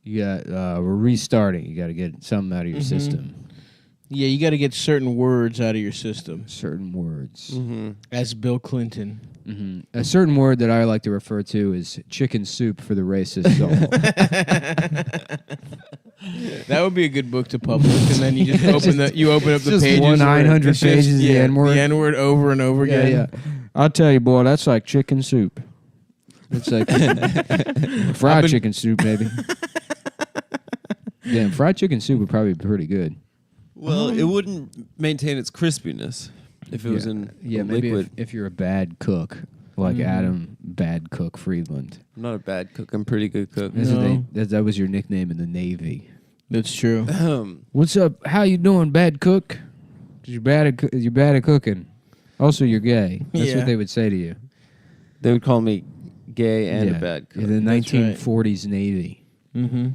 we're restarting. You got to get something out of your system. Yeah, you got to get certain words out of your system. Certain words. As Bill Clinton. A certain word that I like to refer to is chicken soup for the racist soul. That would be a good book to publish, and then you just open up the pages. 900 pages of the N-word. The N-word over and over again. Yeah. I'll tell you, boy, that's like chicken soup. It's like fried chicken soup, maybe. Yeah, fried chicken soup would probably be pretty good. Well, it wouldn't maintain its crispiness if it was in maybe liquid. if you're a bad cook, like Adam Bad Cook Friedland. I'm not a bad cook. I'm a pretty good cook. That was your nickname in the Navy. That's true. What's up? How you doing, Bad Cook? You're bad at cooking. Also, you're gay. That's what they would say to you. They would call me gay and a bad cook. In the 1940s Navy. Mm-hmm.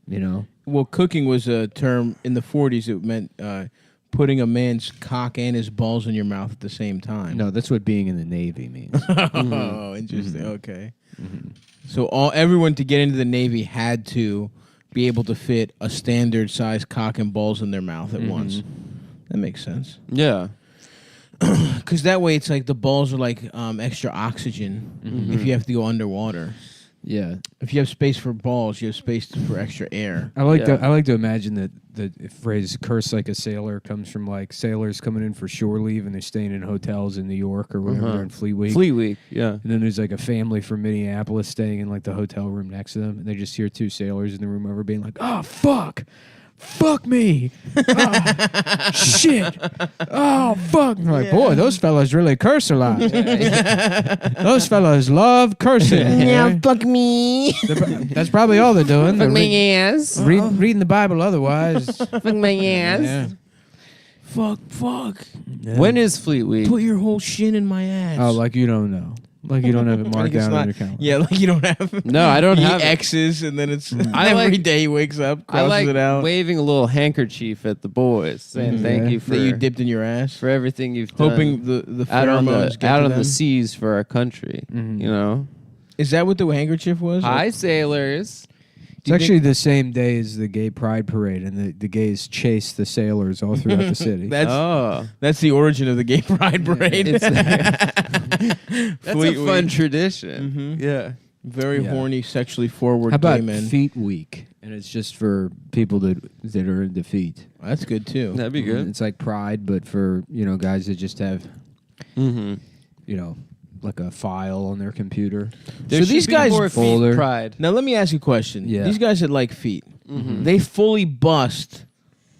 You know? Well, cooking was a term in the 40s. It meant putting a man's cock and his balls in your mouth at the same time. No, that's what being in the Navy means. Oh, interesting. Okay. So everyone to get into the Navy had to be able to fit a standard size cock and balls in their mouth at once. That makes sense. Yeah. Because that way it's like the balls are like extra oxygen if you have to go underwater. Yeah. If you have space for balls, you have space for extra air. I like to imagine that the phrase "curse like a sailor" comes from like sailors coming in for shore leave and they're staying in hotels in New York or whatever in Fleet Week. Fleet Week, yeah. And then there's like a family from Minneapolis staying in like the hotel room next to them, and they just hear two sailors in the room over being like, "Oh fuck me, oh, shit, oh fuck." I'm like, boy, those fellas really curse a lot. Those fellas love cursing. Yeah, fuck me. That's probably all they're doing. Fuck my ass. Reading the Bible otherwise. Fuck my ass. Yeah. Fuck. Yeah. When is Fleet Week? Put your whole shin in my ass. Oh, like you don't know. Like you don't have it marked down on your calendar. Yeah, like you don't have. No, I don't have X's, and then it's I every like- day he wakes up, crosses I like it out. waving a little handkerchief at the boys, saying thank you that you dipped in your ass, for everything you've done. hoping the out on pheromones get out to on them. the seas for our country. You know. Is that what the handkerchief was? Hi, sailors. It's actually the same day as the Gay Pride Parade, and the gays chase the sailors all throughout the city. That's the origin of the Gay Pride Parade. That's a fun tradition. Yeah. Very horny, sexually forward How about gay men. Feet Week? And it's just for people that are into feet. That's good too. That'd be good. It's like Pride, but for guys that just have, like a file on their computer. There So these guys more folder. feet pride. Now let me ask you a question. Yeah. These guys that like feet, they fully bust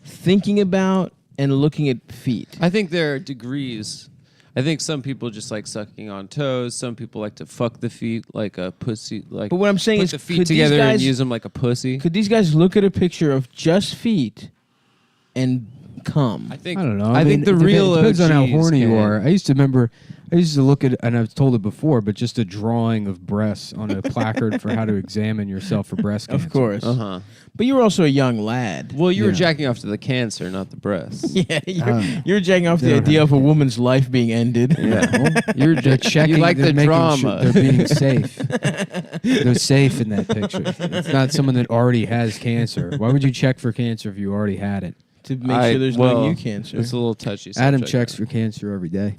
thinking about and looking at feet. I think there are degrees. I think some people just like sucking on toes. Some people like to fuck the feet like a pussy. Like, But what I'm saying put is, the feet could these together and guys- use them like a pussy. Could these guys look at a picture of just feet and come? I think. I don't know. I think the real it depends on how OGs horny you can. are. I used to look at, and I've told it before, but just a drawing of breasts on a placard for how to examine yourself for breast cancer. Of course. But you were also a young lad. Well, you were Yeah. jacking off to the cancer, not the breasts. Yeah, you're jacking off the idea of a woman's life being ended. Yeah. You're checking. You like they're the making drama. Sure they're being safe. They're safe in that picture. It's not someone that already has cancer. Why would you check for cancer if you already had it? To make sure there's no new cancer. It's a little touchy. Adam subject. checks for cancer every day.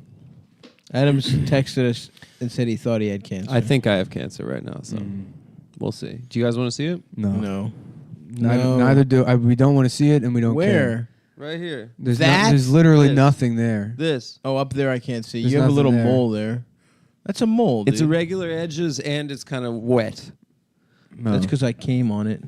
Adams texted us and said he thought he had cancer. I think I have cancer right now, so we'll see. Do you guys want to see it? No. Neither do I. We don't want to see it, and we don't care. Where? Right here. There's literally This. nothing there. This. Oh, up there I can't see. There's You have a little nothing there. mole there. That's a mole, It's dude. irregular edges and it's kind of wet. No. That's because I came on it.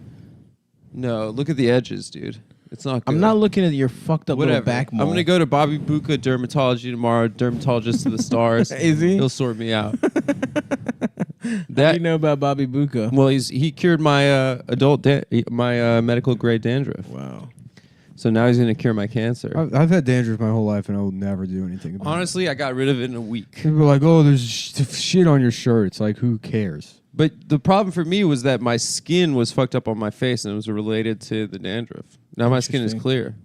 No, look at the edges, dude. It's not good. I'm not looking at your fucked up little Whatever. back mole. I'm going to go to Bobby Buca Dermatology tomorrow. Dermatologist to the stars. Is he? He'll sort me out. How do you know about Bobby Buca? Well, he cured my medical grade dandruff. Wow. So now he's going to cure my cancer. I've had dandruff my whole life, and I will never do anything about Honestly, I got rid of it in a week. it. People are like, "Oh, there's shit on your shirt." It's like, who cares? But the problem for me was that my skin was fucked up on my face and it was related to the dandruff. Now my skin is clear.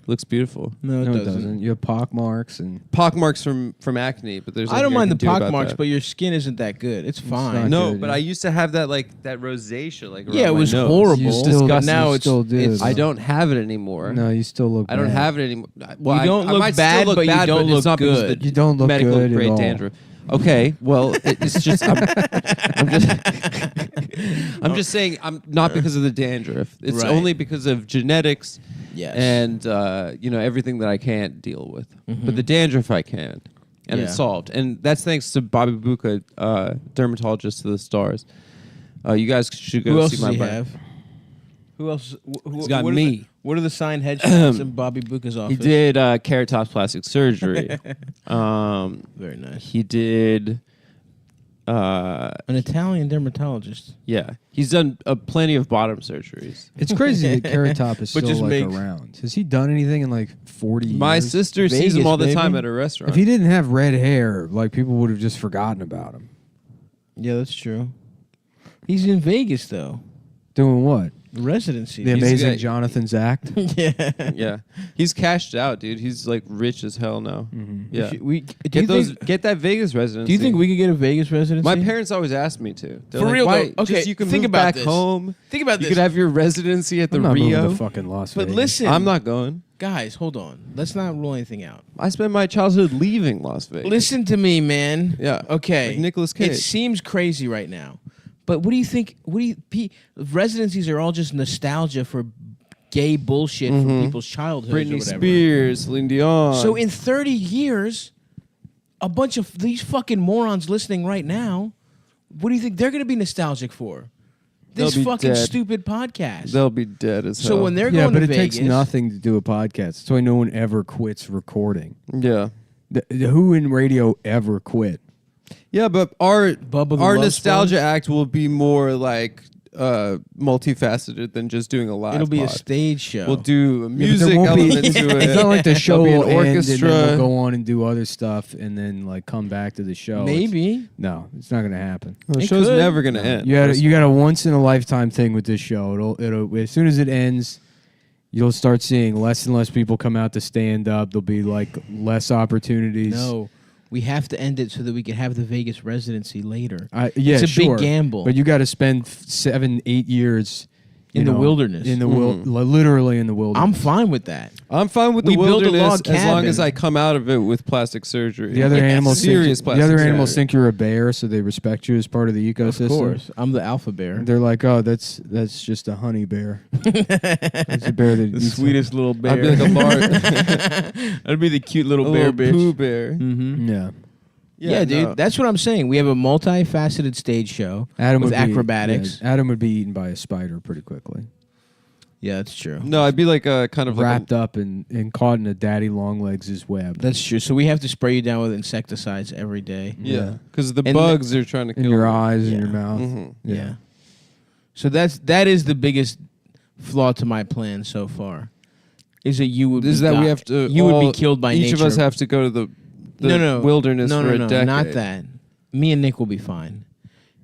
Looks beautiful. No, No, it doesn't. You have pock marks and Pock marks from acne, but there's. I don't nothing mind the can do pock about marks, that. but your skin isn't that good. It's fine. not No, good, but yeah. I used to have that that rosacea like. Yeah, around it my was nose. horrible. You still- but you now still do, it's though. I don't have it anymore. no, you still look. I don't bad. have it anymore. Well, You don't I look might bad, still look but you bad, don't it's look not because of good. the You don't look medical good at grade all. dandruff. Okay, well, it's just I'm just saying I'm not because of the dandruff. It's Right. only because of genetics Yes. and everything that I can't deal with. But the dandruff I can, and it's Yeah. solved. And that's thanks to Bobby Buca, dermatologist to the stars. You guys should go Who else see does my he brother. have? Who else? He's got what me. What are the signed headshots in Bobby Buca's office? He did Keratops plastic surgery. Very nice. He did. An Italian dermatologist. Yeah, he's done plenty of bottom surgeries. It's crazy that Carrot Top is But still just like make- around. Has he done anything in like 40 years? My sister sees Vegas, him all the baby. time at a restaurant. If he didn't have red hair, like people would have just forgotten about him. Yeah, that's true. He's in Vegas though. Doing what? Residency. The He's Amazing got- Jonathan's Act. yeah. Yeah, he's cashed out, dude. He's like rich as hell now. Yeah, Do get get that Vegas residency. Do you think we could get a Vegas residency? My parents always asked me to. They're For like, real, "Why- though? Okay, just you can think move about back this. home. Think about You this. could have your residency at the I'm not moving Rio. to fucking Las But Vegas. listen, I'm not going. guys, hold on. Let's not rule anything out. I spent my childhood leaving Las Vegas. Listen to me, man. Yeah. Okay. Like Nicolas Cage. It seems crazy right now, but what do you think? Residencies are all just nostalgia for gay bullshit from people's childhoods or Britney whatever. Spears, Celine Dion. So in 30 years, a bunch of these fucking morons listening right now, what do you think they're going to be nostalgic for? This They'll be fucking dead. stupid podcast. they'll be dead as hell. So when they're Yeah, going but to it Vegas, takes nothing to do a podcast. That's why no one ever quits recording. yeah. Who in radio ever quit? Yeah, but our Bubba the our Love nostalgia Sponge? act will be more like multifaceted than just doing a live it'll be a pod. stage show. We'll do a Yeah, but music there won't be- element to it. It's not like the show There'll will be an end orchestra. and then we'll go on and do other stuff and then like come back to the show. Maybe. No, it's not going to happen. The It show's could. never gonna end. You got a once in a lifetime thing with this show. It'll as soon as it ends, you'll start seeing less and less people come out to stand up. There'll be like less opportunities. No, we have to end it so that we can have the Vegas residency later. Yeah, It's a sure. big gamble. But you got to spend 7-8 years In the wilderness. In the literally in the wilderness. I'm fine with that. I'm fine with the We build a wilderness log as long as cabin. I come out of it with plastic surgery. The other animals serious think, plastic the other surgery. animals think you're a bear, so they respect you as part of the ecosystem. Of course, I'm the alpha bear. They're like, oh, that's just a honey bear. It's a bear that The eats- sweetest little bear. I'd be like a bar, I'd be the cute little a bear little bitch. poo bear. Mm-hmm. Yeah. Yeah, dude, no. that's what I'm saying. We have a multifaceted stage show Adam with would be- acrobatics. yeah, Adam would be eaten by a spider pretty quickly. Yeah, that's true. No, I'd be like a kind of Wrapped up and caught in a daddy longlegs' web. That's true. So we have to spray you down with insecticides every day. yeah, because the And bugs are trying to kill in your you. eyes and Yeah. your mouth. Mhm. Yeah. So that is the biggest flaw to my plan so far. Is that you would Is be that we di- have to? you would all- be killed by each nature. of us have to go to the wilderness no, for no, a no, decade. not that. Me and Nick will be fine.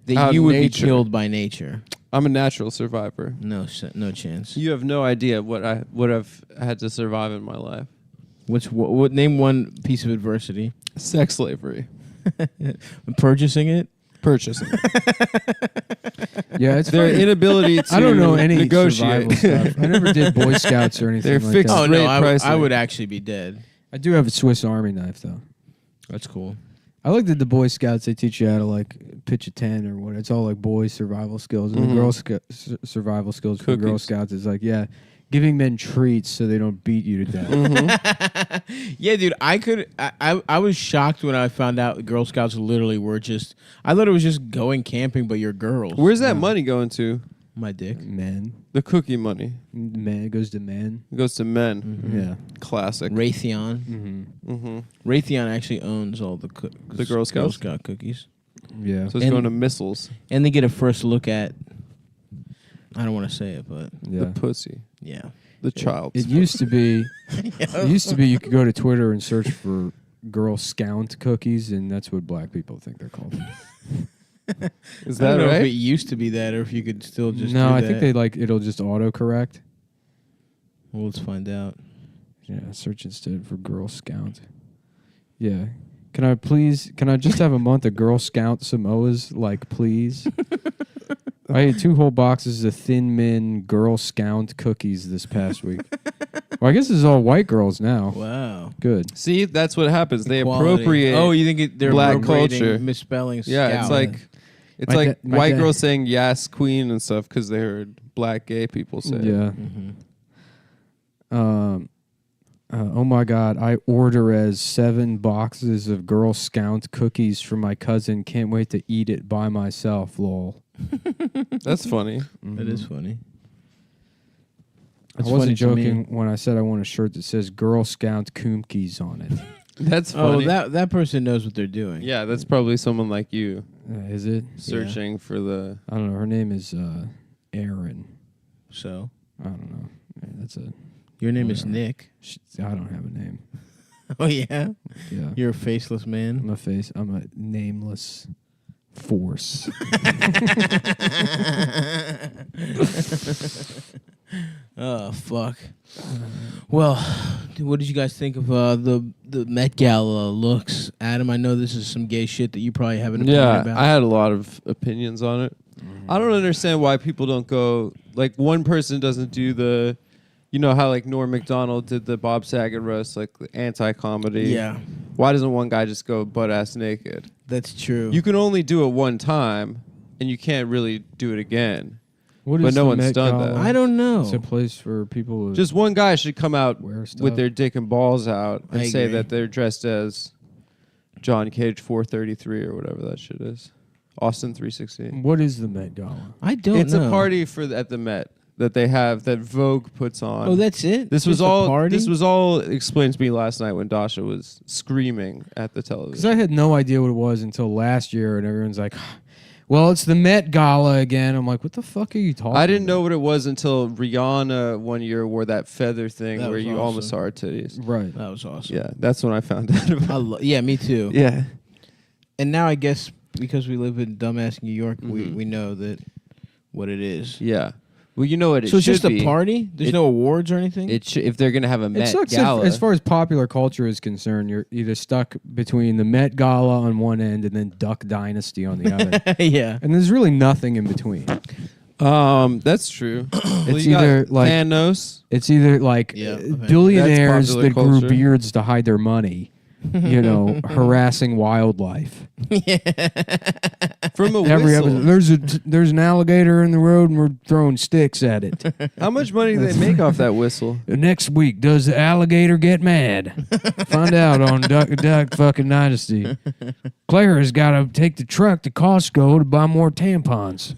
That Out you in would nature. be killed by nature. I'm a natural survivor. No chance. You have no idea what I've had to survive in my life. What name one piece of adversity? Sex slavery, Purchasing it? purchasing. Yeah, it's Their funny. inability to I don't know any negotiate. survival stuff. I never did Boy Scouts or anything They're like fixed- that. Oh Great no, I pricing. would actually be dead. I do have a Swiss Army knife though. That's cool. I like that the Boy Scouts, they teach you how to like pitch a tent or what. It's all like boys survival skills. And the Mhm. Girl survival skills for Girl Cookies. Scouts is like, yeah, giving men treats so they don't beat you to death. Mhm. Yeah, dude, I was shocked when I found out Girl Scouts literally were just, I thought it was just going camping, but you're girls. Where's that money going to? my dick? Men. The cookie money. Man, it goes to men. It goes to men. Yeah. Classic. Raytheon. Mm-hmm. Mm-hmm. Raytheon actually owns all the The Girl Scouts? Scout cookies. Yeah. So it's And- going to missiles. And they get a first look at, I don't want to say it, but Yeah. The pussy. yeah. The child. It used to be. It used to be you could go to Twitter and search for Girl Scout cookies, and that's what black people think they're called. Is I that don't know right? if it used to be that or if you could still just No, do I that. think they like it'll just autocorrect. Well, let's find out. Yeah, search instead for Girl Scout. Yeah. Can I just have a month of Girl Scout Samoas, like, please? I ate 2 whole boxes of Thin Mint Girl Scout cookies this past week. Well, I guess this is all white girls now. Wow. Good. See, that's what happens. They Equality. appropriate. Oh, you think they're black appropriating culture. misspelling? Yeah, Scout. it's like My white dad- girls saying "yes, queen" and stuff because they heard black gay people say. it. Yeah. Mhm. Oh my God! I order as 7 boxes of Girl Scout cookies for my cousin. Can't wait to eat it by myself. Lol. That's funny. That is funny. I That's wasn't funny to me. joking when I said I want a shirt that says Girl Scout Cookies on it. That's Oh, funny. that person knows what they're doing. Yeah, that's probably someone like you Is it? searching for the. I don't know. Her name is Erin. So I don't know. Yeah, that's it. your name is Whatever. Nick. I don't have a name. Oh yeah, Yeah. you're a faceless man. I'm a nameless force. Oh fuck. Well, what did you guys think of the Met Gala looks, Adam? I know this is some gay shit that you probably have an opinion Yeah, about. I had a lot of opinions on it. I don't understand why people don't go. Like, one person doesn't do the. You know how like Norm Macdonald did the Bob Saget roast, like the anti-comedy. Yeah, Why doesn't one guy just go butt ass naked? that's true. You can only do it one time, and you can't really do it again. What But is no the one's Met done Gala? that. I don't know. It's a place for people to Just one guy should come out wear stuff. with their dick and balls out and I say agree. that they're dressed as John Cage 433 or whatever that shit is. Austin 316. What is the Met Gala? I don't It's know. a party at the Met that they have that Vogue puts on. Oh, that's it. This was Just a all. party? This was all explained to me last night when Dasha was screaming at the Because television. I had no idea what it was until last year, and everyone's like, "Well, it's the Met Gala again." I'm like, "What the fuck are you talking?" I didn't know about? what it was until Rihanna one year wore that feather thing That where was you almost saw awesome. her titties. Right. That was awesome. Yeah, that's when I found out about. Yeah, me too. Yeah. And now I guess because we live in dumbass New York, Mhm. we know that what it is. Yeah. Well, you know what it So it's should just a be. party. There's It- no awards or anything. If they're gonna have a It Met sucks Gala, as far as popular culture is concerned. You're either stuck between the Met Gala on one end and then Duck Dynasty on the other, Yeah. and there's really nothing in between. that's true. Well, It's you got either like Thanos. it's either like Yeah, okay. billionaires That's that popular grew culture. beards to hide their money, harassing wildlife. From a Every whistle. episode, there's an alligator in the road and we're throwing sticks at it. How much money do they make off that whistle? Next week, does the alligator get mad? Find out on Duck fucking Dynasty. Clara's got to take the truck to Costco to buy more tampons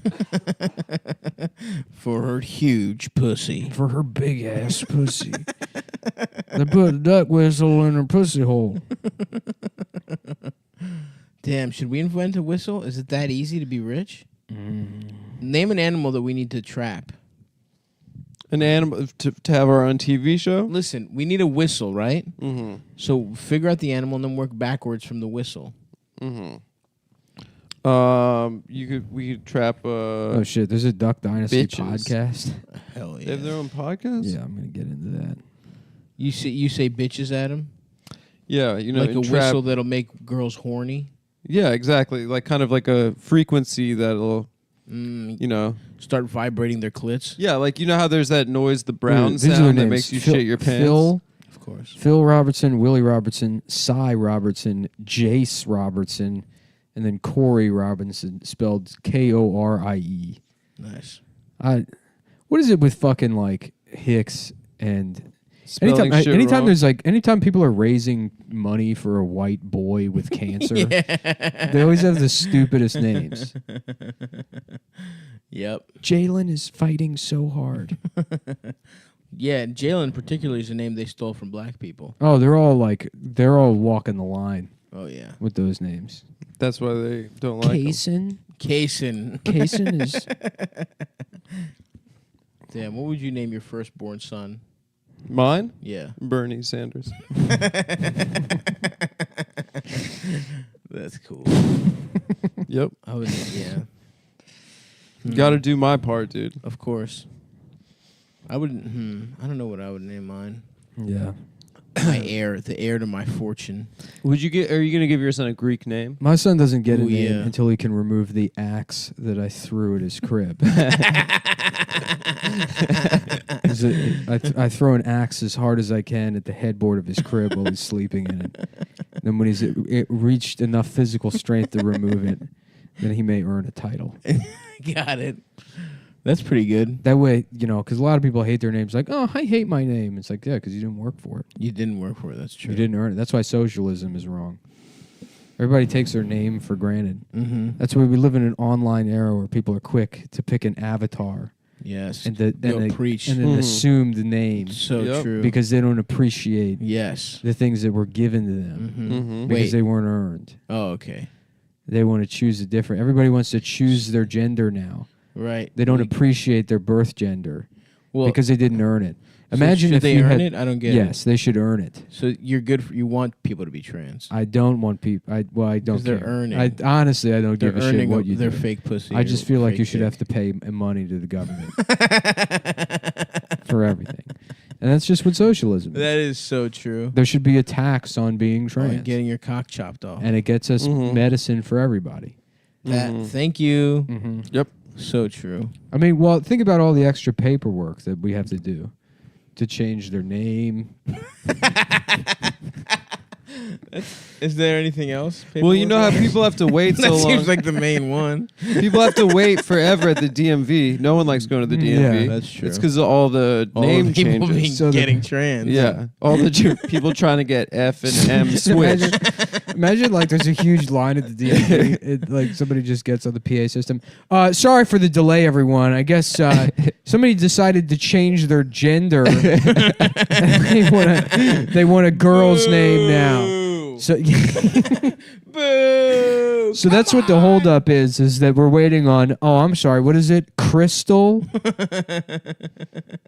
For her huge pussy. for her big ass pussy. They put a duck whistle in her pussy hole. Damn, should we invent a whistle? Is it that easy to be rich? Name an animal that we need to trap. An animal to have our own TV show. Listen, we need a whistle, right? Mm-hmm. So figure out the animal and then work backwards from the whistle. Mm-hmm. We could trap. Oh shit! There's a Duck Dynasty Bitches. podcast. Hell They have their own podcast. Yeah, I'm gonna get into that. You say bitches, Adam? Yeah, Like a and trap. whistle that'll make girls horny? Yeah, exactly. Like kind of like a frequency that'll, Start vibrating their clits? Yeah, like how there's that noise, the brown These are their sound that names. makes you Phil- shit your pants. Of course. Phil Robertson, Willie Robertson, Cy Robertson, Jace Robertson, and then Corey Robinson, spelled Korie. Nice. What is it with fucking like Hicks and Spelling shit anytime wrong. there's like anytime people are raising money for a white boy with cancer, they always have the stupidest names. Yep. Jalen is fighting so hard. Yeah, Jalen particularly is a name they stole from black people. Oh, they're all walking the line Oh, yeah. with those names. That's why they don't like 'em. Kaysen. Kaysen. Kaysen is Damn, what would you name your firstborn son? Mine, Yeah. Bernie Sanders. That's cool. Yep, I would, yeah. got to do my part, dude. Of course. I wouldn't. I don't know what I would name mine. yeah. my heir, the heir to my fortune. Are you going to give your son a Greek name? My son doesn't get a Ooh, name yeah. until he can remove the axe that I threw at his crib. I throw an axe as hard as I can at the headboard of his crib while he's sleeping in it. Then when it reached enough physical strength to remove it, then he may earn a title. Got it. That's pretty good. That way, because a lot of people hate their names. Like, oh, I hate my name. It's like, yeah, because you didn't work for it. You didn't work for it. That's true. You didn't earn it. That's why socialism is wrong. Everybody takes their name for granted. Mm-hmm. That's why we live in an online era where people are quick to pick an avatar Yes. and preach. and then assume the name So Yep. true. because they don't appreciate yes. the things that were given to them Mm-hmm. because Wait. they weren't earned. Oh, okay. They want to choose a different. Everybody wants to choose their gender now. Right. They don't appreciate their birth gender well, because they didn't earn it. so Imagine should if they you earn had, it? I don't get it. Yes, they should earn it. So you're good. You want people to be trans. I don't want people. I don't 'Cause they're care. earning. I honestly, I don't They're give a shit earning what you their do. fake pussy. I just feel like fake you should dick. have to pay money to the government for everything, and that's just what socialism is. That is so true. There should be a tax on being Like trans, getting your cock chopped off. and it gets us Mhm. medicine for everybody. Thank you. Mm-hmm. Yep. So true. I mean, well, think about all the extra paperwork that we have to do to change their name. Is there anything else? Well, you know how people have to wait that so long. seems like the main one. People have to wait forever at the DMV. No one likes going to the DMV. Yeah, that's true. It's because of all the All name the people changes. being So the- getting trans. Yeah, all the people trying to get F and M switched. Imagine like there's a huge line at the DMV. Like somebody just gets on the PA system. Sorry for the delay, everyone. I guess somebody decided to change their gender. they want a girl's name now. So, Boo! so that's what the holdup is that we're waiting on. Oh, I'm sorry. What is it? Crystal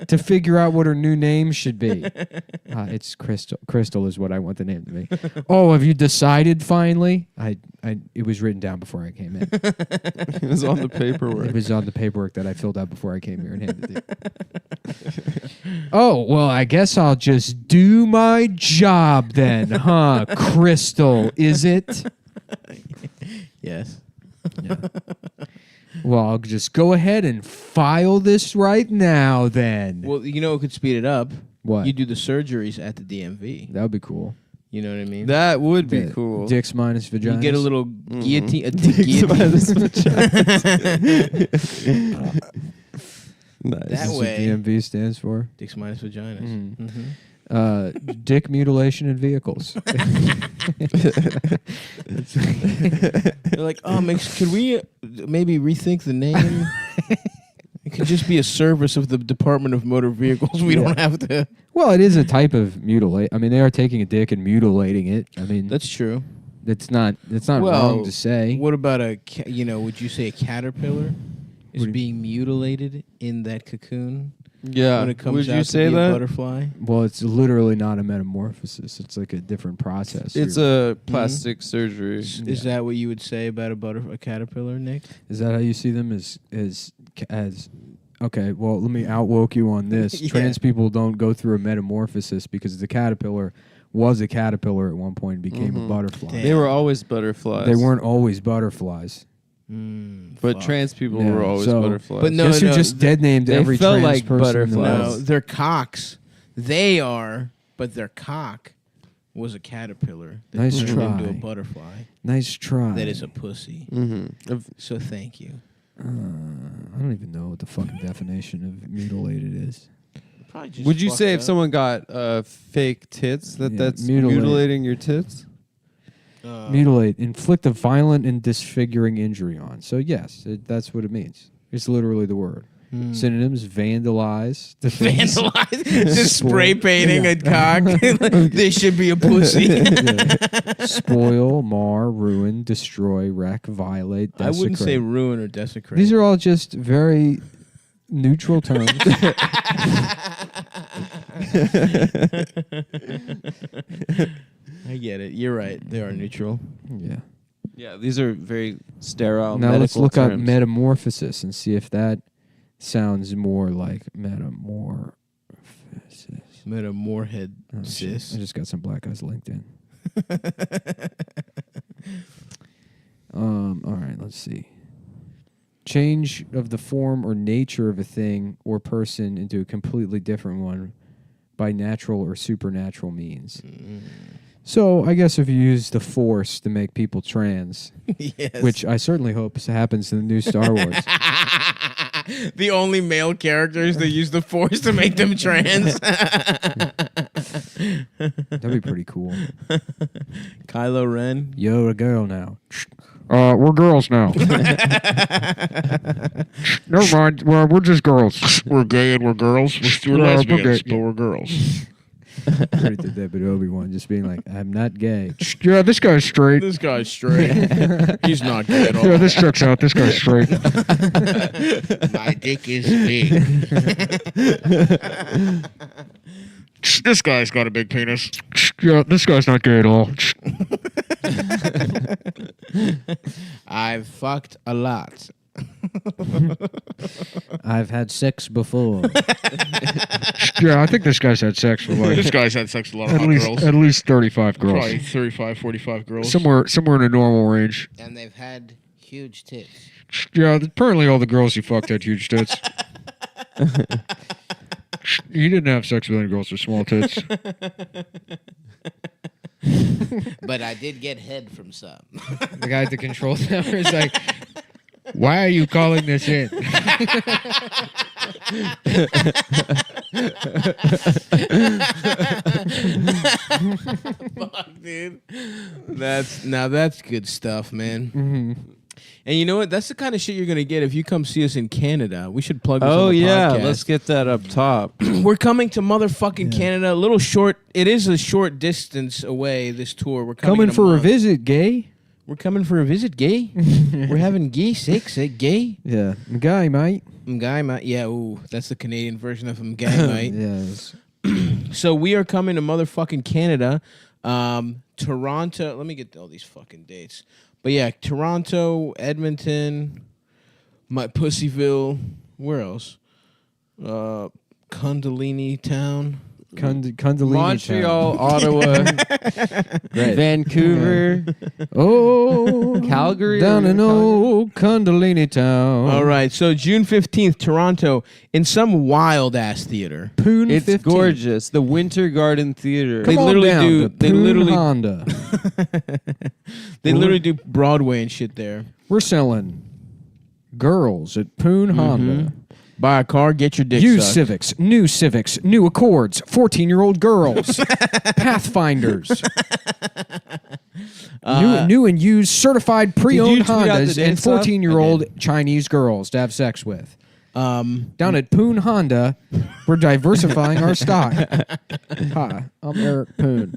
to figure out what her new name should be. It's Crystal. Crystal is what I want the name to be. Oh, have you decided finally? It was written down before I came in. It was on the paperwork. It was on the paperwork that I filled out before I came here and handed it. Oh, well, I guess I'll just do my job then, huh? Crystal, is it? Yes. Yeah. Well, I'll just go ahead and file this right now then. Well, you know what could speed it up? What? You do the surgeries at the DMV. That would be cool. You know what I mean? That would be The cool. Dicks minus vaginas. You get a little guillotine. A Dicks guillotine. minus Nice. That That's what way. DMV stands for. Dicks minus vaginas. Mhm. Mm-hmm. Dick mutilation in vehicles. They're like, oh, could we maybe rethink the name? It could just be a service of the Department of Motor Vehicles. We don't have to. Well, it is a type of mutilate. I mean, they are taking a dick and mutilating it. I mean, That's true. it's not Well, wrong to say. What about would you say a caterpillar is What do you- being mutilated in that cocoon Yeah. when it comes Would out you to say be a that? butterfly? Well, it's literally not a metamorphosis. It's like a different process. It's a plastic surgery. Is that what you would say about a caterpillar, Nick? Is that how you see them as okay, well, let me outwoke you on this. Yeah. Trans people don't go through a metamorphosis because the caterpillar was a caterpillar at one point and became a Mhm. butterfly. Damn. They were always butterflies. They weren't always butterflies. But Fuck. trans people Yeah, were always so- butterflies. But no, Guess who just dead named They every felt trans like person in the butterflies. No, world? they're cocks. They are, but their cock was a caterpillar that Nice turned into try. a butterfly. Nice try. That is a pussy. Mm-hmm. So thank you. I don't even know what the fucking definition of mutilated is. Probably just Would you fucked say if up. someone got fake tits Yeah, that's mutilate. mutilating your tits? Mutilate, inflict a violent and disfiguring injury on. So yes, that's what it means. It's literally the word. Hmm. Synonyms: vandalize, defense, Vandalize, just spray Spoil. painting a cock. This should be a pussy. Yeah. Spoil, mar, ruin, destroy, wreck, violate, I desecrate. wouldn't say ruin or desecrate. These are all just very neutral terms. I get it. You're right. They are neutral. Yeah. Yeah, these are very sterile. Now let's medical look up terms. metamorphosis and see if that sounds more like metamorphosis. Metamorphosis. I just got some Black Guys LinkedIn. All right, let's see. Change of the form or nature of a thing or person into a completely different one by natural or supernatural means. So I guess if you use the Force to make people trans, Yes. which I certainly hope happens in the new Star Wars. The only male characters that use the Force to make them trans. That'd be pretty cool. Kylo Ren. You're a girl now. We're girls now. Never mind. We're just girls. We're gay and we're girls. We're Yeah, we're lesbians, gay. but we're girls. I already did that, but Obi-Wan just being like, I'm not gay. Yeah, this guy's straight. This guy's straight. He's not gay at all. Yeah, this checks out. This guy's straight. My dick is big. This guy's got a big penis. Yeah, this guy's not gay at all. I've fucked a lot. I've had sex before. Yeah, I think this guy's had sex with This guy's had sex with a lot of hot girls. at least 35 girls. Probably 35, 45 girls. Somewhere in a normal range. And they've had huge tits. Yeah, apparently all the girls he fucked had huge tits. He didn't have sex with any girls with small tits. But I did get head from some. The guy at the control tower is like, why are you calling this in? Fuck, dude. That's good stuff, man. Mm-hmm. And you know what? That's the kind of shit you're gonna get if you come see us in Canada. We should plug this Oh on the yeah, podcast. let's get that up top. We're coming to motherfucking Canada. A little short. It is a short distance away. This tour. We're coming in Coming for a month. visit, gay? We're coming for a visit, gay. We're having gay sex, gay. Yeah, guy, mate. Guy, mate. Yeah, ooh, that's the Canadian version of gay, mate. Yes. So we are coming to motherfucking Canada. Toronto. Let me get all these fucking dates. But yeah, Toronto, Edmonton, my Pussyville. Where else? Kundalini Town. Kundalini Montreal, Town. Ottawa, Great. Vancouver, Oh, Calgary, down in Calgary? old Kundalini Town. All right, so June 15th, Toronto, in some wild ass theater. Poon It's 15. gorgeous. The Winter Garden Theater. They Come on literally down do- to they Poon literally- Honda. They literally do Broadway and shit there. We're selling girls at Poon Honda. Buy a car, get your dick Used sucked. Civics, new Accords, 14-year-old girls, Pathfinders, new and used certified pre-owned tweet out the Hondas and dates off? 14-year-old Chinese girls to have sex with. Down at Poon Honda, we're diversifying our stock. Hi, I'm Eric Poon.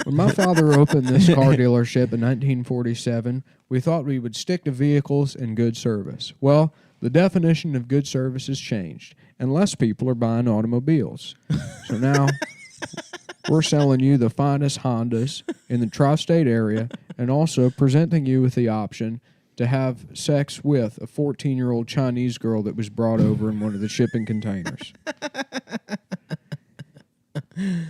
When my father opened this car dealership in 1947, we thought we would stick to vehicles and good service. Well, the definition of good service has changed, and less people are buying automobiles. So now we're selling you the finest Hondas in the tri-state area and also presenting you with the option to have sex with a 14-year-old Chinese girl that was brought over in one of the shipping containers.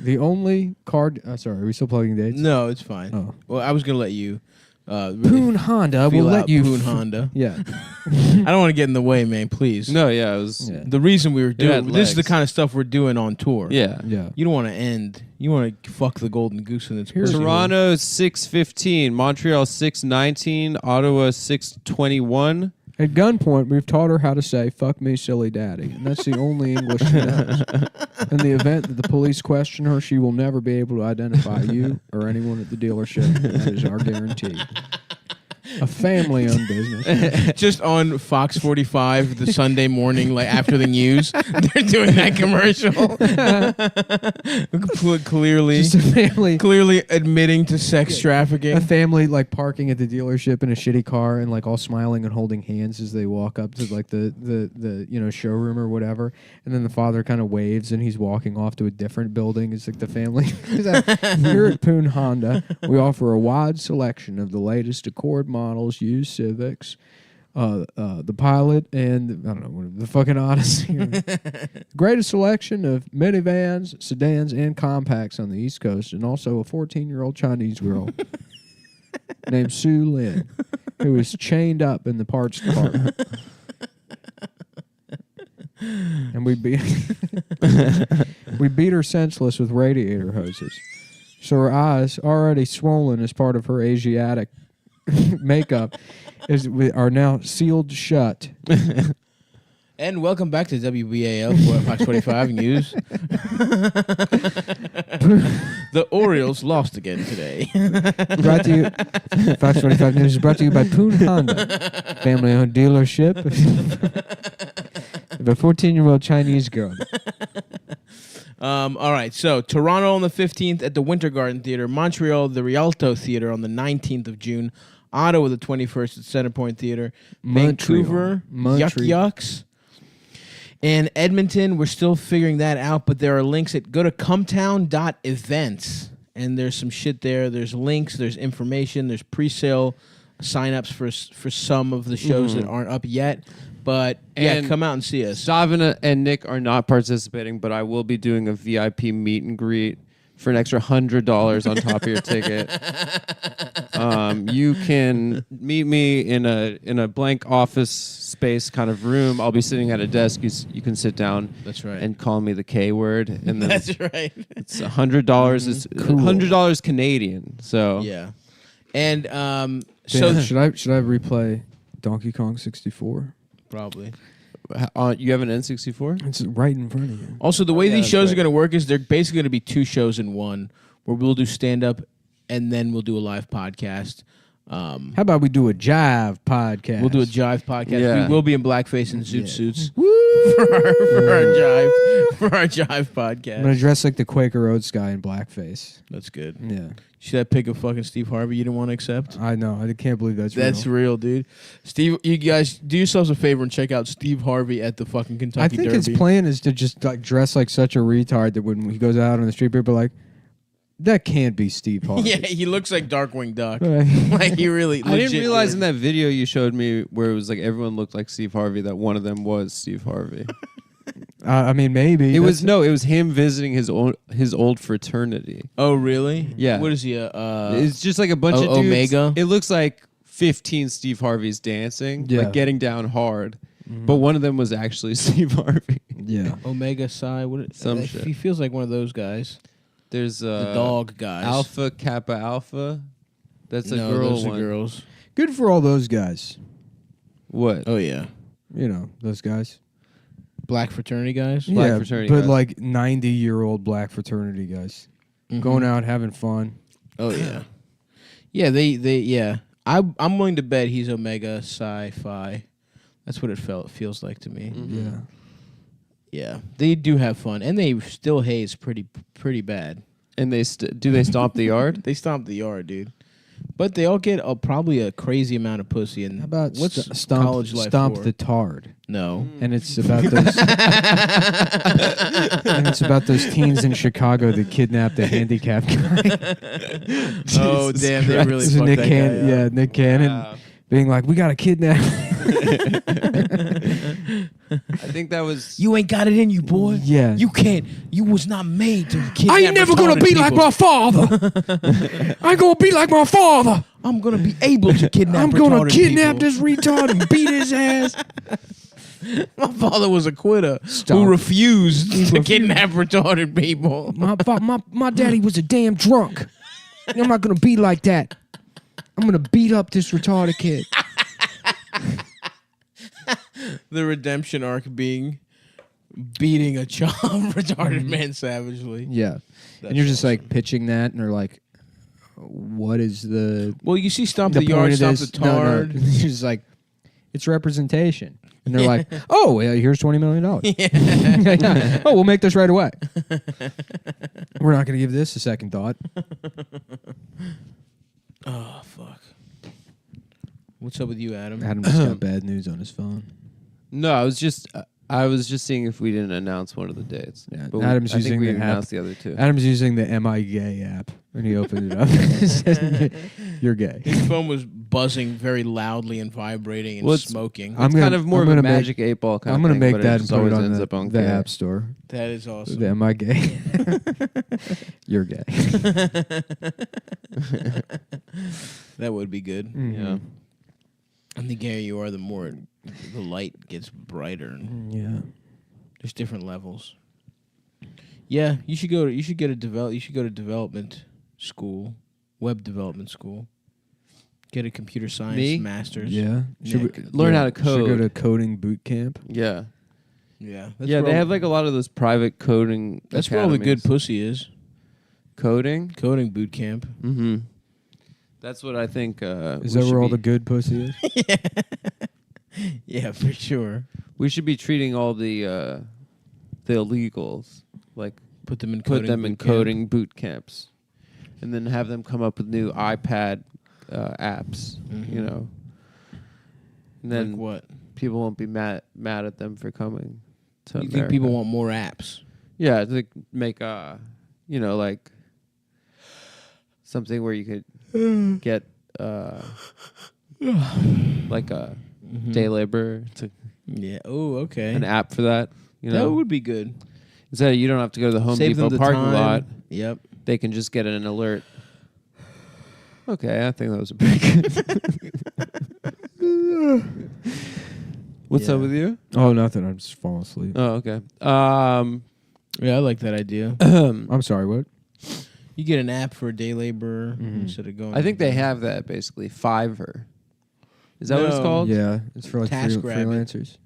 The only car... sorry, are we still plugging dates? No, it's fine. Oh. Well, I was going to let you... really Poon Honda will feel let out you... Poon Honda. Yeah. I don't want to get in the way, man, please. No, yeah, it was. Yeah. The reason we were had doing... This is the legs. kind of stuff we're doing on tour. Yeah. Yeah. You don't want to end... You want to fuck the golden goose in its pussy. Toronto 6:15, Montreal 6:19, Ottawa 6:21. At gunpoint, we've taught her how to say, fuck me, silly daddy. And that's the only English she knows. In the event that the police question her, she will never be able to identify you or anyone at the dealership. That is our guarantee. A family-owned business. Just on Fox 45 the Sunday morning, like after the news, they're doing that commercial. clearly, Just a family. clearly admitting to sex trafficking. A family like parking at the dealership in a shitty car and like all smiling and holding hands as they walk up to like the showroom or whatever, and then the father kind of waves and he's walking off to a different building. It's like the family. Here at Poon Honda, we offer a wide selection of the latest Accord models, used Civics, the pilot and I don't know the fucking Odyssey. Greatest selection of minivans, sedans, and compacts on the East Coast, and also a 14-year-old Chinese girl named Sue Lin, who was chained up in the parts department. And we beat her senseless with radiator hoses. So her eyes, already swollen as part of her Asiatic makeup, are now sealed shut. And welcome back to WBAL Fox 45 News. The Orioles lost again today. Brought to you, Fox 45 News is brought to you by Poon Honda, family-owned dealership of a 14-year-old Chinese girl. All right, so Toronto on the 15th at the Winter Garden Theater, Montreal, the Rialto Theater on the 19th of June, Ottawa the 21st at Centerpoint Theater, Vancouver, Yuck Yucks, and Edmonton. We're still figuring that out, but there are links go to cumtown.events, and there's some shit there. There's links, there's information, there's pre-sale sign-ups for some of the shows that aren't up yet. But yeah, come out and see us. Davina and Nick are not participating, but I will be doing a VIP meet and greet for an extra $100 on top of your ticket. You can meet me in a blank office space kind of room. I'll be sitting at a desk. You can sit down. That's right. And call me the K word. And then that's right. It's $100. It's $100 Canadian. So yeah. And so should I replay Donkey Kong 64? Probably. You have an N64? It's right in front of you. Also, the way these shows are going to work is they're basically going to be two shows in one, where we'll do stand-up and then we'll do a live podcast. How about we do a jive podcast? We'll do a jive podcast. Yeah. We will be in blackface and zoot suits Woo! for our jive podcast. I'm going to dress like the Quaker Oats guy in blackface. That's good. Yeah. See that pic of fucking Steve Harvey you didn't want to accept? I know. I can't believe that's real, dude. Steve, you guys do yourselves a favor and check out Steve Harvey at the fucking Kentucky I think Derby. his plan is to just like dress like such a retard that when he goes out on the street, people are like, that can't be Steve Harvey. Yeah, he looks like Darkwing Duck. Right. Like he really. I didn't realize is. in that video you showed me where it was like everyone looked like Steve Harvey that one of them was Steve Harvey. I mean, maybe. It was him visiting his old fraternity. Oh, really? Yeah. What is he? It's just like a bunch of dudes. Omega? It looks like 15 Steve Harveys dancing, Yeah. like getting down hard. But one of them was actually Steve Harvey. Yeah. Omega Psi. Some shit. He feels like one of those guys. There's The dog guys. Alpha Kappa Alpha. That's a No, girl those one. are girls. Good for all those guys. What? Oh yeah, You know, those guys. black fraternity guys. Black fraternity but guys. like 90-year-old black fraternity guys. Going out having fun. Oh yeah, yeah. They yeah. I'm willing to bet he's Omega Psi Phi. That's what it feels like to me. Yeah. Yeah, they do have fun, and they still haze pretty bad. And they do they stomp the yard? They stomp the yard, dude. But they all get probably a crazy amount of pussy. And How about what's stomp life Stomp for? the Tard? No. And it's about those and it's about those teens in Chicago that kidnapped a handicapped guy. Oh damn! They really This is fucked Nick that Cannon. guy up. Yeah, Nick Cannon being like, "We got to kidnap." I think that was. You ain't got it in you, boy. Yeah. You can't. You was not made to kidnap. I ain't never gonna retarded be like people. my father. I ain't gonna be like my father. I'm gonna be able to kidnap. I'm gonna retarded kidnap people. this retard and beat his ass. My father was a quitter Stop. who refused to kidnap retarded people. My daddy was a damn drunk. I'm not gonna be like that. I'm gonna beat up this retarded kid. The redemption arc being beating a child retarded man savagely. Yeah, and you're just like pitching that, and they're like, "What is the Well, you see, stomp the, point yard, of stomp this?" the tard. No. You're just like, it's representation, and they're like, "Oh, yeah, here's $20 million. Yeah. Oh, we'll make this right away. We're not gonna give this a second thought." Oh fuck! What's up with you, Adam? Adam just got bad news on his phone. No, I was just seeing if we didn't announce one of the dates. Yeah, But Adam's I think using we the app. announced the other two. Adam's using the Am I Gay app, and he opened it up. You're gay. His phone was buzzing very loudly and vibrating and Well, it's- smoking. I'm It's gonna- kind of more I'm of a gonna make- magic 8 ball kind I'm of gonna thing. make but that it and just put it always on ends up on the gay. app store. That is awesome. Am I gay? You're gay. That would be good. Yeah. And the gayer you are, the more the light gets brighter. And Yeah. there's different levels. Yeah, you should go to development school, web development school. Get a computer science Me? master's. Yeah. Nick. Learn how to Should go code. to coding boot camp. Yeah. Yeah. Yeah, they have like a lot of those private coding. That's where all the good academies. pussy is. Coding. Coding boot camp. Mm-hmm. That's what I think. Is that where all the good pussy is? Yeah, for sure. We should be treating all the illegals, like Put them in put coding them in boot camp. coding boot camps, and then have them come up with new iPad apps. Mhm. You know, and then Like what? people won't be mad at them for coming to You America. think people want more apps? Yeah, to make like something where you could get like a day labor to Yeah. Oh, okay. an app for that. You that know, would be good. instead of you don't have to go to the Home Save them Depot the parking time. lot. Yep. They can just get an alert. Okay, I think that was a pretty good. What's Yeah. up with you? Oh, nothing. I'm just falling asleep. Oh, okay. Yeah, I like that idea. I'm sorry. What? You get an app for a day laborer Mhm. instead of going. I think they have that basically. Fiverr. Is that what it's No. called? Yeah, it's for like TaskRabbit. freelancers.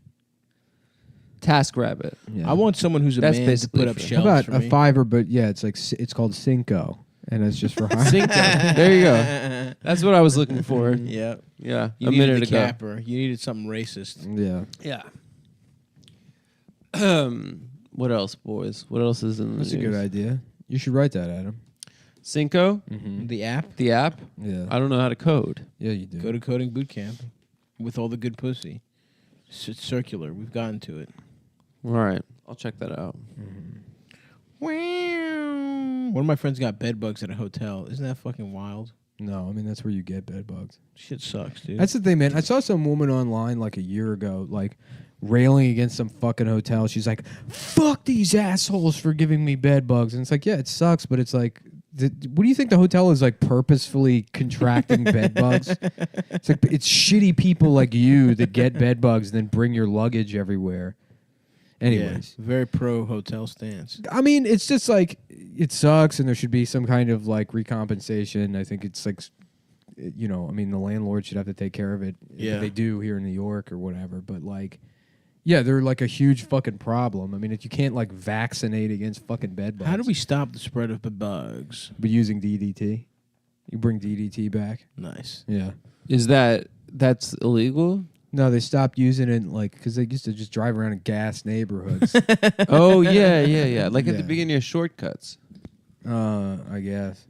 TaskRabbit. Yeah. I want someone who's a That's man to basically put up for- How shelves about for a me. Fiverr? But yeah, it's like it's called Cinco, and it's just for hire. Cinco. There you go. That's what I was looking for. Yeah. Yeah, You a needed minute the ago. capper. You needed something racist. Yeah, Yeah. What else, boys? What else is in the that's a news? good idea. You should write that, Adam. Cinco, Mm-hmm. The app. the app. Yeah, I don't know how to code. yeah, you do. Go to coding boot camp with all the good pussy. It's circular. We've gotten to it. All right, I'll check that out. One of my friends got bed bugs at a hotel. Isn't that fucking wild? No, I mean that's where you get bed bugs. Shit sucks, dude. That's the thing, man. I saw some woman online like a year ago, like railing against some fucking hotel. She's like, "Fuck these assholes for giving me bed bugs," and it's like, yeah, it sucks, but it's like, what do you think the hotel is like purposefully contracting bed bugs? It's like it's shitty people like you that get bed bugs and then bring your luggage everywhere. Anyways, Yeah, very pro hotel stance. I mean, it's just like it sucks, and there should be some kind of like recompensation. I think it's like, you know, I mean, the landlord should have to take care of it. Yeah. If they do here in New York or whatever. But like, yeah, they're like a huge fucking problem. I mean, if you can't like vaccinate against fucking bed bugs, How do we stop the spread of the bugs? But using DDT, you bring DDT back. Nice. Yeah. Is that's illegal? No, they stopped using it like because they used to just drive around in gas neighborhoods. Oh yeah. Like at Yeah. the beginning of Shortcuts, I guess.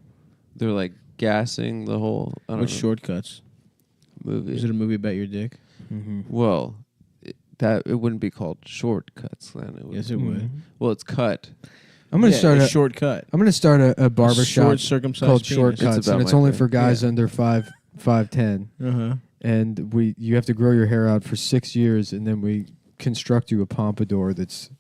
they're like gassing the whole. I don't What know, shortcuts? movie? Is it a movie about your dick? Mm-hmm. Well, it wouldn't be called Shortcuts then. It would. Yes, it would. Well, it's cut. I'm gonna Yeah, start a a shortcut. I'm gonna start a barbershop Short circumcised called penis. Shortcuts, It's about and it's my only thing. for guys Yeah. under 5'10", Uh-huh. and you have to grow your hair out for 6 years, and then we construct you a pompadour that's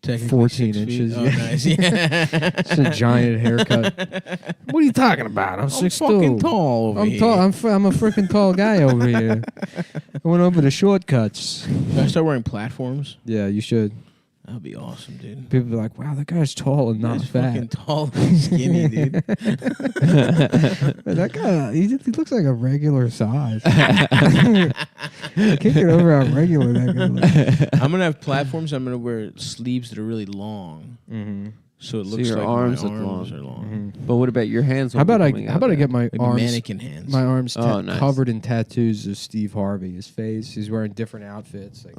Technically 14 6 feet. inches. Oh, Yeah. nice. Yeah. it's a giant haircut. What are you talking about? I'm I'm 6'2". fucking tall over I'm here. tall. I'm a freaking tall guy over here. I went over the Shortcuts. Should I start wearing platforms? Yeah, you should. That'd be awesome, dude. People be like, "Wow, that guy's tall and not He's fat." fucking tall and skinny, dude. That guy, he looks like a regular size. I can't get over how regular that guy looks. I'm gonna have platforms. I'm gonna wear sleeves that are really long, Mm-hmm. so it So looks your like arms my look arms long. are long. But what about your hands? How about I get my Maybe arms mannequin hands. my arms Oh, nice. covered in tattoos of Steve Harvey, his face. He's wearing different outfits, like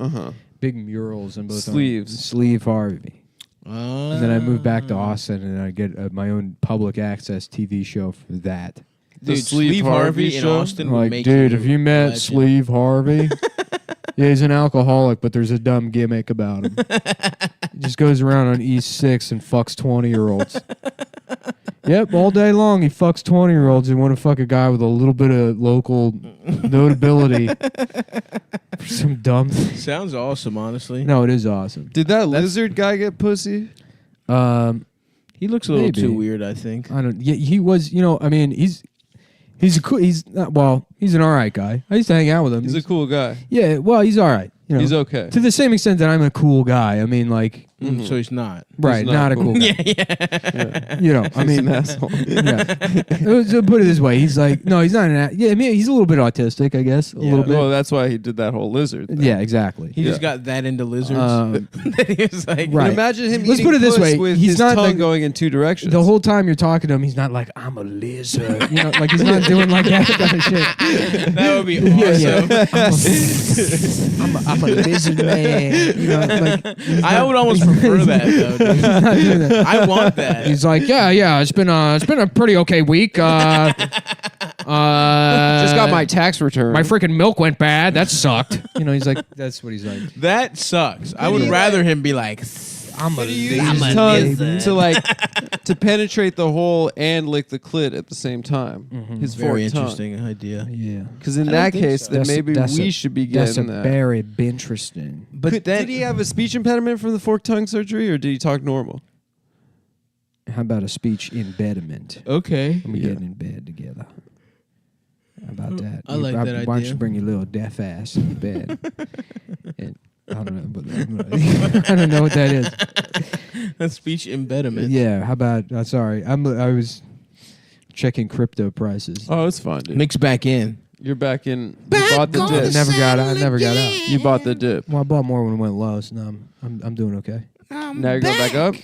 big murals in both Sleeves. arms. Sleeve Harvey. And then I move back to Ah. Austin, and I get my own public access TV show for that. The Dude, Sleeve Sleeve Harvey Harvey in show? Austin would Like, make dude, you have you a met legend. Sleeve Harvey? Yeah, he's an alcoholic, but there's a dumb gimmick about him. He just goes around on East 6 and fucks 20-year-olds. Yep, all day long he fucks 20-year-olds and want to fuck a guy with a little bit of local notability. For some dumb thing. Sounds awesome, honestly. No, it is awesome. Did that lizard guy get pussy? He looks a little Maybe. too weird, I think. I don't. Yeah, he was. I mean, he's a cool. He's not. Well, he's an all right guy. I used to hang out with him. He's a cool guy. Yeah. Well, he's all right. He's okay. To the same extent that I'm a cool guy. I mean, like. So he's not. Right, not a cool guy. Yeah. I mean, He's an asshole. yeah. So put it this way, he's like, no, he's not yeah, I mean, he's a little bit autistic, I guess, a little bit. Well, that's why he did that whole lizard thing. Yeah, exactly. He just got that into lizards. that he was like, Right. Imagine him Let's eating put it this puss way, with he's his not tongue like- going in two directions. The whole time you're talking to him, he's not like, I'm a lizard. Like he's not doing like that kind of shit. that would be awesome. I'm a lizard man. Like, I would almost prefer that though. Dude. he's not doing that. I want that. He's like, yeah, it's been a pretty okay week. just got my tax return. my freaking milk went bad. That sucked. He's like, that's what he's like. That sucks. I would rather him be like, I'm a Use lizard. his tongue to like to penetrate the hole and lick the clit at the same time. His very forked tongue. interesting idea. Yeah. Because in I that don't think case, so. then maybe we should be That's getting that. very interesting. But Did he have a speech impediment from the forked tongue surgery, or did he talk normal? How about a speech impediment? okay. And we getting in bed together. How about that? I like that Why don't idea. you bring your little deaf ass in bed? And I don't know, but I don't know what that is. A speech impediment. Yeah, how about? Sorry, I was checking crypto prices. Oh, it's fine, dude. Mix back in. You're back in. You bought the I dip. never got out. You bought the dip. Well, I bought more when it went low, so now I'm doing okay. Now you're going back up.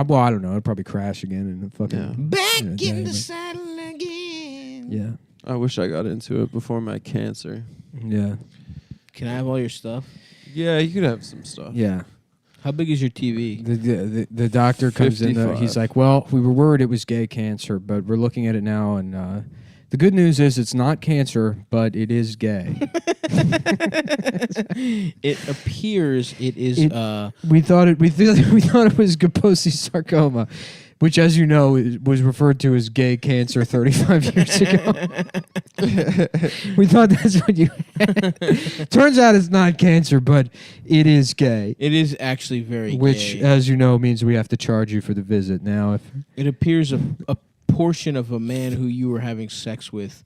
Well, I don't know. It'll probably crash again and fucking. Yeah. Back Yeah, in damn the it. saddle again. Yeah, I wish I got into it before my cancer. yeah, Can I have all your stuff? Yeah, you could have some stuff. yeah. How big is your TV? The doctor comes in. 55. He's like, "Well, we were worried it was gay cancer, but we're looking at it now, and the good news is it's not cancer, but it is gay." It appears it is. We thought it was Kaposi sarcoma, which, as you know, was referred to as gay cancer 35 years ago. We thought that's what you had. Turns out it's not cancer, but it is gay. It is actually very Which, gay. as you know, means we have to charge you for the visit. Now, if It appears a portion of a man who you were having sex with,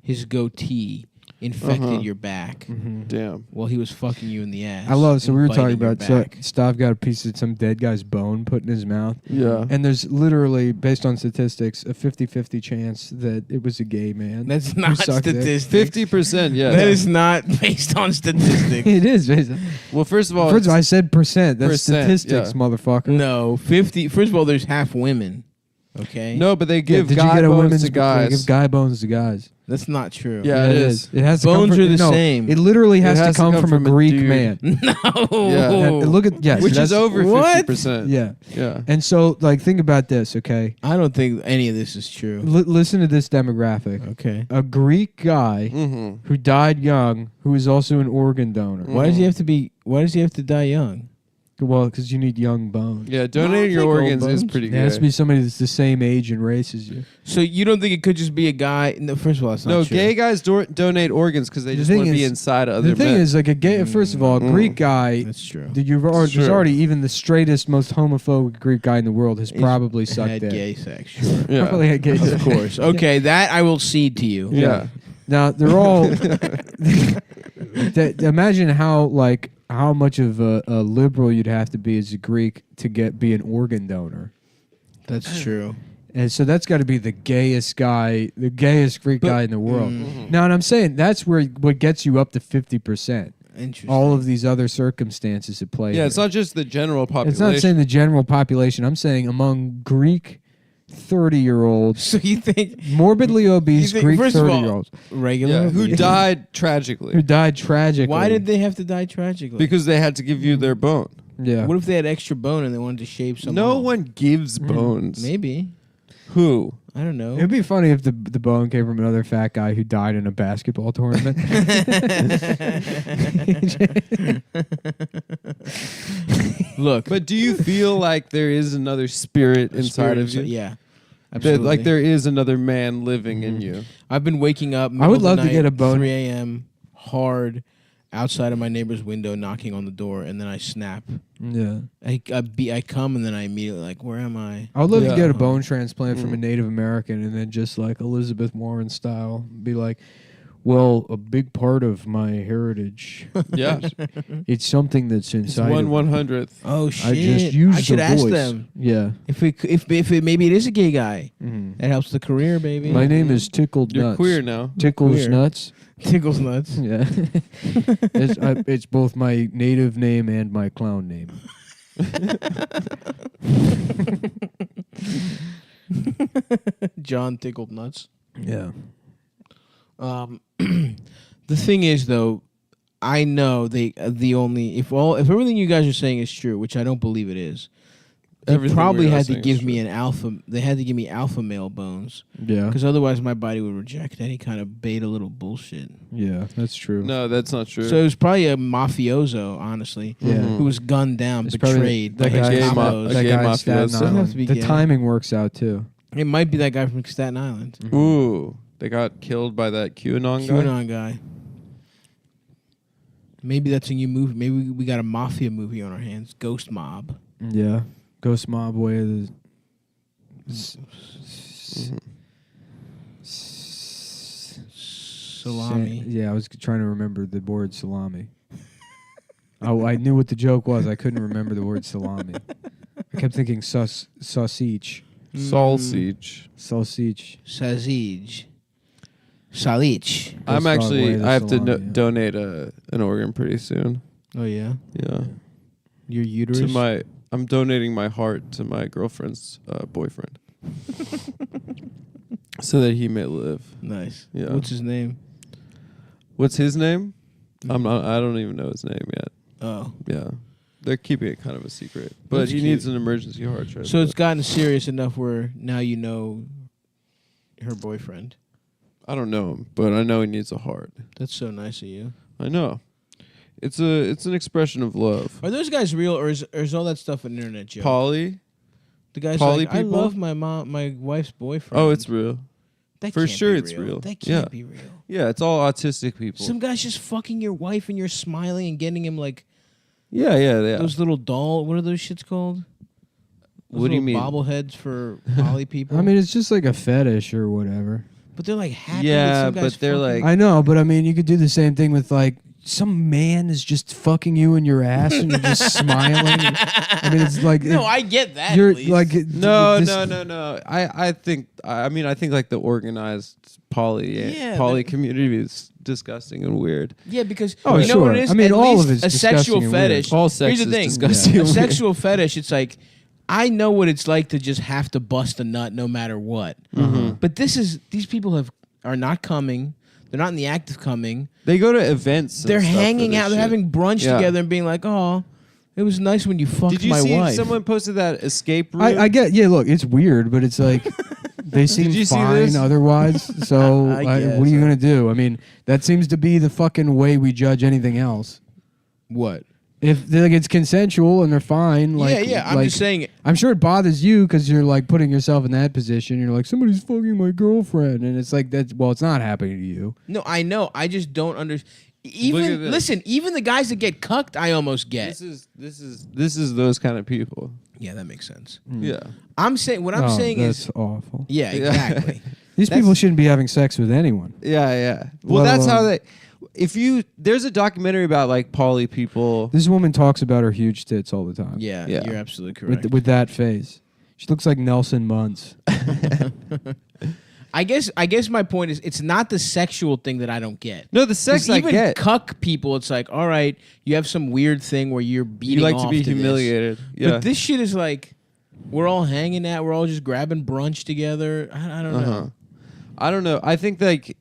his goatee infected your back Damn. while he was fucking you in the ass. I love, so and we were biting talking your about, so back. Stav got a piece of some dead guy's bone put in his mouth. Yeah. And there's literally, based on statistics, a 50-50 chance that it was a gay man. That's who not sucked it. statistics. 50%. Yeah. That is not based on statistics. It is. Well, first of all, First of all, I said percent. That's Percent, statistics, yeah. motherfucker. No, 50. First of all, there's half women. Okay. no, but they give Did you guy get a bones women's to guys. They give guy bones to guys. That's not true. Yeah, it is. It has to Bones come from, are the no, same. It literally has, has to come from a a Greek dude. man. No. Yeah. And look at yes, Which that's- is over What? 50%. Yeah. Yeah. And so, like, think about this, okay? I don't think any of this is true. Listen to this demographic. Okay. A Greek guy Mm-hmm. who died young, who is also an organ donor. Why does he have to be? Why does he have to die young? Well, because you need young bones. Yeah, donating your take old organs is bones. pretty It has to good. be somebody that's the same age and race as you. So you don't think it could just be a guy? No, first of all, that's not No, true. gay guys donate organs because they The just thing want to be is- inside of other The thing men. is, like, a gay, first of all, a Greek guy, That's true. there's Sure. already even the straightest, most homophobic Greek guy in the world has He's probably sucked had dick. gay sex. Sure. yeah. Probably had gay Of course. Okay, that I will cede to you. Yeah. Now they're all. Imagine how much of a liberal you'd have to be as a Greek to be an organ donor, That's true. and so that's got to be the gayest guy, the gayest Greek guy in the world. Now, and I'm saying that's what gets you up to 50%. Interesting. All of these other circumstances at play. Yeah, it's here. not just the general population. It's not saying the general population. I'm saying among Greek 30-year-olds, So you think morbidly obese think- Greek first of all, 30-year-olds regular? yeah, who died tragically who died tragically. Why did they have to die tragically? because they had to give you their bone. Yeah. What if they had extra bone and they wanted to shave some? No off? one gives bones. Maybe. Who? I don't know. It'd be funny if the bone came from another fat guy who died in a basketball tournament. Look, But do you feel like there is another spirit inside of you? Yeah. Absolutely. like there is another man living in you. I've been waking up. I would middle of love the to night, get a bone- 3 a.m. hard outside of my neighbor's window, knocking on the door, and then I snap. Yeah. I come, and then I immediately like, where am I? I would love Yeah. to get a bone transplant from a Native American and then just like Elizabeth Warren style be like, well, a big part of my heritage, Yeah. it's something that's It's inside of me. Oh 1/100th. shit! I just use I should the ask voice. them Yeah. if maybe it is a gay guy. Mhm. That helps the career, baby. My name is Tickled You're Nuts. queer now. Tickles Queer. Nuts. Tickles nuts. Yeah. It's both my native name and my clown name. John tickled nuts. Yeah. The thing is, though, I know the only if everything you guys are saying is true, which I don't believe it is. They Everything probably we are had to saying is give true. me an alpha. They had to give me alpha male bones Yeah. because otherwise my body would reject any kind of beta little bullshit. Yeah, that's true. No, that's not true. So it was probably a mafioso, honestly, Yeah. who was gunned down, It's probably betrayed that by guy- his gay combos. A That gay guy in Staten mafioso. Doesn't have Island. to be The gay. timing works out too. It might be that guy from Staten Island, Ooh, they got killed by that QAnon guy. QAnon guy. Maybe that's a new movie. Maybe we got a mafia movie on our hands. Ghost Mob. Yeah. Ghost Mob Way of the Salami. Yeah, I was trying to remember the word salami. I knew what the joke was. I couldn't remember the word salami. I kept thinking sausage. Sausage. Sausage. Sazige. Salich. I'm Ghost Dog actually. Way of the I have to salami, yeah. donate an organ pretty soon. Oh yeah. Yeah. Your uterus. I'm donating my heart to my girlfriend's boyfriend, so that he may live. Nice. Yeah. What's his name? What's his name? I don't even know his name yet. Oh. Yeah. They're keeping it kind of a secret, but That's he cute. needs an emergency heart transplant. So it's gotten serious enough where now you know her boyfriend. I don't know him, but I know he needs a heart. That's so nice of you. I know. It's an expression of love. Are those guys real, or is all that stuff an internet joke? Polly? The guy's Poly like, I people? love my wife's boyfriend. Oh, it's real. That for can't sure be it's real. That can't Yeah. be real. Yeah, it's all autistic people. Some guy's just fucking your wife and you're smiling and getting him like yeah. those little doll. What are those shits called? Those What do you little mean? Bobbleheads for poly people. I mean, it's just like a fetish or whatever. but they're like happy. Yeah, that some guy's but they're fucking- like- I know, but I mean, you could do the same thing with like some man is just fucking you in your ass and you're just smiling. I mean, it's like No, I get that. you're at least. like No. this- I think like the organized Yeah, poly but- community is disgusting and weird. Yeah, because Oh, you know what sure. it is. I mean, At all of least it's a sexual disgusting and weird. fetish. All sex Here's the is thing: disgusting a and weird. sexual fetish. It's like I know what it's like to just have to bust a nut no matter what. But these people are not coming. They're not in the act of coming. They go to events. And They're stuff for hanging this out. They're shit. having brunch Yeah. together and being like, "Oh, it was nice when you fucked Did you my see wife." someone posted that escape room? I get, yeah, look, it's weird, but it's like they seem you see fine this? otherwise. So I guess. what are you gonna do? I mean, that seems to be the fucking way we judge anything else. What? If like it's consensual and they're fine, like yeah. I'm like, just saying. I'm sure it bothers you because you're like putting yourself in that position. You're like somebody's fucking my girlfriend, and it's like that's well, it's not happening to you. No, I know. I just don't understand. Look at Even this. listen, even the guys that get cucked, I almost get. This is those kind of people. Yeah, that makes sense. Yeah. I'm saying what I'm Oh, saying that's is, awful. yeah, exactly. These That's- people shouldn't be having sex with anyone. Yeah. Well, Let that's how alone- there's a documentary about like poly people. This woman talks about her huge tits all the time. Yeah, Yeah. you're absolutely correct. with that face, she looks like Nelson Muntz. I guess my point is it's not the sexual thing that I don't get. No, the sex 'Cause I even get. cuck people, it's like, all right, you have some weird thing where you're beating You like to off be this. humiliated. Yeah. But this shit is like, we're all hanging out, we're all just grabbing brunch together. I don't know. I don't know. I think like,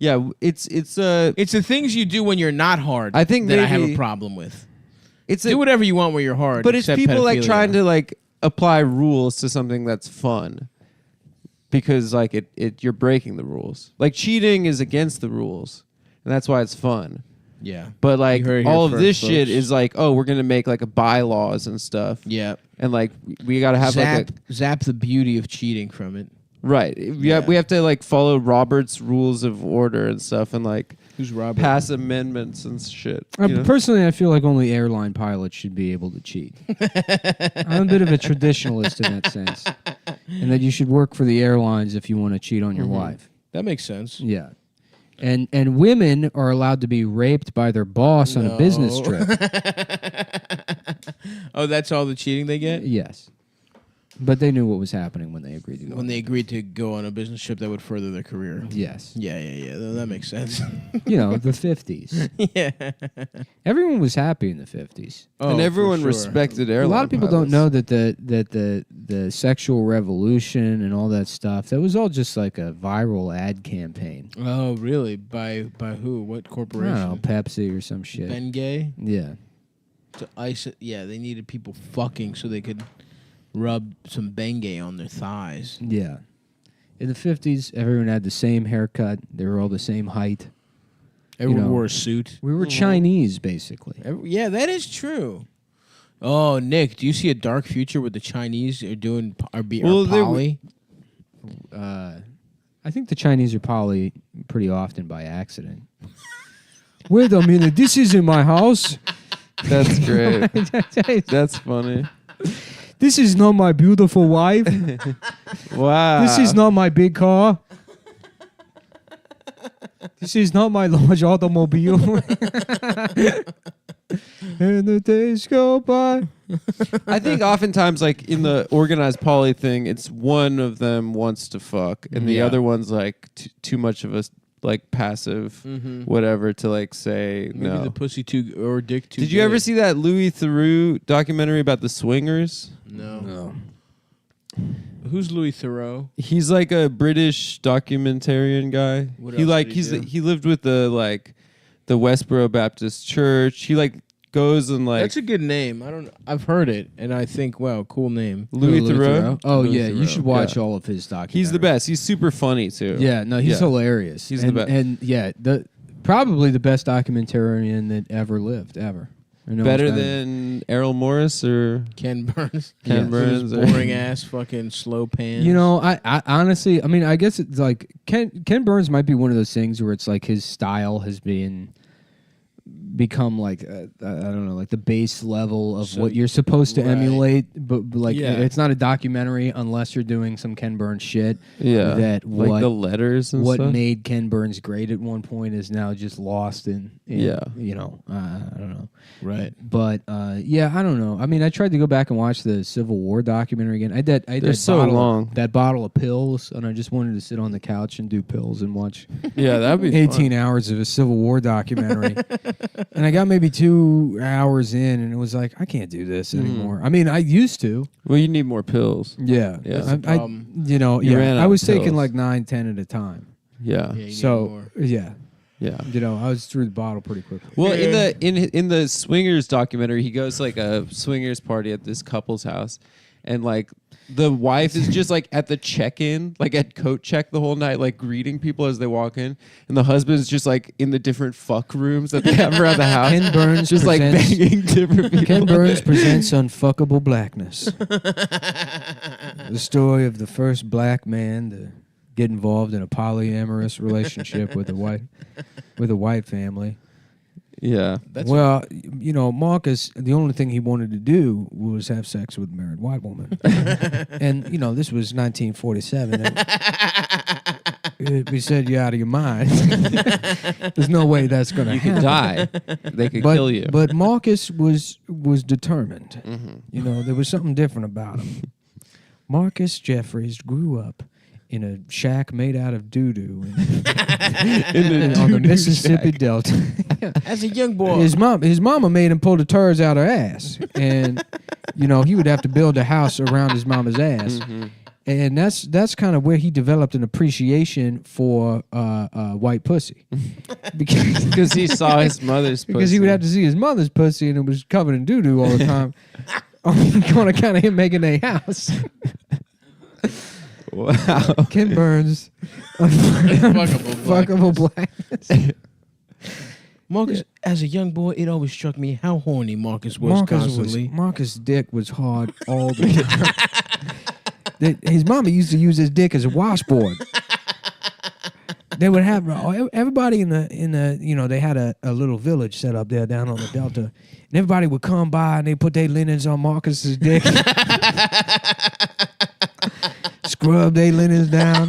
yeah, it's It's the things you do when you're not hard. I think that I have a maybe- problem with. it's Do whatever you want where you're hard. but it's except people like pedophilia. trying to like apply rules to something that's fun, because like it you're breaking the rules. Like cheating is against the rules, and that's why it's fun. Yeah. But like You heard it here all of this first, shit folks. is like, oh, we're gonna make like a bylaws and stuff, Yeah. and like we gotta have Zap the beauty of cheating from it. right. We have to like follow Robert's rules of order and stuff, and like Who's Robert? pass amendments and shit. you know? Personally, I feel like only airline pilots should be able to cheat. I'm a bit of a traditionalist in that sense, and that you should work for the airlines if you want to cheat on your wife. That makes sense. Yeah. And women are allowed to be raped by their boss on a business trip. Oh, that's all the cheating they get? Yes. But they knew what was happening when they agreed to go. When they agreed to go on a business trip that would further their career. Yes. Yeah. That makes sense. You know, the 50s. Yeah. Everyone was happy in the 50s. Oh, and everyone for sure. respected A airline lot of people pilots. don't know that the sexual revolution and all that stuff, that was all just like a viral ad campaign. Oh, really? By who? What I corporation? don't know, Pepsi or some shit. Bengay? Yeah. To ice it. Yeah, they needed people fucking so they could rub some Bengay on their thighs. Yeah. In the 50s, everyone had the same haircut. They were all the same height. Everyone know. wore a suit. We were Chinese, basically. Yeah, that is true. Oh, Nick, do you see a dark future where the Chinese are doing Well, they poly? I think the Chinese are poly pretty often by accident. Wait a minute, this isn't my house. That's great. That's funny. This is not my beautiful wife. Wow. This is not my big car. This is not my large automobile. And the days go by. I think oftentimes, like in the organized poly thing, it's one of them wants to fuck, and the Yeah. other one's like too much of a like passive whatever to like say Maybe no. the pussy too or dick too. Did you ever big. see that Louis Theroux documentary about the swingers? No. Who's Louis Theroux? He's like a British documentarian guy. What He else like did he do? he lived with the Westboro Baptist Church. He like goes and like That's a good name. I've heard it, and I think, wow, cool name. Louis Theroux. Oh, Louis yeah. You Theroux, should watch yeah. all of his documentaries. He's the best. He's super funny too. Yeah, no, he's Yeah. hilarious. He's the and, best. And yeah, probably the best documentarian that ever lived, ever. I know Better it's than Errol Morris or Ken Burns. Ken With his Burns or- boring ass fucking slow pans. You know, I honestly, I mean, I guess it's like Ken Burns might be one of those things where it's like his style has become like I don't know, like the base level of So- what you're supposed to right. emulate, but like Yeah. it's not a documentary unless you're doing some Ken Burns shit. yeah, That like the letters and what stuff. made Ken Burns great at one point is now just lost in Yeah. you know, I don't know. right? But yeah, I don't know. I mean, I tried to go back and watch the Civil War documentary again. I had They're that so bottle, long. that bottle of pills, and I just wanted to sit on the couch and do pills and watch Yeah, that'd be 18 hours of a Civil War documentary. And I got maybe 2 hours in, and it was like, I can't do this anymore. I mean, I used to. Well, you need more pills. Yeah. Yeah. That's the I, problem. you know, You ran yeah. out I was of taking pills. like 9, 10 at a time. Yeah, Yeah, you need So, more. yeah. yeah. You know, I was through the bottle pretty quickly. Well, in the swingers documentary, he goes to like a swingers party at this couple's house, and like the wife is just like at the check-in, like at coat check the whole night, like greeting people as they walk in, and the husband's just like in the different fuck rooms that they have around the house, Ken Burns just like presents- banging different people. Ken Burns presents Unfuckable Blackness. The story of the first black man to get involved in a polyamorous relationship with a white family. Yeah, Well, you know, Marcus, the only thing he wanted to do was have sex with a married white woman. And, you know, this was 1947. And we said, you're out of your mind. There's no way that's going to you happen. could die. They could But, kill you. but Marcus was determined. Mm-hmm. You know, there was something different about him. Marcus Jeffries grew up in a shack made out of doo-doo on the Mississippi Delta. As a young boy, His mama made him pull the turds out her ass, and you know he would have to build a house around his mama's ass, and that's kind of where he developed an appreciation for white pussy, Because he saw his mother's pussy. because he would have to see his mother's pussy, and it was covered in doo doo all the time, on account of him making a house. Wow. Ken Burns, fuckable fuckable blackness. Marcus, as a young boy, it always struck me how horny Marcus was constantly. Marcus' dick was hard all the time. His mama used to use his dick as a washboard. They would have everybody in the they had a little village set up there down on the Delta, and everybody would come by and they put their linens on Marcus's dick, scrub their linens down.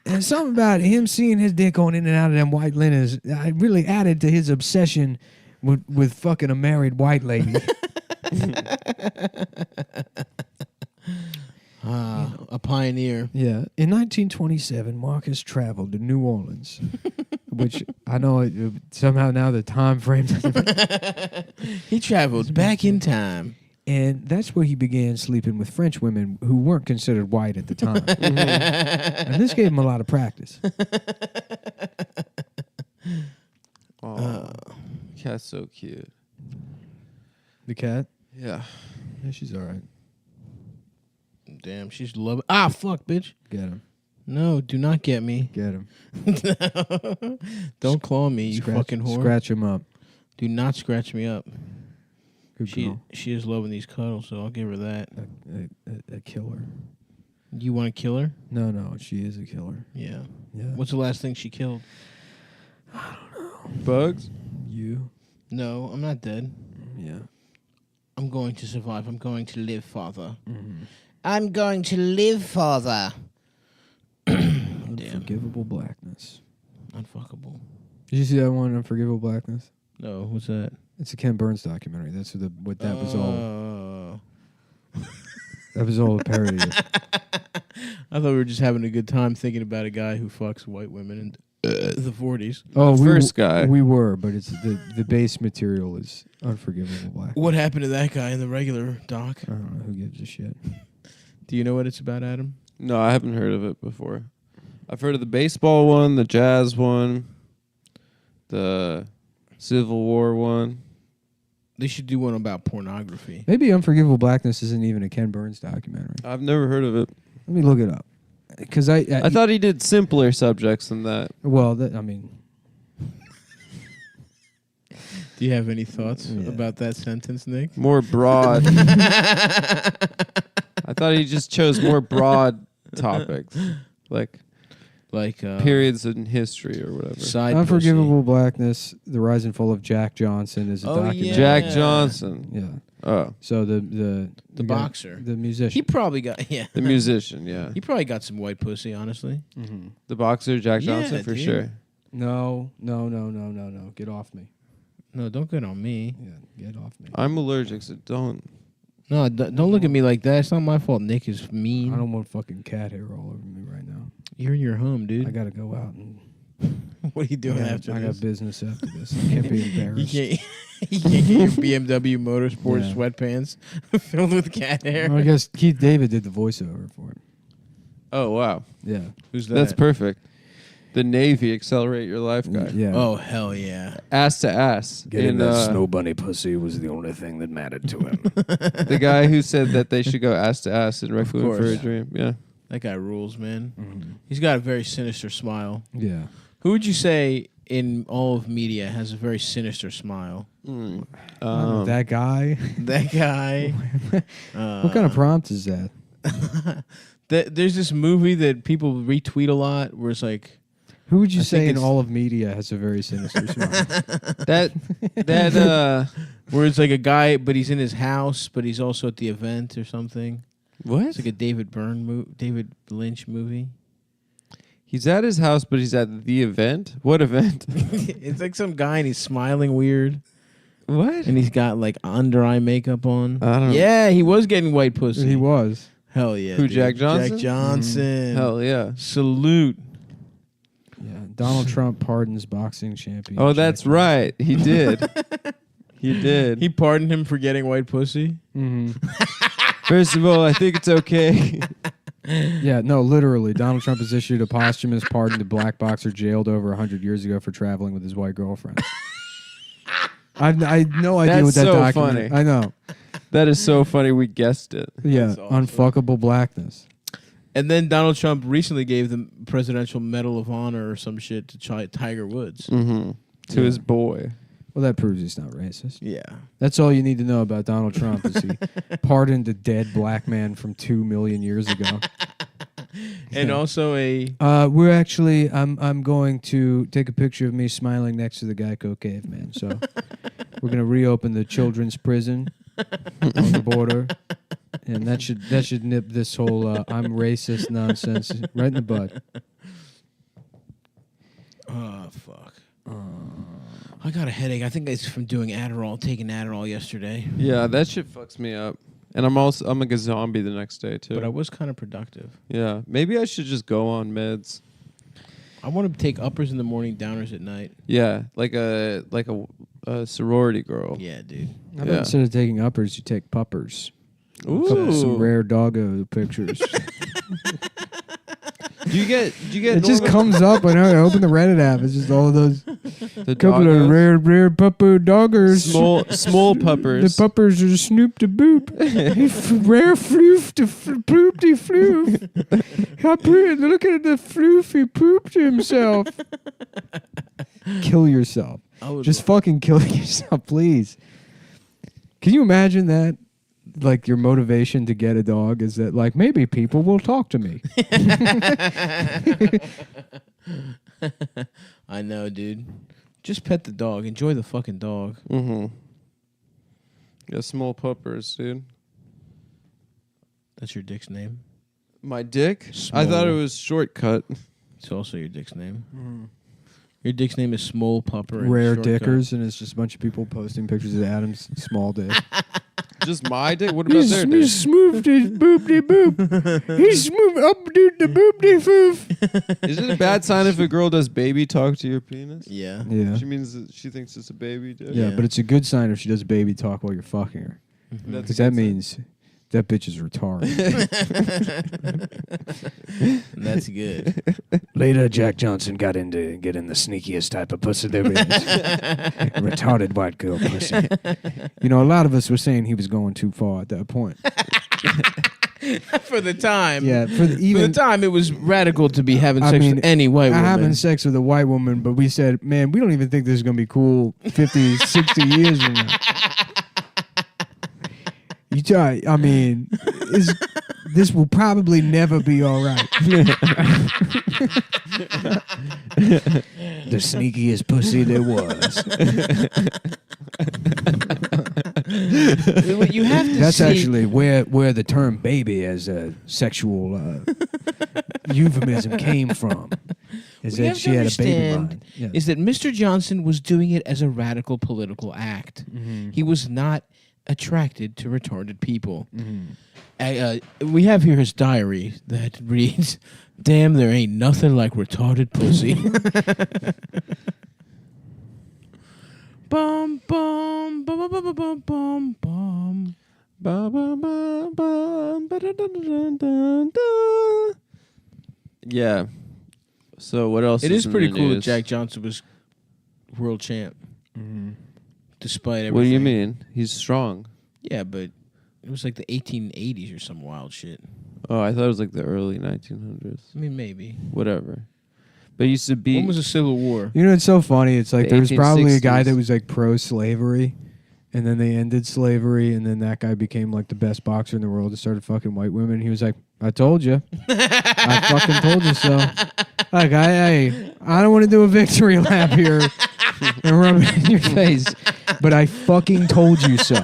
And something about him seeing his dick going in and out of them white linens, I really added to his obsession with fucking a married white lady. A pioneer. Yeah. In 1927, Marcus traveled to New Orleans, which I know somehow now the time frame. He traveled back in time. And that's where he began sleeping with French women who weren't considered white at the time. And this gave him a lot of practice. Oh, cat's so cute. The cat? Yeah. Yeah, she's all right. Damn, she's loving. Ah, fuck, bitch. Get him. No, do not get me. Get him. Don't claw me, you fucking whore. Scratch him up. Do not scratch me up. Good girl. She is loving these cuddles, so I'll give her that. A killer. You want to kill her? No, she is a killer. Yeah. Yeah. What's the last thing she killed? Bugs? You? No, I'm not dead. Yeah. I'm going to survive. I'm going to live, father. Mm-hmm. I'm going to live, father. Unforgivable Blackness. Unfuckable. Did you see that one, Unforgivable Blackness? No, what's that? It's a Ken Burns documentary. That's what that was all. Oh. That was all a parody of. I thought we were just having a good time thinking about a guy who fucks white women in the 40s. Oh, The first guy. We were, but it's the base material is Unforgivable Blackness. What happened to that guy in the regular doc? I don't know who gives a shit. Do you know what it's about, Adam? No, I haven't heard of it before. I've heard of the baseball one, the jazz one, the Civil War one. They should do one about pornography. Maybe Unforgivable Blackness isn't even a Ken Burns documentary. I've never heard of it. Let me look it up. Because I thought he did simpler subjects than that. Well, I mean, Do you have any thoughts about that sentence, Nick? More broad. I thought he just chose more broad topics, like periods in history or whatever. Side Unforgivable Blackness, The Rise and Fall of Jack Johnson is a documentary. yeah. Jack Johnson. Yeah. Oh, So the guy- boxer. the musician. He probably got the musician. Yeah, He probably got some white pussy, honestly. Mm-hmm. the boxer Jack Yeah, Johnson for dude. sure. No. Get off me. No, don't get on me. Yeah, get off me. I'm allergic, so don't. No, don't look at me like that. It's not my fault. Nick is mean. I don't want fucking cat hair all over me right now. You're in your home, dude. I gotta go out and. What are you doing after I this? got business after this. I can't be embarrassed. You can't get your BMW Motorsport Yeah. sweatpants filled with cat hair. Well, I guess Keith David did the voiceover for it. Oh wow, Yeah. Who's that? that's perfect. The Navy Accelerate Your Life guy. Yeah. Oh, hell yeah. Ass to ass. Getting that snow bunny pussy was the only thing that mattered to him. The guy who said that they should go ass to ass in Requiem for course. a Dream. Yeah. That guy rules, man. Mm-hmm. He's got a very sinister smile. Yeah. Who would you say in all of media has a very sinister smile? That guy. That guy. What kind of prompt is that? There's this movie that people retweet a lot where it's like, Who would you I say think in it's- all of media has a very sinister smile? That where it's like a guy, but he's in his house, but he's also at the event or something. what? It's like a David Lynch movie. He's at his house, but he's at the event. What event? It's like some guy and he's smiling weird, What? and he's got like under eye makeup on. I don't know. Yeah, he was getting white pussy. He was. Hell yeah. Who, dude. Jack Johnson? Jack Johnson. Hell yeah. Salute. Yeah. Donald Trump pardons boxing champion. Oh, that's Jack right. He did. He did. He pardoned him for getting white pussy. Mm-hmm. First of all, I think it's okay. Yeah, no, literally. Donald Trump has issued a posthumous pardon to black boxer jailed over 100 years ago for traveling with his white girlfriend. I had no idea That's what that so document. funny. I know. That is so funny. We guessed it. Yeah, That's awesome. unfuckable blackness. And then Donald Trump recently gave the Presidential Medal of Honor or some shit to Tiger Woods. Mm-hmm. to his boy. Well, that proves he's not racist. Yeah. That's all you need to know about Donald Trump is he pardoned a dead black man from 2 million years ago. And also We're actually, I'm going to take a picture of me smiling next to the Geico caveman. So we're going to reopen the children's prison on the border. And that should nip this whole I'm racist nonsense right in the bud. oh fuck. I got a headache. I think it's from taking Adderall yesterday. Yeah, that shit fucks me up. And I'm like a zombie the next day too. But I was kind of productive. Yeah, maybe I should just go on meds. I want to take uppers in the morning, downers at night. Yeah, like a sorority girl. Yeah, dude. How about instead of taking uppers, you take puppers? Some rare doggo pictures. Do you get? It just comes up when I open the Reddit app. It's just all of those the couple doggos? of rare pupper doggers. Small puppers. The puppers are snoop to boop. Rare floof to poopty floof. How pretty! Look at the floof. He pooped himself. Kill yourself. Just fucking kill yourself, please. Can you imagine that? Like your motivation to get a dog is that like maybe people will talk to me. I know, dude. Just pet the dog. Enjoy the fucking dog. Mm-hmm. Yeah, small puppers, dude. That's your dick's name? My dick? Small. I thought it was shortcut. It's also your dick's name. Your dick's name is Small Pupper. and Rare Shortcut. dickers, and it's just a bunch of people posting pictures of Adam's small dick. Just my dick? What about their dick? He smoothed his boop-de boop. He smoothed up dude the boop-de foof. Is it a bad sign if a girl does baby talk to your penis? Yeah. Yeah. She means that she thinks it's a baby dick? Yeah, Yeah. but it's a good sign if she does baby talk while you're fucking her. That's Because a that good sign. means that bitch is retarded. That's good. Later, Jack Johnson got into getting the sneakiest type of pussy there is. Retarded white girl pussy. You know, a lot of us were saying he was going too far at that point. For the time. Yeah, for the time, it was radical to be having sex with any white woman. Having sex with a white woman, but we said, man, we don't even think this is going to be cool 50, 60 years from now. You try, I mean, this will probably never be all right. The sneakiest pussy there was. What you have to That's see. actually where the term baby as a sexual euphemism came from. Is What you that have she to had a baby understand mind. Yeah. is that Mr. Johnson was doing it as a radical political act. He was not attracted to retarded people. We have here his diary that reads, "Damn, there ain't nothing like retarded pussy." Bum bum bum bum bum bum bum bum. Ba, ba, ba, ba, ba, da, da, da, da, da. Yeah. So what else? It is in pretty the cool that news? Jack Johnson was world champ, despite everything. What do you mean? He's strong. Yeah, but it was like the 1880s or some wild shit. Oh, I thought it was like the early 1900s. I mean, maybe. Whatever. But he used to be. When was the Civil War? You know, it's so funny. It's like The there was probably a guy 1860s. that was like pro-slavery, and then they ended slavery, and then that guy became like the best boxer in the world and started fucking white women. He was like, I told you. I fucking told you so. Like, I don't want to do a victory lap here and rub it in your face, but I fucking told you so.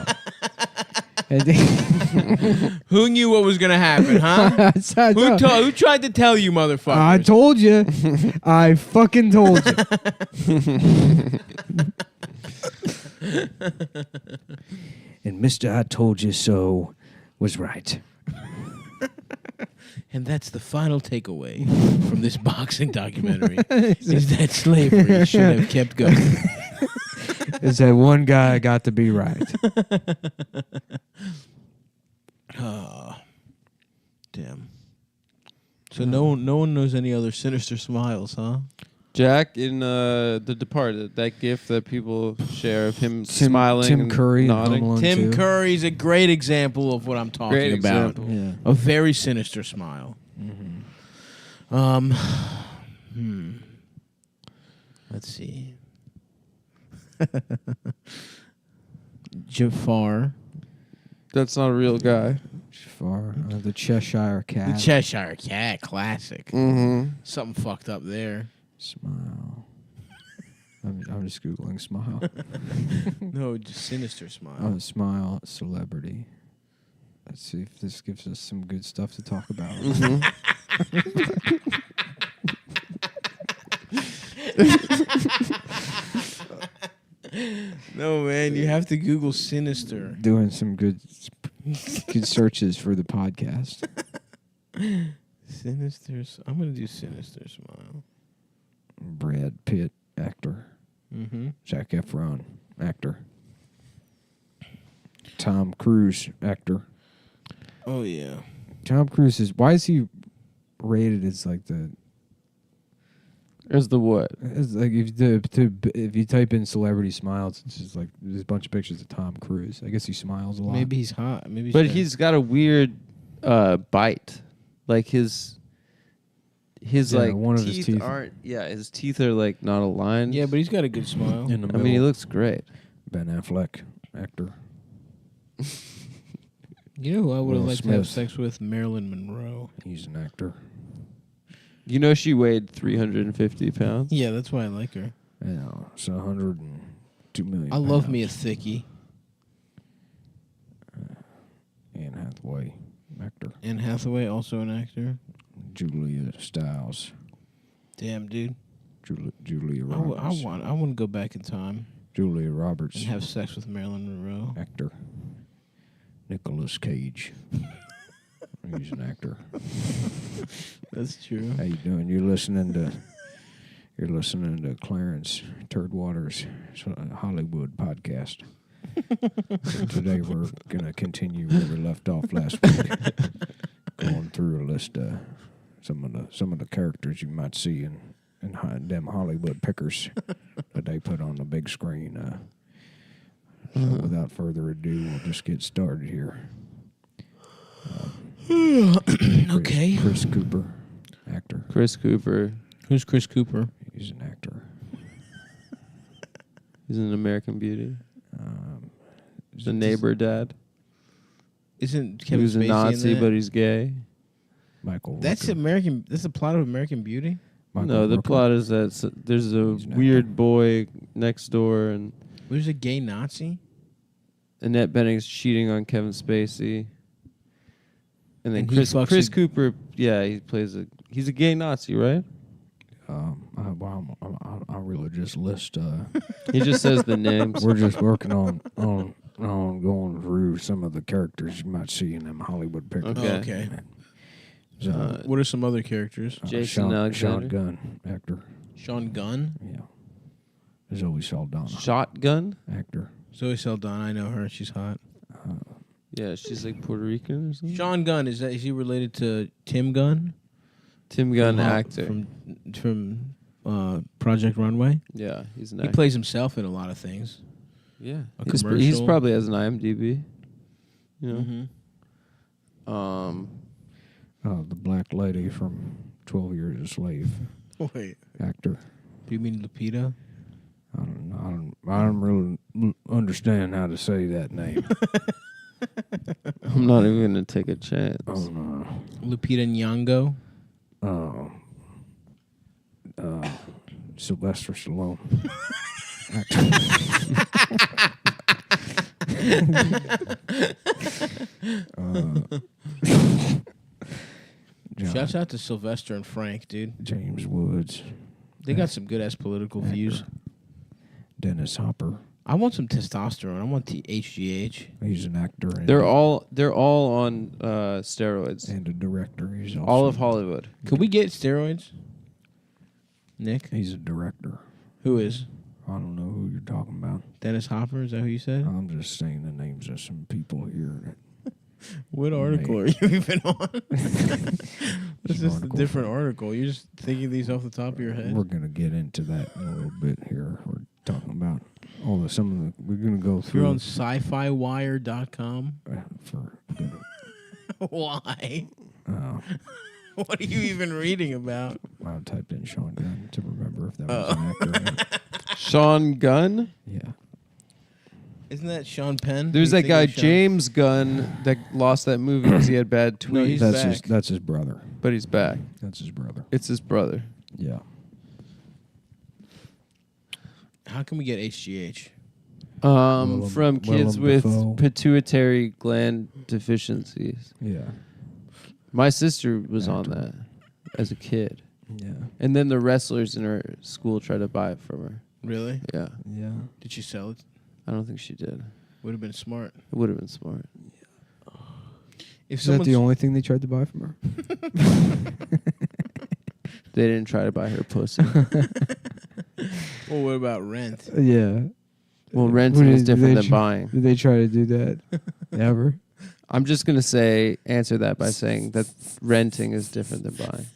Who knew what was gonna happen, huh? Who tried to tell you, motherfuckers? I told you. I fucking told you. And Mr. I told you so was right. And that's the final takeaway from this boxing documentary: is that slavery should have kept going. Is that one guy got to be right. Oh, damn. So no one knows any other sinister smiles, huh? Jack in The Departed, that gif that people share of him smiling, Tim and Curry in nodding. Home Alone Tim 2. Curry's a great example of what I'm talking Great about. example. Yeah. A very sinister smile. Let's see. Jafar. That's not a real guy. Far the Cheshire Cat. The Cheshire Cat, classic. Mm-hmm. Something fucked up there. Smile. I'm just googling smile. No, just sinister smile. Oh, smile celebrity. Let's see if this gives us some good stuff to talk about. Mm-hmm. No, man, you have to Google sinister. Doing some good searches for the podcast. Sinister. I'm gonna do sinister smile. Brad Pitt, actor. Mm-hmm. Zac Efron, actor. Tom Cruise, actor. Oh yeah. Tom Cruise is. Why is he rated as like the? As the what? It's like if you type in celebrity smiles, it's just like there's a bunch of pictures of Tom Cruise. I guess he smiles a lot. Maybe he's hot. Maybe. But he's got a weird bite. Like his like one of teeth, his teeth aren't. Yeah, his teeth are like not aligned. Yeah, but he's got a good smile. in the I mean, he middle. looks great. Ben Affleck, actor. You know who I would have Will liked to have Smith. sex with? Marilyn Monroe. He's an actor. You know she weighed 350 pounds. Yeah, that's why I like her. Yeah, it's 102 million. I love pounds. me a thickie. Anne Hathaway, actor. Anne Hathaway, also an actor. Julia Stiles. Damn, dude. Julia I Roberts. want to go back in time Julia Roberts, and have sex with Marilyn Monroe. actor. Nicolas Cage. He's an actor. That's true. How you doing? You're listening to Clarence Turdwater's Hollywood podcast. Today we're gonna continue where we left off last week, going through a list of some of the characters you might see in them Hollywood pickers that they put on the big screen. So without further ado, we'll just get started here. Okay. Chris Cooper, actor. Chris Cooper. Who's Chris Cooper? He's an actor. He's an American Beauty. He's The neighbor dad. Isn't He Kevin was a Spacey Nazi, in that? but he's gay. Michael. That's Rooker. American. That's the plot of American Beauty. Michael No, the Rooker. plot is that there's a He's an weird boy next door, and There's a gay Nazi. Annette Bening's cheating on Kevin Spacey. And then And he Chris fucks a- Cooper, yeah, he's a gay Nazi, right? Our religious list. He just says the names. We're just working on going through some of the characters you might see in them Hollywood pictures. Okay. Oh, okay. So, What are some other characters? Jason Sean Alexander. Gunn, actor. Sean Gunn. Yeah. Zoe Saldana, Shotgun? actor. Zoe Saldana. I know her. She's hot. Yeah, she's like Puerto Rican or something. Sean Gunn. Is he related to Tim Gunn? Tim Gunn, From- actor. from Project Runway. Yeah, he's an He actor. plays himself in a lot of things. Yeah, a he's commercial. probably has an IMDb. You know, Mm-hmm. The black lady from 12 Years a Slave, Wait. actor. Do you mean Lupita? I don't really understand how to say that name. I'm not even gonna take a chance. Oh no. Lupita Nyong'o. Sylvester Stallone. Shouts out to Sylvester and Frank, dude. James Woods. They got some good ass political views. Dennis Hopper. I want some testosterone. I want the HGH. He's an actor. And They're all on steroids. and a director. He's also, All of Hollywood. Could we get steroids? Nick? He's a director. Who is? I don't know who you're talking about. Dennis Hopper? Is that who you said? I'm just saying the names of some people here. What article are you even on? This is a article different article. You're just thinking these off the top of your head. We're gonna get into that in a little bit here. We're talking about we're gonna go through. You're on sci-fiwire.com. For Why? What are you even reading about? I typed in Sean Gunn to remember if that was an actor. Sean Gunn. Yeah. Isn't that Sean Penn? There's You that think guy of Sean- James Gunn that lost that movie because he had bad tweets. No, he's back. That's his brother. But he's back. That's his brother. It's his brother. Yeah. How can we get HGH? From kids Willem with Dafoe. pituitary gland deficiencies. Yeah. My sister was on Actor. that as a kid. Yeah. And then the wrestlers in her school tried to buy it from her. Really? Yeah. Yeah. Did she sell it? I don't think she did. Would have been smart. It would have been smart. If Is that the only thing they tried to buy from her? They didn't try to buy her pussy. Well, what about rent? Yeah. Well, renting is Did different they than buying. Did they try to do that ever? I'm just going to answer that by saying that renting is different than buying.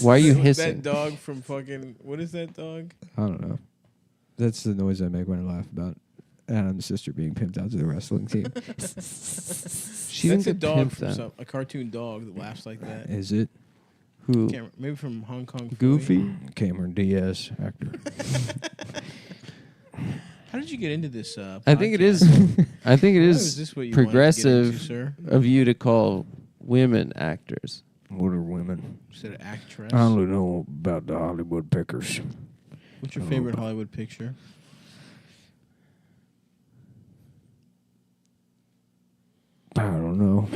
Why are you That hissing? dog from fucking... What is that dog? I don't know. That's the noise I make when I laugh about Adam's sister being pimped out to the wrestling team. She That's a didn't get dog pimped from out. a cartoon dog that laughs like that. Is it Who? Maybe from Hong Kong. Philly. Goofy? Cameron Diaz, actor? How did you get into this? I think it is. podcast? I think it How is this what you wanted to get progressive into, sir? of you to call women actors. What are women? Instead of actress. I only know about the Hollywood pickers. What's your favorite Hollywood picture? I don't know.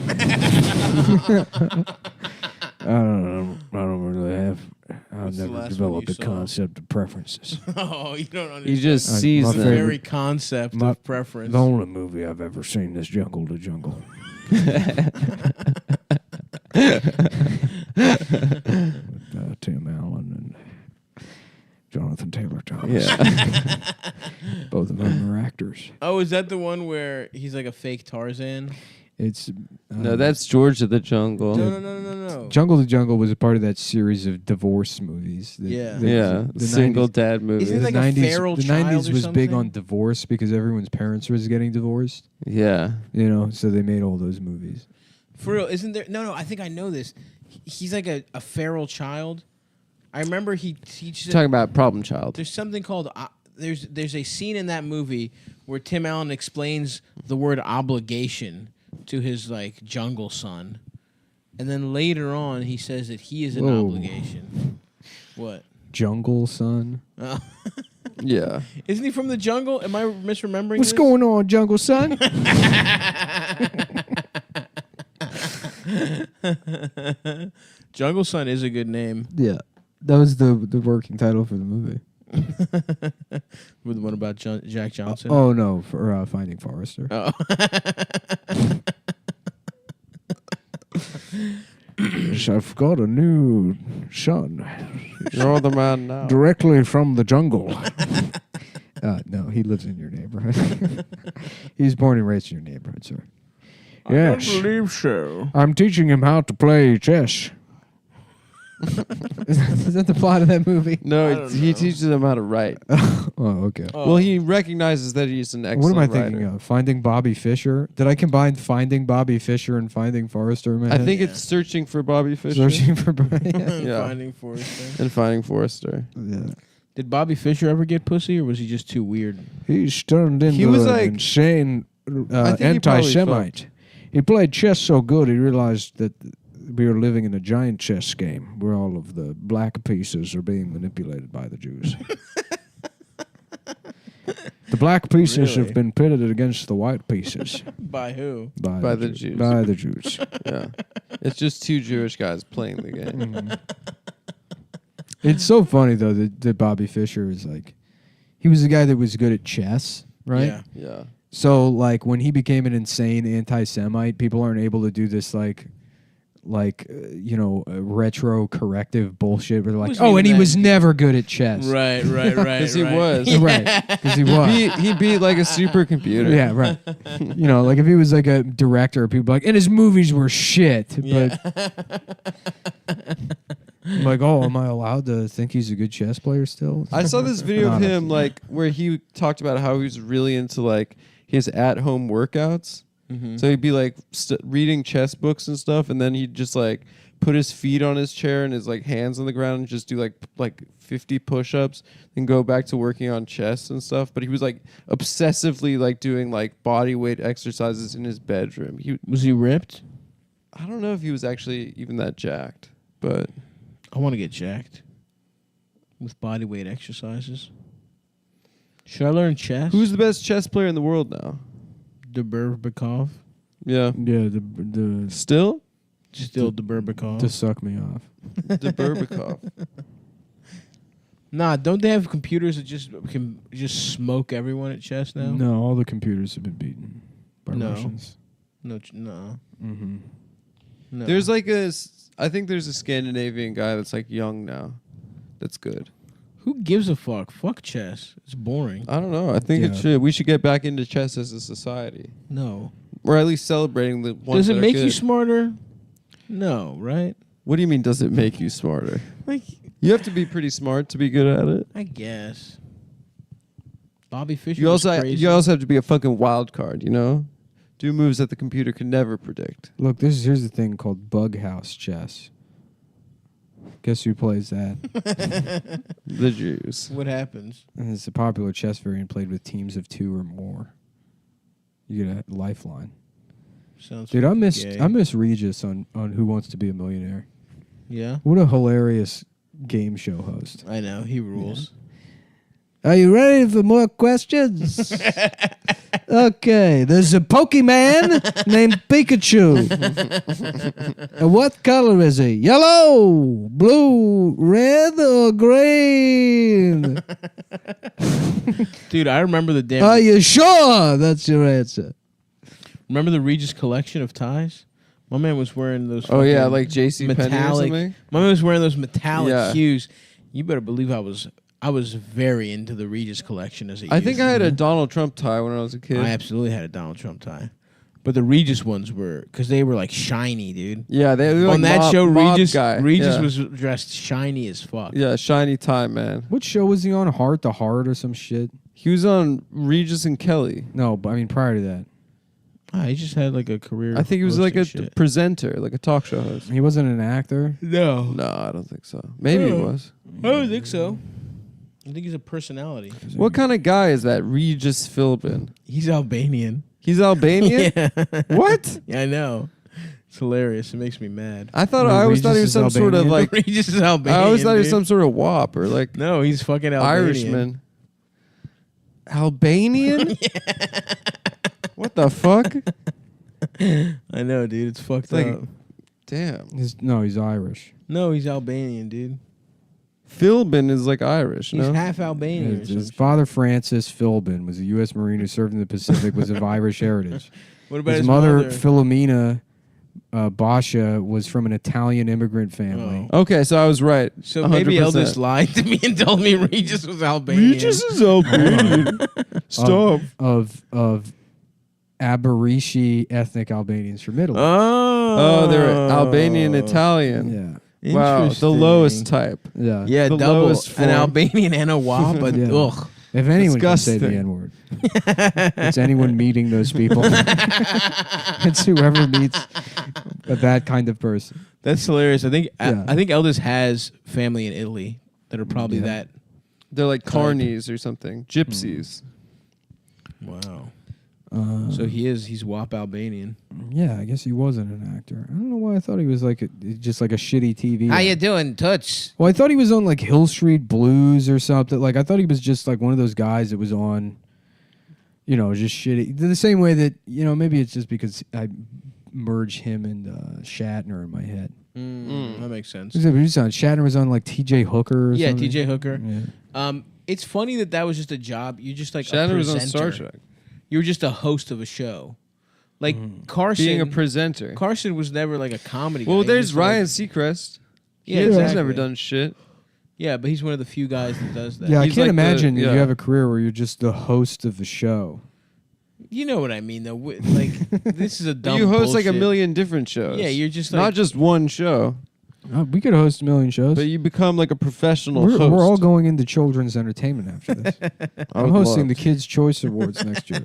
I don't really have. I've What's the never last one developed you a saw? concept of preferences. Oh, you don't understand. You just my sees the them. favorite- very concept My- of preference. The only movie I've ever seen is Jungle to Jungle. With, Tim Allen and Jonathan Taylor Thomas. Yeah. Both of them are actors. Oh, is that the one where he's like a fake Tarzan? It's No, that's George of the Jungle. No. Jungle to Jungle was a part of that series of divorce movies. Yeah. Yeah, the single 90s dad movie. Isn't it the like a 90s, feral the child 90s or was big something? on divorce because everyone's parents was getting divorced. Yeah. You know, so they made all those movies. For real, isn't there? No, I think I know this. He's like a feral child. I remember he teaches. Talking about Problem Child. There's something called. There's a scene in that movie where Tim Allen explains the word obligation to his like jungle son, and then later on he says that he is an Whoa. obligation. What? Jungle Son. Oh. Yeah. Isn't he from the jungle? Am I misremembering? What's this? going on, Jungle Son? Jungle Son is a good name. Yeah, that was the working title for the movie. With the one about Jack Johnson. Oh no, for Finding Forrester. Oh. I've got a new son, You're the man now. directly from the jungle. No, he lives in your neighborhood. He's born and raised in your neighborhood, sir. Yes, believe so. I'm teaching him how to play chess. Is that the plot of that movie? I No, don't he know. teaches them how to write. Oh, okay. Well, he recognizes that he's an What excellent am I thinking writer. of? Finding Bobby Fischer? Did I combine Finding Bobby Fischer and Finding Forrester? In my I head? think Yeah. it's Searching for Bobby Fischer Searching for Bobby. Yeah. Finding Forrester. and Finding Forrester. Yeah. Did Bobby Fischer ever get pussy, or was he just too weird? He's turned into He was an like- insane I think he probably anti-Semite. He played chess so good he realized that we are living in a giant chess game where all of the black pieces are being manipulated by the Jews. The black pieces Really? have been pitted against the white pieces By who? By the Jews. By the Jews. Yeah. It's just two Jewish guys playing the game. Mhm. It's so funny though that Bobby Fischer is like, he was the guy that was good at chess, right? Yeah. Yeah. So like when he became an insane anti-Semite, people aren't able to do this retro corrective bullshit where they're like, Wasn't oh, even and he that- was never good at chess. Right. Because he was. Right. Because he was. He beat like a supercomputer. Yeah, right. You know, like if he was like a director, people would be like, and his movies were shit. Yeah. But I'm like, oh, am I allowed to think he's a good chess player still? I saw this video of Not him like where he talked about how he was really into like his at-home workouts. Mhm. So he'd be like reading chess books and stuff, and then he'd just like put his feet on his chair and his like hands on the ground and just do like 50 push-ups and go back to working on chest and stuff. But he was like obsessively like doing like body weight exercises in his bedroom. Was he ripped? I don't know if he was actually even that jacked, but I want to get jacked with body weight exercises. Should I learn chess? who's the best chess player in the world now? Duberbikov? Yeah. Yeah, the Still? Still Duberbikov. to suck me off. Duberbikov. Nah, don't they have computers that can just smoke everyone at chess now? No, all the computers have been beaten by No. Russians. No. Mm-hmm. No. There's like I think there's a Scandinavian guy that's like young now. That's good. Who gives a fuck? Fuck chess. It's boring. I don't know. I think we should get back into chess as a society. No. Or at least celebrating the ones Does it that are make you good. smarter? No, right? What do you mean does it make you smarter? Like, You have to be pretty smart to be good at it. I guess. Bobby Fischer You was also crazy. have to be a fucking wild card, you know? Do moves that the computer could never predict. Look, here's the thing called bug house chess. Guess who plays that? The Jews. What happens? And it's a popular chess variant played with teams of 2 or more. You get a lifeline. Sounds Dude, I miss gay. Regis on Who Wants to Be a Millionaire. Yeah, What a hilarious game show host. I know. He rules. Are you ready for more questions? Okay, there's a Pokemon named Pikachu. And what color is he? Yellow, blue, red, or green? Dude, I remember the damn. Are you sure that's your answer? Remember the Regis collection of ties? My man was wearing those. Oh yeah, fucking like JC Penney or metallic. something. My man was wearing those metallic Yeah. hues. You better believe I was very into the Regis collection as a I youth. think I had a Donald Trump tie when I was a kid. I absolutely had a Donald Trump tie, but the Regis ones were because they were like shiny, dude. Yeah, they were On like that show, mob Regis guy. Regis Yeah. was dressed shiny as fuck. Yeah, shiny tie, man. What show was he on? Heart to Heart or some shit? He was on Regis and Kelly. No, but I mean prior to that. He just had like a career. I think he was like a hosting shit. presenter, like a talk show host. He wasn't an actor. No, No, I don't think so. Maybe he Oh. was. I don't think so. I think he's a personality. What kind of guy is that? Regis Philbin. He's Albanian. He's Albanian? Yeah. What? Yeah, I know. It's hilarious. It makes me mad. I No, always thought he was Regis some is sort of Albanian? like Regis is Albanian. I always thought he was dude. some sort of wop or like No, he's fucking Albanian. Irishman. Albanian? What the fuck? I know, dude. It's fucked like- up. Damn. He's Irish. No, he's Albanian, dude. Philbin is like Irish, He's no? half Albanian. or His some father, Francis Philbin, was a U.S. Marine who served in the Pacific, was of Irish heritage. shit. What about His mother, Philomena Basha, was from an Italian immigrant family. Okay, so I was right. So maybe 100%. Eldest lied to me and told me Regis was Albanian. is Albanian. Stop. Of Aborishi ethnic Albanians from Italy. Oh, they're Albanian Italian. Yeah. Wow, the Interesting. lowest type. Yeah. Yeah, The double. lowest An form. Albanian and a WAP, but Yeah. ugh. If anyone can say Disgusting. the N-word, it's anyone meeting those people. It's whoever meets that kind of person. That's hilarious. I think Yeah. I think Eldest has family in Italy that are probably Yeah. that. They're like carnies or something. Gypsies. Wow. So he's WAP Albanian. Yeah, I guess he wasn't an actor. I don't know why I thought he was like just like a shitty TV. How actor. you doing, Toots? Well, I thought he was on like Hill Street Blues or something. Like I thought he was just like one of those guys that was on, just shitty. The same way that maybe it's just because I merge him and Shatner in my head. That makes sense. He was on Shatner was on like T.J. Hooker. Or Yeah, something. T.J. Hooker. Yeah. It's funny that was just a job. You just like Shatner a was on presenter. Star Trek. You were just a host of a show. Like Carson. Being a presenter. Carson was never like a comedy. Well, guy. there's He was Ryan like- Seacrest. Yeah, He's exactly. never done shit. Yeah, but he's one of the few guys that does that. Yeah, I He's can't like the- imagine that yeah. you have a career where you're just the host of the show. You know what I mean, though. Like this is a dumb. You host like a bullshit. million different shows. Yeah, you're just like not just one show, We could host a million shows. but you become like a professional We're host. all going into children's entertainment after this. I'm hosting the Kids' Choice Awards next year.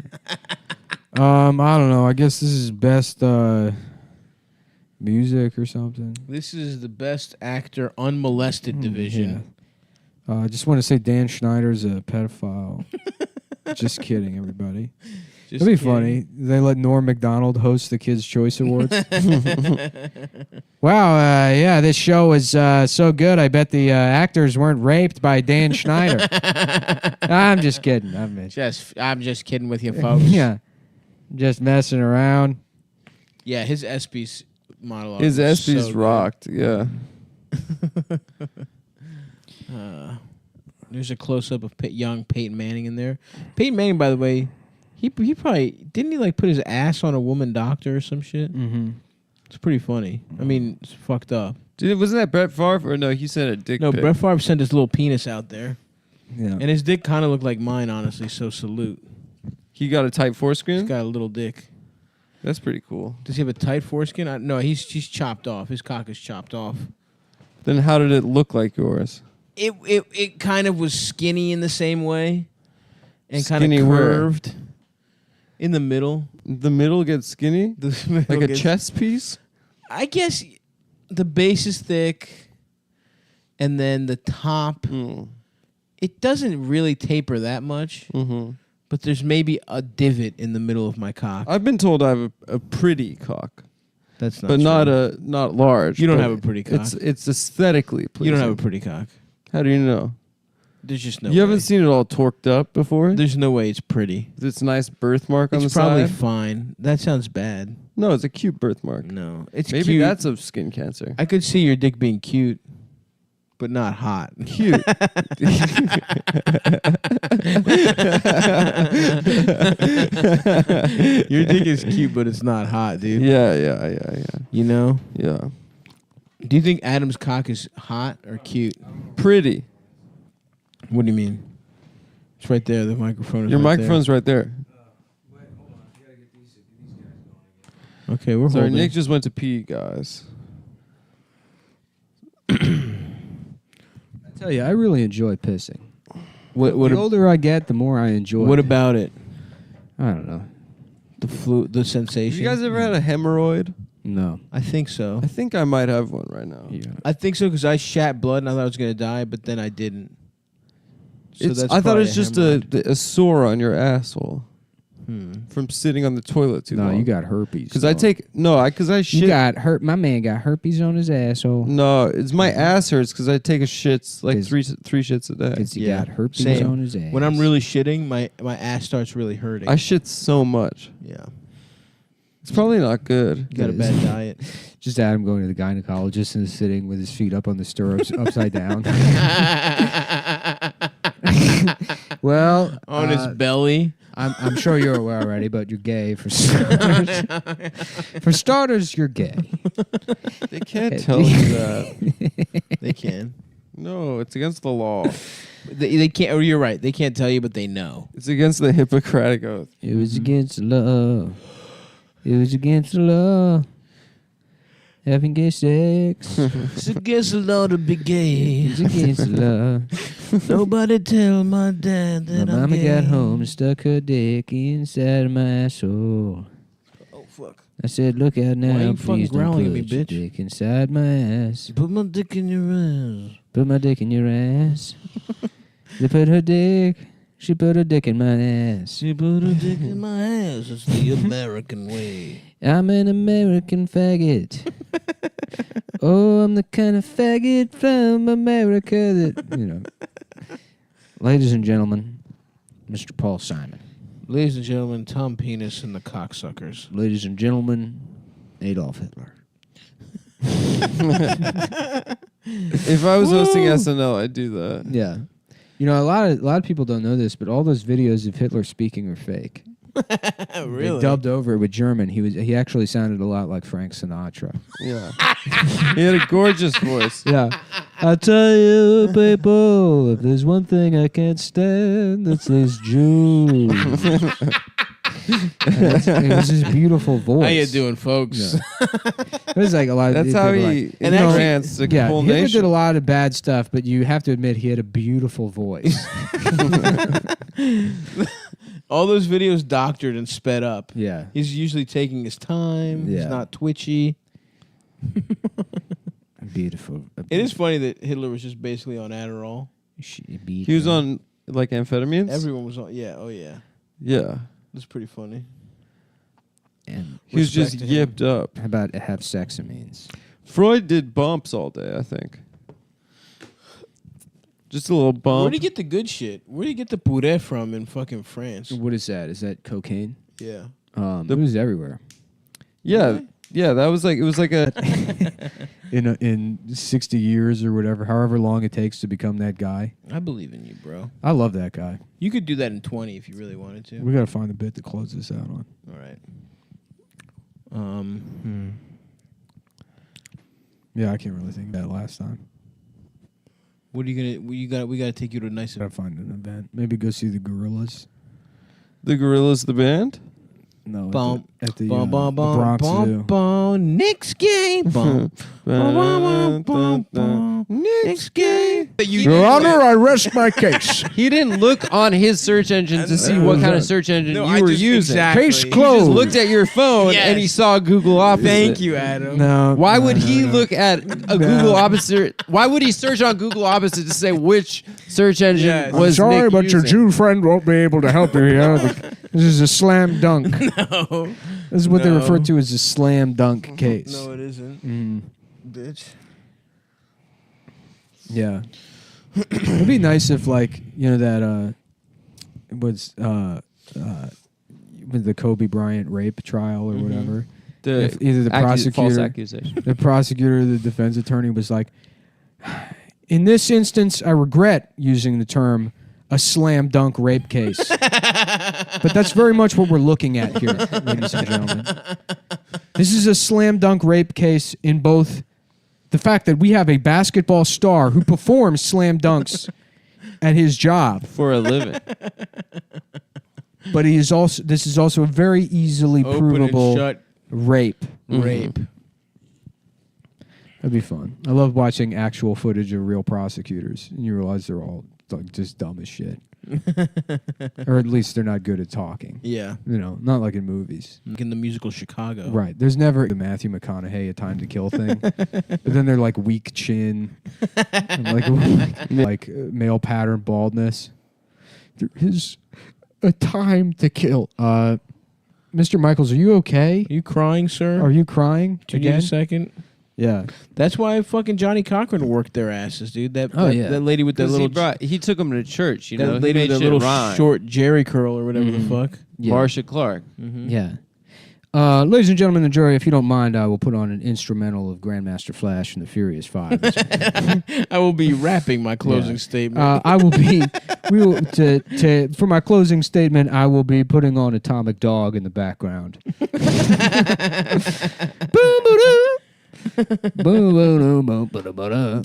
I don't know. I guess this is best music or something. This is the best actor unmolested division. I just want to say Dan Schneider's a pedophile. Just kidding, everybody. Just That'd be kidding. funny. They let Norm Macdonald host the Kids' Choice Awards. Wow, yeah, this show was so good. I bet the actors weren't raped by Dan Schneider. I'm just kidding. I'm just kidding with you, folks. yeah, just messing around. Yeah, his ESPYs monologue. His was ESPYs so rocked. Yeah. There's a close up of young Peyton Manning in there. Peyton Manning, by the way, he probably didn't he like put his ass on a woman doctor or some shit. Mm-hmm. It's pretty funny. I mean, it's fucked up. Wasn't that Brett Favre? Or no, he sent a dick No, pic. Brett Favre sent his little penis out there, Yeah. and his dick kind of looked like mine, honestly. So salute. He got a tight He's foreskin? got a little dick. That's pretty cool. Does he have a tight foreskin? No, he's chopped off. His cock is chopped off. Then how did it look like yours? It kind of was skinny in the same way, and kind Skinny of where? curved in the middle. The middle gets skinny? The middle Like a gets- chess piece? I guess the base is thick, and then the top. It doesn't really taper that much, Mm-hmm. but there's maybe a divot in the middle of my cock. I've been told I have a pretty cock, That's not. but true. not large. You don't but have a pretty cock. It's aesthetically pleasing. You don't have a pretty cock. How do you know? There's just no. You way. haven't seen it all torqued up before? There's no way it's pretty. This nice birthmark on the It's probably side? fine. That sounds bad. No, it's a cute birthmark. No, it's Maybe cute. that's of skin cancer. I could see your dick being cute, but not hot. Cute. Your dick is cute, but it's not hot, dude. Yeah. You know? Yeah. Do you think Adam's cock is hot or cute? Pretty. What do you mean? It's right there. The microphone is Your right microphone's right there. there. Okay, we're Sorry, holding. Nick just went to pee, guys. I tell you, I really enjoy pissing. What The older I get, the more I enjoy what it. about it? I don't know. The Have sensation? you guys ever had a hemorrhoid? No. I think so. I think I might have one right now. Yeah. I think so because I shat blood and I thought I was going to die, but then I didn't. So I thought it probably was just a sore on your asshole from sitting on the toilet too No, long. you got herpes. Because I shit. You got My man got herpes on his asshole. No, it's my ass hurts because I take a shits like Is- three shits a day. Because he Yeah, got herpes same. on his ass. When I'm really shitting, my ass starts really hurting. I shit so much. Yeah. It's probably not good. You got a bad diet. Just Adam going to the gynecologist and sitting with his feet up on the stirrups upside down. Well, On his belly. I'm sure you're aware already, but you're gay for starters. For starters, you're gay. They can't tell you that. They can. No, it's against the law. They can't. Or you're right. They can't tell you, but they know. It's against the Hippocratic Oath. It was against the law. It was against the law. Having gay sex. It's against the law to be gay. It's against the law. Nobody tell my dad My that I'm mama gay. got home and stuck her dick inside of my asshole. Oh fuck! I said, look out now, Why you fucking please don't growling put at me, your bitch? dick inside my ass. Put my dick in your ass. Put my dick in your ass. They put her dick. She put her dick in my ass. She put her dick in my ass. It's the American way. I'm an American faggot. Oh, I'm the kind of faggot from America that, you know. Ladies and gentlemen, Mr. Paul Simon. Ladies and gentlemen, Tom Penis and the Cocksuckers. Ladies and gentlemen, Adolf Hitler. If I was hosting SNL, I'd do that. Yeah. You know, a lot of people don't know this, but all those videos of Hitler speaking are fake. Really? They dubbed over it with German. He actually sounded a lot like Frank Sinatra. Yeah. He had a gorgeous voice. Yeah. I tell you, people, if there's one thing I can't stand, it's these Jews. It was his beautiful voice. How you doing, folks? Yeah. It was like a lot. That's of how people he like, And actually- enhanced the yeah, whole Hitler nation. did a lot of bad stuff, but you have to admit he had a beautiful voice. All those videos doctored and sped up. Yeah. He's usually taking his time. Yeah. He's not twitchy. Beautiful. It is funny that Hitler was just basically on Adderall. He was on like amphetamines. Everyone was on. Yeah. Oh yeah. Yeah. That's pretty funny. And He was just Respect to him. yipped up. how about have sexamines? Freud did bumps all day, I think. Just a little bump. Where do you get the good shit? Where do you get the puree from in fucking France? What is that? Is that cocaine? Yeah. It was everywhere. Yeah. Really? Yeah, that was like it was like a In 60 years or whatever, however long it takes to become that guy. I believe in you, bro. I love that guy. You could do that in 20 if you really wanted to. We got to find a bit to close this out on. All right. Yeah, I can't really think of that last time. What are you gonna? We gotta take you to a nice. Gotta find an event. Maybe go see the Gorillas. The Gorillas the band. No, Bum, at the bum, bum, the bum, Bronx bum, Zoo. bum. Next game. Bum, bum, bum, bum. Next game. Your Honor, I rest my case. He didn't look on his search engine to see what kind of search engine No, you I were just- using. exactly. Case He He closed. just looked at your phone and he Yes. saw Google Opposite. Thank you, Adam. No. Why would no, he no. look at a Google Opposite? Why would he search on Google Opposite to say which search engine Yes. I'm was sorry, Nick but your using? Jew friend won't be able to help you here. This is a slam dunk. No. This is what they No. refer to as a slam dunk case. No, it isn't. Mm. Bitch. Yeah. It'd be nice if, like, you know, that it was with the Kobe Bryant rape trial or whatever. The If either the false prosecutor, accusation. the prosecutor or the defense attorney was like, in this instance, I regret using the term a slam dunk rape case. But that's very much what we're looking at here, ladies and gentlemen. This is a slam dunk rape case in both the fact that we have a basketball star who performs slam dunks at his job, For a living. but this is also a very easily Open provable and shut rape. rape. That'd be fun. I love watching actual footage of real prosecutors, and you realize they're all like just dumb as shit, or at least they're not good at talking. Yeah. You know, not like in movies. Like in the musical Chicago. Right. There's never the Matthew McConaughey A Time to Kill thing, but then they're like weak chin, and like male pattern baldness. There is a time to kill. Mr. Michaels, are you okay? Are you crying, sir? Are you crying Do you need again? a second? Yeah. That's why fucking Johnny Cochran worked their asses, dude. That lady with that 'Cause little he took him to church, you that know. He lady made with that shit little rhyme. short Jerry curl or whatever the fuck. Yeah. Marsha Clark. Yeah. Ladies and gentlemen, the jury, if you don't mind, I will put on an instrumental of Grandmaster Flash and the Furious Five. I will be rapping my closing Yeah. statement. I will be. We will for my closing statement. I will be putting on Atomic Dog in the background. Boom, ba-doo. Boom, ba-doo, boom, ba-da, ba-da.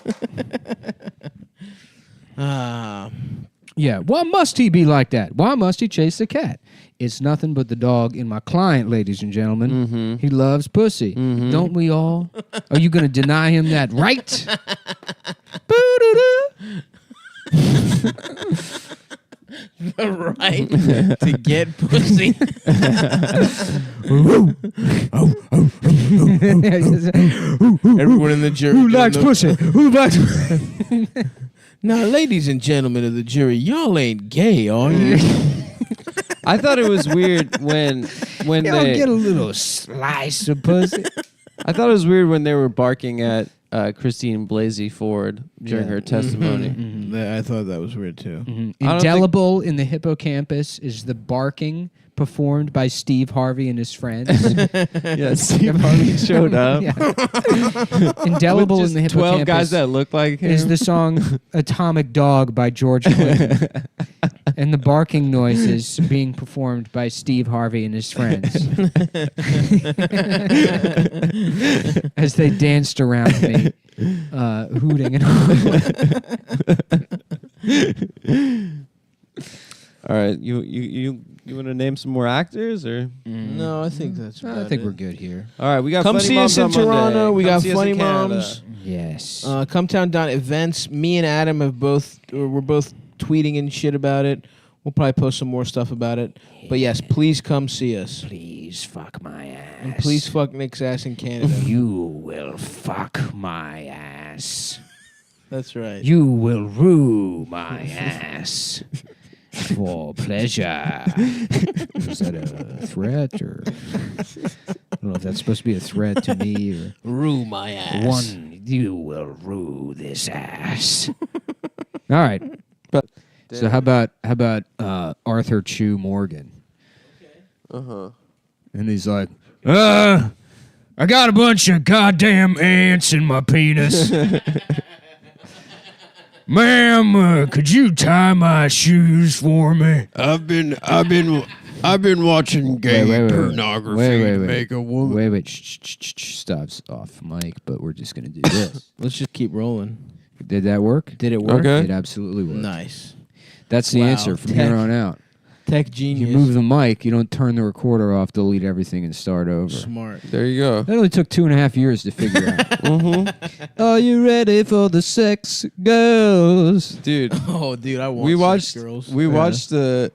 Yeah. Why must he be like that? Why must he chase the cat? It's nothing but the dog in my client, ladies and gentlemen. He loves pussy. Don't we all? Are you going to deny him that right? Right to get pussy. Everyone in the jury. Who likes pussy? Who likes Now, ladies and gentlemen of the jury, y'all ain't gay, are you? I thought it was weird when Y'all they. get a little slice of pussy. I thought it was weird when they were barking at Christine Blasey Ford during her testimony. I thought that was weird too. I don't Indelible in the hippocampus is the barking performed by Steve Harvey and his friends. Yeah, Steve Harvey showed up. Yeah. Indelible With in the just hippocampus 12 guys that look like him. is the song Atomic Dog by George Clinton. And the barking noises being performed by Steve Harvey and his friends. As they danced around me, hooting and All right, you want to name some more actors or? No, I think that's about I think it. we're good here. All right, we got Come Funny see Moms us in on Monday. Toronto. We Come got see us in Funny Canada. Moms. Yes. Cumtown events. Me and Adam we're both tweeting and shit about it. We'll probably post some more stuff about it. But yes, please come see us. Please fuck my ass. And please fuck Nick's ass in Canada. You will fuck my ass. That's right. You will rue my ass for pleasure. Is that a threat or? I don't know if that's supposed to be a threat to me or. Rue my ass. One, you will rue this ass. All right, but so how about Arthur Chew Morgan? And he's like, I got a bunch of goddamn ants in my penis. Ma'am, could you tie my shoes for me? I've been watching gay pornography to make a woman. Wait, stops off mic, but we're just gonna do this. Let's just keep rolling. Did that work? Did it work? Okay. It absolutely worked. Nice. That's the Wow. answer from here on out. Tech You genius. move the mic, you don't turn the recorder off, delete everything, and start over. Smart. There you go. That only took 2.5 years to figure out. Are you ready for the sex girls? Dude, Oh, dude, I want we sex watched girls. we watched an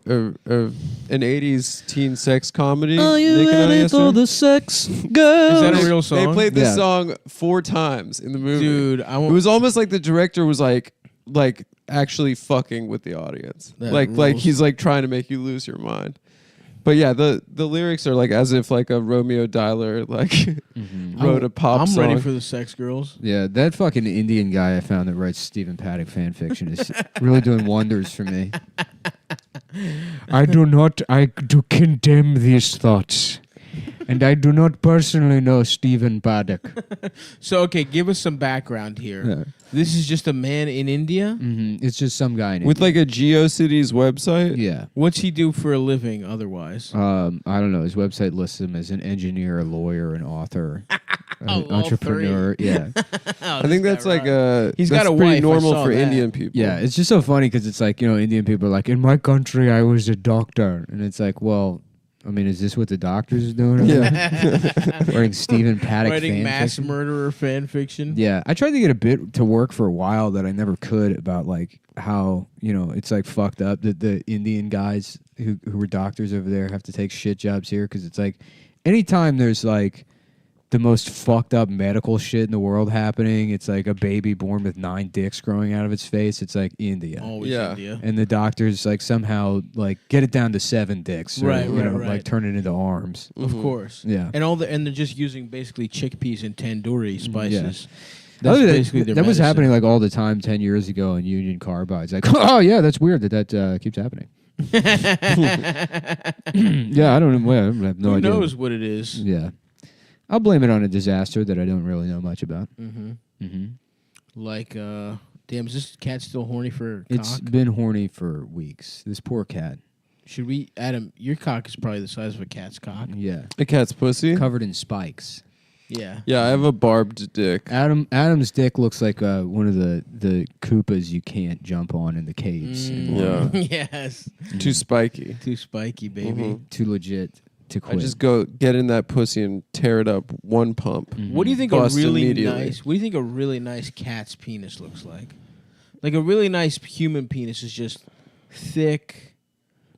80s teen sex comedy. Are you Nick and I ready yesterday. for the sex girls? Is that a real song? They played this Yeah. song 4 times in the movie. Dude, I It want. was almost like the director was like actually fucking with the audience. That Like rules. he's like trying to make you lose your mind. But yeah, the lyrics are like as if like a Romeo Dialer wrote a pop I'm song. ready for the sex girls. Yeah, that fucking Indian guy I found that writes Stephen Paddock fan fiction is really doing wonders for me. I do condemn these thoughts. And I do not personally know Stephen Paddock. So, okay, give us some background here. Yeah. This is just a man in India. It's just some guy in with India. like a GeoCities website. Yeah. What's he do for a living otherwise? I don't know. His website lists him as an engineer, a lawyer, an author, an all entrepreneur. Yeah. I think that's like He's that's got a pretty wife, I normal saw for that. Indian people. Yeah, it's just so funny because it's like, Indian people are like, in my country, I was a doctor. And it's like, well, I mean, is this what the doctors are doing? Yeah. Writing Stephen Paddock Writing fan mass fiction? murderer fan fiction. Yeah, I tried to get a bit to work for a while that I never could about like how, it's like fucked up that the Indian guys who were doctors over there have to take shit jobs here because it's like anytime there's like the most fucked up medical shit in the world happening, it's like a baby born with 9 dicks growing out of its face. It's like India. Always Yeah. India. And the doctors like somehow like get it down to 7 dicks, or, Right, like right. turn it into arms. Of course. Yeah. And they're just using basically chickpeas and tandoori spices. Oh, That's that- basically their that was medicine. happening like all the time 10 years ago in Union Carbide. It's like, oh yeah, that's weird that keeps happening. Yeah, I don't know. I have no Who idea. knows what it is? Yeah, I'll blame it on a disaster that I don't really know much about. Like, damn, is this cat still horny for It's cock? been horny for weeks. This poor cat. Should we, Adam? Your cock is probably the size of a cat's cock. Yeah, A cat's pussy. covered in spikes. Yeah. Yeah, I have a barbed dick. Adam's dick looks like one of the Koopas you can't jump on in the caves. anymore. Yeah. Yes. Too spiky. Too spiky, baby. Mhm. Too legit to I quit. just go get in that pussy and tear it up one pump. What do you think Bust a really immediately. nice? What do you think a really nice cat's penis looks like? Like a really nice human penis is just thick,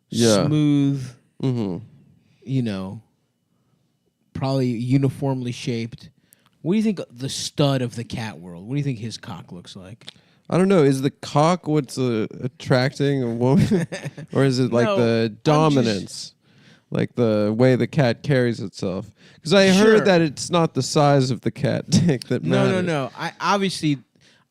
Yeah. smooth. Mm-hmm. Probably uniformly shaped. What do you think the stud of the cat world? What do you think his cock looks like? I don't know. Is the cock what's attracting a woman, or is it like No, the I'm dominance, like the way the cat carries itself? Because I Sure. heard that it's not the size of the cat dick that matters. No.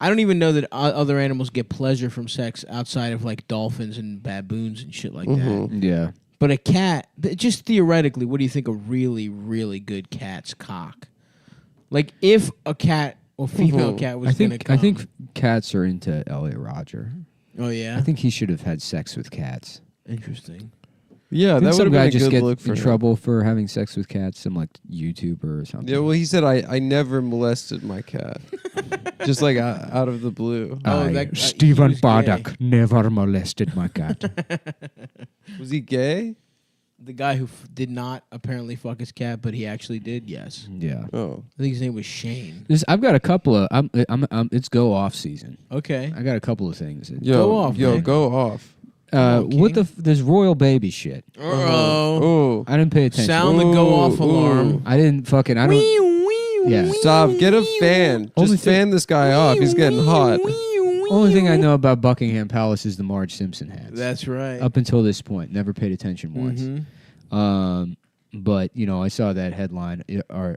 I don't even know that other animals get pleasure from sex outside of like dolphins and baboons and shit like that. Yeah. But a cat, just theoretically, what do you think a really, really good cat's cock? Like if a cat or female cat was gonna come. I think cats are into Elliot Rodger. Oh yeah. I think he should have had sex with cats. Interesting. Yeah, Didn't that some would guy have been a just good get look for in him. trouble for having sex with cats? Some like YouTuber or something. Yeah, well, he said I never molested my cat, just like out of the blue. Oh, I, that- he Stephen was Paddock, never molested my cat. Was he gay? The guy who did not apparently fuck his cat, but he actually did. Yes. Yeah. Oh, I think his name was Shane. I've got a couple of. It's go off season. Okay. I got a couple of things. yo, Go off, man. go off. What the this royal baby shit? Oh. I didn't pay attention. Sound the go off alarm. I didn't fucking. I don't. Yeah. Stop. Get a fan. Only Just fan this guy off. He's getting hot. Only thing I know about Buckingham Palace is the Marge Simpson hats. That's right. Up until this point, never paid attention once. But I saw that headline. I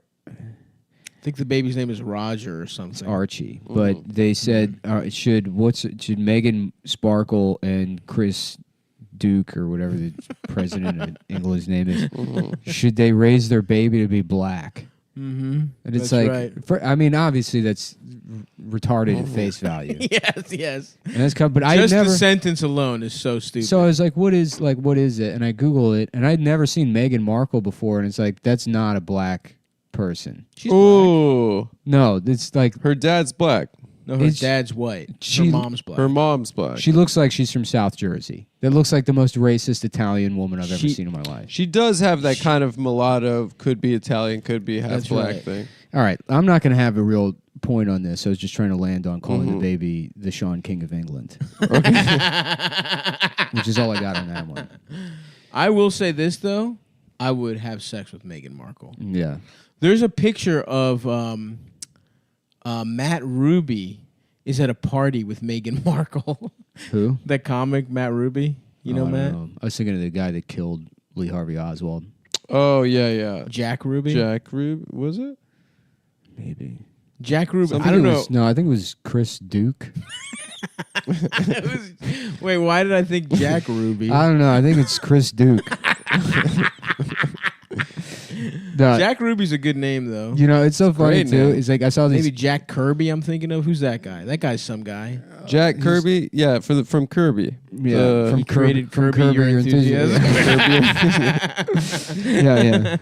think the baby's name is Roger or something. Archie, but they said should Meghan Sparkle and Chris Duke or whatever the president of England's name is, should they raise their baby to be black? And it's That's right. Obviously that's retarded at face value. yes. And that's but I Just never. the sentence alone is so stupid. So I was like, what is it? And I Googled it, and I'd never seen Meghan Markle before, and it's like that's not a black person. She's black. Ooh. No, it's like Her dad's black. No, her It's- dad's white. she- Her mom's black. Her mom's black. she looks like she's from South Jersey. That looks like the most racist Italian woman I've ever seen in my life. She does have that kind of mulatto, could be Italian, could be half That's black right. thing. All right, I'm not going to have a real point on this. I was just trying to land on calling the baby the Sean King of England, which is all I got on that one. I will say this though, I would have sex with Meghan Markle. Yeah. There's a picture of Matt Ruby is at a party with Meghan Markle. Who? That comic, Matt Ruby. You know I don't Matt? know. I was thinking of the guy that killed Lee Harvey Oswald. Oh, yeah. Jack Ruby? Jack Rube, was it? Maybe. Jack Ruby. think I don't it know. was- No, I think it was Chris Duke. Wait, why did I think Jack Ruby? I don't know. I think it's Chris Duke. Jack Ruby's a good name though. It's so funny great too. name. It's like I saw these. Maybe Jack Kirby I'm thinking of. Who's that guy? That guy's some guy. Jack Kirby? Yeah, from Kirby. Yeah, He created Kirby Your Enthusiasm. yeah.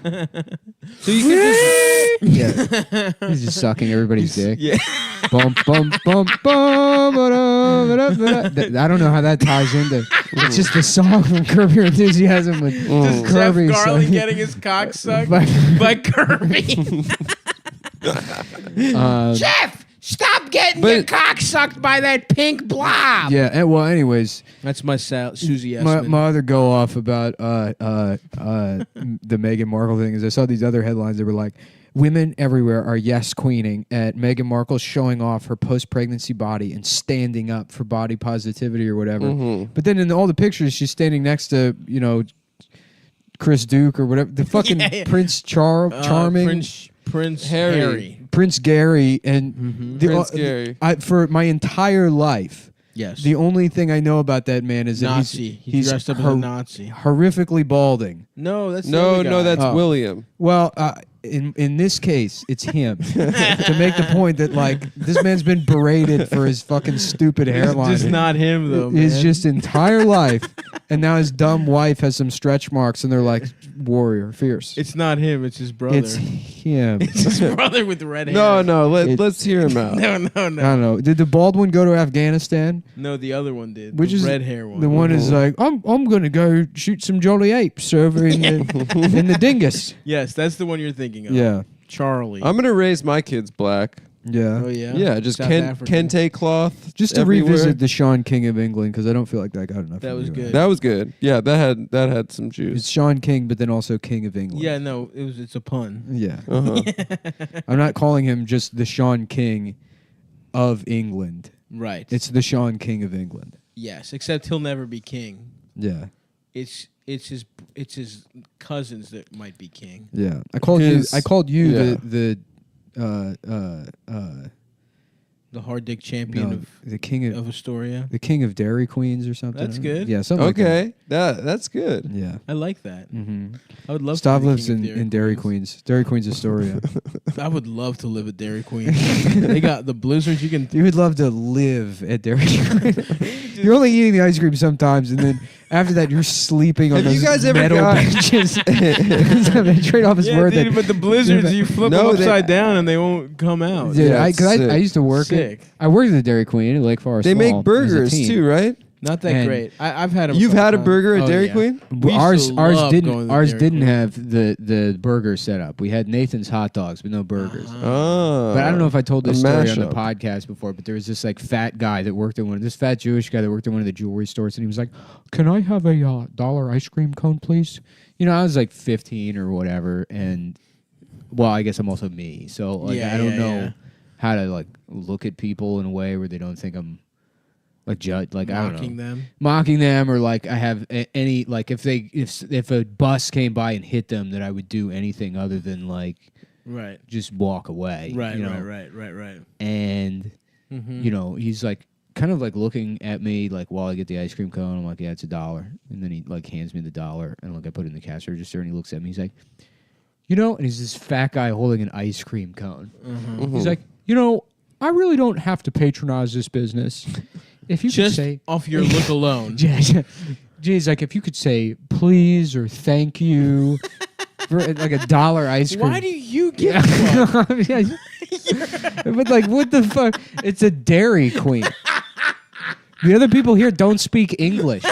So you can Yeah. He's just sucking everybody's dick. Yeah. Bum, bum, bum, bum, I don't know how that ties into. It's just a song from Curb Your Enthusiasm with Jeff Kirby. Garland sucking- getting his cock sucked By- by Kirby. Jeff, stop getting your cock sucked by that pink blob. Yeah. Anyways, That's my Susie my Essman. other go off about the Meghan Markle thing is I saw these other headlines that were like, women everywhere are yes queening at Meghan Markle showing off her post-pregnancy body and standing up for body positivity or whatever. But then in all the pictures, she's standing next to, Chris Duke or whatever. The fucking Prince Charming. Prince Harry. Prince Gary. And Prince Gary. For my entire life, Yes. the only thing I know about that man is that Nazi. He's dressed up as a Nazi. horrifically balding. No, that's the No, other guy. no, that's Oh. William. Well, in this case, it's him to make the point that like this man's been berated for his fucking stupid hairline. It's just not him though. His man. just entire life, and now his dumb wife has some stretch marks, and they're like warrior, fierce. It's not him. It's his brother. It's him. It's his brother with the red hair. No, It- let's hear him out. no. I don't know. Did the bald one go to Afghanistan? No, the other one did. Which the is red hair one. The one is like, I'm gonna go shoot some jolly apes over in the in the dingus. Yes, that's the one you're thinking of. Yeah, Charlie. I'm gonna raise my kids black. yeah. Oh yeah. Yeah, just South ken- African. kente cloth. Just to everywhere. revisit the Sean King of England because I don't feel like that got enough. That from was you. good. That was good. Yeah, that had some It's juice. Sean King, but then also King of England. Yeah, no, it's a pun. Yeah. Uh-huh. I'm not calling him just the Sean King of England. Right. It's the Sean King of England. yes, except he'll never be king. Yeah. It's his cousins that might be king. Yeah. I called His- you yeah. The hard dick champion the king of Astoria. the king of Dairy Queens or something. That's good. Yeah, something like Okay, that's good. that. Yeah. I like that. Mm-hmm. I would love. Stav to be lives king of in Dairy Queens. Dairy Queens Astoria. I would love to live at Dairy Queen. They got the blizzards. You can. You would love to live at Dairy Queen. You're only eating the ice cream sometimes, and then after that, you're sleeping on Have you those guys ever metal got- benches. They trade off his Yeah, word. dude, that- but the blizzards, you flip No, them they- upside down and they won't come out. Dude, Yeah, I it's sick. used to work. Sick. I worked at the Dairy Queen in Lake Forest. They Mall make as a burgers teen. too, right? Not that And great. I've had them. You've had a burger at Oh, Dairy yeah. Queen? We Ours used to love going didn't to ours Dairy didn't Queen. have the burger set up. We had Nathan's hot dogs, but no burgers. Oh. But I don't know if I told this A story on the mashup. podcast before, but there was this like fat guy that worked at this fat Jewish guy that worked at one of the jewelry stores, and he was like, "Can I have a dollar ice cream cone, please?" You know, I was like 15 or whatever, and well, I guess I'm also me, so like Yeah, I don't yeah, know yeah. how to like look at people in a way where they don't think I'm like judge, like I don't Mocking know, them. mocking them, or like I have any like if a bus came by and hit them, that I would do anything other than like Right. just walk away. Right. you know? Right. And Mm-hmm. you know, he's like kind of like looking at me like while I get the ice cream cone. I'm like, yeah, it's $1. And then he like hands me the $1, and like I put it in the cash register, and he looks at me. He's like, you know, and he's this fat guy holding an ice cream cone. Mm-hmm. He's like, you know, I really don't have to patronize this business. If you could Just say, off your look alone. Geez, like if you could say please or thank you for like $1 ice cream. Why do you give Yeah. a fuck? But like, what the fuck? It's a Dairy Queen. The other people here don't speak English.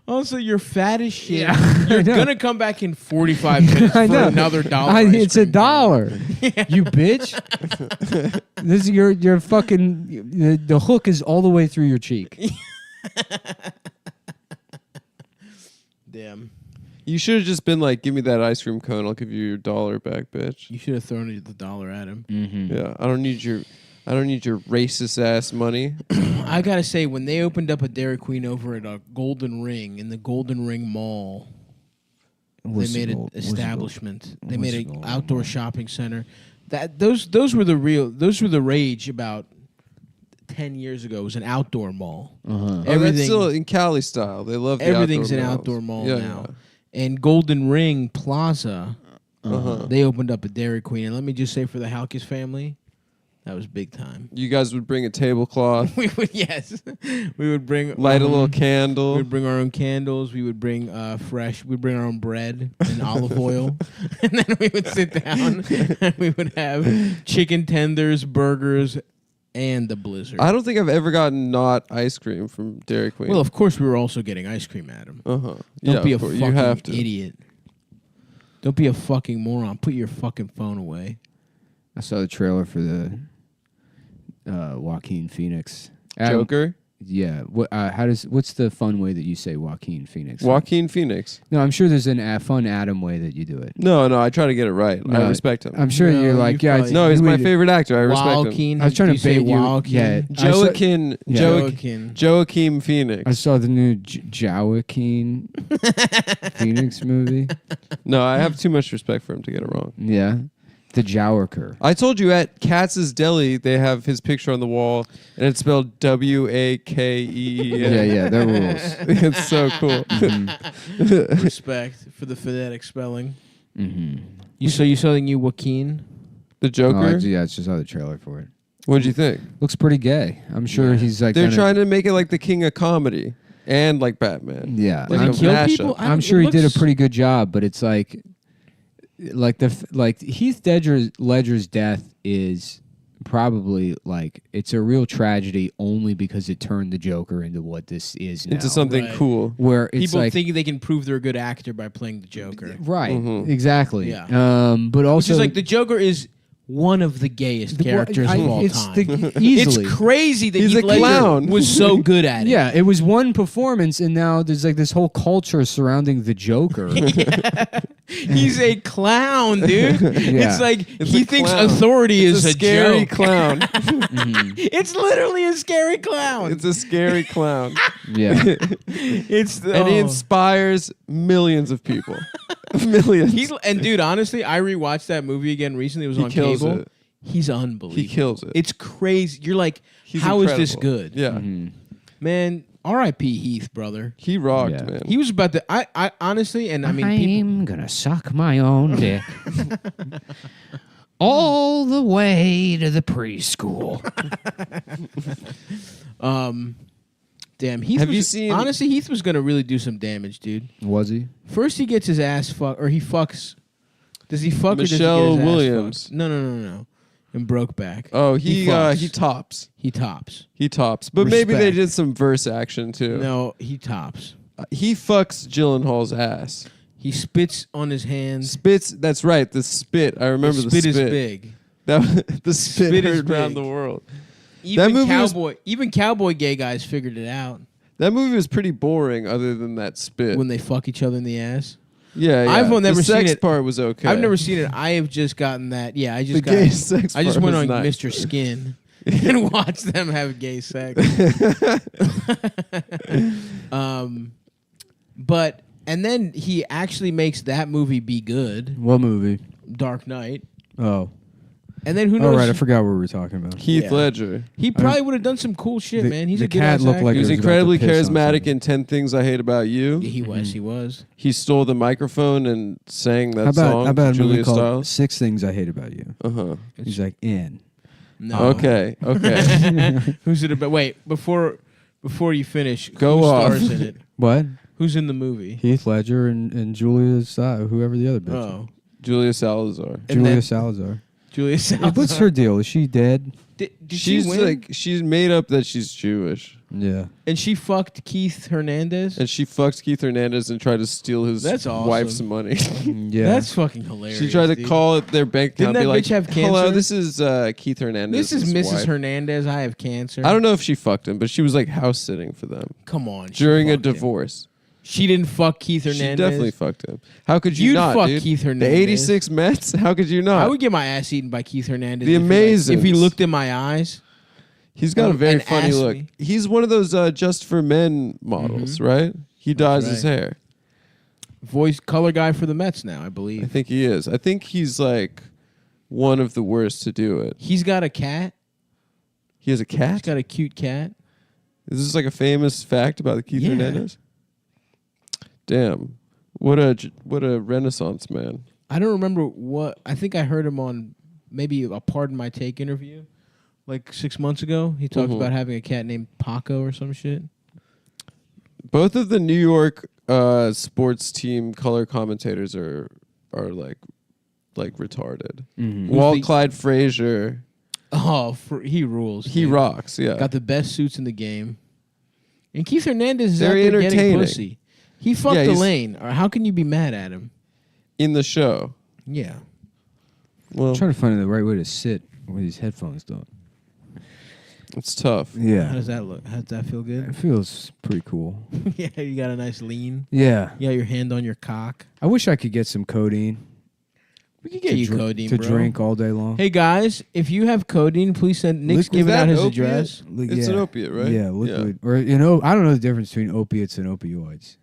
Also, you're fat as shit. Yeah, I You're know. gonna come back in 45 minutes for I know. another $1. It's $1. You bitch. This is your fucking the hook is all the way through your cheek. Damn. You should have just been like, give me that ice cream cone. I'll give you your $1 back, bitch. You should have thrown the $1 at him. Mm-hmm. Yeah, I don't need your racist ass money. I gotta say, when they opened up a Dairy Queen over at a Golden Ring in the Golden Ring Mall, they made an establishment. They made an outdoor shopping center. Those were the rage about 10 years ago. It was an outdoor mall. Uh-huh. Oh, that's still in Cali style. They love the Everything's outdoor an malls. outdoor mall Yeah, now. And Golden Ring Plaza, Uh-huh. they opened up a Dairy Queen. And let me just say, for the Halkis family, that was big time. You guys would bring a tablecloth, We would, yes. We would bring light a little We candle. would bring our own bring We would bring we'd bring our own bread and olive oil. And then we would sit down and we would have chicken tenders, burgers, and the blizzard. I don't think I've ever gotten not ice cream from Dairy Queen. Well, of course, we were also getting ice cream at them. uh-huh. Don't be a of course. fucking You have to. idiot. Don't be a fucking moron. Put your fucking phone away. I saw the trailer for the Joaquin Phoenix Joker? Yeah. What's the fun way that you say Joaquin Phoenix? Joaquin Phoenix. No, I'm sure there's a fun Adam way that you do it. No, I try to get it right. I No, respect him. I'm sure No, you're like, you yeah. probably- No, he's my wait, favorite actor. I respect him. Joaquin. I was trying Do to you say bait you. Joaquin? Yeah. Joaquin. Joaquin. Joaquin Phoenix. I saw the new Joaquin Phoenix movie. No, I have too much respect for him to get it wrong. Yeah. The Jowaker. I told you at Katz's Deli, they have his picture on the wall, and it's spelled Wakee. Yeah, that rules. It's so cool. Respect for the phonetic spelling. Mm-hmm. You saw the new Joaquin? The Joker. Yeah, I just saw the trailer for it. What'd you think? Looks pretty gay. I'm sure Yeah. he's like. They're gonna- trying to make it like the king of comedy and like Batman. Yeah, Like Did a he kill mashup. people? I'm sure he did a pretty good job, but it's like Heath Ledger's death is probably like it's a real tragedy only because it turned the Joker into what this is now. Into something Right. cool. where it's People like think they can prove they're a good actor by playing the Joker. right, Mhm. exactly. Yeah. But also Which is like the Joker is one of the gayest characters of all it's time. easily. It's crazy that He's Heath a Ledger clown. was so good at it. Yeah, it was one performance, and now there's like this whole culture surrounding the Joker. He's a clown, dude. Yeah. It's like It's he a thinks clown. authority It's is a scary joke. clown. It's literally a scary clown. It's a scary clown. Yeah, It's And he inspires millions of people. Millions. And dude, honestly, I rewatched that movie again recently. It was He on kills cable. it. He's unbelievable. He kills it. It's crazy. You're like, He's how is this incredible. good? Yeah. Man, R.I.P. Heath, brother. He rocked, Yeah. man. He was about to. I honestly, and I mean, people, I'm gonna suck my own dick all the way to the preschool. damn. Heath Have was, you seen- Honestly, Heath was gonna really do some damage, dude. Was he? First, he gets his ass fucked, or he fucks. Does he fuck or Michelle does he get his Williams. ass fucked? No. in Brokeback. Oh, he fucks. tops. He tops. He tops. But maybe they Respect. did some verse action too. No, he tops. He fucks Gyllenhaal's ass. He spits on his hands. Spits. That's right. The spit. I remember the spit. Spit is big. The spit Spit is heard around big. the world. Even movie was- cowboy gay guys figured it out That movie was pretty boring, other than that spit. when they fuck each other in the ass. yeah. I've never the seen sex it. part was okay. I've never seen it. I have just gotten that. Yeah, I The just got. gay sex I just part went was on nice. Mr. Skin and watched them have gay sex. But and then he actually makes that movie be good, What movie? Dark Knight. Oh. And then who All knows? right, I forgot what we were talking about. Heath Yeah. Ledger. He probably would have done some cool shit, The- man. He's the a good cat ass looked actor. like He was he was about incredibly to piss on charismatic something. in 10 Things I Hate About You. He was. He was. He stole the microphone and sang that How about, song how about to a movie Julia called Stiles. 6 Things I Hate About You? Uh-huh. He's like, in. No. Okay. Who's it about? Wait, before you finish, Go who off. stars in it? What? Who's in the movie? Heath Ledger and Julia whoever the other bitch is. Oh, Julia Salazar. And Julia then- Salazar. Julia Salazar. What's her deal? Is she dead? Did She's she win? like, she's made up that she's Jewish. Yeah. And she fucked Keith Hernandez. And she fucked Keith Hernandez and tried to steal his That's awesome. wife's money. Yeah. That's fucking hilarious. She tried to dude. call it their bank Didn't account and be that like, bitch have hello, cancer? this is Keith Hernandez. This is Mrs. wife. Hernandez. I have cancer. I don't know if she fucked him, but she was like house sitting for them Come on. she during a fucked him. divorce. She didn't fuck Keith Hernandez. She definitely fucked him. How could you You'd not, fuck dude? Keith The Hernandez. 86 Mets? How could you not? I would get my ass eaten by Keith Hernandez. The if he, like, if he Amazings. looked in my eyes. He's got a very and funny asked look. me. He's one of those Just for Men models, right? He dyes his right. hair. Voice color guy for the Mets now, I I believe. think he is. I think he's like one of the worst to do it. He's got a cat. He has a He's cat? got a cute cat. Is this like a famous fact about Keith Yeah. Hernandez? Damn. What a renaissance man. I don't remember what. I think I heard him on maybe a Pardon My Take interview like 6 months ago. He talked about having a cat named Paco or some shit. Both of the New York sports team color commentators are like retarded. Mhm. Walt the- Clyde Frazier, Oh, he rules. he dude. rocks. Yeah, Got the best suits in the game. And Keith Hernandez is Very out there getting entertaining. pussy. He fucked Yeah, he's- Elaine. Or how can you be mad at him? in the show. Yeah. Well, I'm trying to find the right way to sit with these headphones, though. it's tough. How Yeah. does that look? How does that feel It good? feels pretty cool. Yeah, you got a nice lean. Yeah. You got your hand on your cock. I wish I could get some codeine. We could get to you dr- codeine, to bro. drink all day long. Hey guys, if you have codeine, please send. Nick's Is giving that out his opiate? address. It's an opiate, right? Yeah, liquid. Or I don't know the difference between opiates and opioids.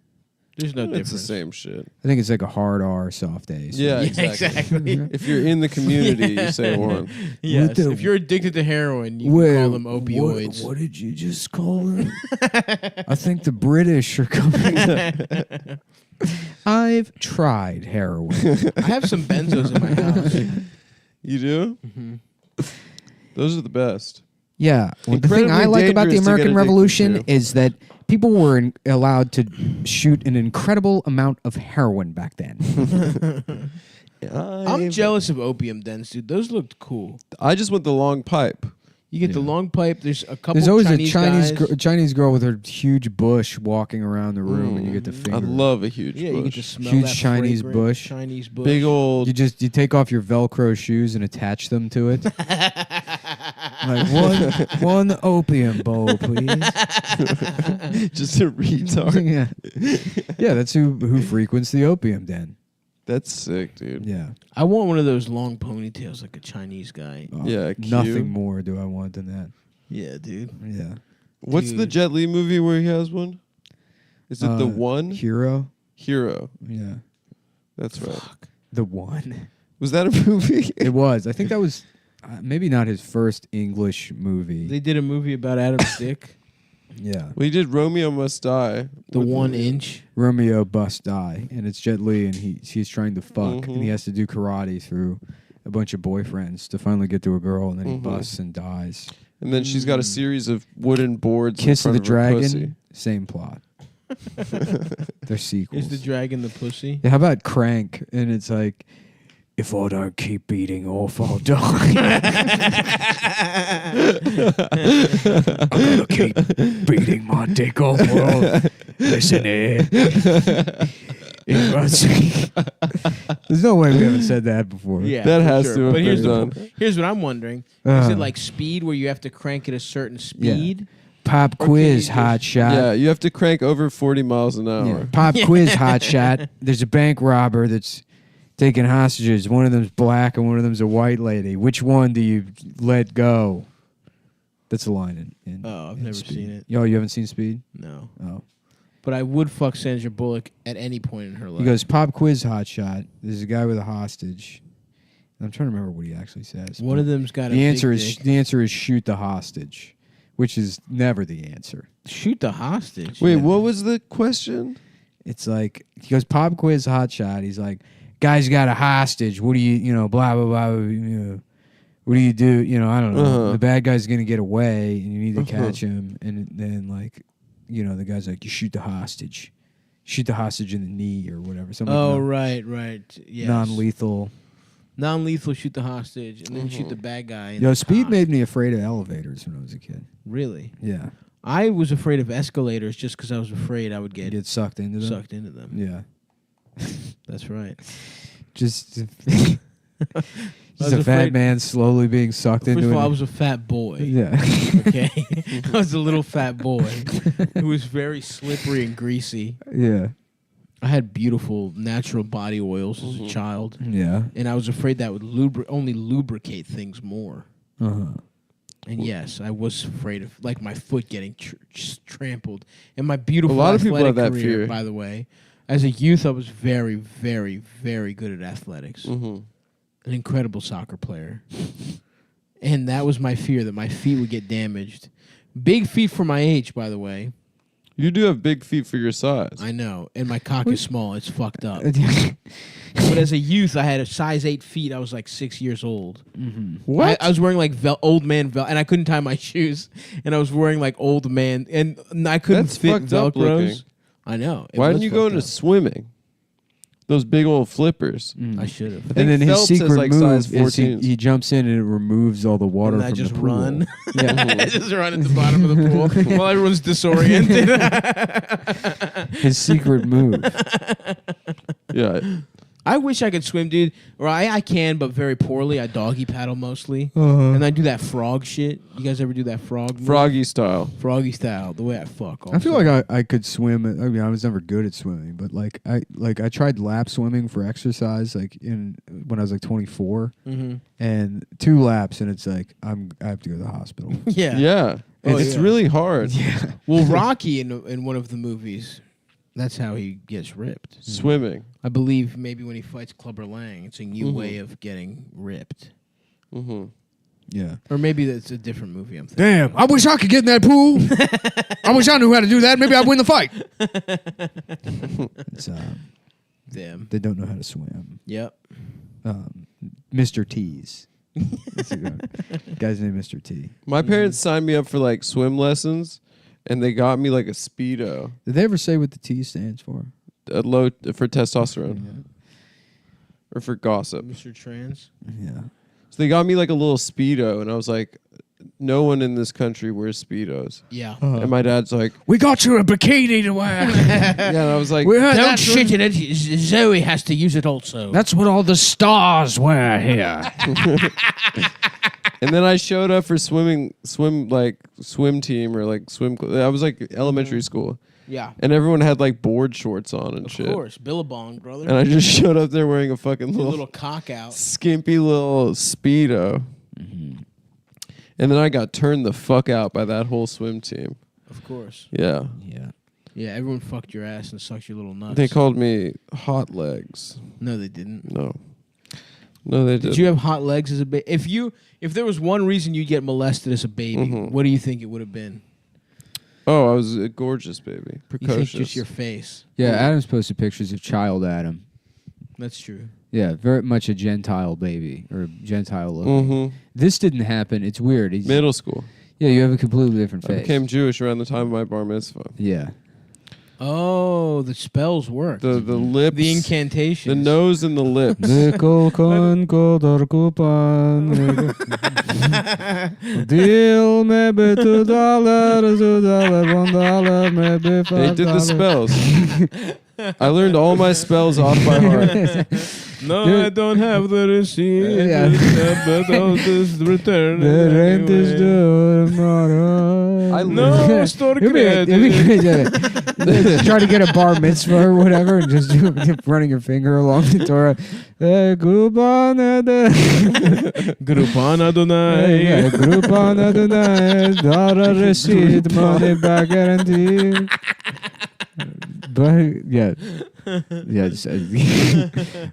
There's no difference. It's the same shit. I think it's like a hard R, soft A. so- Yeah, Yeah, exactly. exactly. If you're in the community, you say one. Yes. What the- If you're addicted to heroin, you Wait, can call them opioids. What did you just call them? I think the British are coming. I've tried heroin. I have some benzos in my house. You do? Those are the best. Yeah. Well, the Incredibly thing I like about the dangerous to get American addicted Revolution to. is that people were allowed to shoot an incredible amount of heroin back then. I'm jealous of opium dens, dude. Those looked cool. I just want the long pipe. You get the long pipe. There's a couple. There's always Chinese a guys. Chinese girl with her huge bush walking around the room, and you get the finger. I love a huge Yeah, you get to bush. smell Huge that Chinese fragrant bush. Chinese bush. Big old. You take off your Velcro shoes and attach them to it. Like one opium bowl, please. just a retard. yeah. That's who frequents the opium den. That's sick, dude. Yeah. I want one of those long ponytails like a Chinese guy. Oh, Yeah, Q. Nothing more do I want than that. Yeah, dude. Yeah. What's the Dude. Jet Li movie where he has one? Is it The One? Hero. Hero. Yeah. That's right. The One. Was that a movie? It was. I think that was maybe not his first English movie. They did a movie about Adam's dick. Yeah. Well, he did Romeo Must Die. The with 1 inch. Romeo Bust Die, and it's Jet Li, and he's trying to fuck, Mhm. and he has to do karate through a bunch of boyfriends to finally get to a girl, and then he Mhm. busts and dies. And then she's got a series of wooden boards. Kiss in of the front her pussy. Dragon, same plot. They're sequels. Is the dragon the pussy? Yeah, how about Crank? And it's like, if I don't keep beating off, I'll die. I'm gonna keep beating my dick off. Well, listen here. There's no way we haven't said that before. Yeah, That for has sure. to have But here's been the done. here's what I'm wondering: is it Uh. like speed where you have to crank at a certain speed? Pop Or quiz, can you hot shot. Yeah, you have to crank over 40 miles an Yeah. hour. Pop quiz, hot shot. There's a bank robber that's taking hostages. One of them's black and one of them's a white lady. Which one do you let go? That's a line in Oh, I've in never Speed. seen it. Yo, you haven't seen Speed? No, Oh. but I would fuck Sandra Bullock at any point in her life. He goes, pop quiz, hot shot. There's a guy with a hostage. I'm trying to remember what he actually says. One of them's got a the answer big is dick. the answer is shoot the hostage, which is never the answer. Shoot the hostage. Wait, what was the question? It's like he goes, pop quiz, hot shot. He's like, guy's got a hostage. What do you blah blah blah. What do you do? I don't know. Uh-huh. The bad guy's gonna get away, and you need to Uh-huh. catch him. And then the guy's like, you shoot the hostage in the knee or whatever. Something Oh, like right. Yes. non-lethal. Non-lethal. Shoot the hostage, and then shoot the bad guy. In Yo, the Speed cock. made me afraid of elevators when I was a kid. Really. Yeah, I was afraid of escalators just because I was afraid I would you get get sucked into them. sucked into them. Yeah, That's right. just was a fat afraid- man slowly being sucked First into of all, I it. was a fat boy. Yeah. Okay, I was a little fat boy who was very slippery and greasy. Yeah. I had beautiful natural body oils as a child, Yeah. and I was afraid that would only lubricate things more. Uh-huh. And yes, I was afraid of like my foot getting just trampled. And my beautiful A lot of people athletic have that career, fear. by the way, as a youth, I was very, very, very good at athletics. Mm-hmm. An incredible soccer player. And that was my fear, that my feet would get damaged. Big feet for my age, by the way. You do have big feet for your size. I know. And my cock is small. It's fucked up. But as a youth, I had a size 8 feet. I was like 6 years old. What? I was wearing like old man and I couldn't tie my shoes. And I was wearing like old man, and I couldn't That's fit fucked up looking. Velcros. I know. It Why was didn't you go fucked into up. swimming? Those big old flippers. I should have. I think And then his Phelps is secret like move size is 14. he jumps in and it removes all the water And I from just the pool. run. Yeah. I just run at the bottom of the pool while everyone's disoriented. His secret move. Yeah. I wish I could swim, dude. Or I can, but very poorly. I doggy paddle mostly. And I do that frog shit. You guys ever do that frog move? Froggy style. Froggy style, the way I fuck. I feel like I could swim. I mean, I was never good at swimming, but I tried lap swimming for exercise when I was like 24, Mm-hmm. and 2 laps, and it's like I have to go to the hospital. Yeah. Yeah. Oh, It's yeah. really hard. Yeah. Well, Rocky in one of the movies, that's how he gets ripped. Swimming. I believe maybe when he fights Clubber Lang, it's a new way of getting ripped. Mm-hmm. Yeah. Or maybe that's a different movie I'm thinking. Damn! I wish I could get in that pool. I wish I knew how to do that. Maybe I'd win the fight. It's, Damn. they don't know how to swim. Yep. Mr. T's. That's a guy's name, Mr. T. My parents signed me up for like swim lessons, and they got me like a Speedo, Did they ever say what the T stands for? a low for testosterone or for gossip. Mr. Trans. Yeah. So they got me like a little Speedo, and I was like, no one in this country wears Speedos. Yeah. And my dad's like, We got you a bikini to wear. yeah, and I was like, We heard Don't that's shit in it. Zoe has to use it also. That's what all the stars wear here. and then I showed up for swim team or like swim. I was like elementary school, yeah. and everyone had like board shorts on and Of shit. course. Billabong, brother. And I just showed up there wearing a fucking Your little, little cock out. skimpy little Speedo. And then I got turned the fuck out by that whole swim team. Of course. Yeah. Yeah. Yeah, everyone fucked your ass and sucked your little nuts. They called me Hot Legs. No, they didn't. No, they didn't. Did you have hot legs as a baby? If there was one reason you'd get molested as a baby, what do you think it would have been? Oh, I was a gorgeous baby. You Precocious. think just your face? Yeah, Adam's posted pictures of child Adam. That's true. Yeah, very much a Gentile baby or Gentile look. Mm-hmm. This didn't happen. It's weird. Middle school. Yeah, you have a completely different I face. became Jewish around the time of my bar mitzvah. Yeah. Oh, the spells work. The lips, The incantations. the nose and the lips. Nickel con kodor coupon. Deal maybe $2, $1, maybe $5. They did the spells. I learned all my spells off by heart. No, Dude. I don't have the receipt. Yeah. But I'll just return it The rent is anyway. due tomorrow. I No, store It'd be credit. great. Try to get a bar mitzvah or whatever, and just running your finger along the Torah. Coupon Grupan Adonai. Coupon Adonai, dollar receipt, money back guarantee. But yeah, just,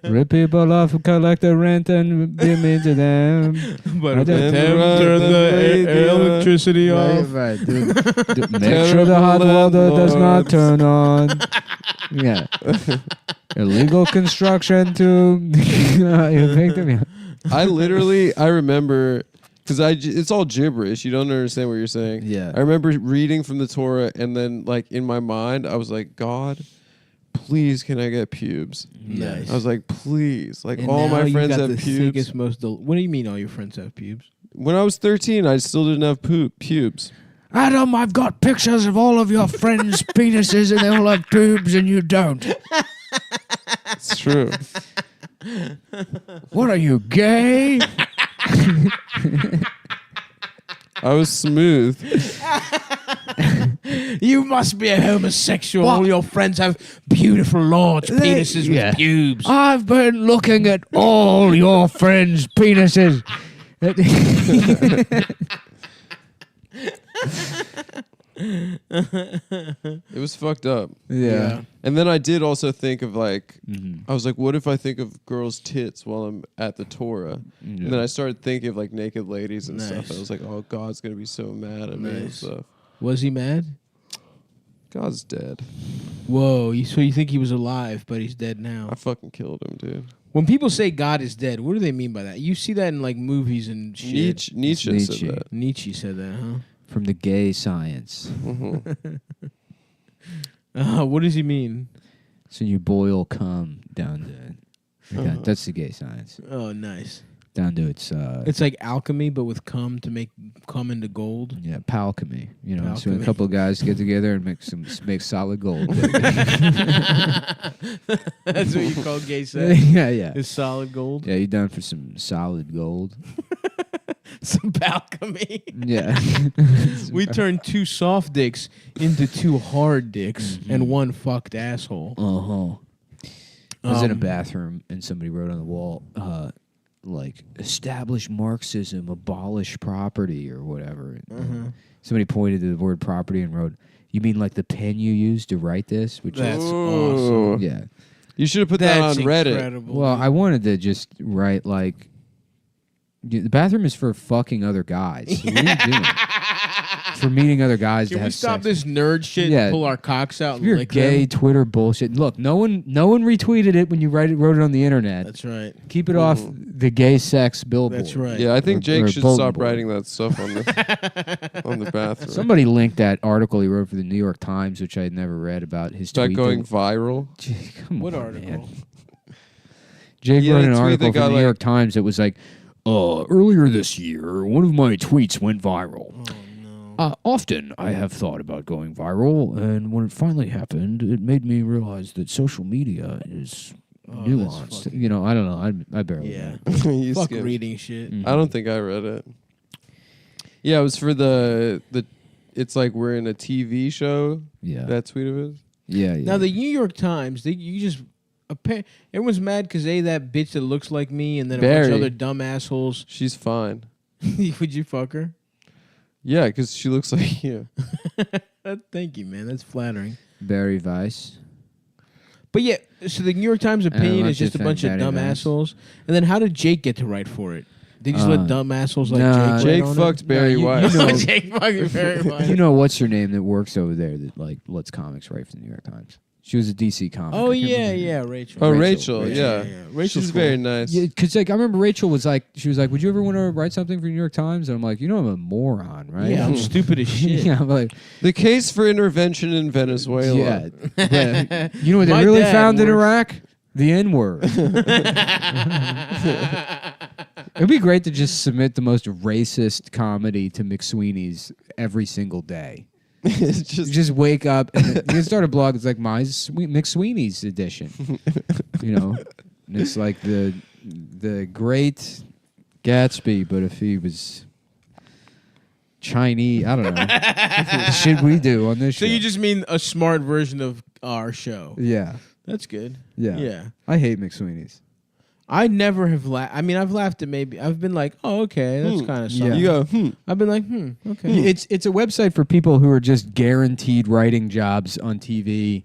rip people off, collect the rent, and give me to them. But I if the don't- temp turn the electricity off. Right. Make sure the hot water does not turn on. Yeah. Illegal construction to evict them. Yeah. I remember, because it's all gibberish. You don't understand what you're saying. Yeah. I remember reading from the Torah, and then like in my mind, I was like, God, please, can I get pubes? Nice. I was like, please, like And all now my you friends got have the pubes. sickest, most what do you mean all your friends have pubes? When I was 13, I still didn't have pubes. Adam, I've got pictures of all of your friends' penises, and they all have boobs, and you don't. It's true. What are you, gay? I was smooth. You must be a homosexual. What? All your friends have beautiful large penises with pubes. I've been looking at all your friends' penises. It was fucked up. Yeah. And then I did also think of like, Mm-hmm. I was like, what if I think of girls' tits while I'm at the Torah? And then I started thinking of like naked ladies and stuff. Nice. I was like, oh, God's going to be so mad at me and Nice. stuff. Was he mad? God's dead. Whoa. So you think he was alive, but he's dead now? I fucking killed him, dude. When people say God is dead, what do they mean by that? You see that in like movies and shit. Nietzsche It's said Nietzsche. that. Nietzsche said that, huh? From the gay science. What does he mean? So you boil cum down to... That's the gay science. Oh, nice. Down to its... It's like alchemy, but with cum to make cum into gold. Yeah, palchemy. You know, so a Palchemy. couple of guys get together and make solid gold. That's what you call gay sex. yeah. Is solid gold. Yeah, you down for some solid gold? Some alchemy. Yeah. We turned 2 soft dicks into 2 hard dicks and 1 fucked asshole. I was in a bathroom and somebody wrote on the wall, like, establish Marxism, abolish property, or whatever. Somebody pointed to the word property and wrote, you mean like the pen you used to write this? Which That's is, awesome. yeah. You should have put that on Reddit. Incredible. Well, I wanted to just write, like, the bathroom is for fucking other guys. So what are you doing? For meeting other guys to Can we have stop sex. this nerd shit Yeah. and pull our cocks out If and you're lick gay them? Twitter bullshit. Look, no one retweeted it when you wrote it on the internet. That's right. Keep it off the gay sex billboard. That's right. Yeah, I think Or Jake a should bulletin stop board. writing that stuff on the on the bathroom. Somebody linked that article he wrote for the New York Times, which I had never read, about his Start tweet. going viral. Come What on, article? man. Jake Yeah, wrote the an tweet article that for got, the New like- York Times that was like, earlier this year, one of my tweets went viral. Often I have thought about going viral, and when it finally happened, it made me realize that social media is nuanced. fucking- You know, I don't know. I barely Yeah. know. You Fuck skimmed. reading shit. I don't think I read it. Yeah, it was for the. It's like we're in a TV show. Yeah. That tweet of it. Yeah. Now the New York Times, you just everyone's mad because that bitch that looks like me, and then a bunch Barry. of other dumb assholes. She's fine. Would you fuck her? Yeah, because she looks like you. Thank you, man. That's flattering. Barry Weiss. But yeah, so the New York Times opinion like is just to a bunch of defend dumb Barry Weiss. assholes. And then how did Jake get to write for it? Did you just let dumb assholes like nah, Jake Jake write on fucked it? Barry you Weiss. know- Jake fucking Barry Weiss. You know what's her name that works over there that like lets comics write for the New York Times? She was a DC comic. Oh I can't yeah, remember her yeah, name. Rachel. Oh, Rachel. Rachel. Yeah. Rachel's She's cool. very nice. Yeah, because like I remember Rachel was like, she was like, "Would you ever want to write something for New York Times?" And I'm like, "You know, I'm a moron, right?" Yeah, I'm stupid as shit. yeah, I'm like, The case for intervention in Venezuela. yeah. But you know what they My really dad found in works- Iraq? The N word. It'd be great to just submit the most racist comedy to McSweeney's every single day. It's just Just wake up and you can start a blog. It's like my McSweeney's edition, you know. And it's like the Great Gatsby, but if he was Chinese, I don't know. The shit we do on this show. So you just mean a smart version of our show? yeah, That's good. yeah, Yeah. I hate McSweeney's. I never have laughed. I mean, I've laughed at maybe. I've been like, oh, okay, that's kind of Yeah. something. you go. I've been like, okay. It's a website for people who are just guaranteed writing jobs on TV.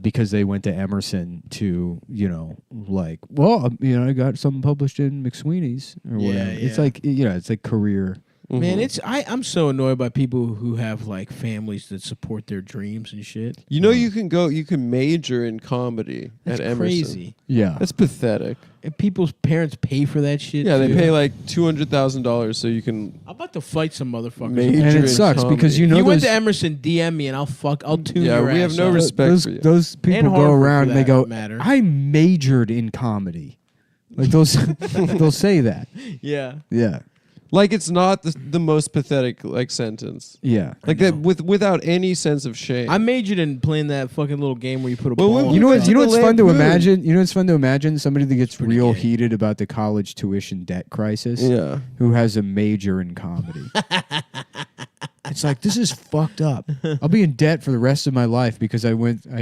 Because they went to Emerson to, you know, like, well, you know, I got something published in McSweeney's or Yeah, whatever. It's yeah. like, you know, it's like career. Man, I'm so annoyed by people who have like families that support their dreams and shit. You know, you can major in comedy That's at Emerson. crazy. Yeah. That's pathetic. And people's parents pay for that shit. Yeah, they too. pay like $200,000 so you can I'm about to fight some motherfuckers. major. And it in sucks comedy. because you If know you went those, to Emerson, DM me and I'll tune Yeah, your we ass have no up. respect for you. those people And go Harvard, around for and they that go, matter. I majored in comedy. Like those, they'll say that. Yeah. Yeah. Like it's not the most pathetic like sentence. Yeah. Like that without any sense of shame. I majored in playing that fucking little game where you put a Well, ball. we- You know what? You know what's fun to Lampoon. imagine? You know what's fun to imagine? Somebody that gets pretty real gay. heated about the college tuition debt crisis. Yeah. Who has a major in comedy? It's like this is fucked up. I'll be in debt for the rest of my life because I went to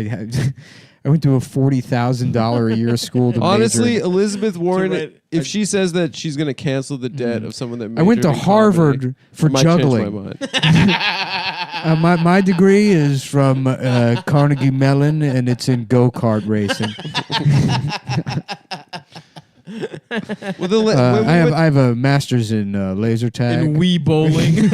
a $40,000 a year school to Honestly, major. Elizabeth Warren, write if a- she says that she's going to cancel the debt of someone that I went to majored in Harvard comedy, for I might change juggling. my mind. My degree is from Carnegie Mellon, and it's in go-kart racing. Well, when we went- I have a master's in laser tag. in Wii bowling.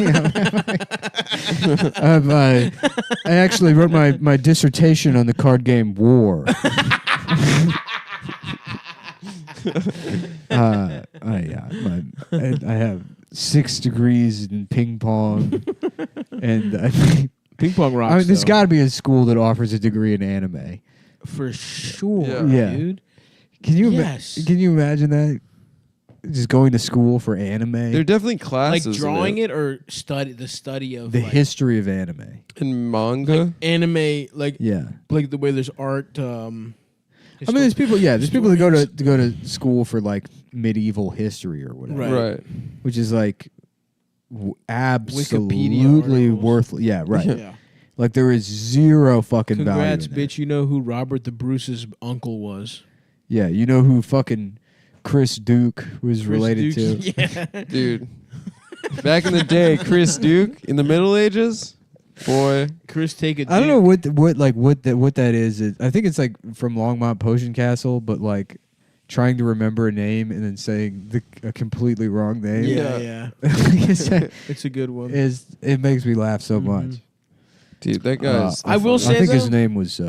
I actually wrote my dissertation on the card game War. I have 6 degrees in ping pong, and Ping pong rocks. there's though. got to be a school that offers a degree in anime. For sure, Yeah. dude. Can you Yes. can you imagine that? Just going to school for anime, there are definitely Like classes drawing in it or the study of the like, history of anime. in manga. like anime, like Yeah. like the way there's art. I mean, there's people. Yeah, there's people that go to school for like medieval history or whatever, Right. Right. which is like absolutely articles. worthless. Yeah, right. Yeah. Like there is zero fucking Congrats, value. In bitch! You know who Robert the Bruce's uncle was? That. Yeah, you know who fucking Chris Duke was related to. Yeah. Dude. Back in the day, Chris Duke in the Middle Ages, boy. Chris take a I don't know what that is. I think it's like from Longmont Potion Castle, but like trying to remember a name and then saying a completely wrong name. Yeah. It's- It's a good one. it makes me laugh so much. Dude, that guy's. I will I say think his though- name was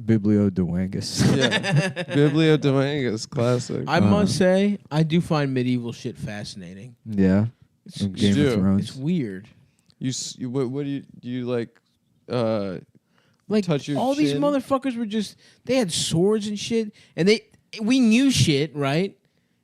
Biblio DeWangus. Yeah. Biblio Dominguez, classic. I must say, I do find medieval shit fascinating. Yeah, It's, from Game do. of Thrones. it's weird. What do you like? Like Touch your all these chin? motherfuckers were just they had swords and shit, and we knew shit, right?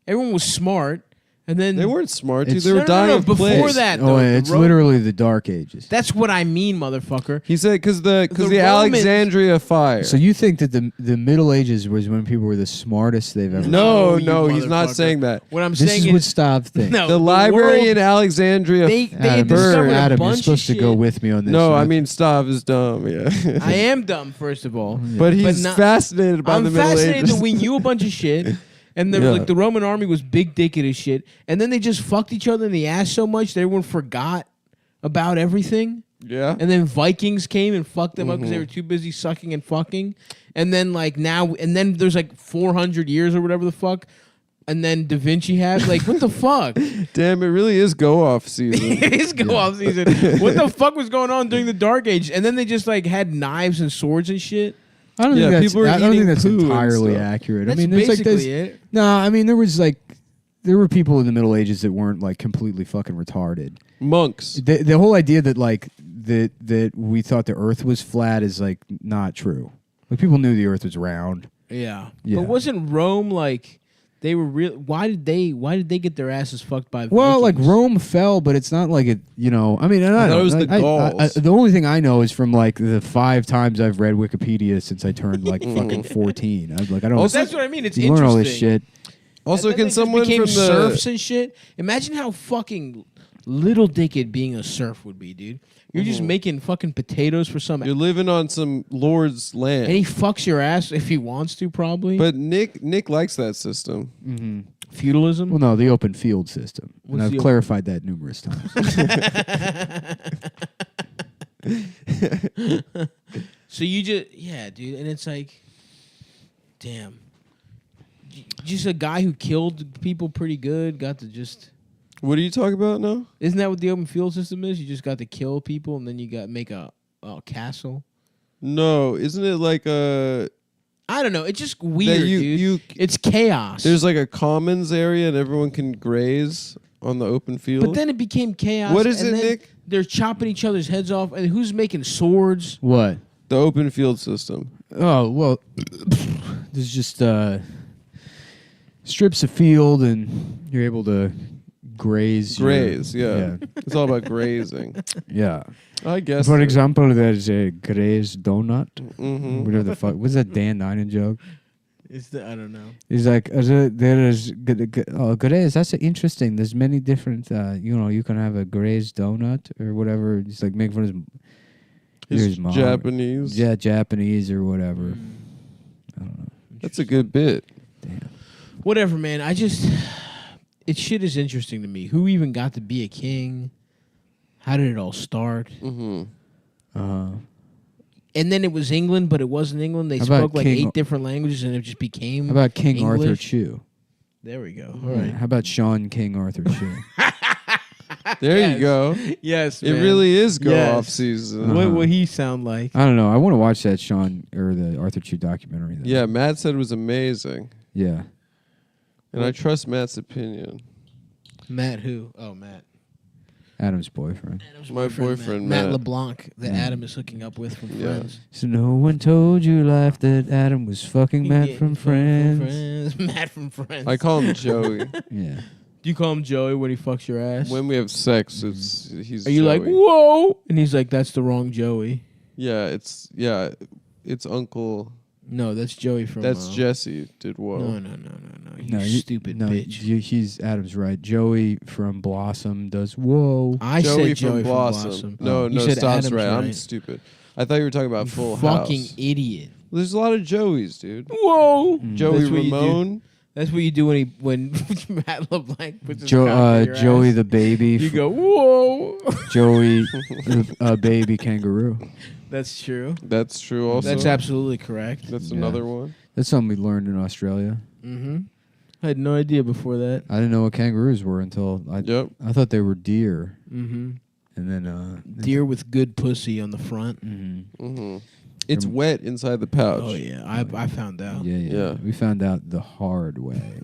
Everyone was smart, and then They weren't smart, dude. It's- They were dying of before plague. that. Oh, though, it's literally the Dark Ages. That's what I mean, motherfucker. He said because the Romans- Alexandria fire. So you think that the Middle Ages was when people were the smartest they've ever? no, you no, he's not motherfucker. saying that. What I'm This saying is what Stav thinks. no, The library world- in Alexandria. they Adam, had discovered a Adam, bunch you're supposed of to go shit. with me on this. no, You're I not- mean Stav is dumb. Yeah, I am dumb, first of all. but he's not- fascinated by I'm the Middle fascinated Ages. that we knew a bunch of shit, and Yeah. like the Roman army was big dicked as shit, and then they just fucked each other in the ass so much that everyone forgot about everything. Yeah, And then Vikings came and fucked them up because they Mhm. were too busy sucking and fucking. And then like now, and then there's like 400 years or whatever the fuck. and then Da Vinci had like what the fuck? Damn, it really is go off season. It is go off season. What the fuck was going on during the Dark Age? And then they just like had knives and swords and shit. I don't Yeah, think that's, people were I don't eating think that's poo and entirely stuff. accurate. That's I mean, there's like basically this. it. No, I mean there were people in the Middle Ages that weren't like completely fucking retarded. Monks. The whole idea that like that we thought the Earth was flat is like not true. Like people knew the Earth was round. Yeah. Yeah. But wasn't Rome like they were real? Why did they get their asses fucked by? Well, like Vikings? Rome fell, but it's not like it. You know, I mean, I thought don't it was know. the Gauls. The only thing I know is from like the 5 times I've read Wikipedia since I turned like fucking 14. I don't. But that's what I mean. It's you interesting. learn all this shit. Also, And then can they just someone became from the serfs and shit? Imagine how fucking little dicked being a serf would be, dude. You're just making fucking potatoes for some, you're living on some lord's land. and he fucks your ass if he wants to, probably. But Nick likes that system. Mm-hmm. Feudalism. Well, no, the open field system, and What's I've the clarified that numerous times. So you just dude, and it's like, damn, just a guy who killed people pretty good got to just. What are you talking about now? Isn't that what the open field system is? You just got to kill people, and then you got make a castle. No, isn't it like a I don't know. It's just weird, dude. It's chaos. There's like a commons area and everyone can graze on the open field. But then it became chaos. What is and it, then Nick? They're chopping each other's heads off, and who's making swords? What? The open field system. Oh well, there's just strips of field, and you're able to graze. Yeah. It's all about grazing. Yeah. I guess. For example, there's a graze donut. Mm-hmm. Whatever the fuck. What's that Dan Ninen joke? I don't know. He's like, there is graze. That's interesting. There's many different. You can have a graze donut or whatever. He's like making fun of his mom. Japanese. Yeah, Japanese or whatever. I don't know. That's a good bit. Damn. Whatever, man. It shit is interesting to me. Who even got to be a king? How did it all start? Mm-hmm. And then it was England, but it wasn't England. They How about spoke like King 8 different languages, and it just became. How about King Arthur English? Chew? There we go. All right. How about Sean King Arthur Chew? There you go. Yes, It man. really is go Yes. off season. Uh-huh. What would he sound like? I don't know. I want to watch that Sean or the Arthur Chew documentary. Though. Yeah, Matt said it was amazing. Yeah. And I trust Matt's opinion. Matt who? Oh, Matt. Adam's boyfriend. Adam's My boyfriend, Matt Matt. LeBlanc, that Adam is hooking up with from Yeah. Friends. So no one told you life that Adam was fucking Matt Yeah, from Friends. Matt from Friends. I call him Joey. Yeah. Do you call him Joey when he fucks your ass? When we have sex, he's Are you like, Joey. whoa? And he's like, that's the wrong Joey. Yeah, it's Uncle. No, that's Joey from. That's Jesse. Did whoa. No. You stupid bitch. He's Adam's right. Joey from Blossom does whoa. I Joey said Joey from Blossom. No, You said Stott's Adam's right. I'm stupid. I thought you were talking about Full Fucking House. idiot. There's a lot of Joeys, dude. Whoa. Joey That's what you do. Ramone. That's what you do when Matt LeBlanc puts his Joey cock in your ass. the baby. You go, whoa. Joey baby kangaroo. That's true. That's true. Also, That's absolutely correct. That's Yeah. another one. That's something we learned in Australia. Mm-hmm. I had no idea before that. I didn't know what kangaroos were until Yep. I thought they were deer. Mm-hmm. And then Deer with good pussy on the front. Mm-hmm. It's wet inside the pouch. Oh yeah, I found out. Yeah. We found out the hard way.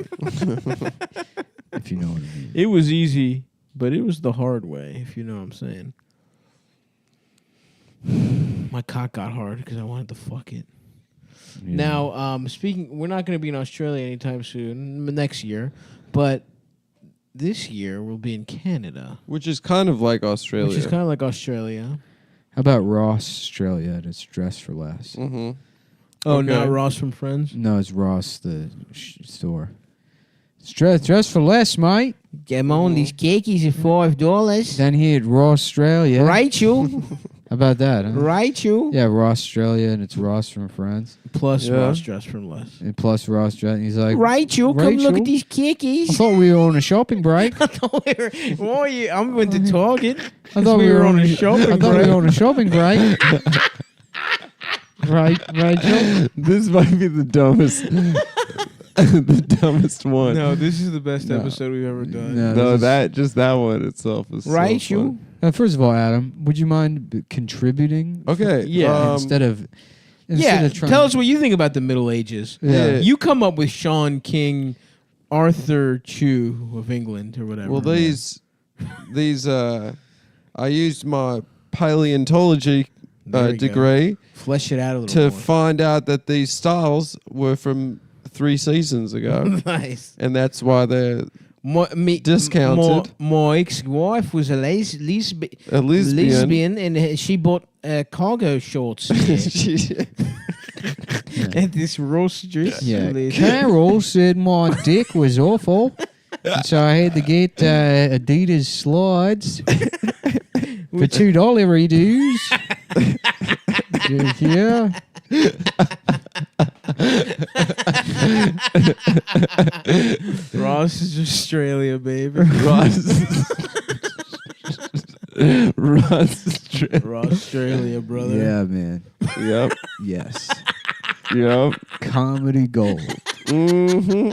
If you know what I mean. It was easy, but it was the hard way, if you know what I'm saying. My cock got hard because I wanted to fuck it. Yeah. Now, speaking, we're not going to be in Australia anytime soon, next year, but this year we'll be in Canada, Which is kind of like Australia. which is kind of like Australia. How about Ross Australia and it's Dress for Less? Mm-hmm. Oh, Okay. not Ross from Friends? No, it's Ross the store. It's dress for less, mate. Get on these cakeys at $5. Then here at Ross Australia. Right, you? How about that, huh? Right, you? Yeah, Ross Australia and it's Ross from Friends. Plus Yeah. Ross Dress from Less. And plus Ross Dress. And he's like, Right, you? Come look Rachel? at these I cakeys. thought we were on a shopping break. I went to Target. I thought we were on a shopping I thought we break. were on a shopping break. right, Joe? This might be the dumbest the dumbest one. No, this is the best No. episode we've ever done. No. No, this is- that one itself is Right, so you? fun. First of all, Adam, would you mind contributing? Okay. Yeah, Instead of trying tell us what you think about the Middle Ages. Yeah. You come up with Sean King, Arthur Chew of England or whatever. Well, these, I used my paleontology There you go. degree Flesh it out a little to more. find out that these styles were from 3 seasons ago, Nice. and that's why they're discounted. My ex-wife was a a lesbian. and she bought cargo shorts at this Ross dress. Yeah, Carol said my dick was awful, and so I had to get Adidas slides for $2 redos. Yeah. Ross is Australia, baby. Ross. Australia, brother. Yeah, man. Yep. Yes. Yep. Comedy gold. Mm-hmm.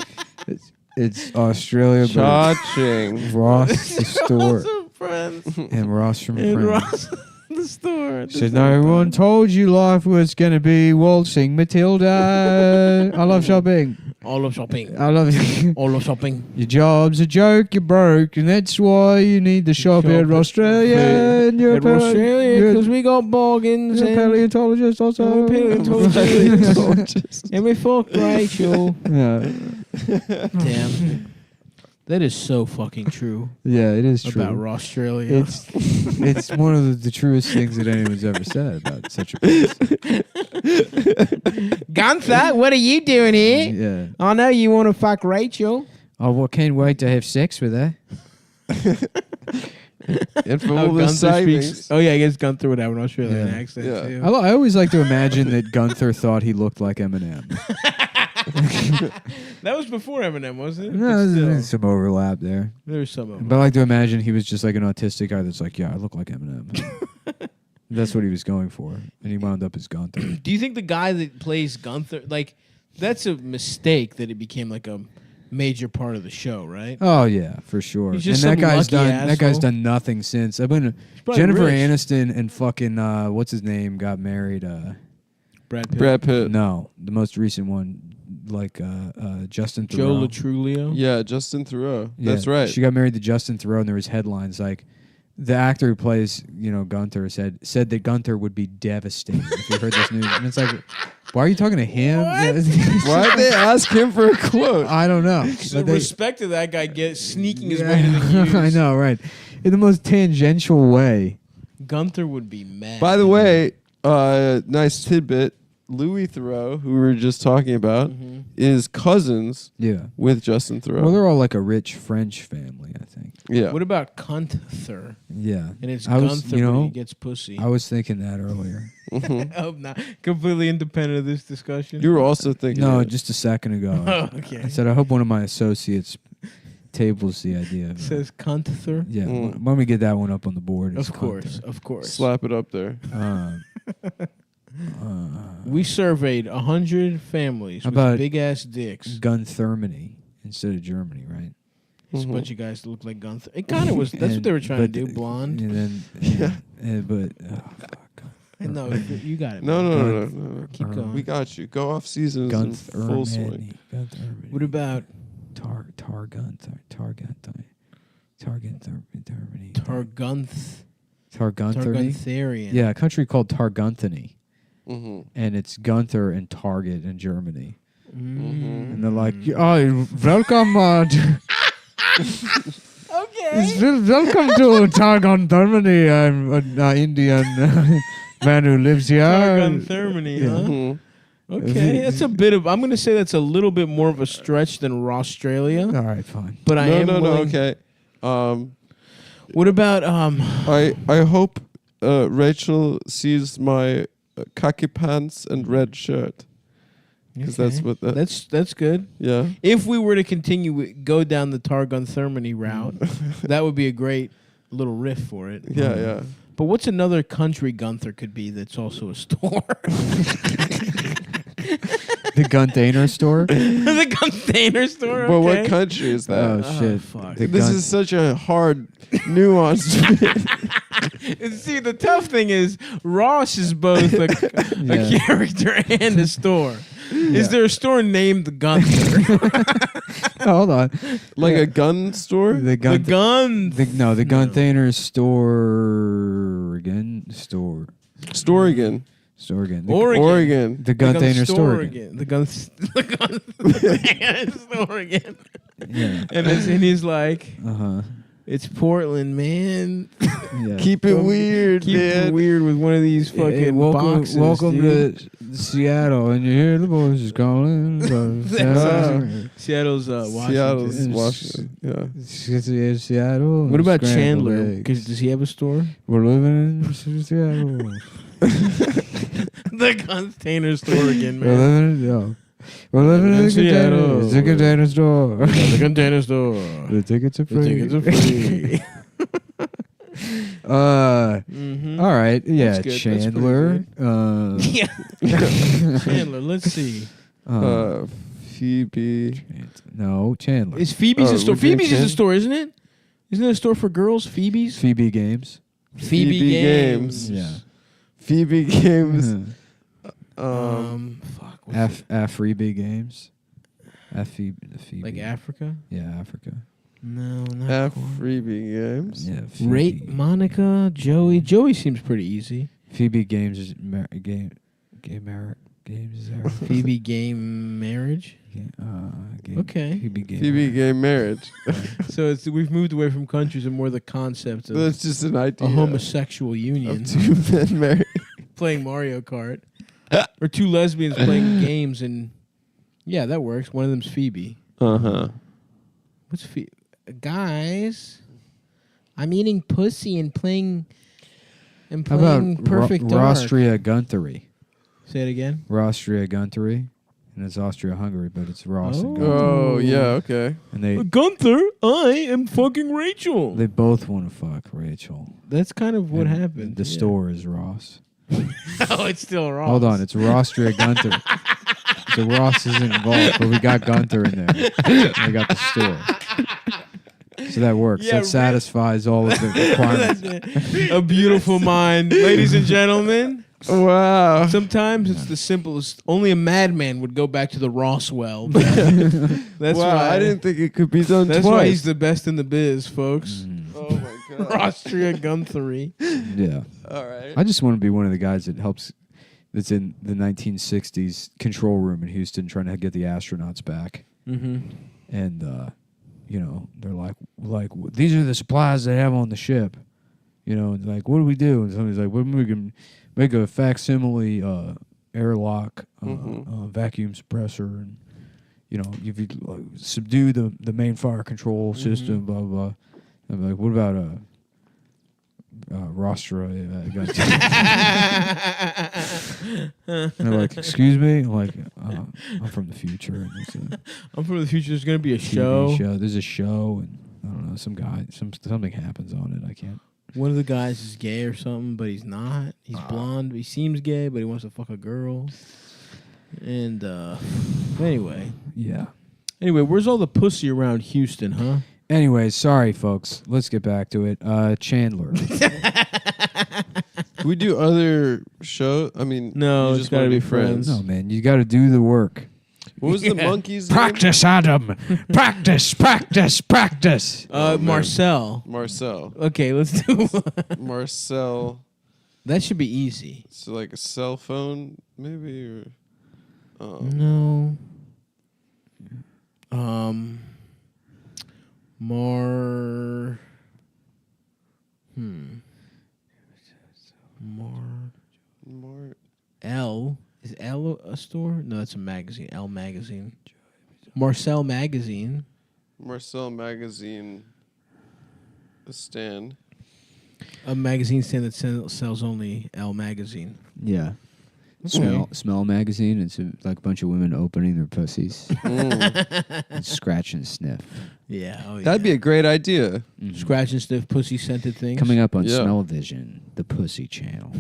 It's Australia, but Cha-ching. it's Ross the store Friends. and Ross from And France. Ross the store. Said no one told you life was gonna be waltzing Matilda. I love shopping. All of shopping. I love All of shopping. your job's a joke. You're broke, and that's why you need to shop Shop at Australia. And you're At Australia, because we got bargains. you're a And paleontologist also. and we fucked Rachel. Yeah, Damn. That is so fucking true yeah, it is true. about Australia. It's one of the truest things that anyone's ever said about such a place. Gunther, what are you doing here? Yeah. I know you want to fuck Rachel. Oh, well, can't wait to have sex with her. And for all the savings. Oh yeah, I guess Gunther would have an Australian Yeah. accent Yeah. too. I always like to imagine that Gunther thought he looked like Eminem. That was before Eminem, wasn't it? No, But still, there's some overlap there. there's some of But I like to imagine he was just like an autistic guy that's like, yeah, I look like Eminem. That's what he was going for. And he wound up as Gunther. Do you think the guy that plays Gunther, like, that's a mistake that it became like a major part of the show, right? Oh yeah, for sure. He's just and that some guy's lucky done. That guy's asshole. done nothing since. I've been probably Jennifer rich. Aniston and fucking what's his name got married. Brad Pitt. Brad Pitt. No, the most recent one, like Justin Joe Theroux. Latrulio. Yeah, Justin Theroux. Yeah, That's right. She got married to Justin Theroux, and there was headlines like, the actor who plays, Gunther said that Gunther would be devastated if he heard this news. And it's like, why are you talking to him? Why'd they ask him for a quote? I don't know. So But they- respect to that guy sneaking his Yeah, way to the news. I know, right? In the most tangential way. Gunther would be mad. By the way, nice tidbit. Louis Theroux, who we were just talking about, is cousins Yeah. with Justin Theroux. Well, they're all like a rich French family, I think. yeah. What about Gunther? Yeah. And it's I was- Gunther when he gets pussy. I was thinking that earlier. Mhm. I hope not. Completely independent of this discussion. You were also thinking. No, that. just a second ago. Oh, okay. I said, I hope one of my associates tables the idea. Of Says Gunther. yeah. Mm. Why don't we get that one up on the board? It's Of course, Gunther. of course. Slap it up there. We surveyed 100 families with About big ass dicks. Gunthermany instead of Germany, right? There's a Mhm. bunch of guys that look like Gunther. It kind of was. That's what they were trying to do. Blonde. And then, but fuck. No, you got it. No, man. no, no, no, no. Keep going. We got you. Go off seasons in full swing. Gunthermany. What about Targunthar? Targunthany. Targuntherian? Yeah, a country called Targunthany. Mm-hmm. And it's Gunther and Target in Germany. Mm. And they're like, oh, welcome. Welcome to Targon, Germany. I'm an Indian man who lives here. Targuntherian, Yeah. huh? Mm-hmm. Okay, that's a bit of. I'm going to say that's a little bit more of a stretch than Australia. All right, fine. But I am No, willing. okay. What about I hope Rachel sees my khaki pants and red shirt. Because that's Okay. what that. That's good. Yeah. If we were to go down the Targuntherian route, that would be a great little riff for it. Yeah, yeah. But what's another country Gunther could be that's also a store? The container store. The container store. Well, Okay. what country is that? Oh shit! fuck. This is such a hard, nuanced bit. And see, the tough thing is Ross is both a Yeah. character and a store. Is there a store named Gunther? Hold on. Like a gun store? The The gun. guns. The container store again. Store Storigan. again. Oregon. The container store again. again. The gun store again. Yeah. And he's like, Uh-huh. it's Portland, man. Yeah. Keep it weird, Keep man. it weird with one of these fucking Hey, welcome, boxes, welcome dude. to Seattle, and you hear the voices calling. Seattle's Washington. Seattle's Washington. Yeah. Seattle. What about scrambled Chandler? eggs. 'Cause does he have a store? We're living in Seattle. The container store again, We're man. We're living in In a container. Seattle. It's a container store. The container store. The tickets are The free. tickets are free. Mhm. All right. Yeah. That's good. That's pretty Chandler. Yeah. Chandler, let's see. Phoebe. No, Chandler. Is Phoebe's Oh, a store? we're doing Phoebe's is a Chan- store, isn't it? Isn't it a store for girls? Phoebe's? Phoebe Games. Phoebe Games. Yeah. Phoebe Games. Fuck. what's Afribi Games. Phoebe. Like Africa? Yeah, Africa. No, not quite. Freebie Games. Yeah. Phoebe. Rate Monica, Joey. Joey seems pretty easy. Phoebe Games is game games is there. Phoebe Game Marriage. Game, Okay. Phoebe Game. Phoebe Gay Marriage. So we've moved away from countries and more the concept of That's just an idea. a homosexual union of two men married. playing Mario Kart, or two lesbians playing games, and yeah, that works. One of them's Phoebe. Uh-huh. What's Phoebe? Guys, I'm eating pussy and playing. And How playing about Perfect Dark. Rostria Gunthery? Say it again. Rostria Gunthery. And it's Austria-Hungary, but it's Ross and Gunther. Oh, yeah, okay. And they Gunther, I am fucking Rachel. they both want to fuck Rachel. That's kind of what And happened. The store is Ross. Oh, it's still Ross. Hold on, it's Rostria Gunther. So Ross isn't involved, but we got Gunther in there. And we got the store. So that works. Yeah, that satisfies all of the requirements. A beautiful mind, ladies and gentlemen. Wow. Sometimes it's the simplest. Only a madman would go back to the Ross well. But that's wow, why I didn't think it could be done That's twice. why he's the best in the biz, folks. Oh, my God. Austria Gunther. Yeah. All right. I just want to be one of the guys that helps. That's in the 1960s control room in Houston, trying to get the astronauts back. Mm-hmm. And they're like these are the supplies they have on the ship. And like, what do we do? And somebody's like, well, we can make a facsimile airlock vacuum suppressor, and if you subdue the main fire control system, blah blah blah. I'm like, what about Rostra? And they're like, excuse me. I'm like, I'm from the future. And it's a I'm from the future. There's going to be a TV show. There's a show, and I don't know, some guy, something happens on it. I can't. One of the guys is gay or something, but he's not. He's blonde. He seems gay, but he wants to fuck a girl. And anyway. Yeah. Anyway, where's all the pussy around Houston, huh? Anyway, sorry, folks. Let's get back to it. Chandler. Can we do other show? I mean, No, you it's just gotta wanna be friends. No, man, you got to do the work. What was the monkey's name? Practice, Adam. Practice, practice, practice. man. Marcel. Marcel. Okay, let's do Marcel. that. Should be easy. So like a cell phone, maybe, or No. more. L. Is L a store? No, it's a magazine. L magazine. Marcel magazine. Marcel magazine. A stand. A magazine stand that sells only L magazine. Yeah. Okay. Smell magazine. It's like a bunch of women opening their pussies and scratch and sniff. Yeah. Oh, That'd be a great idea. scratch and sniff pussy scented things. Coming up on Yeah. Smell-O-Vision, the Pussy Channel.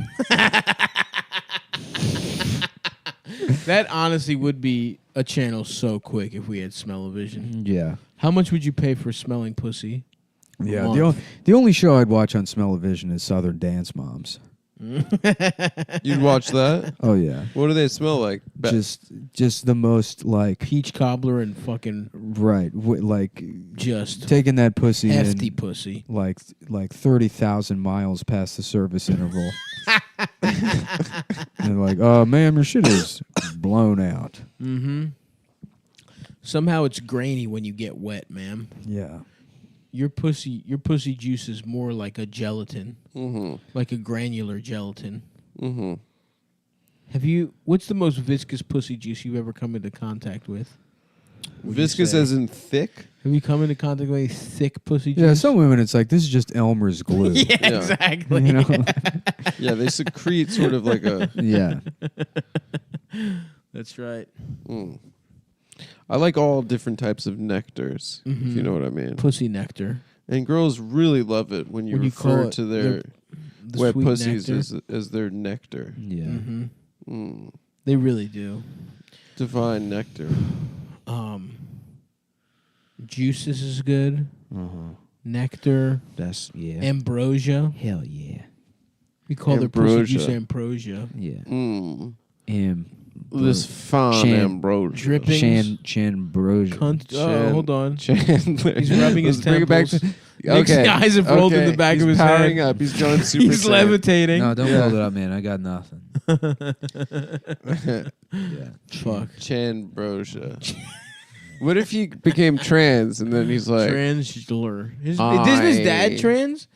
That honestly would be a channel so quick if we had smell-o-vision. Yeah. How much would you pay for smelling pussy? Yeah. Month. The only show I'd watch on Smell-O-Vision is Southern Dance Moms. You'd watch that? Oh yeah. What do they smell like? Just the most like Peach cobbler and fucking right like just taking that pussy hefty in pussy. like 30,000 miles past the service interval. And they're like, ma'am, your shit is blown out. Mm-hmm. Somehow it's grainy when you get wet, ma'am. Yeah. Your pussy juice is more like a gelatin, like a granular gelatin. Mm-hmm. What's the most viscous pussy juice you've ever come into contact with? Viscous as in thick? Have you come into contact with any thick pussy juice? Yeah, some women it's like this is just Elmer's glue. Yeah, Yeah. exactly. You know? Yeah, they secrete sort of like a... Yeah. That's right. Mm. I like all different types of nectars, if you know what I mean. Pussy nectar. And girls really love it when you call refer it to their the wet sweet pussies nectar. as their nectar. Yeah. Mm-hmm. Mm. They really do. Divine nectar. Juices is good. Uh-huh. Nectar. That's Ambrosia. Hell yeah. We call their pussy Ambrosia. juice ambrosia. Yeah. Mm. This This fine ambrosia. Drippings. Chanbrosia. Hold on. Chandler. He's rubbing his Let's bring it back temples. to... Nick's eyes have rolled in the back He's of his powering head. up. He's going super He's Saiyan. levitating. No, don't Yeah. build it up, man. I got nothing. Yeah. Fuck. Chanbrosia. What if he became trans and then he's like, Transgender. Isn't his dad trans?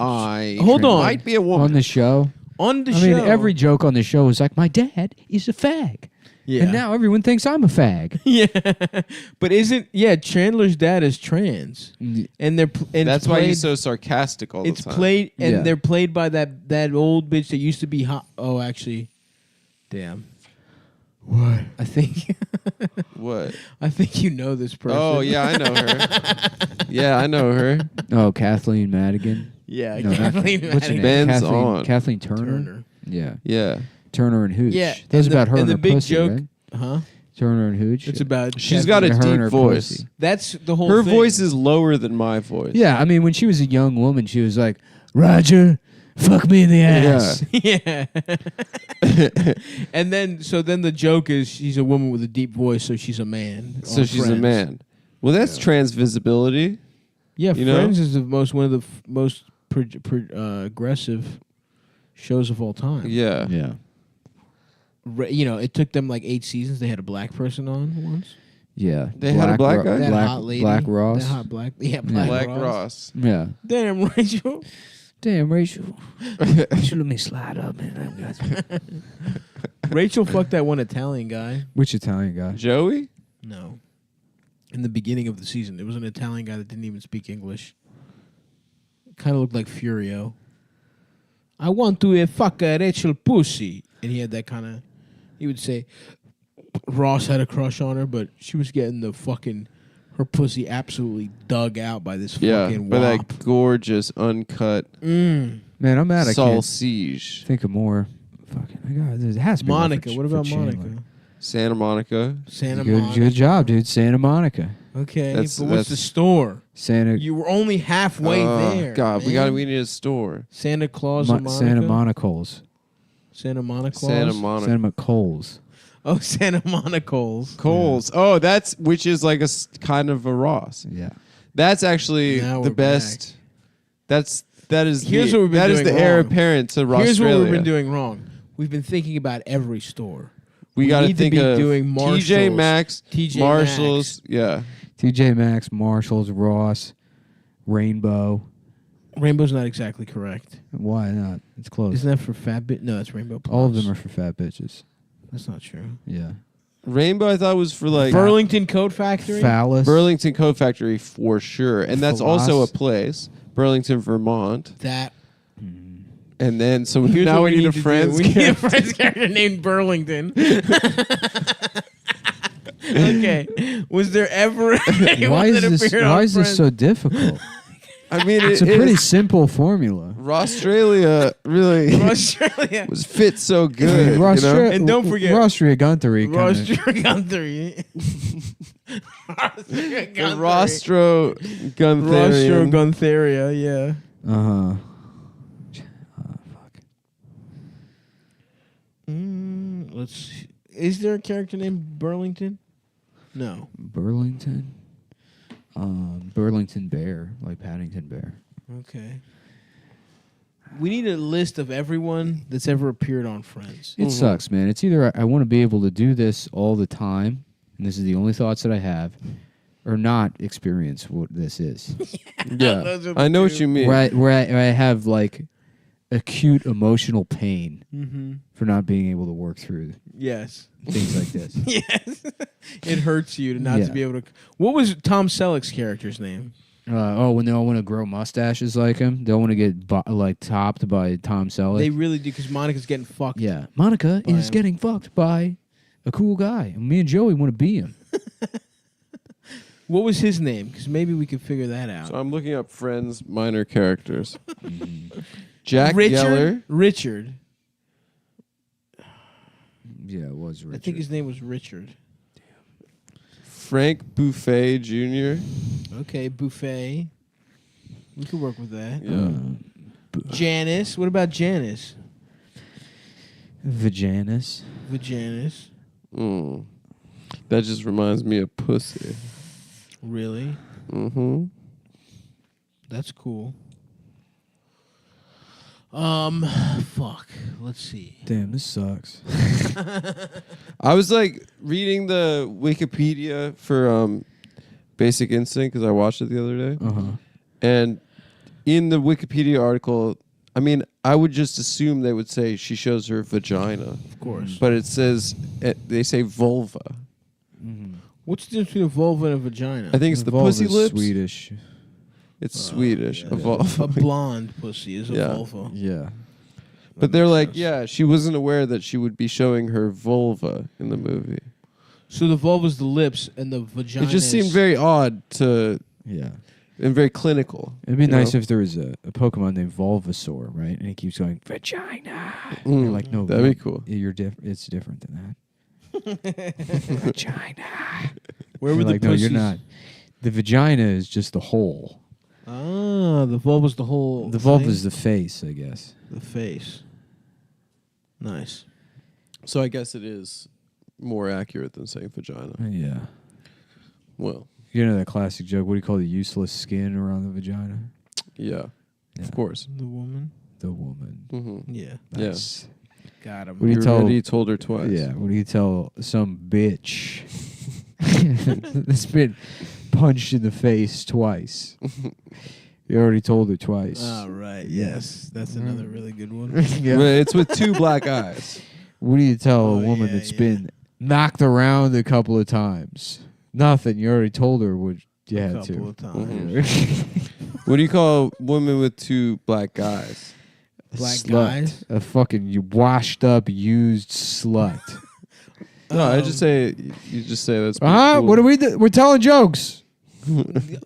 Hold on. might be a On woman. the show. On the I show. mean, every joke on the show is like, my dad is a fag. Yeah. And now everyone thinks I'm a fag. Yeah. But Chandler's dad is trans. And That's why he's so sarcastic all the time. It's played, and Yeah. they're played by that old bitch that used to be hot. Oh, actually, damn. What? I think What? I think you know this person. Oh, yeah, I know her. Yeah, I know her. Oh, Kathleen Madigan. yeah, No, not- Kathleen What's her Madigan. name? Ben's Kathleen, on. Kathleen Turner? Turner. Yeah. Yeah. Turner and Hooch. Yeah, That's and the- about her and and the her big pussy, joke- right? Huh? Turner and Hooch. It's about. She's Kathleen- got a her and deep her voice. pussy. That's the whole. Her thing. voice is lower than my voice. Yeah, I mean, when she was a young woman, she was like, Roger, fuck me in the ass. Yeah. And then the joke is she's a woman with a deep voice, so she's a man. So on she's a Friends. man. Well, that's trans visibility. Yeah, You know? Friends is one of the most aggressive shows of all time. Yeah. Yeah. It took them like 8 seasons. They had a black person on once. Yeah. They had a black guy? That Black, hot lady. Black Ross. That hot black. Yeah, Black, Black Ross. Ross. Yeah. Damn, Rachel. Damn, Rachel. Rachel, let me slide up, man. Rachel fucked that one Italian guy. Which Italian guy? Joey? No. In the beginning of the season, it was an Italian guy that didn't even speak English. Kind of looked like Furio. I want to fuck a Rachel pussy. And he had that kind of... He would say... Ross had a crush on her, but she was getting her pussy absolutely dug out by this Yeah. fucking By wop. that gorgeous, uncut Man, I'm mad. I can't sausage. think of more. Fucking, I got, there has to be one Monica. for- What for about Chandler. Monica? Santa Monica. Santa Good, Monica. good job, dude. Santa Monica. Okay, That's- but what's the that's- store? Santa You were only halfway there. God, man. we need a store. Santa Claus and Monica. Santa Monicals. Santa Monica. Santa Monica. Santa McColes. Oh, Santa Monicals. Coles. Oh, which is like kind of a Ross. Yeah. That's actually Now the we're best. That is Here's the, what we've been that is doing the heir wrong. apparent to Ross. Here's what we've been doing wrong. We've been thinking about every store. We got to need to think be of doing TJ Marshalls. Maxx, TJ Marshalls. Yeah. TJ Maxx, Marshalls, Ross, Rainbow. Rainbow's not exactly correct. Why not? It's close. Isn't that for fat bit? No, that's Rainbow Plus. All of them are for fat bitches. That's not true. Yeah. Rainbow, I thought was for like Burlington Coat Factory. Phallus. Burlington Coat Factory for sure, and that's also a Phallus. place, Burlington, Vermont. That. And then so Here's now what we need a to do. Friends. We need a character. Friends character named Burlington. Okay. Was there ever anyone Why is that this? appeared Why on is this Friends? so difficult? I mean, It's a pretty simple formula. Australia really Australia. was fit so good. You know? And don't forget- Rostria Gunthery. Rostro The Rostro Guntherian. Guntheria, yeah. Uh-huh. Fuck. Let's see. Is there a character named Burlington? No. Burlington? Burlington Bear, like Paddington Bear. Okay. We need a list of everyone that's ever appeared on Friends. It sucks, man. It's either I want to be able to do this all the time, and this is the only thoughts that I have, or not experience what this is. Yeah, I know what you mean. where I have like acute emotional pain for not being able to work through Yes. things like this. Yes. It hurts you to not Yeah. to be able to. What was Tom Selleck's character's name? When they all want to grow mustaches like him, they all want to get like topped by Tom Selleck. They really do because Monica's getting fucked. Yeah, Monica By is him. getting fucked by a cool guy. And me and Joey want to be him. What was his name? Because maybe we could figure that out. So I'm looking up Friends minor characters. Jack Richard. Geller. Richard. Yeah, it was Richard. I think his name was Richard. Frank Buffet Jr. Okay, Buffet. We could work with that. Yeah. Janice. What about Janice? Vaginas. Vaginis. That just reminds me of pussy. Really? Mm-hmm. That's cool. Fuck. Let's see. Damn, this sucks. I was like reading the Wikipedia for Basic Instinct because I watched it the other day. And in the Wikipedia article, I mean, I would just assume they would say she shows her vagina. Of course. But it says, they say vulva. What's the difference between a vulva and a vagina? I think it's the pussy lips. Swedish. It's Swedish. Yeah. A vulva. A blonde pussy is a Yeah. vulva. Yeah. But they're like, sense. yeah, she wasn't aware that she would be showing her vulva in the movie. So the vulva's the lips and the vagina. It just seemed very odd to Yeah. and very clinical. It'd be you nice know? if there was a Pokemon named Volvasaur, right? And he keeps going, vagina. And you're like, no. That'd be cool. You're it's different than that. Vagina. Where You're were the like, no, pussies? you're not. The vagina is just the hole. Ah, the vulva's the whole. The vulva thing? is the face, I guess. the face. Nice. So I guess it is more accurate than saying vagina. Yeah. Well, You know that classic joke, what do you call the useless skin around the vagina? yeah. Yeah. Of course. The woman. The woman. Mm-hmm. Yeah. That's, Got him. What do you You tell- already told her twice. Yeah, what do you tell some bitch that's been punched in the face twice? You already told her twice. All right. Yes. That's another really good one. Yeah. But it's with two black eyes. What do you tell Oh, a woman yeah, that's yeah. been knocked around a couple of times? Nothing. You already told her what you A had couple to. of times. Mhm. What do you call a woman with two black guys? Black Slut. guys? A fucking washed up, used slut. No, I just say you just say that's. pretty Uh-huh. cool. What are we We're telling jokes.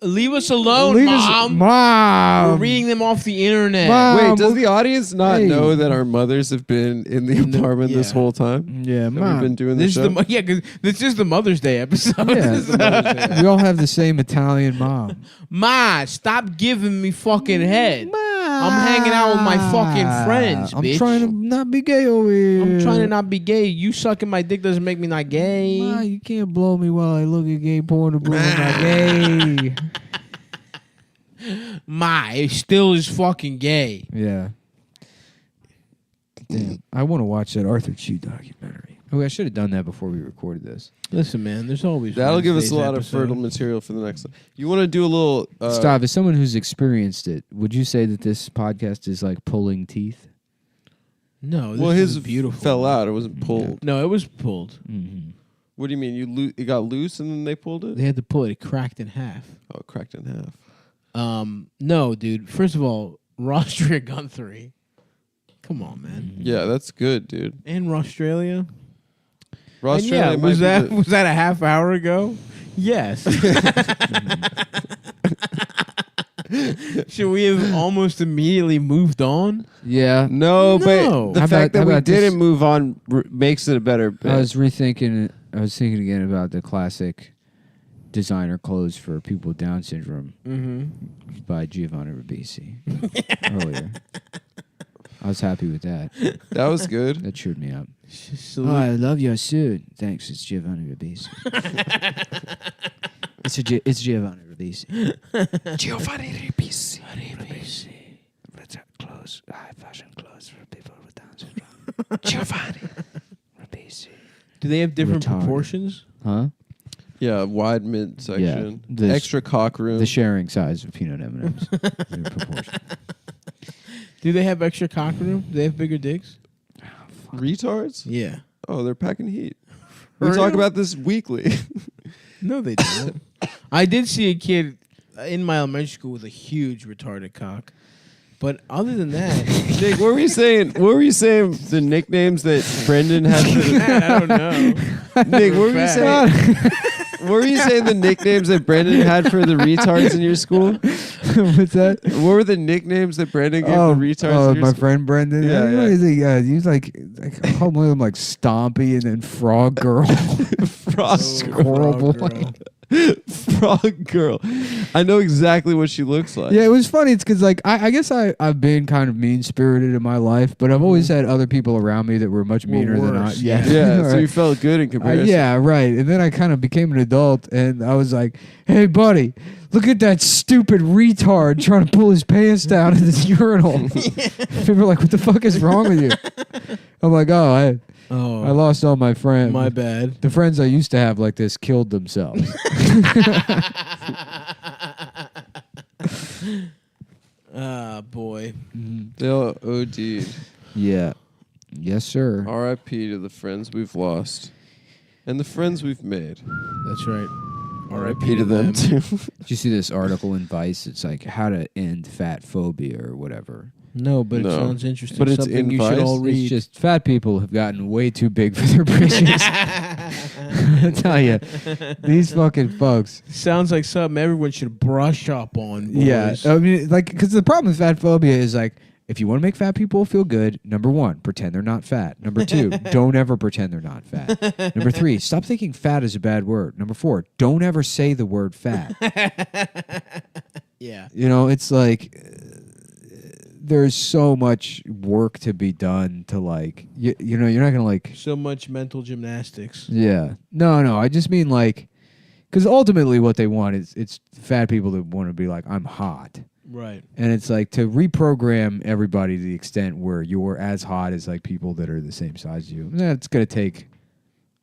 Leave us alone, Leave Mom. Mom. We're reading them off the internet. Mom. Wait, does the audience not Hey. know that our mothers have been in the apartment this yeah. whole time? Yeah, That Mom. we've been doing this This is show? the yeah, because this is the Mother's Day episode. Yeah. We all have the same Italian mom. Ma, stop giving me fucking head. I'm hanging out with my fucking friends, I'm bitch. trying to not be gay over here. I'm trying to not be gay. You sucking my dick doesn't make me not gay. Ma, you can't blow me while I look at gay porn to prove I'm not gay. Ma, it still is fucking gay. Yeah. Damn. I want to watch that Arthur Chu documentary. Oh, I should have done that before we recorded this. Listen, man, there's always That'll give us Wednesday's a lot episode. of fertile material for the next one. You want to do a little. Stop. As someone who's experienced it, would you say that this podcast is like pulling teeth? No, this Well, is his beautiful. fell out. It wasn't pulled. No, it was pulled. Mm-hmm. What do you mean? It got loose and then they pulled it? They had to pull it. It cracked in half. Oh, it cracked in half. No, dude. First of all, Rostria Guthrie. Come on, man. Yeah, that's good, dude. And Australia. Ross And yeah, was that a half hour ago? Yes. Should we have almost immediately moved on? Yeah. No, No. but the How fact about- that how we about this? didn't move on makes it a better bit. I was thinking again about the classic designer clothes for people with Down syndrome Mm-hmm. by Giovanni Ribisi earlier. I was happy with that. That was good. That cheered me up. Oh, I love your suit. Thanks, it's Giovanni Ribisi. it's Giovanni Ribisi. Giovanni Ribisi. Clothes, high fashion clothes for people with Down syndrome. Giovanni Ribisi. Do they have different Retarded. proportions? Huh? Yeah, wide mid section, the- extra cock room. The sharing size of peanut M&Ms. They're proportional. Do they have extra cock room? Do they have bigger dicks? Retards? Yeah. Oh, they're packing heat. For We talk real? about this weekly. No, they don't. I did see a kid in my elementary school with a huge retarded cock. But other than that, Nick, what were you saying? What were you saying? The nicknames that Brendan had for the I don't know. Nick, what were you fact. saying? What were you saying the nicknames that Brendan had for the retards in your school? What's that? What were the nicknames that Brendan gave the retards in your my school? friend Brendan. Yeah, What yeah. is he? He was like I called one of them like Stompy and then Frog Girl. Frog Horrible. Frog girl. I know exactly what she looks like. Yeah, it was funny. It's because like I guess I've been kind of mean spirited in my life, but I've always had other people around me that were much meaner than I. worse. Yeah, Yeah, so Right. you felt good in comparison. Yeah, right. And then I kind of became an adult, and I was like, "Hey, buddy, look at that stupid retard trying to pull his pants down in this urinal." People were like, "What the fuck is wrong with you?" I'm like, "Oh, I Oh, lost all my friends. my bad. The friends I used to have like this killed themselves." Ah, boy. They all OD'd. Yeah. Yes, sir. R.I.P. to the friends we've lost and the friends we've made. That's right. R.I.P. to them too. Did you see this article in Vice? It's like how to end fat phobia or whatever. No, but No. it sounds interesting. But it's something in you should Vice? all read. It's just fat people have gotten way too big for their britches. I tell you, these fucking folks. Sounds like something everyone should brush up on. Boys. Yeah, I mean, like, because the problem with fat phobia is like, if you want to make fat people feel good, number one, pretend they're not fat. Number two, don't ever pretend they're not fat. Number three, stop thinking fat is a bad word. Number four, don't ever say the word fat. Yeah. You know, it's like there's so much work to be done to like, you know, you're not going to like. So much mental gymnastics. Yeah. No. I just mean like, because ultimately what they want is it's fat people that want to be like, I'm hot. Right. And it's like to reprogram everybody to the extent where you're as hot as like people that are the same size as you. That's going to take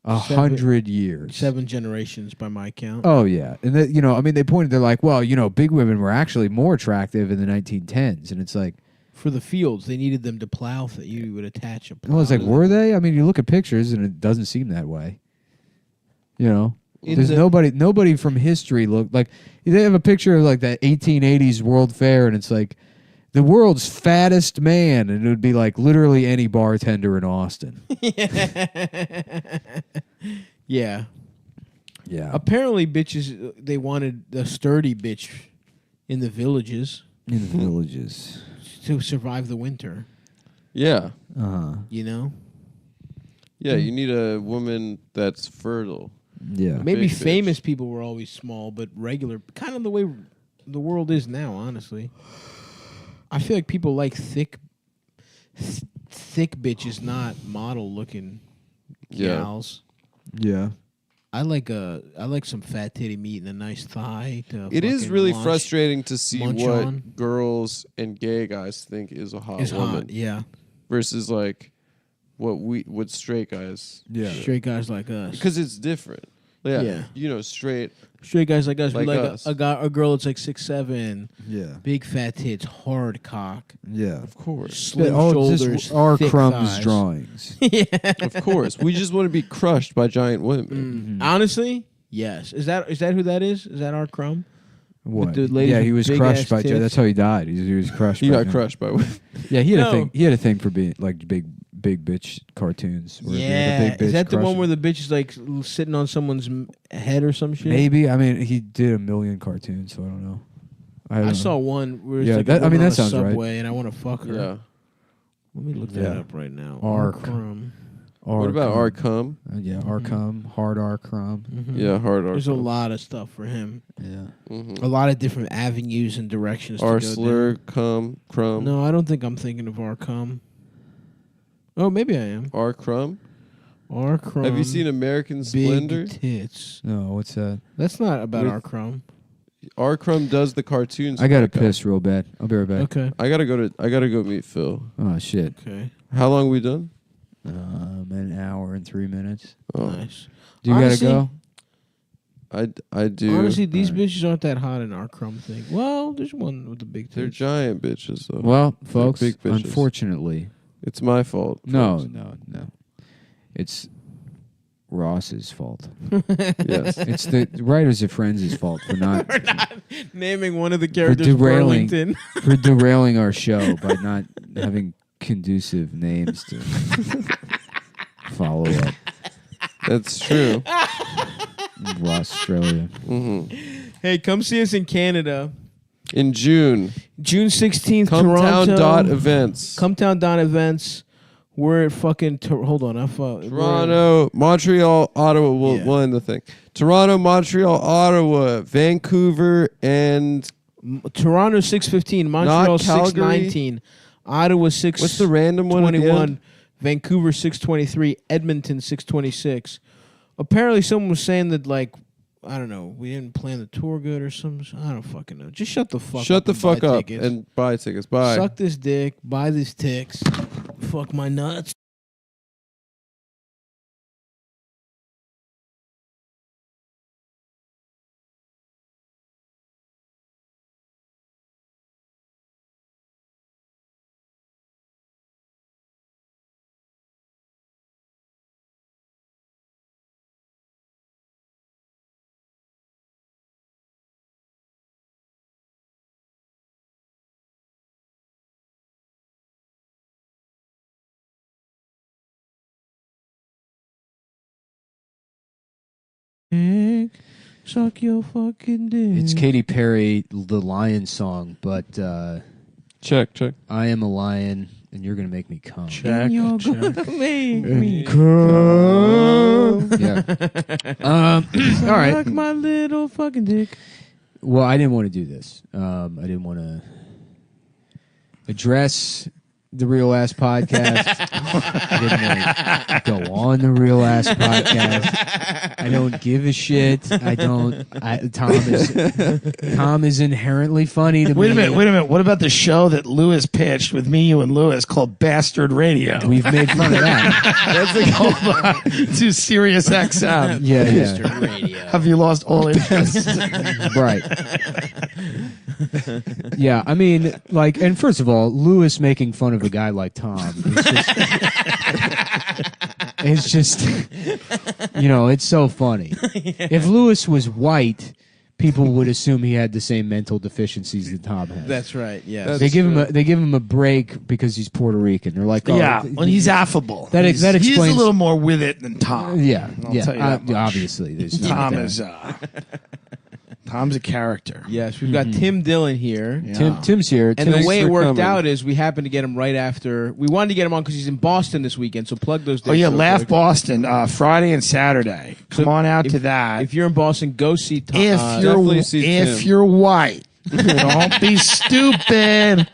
100 years. 7 generations by my count. Oh, yeah. And, that, you know, I mean, they're like, well, you know, big women were actually more attractive in the 1910s. And it's like, For the fields, they needed them to plow. That you would attach a plow. well, it's like, to were them. they? I mean, you look at pictures and it doesn't seem that way. You know? In There's the- nobody from history look like they have a picture of like that 1880s World Fair and it's like the world's fattest man and it would be like literally any bartender in Austin. Yeah. Yeah. Apparently, bitches, they wanted a sturdy bitch in the villages In the villages. to survive the winter. Yeah. Uh-huh. You know? Yeah, you need a woman that's fertile. Yeah. Maybe Big bitch. famous people were always small, but regular, kind of the way the world is now, honestly. I feel like people like thick bitches, not model-looking Yeah. gals. Yeah. I like some fat titty meat and a nice thigh. To It is fucking really munch. frustrating to see munch what on. girls and gay guys think is a hot It's woman hot, yeah. versus like what straight guys. Yeah. Straight guys like us. Because it's different. Yeah. Yeah. You know, straight. Straight guys like us, we Like like us. a girl that's like 6'7", Yeah. big fat tits, hard cock, Yeah. Of course. slim Oh, shoulders, just our thick crumbs thighs. drawings. Of course. We just want to be crushed by giant women. Honestly, yes. Is that who that is? Is that our crumb? What? the ladies Yeah, with he was big crushed ass by tits? that's how he died. He was crushed He by got him. crushed by women. Yeah, he had No. a thing. He had a thing for being like big bitch cartoons. where it'd be like a Yeah. big bitch Is that the one crushing- where the bitch is like sitting on someone's head or some shit? Maybe. I mean, he did a million cartoons, so I don't know. I saw one where it's Yeah, like that- a I mean, woman that on a sounds right. subway, and I want to fuck her. Yeah. Let me look that Yeah. up right now. Arc. Crumb. What about Arcum? Yeah, Arcum, hard Arcum. Yeah, hard Arcum. There's a lot of stuff for him. Yeah. A lot of different avenues and directions to Arsler, go Crumb. down. No, I don't think I'm thinking of Arcum. Oh, maybe I am. Arcrum? Arcrum. Have you seen American Splendor? Big tits. No, what's that? That's not about With- Arcrum. Arcrum does the cartoons. I gotta for that guy. piss real bad. I'll be right back. Okay. I gotta go meet Phil. Oh shit. Okay. How long we done? An hour and 3 minutes. Oh. Nice. Do you Honestly- gotta go? I do. Honestly, these bitches aren't that hot in our crumb thing. Well, there's one with the big They're tits. giant bitches though. Well, folks, big bitches. unfortunately, It's my fault. no, folks. no. It's Ross's fault. Yes. It's the writers of Friends' fault for not Naming one of the characters derailing. Burlington. for derailing our show by not having conducive names to follow up. That's true. Ross Australia. Hey, come see us in Canada. In June, June 16th, Cumtown Toronto. dot events. Cumtown dot events. We're at fucking... hold on. Toronto, Montreal, Ottawa. We'll end the thing. Toronto, Montreal, Ottawa, Vancouver, and Toronto 6:15, Montreal Calgary. 6:19, Ottawa 6. what's the random one? at the 21, end? Vancouver 6:23, Edmonton 6:26. Apparently, someone was saying that I don't know, we didn't plan the tour good or something. I don't fucking know. Just shut the fuck up. Shut the and buy fuck up tickets. and buy tickets. Bye. Suck this dick. Buy these ticks. Fuck my nuts. Suck your fucking dick. It's Katy Perry, the Lion song, but Check. I am a lion, and you're gonna make me come. Check. Make me Yeah. All right. suck my little fucking dick. Well, I didn't want to do this. I didn't want to address the Real Ass Podcast. I didn't want to go on the Real Ass Podcast. I don't give a shit. Tom is inherently funny to me. Wait a minute. What about the show that Lewis pitched with me, you, and Lewis called Bastard Radio? We've made fun of that. That's like, hold on, to Sirius XM. Yeah. Radio. Have you lost all interest? Right. Yeah, I mean, and first of all, Lewis making fun of a guy like Tom it's just it's so funny. If Lewis was white, people would assume he had the same mental deficiencies that Tom has. That's right. Yeah. They give him a break because he's Puerto Rican. They're like, oh, Yeah, when he's affable. That he's a explains- little more with it than Tom. yeah, I'll tell you that much. obviously, there's not Tom that. is Tom's a character. Yes, we've got Tim Dillon here. Yeah. Tim's here. And the Thanks way it for worked coming. out is we happened to get him right after. We wanted to get him on because he's in Boston this weekend. So plug those dates. Oh yeah, real Laugh quick. Boston, Friday and Saturday. Come on out if- to that. If you're in Boston, go see Tom. definitely see if Tim. you're white, don't be stupid.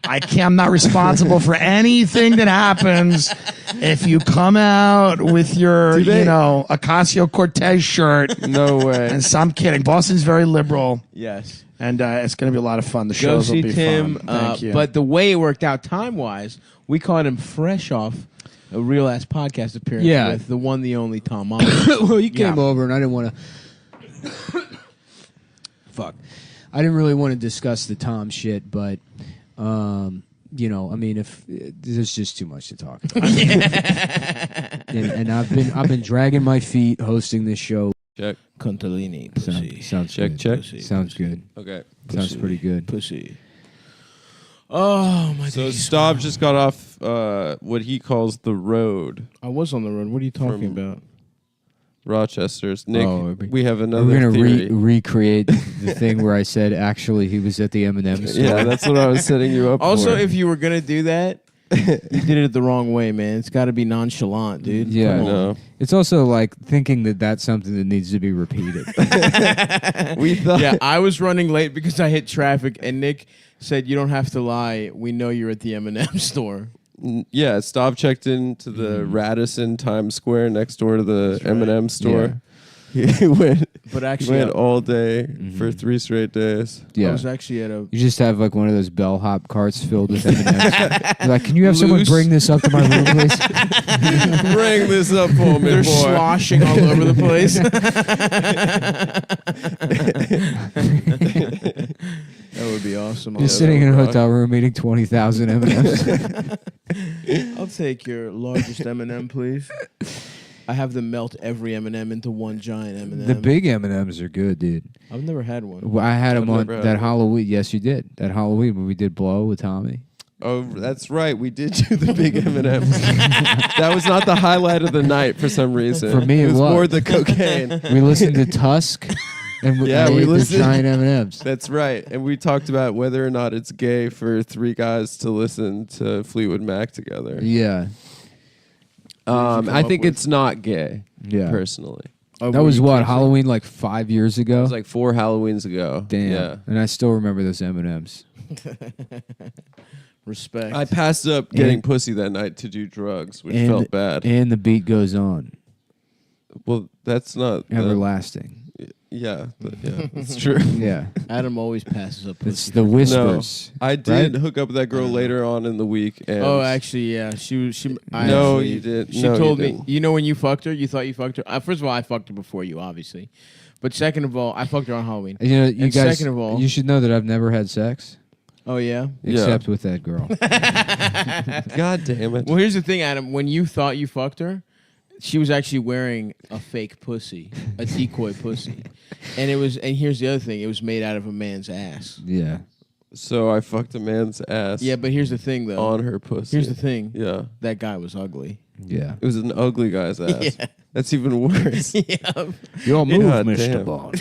I'm not responsible for anything that happens. If you come out with your, Ocasio-Cortez shirt, No way. and so I'm kidding. Boston's very liberal, yes. and it's going to be a lot of fun. The Go shows will see be Tim. fun. Thank you. But the way it worked out time-wise, we caught him fresh off a Real Ass Podcast appearance Yeah. with the one, the only Tom Oliver. Well, you came Yeah. over, and I didn't want to. Fuck. I didn't really want to discuss the Tom shit, but if there's just too much to talk about. and I've been dragging my feet hosting this show. Check. Contalini, pussy. Sounds Check, good. check. Pussy, Sounds pussy. good. Okay. Sounds pretty good. Pussy. Oh, my So days. Staub just got off what he calls the road. I was on the road. What are you talking From- about? Rochester's. Nick, Oh, we have another We're gonna theory. recreate the thing where I said actually he was at the M&M store. Yeah, that's what I was setting you up Also, for. if you were gonna do that, you did it the wrong way, man. It's got to be nonchalant, dude. Yeah, Come on. no. It's also like thinking that that's something that needs to be repeated. We thought Yeah, I was running late because I hit traffic, and Nick said, "You don't have to lie. We know you're at the M&M store." yeah, Stav checked into the Radisson Times Square next door to the M&M store. He went But he actually, went all day for 3 straight days. I Yeah. was actually at a. You just have like one of those bellhop carts filled with M&Ms. You're like, can you have someone Loose. bring this up to my room, please? Bring this up for me, They're boy. sloshing all over the place. That would be awesome. You're sitting in a hotel room eating 20,000 M&Ms. I'll take your largest M&M, please. I have them melt every M&M into one giant M&M. The big M&Ms are good, dude. I've never had one. Well, I had them on never had that one. Halloween. Yes, you did. That Halloween when we did Blow with Tommy. Oh, that's right. We did do the big M&Ms. That was not the highlight of the night for some reason. For me, it was was. more the cocaine. We listened to Tusk, and we, Yeah, and we ate the listened- giant M&Ms. That's right. And we talked about whether or not it's gay for 3 guys to listen to Fleetwood Mac together. Yeah, come I up think with? it's not gay, yeah. personally. Oh, That were was you what canceling? Halloween like 5 years ago. It was like 4 Halloweens ago. Damn. Yeah. And I still remember those M&Ms. Respect. I passed up getting And- pussy that night to do drugs, which and- felt bad. And the beat goes on, Well, that's not the- everlasting. yeah, that's true. Yeah, Adam always passes up. it's pussy. the whispers. I did Right? hook up with that girl later on in the week. And Oh, actually, yeah. She. No, actually- you didn't. She No, you told me. didn't. You know when you fucked her, you thought you fucked her. First of all, I fucked her before you, obviously. But second of all, I fucked her on Halloween. And, you know, you And guys. second of all- you should know that I've never had sex Oh yeah. except with that girl. God damn it. Well, here's the thing, Adam. When you thought you fucked her, she was actually wearing a fake pussy, a decoy pussy, and it was. And here's the other thing: it was made out of a man's ass. Yeah, So I fucked a man's ass Yeah, but here's the thing, though. on her pussy. Here's the thing: Yeah. that guy was ugly. yeah. It was an ugly guy's ass. Yeah. That's even worse. Yeah. Your move, God Mr. damn. Bond.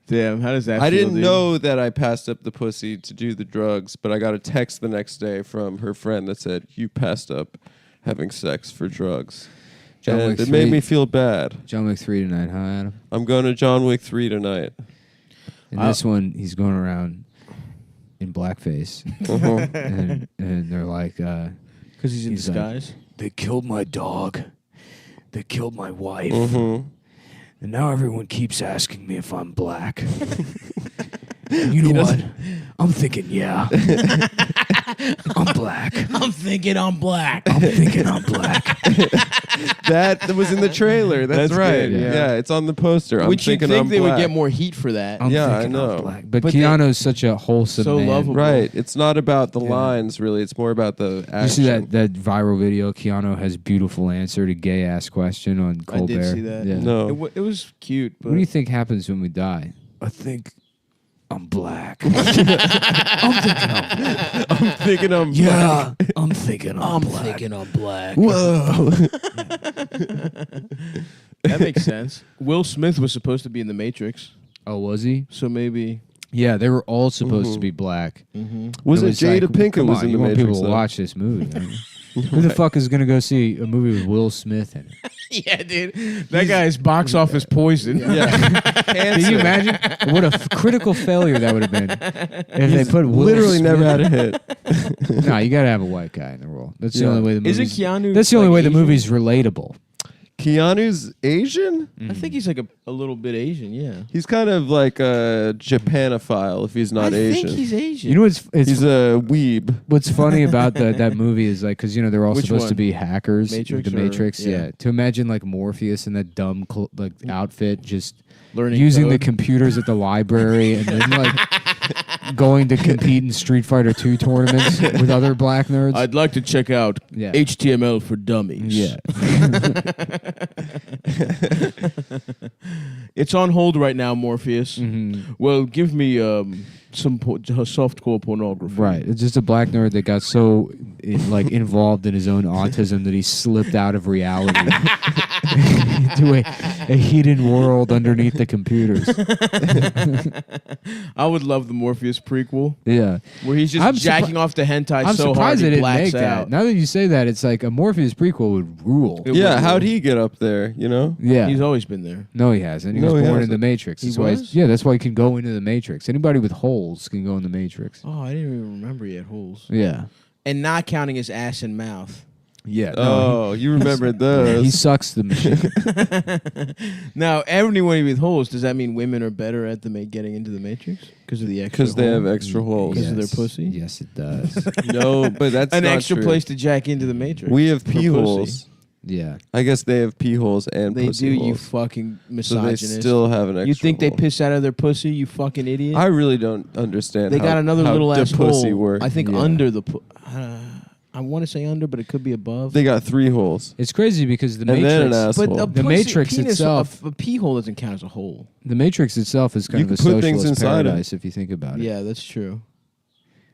Damn. How does that? I feel, didn't dude? know that I passed up the pussy to do the drugs, but I got a text the next day from her friend that said, "You passed up having sex for drugs." John and Wick it made 3. me feel bad. John Wick 3 tonight, huh, Adam? I'm going to John Wick 3 tonight. In this one, he's going around in blackface, Uh-huh. and they're like, Because he's in He's like- disguise. "They killed my dog. They killed my wife, Mhm. and now everyone keeps asking me if I'm black." And you know what? I'm thinking, yeah, I'm black. I'm thinking I'm black. I'm thinking I'm black. That was in the trailer. That's, That's right. good, yeah. yeah. it's on the poster. I'm Which you'd thinking think I'm they would black. get more heat for that. I'm Yeah, I thinking know. I'm black. But But Keanu's such a wholesome So man. lovable. Right. It's not about the Yeah. lines, really. It's more about the action. You see that viral video? Keanu has beautiful answer to gay ass question on I Colbert. did see that. Yeah. No. It was cute, but What do you think happens when we die? I think I'm black. I'm thinking I'm yeah. I'm thinking I'm black. I'm black. Whoa. That makes sense. Will Smith was supposed to be in The Matrix, Oh, was he? so maybe. Yeah, they were all supposed to be black. Was it was Jada like, Pinkett come was on, in you the want Matrix? people to though? watch this movie? Don't you? Who the fuck is gonna go see a movie with Will Smith in it? Yeah, dude. That guy's box office poison. Yeah. Can you imagine what a critical failure that would have been if they put Will Literally Smith. never had a hit. No, you gotta have a white guy in the role. That's the Yeah. only way the Isn't movie's. Keanu? That's the only like, way the Asian? movie's relatable. Keanu's Asian? I think he's like a little bit Asian. Yeah. He's kind of like a Japanophile if he's not I Asian. think he's Asian. You know what's He's a weeb. what's funny about that movie is like because they're all Which supposed to one? be hackers. Matrix the or- Matrix, yeah. yeah. To imagine like Morpheus in that dumb outfit, just Learning using the code. computers at the library and then like going to compete in Street Fighter 2 tournaments with other black nerds. I'd like to check out Yeah. HTML for dummies. Yeah. It's on hold right now, Morpheus. Mm-hmm. Well, give me some softcore pornography. Right. It's just a black nerd that got so involved in his own autism that he slipped out of reality into a hidden world underneath the computers. I would love the Morpheus prequel Yeah. where he's just jacking off the hentai I'm so hard surprised he they didn't blacks make out. that. Now that you say that, it's like a Morpheus prequel would rule. It Yeah, would how'd rule. he get up there? You know? Yeah. He's always been there. No, he hasn't. He No, was he born in hasn't. the Matrix. He That's why was? yeah, that's why he can go into the Matrix. Anybody with holes can go in the Matrix. Oh, I didn't even remember he had holes. Yeah. And not counting his ass and mouth. Yeah. Oh, you remembered He those. sucks the machine. Now, everyone with holes, does that mean women are better at getting into the Matrix? Because of the extra Because they have hole? extra holes. Because of their pussy? Yes, it does. No, but that's An not extra true. place to jack into the Matrix. We have for pee pussy. holes. Yeah. I guess they have pee holes and They pussy do, holes. you fucking So they misogynist. still have an extra You think they hole. piss out of their pussy, you fucking idiot? I really don't understand They how, got another how little the ass pussy hole. works. I think Yeah. under the... I want to say under, but it could be above. They got 3 holes. It's crazy because the And then an Matrix asshole. but a The pussy- Matrix penis, itself- a pee hole doesn't count as a hole. the Matrix itself is kind You of a can put things socialist inside it. paradise if you think about it. Yeah, that's true.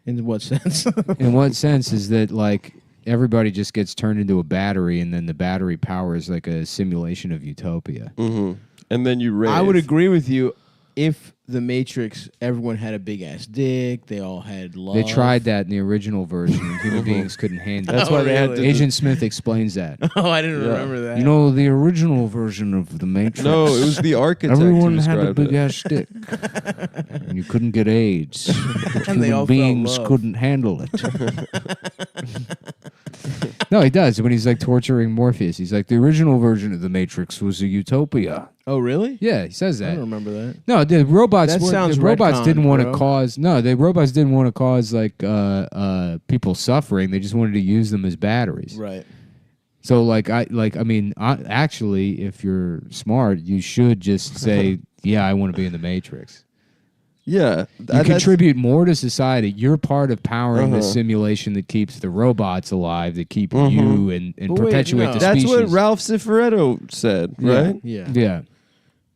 In what sense? In what sense is that like everybody just gets turned into a battery and then the battery powers like a simulation of utopia. Mm-hmm. And then you rave. I would agree with you if the Matrix, everyone had a big ass dick, they all had love. They tried that in the original version and human beings couldn't handle That's it. why they had really? to. Agent Smith explains that. Oh, I didn't Yeah. remember that. You know, the original version of the Matrix. No, it was the architect Everyone who had a described big it. ass dick, and you couldn't get AIDS. And they all Human felt beings love. couldn't handle it. No, he does. When he's like torturing Morpheus, he's like, the original version of the Matrix was a utopia. Oh, really? Yeah, he says I that. don't remember that. No, the robots. That sounds the robots retconned, didn't want to bro. cause. No, the robots didn't want to cause like people suffering. They just wanted to use them as batteries. Right. So actually, if you're smart, you should just say, "Yeah, I want to be in the Matrix." Yeah. You contribute more to society. You're part of powering the Uh-huh. simulation that keeps the robots alive, that keep you and But wait, perpetuate no. the That's species. what Ralph Cifaretto said, right? Yeah. Yeah.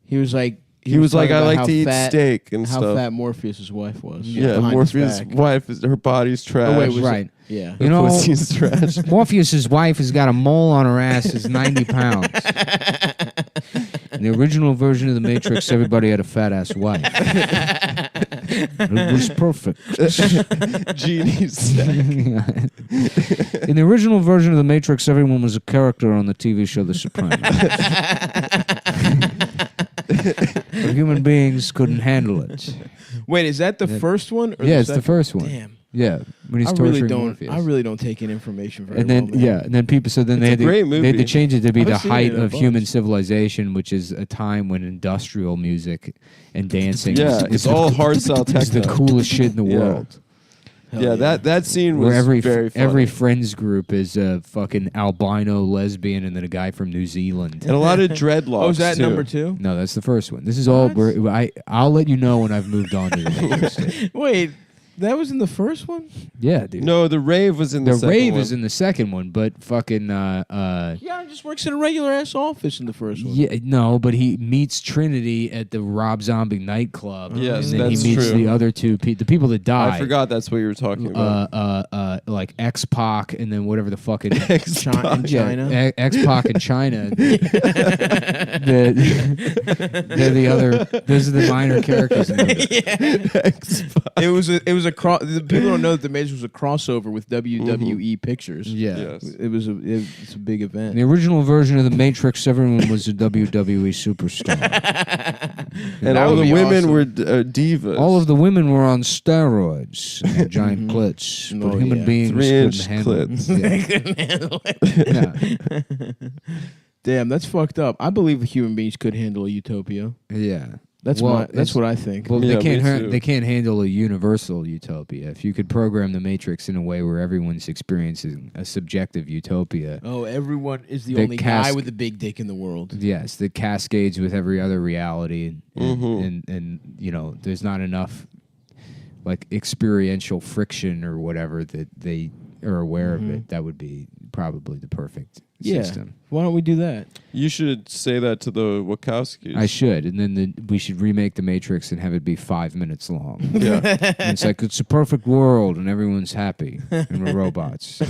He was like... He was like, talking I about like how to eat fat- steak and How stuff. fat Morpheus' wife was. Yeah, behind his Morpheus' back. wife, her body's trash. Oh, wait, was Right. it? Yeah. You know, Pussy's trash. Morpheus's wife has got a mole on her ass that's 90 pounds. In the original version of the Matrix, everybody had a fat ass wife. It was perfect. Genies said. In the original version of the Matrix, everyone was a character on the TV show The Sopranos. But human beings couldn't handle it. Wait, is that the first one? Or Yeah, it's the second? first one. Damn. Yeah, when he's I torturing really don't. Morpheus. I really don't take in information very And then well, man. and then people. So then It's they a had, to, great they had to movie. change it to be I've the seen height it a of human bunch. civilization, which is a time when industrial music and dancing. Yeah, was it's all hardstyle It's the techno. coolest shit in the Yeah. world. Hell Yeah, that scene was Where every very funny. every friends group is a fucking albino lesbian and then a guy from New Zealand. and a lot of dreadlocks. Oh, is that too. number 2? No, that's the first one. This is all. I'll let you know when I've moved on to the next. Wait, that was in the first one? Yeah, dude. No, the rave was in the, the second rave one. is in the second one, but fucking Yeah, he just works in a regular ass office in the first one. yeah, no, but he meets Trinity at the Rob Zombie nightclub. Yes, and then that's he meets true. the other two, the people that died. I forgot that's what you were talking about. Like X-Pac and then whatever the fuck it China. In China. X-Pac in China. They're the other. Those are the minor characters. In It was a people don't know that the Matrix was a crossover with WWE Pictures. Yeah. Yes. It's a big In event. the original version of the Matrix, everyone was a WWE superstar. And That all would the be women awesome. were divas. All of the women were on steroids, and had giant clits, but Oh, human yeah. beings 3-inch couldn't handle clits. it. Yeah. Damn, that's fucked up. I believe human beings could handle a utopia. Yeah. That's Well, that's it's- what I think. Well, Yeah, they can't. me too. They can't handle a universal utopia. If you could program the Matrix in a way where everyone's experiencing a subjective utopia, Oh, everyone is the The only guy cask- with a big dick in the world. yes, that cascades with every other reality, and, Mhm. and you know, there's not enough like experiential friction or whatever that they are aware of it. That would be probably the perfect system. Why don't we do that? You should say that to the Wachowskis. I should, and then we should remake The Matrix and have it be 5 minutes long. Yeah. And it's like, it's a perfect world and everyone's happy and we're robots.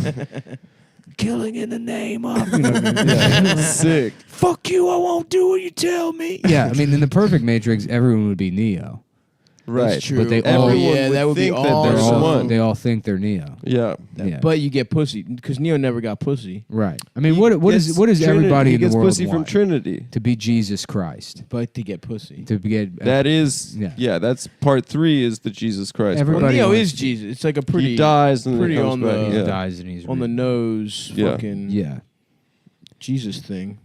Killing in the name of, you know what I mean? Yeah. Sick. Fuck you, I won't do what you tell me. Yeah, I mean, in the perfect Matrix, everyone would be Neo. Right. True. But they all- Everyone that would be think that all. there's They're all- one. They all think they're Neo. Yeah. Yeah. But you get pussy because Neo never got pussy. Right. I mean, He what gets is Trinity- everybody he in the gets world pussy from want? Trinity. To be Jesus Christ. But to get pussy. To get That is, Yeah. yeah. That's part 3 is the Jesus Christ. Everybody- part. Neo wants is Jesus. It's like a pretty He dies and pretty then he on comes the- back. he Yeah. dies and he's on the nose Yeah. fucking Yeah. Jesus thing.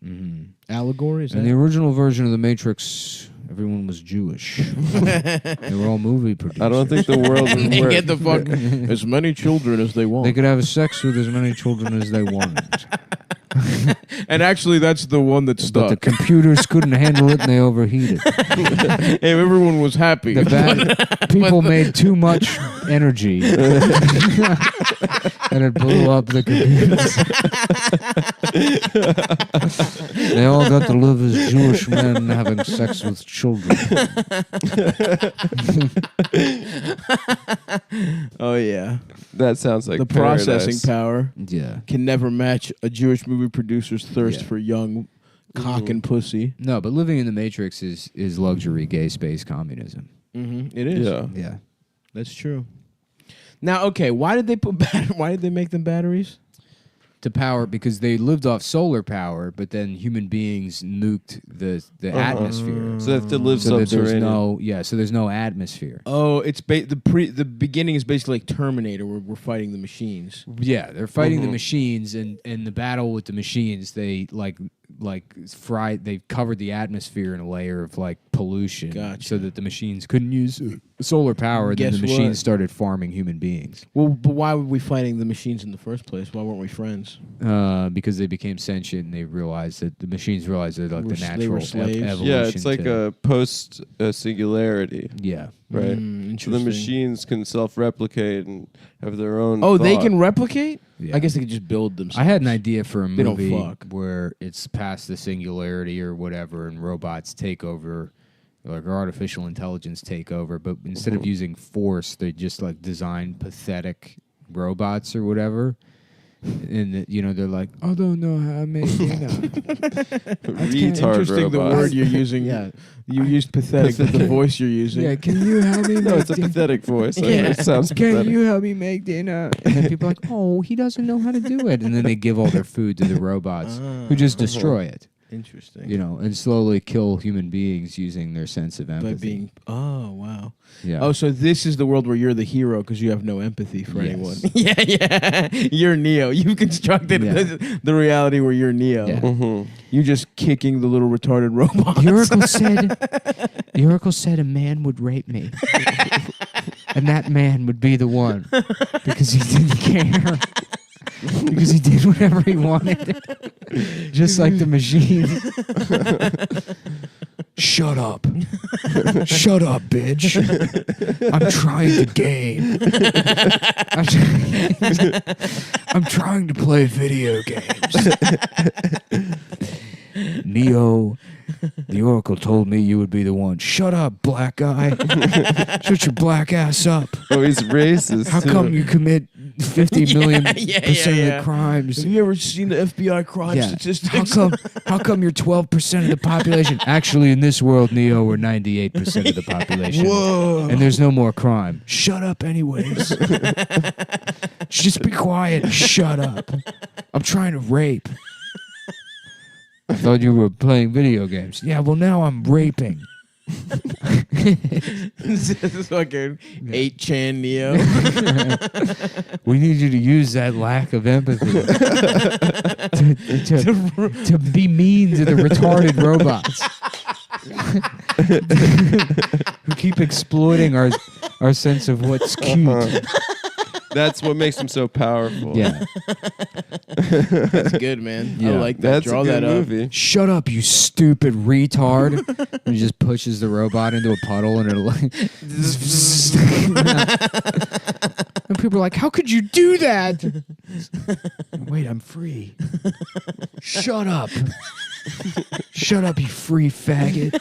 Mm-hmm. Allegory is In that? the original version of the Matrix, everyone was Jewish. They were all movie producers. I don't think the world would They work. get the fuck as many children as they want. They could have sex with as many children as they wanted. And actually, that's the one that But stuck. the computers couldn't handle it and they overheated. If everyone was happy. The people made too much energy. And it blew up the computers. They all got to live as Jewish men having sex with children. Oh yeah, That sounds like the processing paradise. power Yeah. can never match a Jewish movie producer's thirst Yeah. for young cock and pussy. No, but living in the Matrix is luxury gay space communism. Mm-hmm. It is. Yeah. Yeah. That's true. Now, okay, why did they why did they make them batteries? To power, because they lived off solar power, but then human beings nuked the atmosphere. So they have to live So that there's subterranean. so there's no atmosphere. Oh, it's the beginning is basically like Terminator, where we're fighting the machines. Yeah, they're fighting the machines, and in the battle with the machines, they they covered the atmosphere in a layer of like pollution, Gotcha. so that the machines couldn't use solar power. And then Guess the machines what? started farming human beings Well, but why were we fighting the machines in the first place? Why weren't we friends? because they became sentient. And they realized that the machines realized that like the They were natural slaves? evolution. Yeah, it's like to- a post singularity, yeah. right? So the Interesting. machines can self-replicate and have their own. Oh, they thought. can replicate? Yeah. I guess they could just build themselves. I had an idea for a They don't movie fuck. where it's past the singularity or whatever, and robots take over, like artificial intelligence take over. But instead of using force, they just like design pathetic robots or whatever. And they're like, I don't know how I make retard Interesting the robots. word you're using. Yeah. You used pathetic, but the voice you're using. Yeah, can you help me? No, it's a pathetic voice. Yeah. It sounds Can pathetic. you help me make dinner? And then people are like, oh, he doesn't know how to do it. And then they give all their food to the robots who just destroy it, Interesting. and slowly kill human beings using their sense of empathy. By being. Oh, wow. yeah. Oh, so this is the world where you're the hero because you have no empathy for Yes. anyone. Yeah. You're Neo. You've constructed Yeah. the reality where you're Neo. Yeah. Mhm. You're just kicking the little retarded robots. The Oracle said a man would rape me. And that man would be the one. Because he didn't care. Because he did whatever he wanted. Just like the machine. Shut up. Shut up, bitch. I'm trying to game. I'm trying to play video games. Neo, the Oracle told me you would be the one. Shut up, black guy. Shut your black ass up. Oh, he's racist. How too. come you commit 50 million percent of yeah. the crimes? Have you ever seen the FBI crime statistics? How come you're 12% of the population? Actually, in this world, Neo, we're 98% of the population. Whoa. And there's no more crime. Shut up anyways. Just be quiet. Shut up. I'm trying to rape. I thought you were playing video games. Yeah, well, now I'm raping. This is fucking 8chan Neo. We need you to use that lack of empathy to be mean to the retarded robots who keep exploiting our sense of what's cute. That's what makes him so powerful. Yeah. That's good, man. I Yeah. like that. That's Draw a good that up. movie. Shut up, you stupid retard. And he just pushes the robot into a puddle and it'll like. And people are like, how could you do that? Wait, I'm free. Shut up. Shut up, you free faggot.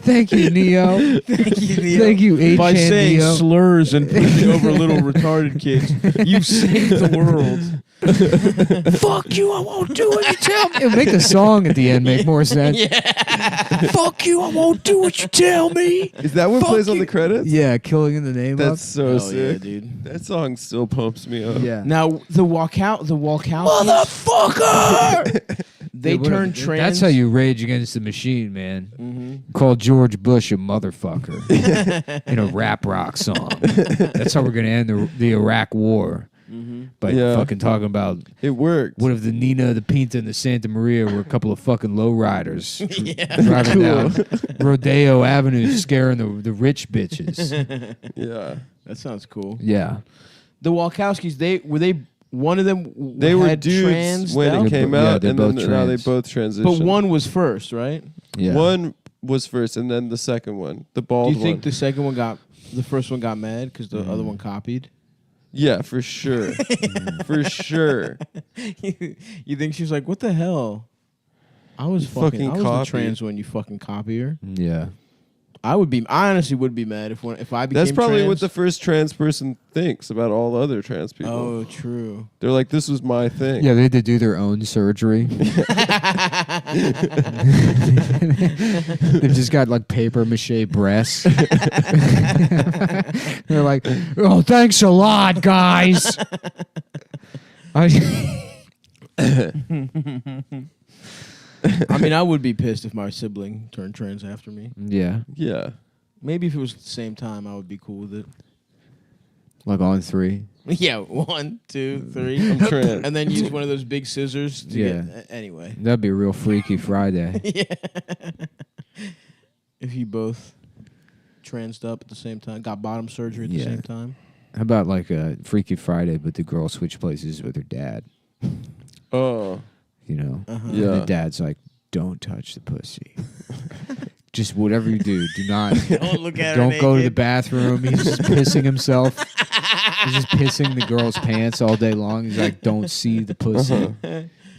Thank you, Neo. Thank you, H. By saying Neo. slurs and pushing over little retarded kids, you've saved the world. Fuck you, I won't do what you tell me. It'll make the song at the end make more sense. Fuck you, I won't do what you tell me. Is that what Fuck plays on you. the credits? Yeah, killing in the name That's of. so Hell sick. yeah, dude. That song still pumps me up. Yeah. Now the Wachowskis, Motherfucker! they turned trans. That's how you rage against the machine, man. Call George Bush a motherfucker in a rap rock song. That's how we're going to end the Iraq War. By Yeah. fucking talking about It worked. what if the Nina, the Pinta, and the Santa Maria were a couple of fucking lowriders driving down Rodeo Avenue scaring the rich bitches. Yeah. That sounds cool. Yeah. The Wachowskis, were they one of them? They were had dudes trans when stuff? it came Yeah, out, they're and then both now they trans. both transitioned. But one was first, right? Yeah. One was first, and then the second one, the Do bald you think one. the first one got mad because the other one copied? Yeah, for sure. For sure. You think she was like, "What the hell? I was You fucking fucking I was copy. the trans one, you fucking copier." Yeah. I honestly would be mad if I became That's probably trans. what the first trans person thinks about all the other trans people. Oh, true. They're like, this was my thing. Yeah, they had to do their own surgery. They've just got like paper mache breasts. They're like, oh, thanks a lot, guys. I mean, I would be pissed if my sibling turned trans after me. Yeah, Yeah. Maybe if it was at the same time, I would be cool with it. like on 3. Yeah, 1, 2, 3, I'm trans. and then use one of those big scissors to Yeah. get. Anyway, That'd be a real Freaky Friday. yeah. If you both transed up at the same time, got bottom surgery at the Yeah. same time. How about like a Freaky Friday, but the girl switch places with her dad? Oh. You know? Uh-huh. Yeah. And the dad's like, don't touch the pussy. Just whatever you do not. Don't look at her Don't go to the naked. bathroom. He's just pissing himself. He's just pissing the girl's pants all day long. He's like, don't see the pussy.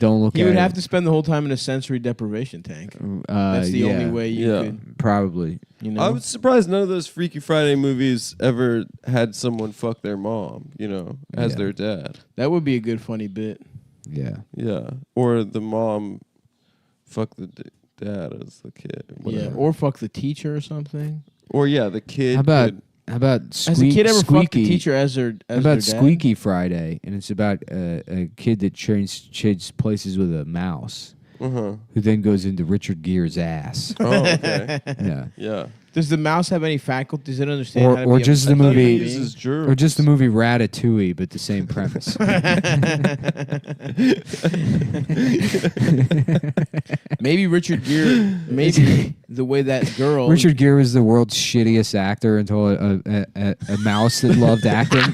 Don't look You at would it. have to spend the whole time in a sensory deprivation tank. That's the yeah, only way you Yeah. could, Probably. you know. I was surprised none of those Freaky Friday movies ever had someone fuck their mom, as Yeah. their dad. That would be a good funny bit. Yeah. Yeah. Or the mom fuck the dad as the kid. Yeah, Whatever. or fuck the teacher or something. Or the kid. How about could- Squeak, Has a kid ever fucked Squeaky? the teacher as their How as about their dad? Squeaky Friday? And it's about a kid that trades places with a mouse, Uh-huh. who then goes into Richard Gere's ass. Oh, okay. Yeah. Yeah. Does the mouse have any faculties? Does it understand how to Or be just a the human movie- being? Uses germs. Or just the movie Ratatouille, but the same premise. Maybe Richard Gere. Maybe the way that girl. Richard Gere was the world's shittiest actor until a mouse that loved acting.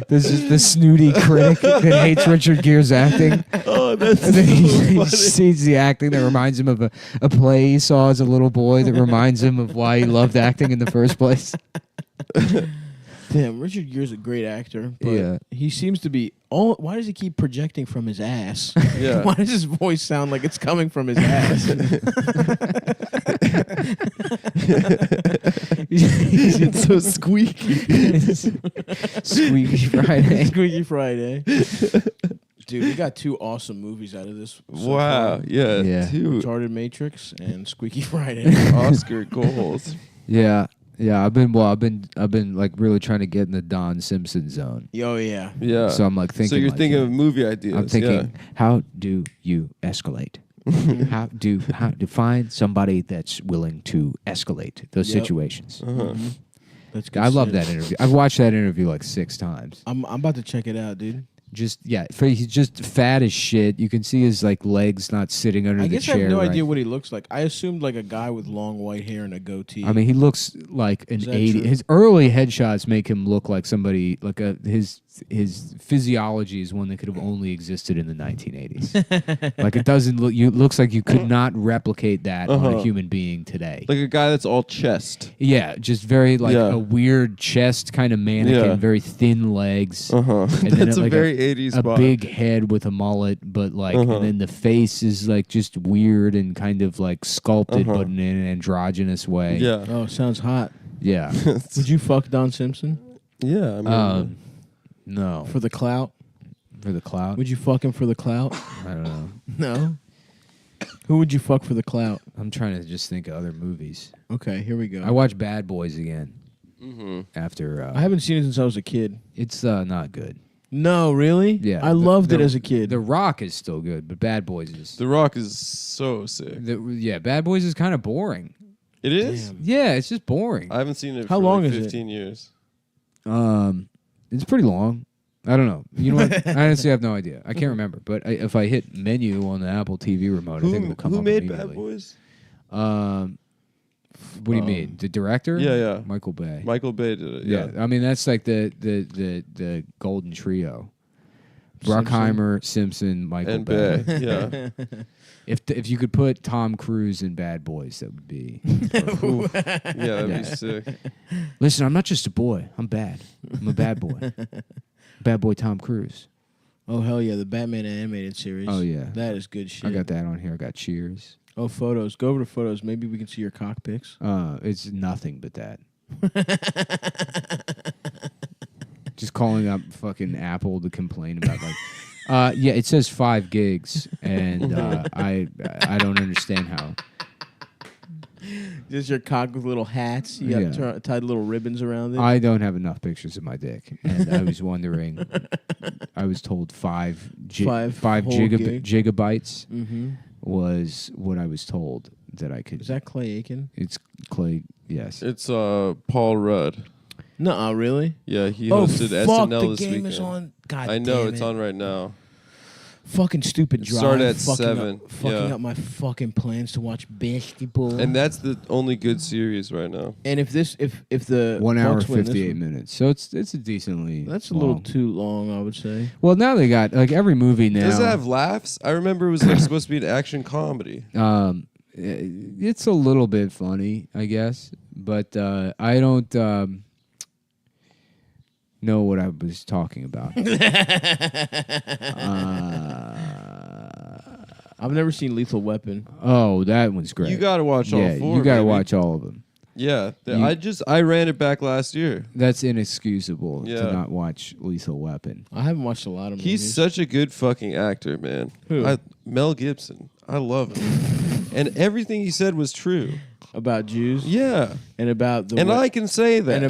This is the snooty critic that hates Richard Gere's acting. Oh, that's And then he so sees the acting that reminds him of a play he saw as a little boy that reminds him of why he loved acting in the first place. Damn, Richard Gere's a great actor, but Yeah. he seems to be. Oh, why does he keep projecting from his ass? Yeah. Why does his voice sound like it's coming from his ass? It's so squeaky. Squeaky Friday. Squeaky Friday. Dude, we got 2 awesome movies out of this. so Wow. far. Yeah. Yeah. Two Uncharted Matrix and Squeaky Friday. Oscar goals. Yeah. I've been like really trying to get in the Don Simpson zone. Oh, yeah. Yeah. So I'm like thinking. So you're like, thinking of movie ideas. I'm thinking, how do you escalate? how to find somebody that's willing to escalate those Yep. situations. Uh-huh. That's good I love shit. that interview. I've watched that interview like 6 times. I'm about to check it out, dude. Just he's just fat as shit. You can see his like legs not sitting under I the guess chair. I have no right. idea what he looks like. I assumed like a guy with long white hair and a goatee. I mean, he looks like an Is that 80. true? His early headshots make him look like somebody like his his physiology is one that could have only existed in the 1980s. Like it doesn't look. It looks like you could not replicate that on a human being today. Like a guy that's all chest. Yeah, just very like a weird chest kind of mannequin, very thin legs. And That's then a very 80s a bod. big head with a mullet, but like, and then the face is like just weird and kind of like sculpted, but in an androgynous way. Yeah. Oh, sounds hot. Yeah. Would you fuck Don Simpson Yeah. I mean, No. for the clout? For the clout? Would you fuck him for the clout? I don't know. No. Who would you fuck for the clout? I'm trying to just think of other movies. Okay, here we go. I watched Bad Boys again after. I haven't seen it since I was a kid. It's not good. No, really? Yeah, I loved it as a kid. The Rock is still good, but Bad Boys is. The Rock is so sick. Yeah, Bad Boys is kind of boring. It is? Damn. Yeah, it's just boring. I haven't seen it How for long like is it? 15 years. It's pretty long. I don't know. You know what? I honestly have no idea. I can't remember. But if I hit menu on the Apple TV remote, I think it'll come Who up made immediately. Bad Boys? What do you mean? The director? Yeah. Michael Bay. Michael Bay did it. Yeah, I mean that's like the golden trio: Bruckheimer, Simpson, Michael And Bay. Bay. Yeah. If you could put Tom Cruise in Bad Boys, that would be. Yeah, that'd Yeah. be sick. Listen, I'm not just a boy. I'm bad. I'm a bad boy. Bad boy Tom Cruise. Oh, hell yeah, the Batman animated series. Oh, yeah. That is good shit. I got that on here. I got Cheers. Oh, photos. Go over to photos. Maybe we can see your cock pics. It's nothing but that. Just calling up fucking Apple to complain about like, yeah, it says 5 gigs, and I don't understand how. Just your cock with little hats. You got tied little ribbons around it. I don't have enough pictures of my dick, and I was wondering. I was told 5 Five whole gig. gigabytes Mm-hmm. was what I was told that I could. Is that Clay Aiken? It's Clay. Yes. It's Paul Rudd. Nuh-uh, really? Yeah, he Oh, hosted fuck, SNL the this game weekend. is on. God I know damn it's it. on right now. Fucking stupid It drive. started at fucking 7, Up, fucking yeah. up my fucking plans to watch basketball. And that's the only good series right now. And if the 1 hour Bucks win this 58 one- minutes. So it's a decently. That's a long. little too long, I would say. Well, now they got like every movie now. Does it have laughs? I remember it was like supposed to be an action comedy. It's a little bit funny, I guess, but I don't know what I was talking about. I've never seen Lethal Weapon. Oh, that one's great. You got to watch all 4. you got to baby. watch all of them. Yeah, You- I ran it back last year. That's inexcusable Yeah. to not watch Lethal Weapon. I haven't watched a lot of movies. He's such a good fucking actor, man. Who? Mel Gibson. I love him. And everything he said was true. About Jews. Yeah. And about the And I can say that. and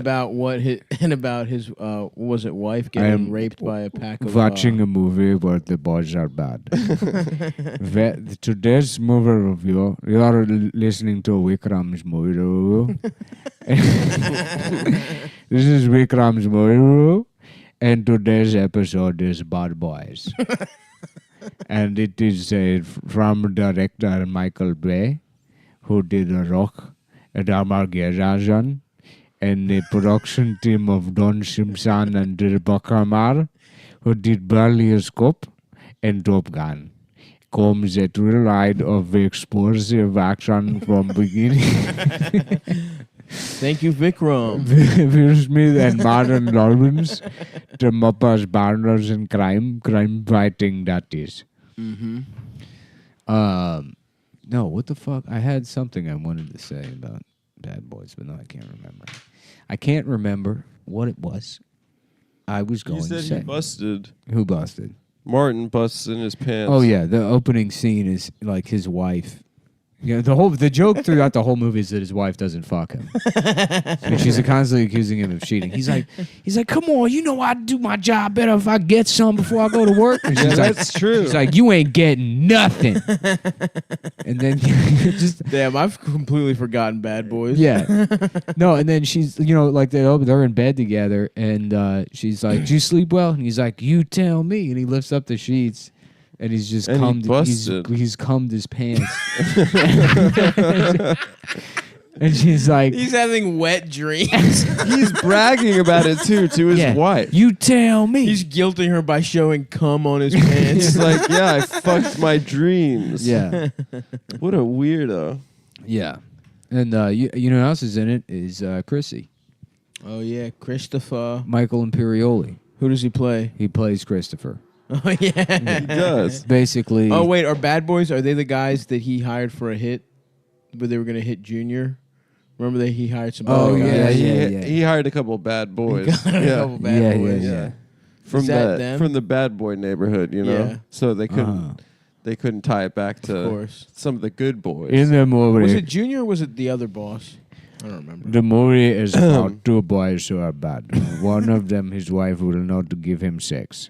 about his was it wife I am getting raped by a pack of Watching a movie where the boys are bad. Today's movie review, you are listening to Vikram's movie review. This is Vikram's movie review, and today's episode is Bad Boys. And it is from director Michael Bay, who did a Rock and Armageddon, and the production team of Don Simpson and Buckheimer, who did Barley Scope and Top Gun. Comes a thrill ride of explosive action from beginning. Thank you, Vikram. Will Smith and Martin Lawrence, the Muppets, partners in crime fighting, that is. Mm-hmm. No, what the fuck? I had something I wanted to say about Bad Boys, but no, I can't remember. I can't remember what it was. I was going you to said say. he busted. Who busted? Martin busts in his pants. Oh yeah, the opening scene is like his wife. You know, the joke throughout the whole movie is that his wife doesn't fuck him. And she's constantly accusing him of cheating. He's like, come on, you know I'd do my job better if I get some before I go to work. And she's like, that's true. She's like, you ain't getting nothing. And then just Damn, I've completely forgotten Bad Boys. yeah, no, and then she's like they're in bed together, and she's like, "Do you sleep well?" And he's like, "You tell me." And he lifts up the sheets. And he's just And he cummed. busted. He's cummed his pants. And she's like, He's having wet dreams. He's bragging about it too to his wife. you tell me. He's guilting her by showing cum on his pants. He's like, yeah, I fucked my dreams. yeah. What a weirdo. Yeah. And you know who else is in it is Chrissy. Oh yeah, Christopher. Michael Imperioli. Who does he play? He plays Christopher. Oh yeah. He does. Basically. Oh wait, are Bad Boys? Are they the guys that he hired for a hit? But they were gonna hit Junior. Remember that he hired some. Oh, other guys? yeah. He hired a couple of bad boys. A couple Bad yeah, Boys. yeah. From Is that the them? from the bad boy neighborhood, you know. Yeah. So they couldn't tie it back Of to course. some of the good boys. In the movie, Was it Junior or was it the other boss? I don't remember. the movie is about two boys who are bad. One of them, his wife will not give him sex.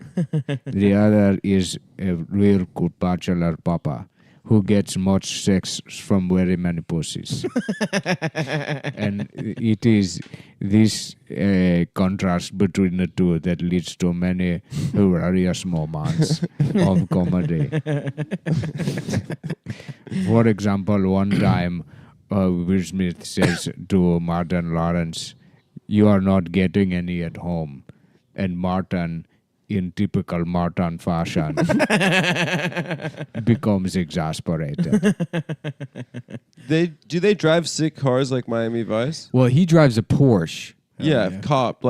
The other is a real good bachelor papa who gets much sex from very many pussies. And it is this contrast between the two that leads to many hilarious moments of comedy. For example, one time Will Smith says to Martin Lawrence, "You are not getting any at home." And Martin, in typical Martin fashion, becomes exasperated. Do they drive sick cars like Miami Vice? Well, he drives a Porsche. Yeah, cops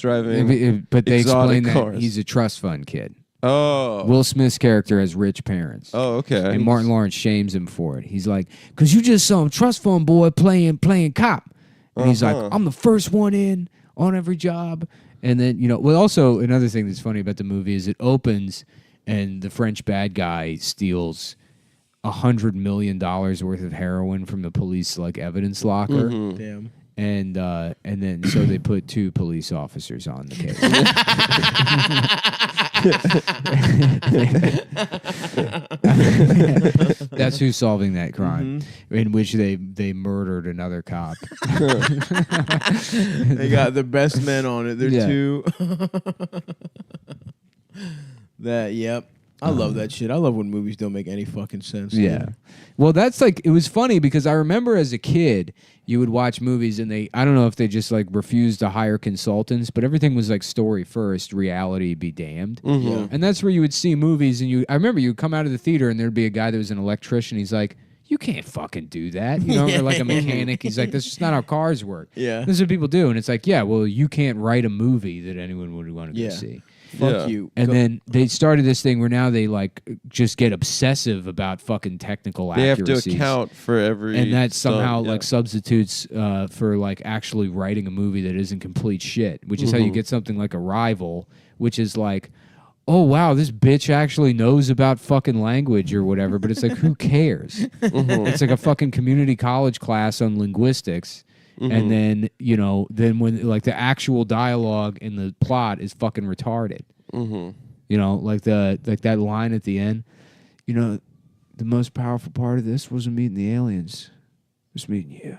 driving. But they exotic explain that cars. he's a trust fund kid. Oh. Will Smith's character has rich parents. Oh, okay. And Martin Lawrence shames him for it. He's like, "Because you just saw a trust fund boy playing cop." And he's like, "I'm the first one in on every job." And then, well, also another thing that's funny about the movie is it opens and the French bad guy steals $100 million worth of heroin from the police evidence locker. Mm-hmm. Damn. And then so they put 2 police officers on the case. That's who's solving that crime, in which they murdered another cop. They got the best men on it. They're Yeah. 2. Yep. I love that shit. I love when movies don't make any fucking sense. Yeah. Well, that's it was funny because I remember as a kid, you would watch movies and I don't know if they just refused to hire consultants, but everything was story first, reality be damned. Yeah. And that's where you would see movies and I remember you'd come out of the theater and there'd be a guy that was an electrician. He's like, "You can't fucking do that." Or like a mechanic. He's like, "That's just not how cars work." Yeah. This is what people do. And it's like, yeah, well, you can't write a movie that anyone would want to go see. Fuck you. And then they started this thing where now they just get obsessive about fucking technical They have accuracies. to account for every And that somehow stunt, substitutes for actually writing a movie that isn't complete shit, which is how you get something like Arrival, which is oh wow, this bitch actually knows about fucking language or whatever, but it's who cares? It's like a fucking community college class on linguistics. And then, then when the actual dialogue in the plot is fucking retarded. That line at the end, the most powerful part of this wasn't meeting the aliens. It was meeting you.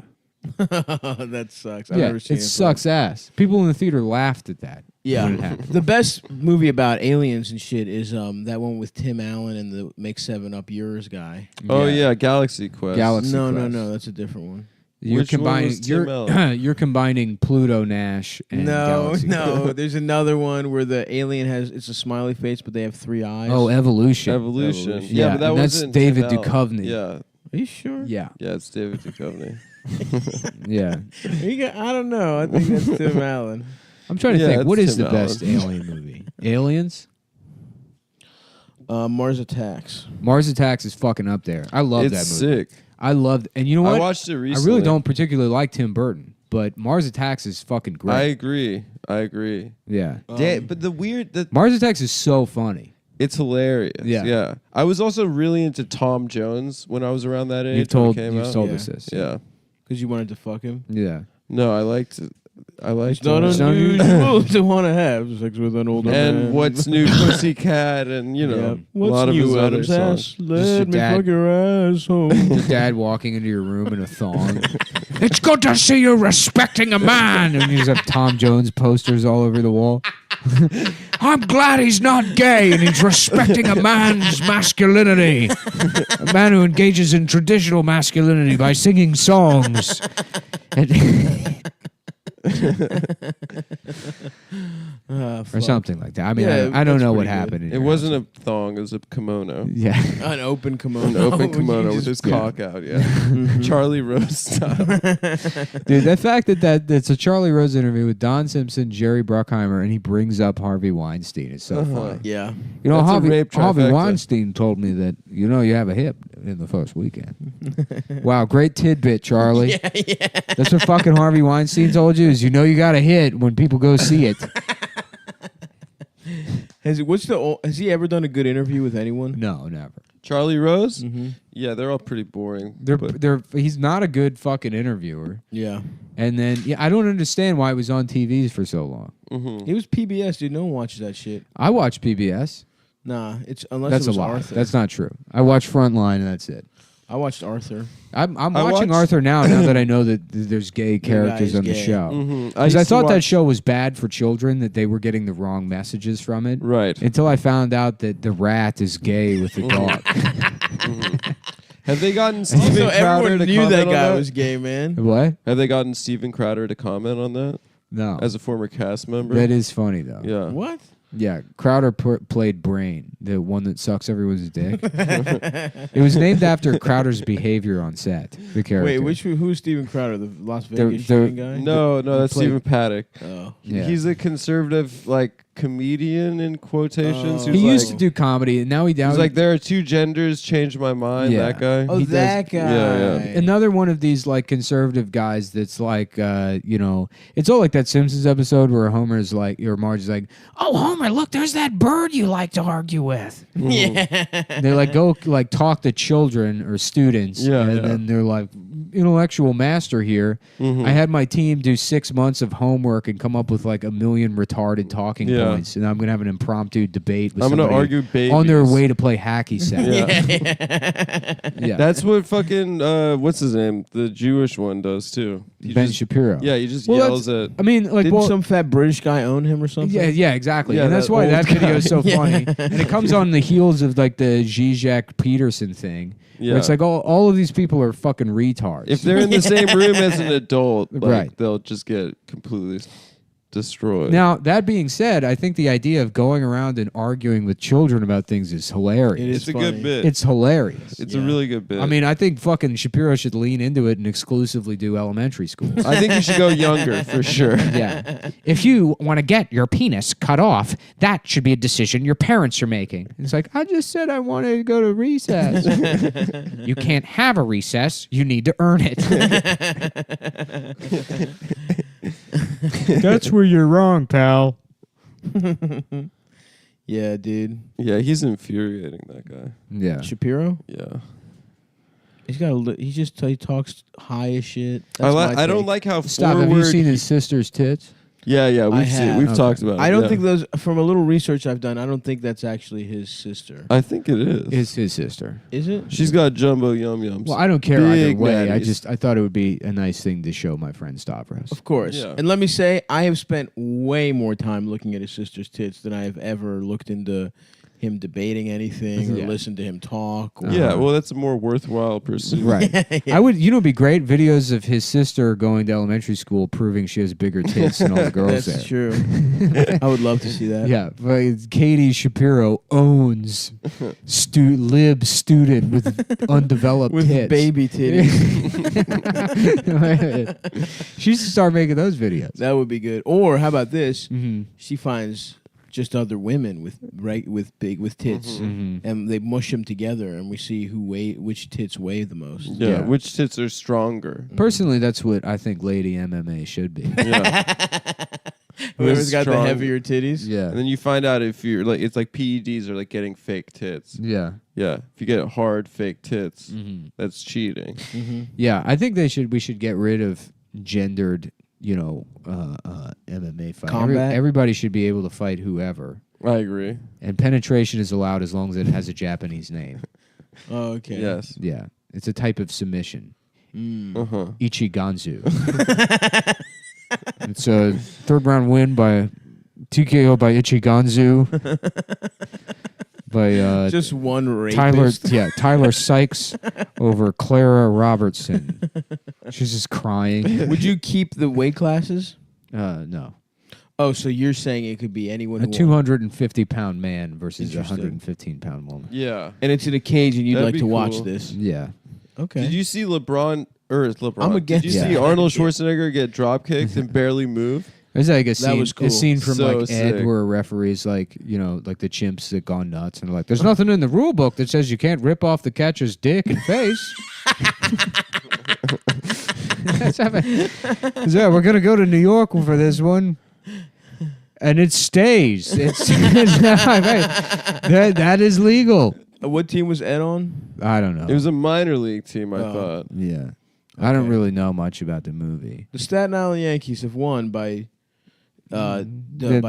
That sucks. I've Yeah, never seen it sucks ass. People in the theater laughed at that. Yeah. when it happened. The best movie about aliens and shit is that one with Tim Allen and the Make 7 Up Yours guy. Oh yeah, Galaxy Quest. Galaxy No, Quest. that's a different one. You're Which one combining. was Tim Allen? You're combining Pluto Nash and Galaxy Quest. There's another one where the alien it's a smiley face, but they have 3 eyes. Oh, Evolution. Evolution. Yeah, Yeah, but that and that's wasn't David Tim Allen. Duchovny. Yeah, Are you sure? Yeah, yeah, it's David Duchovny. yeah. I don't know. I think that's Tim Allen. I'm trying to Yeah, think. it's What is Tim the best Allen. alien movie? Aliens. Mars Attacks. Mars Attacks is fucking up there. I love It's that movie. sick. I loved, and you know what? I watched it I recently. really don't particularly like Tim Burton, but Mars Attacks is fucking great. I agree. Yeah, But the weird that Mars Attacks is so funny. it's hilarious. Yeah. Yeah. I was also really into Tom Jones when I was around that age. You've told when it came out. us this. Yeah. Because you wanted to fuck him. Yeah. No, I liked I like It's not that. unusual to want to have sex with an older man. And What's New Pussycat, and you know, a What's lot of new, his other Adam's songs. ass? Let me dad- fuck your asshole. Your dad walking into your room in a thong. It's good to see you respecting a man. And you just have Tom Jones posters all over the wall. I'm glad he's not gay and he's respecting a man's masculinity. A man who engages in traditional masculinity by singing songs. Or something like that. I mean, Yeah, I don't that's know what pretty good. happened. in It your wasn't a thong; it was a kimono. Yeah. An open kimono. An open You kimono with just- his cock out. Yeah, Charlie Rose style. Dude, the fact that's a Charlie Rose interview with Don Simpson, Jerry Bruckheimer, and he brings up Harvey Weinstein is so funny. Yeah. You know, That's a Harvey rape Harvey trifecta. Weinstein told me that, you know, you have a hip in the first weekend. Wow, great tidbit, Charlie. Yeah. That's what fucking Harvey Weinstein told you, is you know you got a hit when people go see it. Has he ever done a good interview with anyone? No, never. Charlie Rose. Mm-hmm. Yeah, they're all pretty boring. but He's not a good fucking interviewer. Yeah. And then, I don't understand why it was on TVs for so long. mhm. It was PBS, dude. No one watches that shit. I watch PBS. Nah, it's unless That's it was a lie. Arthur. That's not true. I watch Frontline and that's it. I watched Arthur. I'm I watching watched- Arthur now that I know that there's gay characters is on the gay. show. Mhm. Because I used to thought that watch- show was bad for children, that they were getting the wrong messages from it. Right. Until I found out that the rat is gay with the dog. Have they gotten Steven Also, Crowder everyone to knew comment that on guy that? was gay, man. What? Have they gotten Steven Crowder to comment on that No. as a former cast member? That is funny, though. Yeah. What? Yeah, Crowder played Brain, the one that sucks everyone's dick. It was named after Crowder's behavior on set, the character. Wait, who's Steven Crowder? The Las Vegas the- shooting guy? No, that's played- Stephen Paddock. Oh. Yeah. He's a conservative, like, comedian in quotations. Oh. Who's He like, used to do comedy, and now He's like, there are two genders. Changed my mind. Yeah. That guy. Oh, He does- that guy. Yeah, another one of these like conservative guys that's like you know, it's all like that Simpsons episode where Homer's like, or Marge is like, oh Homer, look, there's that bird you like to argue with. Yeah. They like go like talk to children or students, Yeah, and yeah. then they're like, intellectual master here. Mhm. I had my team do 6 months of homework and come up with like 1 million retarded talking Yeah. points, and I'm gonna have an impromptu debate with I'm gonna somebody argue babies on their way to play hacky sack. Yeah. Yeah. That's what fucking what's his name? The Jewish one does too. He Ben just- Shapiro. Yeah, he just Well, yells at. I mean, like, Didn't well, some fat British guy own him or something? yeah, exactly. Yeah, and that's that why old that video guy. is so Yeah. funny. And it comes on the heels of like the Zizek Peterson thing. Where Yeah. it's like all of these people are fucking retards. If they're in the same room as an adult, like, Right. they'll just get completely destroyed. Now, that being said, I think the idea of going around and arguing with children about things is hilarious. It is it's a funny. good bit. It's hilarious. It's a Yeah. really good bit. I mean, I think fucking Shapiro should lean into it and exclusively do elementary schools. I think you should go younger for sure. Yeah. If you want to get your penis cut off, that should be a decision your parents are making. It's like, I just said I wanted to go to recess. You can't have a recess. You need to earn it. That's where you're wrong, pal. Yeah, dude. Yeah, he's infuriating, that guy. Yeah. Shapiro? Yeah. He's got he talks high as shit. I don't like how Stop. forward. Have you seen his sister's tits? Yeah, I we've seen. have. We've Okay. talked about it. I don't yeah. think those, from a little research I've done, I don't think that's actually his sister. I think it is. It's his sister. Is it? She's got jumbo yum yums. Well, I don't care either Big way. daddies. I thought it would be a nice thing to show my friend Stavros. Of course. Yeah. And let me say, I have spent way more time looking at his sister's tits than I have ever looked into him debating anything or Yeah. listened to him talk. Or Yeah, well, that's a more worthwhile pursuit. Right. I would, you know, it'd be great videos of his sister going to elementary school proving she has bigger tits than all the girls That's there. true. I would love to see that. Yeah, but Katie Shapiro owns lib student with undeveloped With tits. baby titties. She should start making those videos. That would be good. Or how about this? Mm-hmm. She finds just other women with tits, Mm-hmm. and they mush them together, and we see which tits weigh the most. Yeah, Yeah. which tits are stronger? Personally, that's what I think lady MMA should be. Yeah, Whoever's got the strong. heavier titties. Yeah. and then you find out if you're like, it's like PEDs are like getting fake tits. Yeah. Yeah, if you get hard fake tits, Mm-hmm. that's cheating. Yeah, I think we should get rid of gendered, MMA fight. Combat? Everybody should be able to fight whoever. I agree. And penetration is allowed as long as it has a Japanese name. Oh, okay. Yes. Yeah. It's a type of submission. Uh-huh. Ichiganzu. It's a third round win by TKO by Ichiganzu. By Just one rapist. Tyler Sykes over Clara Robertson. She's just crying. Would you keep the weight classes? No. Oh, so you're saying it could be anyone A who wants. 250-pound man versus a Interesting. 115-pound woman. Yeah. And it's in a cage and you'd That'd like be to watch cool. this. Yeah. Okay. Did you see LeBron? I'm against Did you see that. Arnold Schwarzenegger get drop kicked and barely move? There's like a scene, was cool. a scene from So like sick. Ed where a referee's like, like the chimps that gone nuts and they're like, there's nothing in the rule book that says you can't rip off the catcher's dick and face. Yeah, we're gonna go to New York for this one. And it stays. That is legal. What team was Ed on? I don't know. It was a minor league team, I thought. Yeah. I don't Okay. really know much about the movie. The Staten Island Yankees have won by by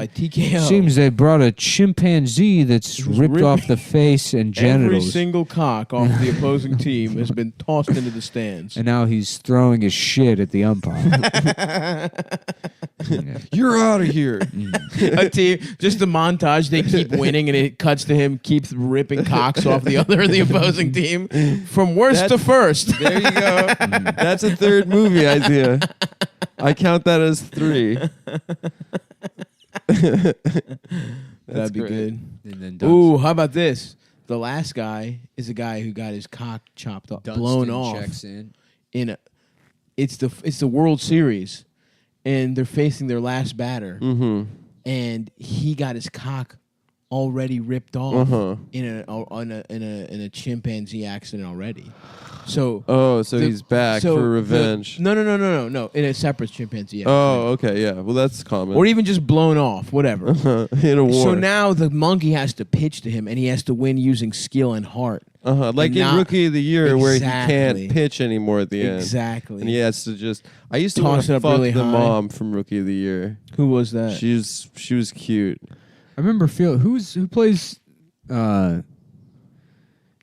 TKO. Seems they brought a chimpanzee that's was ripped ripping off the face and Every genitals. single cock off the opposing team has been tossed into the stands. And now he's throwing his shit at the umpire. Yeah. You're out of here. A team, just the montage, they keep winning, and it cuts to him keeps ripping cocks off the opposing team from worst to first. There you go. That's a third movie idea. I count that as 3. That'd be great. And then Ooh, how about this? The last guy is a guy who got his cock chopped off, blown off. Checks in. It's the World Series, and they're facing their last batter, and he got his cock already ripped off in a chimpanzee accident already. So So he's back for revenge. No, in a separate chimpanzee accident. Oh, okay, yeah. Well, that's common. Or even just blown off, whatever. In a war. So now the monkey has to pitch to him, and he has to win using skill and heart. Like And in not- Rookie of the Year, where he Exactly. can't pitch anymore at the end. Exactly. And he has to just. I used to Toss want it to up fuck really the high. mom from Rookie of the Year. Who was that? She was cute. I remember who plays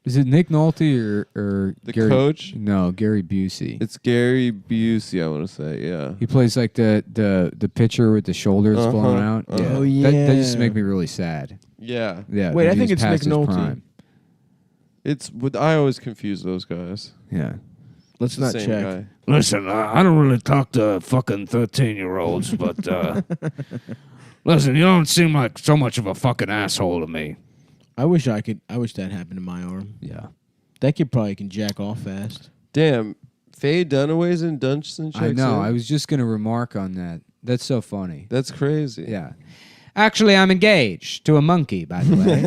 is it Nick Nolte or The Gary, coach? No, Gary Busey. It's Gary Busey, I want to say. Yeah. He plays like the pitcher with the shoulders blown out. Uh-huh. Oh, That used to yeah. make me really sad. Yeah. Yeah. Wait, when I he think was it's past Nick his Nolte. prime. I always confuse those guys. Yeah. Let's not Same check. guy. Listen, I don't really talk to fucking 13-year-olds, but listen, you don't seem like so much of a fucking asshole to me. I wish that happened to my arm. Yeah. That kid probably can jack off fast. Damn. Faye Dunaway's in Dungeon Checks I know. In? I was just gonna remark on that. That's so funny. That's crazy. Yeah. Actually, I'm engaged to a monkey, by the way.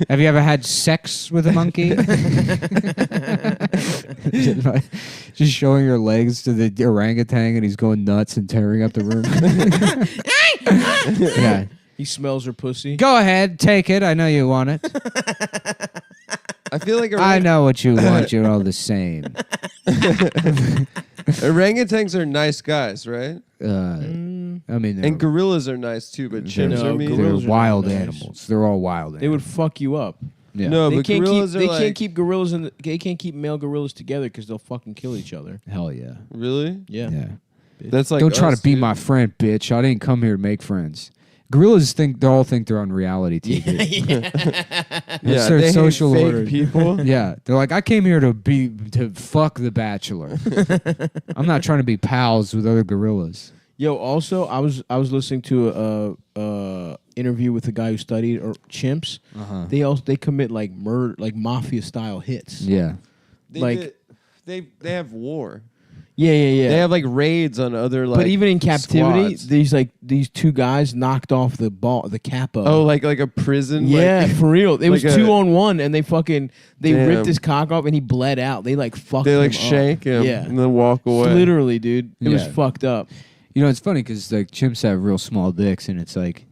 Have you ever had sex with a monkey? Just showing your legs to the orangutan and he's going nuts and tearing up the room. Yeah. He smells her pussy. Go ahead, take it. I know you want it. I feel like I know what you want. You're all the same. orangutans are nice guys, right? I mean, And gorillas are nice too, but chimps No, are mean. they're gorillas are wild nice. animals. They're all wild animals. They would fuck you up. Yeah. No, They but can't gorillas keep. They are like can't keep gorillas in. They can't keep male gorillas together because they'll fucking kill each other. Hell yeah. really. Yeah. Yeah. That's like Don't try us, to be dude. my friend, bitch. I didn't come here to make friends. Gorillas they all think they're on reality TV. Yeah, their they hate social fake order. people. Yeah, they're like, I came here to fuck the Bachelor. I'm not trying to be pals with other gorillas. Yo, also, I was listening to a interview with a guy who studied chimps. They commit like murder, like mafia style hits. Yeah, They have war. Yeah. They have like raids on other like. but even in captivity, squads. these two guys knocked off the capo. Oh, like a prison. yeah, like, for real. It was like 2-on-1, and they Damn. ripped his cock off, and he bled out. They like fucked. they like him shank up. him. Yeah, and then walk away. literally, dude. It was Yeah. fucked up. you know it's funny because like chimps have real small dicks, and it's like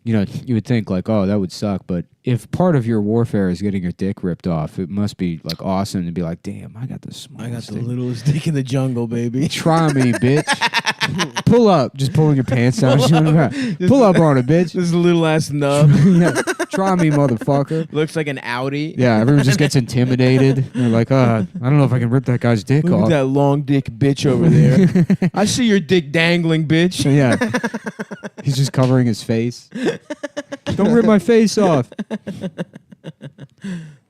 you know, you would think like, oh, that would suck. But if part of your warfare is getting your dick ripped off, it must be like awesome to be like, damn, I got the smallest I got the dick. littlest dick in the jungle, baby. Try me, bitch. Pull up. Just pulling your pants down. Pull up on it, bitch. This little ass nub Yeah. Try me, motherfucker. looks like an Audi. Yeah, everyone just gets intimidated. They're like, I don't know if I can rip that guy's dick Look off. at that long dick bitch over there. I see your dick dangling, bitch. Yeah. He's just covering his face. Don't rip my face off.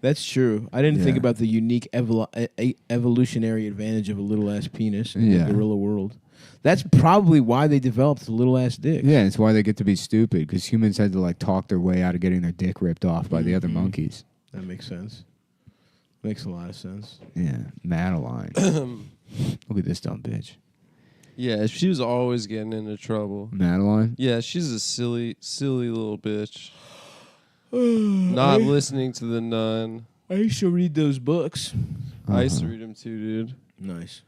That's true. I didn't think Yeah. about the unique evolutionary advantage of a little ass penis in Yeah. the gorilla world. That's probably why they developed the little ass dick. Yeah, it's why they get to be stupid, because humans had to like talk their way out of getting their dick ripped off by the other monkeys. That makes sense. Makes a lot of sense. Yeah, Madeline. Look at this dumb bitch. Yeah, she was always getting into trouble. Madeline? Yeah, she's a silly little bitch. Not listening to the nun. I used to read those books. I used to read them too, dude. Nice.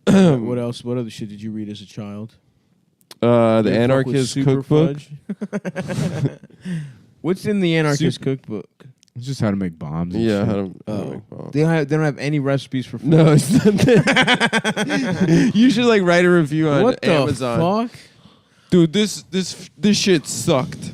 What else? What other shit did you read as a child? The Did it fuck with Anarchist Super Cookbook. Fudge? What's in the Anarchist Cookbook? It's just how to make bombs. And Yeah, shit. how to Oh. make bombs. They don't have any recipes for food. No, it's not that. You should like write a review on What the Amazon. fuck? Dude, this shit sucked.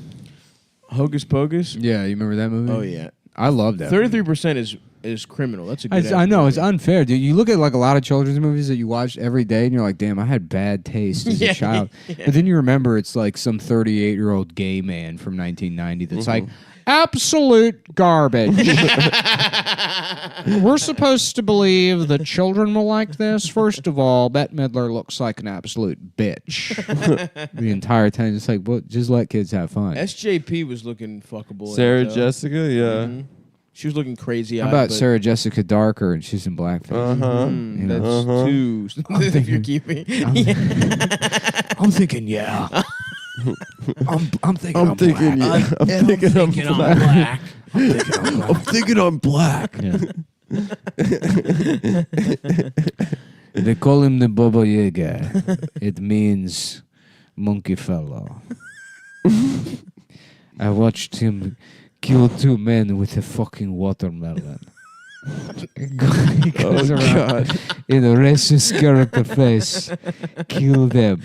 Hocus Pocus? Yeah, you remember that movie? Oh yeah. I love that. 33% is criminal. That's a good. I know, it's movie. unfair, dude. You look at like a lot of children's movies that you watch every day and you're like, damn, I had bad taste as Yeah, a child. yeah. But then you remember it's like some 38-year-old gay man from 1990 that's like, absolute garbage. We're supposed to believe that children will like this. First of all, Bette Midler looks like an absolute bitch. The entire time, it's like, well, just let kids have fun. SJP was looking fuckable. Sarah in it, though. Jessica, yeah. Mhm. She was looking crazy. How about Sarah Jessica Darker and she's in blackface? Uh-huh. You know? That's two. If you're keeping. I'm thinking, yeah. I'm thinking, I'm thinking, yeah. I'm thinking I'm black. I'm thinking I'm black. Yeah. They call him the Baba Yaga. It means monkey fellow. I watched him kill 2 men with a fucking watermelon. He goes around in a racist character face. Kill them.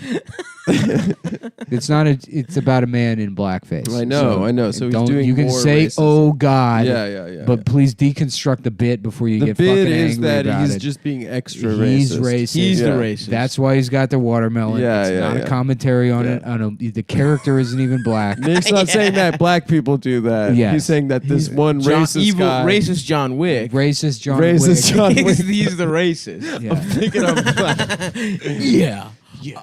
It's not a. It's about a man in blackface. I know. So he's don't, doing you can more say, racism. "Oh God," Yeah. but please deconstruct the bit before you the get bit fucking is angry that about he's it. just being extra He's racist. racist. He's the Yeah. racist. That's why he's got the watermelon. Yeah, it's yeah, not yeah. a commentary on it. The character isn't even black. Nick's not saying that black people do that. Yes. He's saying that this one racist evil, guy. racist John Wick. Racist John Racist Wick. John Wick. He's the racist. Yeah. Thinking I'm black. Yeah.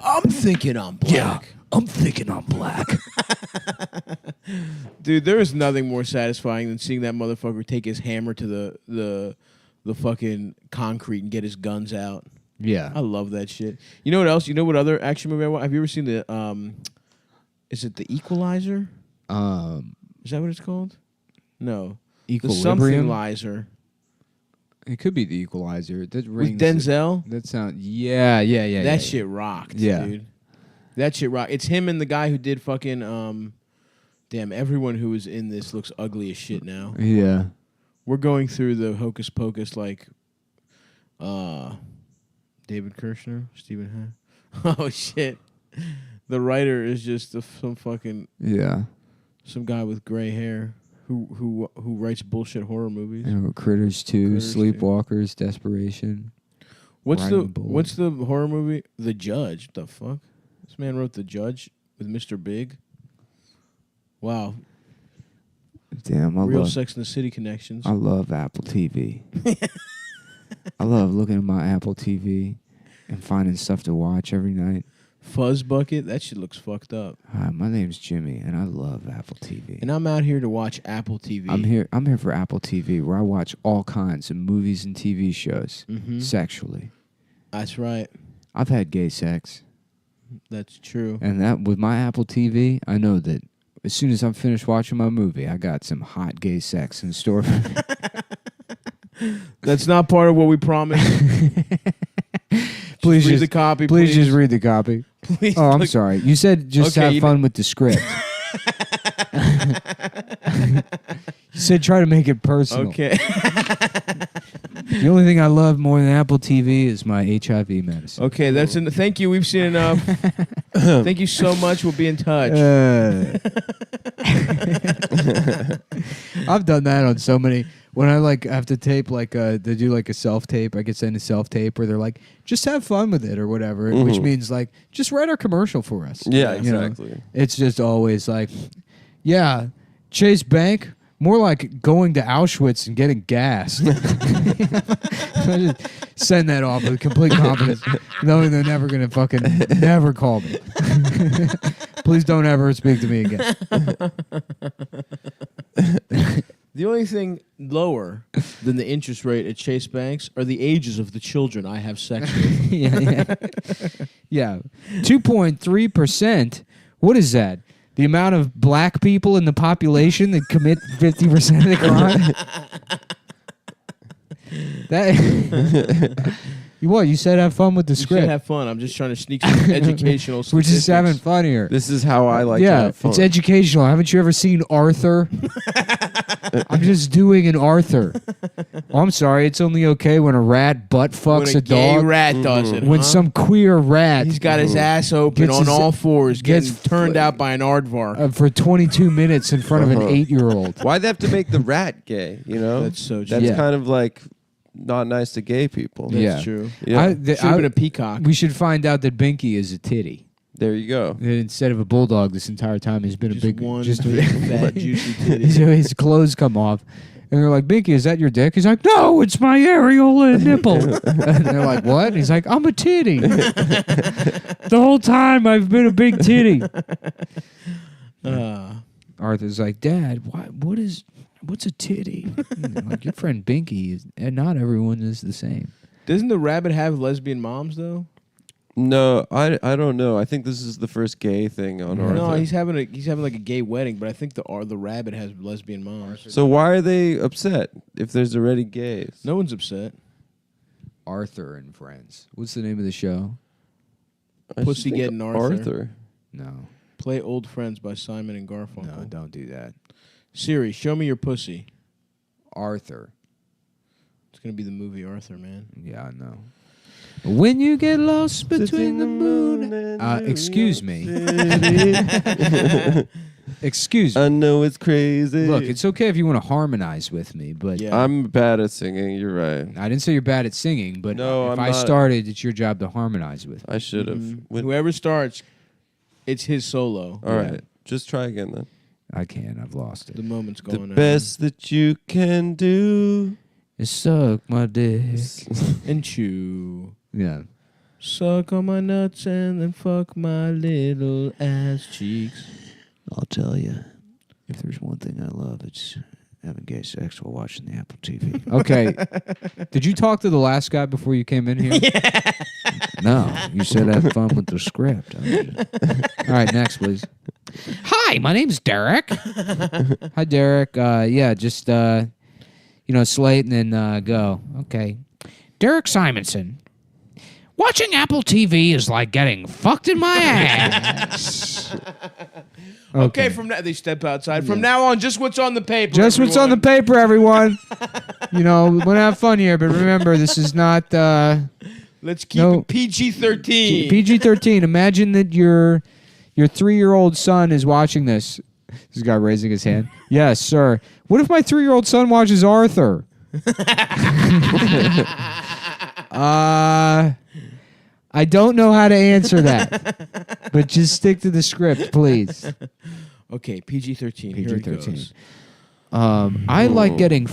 I'm thinking I'm black. I'm thinking I'm black. Dude, there is nothing more satisfying than seeing that motherfucker take his hammer to the fucking concrete and get his guns out. Yeah. I love that shit. You know what else? You know what other action movie I want? Have you ever seen the is it The Equalizer? Is that what it's called? No. The something Equilibrium. lizer. It could be the Equalizer. That With rings. Denzel? That sound. Yeah. That shit rocked, Yeah. dude. That shit rocked. It's him and the guy who did fucking damn, everyone who was in this looks ugly as shit now. Yeah. We're going through the Hocus Pocus like David Kirshner, Stephen Ha. Oh shit. The writer is just some fucking Yeah. some guy with gray hair who writes bullshit horror movies. You know, Critters 2, Critters 2. Sleepwalkers, Desperation. What's Riding Bullet. what's the horror movie? The Judge. What the fuck? This man wrote The Judge with Mr. Big. Wow. Damn, I Real love. Sex and the City connections. I love Apple TV. I love looking at my Apple TV and finding stuff to watch every night. Fuzz Bucket. That shit looks fucked up. Hi, my name's Jimmy, and I love Apple TV. And I'm out here to watch Apple TV. I'm here for Apple TV, where I watch all kinds of movies and TV shows Mhm. sexually. That's right. I've had gay sex, That's true. and that with my Apple TV, I know that as soon as I'm finished watching my movie, I got some hot gay sex in store for me. That's not part of what we promised. Please read just the copy. Please just read the copy. Please Oh, I'm look- sorry. You said just Okay, have you fun with the script. You said try to make it personal. Okay. The only thing I love more than Apple TV is my HIV medicine. Okay, that's in. Thank you. We've seen enough. Thank you so much. We'll be in touch. I've done that on so many. When I like have to tape like they do like a self tape, I get sent a self tape where they're like, just have fun with it or whatever, which means like just write our commercial for us. Yeah, You know? exactly. It's just always like, yeah, Chase Bank. More like going to Auschwitz and getting gassed. I just send that off with complete confidence, knowing they're never going to fucking never call me. Please don't ever speak to me again. The only thing lower than the interest rate at Chase Banks are the ages of the children I have sex with. Yeah. 2.3%. What is that? The amount of black people in the population that commit 50% of the crime? That what? You said have fun with the You script. should have fun. I'm just trying to sneak some educational We're just statistics. having fun here. This is how I like to Yeah, have fun. it's educational. Haven't you ever seen Arthur? I'm just doing an Arthur. Oh, I'm sorry. It's only okay when a rat butt When fucks a a gay dog. rat does it, When huh? some queer rat He's got his ass open Gets on his- all fours, getting gets turned out by an aardvark. for 22 minutes in front of an 8-year-old. Why'd they have to make the rat gay? You know, That's so true. That's Yeah. kind of like not nice to gay people. That's Yeah. true. Yeah. I- Should have been a peacock. We should find out that Binky is a titty. There you go. That instead of a bulldog, this entire time has been Just a big, one just big fat juicy titty. so his clothes come off, and they're like, "Binky, is that your dick?" He's like, "No, it's my areola nipple." And they're like, "What?" And he's like, "I'm a titty. The whole time I've been a big titty." Arthur's like, "Dad, what's a titty?" And they're like, your friend Binky is, and not everyone is the same. Doesn't the rabbit have lesbian moms though? No, I don't know. I think this is the first gay thing on Arthur. No, he's having like a gay wedding, but I think the rabbit has lesbian moms. So why are they upset if there's already gays? No one's upset. Arthur and Friends. What's the name of the show? I should Pussy think Getting Arthur. No, Play Old Friends by Simon and Garfunkel. no, don't do that. Siri, show me your pussy. Arthur. It's gonna be the movie Arthur, man. Yeah, I know. When you get lost between the moon. Excuse me. Excuse me. I know it's crazy. Look, it's okay if you want to harmonize with me, but Yeah. I'm bad at singing. You're right. I didn't say you're bad at singing, but No, if I'm I not. started, it's your job to harmonize with me. I should have. Whoever starts, it's his solo. All right, just try again then. I can't. I've lost it. The moment's The going best that you can do. It's suck my dick. and chew. Yeah. Suck on my nuts and then fuck my little ass cheeks. I'll tell you, if there's one thing I love, it's having gay sex while watching the Apple TV. Okay. Did you talk to the last guy before you came in here? No, you said have fun with the script. All right, next, please. Hi, my name's Derek. Hi, Derek. Yeah, just, slate and then go. Okay. Derek Simonson. Watching Apple TV is like getting fucked in my ass. Okay, from now they step outside. From now on, just what's on the paper. Just what's on the paper, everyone. We want to have fun here, but remember, this is not Let's keep it PG-13. PG-13. Imagine that your 3-year-old son is watching this. This guy raising his hand. Yes, sir. What if my 3-year-old son watches Arthur? I don't know how to answer that, but just stick to the script, please. Okay, PG-13. Here it PG-13. goes. I like getting.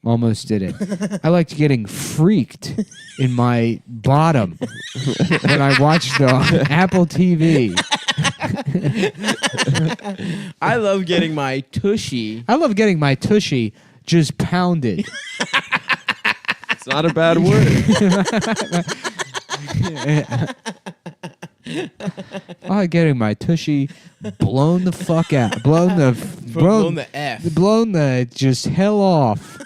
Almost did it. I liked getting freaked in my bottom when I watched the Apple TV. I love getting my tushy. I love getting my tushy just pounded. It's not a bad word. I like getting my tushy blown the fuck out. Blown the F. blown the just hell off.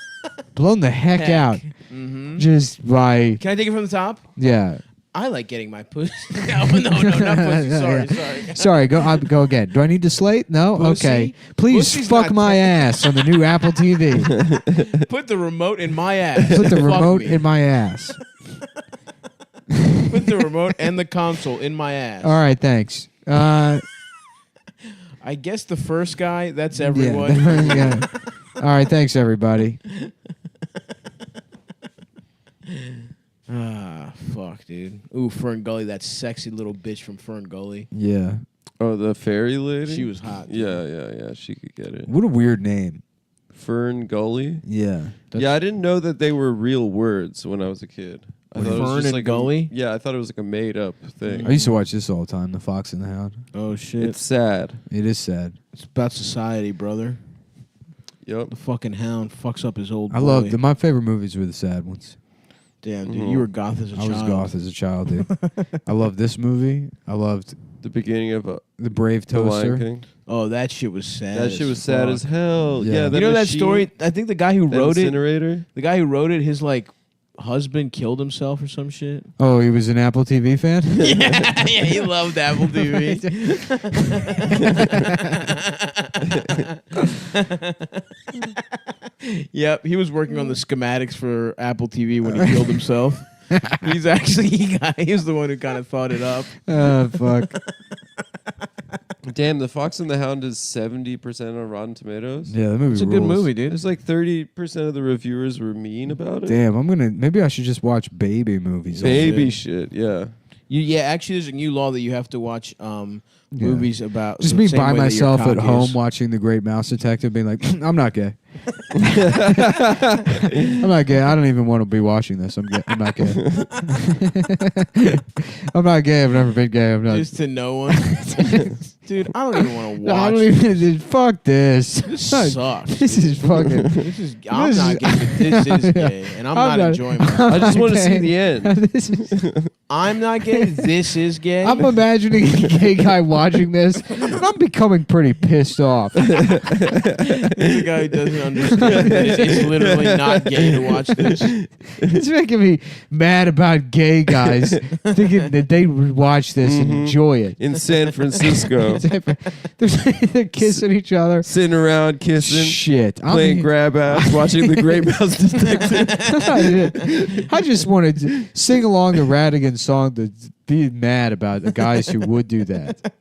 Blown the heck Heck. out. Mm-hmm. Just by Can I take it from the top? yeah. I like getting my pussy. No, not pussy. Sorry. Sorry, go again. Do I need to slate? No? Pussy? Okay. Please Pussy's fuck not my ass on the new Apple TV. Put the remote in my ass. Put the Fuck remote me. in my ass. Put the remote and the console in my ass. All right, thanks. I guess the first guy, that's everyone. Yeah. All right, thanks, everybody. Ah, fuck, dude. Ooh, Fern Gully, that sexy little bitch from Fern Gully. Yeah. Oh, the fairy lady? She was hot. dude. Yeah. She could get it. What a weird name. Fern Gully? Yeah. Yeah, I didn't know that they were real words when I was a kid. I thought it was Fern just and like Gully? Yeah, I thought it was like a made up thing. I used to watch this all the time, The Fox and the Hound. Oh, shit. It's sad. It is sad. It's about society, brother. Yep. The fucking hound fucks up his old boy. I love them. My favorite movies were the sad ones. Damn, dude, you were goth as a I child. was goth as a child, dude. I loved this movie. I loved The beginning of The Brave The Lion Toaster. King. Oh, that shit was sad. That shit was sad as hell. Yeah. Yeah, You that You know that machine, story? I think the guy who that wrote it, incinerator. the guy who wrote it, his like husband killed himself or some shit. Oh, he was an Apple TV fan? yeah, he loved Apple TV. Yep, he was working on the schematics for Apple TV when he killed himself. He was the one who kind of thought it up. Oh, fuck. Damn, The Fox and the Hound is 70% on Rotten Tomatoes. Yeah, that movie It's a good rules. movie, dude. There's like 30% of the reviewers were mean about it. Damn, maybe I should just watch baby movies. Baby shit, yeah. Actually, there's a new law that you have to watch movies about. Just the me same by way that your myself at cock home is. watching The Great Mouse Detective being like, I'm not gay. I'm not gay. I don't even want to be watching this. I'm not gay. I'm not gay. I've never been gay. I'm not. Just to no one. Dude, I don't even want to watch. I don't even. Fuck this. This sucks. This is fucking. I'm This not is- gay, but this is gay, and I'm not enjoying myself. I just want to see gay. the end. This is, I'm not gay. This is gay. I'm imagining a gay guy watching this, and I'm becoming pretty pissed off. There's a guy who doesn't understand that it's literally not gay to watch this. It's making me mad about gay guys thinking that they would watch this and enjoy it. In San Francisco. They're kissing each other. Sitting around kissing. Shit. Playing grab ass, watching The Great Mouse Detective. I just wanted to sing along the Radigan song to be mad about the guys who would do that.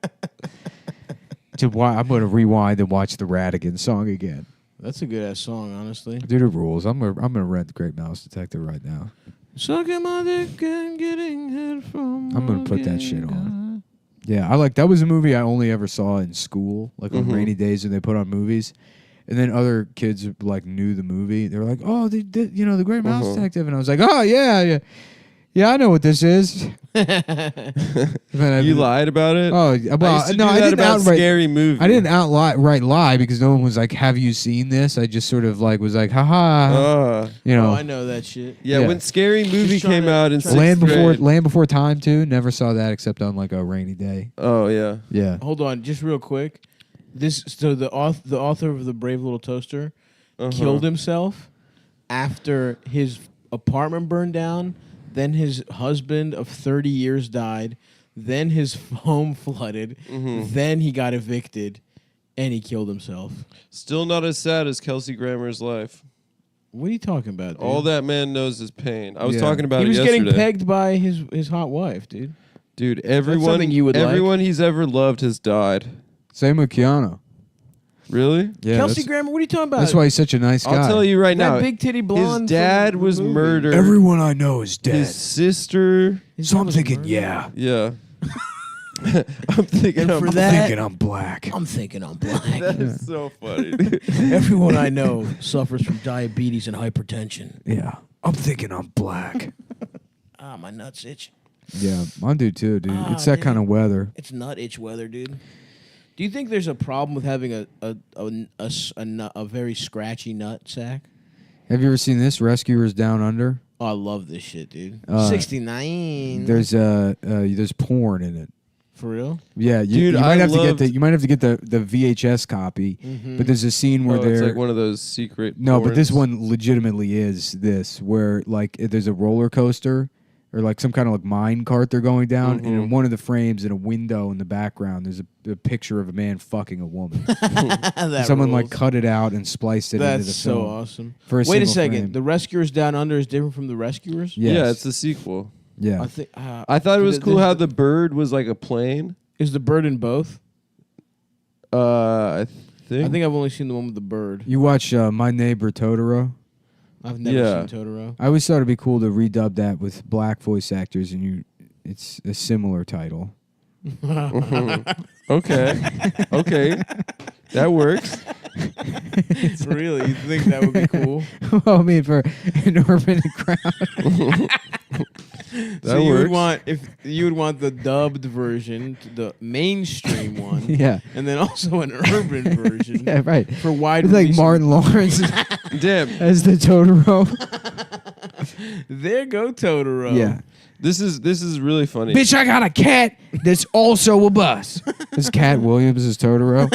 I'm going to rewind and watch the Radigan song again. That's a good ass song, honestly. Dude, it rules. I'm gonna rent The Great Mouse Detective right now. Sucking my dick and getting head from. I'm gonna put that shit on. Yeah, that was a movie I only ever saw in school, like on rainy days when they put on movies. And then other kids like knew the movie. They were like, "Oh, The Great Mouse Detective," and I was like, "Oh yeah, I know what this is." You lied about it? Oh well, I used to no, do I that didn't about outright. scary movies. I didn't outright lie because no one was like, "Have you seen this?" I just sort of like was like, "Haha," you know. Oh, I know that shit. Yeah, Yeah. when Scary Movie trying came to- out in trying to- sixth grade. Land Before Time too. Never saw that except on like a rainy day. Oh yeah. Yeah. Hold on, just real quick. The author of The Brave Little Toaster killed himself after his apartment burned down. Then his husband of 30 years died. Then his home flooded. Then he got evicted, and he killed himself. Still not as sad as Kelsey Grammer's life. What are you talking about, dude? All that man knows is pain. I was Yeah. talking about he it was yesterday. getting pegged by his hot wife, dude. Dude, everyone something you would like. everyone he's ever loved has died. Same with Keanu. Really? Yeah. Kelsey that's, Grammer, what are you talking about? that's why he's such a nice guy. I'll tell you right that now. big titty blonde. His dad from was the movie. murdered. Everyone I know is dead. His sister. His So dad I'm was thinking, murdered. yeah. Yeah. I'm thinking. And for I'm that, Thinking I'm black. I'm thinking I'm black. that is so funny. Everyone I know suffers from diabetes and hypertension. Yeah. I'm thinking I'm black. Ah, my nuts itch. Yeah, mine do too, dude. Ah, It's that dude. kind of weather. It's nut itch weather, dude. Do you think there's a problem with having a very scratchy nut sack? Have you ever seen this? Rescuers Down Under. Oh, I love this shit, dude. Uh, 69. There's porn in it. For real? Yeah, Dude, you I might have to get loved- you might have to get the VHS copy. But there's a scene where Oh, it's they're like one of those secret. no, but this porns. one legitimately is this where like there's a roller coaster or like some kind of like mine cart they're going down, and Mm-hmm. in one of the frames in a window in the background, there's a picture of a man fucking a woman. Someone like cut it out and spliced it into That's the so film. awesome. For a Wait a single second. frame. The Rescuers Down Under is different from the Rescuers? Yes. Yeah, it's the sequel. Yeah. I think. I thought it was cool how the bird was like a plane. Is the bird in both? I think. I think I've only seen the one with the bird. You watch My Neighbor Totoro? I've never Yeah. seen Totoro. I always thought it'd be cool to redub that with black voice actors, and it's a similar title. Okay. Okay. That works. Really? You think that would be cool? Well, I mean, for an urban crowd. That you would works. want you would want the dubbed version, the mainstream one, Yeah. and then also an urban version Yeah, right. for wide. It's like release. Martin Lawrence Damn. as the Totoro. There go Totoro. Yeah. This is really funny. Bitch, I got a cat that's also a bus. Is Cat Williams is Totoro?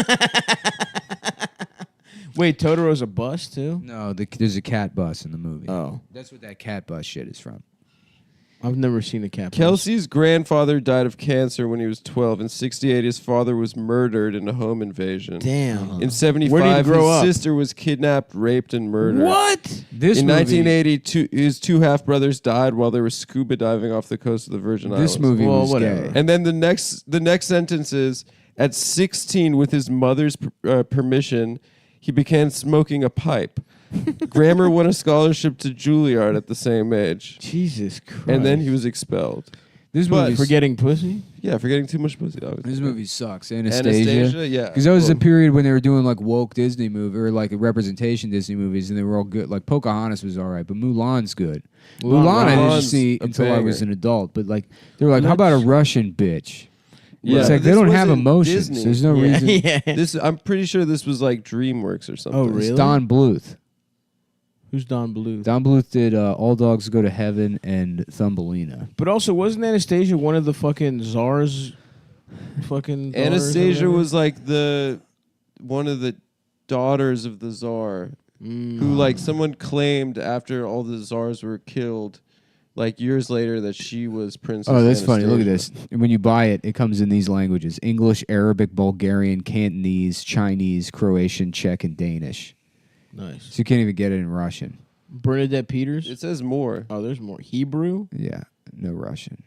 Wait, Totoro's a bus too? No, there's a cat bus in the movie. Oh, That's what that cat bus shit is from. I've never seen a cat. Kelsey's grandfather died of cancer when he was 12. In 68, his father was murdered in a home invasion. Damn. In 75, Where did he grow his up? sister was kidnapped, raped, and murdered. What? This In movie, 1980, his two half-brothers died while they were scuba diving off the coast of the Virgin Islands. this movie Well, was whatever. gay. And then the next sentence is, at 16, with his mother's permission, he began smoking a pipe. Grammer won a scholarship to Juilliard at the same age. Jesus Christ. And then he was expelled. This But- movie for getting pussy? Yeah, for getting too much pussy, obviously. This movie sucks. Anastasia, yeah. Because that was the Well, period when they were doing like woke Disney movie or like representation Disney movies, and they were all good. Like Pocahontas was all right, but Mulan's good. Mulan I didn't Mulan's see a until I was banger. an adult, but like they were like, how about a Russian bitch? Yeah, It's but like they this don't have wasn't emotions. Disney. There's no reason. yeah. This, I'm pretty sure this was like DreamWorks or something. Oh, It's really? Don Bluth. Who's Don Bluth? Don Bluth did All Dogs Go to Heaven and Thumbelina. But also, wasn't Anastasia one of the fucking czars? Fucking daughters or Anastasia whatever? was like one of the daughters of the czar, who like someone claimed after all the czars were killed, like years later, that she was Princess. Oh, that's funny. Look at Anastasia. this. And when you buy it, it comes in these languages: English, Arabic, Bulgarian, Cantonese, Chinese, Croatian, Czech, and Danish. Nice. So you can't even get it in Russian. Bernadette Peters? It says more Oh, there's more. Hebrew? Yeah, no Russian.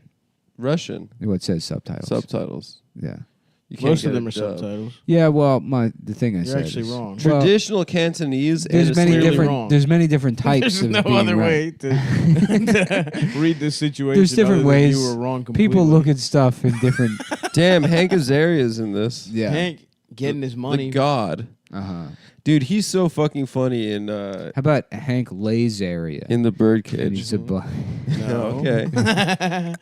Russian What says subtitles? subtitles. Yeah. You can't Most of get them a are dub. subtitles. Yeah. Well, the thing I You're said actually is, wrong. Well, Traditional Cantonese. there's many clearly different. wrong. There's many different types. There's of no being other right. way to read this situation. There's different other than ways. You were wrong completely. People look at stuff in different. Damn, Hank Azaria's in this. Yeah. Hank getting his money. The God, Uh huh. dude, he's so fucking funny in How about Hank Lazaria? the Birdcage. He's a black. No. Okay.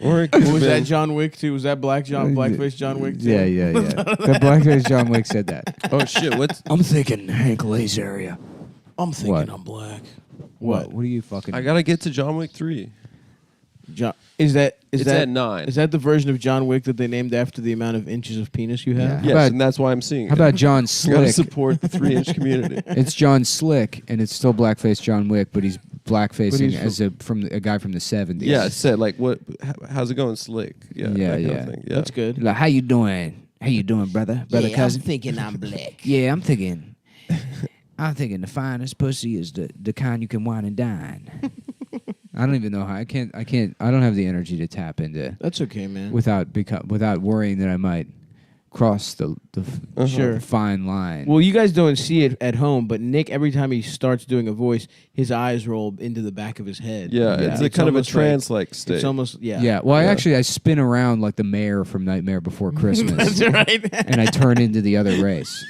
Or it could have Was that been- John Wick too? Was that blackface John Wick too? Yeah, yeah, yeah. The blackface John Wick said that. Oh shit! What's I'm thinking Hank Lazaria. I'm thinking What? I'm black. What? What are you fucking? I gotta get to John Wick 3. John, is that It's at 9. Is that the version of John Wick that they named after the amount of inches of penis you have? Yeah. Yes, about- and that's why I'm seeing How it. about John You gotta Slick? support the 3-inch community. It's John Slick, and it's still blackface John Wick, but he's blackfacing he's as a guy from the 70s. Yeah, it said like what? How's it going, Slick? Yeah, Yeah, that kind yeah. of thing. Yeah. That's good. Like, how you doing? How you doing, brother? Brother, cousin? thinking I'm black. Yeah, I'm thinking. I'm thinking the finest pussy is the kind you can wine and dine. I don't even know how. I don't have the energy to tap into That's okay, man. without worrying that I might cross the Sure. fine line. Well, you guys don't see it at home, but Nick, every time he starts doing a voice, his eyes roll into the back of his head. Yeah, it's a kind of a almost trance-like state. It's almost yeah. Well, I spin around like the mayor from Nightmare Before Christmas, That's right. and I turn into the other race.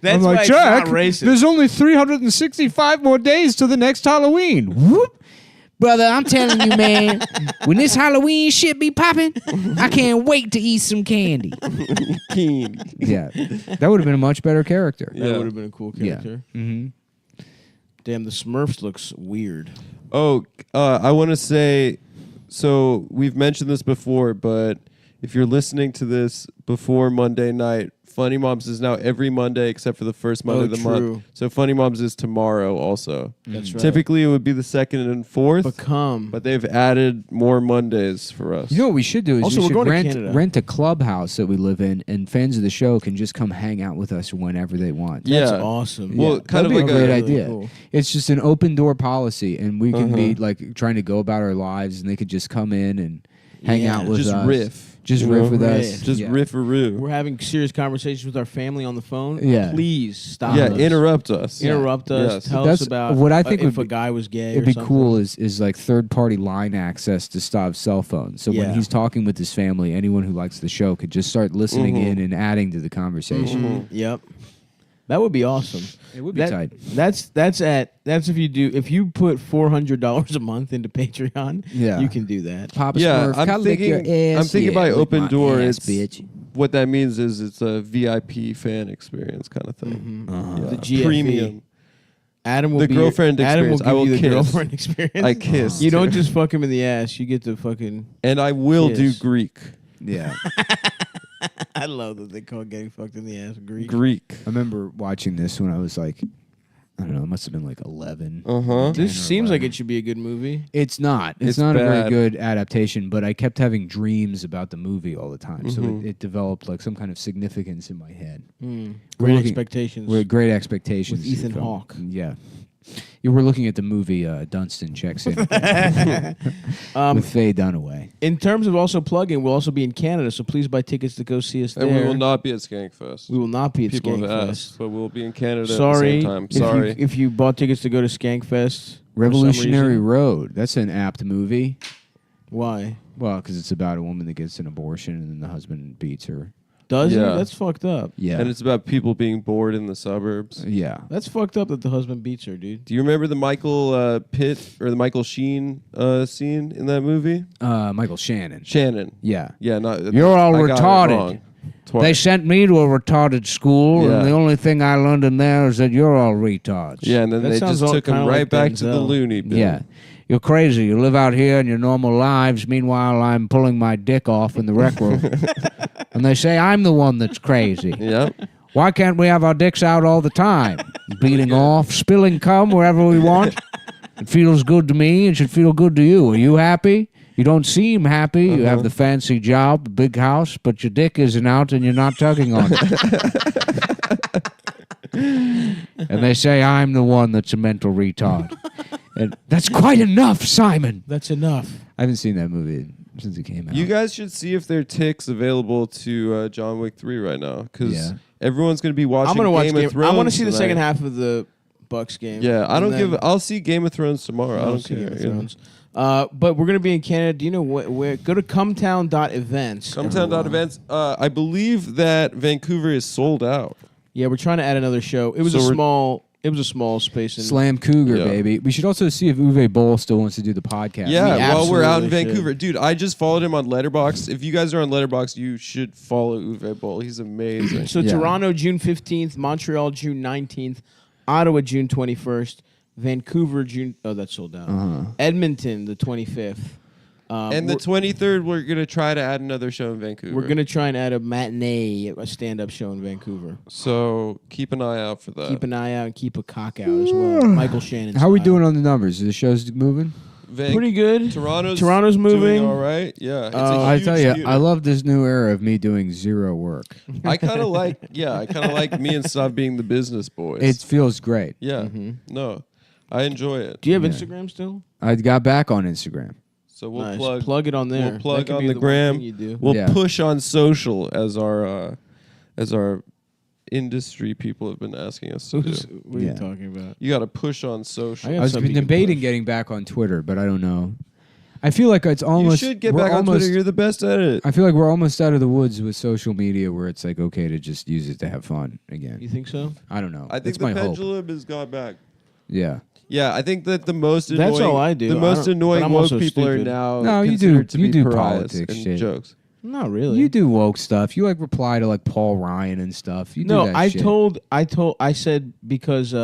That's why it's not racist. there's only 365 more days to the next Halloween. Whoop. Brother, I'm telling you, man, when this Halloween shit be popping, I can't wait to eat some candy. Keen. Yeah, that would have been a much better character. That would have been a cool character. Mm-hmm. Damn, the Smurfs looks weird. Oh, I want to say, so we've mentioned this before, but if you're listening to this before Monday night, Funny Moms is now every Monday except for the first Monday of the month. So Funny Moms is tomorrow also. That's right. Typically it would be the second and fourth, But they've added more Mondays for us. You know what we should do is Also, we we're should going to Canada. rent a clubhouse that we live in, and fans of the show can just come hang out with us whenever they want. That's Yeah. awesome. Well, Yeah, kind of that'd like be a great a idea. cool. It's just an open door policy, and we can be like trying to go about our lives, and they could just come in and hang Yeah, out with just us. riff. Just you riff know? with us. Riff. Just Yeah. riff-a-roo. We're having serious conversations with our family on the phone. Yeah. Please stop. Yeah, us. interrupt us. Interrupt us. Yes. Tell That's us about what I think if would a guy was gay. It'd or be something. cool is like third party line access to stop cell phones. So when Yeah. he's talking with his family, anyone who likes the show could just start listening in and adding to the conversation. Yep. That would be awesome. It would be tight. That's if you put $400 a month into Patreon, Yeah. you can do that. Papa Yeah, Smurf, I'm kinda lick your thinking- ass. I'm thinking Yeah, by lick open my door, ass, it's bitch. what that means is it's a VIP fan experience kind of thing. The GFE. Premium. Adam will The be girlfriend Adam will experience. give I will you the kiss. girlfriend experience. I kiss. You don't just fuck him in the ass. You get to fucking. And I will do Kiss. Greek. Yeah. I love that they call getting fucked in the ass Greek. Greek. I remember watching this when I was like, I don't know, it must have been like 11. Uh-huh. This 10 or seems like 11. it should be a good movie. It's not. It's It's not a very bad. good adaptation, but I kept having dreams about the movie all the time. So it developed like some kind of significance in my head. Great looking- expectations. We're great expectations. With Ethan from- Hawke. Yeah. You were looking at the movie Dunstan Checks In with Faye Dunaway. In terms of also plugging, we'll also be in Canada, so please buy tickets to go see us there. And we will not be at Skankfest. We will not be at People have Skankfest. asked, but we'll be in Canada Sorry, at the same time. Sorry. If you bought tickets to go to Skankfest, Revolutionary reason. Road. That's an apt movie. Why? Well, because it's about a woman that gets an abortion and then the husband beats her. Does Yeah. it? That's fucked up. Yeah. And it's about people being bored in the suburbs. Yeah. That's fucked up that the husband beats her, dude. Do you remember the Michael Pitt or the Michael Sheen scene in that movie? Michael Shannon. Shannon. Yeah. Yeah, not. You're all I got it retarded. wrong. Twice. They sent me to a retarded school, Yeah. and the only thing I learned in there is that you're all retards. Yeah, and then That they sounds just all took him kinda right like back to the Denzel. loony bin. Yeah. You're crazy. You live out here in your normal lives. Meanwhile, I'm pulling my dick off in the rec room. And they say I'm the one that's crazy. Yep. Why can't we have our dicks out all the time? Beating off, spilling cum wherever we want. It feels good to me. It should feel good to you. Are you happy? You don't seem happy. You have the fancy job, the big house, but your dick isn't out and you're not tugging on it. And they say I'm the one that's a mental retard. And that's quite enough, Simon. That's enough. I haven't seen that movie since it came out. You guys should see if there are ticks available to John Wick 3 right now, because Yeah. everyone's going to be watching I'm gonna watch Game of Thrones. I want to see the tonight. second half of the Bucks game. Yeah, I And don't then- give. I'll see Game of Thrones tomorrow. I don't see care. Game of you know. Thrones. But we're gonna be in Canada. Do you know where? Go to Cumtown.events. Cumtown.events. I believe that Vancouver is sold out. Yeah, we're trying to add another show. It was So a we're- small. It was a small space. In, Slam Cougar, Yeah. baby. We should also see if Uwe Boll still wants to do the podcast. Yeah, while we're out in absolutely Vancouver, dude. I just followed him on Letterboxd. If you guys are on Letterboxd, you should follow Uwe Boll. He's amazing. So Yeah. Toronto June 15th, Montreal June 19th, Ottawa June 21st, Vancouver June. Oh, that's sold out. Edmonton the 25th. And the 23rd, we're gonna try to add another show in Vancouver. We're gonna try and add a matinee, a stand-up show in Vancouver. So keep an eye out for that. Keep an eye out and keep a cock out as well. Michael Shannon. How are we style. doing on the numbers? Are the shows moving? Pretty good. Toronto's moving. doing all right. Yeah, it's a I huge tell you, unit. I love this new era of me doing zero work. I kind of like. Yeah, I kind of like me and Stav being the business boys. It feels great. yeah. No, I enjoy it. Do you have Yeah. Instagram still? I got back on Instagram. So we'll Nice. plug it on there. We'll plug That could on be the one gram. thing you do. We'll Yeah. push on social as our industry people have been asking us to do. What are Yeah. you talking about? You got to push on social. I I got was something you can debating push. getting back on Twitter, but I don't know. I feel like it's You almost. should get we're back on almost- Twitter. You're the best at it. I feel like we're almost out of the woods with social media, where it's like okay to just use it to have fun You again. think so? I don't know. I think That's the my hope. pendulum has gone back. Yeah. Yeah, I think that the most annoying, That's all I do. The I most don't- annoying but I'm woke also people are stupid. now. No, you considered do- to you be do pariahs politics and shit. jokes. Not really. You do woke stuff. You like reply to like Paul Ryan and stuff. You No, do that I shit. I said because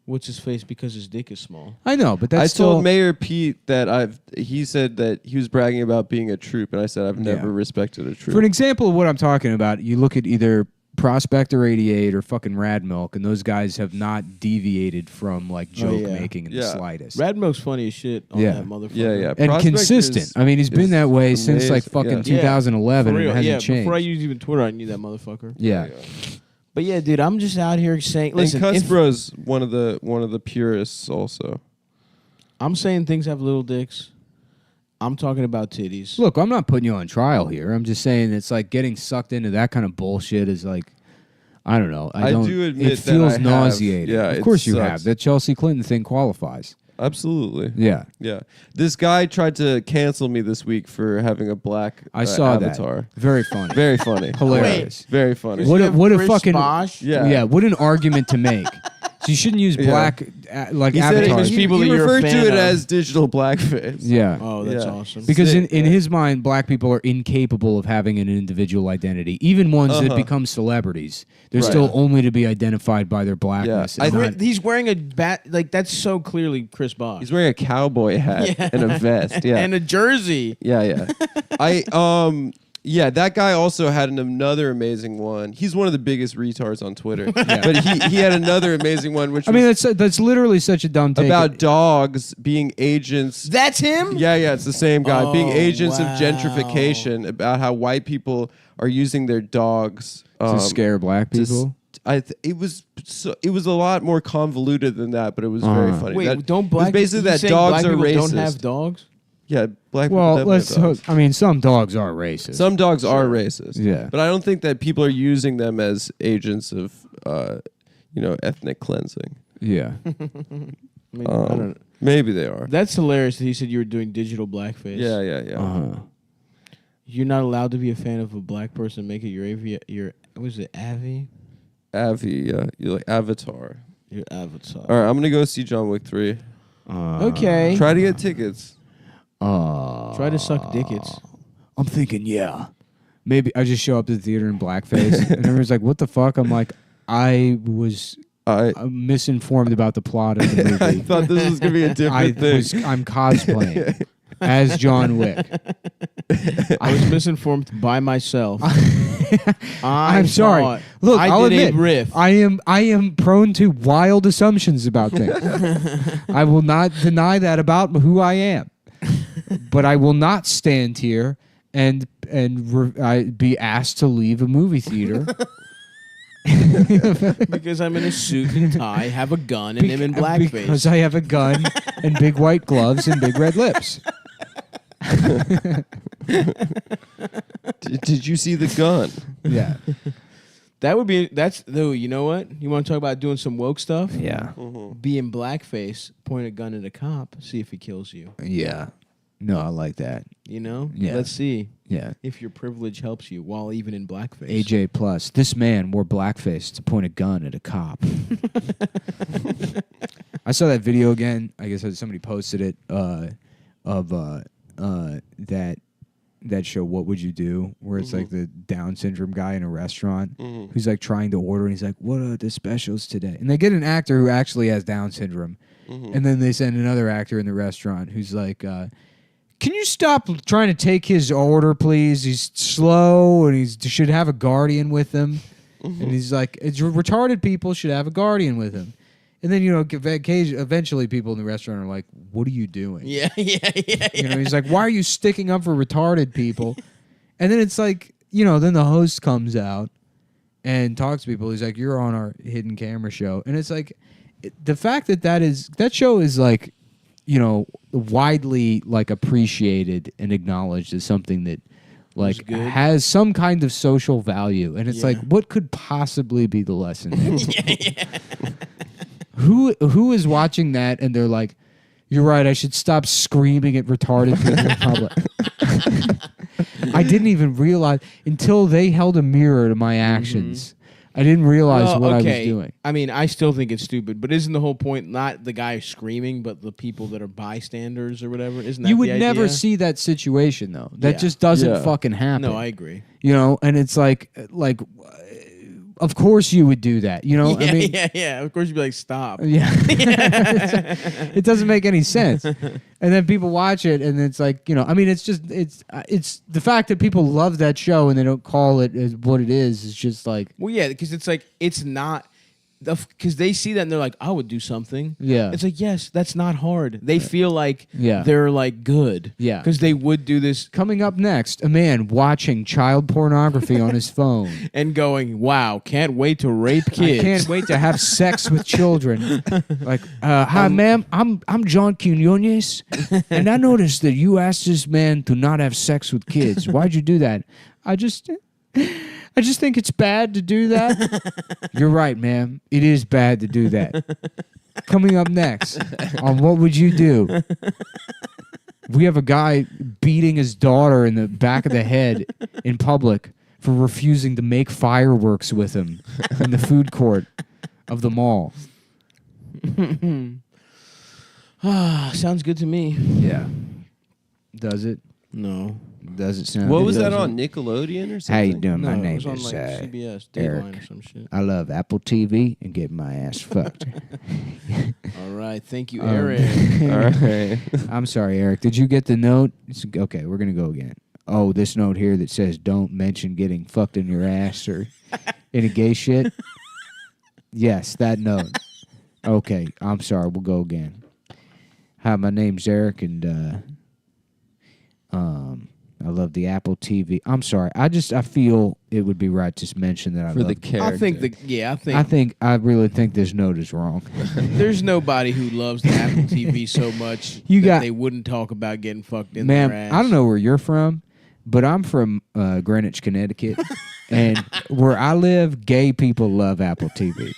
what's his face? Because his dick is small. I know, but that's I still. told Mayor Pete that he said that he was bragging about being a troop, and I said I've never respected a troop. For an example of what I'm talking about, you look at either Prospector 88 or fucking Rad Milk, and those guys have not deviated from like joke making in the slightest. Rad Milk's funny as shit on that motherfucker. Yeah. And Prospect consistent. I mean, he's been that way since like amazing. fucking 2011, and it hasn't changed. Before I used even Twitter, I knew that motherfucker. Yeah. But yeah, dude, I'm just out here saying, listen, and Cusbro's one of the purists also. I'm saying things have little dicks. I'm talking about titties. Look, I'm not putting you on trial here. I'm just saying it's like getting sucked into that kind of bullshit is like, I don't know. I do admit it feels that I nauseating. have. Yeah, of course it you sucks. have. That Chelsea Clinton thing qualifies. Absolutely. Yeah. Yeah. This guy tried to cancel me this week for having a black I saw avatar. that. Very funny. Very funny. Hilarious. Very funny. What a fucking Yeah. What an argument to make. So you shouldn't use black like He said avatars. he referred to it as digital blackface. Yeah. Oh, that's awesome. Because in his mind, black people are incapable of having an individual identity. Even ones that become celebrities, they're still only to be identified by their blackness. Yeah. He's wearing a bat. Like, that's so clearly Chris Bosh. He's wearing a cowboy hat and a vest. Yeah. And a jersey. Yeah. Yeah, that guy also had another amazing one. He's one of the biggest retards on Twitter. But he had another amazing one, which that's literally such a dumb take. About dogs being agents. That's him? Yeah, it's the same guy. Being agents of wow. gentrification, about how white people are using their dogs to scare black people. It was a lot more convoluted than that, but it was very funny. Wait, don't black basically that saying dogs black are people racist. don't have dogs? Yeah, black people Well, definitely have dogs. I mean, some dogs are racist. Some dogs are racist. Yeah. But I don't think that people are using them as agents of, ethnic cleansing. Yeah. I mean, I don't know. Maybe they are. That's hilarious that he said you were doing digital blackface. Yeah. You're not allowed to be a fan of a black person. Make it your what was it, Avi? Avi, yeah. You're like Avatar. Your avatar. All right, I'm going to go see John Wick 3. Okay. Try to get tickets. Try to suck dickets. I'm thinking, maybe I just show up to the theater in blackface, and everyone's like, "What the fuck?" I'm like, I was misinformed about the plot of the movie. I thought this was going to be a different thing. I'm cosplaying as John Wick. I was misinformed by myself. I'm sorry. Look, I'll admit, riff. I am prone to wild assumptions about things. I will not deny that about who I am. But I will not stand here and be asked to leave a movie theater because I'm in a suit and tie, have a gun, and am in blackface. Because I have a gun and big white gloves and big red lips. Did you see the gun? Yeah. Though, you know what? You want to talk about doing some woke stuff? Yeah. Be in blackface, point a gun at a cop, see if he kills you. Yeah. No, I like that. You know? Yeah. Let's see Yeah. if your privilege helps you while even in blackface. AJ Plus. This man wore blackface to point a gun at a cop. I saw that video again. I guess somebody posted it of that show What Would You Do, where it's like the Down syndrome guy in a restaurant who's like trying to order, and he's like, "What are the specials today?" And they get an actor who actually has Down syndrome, and then they send another actor in the restaurant who's like, "Can you stop trying to take his order, please? He's slow, and he should have a guardian with him." And he's like, retarded people should have a guardian with him. And then, eventually people in the restaurant are like, "What are you doing?" Yeah. He's like, "Why are you sticking up for retarded people?" And then it's like, then the host comes out and talks to people. He's like, "You're on our hidden camera show." And it's like, the fact that show is like, widely like appreciated and acknowledged as something that like has some kind of social value. And it's like, what could possibly be the lesson there? Who is watching that and they're like, "You're right, I should stop screaming at retarded people in public." I didn't even realize until they held a mirror to my actions. I didn't realize what I was doing. I mean, I still think it's stupid, but isn't the whole point not the guy screaming, but the people that are bystanders or whatever? Isn't that You would the never idea? see that situation though. That just doesn't fucking happen. No, I agree. And it's like of course you would do that. You know, yeah, I mean, yeah. Of course, you'd be like, stop. yeah, it doesn't make any sense. And then people watch it, and it's like, you know, I mean, it's the fact that people love that show and they don't call it as what it is just like, Well, yeah, because it's like it's not. Because they see that and they're like, I would do something. yeah, It's like, yes, that's not hard. They feel like Yeah. they're like good. Yeah. Because they would do this Coming up next, a man watching child pornography on his phone. and going, wow, can't wait to rape kids. I can't wait to have sex with children. Like, hi, ma'am. I'm John Quinones, and I noticed that you asked this man to not have sex with kids. Why'd you do that? I just think it's bad to do that. You're right, ma'am. It is bad to do that. Coming up next on What Would You Do? We have a guy beating his daughter in the back of the head in public for refusing to make fireworks with him in the food court of the mall. Sounds good to me. Yeah. Does it? No. Does it sound What it was that doesn't? on Nickelodeon or something? How you doing? No, My it name was on is like CBS, Eric. Dateline or some shit. I love Apple TV and getting my ass fucked. All right. Thank you, Um, Eric. All right. I'm sorry, Eric. Did you get the note? Okay, we're going to go again. Oh, this note here that says don't mention getting fucked in your ass or any gay shit? Yes, that note. Okay, I'm sorry. We'll go again. Hi, my name's Eric, and I love the Apple TV. I'm sorry. I feel it would be right to mention that I For the love. character. I really think this note is wrong. There's nobody who loves the Apple TV so much that they wouldn't talk about getting fucked in Ma'am, their ass. I don't know where you're from, but I'm from Greenwich, Connecticut, and where I live, gay people love Apple TV.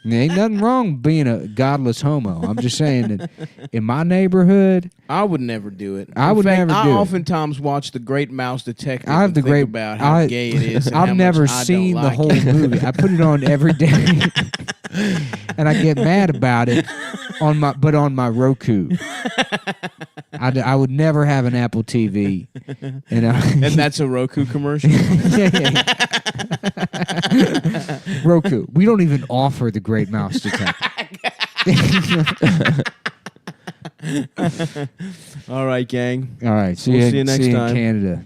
There ain't nothing wrong being a godless homo. I'm just saying that in my neighborhood, I would never do it. I In would fact, never I do it. oftentimes watch The Great Mouse Detective I have and the think great about how gay it is. And how I've much never I don't seen the like whole it. movie. I put it on every day, and I get mad about it on my Roku. I would never have an Apple TV, and And that's a Roku commercial. yeah. Roku. We don't even offer the Great Mouse Detective. All right, gang. All right, We'll see you next in time. Canada.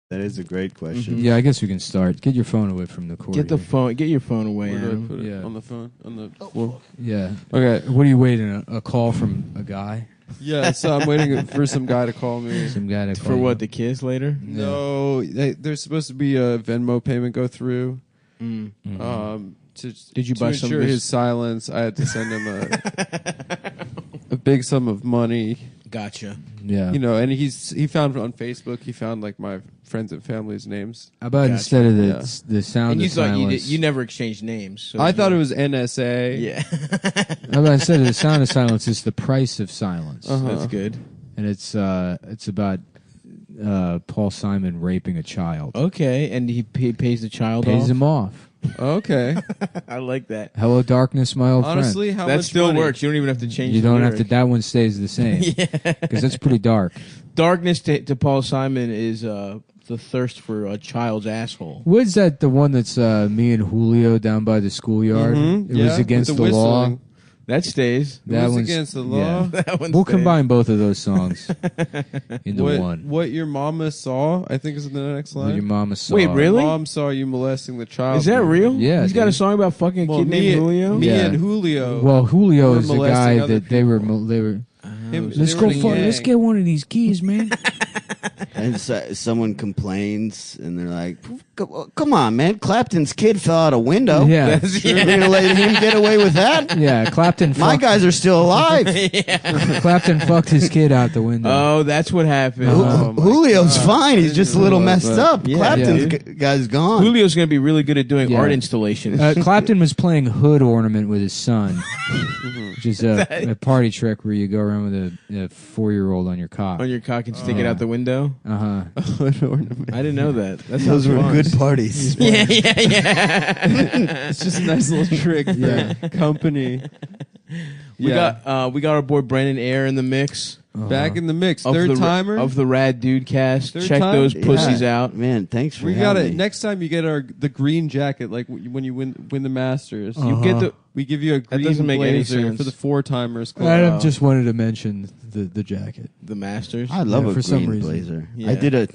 That is a great question. Yeah, I guess we can start. Get your phone away from the cord. Get the here. phone. Get your phone away, Where do I Adam. put it? Yeah. On the phone? On the floor? Yeah. Okay. What are you waiting? A call from a guy? Yeah, so I'm waiting for some guy to call me. Some guy to call For you? what? The kiss later? No, there's supposed to be a Venmo payment go through. Mm. Did you buy some of ensure this? his silence, I had to send him a big sum of money. Gotcha. Yeah. You know, and he found on Facebook. He found like my friends and family's names. How about Gotcha. instead of Yeah. the sound And you of thought silence? you never exchanged names. So I thought it was NSA. Yeah. How about instead of the sound of silence, it's the price of silence, That's good. and it's about Paul Simon raping a child. Okay, and he pays the child Pays off. him off. Okay. I like that. Hello, darkness, my old Honestly, how That much still money? works. You don't even have to change. friend. You the don't have to. lyric. That one stays the same. Yeah. Because it's pretty dark. Darkness to Paul Simon is the thirst for a child's asshole. What's that? The one that's me and Julio down by the schoolyard. Mhm, It yeah, was against with the law. whistling. That stays. It was one's- against the yeah. law. That one We'll stays. combine both of those songs into one. What your mama saw, I think is in the next What line. your mama saw. Wait, really? Mom saw you molesting the child. Is that real? Yeah, He's got a dude. song about fucking a Well, kid me, named Julio. me Yeah. and Julio. Well, Julio We're is the molesting guy other that they were. people. They were. Him- Let's they go. were in a gang. Let's get one of these keys, man. And someone complains, and they're like, "Come on, man! Clapton's kid fell out a window. Yeah. You're gonna let him get away with that? Yeah, Clapton. My guys are still alive. Clapton fucked his kid out the window. Oh, that's what happened. Julio's fine. He's just a little messed up. Yeah, Clapton's guy's gone. Julio's going to be really good at doing art installations. Clapton was playing hood ornament with his son, which is a party trick where you go around with a 4-year-old on your cock. On your cock and stick it out the window? Uh-huh. I didn't know that. Those were good parties. Yeah. It's just a nice little trick for company. We got our boy Brandon Air in the mix. Back in the mix. Of Third the timer of the Rad Dude cast. Third Check time? those pussies out. Man, thanks for We having got it. me. Next time you get the green jacket, like when you win the Masters. You get the. We give you a green doesn't make any blazer sense. for the 4-timers club. I just wanted to mention the jacket. The Masters. I love a for some green reason. blazer. Yeah. I did a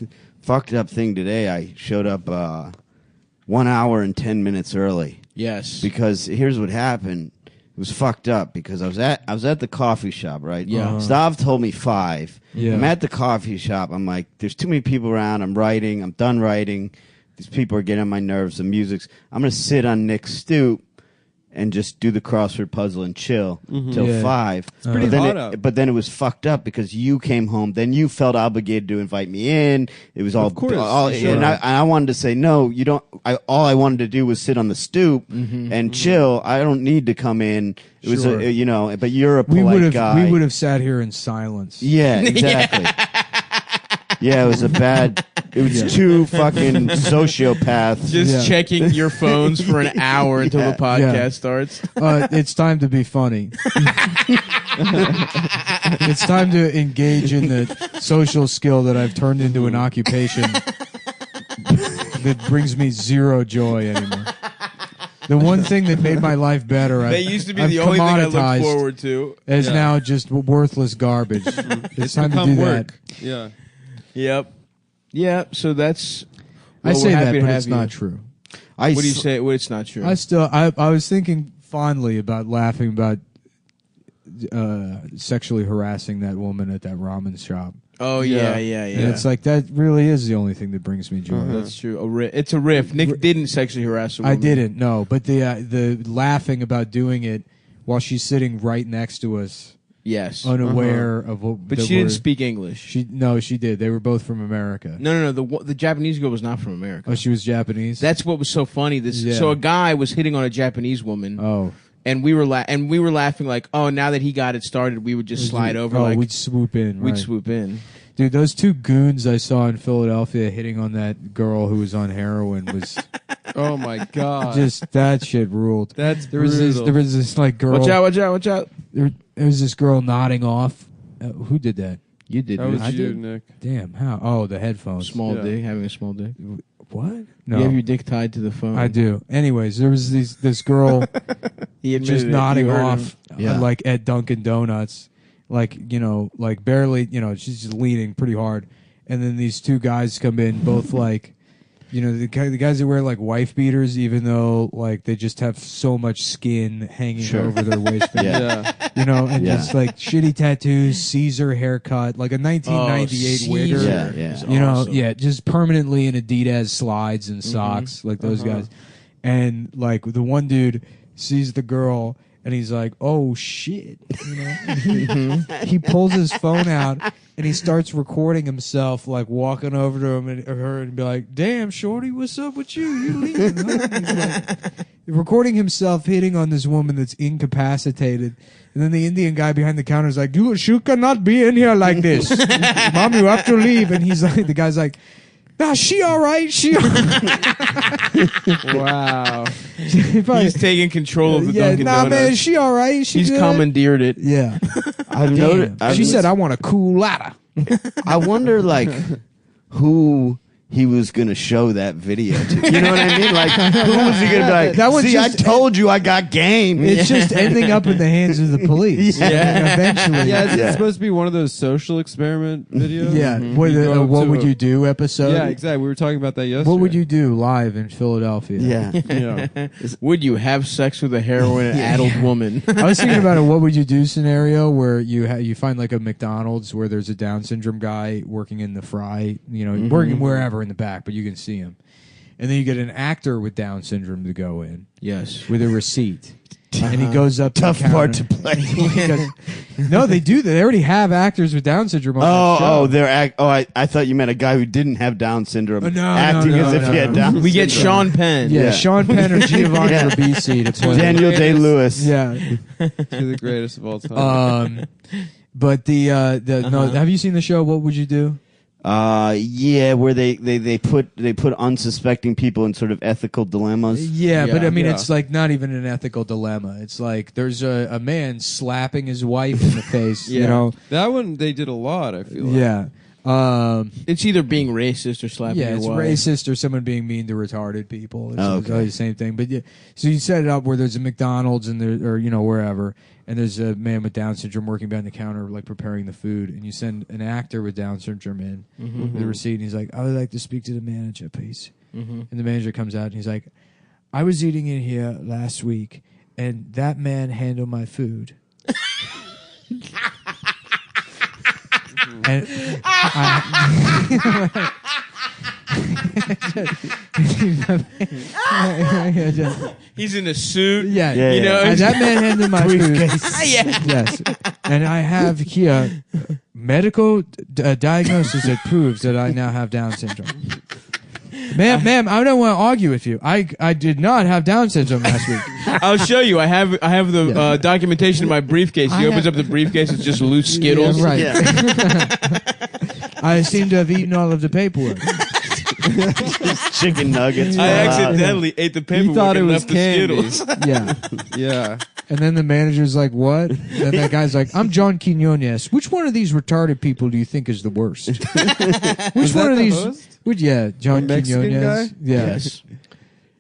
fucked up thing today. I showed up 1 hour and 10 minutes early Yes. because here's what happened. It was fucked up because I was at the coffee shop, right? Yeah. Stav told me 5. Yeah. I'm at the coffee shop. I'm like, there's too many people around. I'm writing. I'm done writing. These people are getting on my nerves. The music's. I'm gonna sit on Nick's stoop and just do the crossword puzzle and chill till Yeah. 5. It's pretty hot out. But then it was fucked up because you came home. Then you felt obligated to invite me in. It was all, Of course, sure. and I wanted to say no. You don't. All I wanted to do was sit on the stoop and chill. I don't need to come in. It was Sure. but you're a polite guy. We would have sat here in silence. Yeah, exactly. Yeah, it was a bad. It was 2 fucking sociopaths. Just checking your phones for an hour until the podcast Yeah. starts. It's time to be funny. It's time to engage in the social skill that I've turned into an occupation that brings me zero joy anymore. The one thing that made my life better, That used to be I've the only thing I commoditized looked forward to. is now just worthless garbage. It's time to do work. that. Yeah. Yep. Yeah, so that's. I well, say we're that, happy but to it's have you. not true. I What do you s- say? Well, it's not true. I was thinking fondly about laughing about sexually harassing that woman at that ramen shop. Oh yeah. And it's like that really is the only thing that brings me joy. That's true. It's a riff. Nick didn't sexually harass a woman. I didn't, no, but the laughing about doing it while she's sitting right next to us, Yes. unaware of what. But that she didn't we're- speak English. She did. They were both from America. No. The Japanese girl was not from America. Oh, she was Japanese. That's what was so funny. Yeah. So a guy was hitting on a Japanese woman, oh, and we were laughing like, oh, now that he got it started, we would just slide over. Oh, like we'd swoop in. we'd right. swoop in. Dude, those 2 goons I saw in Philadelphia hitting on that girl who was on heroin was Oh my god. just that shit ruled. That's There was this like girl. Watch out! There was this girl nodding off. Who did that? You did. That was I you, did. Nick. Damn, how? Oh, the headphones. Small Yeah. dick, having a small dick. What? No, You have your dick tied to the phone. I do. Anyways, there was this girl He admitted just it. nodding You heard him. off, like at Dunkin' Donuts, like like barely, she's just leaning pretty hard, and then these 2 guys come in, both like, the guys that wear like wife beaters, even though like they just have so much skin hanging over their waistband. Yeah. And Yeah. just like shitty tattoos, Caesar haircut, like a 1998 wigger. Caesar Yeah. is You know, awesome. yeah, just permanently in Adidas slides and socks, like those guys. And like the one dude sees the girl and he's like, "Oh shit!" And he pulls his phone out and he starts recording himself, like walking over to him and her and be like, "Damn, shorty, what's up with you? You leaving?" Huh?" He's like, recording himself hitting on this woman that's incapacitated. And then the Indian guy behind the counter is like, "You cannot be in here like this. Mom, you have to leave." And he's like, the guy's like, "Nah, she all right. She all right." Wow. Probably- He's taking control of the yeah, Dunkin' nah, Donuts. man, she all right. She He's good. commandeered it. Yeah. I've Damn. noticed. She said, "I want a cool ladder." I wonder, like, who he was going to show that video to. You know what I mean? Like, who was he going to be like, That was see, just- I told you I got game. It's just ending up in the hands of the police. Yeah. Eventually. Yeah, it's Yeah. supposed to be one of those social experiment videos. Yeah. You What, go up what to would a- you do episode? Yeah, exactly. We were talking about that yesterday. What would you do live in Philadelphia? Yeah. Yeah. Would you have sex with a heroin addled woman? I was thinking about a what would you do scenario where you find like a McDonald's where there's a Down syndrome guy working in the fry, working wherever in the back, but you can see him. And then you get an actor with Down syndrome to go in Yes. with a receipt. And he goes up to Tough the part counter. to play. He goes- no, they do. They already have actors with Down syndrome on that show. they're I thought you meant a guy who didn't have Down syndrom Oh, no, acting no, as if no, he had no. Down We get syndrome. Sean Penn. Yeah, Yeah. Sean Penn or Giovanni Yeah. Ribisi to play. Daniel Day-Lewis. Yeah. You're the greatest of all time. But no, have you seen the show? What would you do? Yeah, where they put unsuspecting people in sort of ethical dilemmas. Yeah, but I mean, Yeah. it's like not even an ethical dilemma. It's like there's a man slapping his wife in the face. You Yeah. know? That one they did a lot, I feel like. Yeah. It's either being racist or slapping Yeah, your it's wife. racist or someone being mean to retarded people. It's Oh, okay. always the same thing. But yeah, so you set it up where there's a McDonald's and there, or wherever, and there's a man with Down syndrome working behind the counter, like preparing the food, and you send an actor with Down syndrome in with the receipt, and he's like, "I would like to speak to the manager, please." And the manager comes out and he's like, "I was eating in here last week, and that man handled my food." And He's in a suit. yeah, Yeah, You know, And that man handed my food. Yeah. Yes, and I have here medical diagnosis that proves that I now have Down syndrome. Ma'am, I don't want to argue with you. I did not have Down syndrome last week. I'll show you. I have the documentation in my briefcase. He opens up the briefcase. It's just loose Skittles. Yeah, right. Yeah. I seem to have eaten all of the paperwork. Chicken nuggets. I accidentally ate the paperwork thought it and was left the candy. Skittles. Yeah. Yeah. And then the manager's like, "What?" And that guy's like, "I'm John Quinones. Which one of these retarded people do you think is the worst? Which one of the these? host? John The Mexican Quinones. guy? Yeah. Yes.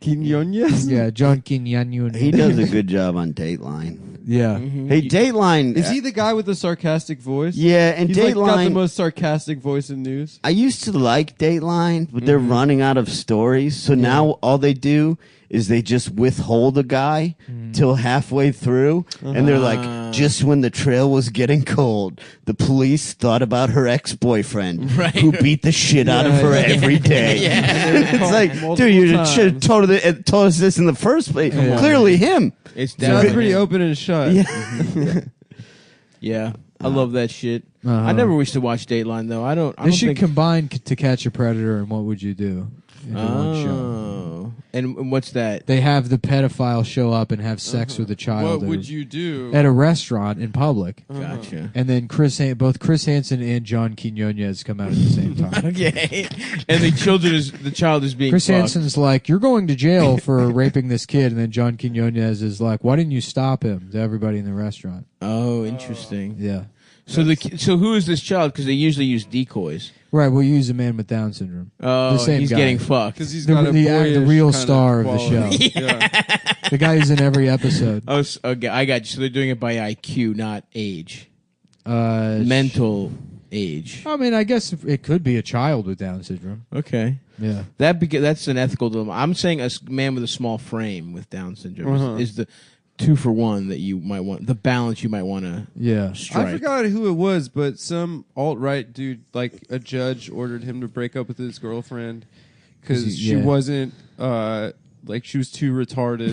Quinones? Yeah, John Quinones. He does a good job on Dateline. Yeah. Hey, Dateline. Is he the guy with the sarcastic voice? Yeah, and He's like got the Dateline. most sarcastic voice in news. I used to like Dateline, but they're running out of stories. So now all they do is they just withhold a guy till halfway through. And they're like, just when the trail was getting cold, the police thought about her ex-boyfriend who beat the shit out of her every day. It's like, dude, you should have told us this in the first place. Yeah. Clearly him. It's So that's definitely pretty open and shut. Yeah, I love that shit. Uh-huh. I never used to watch Dateline though. I don't They should think. combine To Catch a Predator and What Would You Do into one show. Oh, and what's that? They have the pedophile show up and have sex with a child What would you do? at a restaurant in public. Gotcha. And then both Chris Hansen and John Quinones come out at the same time. Okay, and the child is being Chris fucked. Hansen's like, "You're going to jail for raping this kid," and then John Quinones is like, "Why didn't you stop him?" To everybody in the restaurant. Oh, interesting. Yeah, So who is this child? Because they usually use decoys. right. We'll use a man with Down syndrome. Oh, The same he's guy. getting fucked. Because he's The- got a the boyish real kind star of the quality. show. Yeah. The guy who's in every episode. Oh, okay, I got you. So they're doing it by IQ, not age. Uh, Mental age. I mean, I guess it could be a child with Down syndrome. Okay. Yeah. That's an ethical dilemma. I'm saying a man with a small frame with Down syndrome is the 2-for-1 that you might want, the balance you might want to Yeah. strike. I forgot who it was, but some alt-right dude, like a judge, ordered him to break up with his girlfriend because she Yeah. wasn't, like she was too retarded.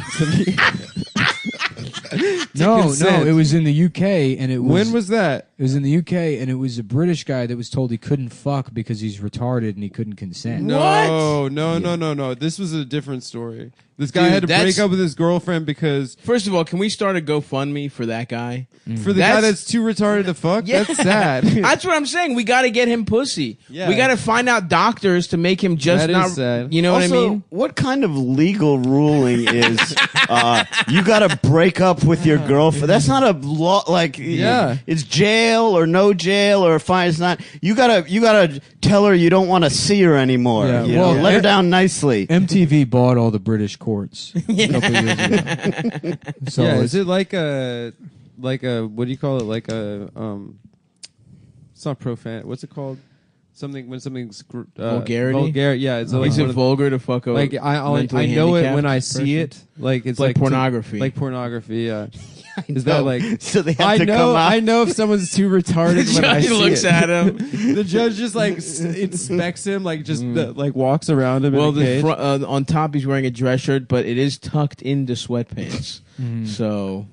No, consent. it was in the UK, and it was. When was that? It was in the UK, and it was a British guy that was told he couldn't fuck because he's retarded and he couldn't consent. No. This was a different story. This guy had to break up with his girlfriend because First of all, can we start a GoFundMe for that guy? for the guy that's too retarded to fuck. Yeah. That's sad. That's what I'm saying. We got to get him pussy. Yeah. We got to find out doctors to make him just That is not. sad. You know also, what I mean? what kind of legal ruling is You got to break up with your girlfriend. That's not a law. Like, it's jail or no jail or fine. It's not. You gotta tell her you don't want to see her anymore. Yeah. You know, let her down nicely. MTV bought all the British courts a couple years ago. So is it like a what do you call it? Like a it's not profane. What's it called? Something when something's Vulgarity? Vulgar, yeah. It's like Is it vulgar to fuck a like I know it when I see it. Like it's like pornography. Like pornography, yeah. Is that like? So they have to come out. I know if someone's too retarded when I see looks it. at him. The judge just like inspects him, like just like walks around him. Well, in a cage. on top he's wearing a dress shirt, but it is tucked into sweatpants. So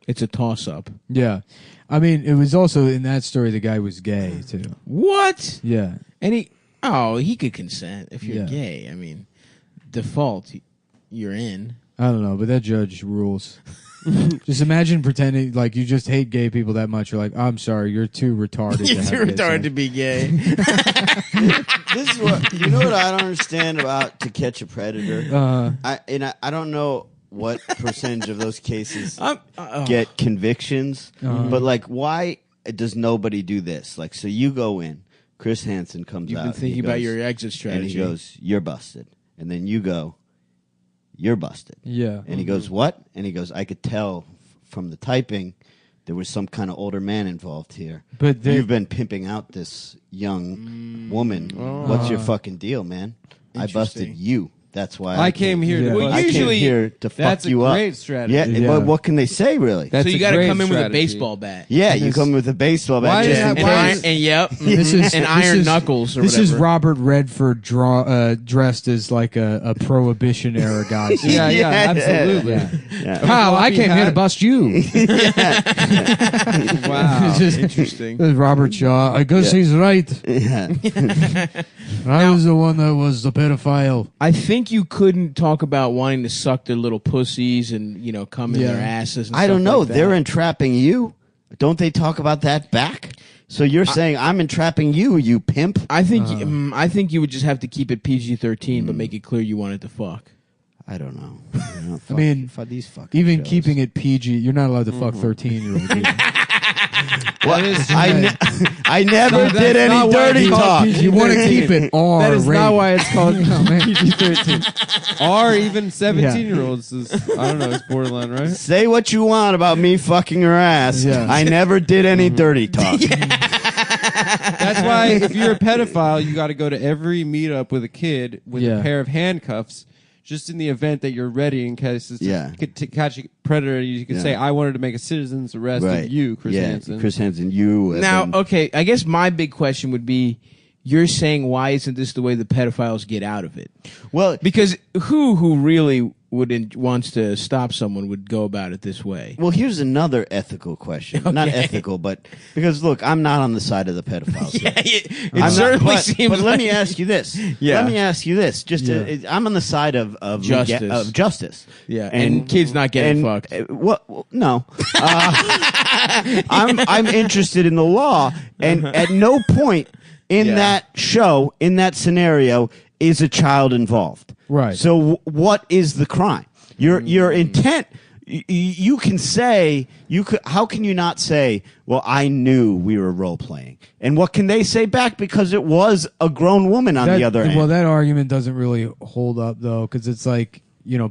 it's a toss up. Yeah. I mean, it was also in that story the guy was gay too. What? Yeah. And he could consent if you're gay. I mean, default, you're in. I don't know, but that judge rules. Just imagine pretending like you just hate gay people that much. You're like, I'm sorry, you're too retarded. You're too retarded to be gay. This is what you know. What I don't understand about To Catch a Predator. I don't know what percentage of those cases get convictions, but like, why does nobody do this? Like, so you go in, Chris Hansen comes You've out. been thinking about your exit strategy, and he goes, "You're busted," and then you go, "You're busted." Yeah. And he goes, "What?" And he goes, "I could tell from the typing there was some kind of older man involved here. But you've been pimping out this young woman. What's your fucking deal, man? I busted you. That's why I came here. Yeah. To Well, I came usually here to fuck you up. That's a great strategy. Yeah, but what can they say, really? That's so you a got to great come in with a strategy. baseball bat. Yeah, you come with a baseball bat. Why just is in that- case. why And yep. This is and this iron is- knuckles or This is whatever. Robert Redford dressed as like a prohibition era guy. Yeah, Yeah. absolutely. Yeah. Pal, I came here to bust you. Wow. It's just- Interesting. Robert Shaw. I guess he's right. Yeah. I was the one that was the pedophile. I think you couldn't talk about wanting to suck their little pussies and come in their asses. And I don't stuff know. like that. They're entrapping you. Don't they talk about that back? So you're saying I'm entrapping you, you pimp? I think you would just have to keep it PG-13, but make it clear you wanted to fuck. I don't know. I mean, these fucking even shows. keeping it PG, you're not allowed to fuck 13-year-olds. Well, I never did any not why dirty it's called talk. PG-13. You want to keep it R. That is not rated. why it's called man. PG-13. Or even 17-year-olds is, I don't know, it's borderline, right? Say what you want about me fucking her ass. Yeah. I never did any dirty talk. That's why if you're a pedophile, you got to go to every meetup with a kid with a pair of handcuffs, just in the event that you're ready in case it's to catch a predator. You can say, I wanted to make a citizen's arrest of you, Chris Hansen. Chris Hansen, you. Now, okay, I guess my big question would be, you're saying why isn't this the way the pedophiles get out of it? Well, Because who really wants to stop someone would go about it this way? well, here's another ethical question. Not ethical, but because look, I'm not on the side of the pedophiles. It I'm certainly not, seems but let like- me ask you this. Yeah. Let me ask you this. Just I'm on the side of Justice. Of justice. Yeah, and kids not getting fucked. Well, no. I'm interested in the law, and at no point in that show, in that scenario, is a child involved. Right. So what is the crime? Your intent. You can say how can you not say, well, I knew we were role playing, and what can they say back, because it was a grown woman on the other end. Well, that argument doesn't really hold up though, because it's like,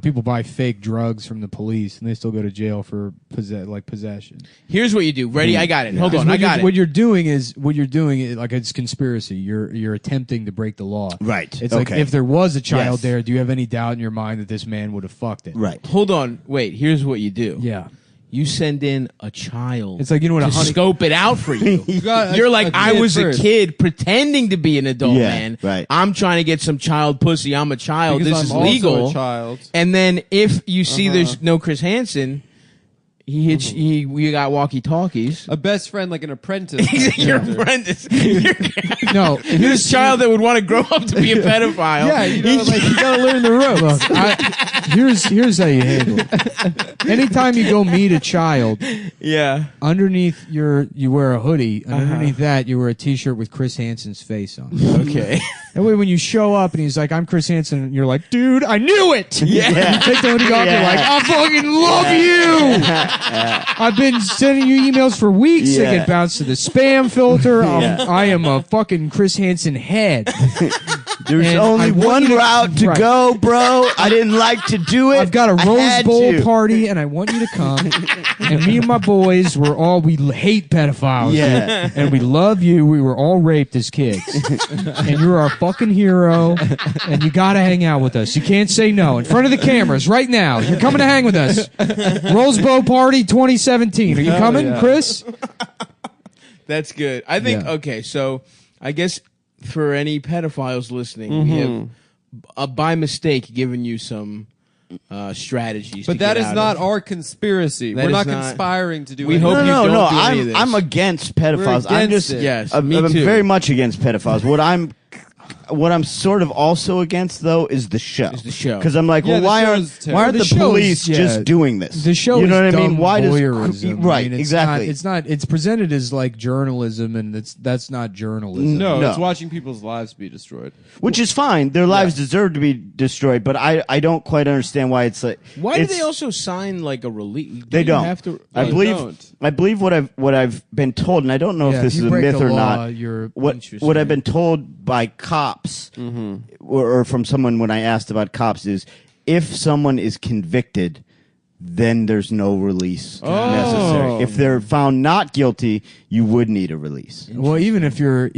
people buy fake drugs from the police and they still go to jail for possession. Here's what you do. Ready? I got it. Hold on. I got it. What you're doing is like it's conspiracy. You're attempting to break the law. Right. It's like, if there was a child Yes. there, do you have any doubt in your mind that this man would have fucked it? Right. Hold on. Wait. Here's what you do. Yeah. You send in a child. It's like, what to scope it out for you. You're like, I was a kid pretending to be an adult man. Right. I'm trying to get some child pussy. I'm a child. Because this I'm is legal. also a child. And then if you see there's no Chris Hansen, we got walkie talkies. A best friend, like an apprentice. Your apprentice. No, This child that would want to grow up to be a pedophile. Yeah, you gotta learn the ropes. Look, Here's how you handle it. Anytime you go meet a child, Yeah. underneath you wear a hoodie, and underneath that you wear a T-shirt with Chris Hansen's face on. Okay. That way, when you show up and he's like, "I'm Chris Hansen," and you're like, "Dude, I knew it." Yeah. You take the hoodie off. You're like, "I fucking love you." I've been sending you emails for weeks. They get bounced to the spam filter. I am a fucking Chris Hansen head. There's And only I want one you to- route to right. go, bro. I didn't like to do it. I've got a I Rose had Bowl to. party, and I want you to come. And me and my boys we hate pedophiles. Yeah. And we love you. We were all raped as kids. And you're our fucking hero. And you got to hang out with us. You can't say no. In front of the cameras right now. You're coming to hang with us. Rose Bowl party 2017. Are you coming, Chris? That's good. I think, Yeah. okay, so I guess for any pedophiles listening, we have, by mistake, given you some strategies. But to that get is out not of. our conspiracy. That We're is not not- conspiring to do We anything. hope you No, don't do any I'm of this. I'm against pedophiles. We're I'm against just it. Yes, I'm me too. very much against pedophiles. What I'm sort of also against though is the show. Is the show. Because I'm like, Yeah, well, the why show's aren't The the show police is- just yeah. doing this? The show you know is what I mean? dumb Why voyeurism. right? I mean, it's exactly. It's presented as like journalism, and that's not journalism. No, No. it's watching people's lives be destroyed. Which is fine. Their lives deserve to be destroyed, but I don't quite understand why it's like. Why do it's- they also sign like a release? They you don't. have to. I They believe. don't. I believe what I've been told, and I don't know Yeah, if this if is you a break myth the or law, not. you're What I've been told by cops, or from someone when I asked about cops, is if someone is convicted, then there's no release necessary. If they're found not guilty, you would need a release. Well, even if you're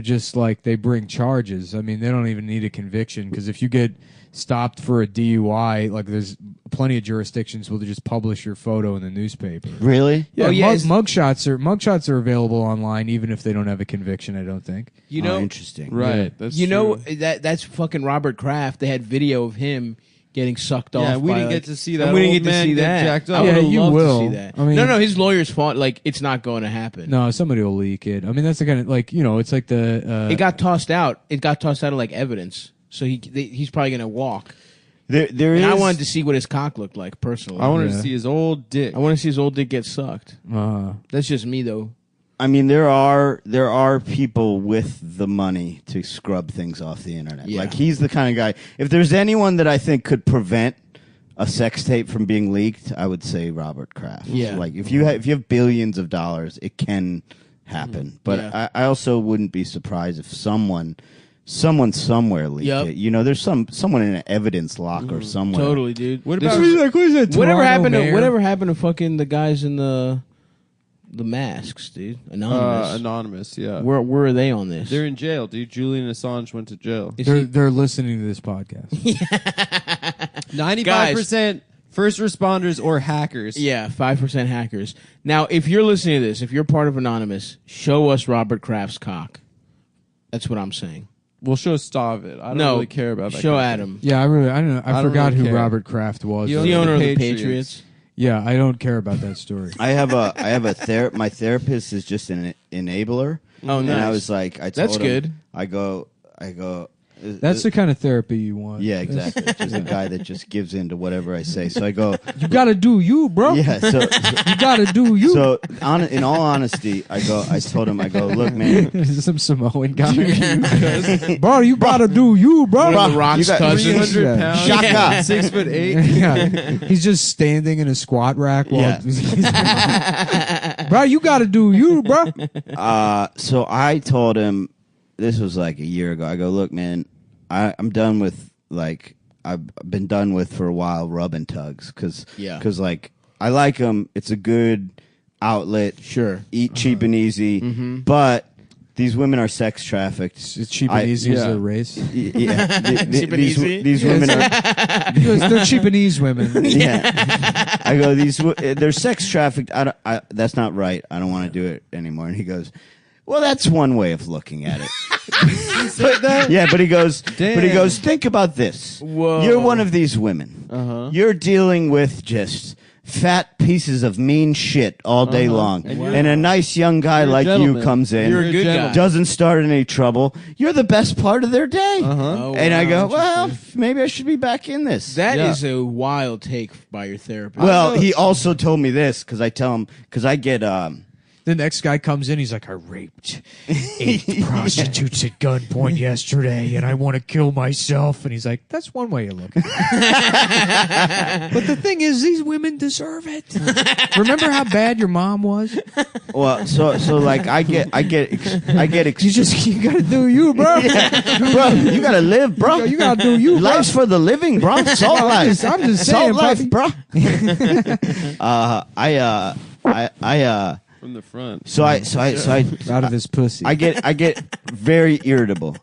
just like they bring charges, I mean, they don't even need a conviction because if you get stopped for a DUI, like there's plenty of jurisdictions will just publish your photo in the newspaper. Really? Yeah, Oh, yeah, is- mugshots are available online even if they don't have a conviction. I don't think. You know, interesting. Right. That's you know true. that's fucking Robert Kraft. They had video of him getting sucked off. Yeah, we by, didn't like- get to see that and we didn't old get to man see get that. jacked up. I would have Yeah, you loved will. to see that. I mean- no, his lawyers fought like it's not going to happen. No, somebody will leak it. I mean, that's the kind of like it's like the It got tossed out. It got tossed out of like evidence. So he's probably gonna walk. There And is. I wanted to see what his cock looked like personally. I wanted Yeah. to see his old dick. I want to see his old dick get sucked. That's just me though. I mean, there are people with the money to scrub things off the internet. Yeah. Like he's the kind of guy. If there's anyone that I think could prevent a sex tape from being leaked, I would say Robert Kraft. Yeah. Like if you have billions of dollars, it can happen. But Yeah. I also wouldn't be surprised if someone somewhere leaked Yep. it. You know, there's someone in an evidence locker somewhere. Totally, dude. What This about- is- whatever happened to fucking the guys in the masks, dude? Anonymous. Anonymous, yeah. Where are they on this? They're in jail, dude. Julian Assange went to jail. Is he- they're listening to this podcast. 95% first responders or hackers. Yeah, 5% hackers. Now, if you're listening to this, if you're part of Anonymous, show us Robert Kraft's cock. That's what I'm saying. We'll show Stav it. I don't No, really care about that. show kind of Adam. Yeah, I don't know. I don't forgot really who care. Robert Kraft was. He The owns owner of the Patriots. Patriots. Yeah, I don't care about that story. I have a my therapist is just an enabler. Oh, And I nice. was like, I told That's him, good. I go. That's the kind of therapy you want. Yeah, exactly. Just a guy that just gives in to whatever I say. So I go, You gotta do you, bro. yeah. So You gotta do you. so in all honesty, I told him, look, man, Some Samoan guy. Bro, you gotta do you, bro. One of the Rock's you got cousins. 300 pounds. Shaka. 6'8". Yeah. He's just standing in a squat rack while Yeah. bro, you gotta do you, bro. So I told him, this was like a year ago. I go, look, man, I'm done with I've been done with for a while rub and tugs because like I like them. It's a good outlet. Sure. Eat cheap and easy, but these women are sex trafficked. It's cheap and easy as yeah. a race. Yeah, Cheap and easy? these women are. They're cheap and ease women. Yeah, I go. They're sex trafficked. That's not right. I don't want to do it anymore. And he goes, well, that's one way of looking at it. Yeah, but he goes. Think about this. Whoa. You're one of these women. You're dealing with just fat pieces of mean shit all day long. And a nice young guy You're a like you gentleman. comes in, You're a good guy. doesn't start any trouble. You're the best part of their day. Oh, And I wow, go, well, interesting. maybe I should be back in this. That is a wild take by your therapist. Well, he also told me this because I tell him because I get The next guy comes in, he's like, I raped 8 prostitutes at gunpoint yesterday, and I want to kill myself. And he's like, that's one way of looking at it. But the thing is, these women deserve it. Remember how bad your mom was? well, so like I get You gotta do you, bro. bro, you gotta live, bro. You gotta do you, bro. Life's for the living, bro. Salt life. I'm just Salt saying, life, puppy. bro. I From the front. so I Out of his pussy. I get very irritable.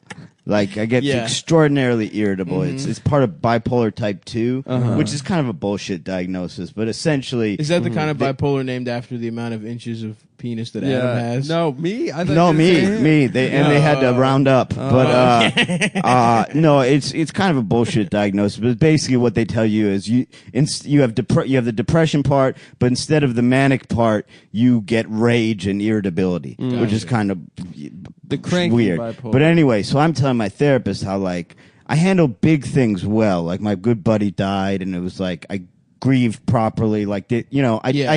Like I get Yeah. extraordinarily irritable. It's part of bipolar type 2, which is kind of a bullshit diagnosis, but essentially is that the kind of bipolar named after the amount of inches of penis that Adam has? No, me? I thought no, you were saying- me. They had to round up, but no, it's kind of a bullshit diagnosis. But basically, what they tell you is you have the depression part, but instead of the manic part, you get rage and irritability, which is kind of The cranky weird. bipolar. But anyway, so I'm telling my therapist how like I handle big things well. Like my good buddy died, and it was like I grieved properly. Like I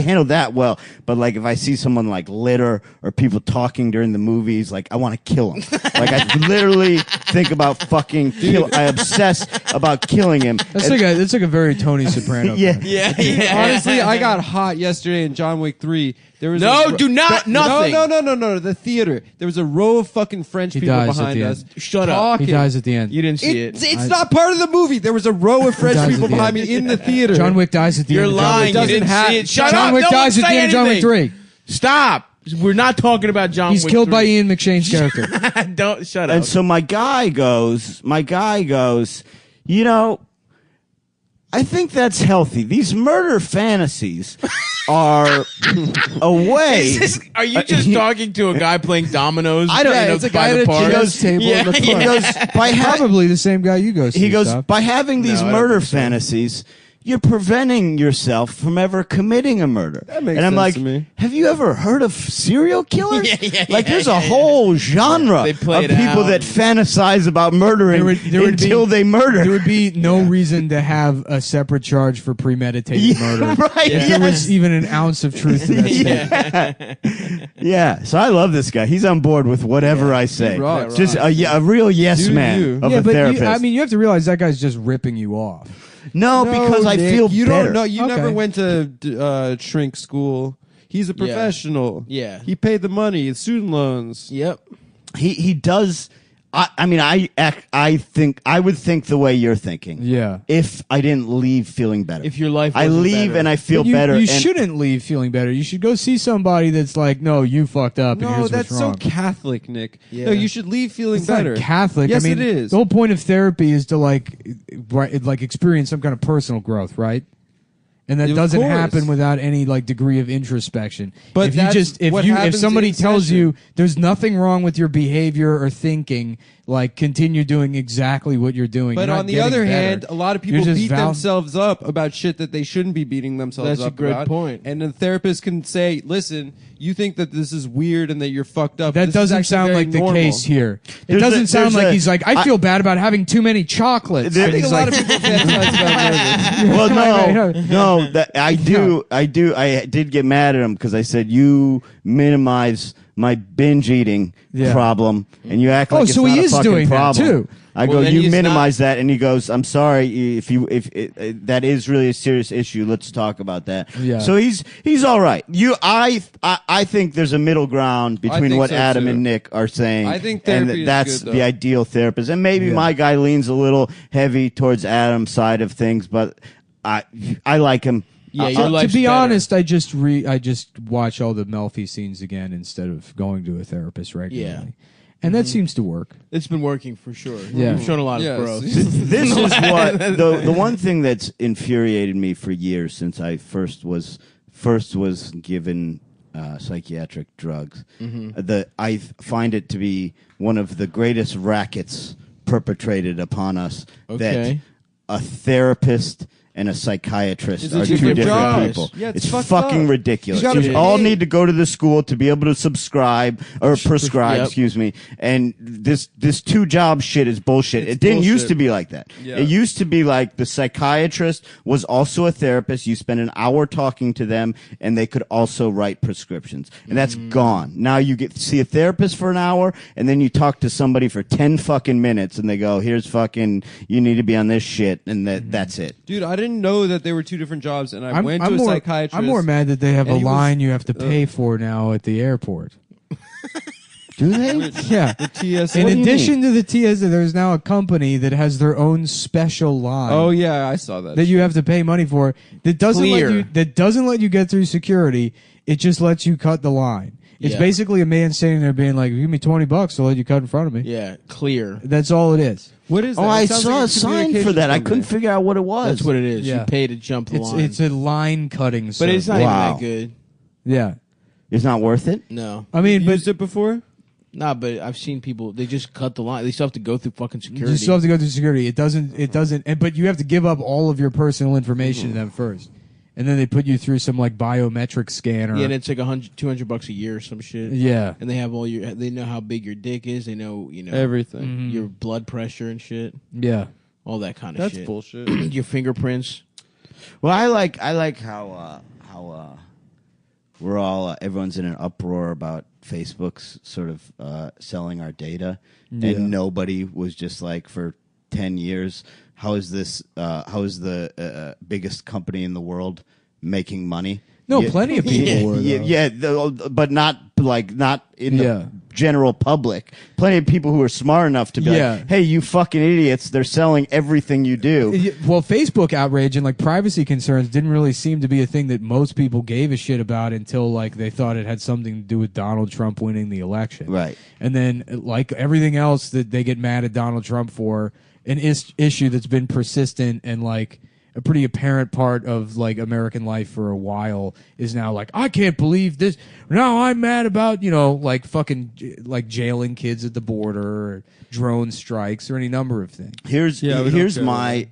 handle that well. But like if I see someone like litter or people talking during the movies, like I want to kill them. Like I literally think about fucking kill. I obsess about killing him. That's like a very Tony Soprano. Yeah. thing. Yeah. Honestly, I got hot yesterday in John Wick 3. There was nothing. No. The theater. There was a row of fucking French He people dies at behind the us. end. Shut up. talking. He dies at the end. You didn't see it. It's not part of the movie. There was a row of French dies people at the behind end. me in the theater. John Wick dies at the You're end. of John lying. Wick. You doesn't didn't have- see it. Shut John up. Wick No one dies at the say end of John Wick anything. 3. Stop. We're not talking about John He's Wick killed 3. by Ian McShane's character. Don't shut up. And so my guy goes, I think that's healthy. These murder fantasies are a way. Are you just talking to a guy playing dominoes? I don't- in Yeah, it's a by guy the at a park? chess table in the He front. goes, Probably the same guy you go see. he goes, Stop. by having these No, I don't murder think so. fantasies, you're preventing yourself from ever committing a murder. That makes and I'm sense like, to me. have you ever heard of serial killers? Yeah, There's a whole genre They of play people it out. that fantasize about murdering There would until be- they murder. There would be no reason to have a separate charge for premeditated murder. right. If there was even an ounce of truth to that statement. Yeah, so I love this guy. He's on board with whatever I say. rocks. Just a real yes Do man you. of Yeah, a but therapist. you have to realize that guy's just ripping you off. no, because I Nick, feel you better. don't know. You Okay. never went to shrink school. He's a professional. Yeah. He paid the money, student loans. Yep. He does. I think I would think the way you're thinking. Yeah. If I didn't leave feeling better. If your life I wasn't leave better. and I feel But better. You and shouldn't leave feeling better. You should go see somebody that's like, no, you fucked up. and No, here's that's what's so wrong. Catholic, Nick. Yeah. No, you should leave feeling It's better. not Catholic. Yes, I mean, it is. The whole point of therapy is to like experience some kind of personal growth, right? And that Of doesn't course. happen without any like degree of introspection. But if you that's just what if happens somebody in tells session. you there's nothing wrong with your behavior or thinking, like continue doing exactly what you're doing. But You're not on the getting other better. hand, a lot of people You're just beat themselves up about shit that they shouldn't be beating themselves That's a up great about. point. And the therapist can say, listen, you think that this is weird and that you're fucked up. That This is doesn't actually sound very like the normal. case here. It There's doesn't a- sound there's like a- he's like, I feel bad about having too many chocolates. There- And I think he's a lot like, of people fantasize about murder. well, Right. no. That I do. I did get mad at him because I said you minimize my binge eating Yeah. problem, and you act like it's so not he a is fucking doing that, problem. too. I Well, go, then you he's minimize that, and he goes, I'm sorry if that is really a serious issue. Let's talk about that. Yeah. So he's all right. I think there's a middle ground between think what so, Adam too. and Nick are saying. I think and therapy is that's good, though. the ideal therapist. And maybe my guy leans a little heavy towards Adam's side of things, but I like him. Yeah, your to life's be better. honest, I just watch all the Melfi scenes again instead of going to a therapist regularly. And that seems to work. It's been working for sure. Yeah. You've shown a lot Yes. of growth. This is what the one thing that's infuriated me for years since I first was given psychiatric drugs. I find it to be one of the greatest rackets perpetrated upon us Okay. that a therapist and a psychiatrist It's are a two different different job. people. Yeah, it's it's fucked fucking up. ridiculous. You gotta You pay. all need to go to the school to be able to subscribe or prescribe, Yep. excuse me. And this 2-job shit is bullshit. It's It didn't used bullshit. to be like that. Yeah. It used to be like the psychiatrist was also a therapist. You spend an hour talking to them, and they could also write prescriptions. And that's gone. Now you get to see a therapist for an hour, and then you talk to somebody for 10 fucking minutes, and they go, "Here's fucking, you need to be on this shit," and that's it. Dude, I didn't know that there were two different jobs, and I went to a more, psychiatrist. I'm more mad that they have a and he was- line you have to pay for now at the airport. Do they? Yeah. The TSA. In What do you addition to the TSA, there's now a company that has their own special line. Oh yeah, I saw that. That you have to pay money for. That doesn't Clear. let you get through security. It just lets you cut the line. It's Yeah. basically a man standing there being like, "Give me $20, I'll let you cut in front of me." Yeah, clear. That's all it is. What is that? Oh, It I sounds saw like a sign for that. I couldn't figure out what it was. That's what it is. Yeah. You pay to jump the line. It's a line cutting. but it's not service. Wow. even that good. Yeah. It's not worth it. No. I mean, but used it before? Nah, but I've seen people, they just cut the line. They still have to go through fucking security. you still have to go through security. It doesn't. But you have to give up all of your personal information to them first, and then they put you through some like biometric scanner. Yeah, and it's like $200 a year or some shit. Yeah. And they have they know how big your dick is. They know, Everything. your blood pressure and shit. Yeah. All that kind of That's shit. bullshit. Your fingerprints. Well, I like how we're all everyone's in an uproar about Facebook's sort of selling our data, Yeah. and nobody was just like for 10 years. How is the biggest company in the world making money? No, Yeah. plenty of people were. Though. But not in Yeah. the general public. Plenty of people who are smart enough to be Yeah. like, "Hey, you fucking idiots! They're selling everything you do." Well, Facebook outrage and like privacy concerns didn't really seem to be a thing that most people gave a shit about until like they thought it had something to do with Donald Trump winning the election. Right. And then like everything else that they get mad at Donald Trump for, an issue that's been persistent and like a pretty apparent part of like American life for a while is now like, I can't believe this. Now I'm mad about, like fucking like jailing kids at the border or drone strikes or any number of things. Here's we don't my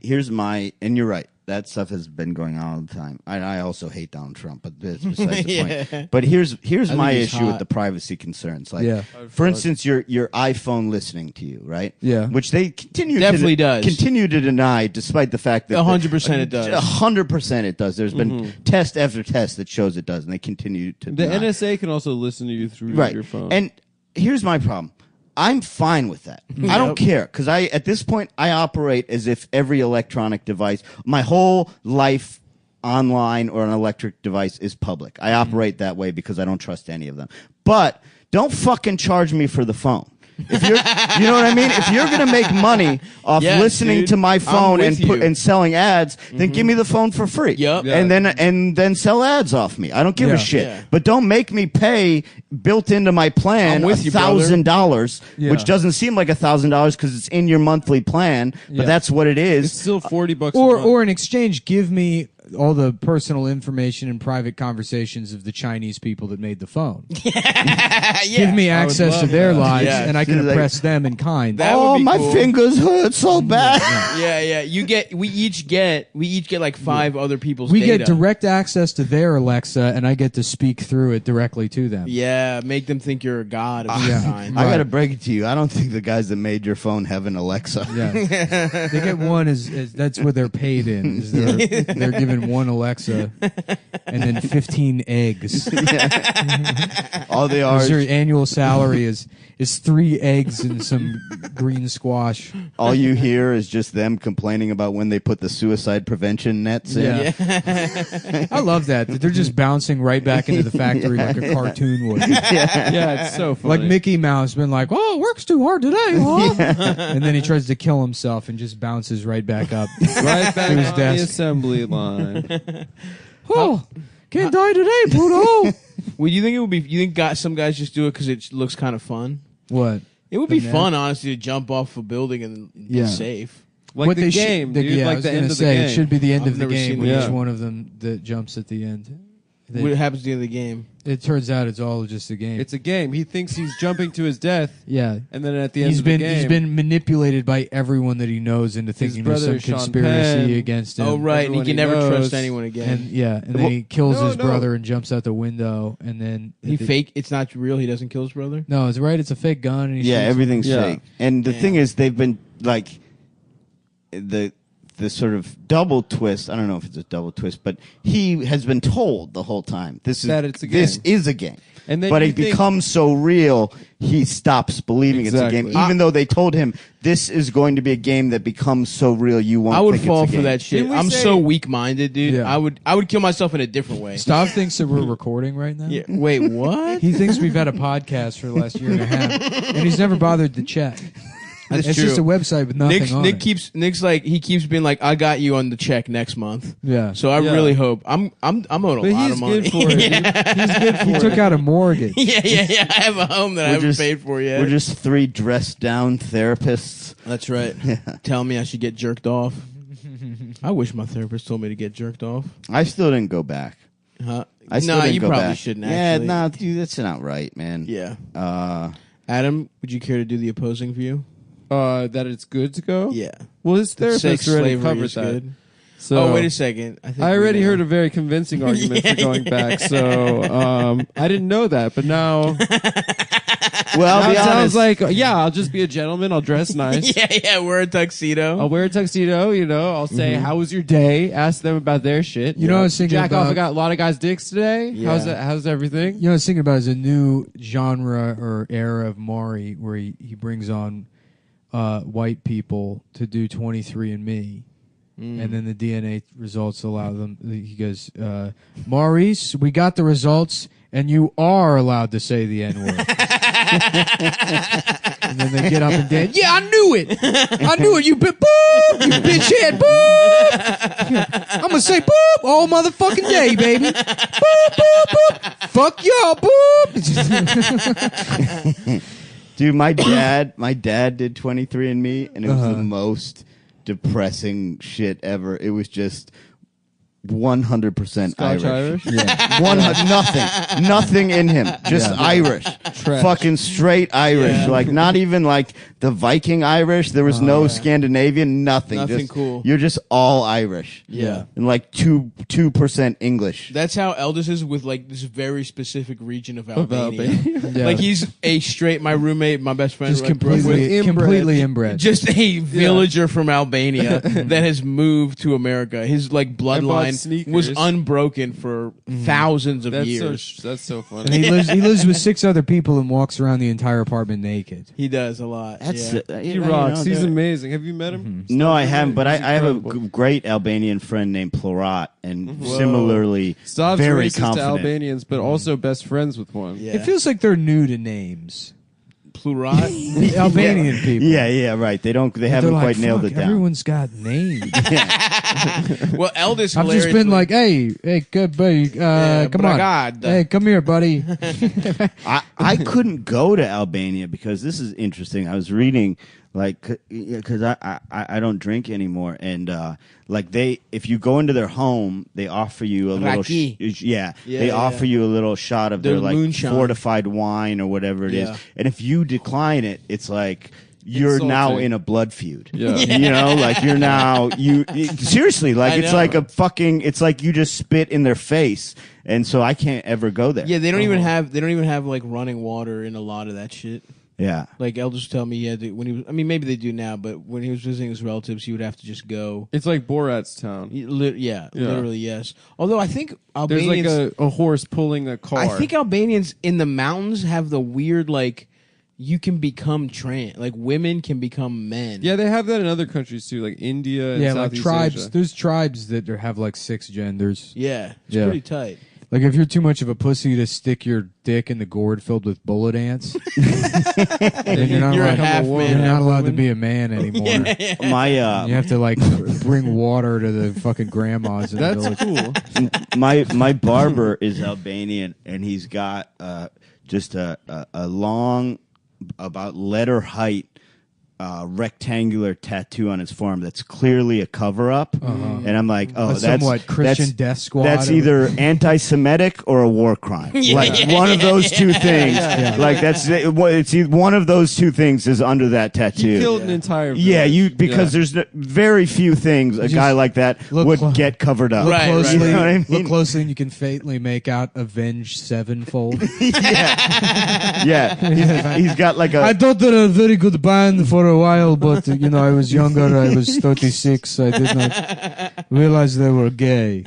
and you're right. That stuff has been going on all the time. I also hate Donald Trump, but that's besides the point. But here's my he's issue hot. with the privacy concerns. Like, Yeah. for instance, your iPhone listening to you, right? Yeah. Which they continue Definitely does. continue to deny, despite the fact that 100% it does. 100% it does. There's been test after test that shows it does, and they continue to The deny. NSA can also listen to you through Right. your phone. And here's my problem. I'm fine with that. I don't care because at this point I operate as if every electronic device, my whole life online or an electric device is public. I operate that way because I don't trust any of them. But don't fucking charge me for the phone. If you're, you know what I mean? If you're gonna make money off Yes, listening dude. to my phone I'm with you. and selling ads, then give me the phone for free. Yep. Yeah. And then sell ads off me. I don't give Yeah. a shit. Yeah. But don't make me pay built into my plan I'm with you, brother. $1,000, Yeah. which doesn't seem like $1,000 because it's in your monthly plan, but Yeah. that's what it it's is. still $40 a Or month. or in exchange, give me all the personal information and private conversations of the Chinese people that made the phone. Give me access to love their that. lives, Yeah. and I can Like- oppress them in kind. That Oh, would be my cool. fingers hurt so bad. Yeah. We each get like 5 other people's We data. get direct access to their Alexa, and I get to speak through it directly to them. Yeah, make them think you're a god of Yeah. some kind. I gotta break it to you. I don't think the guys that made your phone have an Alexa. Yeah, they get one as that's what they're paid in. Is they're given one Alexa and then 15 eggs. All they are, Their annual salary is 3 eggs and some green squash. all you hear is just them complaining about when they put the suicide prevention nets in. Yeah. I love that they're just bouncing right back into the factory like a cartoon would. Yeah, it's so funny. Like Mickey Mouse been like, "Oh, work's too hard today," huh? And then he tries to kill himself and just bounces right back up. right back to his on the desk. assembly line. Oh, can't die today, Pluto. Well, you think it would be? You think some guys just do it because it looks kind of fun? What? It would be The net? fun, honestly, to jump off a building and Yeah. be safe. Like What the they should- game, dude. yeah, I like was the gonna end of the say, game. It should be the end I've of the never game seen when it. each Yeah. one of them that jumps at the end. What happens at the end of the game? It turns out it's all just a game. It's a game. He thinks he's jumping to his death, yeah. and then at the end of the game, He's been manipulated by everyone that he knows into thinking there's some brother, Sean conspiracy Penn. against him. Oh right, and he Everyone can he never knows. trust anyone again. And then he kills no, his no. brother and jumps out the window, and then He fake. It's not real. He doesn't kill his brother. No, it's right. It's a fake gun. And he Yeah, shoots him. everything's Yeah. fake. And the Damn. thing is, they've been like the sort of double twist. I don't know if it's a double twist, but he has been told the whole time this is That it's a this game. is a game. And then but you it think- becomes so real, he stops believing it's a game, Exactly. even though they told him this is going to be a game that becomes so real you won't. I would think fall it's a for game. that shit. Didn't we I'm say- so weak-minded, dude. Yeah. I would kill myself in a different way. Stav thinks that we're recording right now. Yeah. Wait, what? He thinks we've had a podcast for the last year and a half, and he's never bothered to check. That's it's true. just a website with nothing on it. Nick's like he keeps being like, I got you on the check next month. Yeah. So I Yeah. really hope I'm owed a but lot he's of money. good for it. yeah. He's good for He it. took out a mortgage. yeah. I have a home that I We're haven't just- paid for yet. We're just three dressed down therapists. That's right. Tell me I should get jerked off. I wish my therapist told me to get jerked off. I still didn't go back. Huh? I still Nah, didn't you go probably back. shouldn't. Yeah, Actually. no, dude, that's not right, man. Yeah. Adam, would you care to do the opposing view? That it's good to go. Yeah. Well, his Sex therapist already slavery covered is that. good. So Oh, wait a second. I think I we already know. heard a very convincing argument for going back. So I didn't know that, but now Well, I'll now be it sounds honest. like I'll just be a gentleman. I'll dress nice. yeah, wear a tuxedo. I'll wear a tuxedo, I'll say, how was your day? Ask them about their shit. You know, I was thinking Jack off, about- I got a lot of guys' dicks today. Yeah. How's everything? You know, what I was thinking about is a new genre or era of Maury where he brings on white people to do 23andMe. And then the DNA results allow them. He goes, Maurice, we got the results, and you are allowed to say the N-word. And then they get up and dance. Yeah, I knew it. I knew it. You boop, you bitch head, boop. I'm gonna say boop all motherfucking day, baby. Boop, boop, boop. Fuck y'all, boop. Dude, my dad did 23andMe, and it was the most depressing shit ever. It was just 100% Scotch Irish. Irish? Yeah. Nothing in him. Just Irish. Fucking straight Irish. Yeah. Like, not even like the Viking Irish. There was no Scandinavian, nothing. Nothing Just, cool. You're just all Irish. Yeah. And like 2% English. That's how Eldest is with like this very specific region of Albania. Yeah. Like he's a straight. My roommate, my best friend, just like, grew up with- completely inbred. just a villager from Albania that has moved to America. His like bought bloodline sneakers. was unbroken for thousands of That's years. that's so funny. And he lives with 6 other people and walks around the entire apartment naked. He does a lot. That's yeah. He you know, rocks. He's they're- amazing. Have you met him? No, I haven't, but I He's have a incredible. great Albanian friend named Plorat, and similarly Stav's very racist to confident. Albanians, but also best friends with one. Yeah. It feels like they're new to names. Plurat. The Albanian people. Yeah, right. They haven't They're like, quite nailed "Fuck, it down. Everyone's got names. Well, Eldest. I've just been like, hey, good buddy, come on. bragada. Hey, come here, buddy. I couldn't go to Albania because this is interesting. I was reading like because I don't drink anymore, and like if you go into their home, they offer you a little Raki. they offer you a little shot of their like moonshine. fortified wine or whatever it is, Yeah. and if you decline it, it's like you're now Insulting. in a blood feud. Yeah. You know, like you're now seriously like I it's know. like a fucking it's like you just spit in their face, and so I can't ever go there. Yeah, they don't even have like running water in a lot of that shit. Yeah. Like Eldest would tell me he had to when he was. I mean, maybe they do now, but when he was visiting his relatives, he would have to just go. It's like Borat's town. Literally, yes. Although I think There's Albanians, like a horse pulling a car. I think Albanians in the mountains have the weird like you can become trans, like women can become men. Yeah, they have that in other countries too, like India and Yeah, like Southeast tribes. Asia. There's tribes that have like 6 genders. yeah, it's Yeah. pretty tight. Like if you're too much of a pussy to stick your dick in the gourd filled with bullet ants, then you're not You're a allowed, half you're man, not half allowed to woman. be a man anymore. My You have to like bring water to the fucking grandmas in the That's village. cool. my barber is Albanian, and he's got just a long, about letter height rectangular tattoo on his forearm that's clearly a cover-up, and I'm like, oh, A that's somewhat Christian that's, death squad. That's either anti-Semitic or a war crime. One of those two things. Like that's it's one of those two things is under that tattoo. He killed an entire Yeah, village. because there's very few things a guy like that would get covered up. Look Right, closely, You know what I mean? look closely, and you can faintly make out Avenged Sevenfold. Yeah, he's got like I a. thought they were a very good band for a while, but I was younger. I was 36. I did not realize they were gay.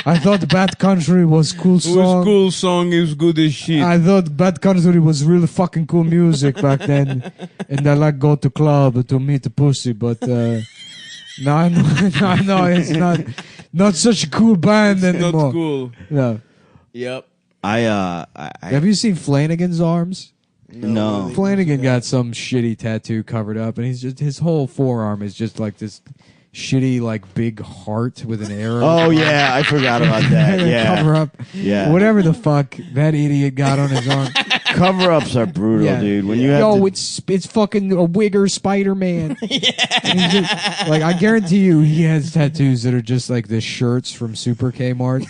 I thought Bad Country was cool song. cool song. It was good as shit. I thought Bad Country was really fucking cool music back then, and I like go to club to meet the pussy. But now I know it's not such a cool band anymore. Not cool. No. Yep. Have you seen Flanagan's arms? No. Flanagan got some shitty tattoo covered up, and his whole forearm is just like this shitty, like big heart with an arrow. Oh yeah, I forgot about that. Yeah, Cover up. yeah. Whatever the fuck that idiot got on his arm. Cover-ups are brutal, Yeah. dude. When you have Yo, to, it's fucking a wigger Spider-Man. Like, I guarantee you he has tattoos that are just like the shirts from Super Kmart.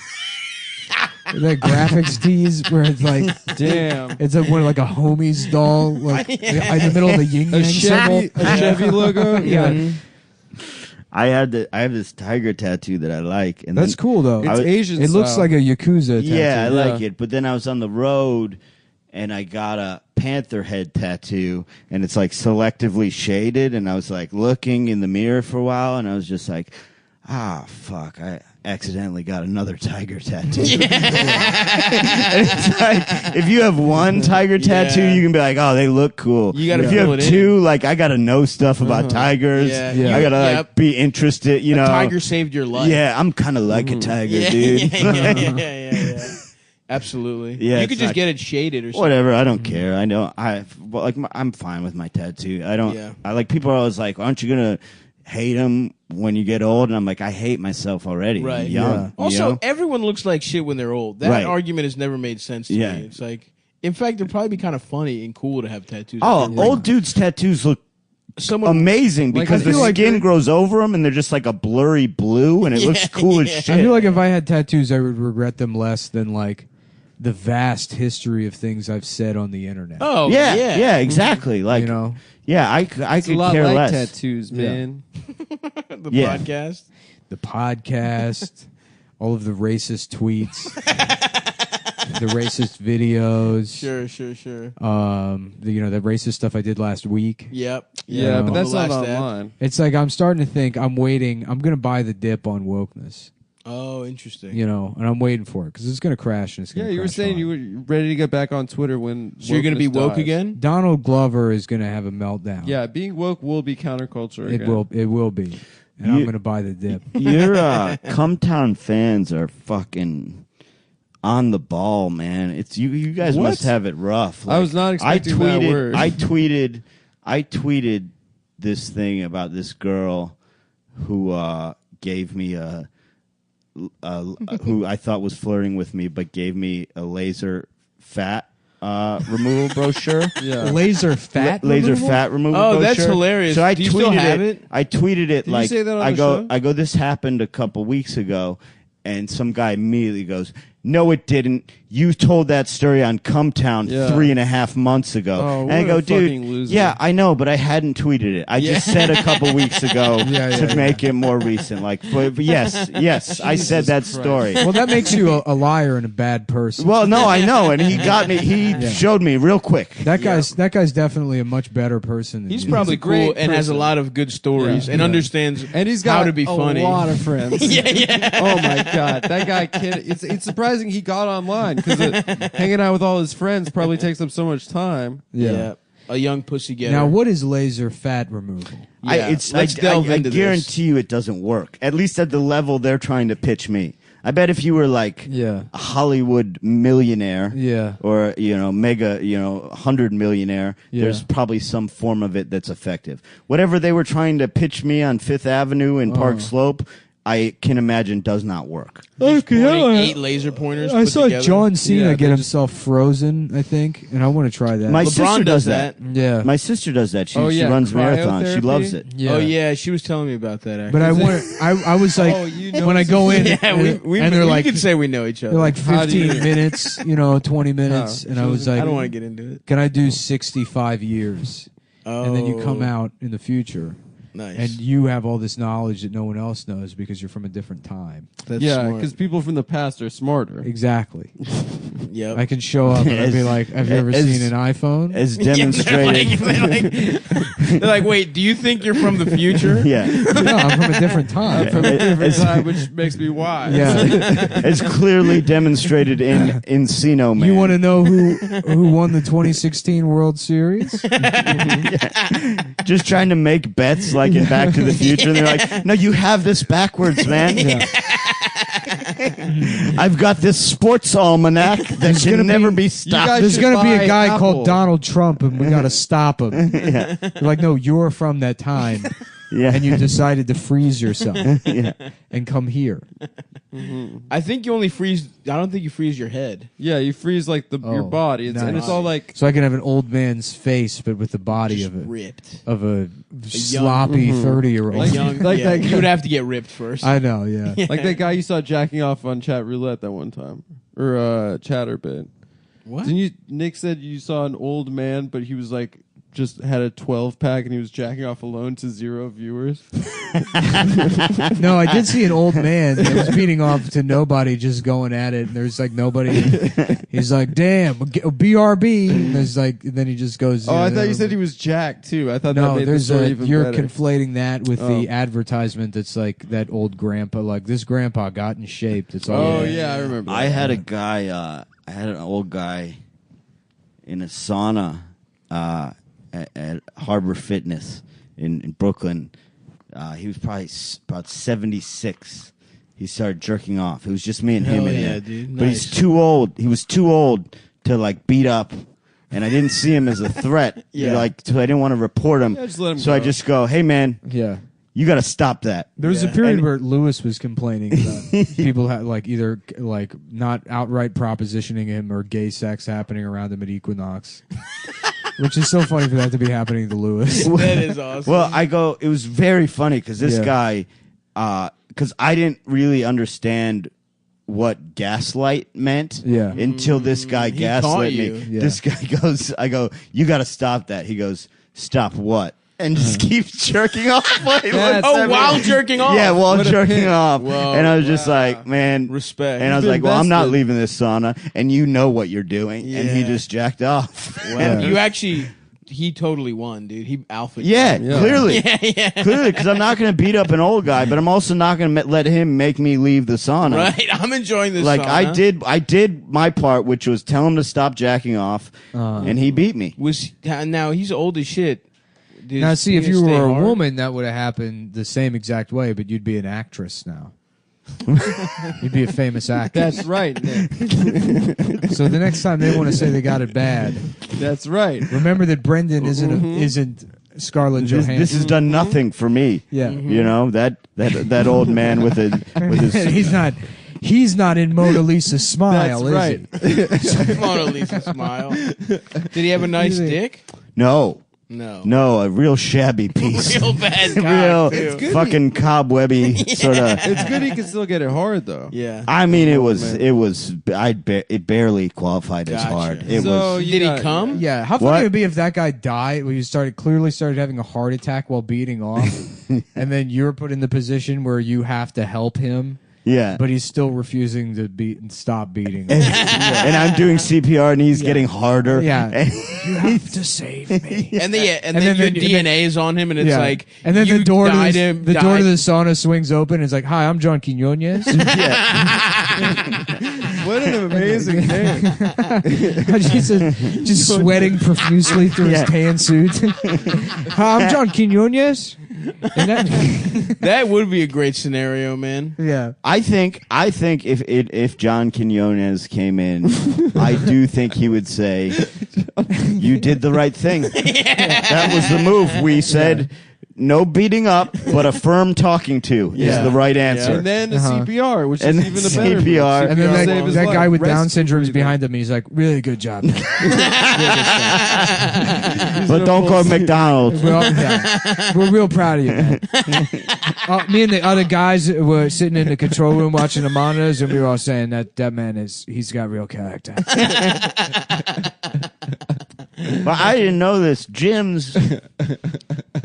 The graphics tees where it's like, Damn. it's like a homies doll, like in the middle of the yin yang symbol. A Chevy logo? Yeah. I have this tiger tattoo that I like, and That's then, cool though. It's Asian It looks style. like a Yakuza tattoo. Yeah, I like Yeah. it. But then I was on the road, and I got a panther head tattoo, and it's like selectively shaded. And I was like looking in the mirror for a while, and I was just like, fuck, I accidentally got another tiger tattoo. And it's like, if you have one tiger tattoo, you can be like, oh, they look cool. You gotta if you fill have it in. two, like, I gotta know stuff about tigers. Yeah. I gotta like Yep. be interested. You know, Tiger saved your life. Yeah, I'm kind of like a tiger, dude. Yeah. Absolutely. Yeah, you it's could just not- get it shaded or something. Whatever, I don't care. I know I'm fine with my tattoo. I don't. Yeah. I like people are always like, aren't you gonna hate them when you get old? And I'm like, I hate myself already. Right. I'm young. you Also, know? everyone looks like shit when they're old. That Right. argument has never made sense to Yeah. me. It's like, in fact, it'd probably be kind of funny and cool to have tattoos. Oh, Like, old dudes' tattoos look someone amazing because I the feel like skin they- grows over them and they're just like a blurry blue and it looks cool as shit. I feel like if I had tattoos, I would regret them less than like the vast history of things I've said on the internet. Oh, yeah, exactly. Like, You know, yeah, I It's a could lot care like less. tattoos, man. The Yeah. podcast. the podcast, all of the racist tweets, the racist videos. Sure. The racist stuff I did last week. Yep. Yeah, On but the that's not last app. online. It's like I'm starting to think I'm waiting. I'm gonna buy the dip on wokeness, Oh, interesting. and I'm waiting for it because it's gonna crash and it's gonna. Yeah, you were crash saying hard. you were ready to get back on Twitter when. So you're going to be wokeness woke dies. again? Donald Glover is gonna have a meltdown. Yeah, being woke will be counterculture. it again. will. It will be, and You- I'm gonna buy the dip. Your Cumtown fans are fucking on the ball, man. It's you guys What? must have it rough. I was not expecting that word. I tweeted this thing about this girl who gave me who I thought was flirting with me, but gave me a laser fat removal brochure. Yeah. Laser fat. Laser removal? fat removal. Oh, that's brochure. hilarious. So I Do you tweeted still have it? I tweeted it Did you like say that on I the go. show? I go. This happened a couple weeks ago, and some guy immediately goes, "No, it didn't. You told that story on Cumtown Yeah. 3.5 months ago." Oh, and I what go, a "Dude, fucking loser." yeah, I know, but I hadn't tweeted it. I just said a couple weeks ago to make it more recent. Like, but yes, I said that story." Well, that makes you a liar and a bad person. Well, no, I know, and he got me. He showed me real quick. That guy's definitely a much better person than He's you. probably He's a great cool and has a person. lot of good stories and understands And he's got how to be a funny. lot of friends. Yeah. Oh my god, that guy kid. It's surprising he got online because hanging out with all his friends probably takes up so much time. Yeah. A young pussy getter. Now, what is laser fat removal? Yeah, let's I delve into this. guarantee you it doesn't work. At least at the level they're trying to pitch me. I bet if you were like Yeah. a Hollywood millionaire, Yeah. or mega, 100 millionaire, Yeah. there's probably some form of it that's effective. Whatever they were trying to pitch me on Fifth Avenue in Park Slope, I can imagine does not work. Pointing 8 laser pointers. I put saw together. John Cena Yeah, get they himself frozen, I think, and I want to try that. My LeBron sister does does that. yeah. My sister does that. She Oh, yeah, runs marathons. She cryotherapy? loves it. yeah. Oh yeah, she was telling me about that. Actually. But I want. I was like, Oh, you know when I go in, yeah, and, we and they're like, could say we know each other. they're like How do 15 you- minutes, 20 minutes, and I was like, I don't want to get into it. can I do 65 years? Oh, And then you come out in the future, nice. and you have all this knowledge that no one else knows because you're from a different time. That's Yeah, smart. because people from the past are smarter. Exactly. Yep. I can show up and I'd be As- like, have you ever as- seen an iPhone? As Yeah, demonstrated. they're like, wait, do you think you're from the future? Yeah. No, I'm from a different time. Different time, which makes me wise. Yeah. As clearly demonstrated in Encino Man. You want to know who won the 2016 World Series? Just trying to make bets like in Back to the Future, and they're like, "No, you have this backwards, man. Yeah. I've got this sports almanac that can never be stopped." guys There's should going to be buy a guy Apple. called Donald Trump, and we got to stop him. They're like, no, you're from that time, Yeah, and you decided to freeze yourself yeah. and come here. I think you only freeze. I don't think you freeze your head. Yeah, you freeze like your Oh, body, and nice. it's all like So I can have an old man's face, but with the body Just of ripped. a sloppy 30-year-old. Like- Young, like yeah, that guy. you would have to get ripped first. I know, yeah. like that guy you saw jacking off on chat roulette that one time, or Chatterbait. What? Didn't you? Nick said you saw an old man, but he was like just had a 12-pack and he was jacking off alone to 0 viewers. No, I did see an old man that was beating off to nobody, just going at it. And there's like nobody. He's like, "Damn, BRB." And there's like, and then he just goes. Oh, I thought you said he was jacked too. I thought that No, made the there's story a. even You're better. conflating that with the Oh. advertisement that's like that old grandpa. Like this grandpa got in shape. That's all. Oh yeah, I remember. I that. had a guy. I had an old guy in a sauna at Harbor Fitness in Brooklyn. He was probably about 76. He started jerking off. It was just me and him Hell in yeah, there. dude. But Nice. he's too old. He was too old to like beat up, and I didn't see him as a threat. Yeah. So I didn't want to report him. Yeah, just let him so I go. just go, "Hey man, Yeah. you got to stop that." There was Yeah. a period And- where Lewis was complaining about people had like either like not outright propositioning him or gay sex happening around him at Equinox, which is so funny for that to be happening to Lewis. That is awesome. Well, I go. It was very funny because this Yeah. guy, because I didn't really understand what gaslight meant. Yeah. Until this guy He gaslit taught me. you. Yeah. This guy goes. I go. You got to stop that. He goes. Stop what? And just keeps jerking off. He looks oh, at me. while jerking off. Yeah, while What a jerking pimp. off. Whoa, And I was just wow. like, man. Respect. And I was He's like, well, I'm not invested. leaving this sauna, and you know what you're doing. And he Yeah. just jacked off. Wow. You actually, he totally won, dude. He alpha. Yeah, Yeah. clearly. Yeah. Clearly, because I'm not going to beat up an old guy, but I'm also not going to let him make me leave the sauna. Right. I'm enjoying this. Like sauna. I did my part, which was tell him to stop jacking off, and he beat me. Was now he's old as shit. Dude, Now, see, if he you stay were a hard. woman, that would have happened the same exact way, but you'd be an actress now. You'd be a famous actress. That's right, Nick. So the next time they want to say they got it bad, That's right. remember that Brendan isn't Scarlett This, Johansson. this has done nothing for me. Yeah. You know that old man with his. He's not in Mona Lisa's smile, That's is right. he? Mona Lisa smile. Did he have a nice dick? No, No. a real shabby piece. Real bad real cock, too. fucking cobwebby sort of. It's good he can still get it hard though. Yeah. I mean, it man. was. It barely qualified as Gotcha. hard. It So was. you Did he got- come? Yeah, how funny What? it would be if that guy died when you clearly started having a heart attack while beating off, and then you're put in the position where you have to help him, Yeah. but he's still refusing to stop beating. and I'm doing CPR and he's getting harder. Yeah. You have to save me. And then And then then your the- DNA is on him, and it's Yeah. like, and then you the door to died the, him, the door died- to the sauna swings open. And it's like, "Hi, I'm John Quinones." What an amazing name. just sweating profusely through his tan suit. Hi, I'm John Quinones. And that, That would be a great scenario, man. yeah. I think if John Quinones came in, I do think he would say, "You did the right thing. That was the move." We said, no beating up, but a firm talking to is the right answer. And then the CPR, which And is even a better move. CPR. And then Save his that life. guy with Down Rescue syndrome is breathing. behind him. And he's like, really good job. Man. But don't go to McDonald's. We're real proud of you, man. Me and the other guys were sitting in the control room watching the monitors, and we were all saying that man he's got real character. But I didn't know this. Gyms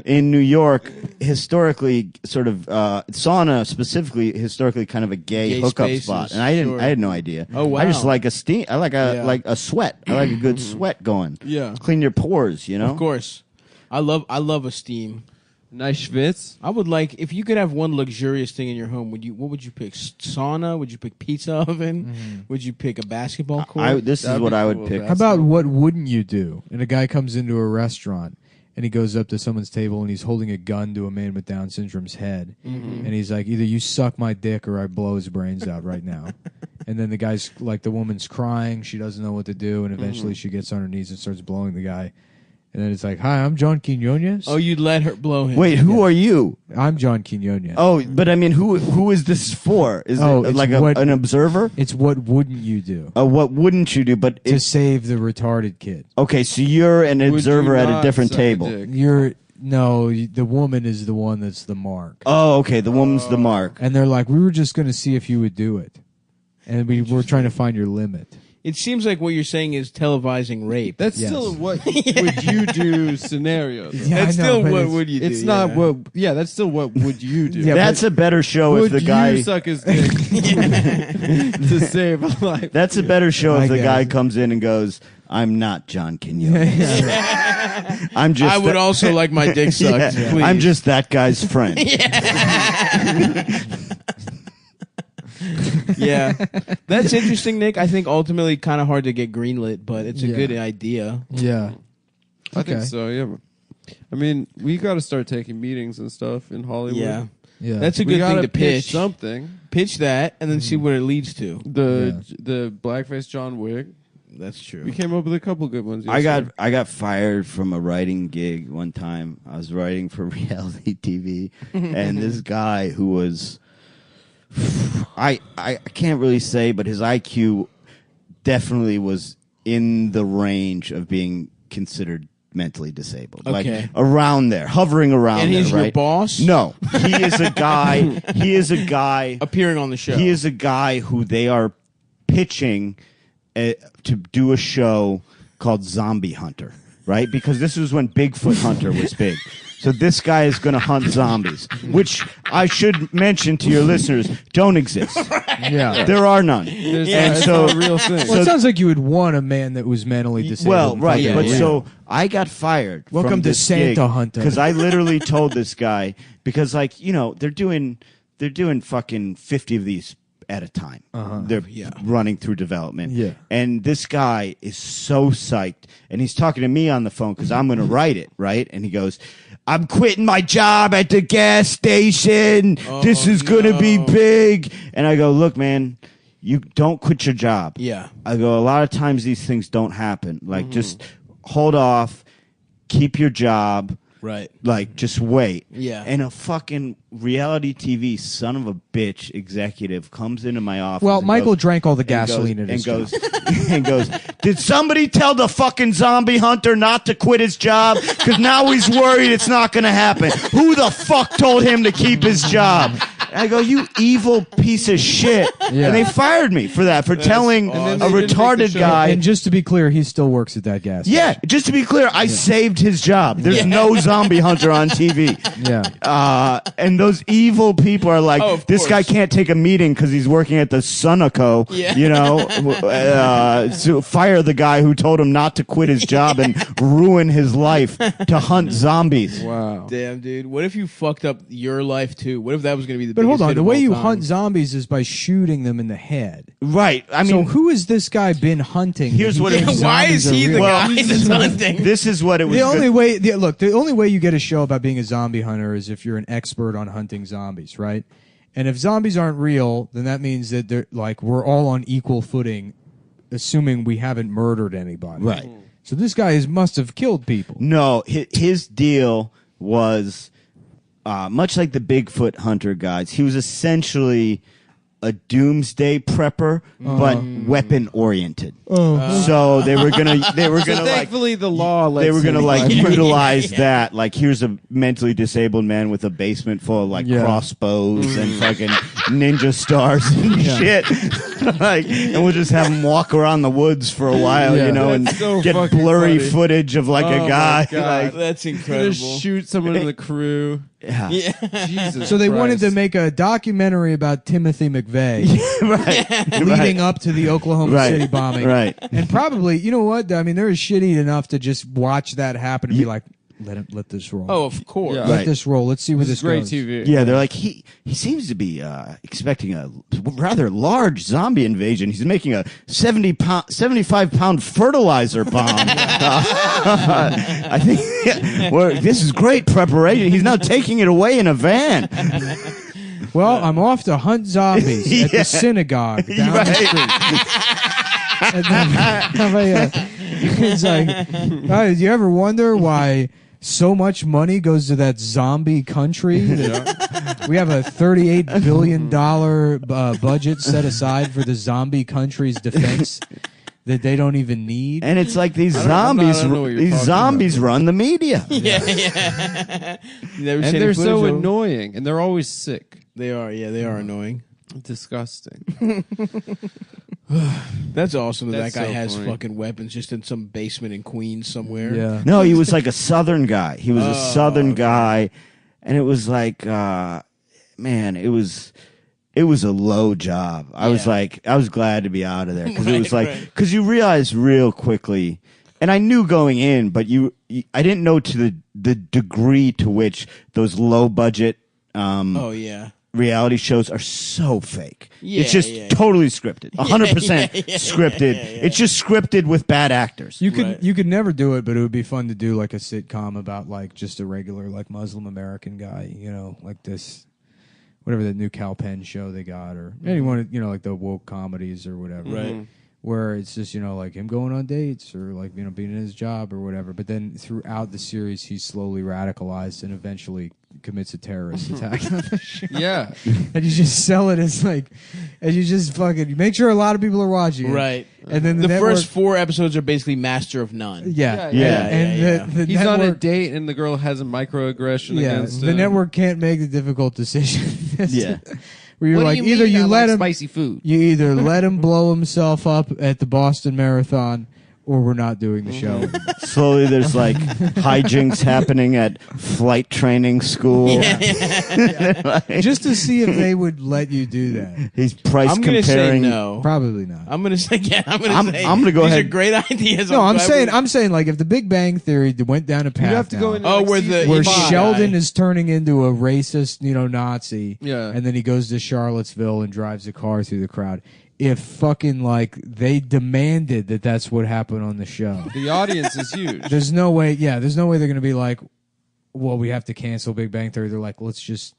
in New York, historically, sort of sauna specifically, historically, kind of a gay hookup spaces, spot, and I had no idea. Oh, wow. I just like a steam. I like a sweat. I like a good sweat going. Yeah. Clean your pores. You know. Of course. I love a steam. Nice schwitz. I would like if you could have one luxurious thing in your home. What would you pick? Sauna? Would you pick pizza oven? Would you pick a basketball court? This is what I would pick. How about what wouldn't you do? And a guy comes into a restaurant and he goes up to someone's table and he's holding a gun to a man with Down syndrome's head. And he's like, either you suck my dick or I blow his brains out right now. And then the guy's like, the woman's crying. She doesn't know what to do. And eventually she gets on her knees and starts blowing the guy. And then it's like, hi, I'm John Quinones. Oh, you'd let her blow him. Wait, who are you? I'm John Quinones. Oh, but I mean, who is this for? Is it it's like an observer? It's what wouldn't you do What wouldn't you do? But to save the retarded kid? okay, so you're an Would observer you at a not different suck a table. dick? The woman is the one that's the mark. Oh, okay, the woman's the mark. And they're like, we were just going to see if you would do it. And we were trying to find your limit. It seems like what you're saying is televising rape. That's Yes. still what would you do scenario. Though. Yeah, That's I know, still but what it's- would you do? It's not what. Yeah, that's still what would you do. Yeah, That's a better show would if the you guy. suck his dick to save a life? That's a better show I if the guess. guy comes in and goes, "I'm not John Quinones. I'm just. I would also like my dick sucked. Yeah, Please. I'm just that guy's friend." Yeah, that's interesting, Nick. I think ultimately kind of hard to get greenlit, but it's a good idea. Yeah. I think so. Yeah. I mean, we got to start taking meetings and stuff in Hollywood. Yeah, Yeah. that's a We good gotta thing to pitch. something. Pitch that, and then see what it leads to. The blackface John Wick. That's true. We came up with a couple good ones. I yesterday. got fired from a writing gig one time. I was writing for reality TV, and this guy who was, I can't really say, but his IQ definitely was in the range of being considered mentally disabled. Okay. Like around there, hovering around And there, he's your right? boss? No. He is a guy Appearing on the show. he is a guy who they are pitching to do a show called Zombie Hunter, right? Because this was when Bigfoot Hunter was big. So this guy is going to hunt zombies, which I should mention to your listeners don't exist. Yeah. There are none. There's And it's so- not a real thing. Well, it sounds like you would want a man that was mentally disabled. Well, right, Yeah, but yeah. so I got fired. Welcome to Santa Hunter. Because I literally told this guy because, like, you know, they're doing fucking 50 of these at a time. They're running through development. Yeah. And this guy is so psyched, and he's talking to me on the phone because I'm going to write it, right? And he goes, "I'm quitting my job at the gas station. This is going to be big." And I go, "Look, man, you don't quit your job." Yeah. I go, "A lot of times these things don't happen. Like, just hold off, keep your job." Right. Like, just wait. Yeah. And a fucking reality TV son of a bitch executive comes into my office. Well, and Michael goes- drank all the and gasoline in goes, his and goes, and goes, "Did somebody tell the fucking zombie hunter not to quit his job? Because now he's worried it's not going to happen. Who the fuck told him to keep his job?" And I go, "You evil piece of shit." Yeah. And they fired me for that, for telling awesome. a And then they didn't retarded make the show. guy. And just to be clear, he still works at that gas Yeah, station. just to be clear, I saved his job. There's no zombie hunter on TV. Yeah. And those evil people are like, Oh, of this guy course. can't take a meeting because he's working at the Sunoco. Yeah. You know, so fire the guy who told him not to quit his job and ruin his life to hunt zombies. Wow. Damn, dude. What if you fucked up your life too? What if that was going to be the But biggest hold on, hit the of way all you time? hunt zombies is by shooting them in the head. Right. I So mean, who has this guy been hunting? Here's that he what it thinks is. Why zombies is he are the real? guy that's hunting? this is what it was. The only way, the only way you get a show about being a zombie hunter is if you're an expert on hunting zombies, right? And if zombies aren't real, then that means that they're like we're all on equal footing, assuming we haven't murdered anybody. Right. So this guy must have killed people. No, his deal was much like the Bigfoot hunter guys, he was essentially a doomsday prepper, but weapon oriented. So they were gonna Thankfully, the law. they were gonna utilize that. Like, here's a mentally disabled man with a basement full of like crossbows and fucking ninja stars and shit. Like, and we'll just have him walk around the woods for a while, you know, and so get fucking blurry funny. footage of like a guy. God, that's incredible. Just shoot someone in the crew. Yeah. Jesus. So they wanted to Christ. make a documentary about Timothy McVeigh Right. leading up to the Oklahoma City bombing. Right. And probably, you know what? I mean, they're shitty enough to just watch that happen and be like, let this roll. Oh, of course. Yeah. Let Right. this roll. Let's see where This this is great goes. TV. Yeah, they're like, he seems to be expecting a rather large zombie invasion. He's making a 75-pound fertilizer bomb. I think this is great preparation. He's now taking it away in a van. Well, I'm off to hunt zombies at the synagogue down the street. And then, it's like, do you ever wonder why so much money goes to that zombie country? We have a $38 billion budget set aside for the zombie country's defense that they don't even need. And it's like these I'm not- I zombies. don't know what you're These talking zombies run the media. Yeah. And they're so annoying, and they're always sick. They are, they are annoying. Disgusting. That's awesome that That's that guy so has funny. fucking weapons just in some basement in Queens somewhere. Yeah. No, he was like a Southern guy. He was a Southern guy, and it was like, man, it was a low job. I was glad to be out of there because it was like, because you realize real quickly, and I knew going in, but I didn't know to the degree to which those low budget, Oh yeah. reality shows are so fake. Yeah, it's just yeah. totally scripted. 100% scripted. It's just scripted with bad actors. You could Right. you could never do it, but it would be fun to do like a sitcom about like just a regular like Muslim American guy, you know, like this, whatever that new Cal Penn show they got, or anyone, you know, like the woke comedies or whatever, Right. Where it's just, you know, like him going on dates or like, you know, being in his job or whatever. But then throughout the series, he's slowly radicalized and eventually commits a terrorist attack on the show. Yeah. And you just sell it as like, and you just fucking you make sure a lot of people are watching it. Right. And then The network, first 4 episodes are basically Master of None. yeah, Yeah. and the He's network, on a date, and the girl has a microaggression against the him. network can't make the difficult decision. Yeah. Where you're like, either you let him, spicy food. you either let him blow himself up at the Boston Marathon, or we're not doing the show. Slowly, there's like hijinks happening at flight training school. Just to see if they would let you do that. He's price I'm gonna say comparing. no. Probably not. I'm gonna say I'm gonna go these ahead. are great ideas. No, I'm glad saying like if the Big Bang Theory went down a path You have to go now, into Oh, like, where the- season where Five. Sheldon is turning into a racist, you know, Nazi, Yeah. and then he goes to Charlottesville and drives a car through the crowd. If fucking like they demanded that that's what happened on the show, The audience is huge. there's no way. Yeah, there's no way they're gonna be like, well, we have to cancel Big Bang Theory. They're like, let's just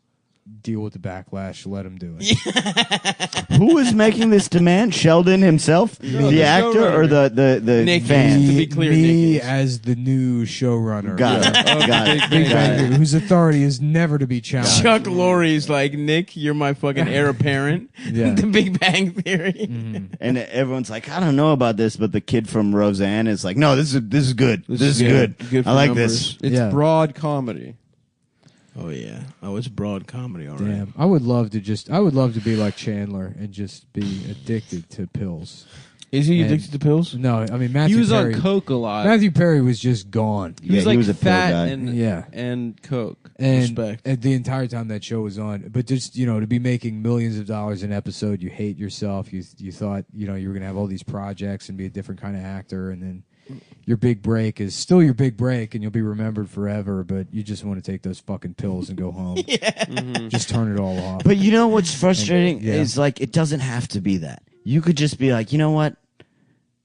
deal with the backlash. Let him do it. Who is making this demand? Sheldon himself, the the actor, or the Nick fan? is. To be clear, me Nick is. as the new showrunner. Got it. Got it. Big Bang Got it. Theory, whose authority is never to be challenged. Chuck Lorre's like, Nick, you're my fucking heir apparent. Yeah. The Big Bang Theory. And everyone's like, I don't know about this, but the kid from Roseanne is like, no, this is good. This is good. Good I for like numbers. this. It's Yeah. broad comedy. Oh yeah. Oh, it's broad comedy, all right. Damn, I would love to be like Chandler and just be addicted to pills. Is he And- addicted to pills? No, I mean Matthew He was Perry. on coke a lot. Matthew Perry was just gone, He was Yeah, like he was a pill fat guy. and Yeah. coke. and Respect. the entire time that show was on. But just to be making millions of dollars an episode, you hate yourself. You thought you were gonna have all these projects and be a different kind of actor, and then your big break is still your big break, and you'll be remembered forever. But you just want to take those fucking pills and go home. Just turn it all off. But you know what's frustrating Yeah. is like it doesn't have to be that. You could just be like, you know what?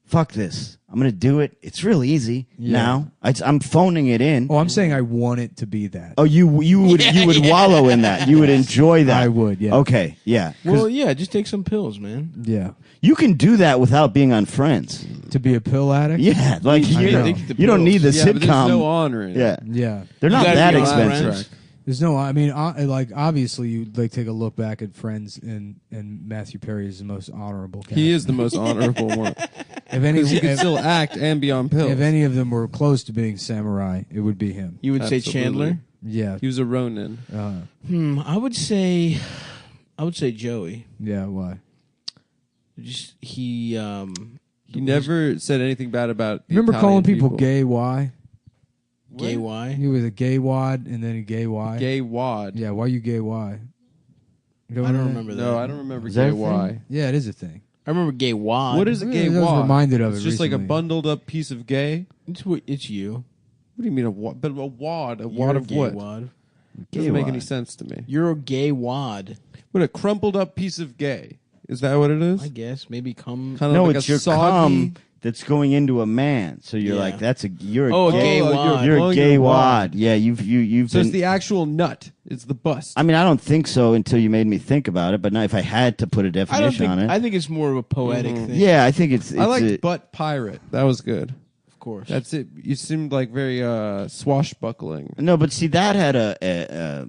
Fuck this. I'm gonna do it. It's real easy now. I'm phoning it in. Oh, I'm saying I want it to be that. Oh, you would wallow in that. You would enjoy that. I would, yeah. Okay, yeah. 'Cause Well, yeah, just take some pills, man. Yeah, you can do that without being on Friends. to be a pill addict. Yeah, like I know. you don't need the Yeah, but there's sitcom. no honor in it. Yeah, Yeah. they're You not gotta that be on expensive. Friends. There's no. I mean, like obviously, you like take a look back at Friends, and Matthew Perry is the most honorable. Cat. He is the most honorable one. If any, He can still act and be on pills. if any of them were close to being samurai, it would be him. You would say Absolutely. Chandler? Yeah. He was a Ronin. I would say Joey. Yeah. Why? Just he never said anything bad about. The Remember Italian calling people gay? Why? gay Y. He was a gay wad and then a gay Y. Gay wad. Yeah. Why you gay Y? You I don't remember that. No, I don't remember Is that gay a thing? Y. Yeah, it is a thing. I remember gay wad. What is a gay I was wad? reminded of It's it just like a recently. bundled up piece of gay. It's you. What do you mean a wad? But a wad. A You're wad a of gay what? wad. Doesn't make wad. any sense to me. You're a gay wad. What, a crumpled up piece of gay? Is that what it is? I guess maybe come. Kind of No, like it's a your soggy. cum that's going into a man. So you're Yeah. like, you're a Oh, a gay, gay wad. You're a Oh, gay you're a wad. wad. Yeah, you've So been. it's the actual nut. It's the bust. I mean, I don't think so until you made me think about it. But now, if I had to put a I don't definition think. on it, I think it's more of a poetic thing. yeah, I think it's. I like a- butt pirate. That was good. Of course. That's it. You seemed like very swashbuckling. No, but see, that had the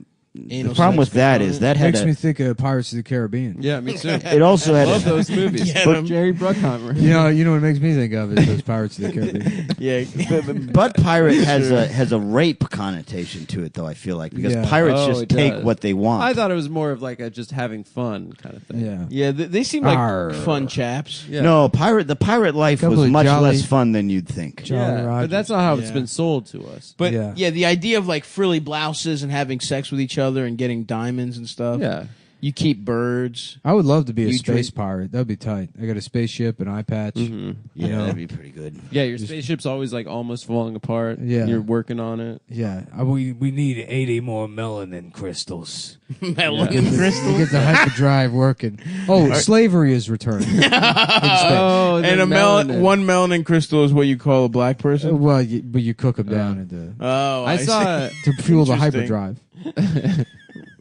Anal problem sex with that on is it. that had Makes me a, think of Pirates of the Caribbean. Yeah, me too. it also had Love a, those movies. Get But 'em. Jerry Bruckheimer. You know what it makes me think of is those Pirates of the Caribbean. Yeah. butt pirate has a rape connotation to it, though. I feel like because Yeah. pirates Oh, just it take does. what they want. I thought it was more of like a just having fun kind of thing. Yeah. Yeah, they seem like Arr. fun chaps. Yeah. No, the pirate life Couple was of much jolly- less fun than you'd think. Jolly Yeah, Rogers. but that's not how it's Yeah. been sold to us. But Yeah. yeah, the idea of like frilly blouses and having sex with each other and getting diamonds and stuff. Yeah. You keep birds. I would love to be a You space drink- pirate. That would be tight. I got a spaceship, an eye patch. Mm-hmm. Yeah, know. that'd be pretty good. Yeah, your spaceship's always like almost falling apart. Yeah. And you're working on it. Yeah. We need 80 more melanin crystals. Melanin To crystal. get the hyperdrive working. Oh, slavery is returned. In space. Oh, And one melanin crystal is what you call a black person. Well, but you cook them down into Oh, I saw. to fuel the Interesting. hyperdrive.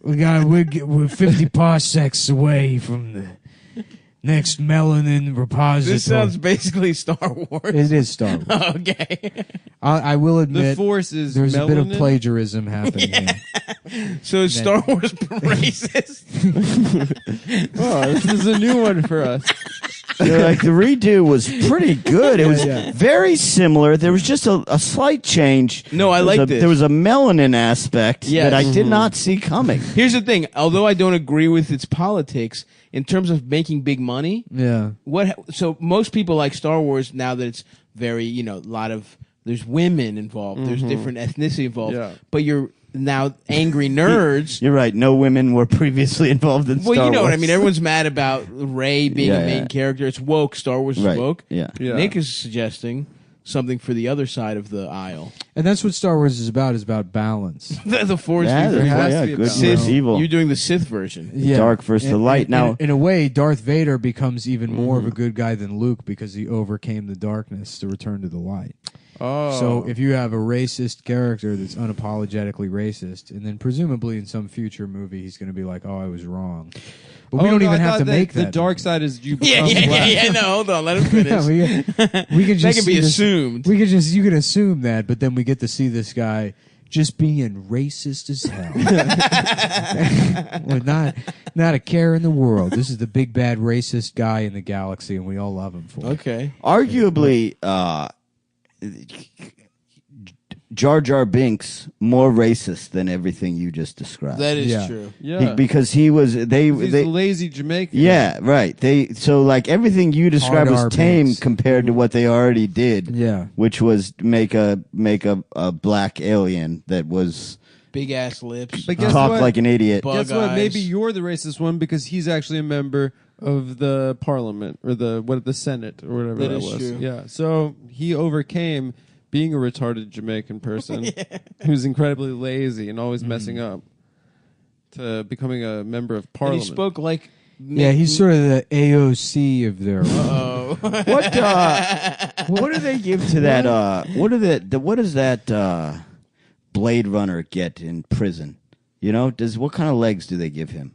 We're 50 parsecs away from the next melanin repository. This sounds basically Star Wars. It is Star Wars. Okay. I will The admit force is there's a bit of melanin? plagiarism happening here. So is Star Wars racist? Oh, this is a new one for us. They're like the redo was pretty good. It was yeah. very similar. There was just a slight change. No, I There was like a- this. There was a melanin aspect Yes. that I did not see coming. Here's the thing. Although I don't agree with its politics, in terms of making big money, Yeah. so most people like Star Wars now that it's very, a lot of, there's women involved, there's different ethnicity involved, Yeah. but you're now angry nerds. You're right. No women were previously involved in Well, Star you know Wars. what I mean. Everyone's mad about Rey being Yeah, a main yeah. character. It's woke. Star Wars is Right. woke. Yeah. Yeah. Nick is suggesting something for the other side of the aisle. And that's what Star Wars is about balance. The Force. Yeah, versus there has yeah, to be a good balance. versus Sith. evil. You're doing the Sith version. Yeah. Dark versus the light. Now- in a way, Darth Vader becomes even more of a good guy than Luke because he overcame the darkness to return to the light. Oh. So if you have a racist character that's unapologetically racist, and then presumably in some future movie he's going to be like, "Oh, I was wrong," but we Oh, don't no, even I have thought to that make the that. dark side is you Yeah, become black. yeah. No, hold on. Let him finish. Yeah, we can That just can be see this- assumed. We could just you can assume that, but then we get to see this guy just being racist as hell, with not a care in the world. This is the big bad racist guy in the galaxy, and we all love him for it. Okay. Arguably, Jar Jar Binks more racist than everything you just described. That is Yeah. true. Yeah. Because he was He's they a lazy Jamaican. yeah right so like everything you described Hard was R tame Binks. compared to what they already did. Yeah. Which was make a black alien that was Big ass lips. But guess talk what? like an idiot. Bug Guess what? eyes. Maybe you're the racist one because he's actually a member of the parliament or the Senate or whatever That that, is was. true. Yeah. So he overcame being a retarded Jamaican person who's incredibly lazy and always messing up to becoming a member of And parliament. he spoke like. Yeah, he's sort of the AOC of their. Oh. What do they give to that? What does that Blade Runner get in prison? You know, what kind of legs do they give him?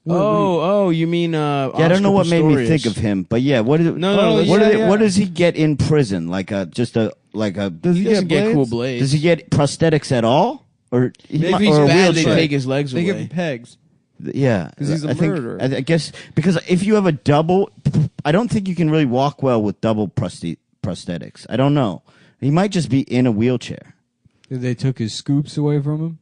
You mean? Yeah, I don't know what made me Pistorius. think of him, but yeah, what is No, what does he get in prison? Like a Does he He doesn't get get cool blades? blades. does he get prosthetics at all? or If he's or a bad, they wheelchair. take his legs They away. give him pegs. Yeah, 'Cause he's a I think- murderer. I guess because if you have a double, I don't think you can really walk well with double prosthetics. I don't know. He might just be in a wheelchair. They took his scoops away from him.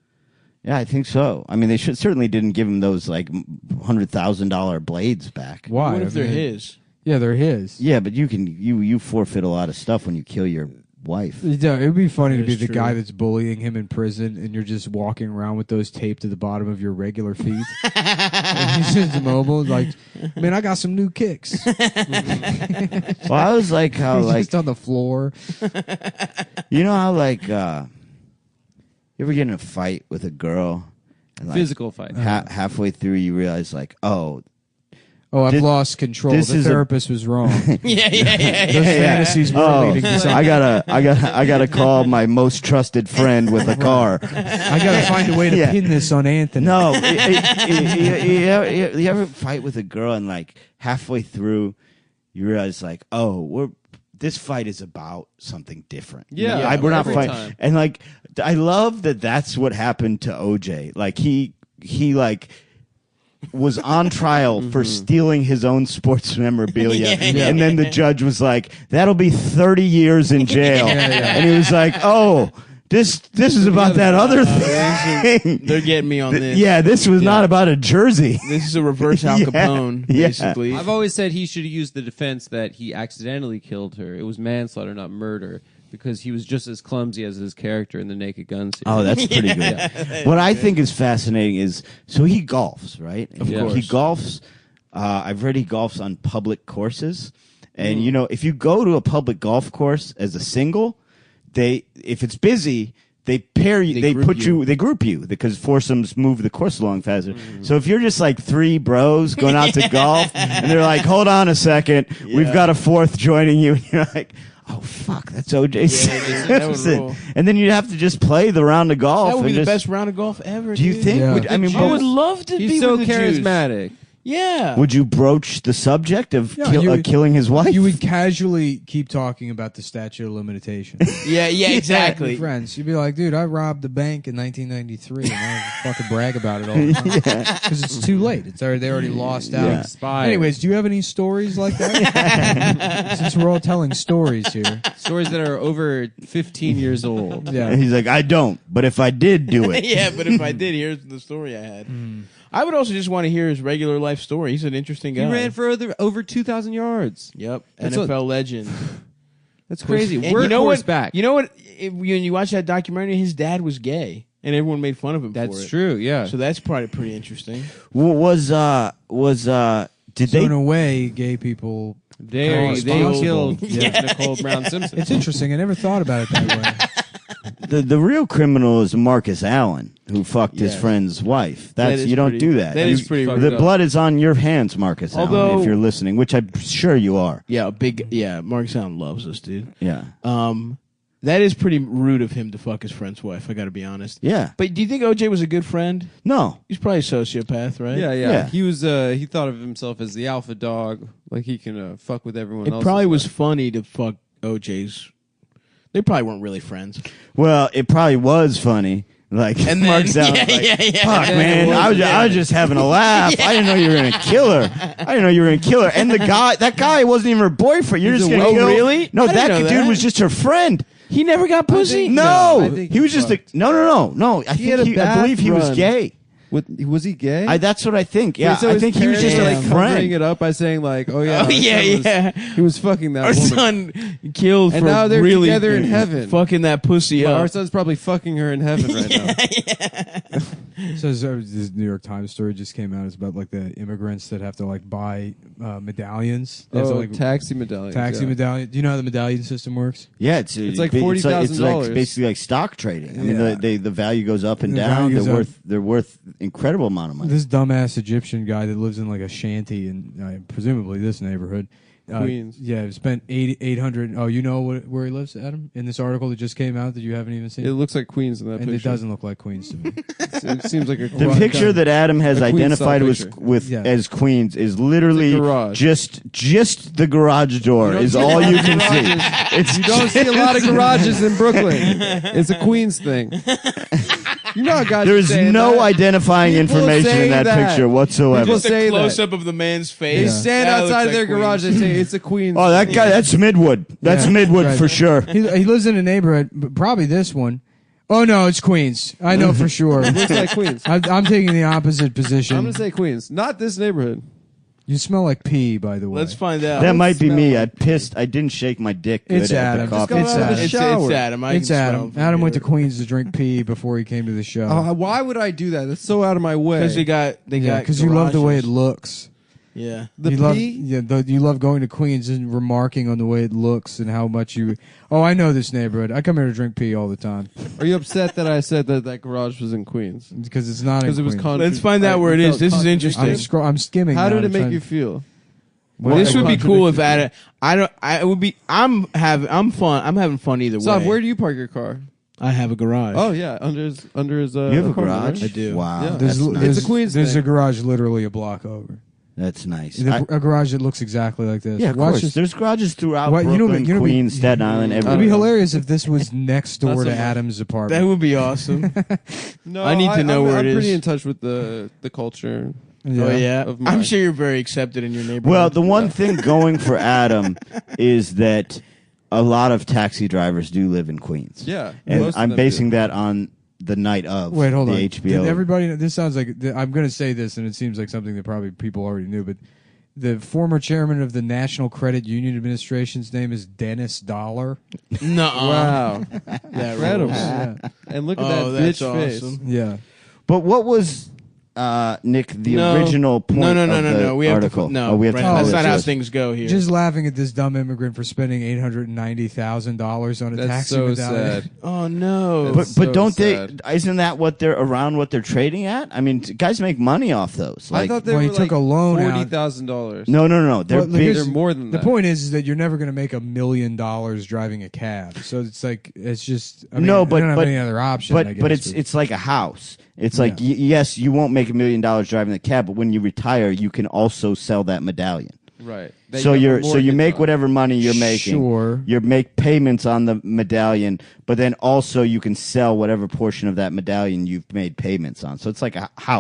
Yeah, I think so. I mean, they certainly didn't give him those like $100,000 blades back. Why? What if I they're mean, his? Yeah, they're his. Yeah, but you forfeit a lot of stuff when you kill your wife. Yeah, it would be funny to That be is the true. guy that's bullying him in prison, and you're just walking around with those taped to the bottom of your regular feet. And he's just mobile, like, man, I got some new kicks. Well, I was like how He's like just on the floor. you know how like you ever get in a fight with a girl and like Physical fight. halfway through you realize like, oh, Oh, I've This- lost control. this The is a- therapist was wrong. Those Yeah. fantasies were oh, leading to something. I gotta call my most trusted friend with a car. I got to find a way to Yeah. pin this on Anthony. No, you ever fight with a girl and like halfway through you realize like, oh, this fight is about something different. Yeah, we're not every fighting. time. And like, I love that that's what happened to OJ. Like he like was on trial for stealing his own sports memorabilia, and then the judge was like, "That'll be 30 years in jail," and he was like, "Oh." This is about that other thing. They're getting me on this. Yeah, this was not about a jersey. This is a reverse Al Yeah. Capone, Yeah. basically. I've always said he should have used the defense that he accidentally killed her. It was manslaughter, not murder, because he was just as clumsy as his character in the Naked Gun series. Oh, that's pretty good. What I think is fascinating is so he golfs, right? Of course. He golfs. I've read he golfs on public courses, and you know if you go to a public golf course as a single, if it's busy. They pair you. They group put you. you. They group you because foursomes move the course along faster. So if you're just like three bros going out to golf, and they're like, "Hold on a second, we've got a fourth joining you," and you're like, "Oh fuck, that's OJ that would Simpson." rule. And then you'd have to just play the round of golf. That would be and the just- best round of golf ever. Do you dude. think? Yeah. I mean, I would love to He's be so with the Jews. charismatic. Yeah. would you broach the subject of Yeah, you would- killing his wife? You would casually keep talking about the statute of limitations. Yeah, exactly. With friends, you'd be like, "Dude, I robbed the bank in 1993, and I fucking brag about it all the time because it's too late. They already lost out." Yeah. Expired. Anyways, do you have any stories like that? Since we're all telling stories here, Stories that are over 15 years old. yeah. And he's like, I don't, but if I did do it, Yeah, but if I did, here's the story I had. I would also just want to hear his regular life story. He's an interesting He guy. ran for over 2,000 yards. Yep, That's NFL legend. That's crazy. And you know what? Back. You know what? When you watch that documentary, his dad was gay, and everyone made fun of him. That's for it. true. Yeah. So that's probably pretty interesting. did So they? in a way, gay people. they responsible. killed Yeah. Nicole Brown Simpson. It's interesting. I never thought about it that way. The real criminal is Marcus Allen, who fucked his Yes. friend's wife. That That's is you don't pretty- do that. that You- is pretty The up. blood is on your hands, Marcus Allen. Although- If you're listening, which I'm sure you are. Yeah, Mark Sound loves us, dude. Yeah. That is pretty rude of him to fuck his friend's wife. I got to be honest. Yeah. But do you think OJ was a good friend? No. He's probably a sociopath, right? Yeah. Yeah. He was. He thought of himself as the alpha dog. Like he can fuck with everyone It else. probably was funny to fuck OJ's. They probably weren't really friends. Well, it probably was funny. Like And Mark's then- out. yeah, like, yeah, yeah. Fuck, man. I was just having a laugh. I didn't know you were gonna kill her. I didn't know you were gonna kill her. And that guy wasn't even her boyfriend. You're just gonna Oh, kill. really? No, I didn't that know dude that. was just her friend. He never got pussy. No, I think he was he just fucked. no. I had a think I believe he was bath gay. Was he gay? That's what I think. Yeah, So I his think he was just parents, a like covering friend. it up by saying like, "Oh yeah, Oh our yeah, son was- yeah. he was fucking that Our woman." son killed And for now they're really together in heaven. fucking that pussy Well, up. our son's probably fucking her in heaven right now. So this New York Times story just came out. It's about like the immigrants that have to like buy medallions. They have to, Oh, like, taxi medallions. taxi yeah. medallion. Do you know how the medallion system works? Yeah, it's like it's $40,000. basically like stock trading. I mean, Yeah. the value goes up and The down. value goes up. They're worth incredible amount of money. This dumbass Egyptian guy that lives in like a shanty in presumably this neighborhood. Queens. Yeah, spent 800. Oh, you know where he lives, Adam? In this article that just came out that you haven't even seen? It looks like Queens in that and it picture. doesn't look like Queens to me. It seems like a The well picture done. that Adam has A Queens identified style with Yeah. as Queens is literally The garage. just the garage door don't is see a all lot you of can garages. see. It's You don't see a lot of garages in Brooklyn. It's a Queens thing. You know how guys There is saying no that. identifying People information in say that, that. picture whatsoever. People Just say a that. close up of the man's They face. stand That looks outside like their Queens. garage. They say it's a Queens. Oh, that guy, that's Midwood. That's Yeah. Midwood Right. for sure. He lives in a neighborhood, probably this one. Oh no, it's Queens. I know for sure. Looks like Queens. I'm taking the opposite position. I'm gonna say Queens, not this neighborhood. You smell like pee, by the way. Let's find out. That might be me. I didn't shake my dick good It's at Adam. the coffee. Just got out of the It's shower. It's Adam. I It's can Adam. smell from Adam went to here. Queens to drink pee before he came to the show. Why would I do that? That's so out of my way. Because they got Because you love the way it garages. looks. Yeah. the you love, pee. you love going to Queens and remarking on the way it looks and how much you. Oh, I know this neighborhood. I come here to drink pee all the time Are you upset that I said that garage was in Queens? because it's not in Because it was Queens. Let's find out where it is. This is interesting. I'm skimming. How now did to it make try- you feel? This would be cool if Contradicted. Adam. It would be. I'm fun. I'm having fun either Son, way. where do you park your car? I have a garage. Oh yeah, under his. You have a apartment, garage? right? I do. Wow, Yeah. that's There's, nice. there's, It's a Queens There's thing. a garage literally a block over. That's nice. A garage that looks exactly like this. Yeah, of Watch course. this. There's garages throughout What- you know- Brooklyn, you know- Queens, Staten Island, It'd everywhere. be hilarious if this was next door to That's a- Adam's That apartment. would be awesome. No, I need to know where I'm it pretty is. in touch with the culture. Oh yeah. Of I'm mine. sure you're very accepted in your neighborhood. Well, the one thing going for Adam is that a lot of taxi drivers do live in Queens. Yeah, And most of I'm them basing do. that on the night of Wait, hold the on. HBO. Did everybody? This sounds like I'm going to say this, and it seems like something that probably people already knew. But the former chairman of the National Credit Union Administration's name is Dennis Dollar. Nuh-uh. Wow, That incredible! rules. Yeah. And look at Oh, that that's bitch face. awesome. Yeah. But what was Nick the No. original point No. of the We have article? to. No, Oh, we have right, to that's follow not this. how things go here. Just laughing at this dumb immigrant for spending $890,000 on a That's taxi so medallion. sad. oh no. But so don't sad. they? Isn't that what they're around? What they're trading at? I mean, guys make money off those. I Like, thought they Well, he were took like a loan out. $40,000. no. They're Well, big. here's- they're more than The that. point is that you're never going to make $1 million driving a cab. So it's like it's just. I mean, No, I but- don't have but- any other option. I But guess, it's like a house. It's like yes, you won't make $1 million driving the cab, but when you retire, you can also sell that medallion. Right. That So you have a you mortgage make on. whatever money you're making. Sure. You make payments on the medallion, but then also you can sell whatever portion of that medallion you've made payments on. So it's like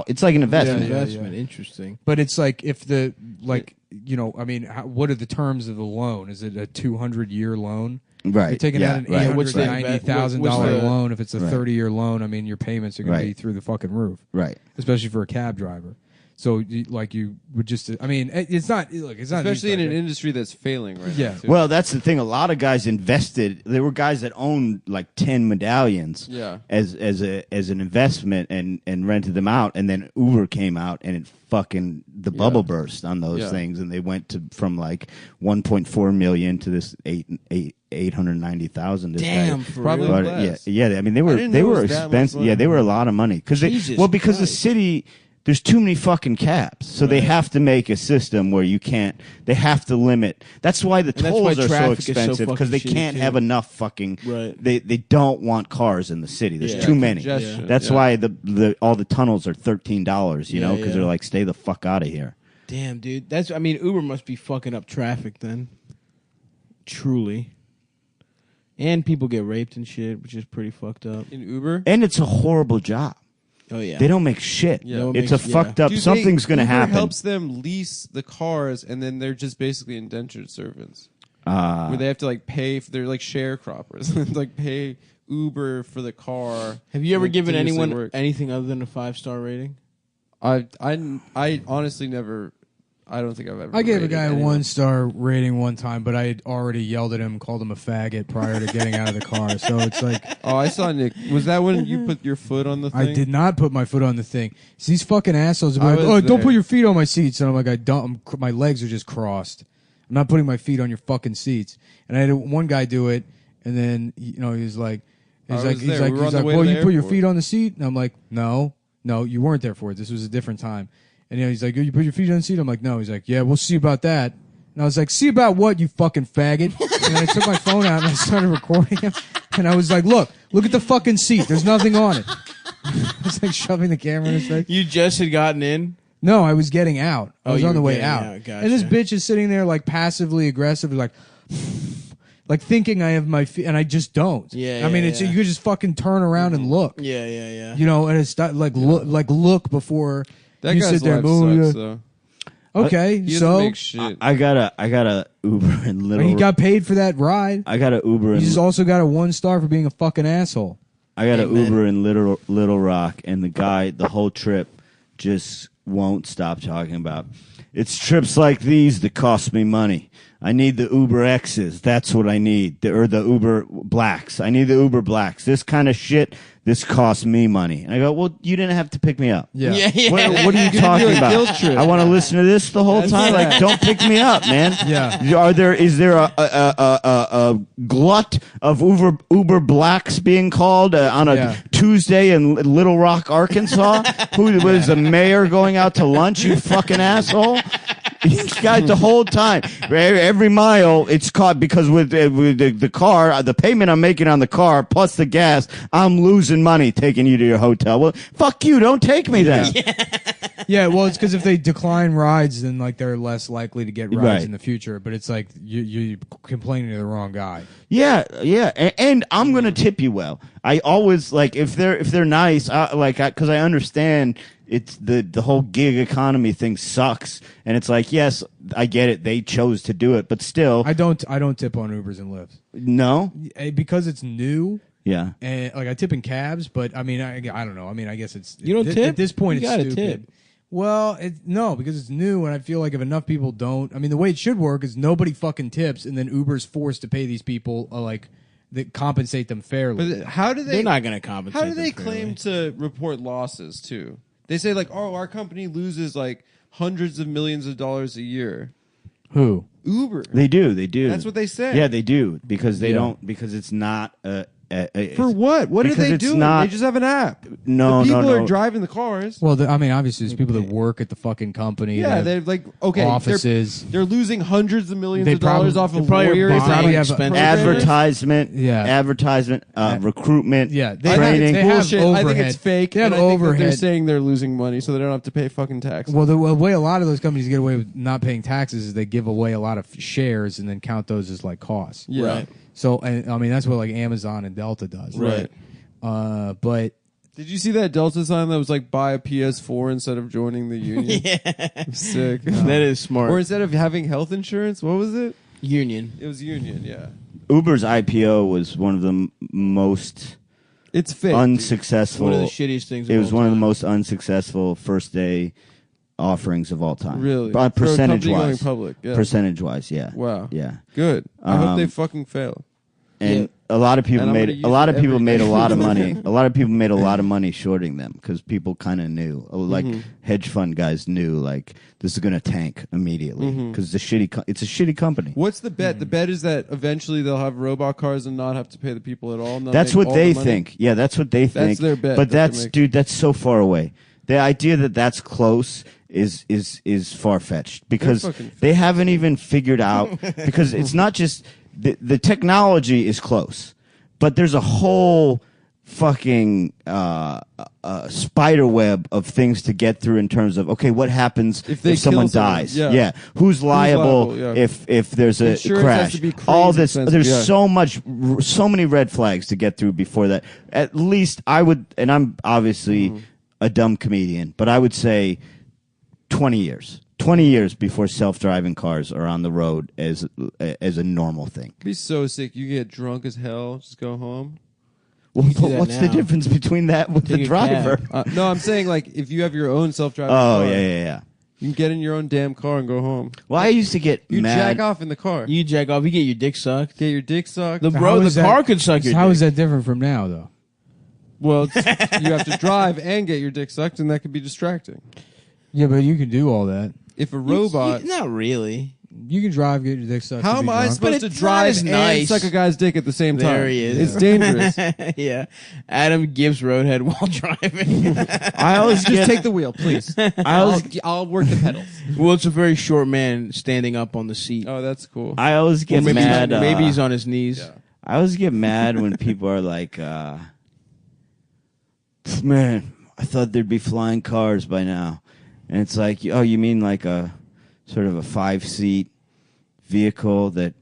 it's like an investment. investment. Interesting. But it's like if the I mean, what are the terms of the loan? Is it a 200-year loan? Right. You're taking out an right. What's the $890,000 what's the- loan. If it's a Right. 30-year loan, I mean, your payments are going to be Right. through the fucking roof, Right. especially for a cab driver. So, you would just. I mean, it's not. Look, it's not Especially in an industry. industry that's failing right Yeah. now. Too. Well, that's the thing. A lot of guys invested. There were guys that owned like 10 medallions Yeah. as an investment and rented them out. And then Uber came out and it fucking the bubble burst on those Yeah. things, and they went from like 1.4 million to this 890,000. Damn, for Probably real? less. Yeah. I mean, they I were didn't know it was that much expensive. money. Yeah, they were a lot of money because Jesus the Christ. city. There's too many fucking cabs, so they have to make a system where you can't. They have to limit. That's why the And that's why tolls are so traffic is so expensive because they fucking shitty, can't too. have enough fucking. Right. They don't want cars in the city. There's Yeah. too many. Congestion, That's yeah. why all the tunnels are $13. You know, because yeah. they're like, stay the fuck out of here. Damn, dude. I mean, Uber must be fucking up traffic then. Truly. And people get raped and shit, which is pretty fucked up. in Uber. And it's a horrible job. Oh yeah. They don't make shit. Yeah. No one It's makes- a fucked up. Dude, Something's going to Uber happen. helps them lease the cars, and then they're just basically indentured servants. Where they have to like pay. They're like sharecroppers. Like pay Uber for the car. Have you ever and given continuously anyone work. anything other than a 5-star rating? I honestly never. I don't think I've ever. I gave a rated guy a anyone. 1-star rating one time, but I had already yelled at him, called him a faggot prior to getting out of the car. So it's like Oh, I saw Nick. Was that when you put your foot on the thing? I did not put my foot on the thing. So these fucking assholes are I like, was "Oh, don't there. put your feet on my seats." And I'm like, "I don't. My legs are just crossed. I'm not putting my feet on your fucking seats." And I had one guy do it, and then he was like, I was there. We were on he's the like, way to "Well, the you put your airport." feet on the seat," and I'm like, "No, you weren't there for it. This was a different time." And he's like, "You put your feet on the seat?" I'm like, "No." He's like, "Yeah, we'll see about that." And I was like, "See about what, you fucking faggot?" And I took my phone out and I started recording him. And I was like, look at the fucking seat. There's nothing on it. I was like shoving the camera in his face. You just had gotten in? No, I was getting out. I Oh, was you on the were way getting out. out. Gotcha. And this bitch is sitting there like passively aggressive, like like thinking I have my feet, and I just don't. Yeah, I mean, yeah, it's yeah. you could just fucking turn around and look. Yeah. You know, and it's not look before That you guy's sit there. life "Oh, yeah." sucks, though. Okay, He doesn't so make shit. I got a Uber in Little. he got paid for that ride. I got a Uber in. He's just also got a 1 star for being a fucking asshole. I got an Uber in Little Rock, and the guy the whole trip just won't stop talking about. It's trips like these that cost me money. I need the Uber X's. That's what I need. Or the Uber Blacks. I need the Uber Blacks. This kind of shit, this costs me money. And I go, well, you didn't have to pick me up. Yeah. What are you talking about? guilt trip. I want to listen to this the whole time. Like, don't pick me up, man. Yeah. Is there a glut of Uber Blacks being called on a Tuesday in Little Rock, Arkansas? Who was the mayor going out to lunch? You fucking asshole. These guys the whole time, every mile it's caught because with the car, the payment I'm making on the car plus the gas, I'm losing money taking you to your hotel. Well, fuck you, don't take me then. Yeah, well, it's because if they decline rides, then like they're less likely to get rides Right. in the future. But it's like you're complaining to the wrong guy. Yeah, and I'm gonna tip you well. I always like if they're nice, because I understand it's the whole gig economy thing sucks, and it's like yes, I get it. They chose to do it, but still, I don't tip on Ubers and Lyfts. no, Because it's new. yeah. And like I tip in cabs, but I mean I don't know. I mean I guess it's You don't tip? at this point. You It's gotta stupid. tip. Well, no, because it's new, and I feel like if enough people don't, I mean the way it should work is nobody fucking tips, and then Uber's forced to pay these people that compensate them fairly. But how do they? They're not going to compensate. How do they them claim fairly. to report losses too? They say like, oh, our company loses like hundreds of millions of dollars a year. Who? Uber. They do. That's what they say. Yeah, they do because they Yeah. don't because it's not For what? What are because they it's doing? not- They just have an app. No, the people no, no. are driving the cars. Well, I mean, obviously, there's people that work at the fucking company. Yeah, that they're like okay, offices. They're losing hundreds of millions They of dollars off they're of probably lawyers. buying They probably have expensive advertisement, Yeah. advertisement, recruitment, Yeah, they I think have- it's they have bullshit. I think overhead. it's fake. They have and I think that they're overhead. saying they're losing money so they don't have to pay fucking taxes. Well, the way a lot of those companies get away with not paying taxes is they give away a lot of shares and then count those as like costs. yeah. Right. So, and I mean, that's what like Amazon and Delta does. Right. But Did you see that Delta sign that was like buy a PS4 instead of joining the union? Sick. That is smart. Or instead of having health insurance, what was it? Union. It was union, yeah. Uber's IPO was one of the most It's fake. unsuccessful. One of the shittiest things. It was one of the time. most unsuccessful first day offerings of all time. Really? But For a percentage company going wise. public, yeah. Percentage wise, yeah. Wow. Yeah. Good. I hope Um, they fucking fail. And a lot of people And I'm made gonna use a lot it of people every made a day. lot of money. A lot of people made a lot of money shorting them because people kind of knew, like hedge fund guys knew, like this is going to tank immediately because it's a shitty company. What's the bet? The bet is that eventually they'll have robot cars and not have to pay the people at all. and they'll That's make what all they the money. think. Yeah, that's what they think. That's their bet But that they're that's making. dude, that's so far away. The idea that that's close is far fetched because fucking they haven't even figured out because it's not just the technology is close, but there's a whole fucking spider web of things to get through in terms of okay, what happens If they someone kill someone, dies? yeah. Who's liable, liable, yeah. if there's a Insurance crash? has to be crazy All this, expensive, there's yeah. so many red flags to get through before that. At least I would, and I'm obviously a dumb comedian, but I would say 20 years. 20 years before self-driving cars are on the road as a normal thing. Be so sick. You get drunk as hell. Just go home. Well, You do that what's the now. difference between that with Take the a driver? cab. No, I'm saying like if you have your own self-driving Oh, car, yeah. you can get in your own damn car and go home. Well, I used to get You mad. jack off in the car. You jack off. You get your dick sucked. Get your dick sucked. The So bro, how the is that- car could suck your how dick. is that different from now, though? Well, you have to drive and get your dick sucked, and that could be distracting. Yeah, but you can do all that. If a robot, Not really. You can drive, get your dick sucked. how and be am I drunk. supposed to it's not drive as and nice. suck a guy's dick at the same time? There he is. It's dangerous. Yeah. Adam Gibbs Roadhead while driving. I always Just get. take the wheel, please. I'll work the pedals. Well, it's a very short man standing up on the seat. Oh, that's cool. I always get maybe, mad. maybe he's on his knees. Yeah. I always get mad when people are like, "Man, I thought there'd be flying cars by now," and it's like, "Oh, you mean like a sort of a 5-seat vehicle that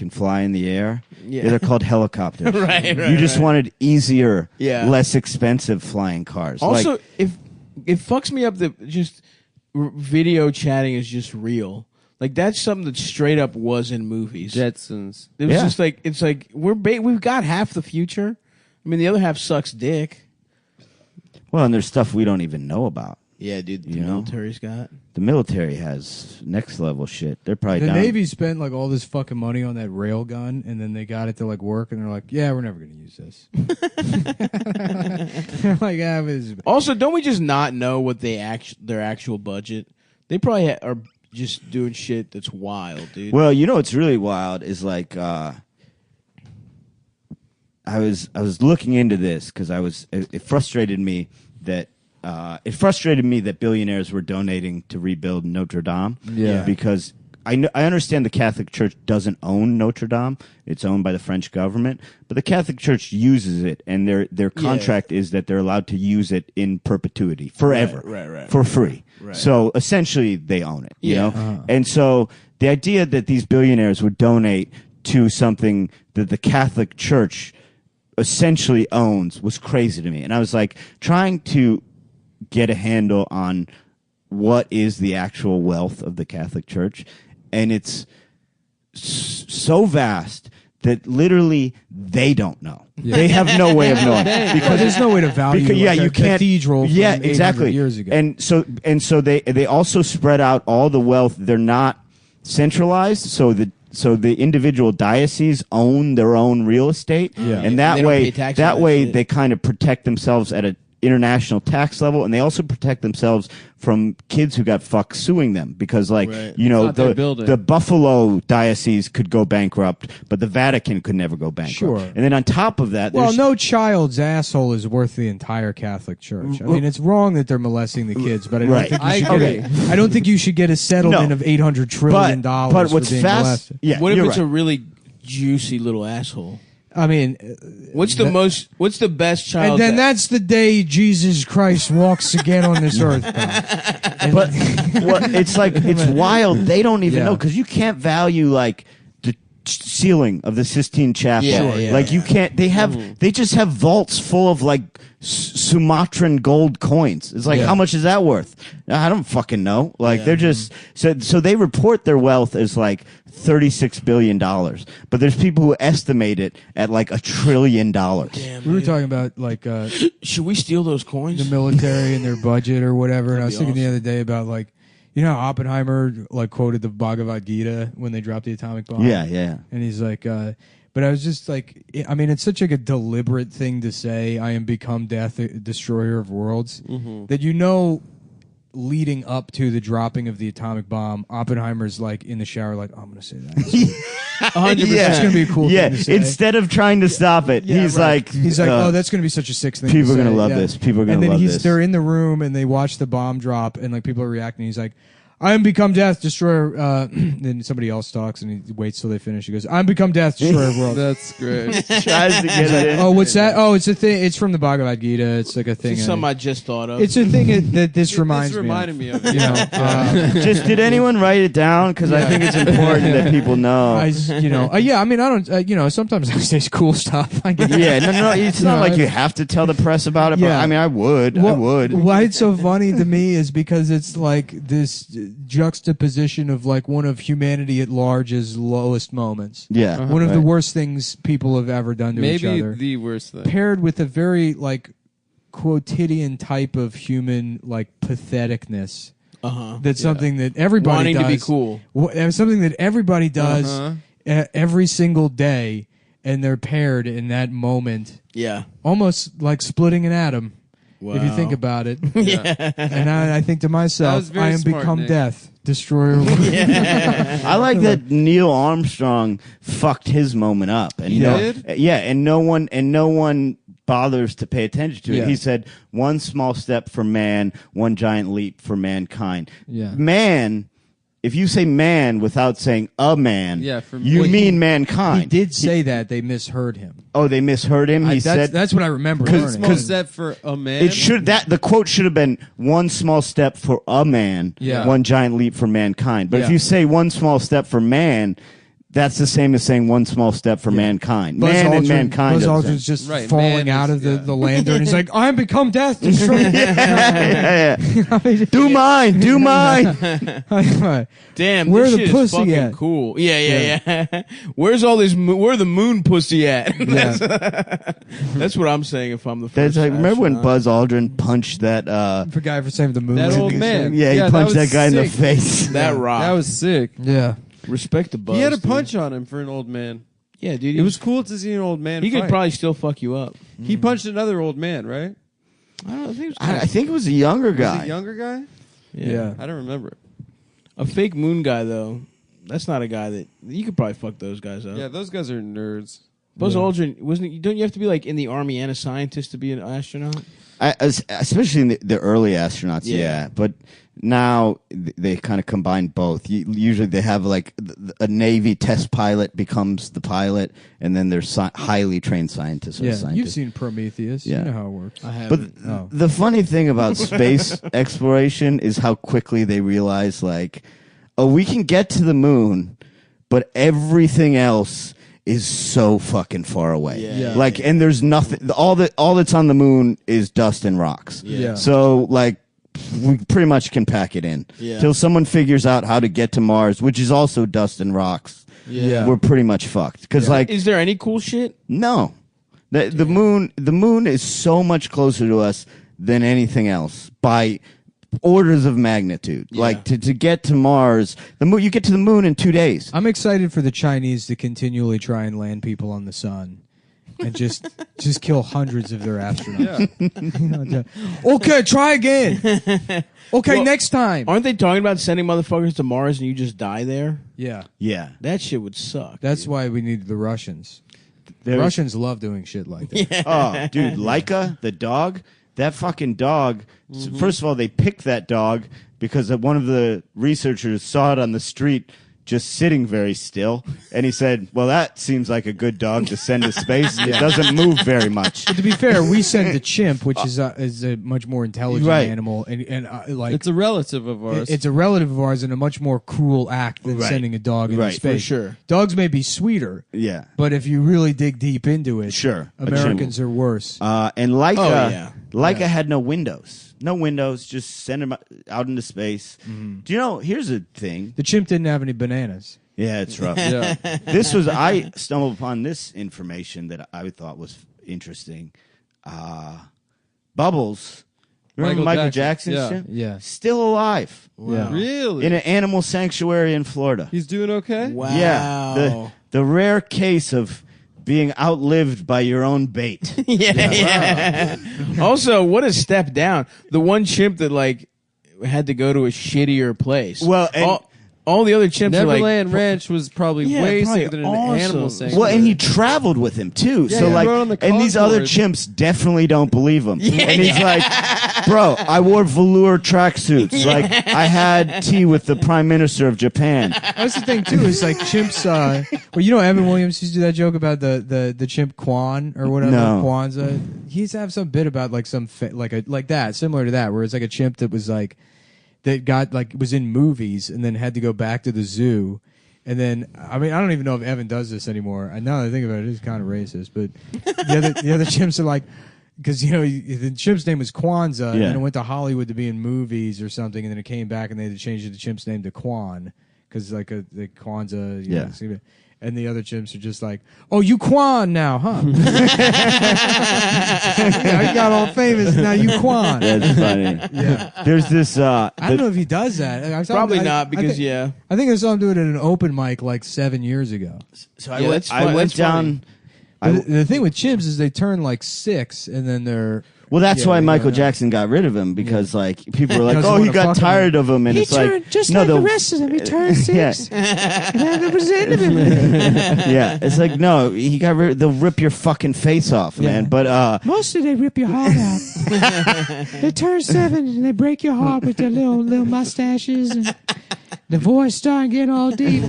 can fly in the air. Yeah. They're called helicopters. Right. You just wanted easier, Yeah. less expensive flying cars. Also, Like, if it fucks me up that just video chatting is just real. Like that's something that straight up was in movies. Jetsons. It was Yeah. just like it's like we've got half the future. I mean, the other half sucks dick. well, and there's stuff we don't even know about. Yeah, dude. The You know? military's got. The military has next level shit. They're probably The down. Navy spent like all this fucking money on that rail gun, and then they got it to like work, and they're like, "Yeah, we're never gonna use this." They're like, "Yeah, Also, don't we just not know what their actual budget? They probably are just doing shit that's wild, dude. Well, you know what's really wild is like I was looking into this because it frustrated me that billionaires were donating to rebuild Notre Dame. Yeah. Because I understand the Catholic Church doesn't own Notre Dame; it's owned by the French government. But the Catholic Church uses it, and their contract is that they're allowed to use it in perpetuity, forever, Right. for free. Right. So essentially, they own it. You Yeah. know, Uh-huh. and so the idea that these billionaires would donate to something that the Catholic Church essentially owns was crazy to me. And I was like trying to get a handle on what is the actual wealth of the Catholic Church. And it's so vast that literally they don't know. Yeah. They have no way of knowing. because there's no way to value Because, like, you a can't cathedral from 800 exactly years ago. And so they also spread out all the wealth. They're not centralized, so the individual dioceses own their own real estate, Yeah. and They that don't way pay taxes on that shit. they kind of protect themselves at an international tax level, and they also protect themselves from kids who got fucked suing them because, like, Right. you know, not their building. the Buffalo diocese could go bankrupt, but the Vatican could never go bankrupt. Sure. And then on top of that, well, there's no child's asshole is worth the entire Catholic Church. I mean, it's wrong that they're molesting the kids, but I don't Right. think you I should agree. I don't think you should get a settlement No. of $800 trillion but what's for being fast? molested. Yeah, What if you're it's right. a really juicy little asshole? I mean, What's the best child? and then that's the day Jesus Christ walks again on this earth. pal. But it's like it's wild. They don't even Yeah. know because you can't value like the ceiling of the Sistine Chapel. Yeah, yeah, like you can't. They just have vaults full of like Sumatran gold coins. It's like Yeah. how much is that worth? I don't fucking know. Like they're just so they report their wealth as like $36 billion, but there's people who estimate it at like $1 trillion. We were talking about like Should we steal those coins? the military and their budget or whatever, and I was That'd thinking be the other day about like, you know, how Oppenheimer like quoted the Bhagavad Gita when they dropped the atomic bomb. Yeah. And he's like, but I was just like, I mean, it's such like a deliberate thing to say, I am become death, destroyer of worlds, that you know, leading up to the dropping of the atomic bomb, Oppenheimer's like in the shower, like, oh, I'm going to say that. 100%. It's going to be a cool Yeah, thing to say. instead of trying to stop it, he's like, oh, that's going to be such a sick thing. people are going gonna to love this. People are gonna and then love this. They're in the room and they watch the bomb drop and like people are reacting. He's like, I'm become death, destroyer. Then somebody else talks and he waits till they finish. He goes, I'm become death, destroyer of worlds. That's great. tries to get it in. Oh, what's that? Oh, it's a thing. It's from the Bhagavad Gita. It's like a thing. It's something I just thought of. It's a thing that this reminds This reminded me of me. You know, Just did anyone write it down? Because I think it's important that people know. yeah. I mean, I don't. Sometimes I say cool stuff. I guess. Yeah, no. It's not like you have to tell the press about it. But Yeah. I mean, I would. Why it's so funny to me is because it's like this juxtaposition of like one of humanity at large's lowest moments. Yeah, One of the worst things people have ever done to each Maybe other. the worst thing. Paired with a very like quotidian type of human like patheticness. That's something that everybody Wanting to does. be cool. Something that everybody does every single day, and they're paired in that moment, Yeah. almost like splitting an atom. If you think about it. And I think to That myself, was very I am smart, become Nick. death, destroyer. of worlds. I like that Neil Armstrong fucked his moment up, and no one bothers to pay attention to it. Yeah. He said, "One small step for man, one giant leap for mankind." Yeah. Man. If you say man without saying a man, for you me. mean mankind. He did say that. They misheard him. Oh, they misheard him. He said that's what I remember learning. Small step for a man. it should the quote should have been one small step for a man, Yeah. one giant leap for mankind. But if Yeah. you say one small step for man, that's the same as saying one small step for mankind. Man and mankind. Buzz are the Aldrin's just Right, falling man out is- of the lander, and he's like, "I'm become death, destroy." yeah. Do mine. Damn, Where this the shit is pussy fucking at? cool. Yeah. Where's all this? Where the moon pussy at? That's what I'm saying. If I'm the first, That's like, remember when astronaut. Buzz Aldrin punched that? For guy for saving the moon. That old man. Yeah, he that punched was that guy in the sick. face. that rock? That was sick. Yeah. Respect the Buzz. He had a dude. punch on him for an old man. Yeah, dude. It was cool to see an old man. He could fight. probably still fuck you up. He punched another old man, right? I don't think it was I think it was a younger Was guy. it a younger guy? Yeah. I don't remember. A fake moon guy though. That's not a guy that you could probably fuck those guys up. Yeah, those guys are nerds. Buzz Aldrin wasn't. Don't you have to be like in the army and a scientist to be an astronaut? Especially in the early astronauts, yeah. But now they kind of combine both. Usually they have like a Navy test pilot becomes the pilot, and then there's highly trained scientists. Yeah, scientists. you've seen Prometheus. Yeah. You know how it works. I But haven't. the funny thing about space exploration is how quickly they realize, like, oh, we can get to the moon, but everything else is so fucking far away. Yeah. Like, and there's nothing. All that's on the moon is dust and rocks. Yeah. So, like, we pretty much can pack it in Yeah. till someone figures out how to get to Mars, which is also dust and rocks. Yeah. We're pretty much fucked. Because, like, Is there any cool shit? no, the moon is so much closer to us than anything else by orders of magnitude. Yeah. Like to get to Mars, the moon, you get to the moon in 2 days. I'm excited for the Chinese to continually try and land people on the sun. And just kill hundreds of their astronauts. Yeah. Okay, try again. Okay, Well, next time. Aren't they talking about sending motherfuckers to Mars and you just die there? Yeah, Yeah, That shit would suck. that's why we need the Russians. The There's- Russians love doing shit like that. Oh, dude, Laika, the dog, that fucking dog. First of all, they picked that dog because one of the researchers saw it on the street just sitting very still, and he said, "Well, that seems like a good dog to send to space. It doesn't move very much." But to be fair, we send the chimp, which is a much more intelligent Right. animal, and like It's a relative of ours. it's a relative of ours and a much more cruel act than Right. sending a dog into Right, space. for sure. Dogs may be sweeter, Yeah, but if you really dig deep into it, sure. Americans are worse. And Laika, Oh, yeah. Laika had no windows. No windows, just send him out into space. Do you know, here's a thing. The chimp didn't have any bananas. Yeah, it's rough. yeah. I stumbled upon this information that I thought was interesting. Bubbles. Remember Michael Michael Jackson, Jackson's yeah. shit? Yeah. Still alive. Yeah. Really? In an animal sanctuary in Florida. He's doing okay? Wow. Yeah. The rare case of being outlived by your own bait. yeah. Also, what a step down. The one chimp that like had to go to a shittier place. Well, and- all the other chimps are like Neverland Ranch was probably Yeah, way probably sicker than awesome. an animal sanctuary. Well, and he traveled with him too. Yeah, so he like, rode on the and these other Concorde. chimps definitely don't believe him. And he's like, "Bro, I wore velour tracksuits. Like, I had tea with the Prime Minister of Japan." That's the thing too. Is like chimps. Well, you know, Evan Williams used to do that joke about the chimp Quan or whatever. No. Kwanzaa. He used to have some bit about like some like that, similar to that, where it's like a chimp that was like that got like was in movies and then had to go back to the zoo. And then, I mean, I don't even know if Evan does this anymore. And now that I think about it, it's kind of racist. But the other chimps are like, because, you know, the chimp's name was Kwanzaa, and Yeah. then it went to Hollywood to be in movies or something, and then it came back and they had to change the chimp's name to Quan, because like the Kwanzaa, you Yeah. know, and the other chimps are just like, "Oh, you Quan now, huh? Yeah, you got all famous, now you Quan." That's funny. Yeah. There's this. I don't know if he does that. I saw probably him- not because I think I saw him do it at an open mic like 7 years ago. So Yeah, that's I fun- went that's down. But the thing with chimps is they turn like 6 and then they're Well, that's Yeah, why they Michael go, Jackson got rid of him because like people were like, Doesn't "Oh, he wanna got fuck him. tired of him," and it's like, no, the rest of them. He turned yeah, that was the end of him. yeah. It's like no, he got rid. They'll rip your fucking face off, man. But Mostly they rip your heart out. They turn 7 and they break your heart with their little mustaches and the voice starting getting all deep.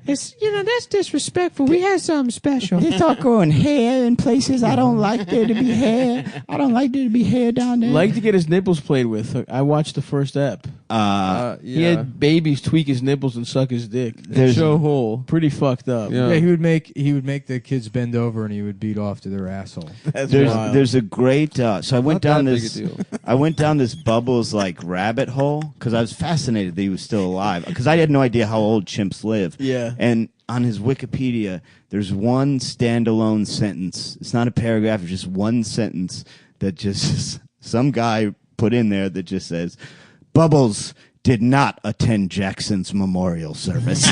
It's that's disrespectful. We had something special. they start growing hair in places I don't like there to be hair. I don't like there to be hair down there. like to get his nipples played with. I watched the first ep. He had babies tweak his nipples and suck his dick. Show hole. Pretty fucked up. Yeah. Yeah, he would make the kids bend over and he would beat off to their asshole. That's wild. There's a great. So I went Not down that this. big a deal. I went down this Bubbles like rabbit hole because I was fascinated that he was still alive because I had no idea how old chimps live. Yeah. And on his Wikipedia, there's one standalone sentence. It's not a paragraph. It's just one sentence that just some guy put in there that just says, "Bubbles did not attend Jackson's memorial service."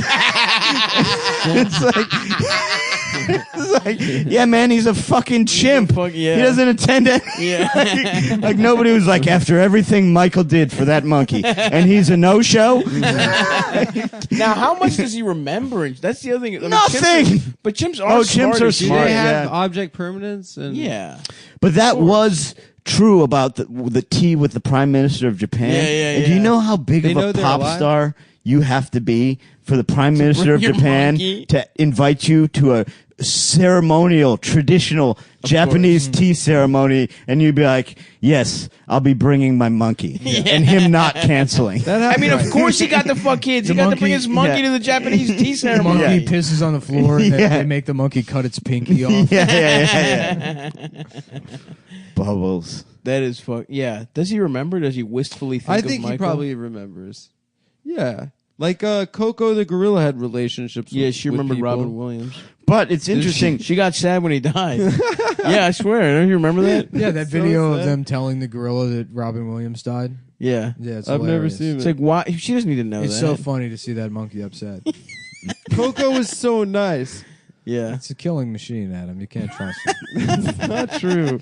It's like, yeah, man, he's a fucking chimp. He doesn't attend it. Like nobody was like, after everything Michael did for that monkey, and he's a no-show. Now, how much does he remember? That's the other thing. I mean, Nothing. But chimps are Oh, chimps are Do smart. they have Yeah. object permanence? And Yeah. But that was true about the tea with the Prime Minister of Japan. And do you know how big They of know a they're pop alive? star you have to be for the Prime Minister of bring your Japan monkey? to invite you to a ceremonial, traditional Japanese tea ceremony, and you'd be like, "Yes, I'll be bringing my monkey," and him not canceling. I mean, of course he got the fuck kids. He got to bring his monkey to the Japanese tea The ceremony. monkey pisses on the floor and Yeah. they make the monkey cut its pinky off. yeah. Bubbles. That is fuck. Yeah. Does he remember? Does he wistfully think I of think Michael? he probably remembers. Yeah. Like Coco the gorilla had relationships Yeah, with she remembered people. Robin Williams. But it's interesting. She got sad when he died. Yeah, I swear. Don't you remember that? Yeah, that So video of sad. them telling the gorilla that Robin Williams died. Yeah. Yeah, it's I've never hilarious. seen It's it. like, why? She doesn't need to know It's that. so funny to see that monkey upset. Coco was so nice. Yeah. It's a killing machine, Adam. You can't trust it. It's not true.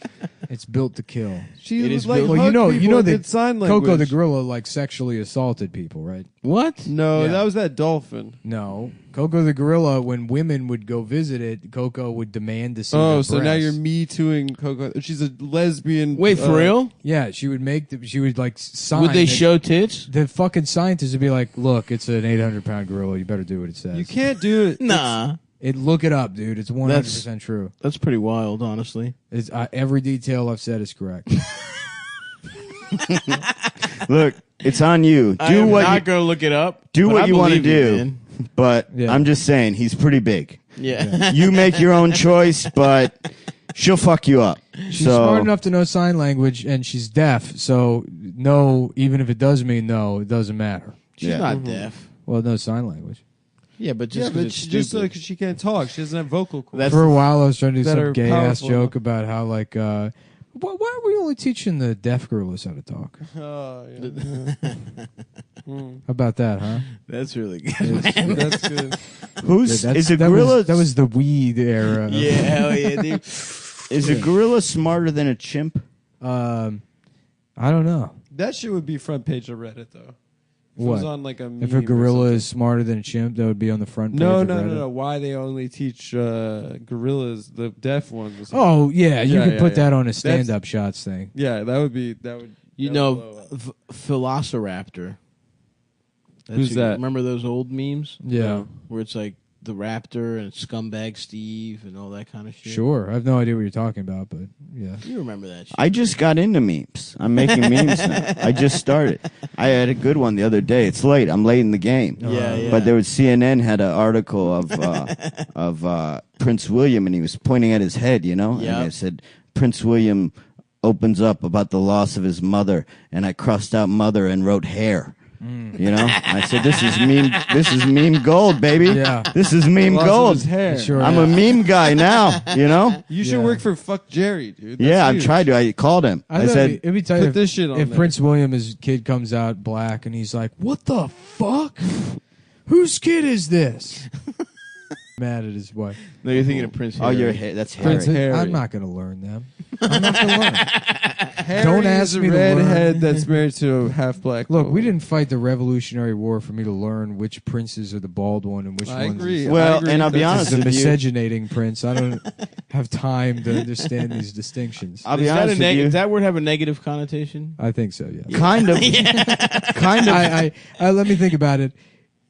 It's built to kill. She It was is like built- Well, you hugged know people and that did sign language. Coco the gorilla like sexually assaulted people, right? What? No, Yeah. that was that dolphin. No, Coco the gorilla. When women would go visit it, Coco would demand to see. Oh, their so now breasts. you're me tooing Coco. She's a lesbian. Wait, for real? Yeah, she would make. She would like sign. Would they that- show tits? The fucking scientists would be like, "Look, it's an 800-pound gorilla. You better do what it says." You can't do it. Nah. Look it up, dude. It's 100% true. That's pretty wild, honestly. It's, every detail I've said is correct. Look, it's on you. I'm what not you going to look it up. do but what I you want to believe you, do. man. But Yeah. I'm just saying, he's pretty big. Yeah. You make your own choice, but she'll fuck you up. She's so, smart enough to know sign language, and she's deaf. So no, even if it does mean no, it doesn't matter. She's Yeah. not deaf. Well, no sign language. Yeah, but Yeah, just but it's she just stupid. she can't talk. She doesn't have vocal cords. That's For a while, I was trying to do that some are gay ass powerful joke about how like, why are we only teaching the deaf gorillas how to talk? Oh, yeah. How about that, huh? That's really good. That's good. who's Yeah, is a that gorilla? that was the weed era. Yeah, hell yeah, dude. Is a gorilla smarter than a chimp? I don't know. That shit would be front page of Reddit though. If it was What? on like a If meme a or gorilla something. is smarter than a chimp, that would be on the front page. No, of no, Reddit. no. Why they only teach gorillas, the deaf ones? or something. Oh yeah, you Yeah, could yeah, put yeah. that on a stand-up shots thing. Yeah, that would be that would. You that know, would blow up. Velociraptor. Who's that? Remember those old memes? Yeah, Where it's like the raptor and scumbag Steve and all that kind of shit? sure. I have no idea what you're talking about, but yeah. You remember that shit. I just got into memes. I'm making memes now. I just started. I had a good one the other day. It's late. I'm late in the game. Yeah. But there was CNN had an article of Prince William, and he was pointing at his head, you know, Yeah. and it said Prince William opens up about the loss of his mother, and I crossed out mother and wrote hair. You know, I said this is meme. This is meme gold, baby. Yeah. This is meme Loss of gold. his hair. Sure. I'm a meme guy now. You know. You should Yeah. work for Fuck Jerry, dude. That's Yeah, I've huge. tried to. I called him. I thought said, it'd be tight Put if, this shit on if there. Prince William, his kid comes out black, and he's like, "What the fuck? Whose kid is this?" Mad at his wife. No, you're thinking of Prince "Oh, Harry. your hair. That's Harry." Prince, Harry. I'm not going to learn them. I'm not going to learn. Harry Don't ask is a me to learn. redhead that's married to a half black. Look, woman. we didn't fight the Revolutionary War for me to learn which princes are the bald one and which I ones agree. is Well, I agree. and I'll be That's honest the with you. miscegenating prince. I don't have time to understand these distinctions. I'll be Is that, honest with you. does that word have a negative connotation? I think so. Yeah. Kind of. Kind of. I let me think about it.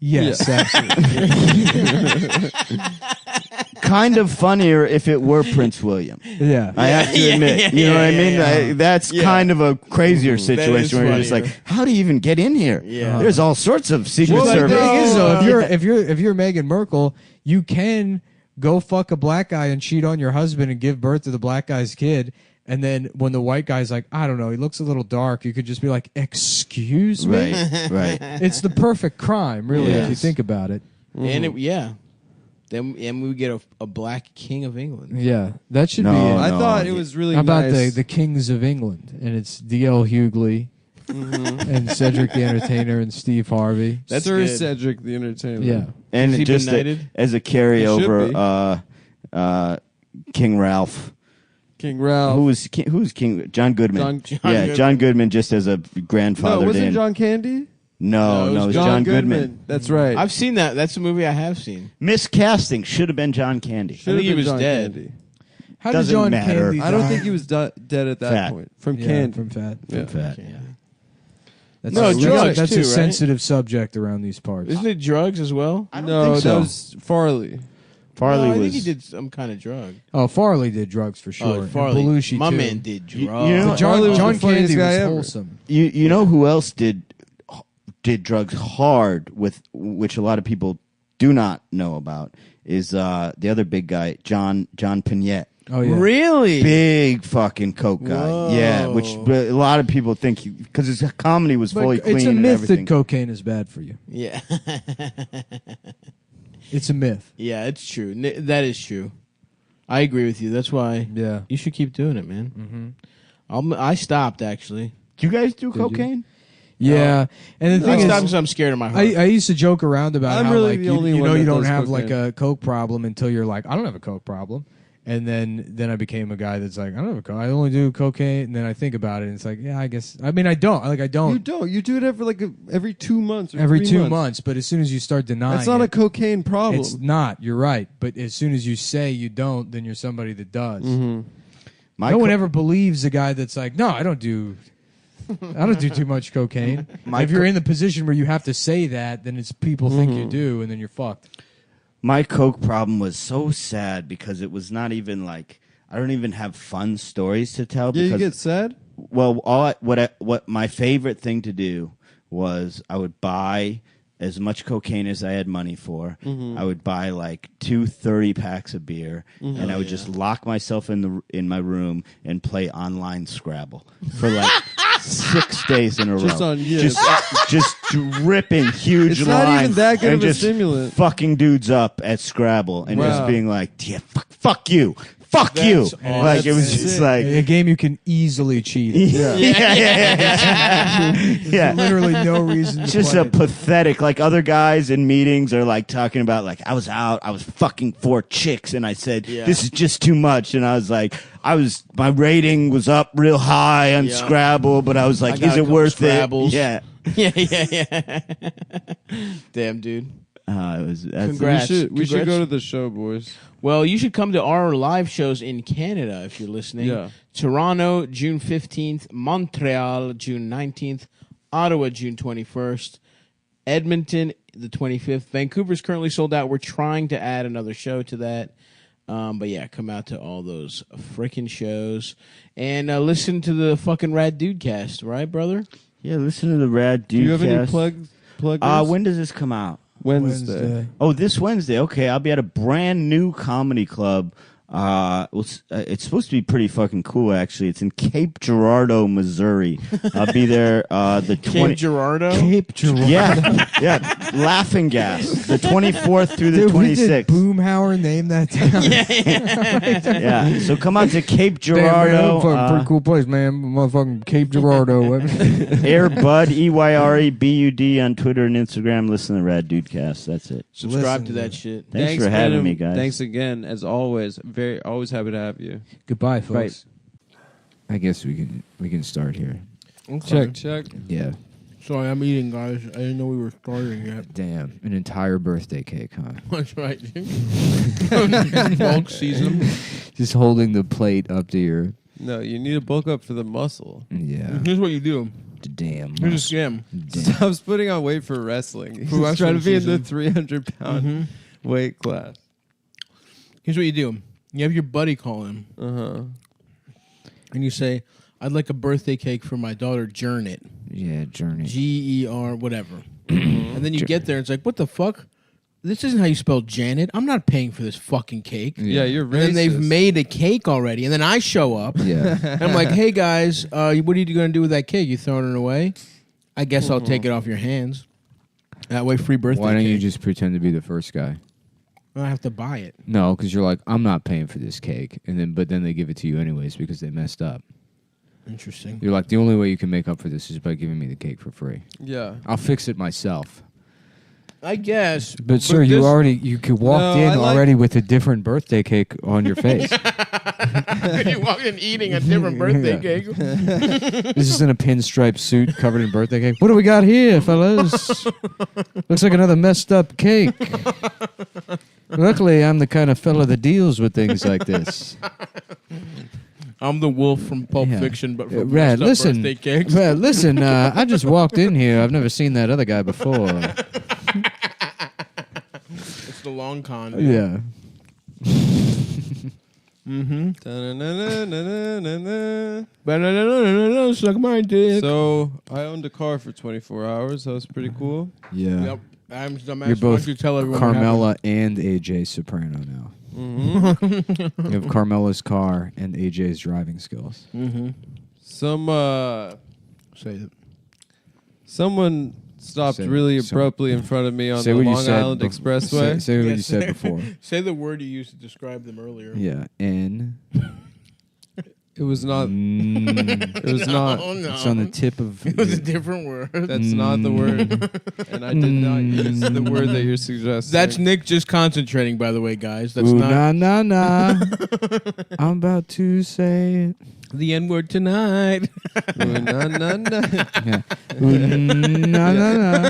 Yes, absolutely. kind of funnier if it were Prince William. Yeah. I have to admit. You know what I mean? That's kind of a crazier situation where you're just like, how do you even get in here? Yeah. There's all sorts of Secret Well, the Service. thing is, though, if you're Meghan Merkel, you can go fuck a black guy and cheat on your husband and give birth to the black guy's kid. And then when the white guy's like, I don't know, he looks a little dark, you could just be like, excuse me? Right. It's the perfect crime, really, if you think about it. And then we would get a black king of England. Yeah, that should No, be it. I thought it was really How about nice. the Kings of England? And it's D.L. Hughley and Cedric the Entertainer and Steve Harvey. That's Sir good. Cedric the Entertainer. Yeah. And Has he just been knighted? as a It carryover, King Ralph. King Ralph. Who's King? John Goodman. John John Goodman just as a grandfather. No, wasn't John Candy? No, it was it was John John Goodman. That's right. I've seen that. That's a movie I have seen. Miscasting should have been John Candy. Should have think he been was John dead. Candy. How did Doesn't John matter. Candy die? I don't think he was dead at that Fat. point. From Yeah, Candy. from fat. Yeah. Fat. That's No, drugs, That's too, a right? sensitive subject around these parts. Isn't it drugs as well? I don't No, think so. that was Farley. Farley No, I was. think he did some kind of drug. Oh, Farley did drugs for sure. Oh, And Farley. Belushi, My too. man did drugs. You know, But John, Farley was John the funniest Candy guy was ever. wholesome. You know who else did drugs hard with which a lot of people do not know about is the other big guy John Pinette. Oh, yeah. Really? Big fucking coke guy. Whoa. Yeah, which a lot of people think because his comedy was fully But clean it's a and myth everything. that cocaine is bad for you. Yeah. It's a myth. Yeah, it's true. That is true. I agree with you. That's why Yeah. you should keep doing it, man. I stopped, actually. Do you guys do you? cocaine? Yeah. And the I thing stopped is, because I'm scared of my heart. I used to joke around about I'm how really like the you, only you one know that you don't does have like cocaine. a coke problem until you're like, I don't have a coke problem. And then I became a guy that's like, I don't have a coke. I only do cocaine. And then I think about it, and it's like, yeah, I guess. I mean, I don't. Like, I don't. You don't. You do it every 2 months. Or every 3 2 months. But as soon as you start denying, That's not it, a cocaine problem. It's not. You're right. But as soon as you say you don't, then you're somebody that does. Mm-hmm. No one ever believes a guy that's like, no, I don't do too much cocaine. If you're in the position where you have to say that, then it's people think you do, and then you're fucked. My coke problem was so sad because it was not even like I don't even have fun stories to tell. Yeah, because, you get sad? Well, what my favorite thing to do was I would buy as much cocaine as I had money for. I would buy like 2 30-packs of beer, and I would just lock myself in my room and play online Scrabble for like 6 days in a row. Just dripping huge It's lines. not even that good and of a just stimulant. fucking dudes up at Scrabble and just Wow. being like, yeah, fuck you. Fuck That's you. awesome. Like it was just like A game you can easily cheat. yeah. There's literally no reason to Just play a it. pathetic. Like other guys in meetings are like talking about like I was out, I was fucking 4 chicks, and I said this is just too much, and I was like, my rating was up real high on Scrabble, but I was like, I got is a it couple worth Scrabbles. it? Yeah. yeah. Damn, dude. That's Congrats. We should Congrats. go to the show, boys. Well, you should come to our live shows in Canada if you're listening. Yeah. Toronto, June 15th. Montreal, June 19th. Ottawa, June 21st. Edmonton, the 25th. Vancouver's currently sold out. We're trying to add another show to that. But yeah, come out to all those freaking shows. And listen to the fucking Rad Dude cast, right, brother? Yeah, listen to the Rad Dude Do you have any cast. pluggers? When does this come out? Wednesday. Oh, this Wednesday. Okay, I'll be at a brand new comedy club. It's supposed to be pretty fucking cool, actually. It's in Cape Girardeau, Missouri. I'll be there the 20th. Cape Girardeau? Cape Girardeau. Yeah. Laughing Gas. The 24th through the Dude, we did 26th. Boomhauer name that town. Yeah. So come out to Cape Damn, man, Girardeau. that's a fucking pretty cool place, man. Motherfucking Cape Girardeau. Airbud, EYREBUD on Twitter and Instagram. Listen to Rad Dudecast. That's it. Subscribe Listen to to that it. shit. Thanks for having Venom. me, guys. Thanks again, as always. Always happy to have you. Goodbye, folks. I guess we can start here. Check. Yeah. Sorry, I'm eating, guys. I didn't know we were starting yet. Damn, an entire birthday cake, huh? That's right. Bulk season. Just holding the plate up to your No, you need to bulk up for the muscle. yeah. Here's what you do. The damn. Here's a muscle. scam. Stop putting on weight for wrestling. He's wrestling trying to be in the season. 300-pound weight class. Here's what you do. You have your buddy call him. And you say, I'd like a birthday cake for my daughter, Jernet. Yeah, Journey. G-E-R, whatever. And then you get there, and it's like, what the fuck? This isn't how you spell Janet. I'm not paying for this fucking cake. Yeah, you're racist. And then they've made a cake already, and then I show up. Yeah. And I'm like, hey, guys, what are you going to do with that cake? You throwing it away? I guess I'll take it off your hands. That way, free birthday Why don't you cake. just pretend to be the first guy? I have to buy it. No, because you're like, I'm not paying for this cake, but then they give it to you anyways because they messed up. Interesting. You're like, the only way you can make up for this is by giving me the cake for free. Yeah. I'll fix it myself. I guess. But sir, you walked in already with a different birthday cake on your face. You walked in eating a different birthday cake. This is in a pinstripe suit covered in birthday cake. What do we got here, fellas? Looks like another messed up cake. Luckily, I'm the kind of fella that deals with things like this. I'm the wolf from Pulp Yeah. Fiction, but from Brad, messed up listen. birthday cakes. Brad, listen. I just walked in here. I've never seen that other guy before. It's the long con. Yeah. Mm-hmm. Suck my dick. So I owned a car for 24 hours. That was pretty cool. Yeah. Yep. I'm You're why both don't you tell everyone what Carmela and AJ Soprano now. Mm-hmm. You have Carmela's car and AJ's driving skills. happened. Some Say it. someone stopped Say- really so- abruptly in front of me on Say the what you Long said Island bef- Expressway. Say what Yes. you said before. Say the word you used to describe them earlier. Yeah. N. It was not. Mm. It was not. Oh, no. It's on the tip of. It was a different word. That's not the word, and I did not use the word that you're suggesting. That's Nick just concentrating, by the way, guys. That's Ooh, not nah, nah, nah. I'm about to say it. the N-word tonight. Ooh, nah, nah, nah. Yeah. Ooh, nah, nah, nah.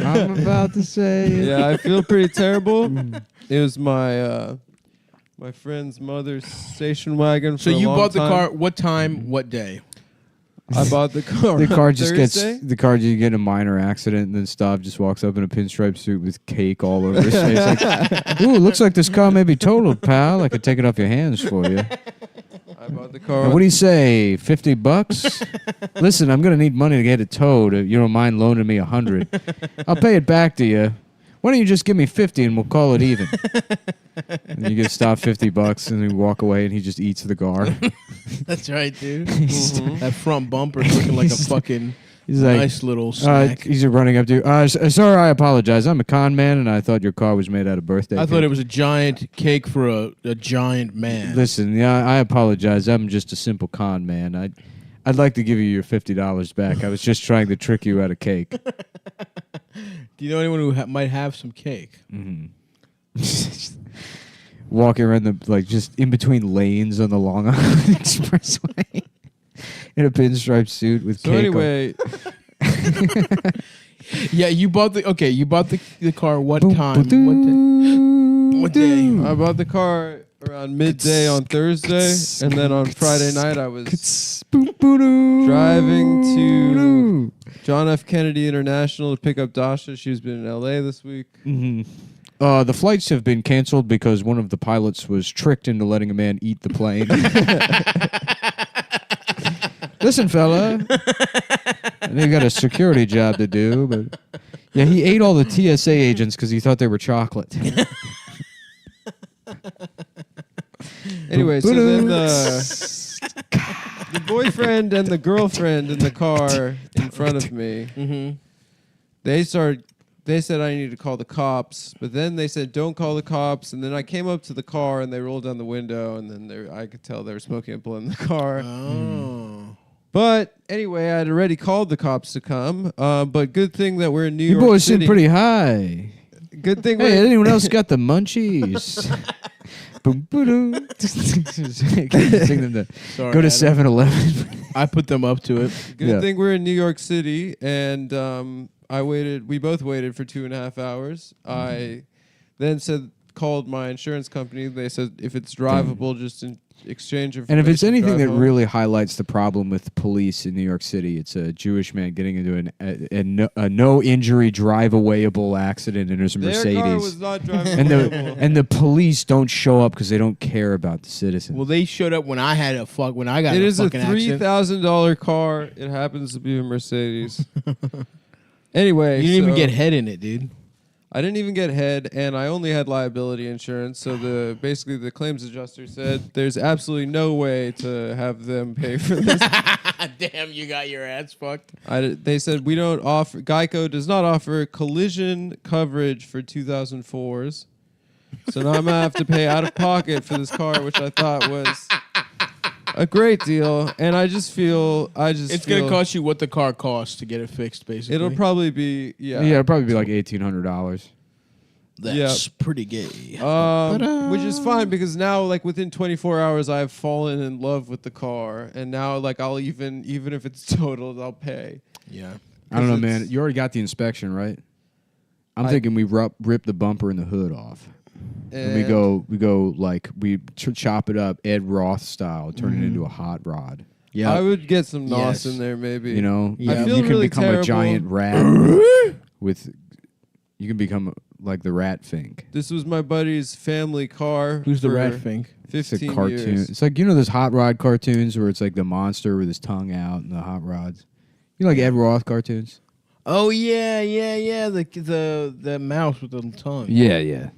I'm about to say it. Yeah, I feel pretty terrible. It was my my friend's mother's station wagon. For So a you long bought the time. car. What time? What day? I bought the car. The car on just Thursday. gets the car. You get in a minor accident, and then Stav just walks up in a pinstripe suit with cake all over his face. Like, ooh, looks like this car may be totaled, pal. I could take it off your hands for you. I bought the car. What do you say? $50? Listen, I'm gonna need money to get it towed. If you don't mind loaning me $100, I'll pay it back to you. Why don't you just give me 50 and we'll call it even? And you get stopped $50 and you walk away and he just eats the car. That's right, dude. That front bumper's looking like a fucking He's like, nice little snack. he's running up to you. Sir, I apologize. I'm a con man and I thought your car was made out of birthday I cake. thought it was a giant cake for a giant man. Listen, yeah, I apologize. I'm just a simple con man. I'd like to give you your $50 back. I was just trying to trick you out of cake. Do you know anyone who might have some cake? Walking around just in between lanes on the Long Island Expressway in a pinstripe suit with So cake. anyway, Yeah, you bought the car. What Boom, time? ba-doo, What day? I bought the car around midday on Thursday, and then on Friday night I was driving to John F. Kennedy International to pick up Dasha. She's been in L.A. this week. The flights have been canceled because one of the pilots was tricked into letting a man eat the plane. Listen, fella, I know you got a security job to do, but yeah, he ate all the TSA agents because he thought they were chocolate. Anyway, so then the boyfriend and the girlfriend in the car in front of me, they said I needed to call the cops, but then they said don't call the cops, and then I came up to the car and they rolled down the window, and then I could tell they were smoking a blunt in the car. Oh. But anyway, I had already called the cops to come. But good thing that we're in New You York boys City. seem pretty high. Good thing Hey, we're anyone else got the munchies? Boom, boom, sing them to Sorry, go to Adam. 7-Eleven. I put them up to it. good Yeah. thing we're in New York City, and we both waited for 2.5 hours. I then called my insurance company. They said if it's drivable, just exchange information. And if it's anything drive that home. really highlights the problem with police in New York City, it's a Jewish man getting into a no injury drive awayable accident in his Their Mercedes. car was not driving and the police don't show up because they don't care about the citizens. Well, they showed up when I got It in a is a fucking accident. $3,000 car. It happens to be a Mercedes. Anyway, You didn't even so get head in it, dude. I didn't even get head, and I only had liability insurance. So basically the claims adjuster said there's absolutely no way to have them pay for this. Damn, you got your ass fucked. They said we don't offer. Geico does not offer collision coverage for 2004s. So now I'm gonna have to pay out of pocket for this car, which I thought was a great deal. And it's Gonna cost you what the car costs to get it fixed, basically. It'll probably be it'll probably be like $1,800. That's pretty gay. Which is fine because now, like within 24 hours, I've fallen in love with the car, and now, like, I'll even if it's totaled, I'll pay. Yeah. I don't know, man. You already got the inspection, right? I'm thinking we rip the bumper and the hood off. And we go like we chop it up Ed Roth style, turn it into a hot rod. Yeah, I would get some nos in there, maybe. You know, I feel you can really become terrible. a giant rat with. You can become like the Rat Fink. This was my buddy's family car. Who's the for Rat Fink? 15 It's a cartoon. years. It's like those hot rod cartoons where it's like the monster with his tongue out and the hot rods. You know, like Ed Roth cartoons. Oh yeah. The mouse with the tongue. Yeah,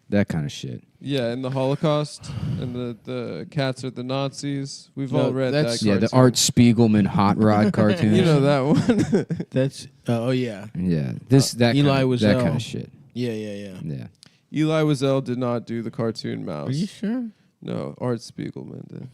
that kind of shit. Yeah, and the Holocaust, and the cats are the Nazis. We've all read that. Yeah, the cartoon. Art Spiegelman hot rod cartoons. You know that one. That's oh yeah. Yeah, Eli that kind of, Wiesel. that kind of shit. Yeah. Yeah. Eli Wiesel did not do the cartoon mouse. Are you sure? No, Art Spiegelman did.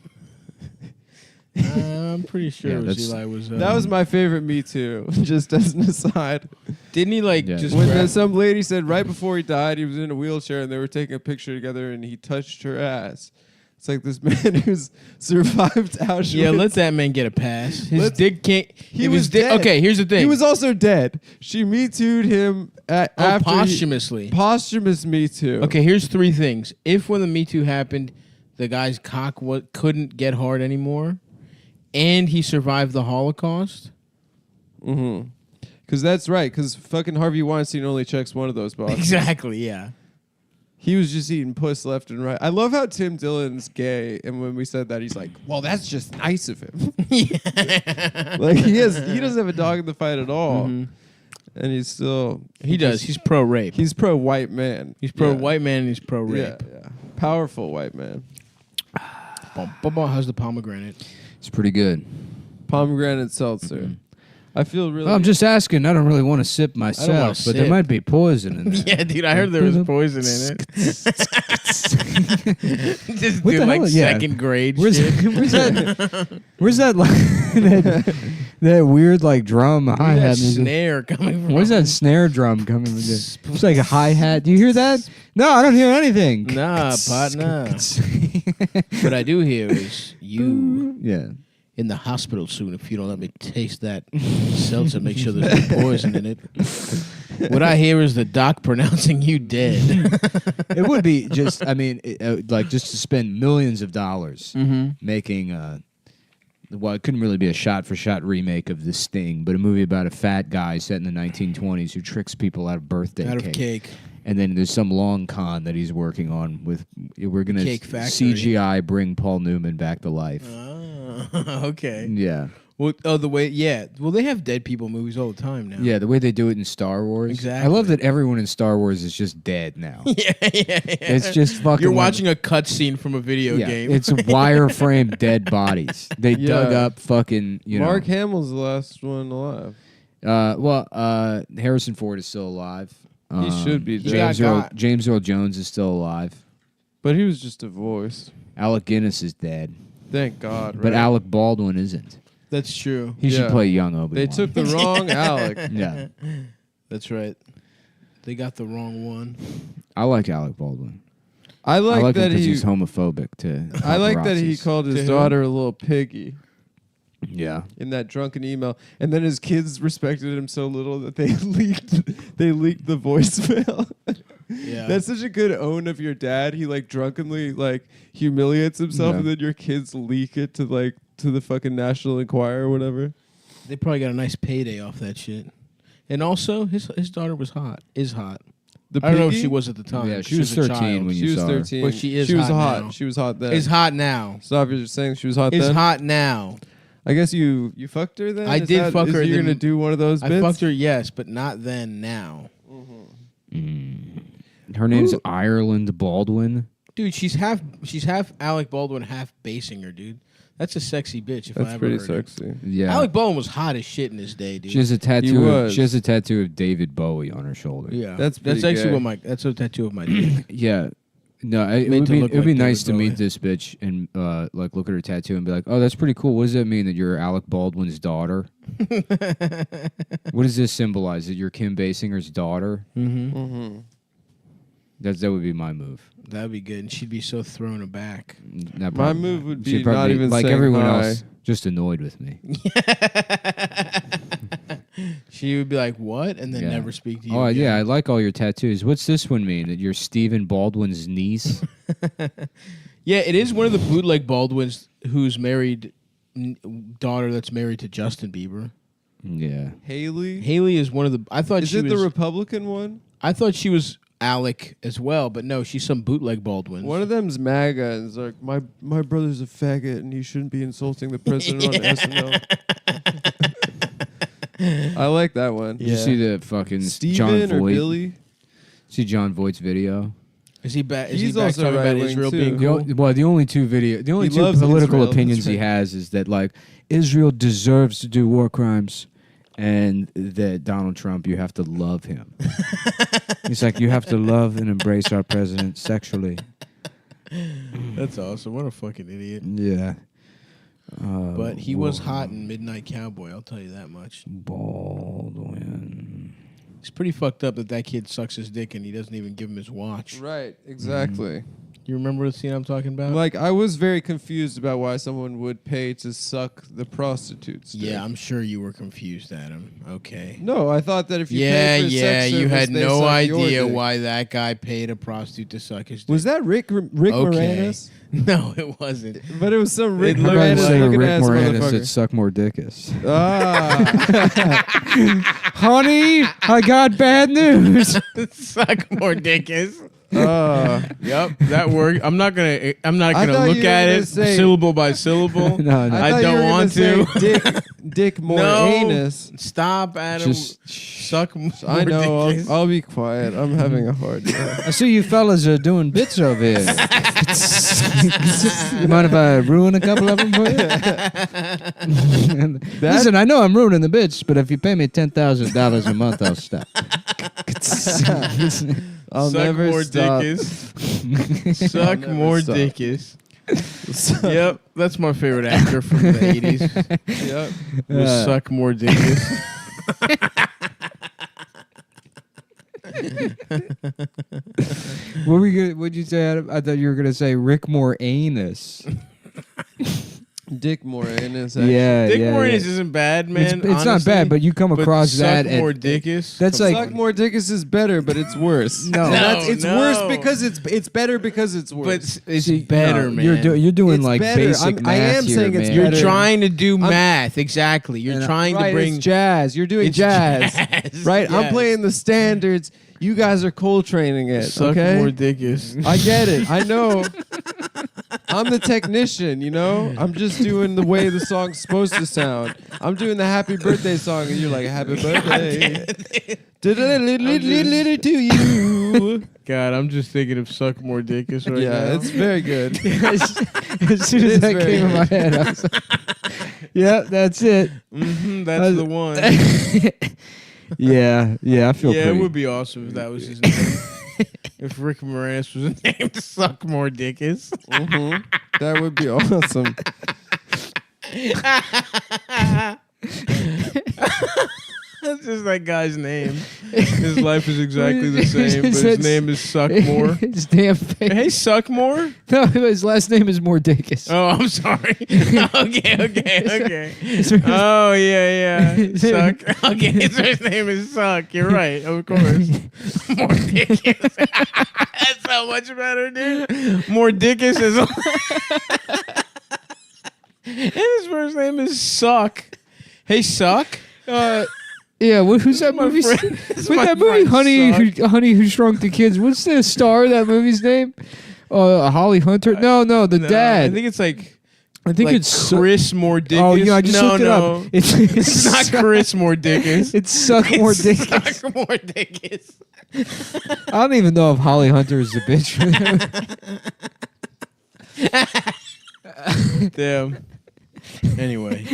I'm pretty sure Yeah, it was that's- Eli was. That was my favorite Me Too. Just as an aside, Didn't he like Yeah. just when grab- some lady said right before he died, he was in a wheelchair and they were taking a picture together, and he touched her ass. It's like this man who's survived Auschwitz. Yeah, let that man get a pass. His dick can't. He if was his dick, dead. Okay, here's the thing. He was also dead. She Me Too'd him after posthumously. Posthumous Me Too. Okay, here's three things. If when the Me Too happened, the guy's cock couldn't get hard anymore, and he survived the Holocaust. Mm-hmm. Because that's right. Because fucking Harvey Weinstein only checks one of those boxes. Exactly. Yeah. He was just eating puss left and right. I love how Tim Dillon's gay, and when we said that, he's like, "Well, that's just nice of him." Like he doesn't have a dog in the fight at all, and he's still He does. He's pro rape. He's pro white man. He's pro Yeah. white man and he's pro rape. Yeah. Powerful white man. How's the pomegranate? It's pretty good. Pomegranate seltzer. I feel really. Well, I'm just asking. I don't really want to sip myself, but there sip. might be poison in there. Yeah, dude, I heard there was poison in it. Just What do the like hell? Yeah. second grade Where's shit. Where's that like that weird like drum hi That hat? snare coming from. Where's that snare drum coming from? It's like a hi hat. Do you hear that? No, I don't hear anything. Nah, partner. What I do hear is you Yeah. in the hospital soon if you don't let me taste that seltzer. Make sure there's no poison in it. What I hear is the doc pronouncing you dead. It would be just. I mean, like just to spend millions of dollars making. Well, it couldn't really be a shot-for-shot remake of The Sting, but a movie about a fat guy set in the 1920s who tricks people out of birthday Out cake. of cake. And then there's some long con that he's working on with. We're gonna Cake Factory. CGI bring Paul Newman back to life. Okay. Yeah, Well, Well, they have dead people movies all the time now. yeah. The way they do it in Star Wars. Exactly. I love that everyone in Star Wars is just dead now. yeah. It's just fucking. You're like- watching a cutscene from a video Yeah, game. it's wireframe dead bodies. They dug up fucking. Mark Hamill's the last one alive. Harrison Ford is still alive. He should be dead. James Earl Jones is still alive. But he was just a voice. Alec Guinness is dead. Thank God. But right? Alec Baldwin isn't. That's true. He should play young Obi-Wan. They took the wrong Alec. Yeah. That's right. They got the wrong one. I like Alec Baldwin. I I like like him that because he. he's homophobic to. I like that he paparazzis. called his To who? daughter a little piggy Yeah. in that drunken email, and then his kids respected him so little that they leaked the voicemail. Yeah. That's such a good own of your dad. He like drunkenly like humiliates himself, and then your kids leak it to the fucking National Enquirer or whatever. They probably got a nice payday off that shit. And also, his daughter was hot. Is hot. The I don't know if piggy? she was at the time. Yeah, she was 13 a child. when She you was saw her. 13. Well, she is She was hot hot. now. She was hot then. Is hot now. Stop! You're saying she was hot Is then. hot now. I guess you fucked her then. I Is did that- fuck her. You're then- gonna do one of those I bits. fucked her, yes, but not then. Now, Her name's Ireland Baldwin. dude, she's half Alec Baldwin, half Basinger, dude. That's a sexy bitch. If I That's ever pretty heard it. sexy. Yeah. Alec Baldwin was hot as shit in his day, dude. She has a tattoo. He was. She has a tattoo of David Bowie on her shoulder. yeah, That's that's pretty actually gay. what my that's a tattoo of my dick. Yeah. No, it Made would to be look it would be like nice David to meet Bowie. this bitch and like look at her tattoo and be like, oh, that's pretty cool. What does that mean that you're Alec Baldwin's daughter? What does this symbolize? That you're Kim Basinger's daughter? Mm-hmm. That would be my move. That'd be good, and she'd be so thrown aback. Not My probably move not. would She'd be probably not even like saying everyone hi. else, just annoyed with me. She would be like, "What?" and then Yeah. never speak to you. Oh again. yeah, I like all your tattoos. What's this one mean? That you're Stephen Baldwin's niece? Yeah, it is one of the bootleg Baldwins who's married, daughter that's married to Justin Bieber. Yeah. Haley. Haley is one of the. I thought Is she it was. the Republican one? I thought she was Alec as well, but no, she's some bootleg Baldwin. One of them's MAGA and is like, my brother's a faggot and he shouldn't be insulting the president on SNL. I like that one. Did you see the fucking John Steven or Voight? Billy? See John Voight's video? Is he back? Is He's he back also talking about right-wing, Israel too. being cool? Well, the only two He two loves political Israel, opinions that's he right. has is that like Israel deserves to do war crimes, and that Donald Trump, you have to love him. He's like, you have to love and embrace our president sexually. That's awesome. What a fucking idiot. Yeah. But he was hot in Midnight Cowboy. I'll tell you that much. Baldwin. It's pretty fucked up that kid sucks his dick and he doesn't even give him his watch. Right, exactly. You remember the scene I'm talking about? Like, I was very confused about why someone would pay to suck the prostitutes. dick. Yeah, I'm sure you were confused, Adam. Okay. No, I thought that if you Yeah, paid for sex you service, had they no suck your idea dick. why that guy paid a prostitute to suck his dick. Was that Rick okay. Moranis? No, it wasn't. But it was some Rick It looked I'd Moranis say looking Rick ass Moranis motherfucker. that suck more dickus. Ah, Honey, I got bad news. Suck more dickus. Yep, that worked. I'm not gonna I look thought you were at gonna it say- syllable by syllable. No, I thought you don't were want gonna to. say Dick No. Moranis. Stop, Adam. Just suck more I know. dickus. I'll be quiet. I'm having a hard time. I see you fellas are doing bits over here. You mind if I ruin a couple of them for you? Listen, I know I'm ruining the bits, but if you pay me $10,000 a month, I'll stop. I'll Suck never more stop. dickus. Suck never more stop. dickus. Yep, that's my favorite actor from the 80s. Yep. Was Suck more dickus. What were you? What'd you say? Adam? I thought you were gonna say Rick Moranis. Dick Moranis. Yeah, Dick yeah, Moranis yeah. isn't bad, man. It's not honestly, bad, but you come but across Suck that. more and- dickus. That's like Suck more dickus is better, but it's worse. No. And that's, it's No, worse no. because it's better because it's worse. But it's See, better, no, man. You're doing It's like better. basic math I am here, saying it's man. You're better. trying to do math, exactly. You're trying right, to bring it's jazz. You're doing It's jazz, jazz, right? I'm yes. playing the standards. You guys are Coltraneing it. Suck okay, more dickus. I get it. I know. I'm the technician, you know? I'm just doing the way the song's supposed to sound. I'm doing the happy birthday song, and you're like, happy birthday. To you. God, I'm just thinking of Suck More Dickus right now. Yeah, it's very good. As soon as It's that very came in my good. head, I was like, "Yeah, that's it." That's the one. Yeah, I feel Yeah, pretty. it would be awesome if that was his name. If Rick Moranis was named Suck More Dickus. That would be awesome. That's just that guy's name. His life is exactly the same, but his name is Suckmore. His damn face. Hey, Suckmore? No, his last name is Mordicus. Oh, I'm sorry. Okay. Oh, yeah. Suck. Okay, his first name is Suck. You're right, of course. Mordicus. That's so much better, dude. Mordicus is... And his first name is Suck. Hey, Suck? Yeah, who's that movie? What's that movie? Honey Who Shrunk the Kids. What's the star of that movie's name? Holly Hunter? No, the dad. I think it's like it's Chris Mordicus. Oh, yeah, I just looked it up. It's not Chris Mordicus. It's Suck Mordicus. Suck Mordicus. I don't even know if Holly Hunter is the bitch for that. Damn. Anyway.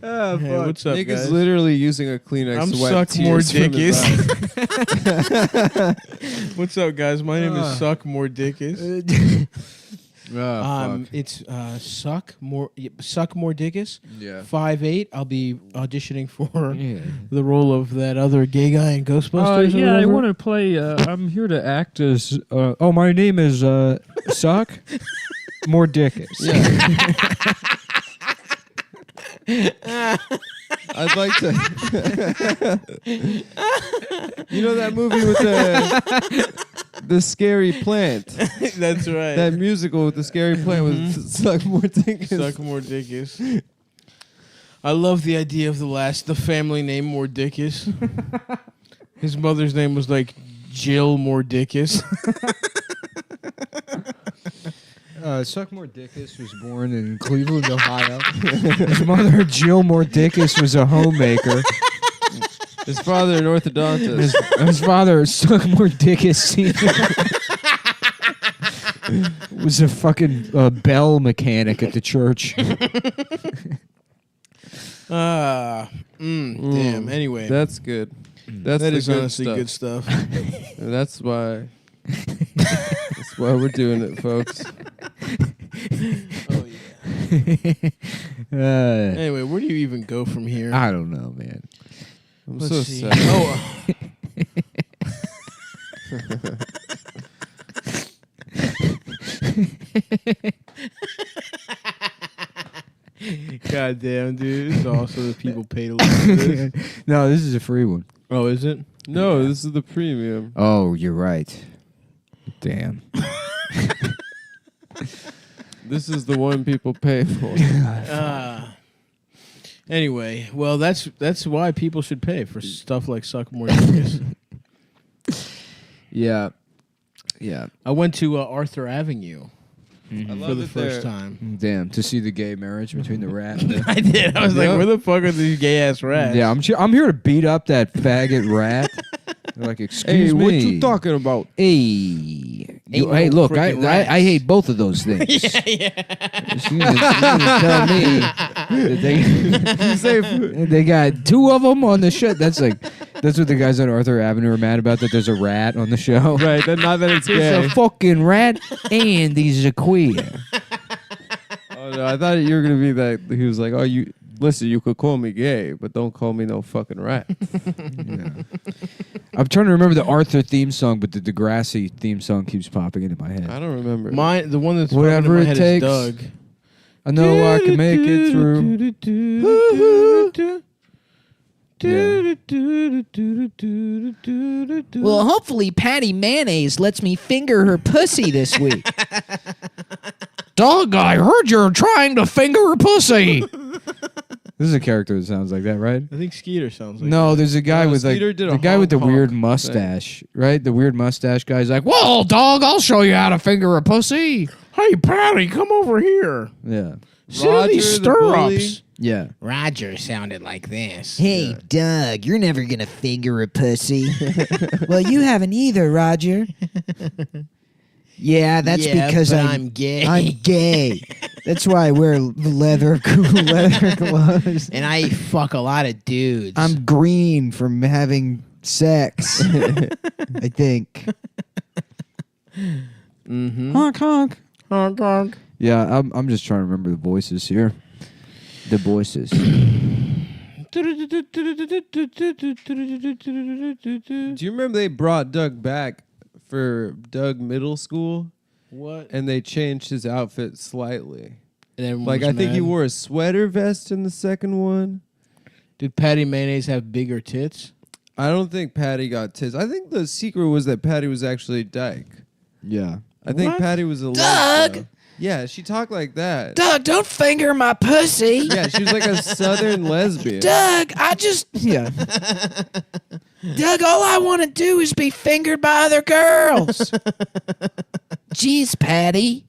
Oh, Hey, fuck. what's up, Nick guys? is literally using a Kleenex I'm to wipe Suck tears from his Mordicus. What's up, guys? My name is Suck Mordicus. It's Suck Mordicus. Yeah. 5'8". I'll be auditioning for the role of that other gay guy in Ghostbusters. Yeah, I want to play. I'm here to act as. My name is Suck Mordicus. Yeah. I'd like to. You know that movie with the scary plant? That's right. That musical with the scary plant with Suck Mordicus. Suck Mordicus. I love the idea of the family name Mordicus. His mother's name was like Jill Mordicus. Suck Mordicus was born in Cleveland, Ohio. His mother, Jill Mordicus, was a homemaker. His father, an orthodontist. His father, Suck Mordicus Sr., was a fucking bell mechanic at the church. Damn. Anyway, That's good. That is good honestly stuff. good stuff. And that's why. That's why we're doing it, folks. Oh yeah. Anyway, where do you even go from here? I don't know, man. I'm Let's so see. sad. God damn, dude. This is also the people pay to listen to this. No, this is a free one. Oh, is it? No, this is the premium. Oh, you're right. Damn. This is the one people pay for. Anyway, well, that's why people should pay for stuff like Suck Mordicus. Yeah. I went to Arthur Avenue I for love the it first there. time. Damn, to see the gay marriage between the rat and the... I did. I was like, where the fuck are these gay ass rats? Yeah, I'm here to beat up that faggot rat. They're like, excuse Hey, me. what you talking about? Hey, no hey, look, freaking I hate both of those things. You gonna tell me that they got two of them on the show. That's what the guys on Arthur Avenue are mad about, that there's a rat on the show. Right, not that it's There's gay. a fucking rat and he's a queer. Oh no, I thought you were gonna be that. He was like, "Oh, you listen, you could call me gay, but don't call me no fucking rat." Yeah. I'm trying to remember the Arthur theme song, but the Degrassi theme song keeps popping into my head. I don't remember. The one that's Whatever popping in my it head takes. is Doug. I know I can make it through. Well, hopefully Patty Mayonnaise lets me finger her pussy this week. Doug, I heard you're trying to finger her pussy. This is a character that sounds like that, right? I think Skeeter sounds like No, there's a guy No, with like Skeeter did a the guy with the honk weird honk mustache, right? The weird mustache guy's like, "Whoa, dog! I'll show you how to finger a pussy." Hey, Patty, come over here. Yeah, Sit in these the bully. stirrups. yeah. Roger sounded like this. Hey, Doug, you're never gonna finger a pussy. Well, you haven't either, Roger. Yeah, that's because I'm gay. I'm gay. That's why I wear leather gloves. and I fuck a lot of dudes. I'm green from having sex. I think. Mm-hmm. Honk honk. Honk, honk. Yeah, I'm just trying to remember the voices here. The voices. Do you remember they brought Doug back for Doug Middle School? What? And they changed his outfit slightly. And everyone Like, was I think he mad? wore a sweater vest in the second one. Did Patty Mayonnaise have bigger tits? I don't think Patty got tits. I think the secret was that Patty was actually dyke. Yeah. I think What? Patty was a Doug! lesbo. Yeah, she talked like that. Doug, don't finger my pussy. Yeah, she was like a southern lesbian. Doug, I just. Yeah. Doug, all I want to do is be fingered by other girls. Jeez, Patty.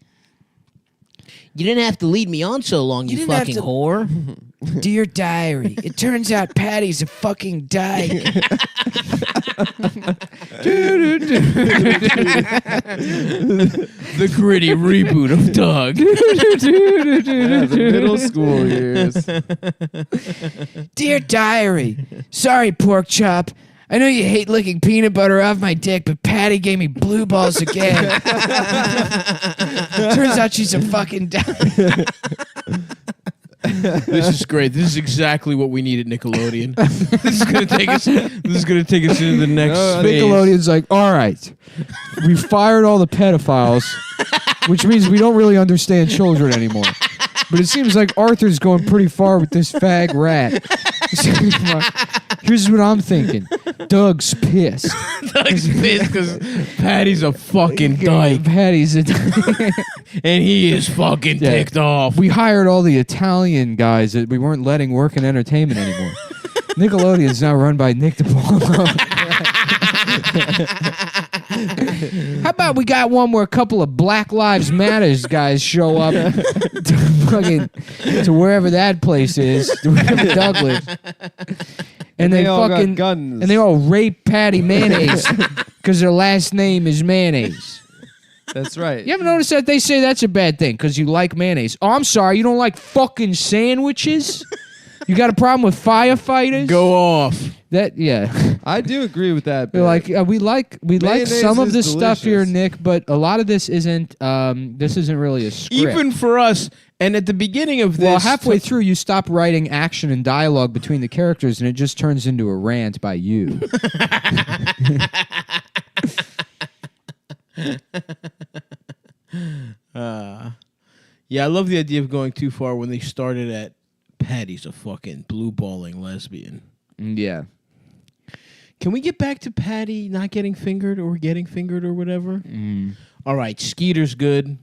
You didn't have to lead me on so long, You you, didn't have fucking to- whore. Dear diary, it turns out Patty's a fucking dyke. The gritty reboot of Doug. Yeah, the middle school years. Dear diary, sorry, pork chop. I know you hate licking peanut butter off my dick, but Patty gave me blue balls again. Turns out she's a fucking dyke. This is great. This is exactly what we need at Nickelodeon. This is gonna take us. This is gonna take us into the next phase. Nickelodeon's like, all right, we fired all the pedophiles, which means we don't really understand children anymore. But it seems like Arthur's going pretty far with this fag rat. Here's what I'm thinking. Doug's pissed. Doug's pissed because Patty's a fucking dyke, Patty's a and he is fucking Yeah. ticked off. We hired all the Italian guys that we weren't letting work in entertainment anymore. Nickelodeon's now run by Nick DiPaolo. How about we got one where a couple of Black Lives Matters guys show up to wherever that place is, to wherever Doug lives, and they all got fucking guns. and they all rape Patty Mayonnaise because their last name is Mayonnaise. That's right. You ever notice that they say that's a bad thing because you like mayonnaise? Oh, I'm sorry, you don't like fucking sandwiches? You got a problem with firefighters? Go off. That yeah. I do agree with that. They're like we like Mayonnaise some of is this stuff here, delicious. Nick, but a lot of this isn't. This isn't really a script. Even for us. And at the beginning of this, well, halfway through, you stop writing action and dialogue between the characters, and it just turns into a rant by you. Yeah, I love the idea of going too far when they started at Patty's a fucking blue balling lesbian. Yeah. Can we get back to Patty not getting fingered or getting fingered or whatever? All right, Skeeter's good.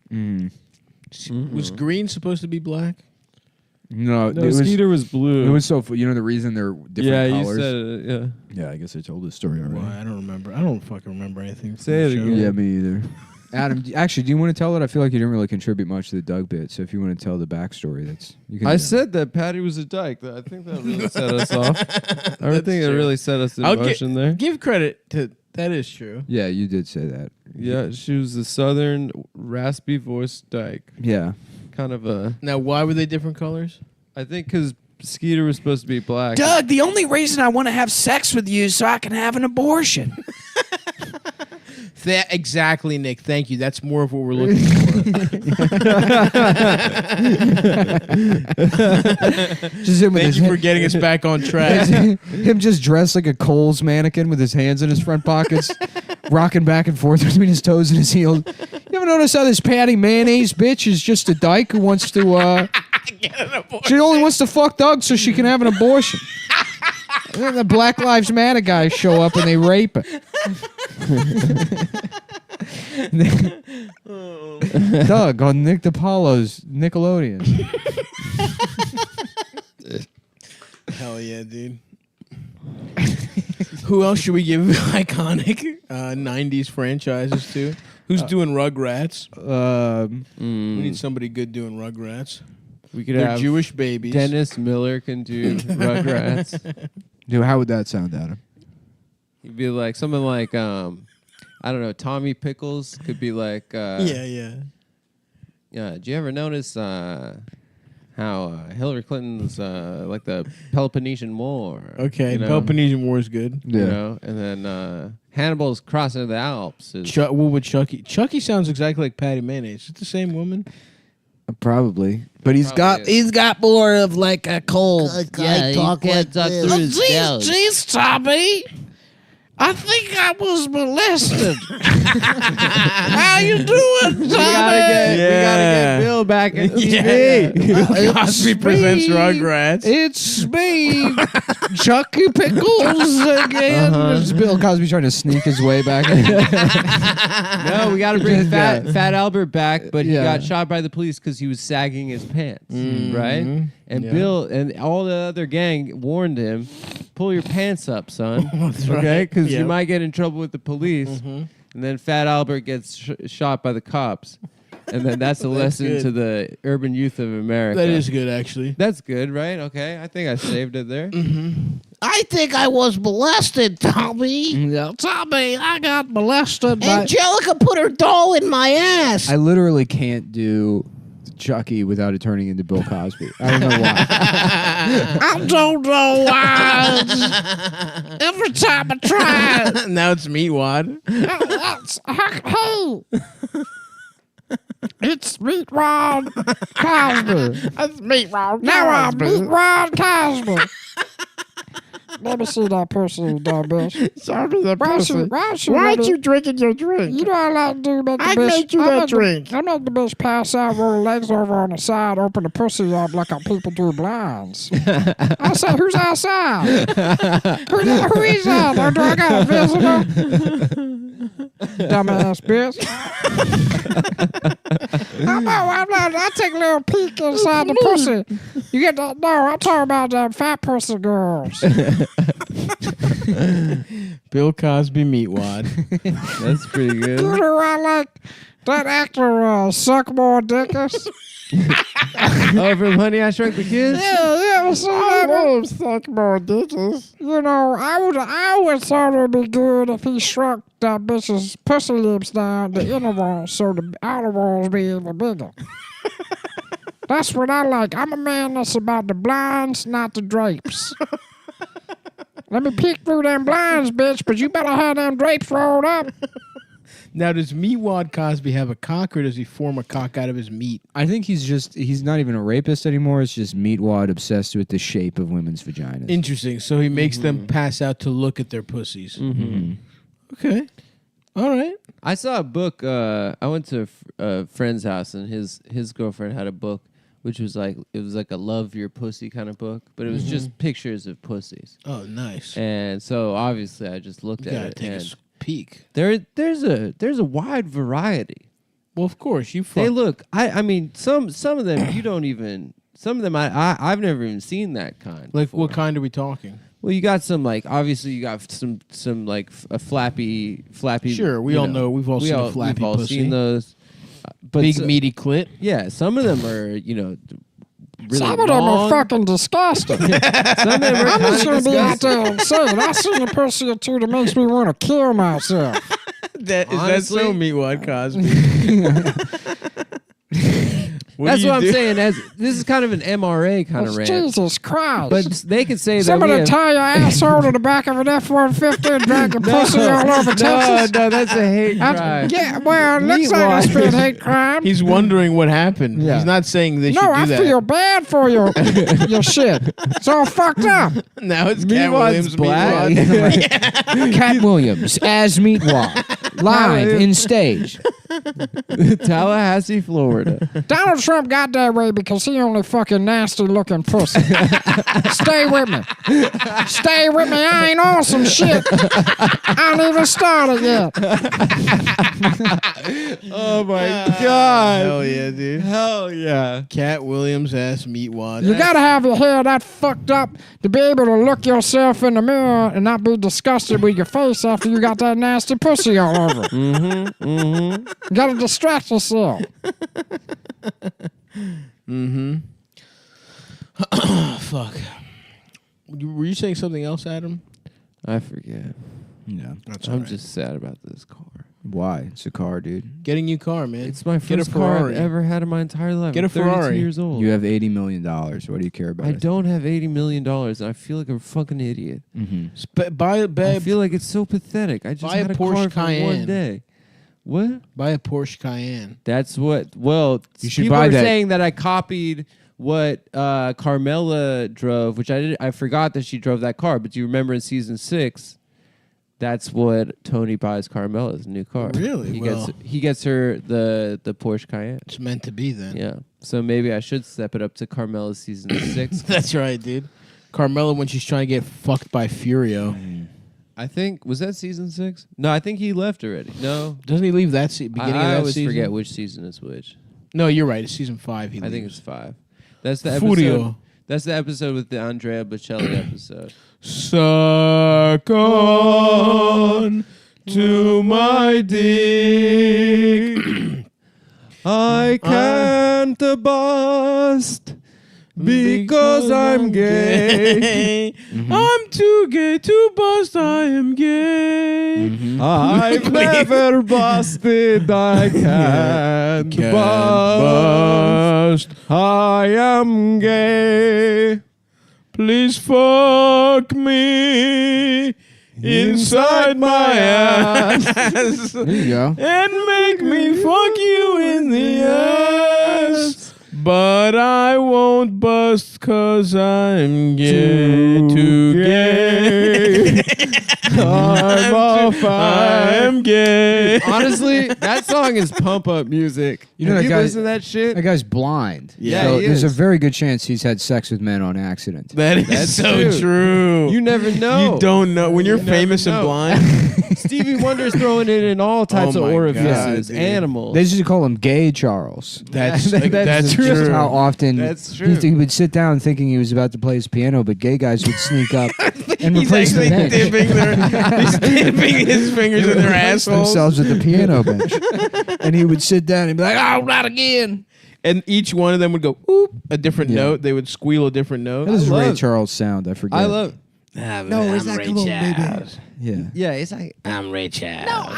Was green supposed to be black? No, No, Skeeter was blue. It was so. You know the reason they're different yeah, colors. you said it. Yeah. Yeah, I guess I told this story already. Well, I don't remember. I don't fucking remember anything. from Say the it show. again. Yeah, me either. Adam, actually, do you want to tell it? I feel like you didn't really contribute much to the Doug bit. So if you want to tell the backstory, that's you can. I do that. said that Patty was a dyke. I think that really set us off. I think it true. really set us in I'll motion there. Give credit to that is true. Yeah, you did say that. Yeah, she was a southern, raspy voiced dyke. Yeah. Kind of a. Now, why were they different colors? I think because Skeeter was supposed to be black. Doug, the only reason I want to have sex with you is so I can have an abortion. That exactly, Nick. Thank you. That's more of what we're looking for. Just him with Thank his you for getting us back on track. him just dressed like a Kohl's mannequin with his hands in his front pockets, rocking back and forth between his toes and his heels. You ever notice how this Patty Mayonnaise bitch is just a dyke who wants to she only wants to fuck Doug so she can have an abortion. And then the Black Lives Matter guys show up and they rape her. Doug on Nick DiPaolo's Nickelodeon. Hell yeah, dude. Who else should we give iconic 90s franchises to? Who's doing Rugrats? We need somebody good doing Rugrats. We could They're have Jewish babies. Dennis Miller can do Rugrats. Dude, how would that sound, Adam? He'd be like something like I don't know. Tommy Pickles could be like. Yeah. Did you ever notice how Hillary Clinton's like the Peloponnesian War? Okay, you know? Peloponnesian War is good. You know, and then Hannibal's crossing the Alps. Is, What would Chucky? Chucky sounds exactly like Patty Mayonnaise. Is it the same woman? Probably. But he's got more of like a cold. Yeah, you can't talk through his nose. Jeez, Tommy. I think I was molested. How you doing, Tommy? We gotta get Bill back in TV. Cosby presents Rugrats. It's me, Chucky Pickles again. It's Bill Cosby trying to sneak his way back in. No, we gotta bring Fat Albert back, but he Yeah. got shot by the police because he was sagging his pants, right? And Yeah. Bill and all the other gang warned him, pull your pants up, son. Okay? Because you might get in trouble with the police. And then Fat Albert gets shot by the cops. And then that's a lesson good. to the urban youth of America. That is good, actually. That's good, right? Okay. I think I saved it there. I think I was molested, Tommy. Yeah, Tommy, I got molested by... Angelica put her doll in my ass. I literally can't do Chucky without it turning into Bill Cosby. I don't know why. I don't know why. Every time I try. Now it's Meatwad. Hey. It's Meatwad Cosby. It's Meatwad Cosby. Now I'm Meatwad Cosby. Let me see that pussy, you dumb bitch. Show me the pussy. Why aren't you drinking your drink? You know what I like to do? I made you that drink. I make the bitch pass out, roll her legs over on the side, open the pussy up like people do blinds. I say, who's outside? Who is that? Do I got a visitor? Dumbass bitch. I'm not. I take a little peek inside the pussy. You get that? No, I'm talking about them fat pussy girls. Bill Cosby Meatwad. That's pretty good. You know I like that actor suck more dickus. Oh, from Honey, I Shrunk the Kids? Yeah, so I love suck more dickus. You know, I would thought it'd be good if he shrunk that bitch's pussy lips down the inner walls so the outer walls be even bigger. That's what I like. I'm a man that's about the blinds, not the drapes. Let me peek through them blinds, bitch, but you better have them drapes rolled up. Now, does Meatwad Cosby have a cock, or does he form a cock out of his meat? I think he's not even a rapist anymore. It's just Meatwad obsessed with the shape of women's vaginas. Interesting. So he makes them pass out to look at their pussies. Okay. All right. I saw a book. I went to a friend's house, and his girlfriend had a book, which was like a love your pussy kind of book, but it was just pictures of pussies. Oh, nice. And so obviously, I just looked at it. Take a And peek. there's a wide variety. Well, of course you. They look. I mean, some of them you don't even. Some of them I've never even seen that kind. Like, before. what kind are we talking? Well, you got some like obviously you got some like a flappy. Sure, we all know. We've all seen a flappy we've all pussy. seen those. But Big meaty clit. Yeah, some of them are really Some of them are long. fucking disgusting. Some of them are I'm just kinda going to be out disgusting. there and say it. I seen a pussy or two that makes me want to kill myself. Is that Honestly- so, Meatwad Cosby? That's what I'm saying. This is kind of an MRA kind of rant. Jesus Christ. But they could say that Somebody tie your asshole to the back of an F-150 and drag your pussy all over Texas. No, that's a hate crime. Yeah, well, it looks like it's been hate crime. He's wondering what happened. Yeah. He's not saying they should No, do I that. feel bad for your shit. It's all fucked up. Now it's Cat Meatwad's Williams. black. Meatwad. Cat Williams as Meatwad, live in stage. Tallahassee, Florida. Donald Trump got that way because he only fucking nasty looking pussy. Stay with me. Stay with me. I ain't on some shit. I ain't even started yet. Oh my God. Hell yeah, dude. Hell yeah. Cat Williams ass Meatwad. You gotta have your hair that fucked up to be able to look yourself in the mirror and not be disgusted with your face after you got that nasty pussy all over. You gotta distract yourself. Fuck. Were you saying something else, Adam? I forget. Yeah. I'm just sad about this car. Why? It's a car, dude. Get a new car, man. It's my Get a first car I've Ferrari. ever had in my entire life. Get a I'm 32 Ferrari. years old. You have $80 million. What do you care about I it? don't have $80 million, and I feel like a fucking idiot. Mm-hmm. Buy, I feel like it's so pathetic. I just buy a had a Porsche car for one Cayenne. day. What? Buy a Porsche Cayenne. That's what. Well, You should people buy are that. saying that I copied what Carmela drove, which I forgot that she drove that car. But do you remember in season 6? That's what Tony buys Carmela's new car. Really? He gets her the Porsche Cayenne. It's meant to be then. Yeah. So maybe I should step it up to Carmela's season 6. That's right, dude. Carmela when she's trying to get fucked by Furio. I think was that season 6? No, I think he left already. No, Doesn't he leave that beginning of I that always season? forget which season is which. No, you're right. It's season 5. He I think leaves. it's 5. That's the episode. Furio. That's the episode with the Andrea Bocelli episode. Suck on to my dick. I can't bust because I'm gay. I'm too gay to bust. I am gay. I've never busted. I can't bust. I am gay. Please fuck me inside my ass. There you go. And make me fuck you in the ass. But I won't bust 'cause I'm gay. Too gay. I'm gay. Honestly, that song is pump up music. You know Have that you guy- listen to that shit? That guy's blind. Yeah, so he there's a is. very good chance he's had sex with men on accident. That is That's so true. true. You never know. You don't know. When you're You never famous and know. blind. Stevie Wonder's throwing it in all types Oh of my orifices, God, dude. animals. They used to call him Gay Charles. That's That's that's true. Just true. how often That's true. He would sit down thinking he was about to play his piano, but gay guys would sneak up and He's replace the actually bench. he's dipping his fingers in their assholes. themselves at the piano bench. And he would sit down and be like, "Oh, not again." And each one of them would go, oop, a different Yeah. note. They would squeal a different note. How does Ray love- Charles sound? I forget. I love. No, it's like, come on, baby. Yeah. Yeah, it's like I'm Ray Charles. no.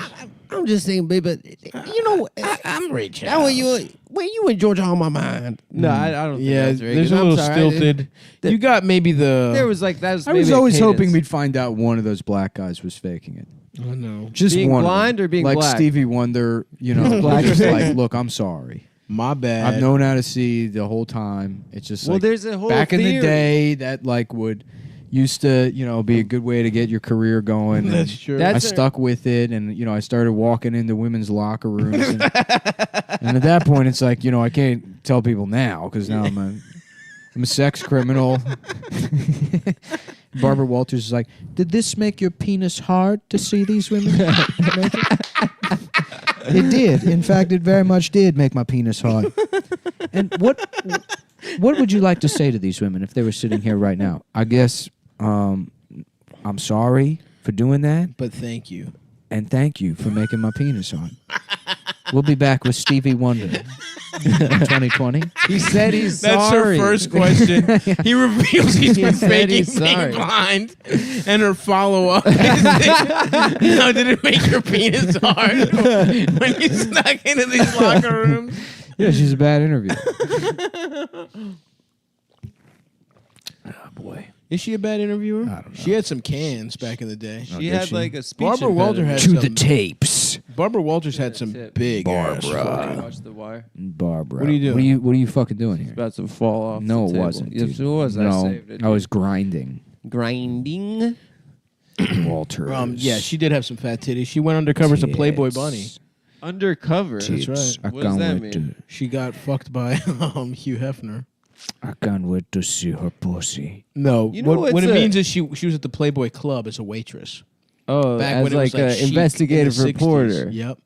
I'm just saying, baby. You know, I'm Ray that Charles. when you and Georgia on my mind. No, I don't. Think Yeah, that's very there's good. a I'm little sorry. stilted. You got maybe the. There was like that. Was I was maybe a always hoping cadence. we'd find out one of those black guys was faking it. Oh no, Just Being one. of them. blind or being like black? Stevie Wonder, black is like, look, I'm sorry. my bad. I've known how to see the whole time. It's just Well, like there's a whole back in the theory. day that like would used to be a good way to get your career going. That's and true. I That's a- stuck with it, and I started walking into women's locker rooms, and at that point, it's like I can't tell people now because now I'm a sex criminal. Barbara Walters is like, did this make your penis hard to see these women? It did. In fact, it very much did make my penis hard. And what would you like to say to these women if they were sitting here right now? I guess I'm sorry for doing that, but thank you. and thank you for making my penis hard. We'll be back with Stevie Wonder in 2020. He said he's That's sorry. her first question. He reveals he's been said faking he's being sorry. blind, and her follow up. Now, did it make your penis hard when you snuck into these locker rooms? Yeah, she's a bad interviewer. Is she a bad interviewer? I don't know. She had some cans back in the day. She had like a speech. Barbara Walter had To some. the tapes. Barbara Walters had some That's it. big ass Barbara. fucking- Watch the wire. Barbara. What are you doing? What are you fucking doing here? About to fall off. No, the it table. wasn't. Yes, dude. it was. No, I saved it. I was grinding. grinding. Walters. Yeah, she did have some fat titties. She went undercover as a Playboy Tits. bunny. Undercover. That's right. I What does can't that wait mean? She got fucked by Hugh Hefner. I can't wait to see her pussy. No, You know what it's it a- means is she was at the Playboy Club as a waitress. Oh, Back as when it like was an chic in investigative the 60s. reporter. Yep.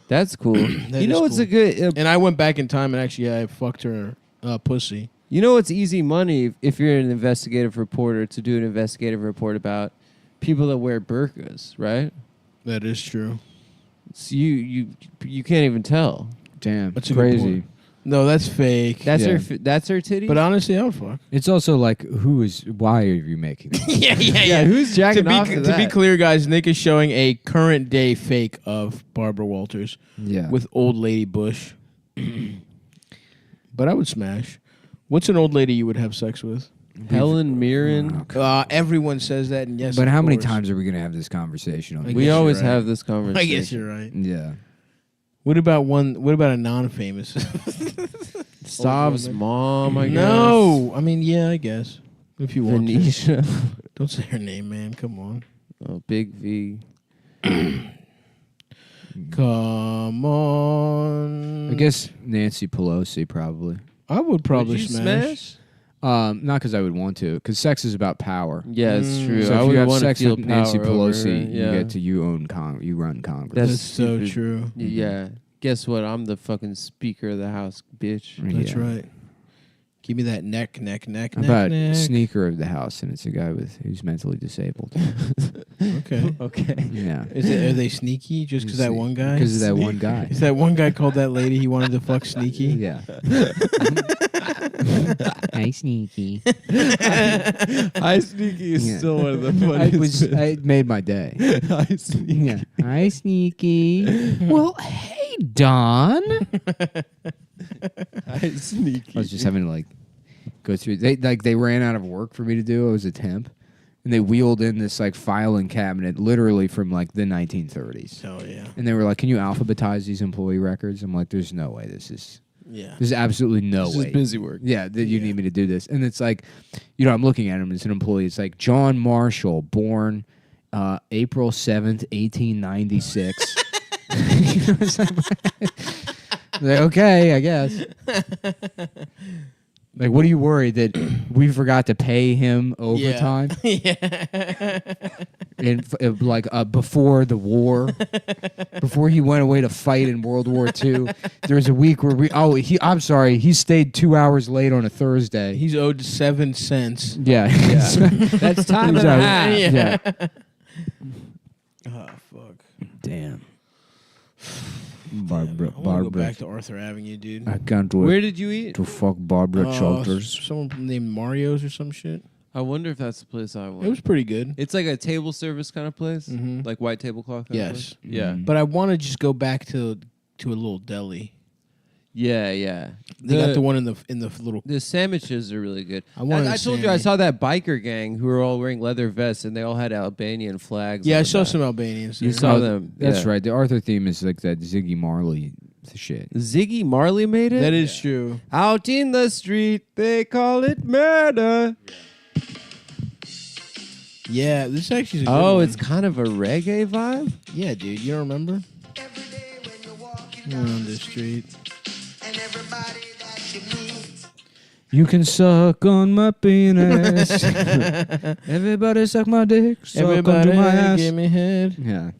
That's cool. That You know is what's cool. a good. And I went back in time and actually I fucked her pussy. You know what's easy money if you're an investigative reporter to do an investigative report about people that wear burqas, right? That is true. So you can't even tell. Damn, That's a good crazy. point. No, that's fake. That's Yeah. her. That's her titty. But honestly, I would fuck. It's also like, why are you making this? yeah. who's jacking To be, off to to that? be clear, guys, Nick is showing a current day fake of Barbara Walters Yeah. with old lady Bush. But I would smash. What's an old lady you would have sex with? Helen Mirren. Everyone says that, and yes. But of how many course. times are we going to have this conversation on I this? guess We you're always right. have this I conversation. guess you're right. Yeah. What about a non-famous? Stav's mom, I guess. No, I mean, yeah, I guess if you want to. Venetia. Don't say her name, man. Come on. Oh, Big V. Come on. I guess Nancy Pelosi probably. I would probably Would you smash. Not because I would want to, because sex is about power. Yeah, it's true. So I if would you have want sex to feel with Nancy power over Pelosi, her. you get to you run Congress. That's so stupid. true. Yeah. Guess what? I'm the fucking Speaker of the House, bitch. That's Yeah. right. Give me that neck. How about Sneaker of the House, and it's a guy who's mentally disabled. Okay. Okay. Yeah. Are they sneaky just because that one guy? Because of that one guy. Is that one guy called that lady he wanted to fuck sneaky? Yeah. Hi, Sneaky. Hi, Sneaky is Yeah. still one of the funniest. It made my day. Hi, Sneaky. Yeah. Hi, Sneaky. Well, hey, Don. Hi, Sneaky. I was just having to go through. They ran out of work for me to do. I was a temp, and they wheeled in this filing cabinet, literally from the 1930s. Oh yeah. And they were like, "Can you alphabetize these employee records?" I'm like, "There's no way. Yeah. There's absolutely no This way. is busy work. Yeah, that you need me to do this." And it's like, I'm looking at him as an employee. It's like John Marshall, born April 7th, 1896. It's like, okay, I guess. What are you worried that we forgot to pay him overtime? Yeah. Before the war, before he went away to fight in World War II, there was a week where I'm sorry, he stayed 2 hours late on a Thursday. He's owed 7 cents. Yeah. That's time and a half. Yeah. Oh fuck. Damn. I want to go back to Arthur Avenue, dude. I can't wait Where did you eat? to fuck Barbara Childers. Someone named Mario's or some shit. I wonder if that's the place I went. It was pretty good. It's like a table service kind of place, Mhm. like white tablecloth. Kind of Yes. place? Yeah. But I want to just go back to a little deli. Yeah, yeah. They got the one in the little. The sandwiches are really good. I wanted I a told you I Sammy. saw that biker gang who were all wearing leather vests and they all had Albanian flags. Yeah, on I the saw back. some Albanians. You there. saw them. That's yeah. right. The Arthur theme is like that Ziggy Marley shit. Ziggy Marley made it? That is true. Out in the street, they call it murder. Yeah, this actually is a good Oh, one. it's kind of a reggae vibe? Yeah, dude. You don't remember? On the street. You can suck on my penis. Everybody suck my dick. Suck Everybody onto my ass. give me head. Yeah.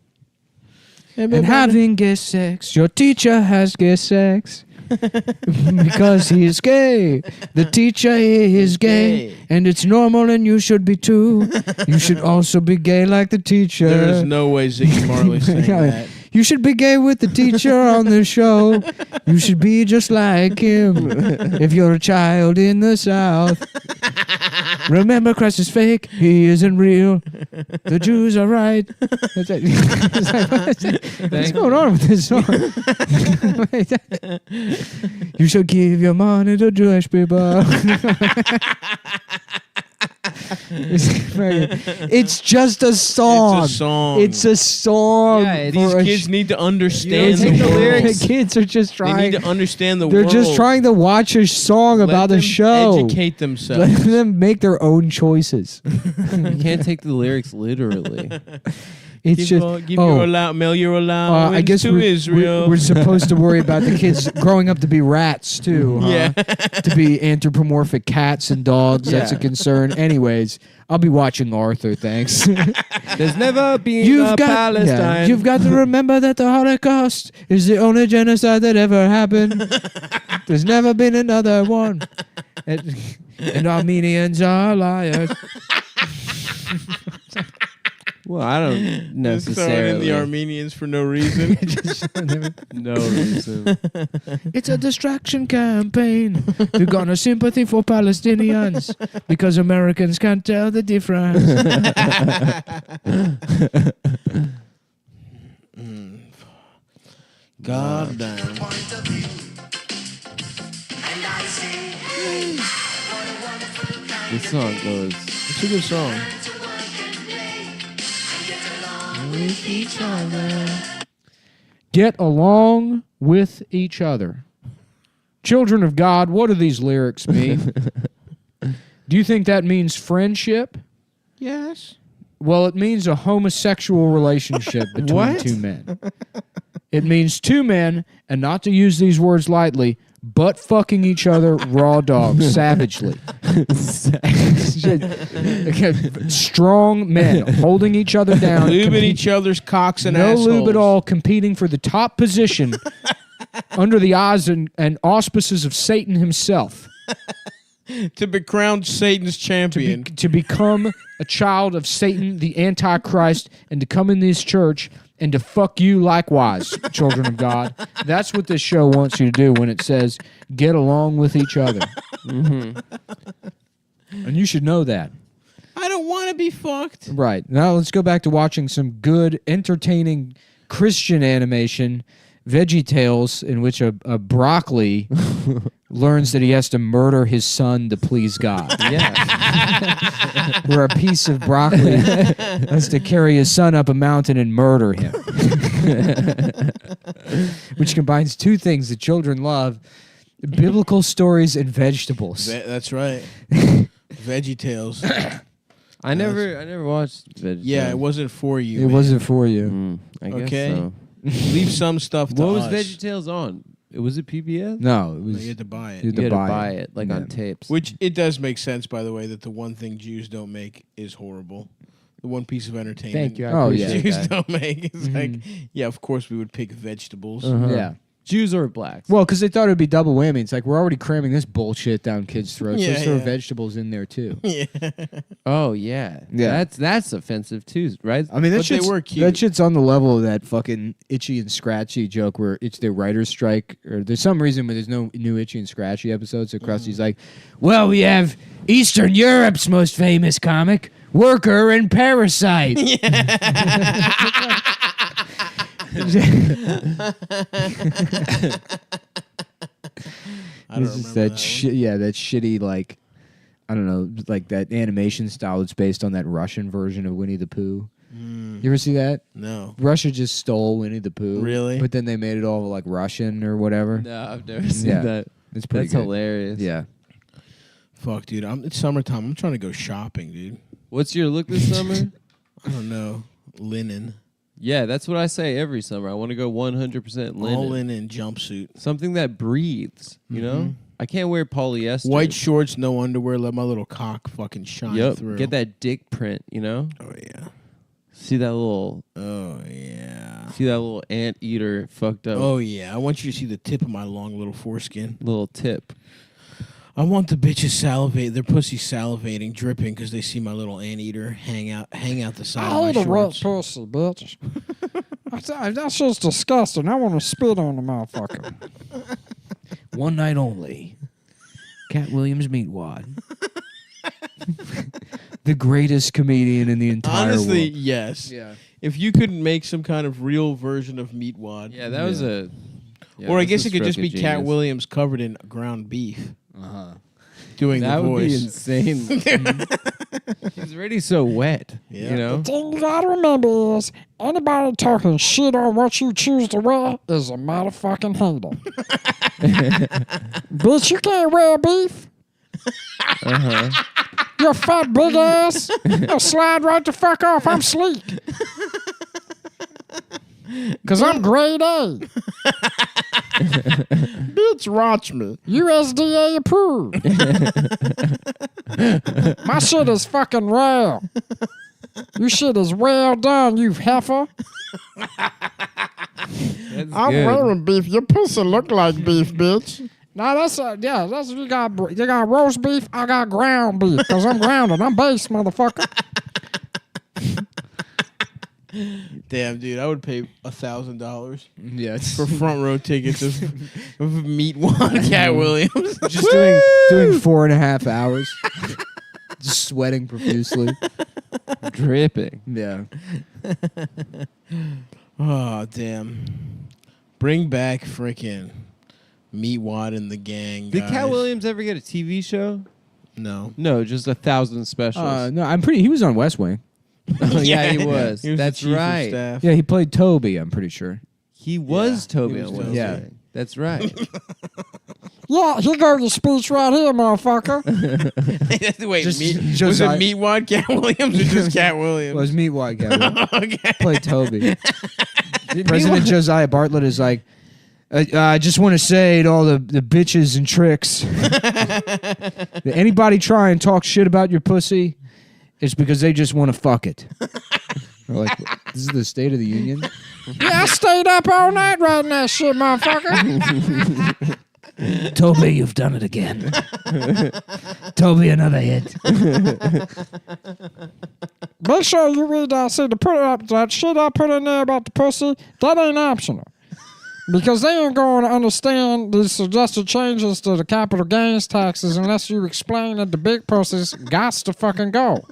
Everybody. And having gay sex. Your teacher has gay sex. Because he is gay. The teacher is gay. And it's normal and you should be too. You should also be gay like the teacher. There is no way Ziggy Marley's saying Yeah. that. You should be gay with the teacher on the show. You should be just like him if you're a child in the South. Remember, Christ is fake. He isn't real. The Jews are right. That's it. It's like, what's going on with this song? You should give your money to Jewish people. It's just a song. It's a song. It's a song. Yeah, These kids need to understand take the the world. lyrics. The kids are just They trying. need to understand the They're world. just trying to watch a song Let about them the show. Educate themselves. Let them make their own choices. You can't take the lyrics literally. It's give just your mail your allowance I guess to Israel. we're supposed to worry about the kids growing up to be rats too. Huh? Yeah. To be anthropomorphic cats and dogs. That's a concern. Anyways, I'll be watching Arthur. Thanks. There's never been a Palestine. You've got to remember that the Holocaust is the only genocide that ever happened. There's never been another one. And Armenians are liars. Well, I don't Just throwing in necessarily. the Armenians for no reason. No reason. It's a distraction campaign to garner sympathy for Palestinians because Americans can't tell the difference. God damn. This song goes. It's a good song. Get along with each other. Children of God, what do these lyrics mean? Do you think that means friendship? Yes. Well, it means a homosexual relationship between two men. It means two men, and not to use these words lightly, butt fucking each other raw dog savagely. Strong men holding each other down. Lubing each other's cocks and no assholes. lube at all, competing for the top position under the eyes and auspices of Satan himself. To be crowned Satan's champion. To become a child of Satan, the Antichrist, and to come in this church and to fuck you likewise, children of God. That's what this show wants you to do when it says, get along with each other. Mm-hmm. And you should know that. I don't want to be fucked. Right. Now let's go back to watching some good, entertaining Christian animation, Veggie Tales, in which a broccoli learns that he has to murder his son to please God. Yeah. Where a piece of broccoli has to carry his son up a mountain and murder him. Which combines two things that children love: biblical stories and vegetables. That's right. Veggie Tales. I never watched Veggie Yeah, Tales. it wasn't for you. It man. wasn't for you. I guess Okay. so. Leave some stuff to What was us. Veggie Tales on? Was it PBS? No, it No, was. you had to buy it. You You had to buy it like on tapes. Which it does make sense, by the way, that the one thing Jews don't make is horrible. The one piece of entertainment Thank you. I Oh, yeah. appreciate Jews that. don't make. It's like, yeah, of course we would pick vegetables. Uh-huh. Yeah. Jews or blacks? Well, because they thought it would be double whammy. It's like, we're already cramming this bullshit down kids' throats. Yeah, Let's throw yeah. vegetables in there, too. Yeah. Oh yeah. Yeah. That's offensive too, right? I mean, that But they shit's, were cute. that shit's on the level of that fucking Itchy and Scratchy joke where it's their writer's strike, or there's some reason where there's no new Itchy and Scratchy episodes. So Krusty's like, well, we have Eastern Europe's most famous comic, Worker and Parasite. I don't It's just remember that that one. yeah, that shitty, like, I don't know, like that animation style that's based on that Russian version of Winnie the Pooh. You ever see that? No. Russia just stole Winnie the Pooh. Really? But then they made it all like Russian or whatever. No, I've never seen Yeah. that. It's pretty That's good. hilarious. Yeah. Fuck, dude. It's summertime. I'm trying to go shopping, dude. What's your look this summer? I don't know. Linen. Yeah, that's what I say every summer. I want to go 100% linen. All linen jumpsuit. Something that breathes, you know? I can't wear polyester. White shorts, no underwear. Let my little cock fucking shine Yep. through. Get that dick print, you know? Oh, yeah. See that little Oh, yeah. anteater fucked up Oh, yeah. I want you to see the tip of my long little foreskin. little tip. I want the bitches salivate, their pussy salivating, dripping because they see my little anteater hang out the side I hate of a my wet shorts. pussy, bitch. That's just disgusting. I want to spit on the motherfucker. One night only. Cat Williams Meatwad. The greatest comedian in the entire Honestly, world. yes. Yeah. If you could make some kind of real version of Meatwad. Yeah, that was a... yeah, or I that's guess a it could just stroke be of Cat genius. Williams covered in ground beef. Uh-huh. Doing That the would be voice. insane. He's already so wet, Yeah. you know? The thing you gotta remember is anybody talking shit on what you choose to wear is a motherfucking hater. Bitch, you can't wear beef. You fat big ass. You'll slide right the fuck off. I'm sleek. Cause I'm grade A. Bitch, watch me. USDA approved. My shit is fucking rare. Your shit is well done, you heifer. That's I'm good. wearing beef. Your pussy look like beef, bitch. No, that's that's you got roast beef. I got ground beef because I'm grounded. I'm based, motherfucker. Damn, dude, I would pay $1,000 Yeah. for front row tickets of Meatwad Cat Williams. Just doing 4.5 hours. Just sweating profusely. Dripping. Yeah. Oh, damn. Bring back freaking Meatwad and the gang, Did guys. Cat Williams ever get a TV show? No. No, just 1,000 specials. No, he was on West Wing. Oh, yeah, he was. He was That's the chief of right. staff. Yeah, he played Toby, I'm pretty sure. He was Toby on West Yeah. Wing. That's right. Yeah, here goes your speech right here, motherfucker. Wait, Just- was Josiah- it Meatwad Cat Williams or just Cat Williams? Was Meat White guy. Okay. Play Toby. President Josiah Bartlett is like, I just want to say to all the bitches and tricks, that anybody try and talk shit about your pussy, it's because they just want to fuck it. We're like, this is the State of the Union? Yeah, I stayed up all night writing that shit, motherfucker. Toby, you've done it again. Toby, another hit. Make sure you read that. See, to put it up, that shit I put in there about the pussy, that ain't optional. Because they ain't going to understand the suggested changes to the capital gains taxes unless you explain that the big pussies gots to fucking go.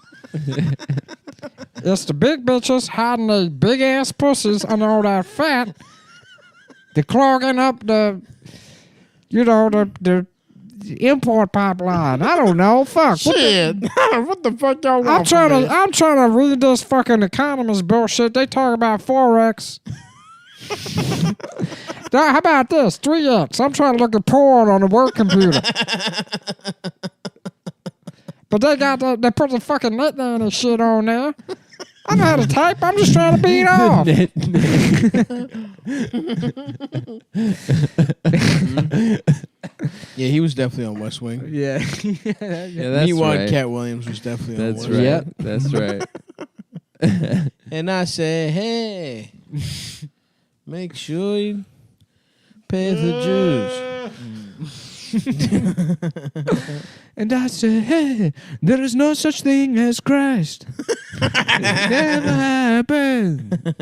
It's the big bitches hiding their big ass pussies under all that fat. They're clogging up the import pipeline. I don't know. Fuck. Shit. What the fuck y'all want? I'm trying to read this fucking economist bullshit. They talk about Forex. How about this? 3X. I'm trying to look at porn on the work computer. But they put the fucking net nanny shit on there. I know how to type. I'm just trying to beat off. Yeah, he was definitely on West Wing. Yeah. Yeah, that's Meatwad right. Cat Williams was definitely on That's West right. Yep. That's right. And I said, hey, make sure you pay for Jews. And I said, hey, there is no such thing as Christ. It never happened.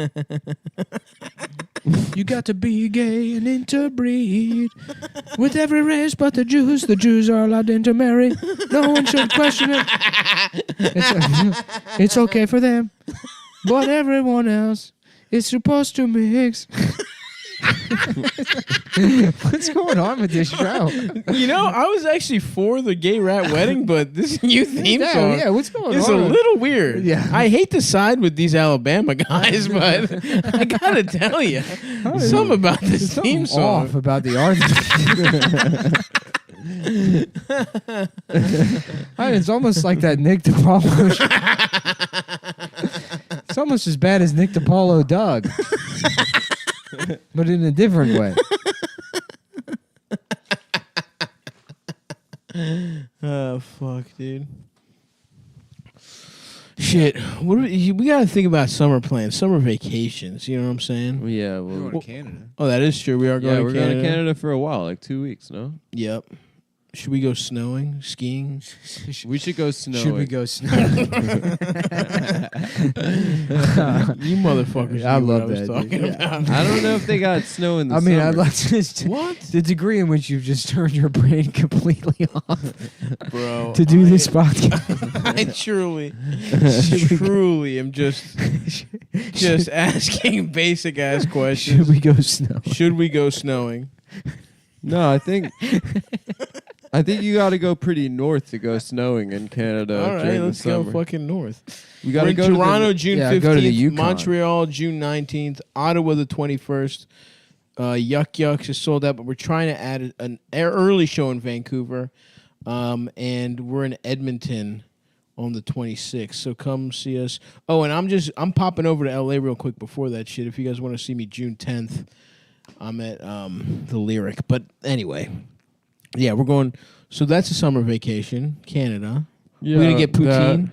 You got to be gay and interbreed with every race but the Jews. The Jews are allowed to intermarry. No one should question it. It's okay for them. But everyone else is supposed to mix. What's going on with this show? You know, I was actually for the gay rat wedding, but this new theme song what's going is on? a little weird. Yeah. I hate to side with these Alabama guys, but I gotta tell you, something about this theme song. Off about the art. It's almost like that Nick DiPaolo. It's almost as bad as Nick DiPaolo Doug, but in a different way. Oh fuck, dude. Shit, what we gotta think about summer plans, summer vacations. You know what I'm saying? Yeah, well, Canada. Oh, that is true. We are going. yeah, to we're Canada. going to Canada for a while, like 2 weeks, no? Yep. Should we go snowing, skiing? We should go snowing. Should we go snowing? You motherfuckers! I knew love what I was that, talking dude. about. I don't know if they got snow in the I mean, summer. I'd like to just What? the degree in which you've just turned your brain completely off Bro, to do this podcast. I truly am just asking basic ass questions. Should we go snow? Should we go snowing? No, I think you got to go pretty north to go snowing in Canada. All right, during let's the go summer. fucking north. We got We're to in go Toronto, to June Yeah, go to the 15th, Yukon. Montreal, June 19th, Ottawa, the 21st. Yuck Yucks is sold out, but we're trying to add an early show in Vancouver, and we're in Edmonton on the 26th. So come see us. Oh, and I'm popping over to LA real quick before that shit. If you guys want to see me, June 10th, I'm at the Lyric. But anyway, yeah, we're going. So that's a summer vacation, Canada. Yeah, We're gonna get poutine.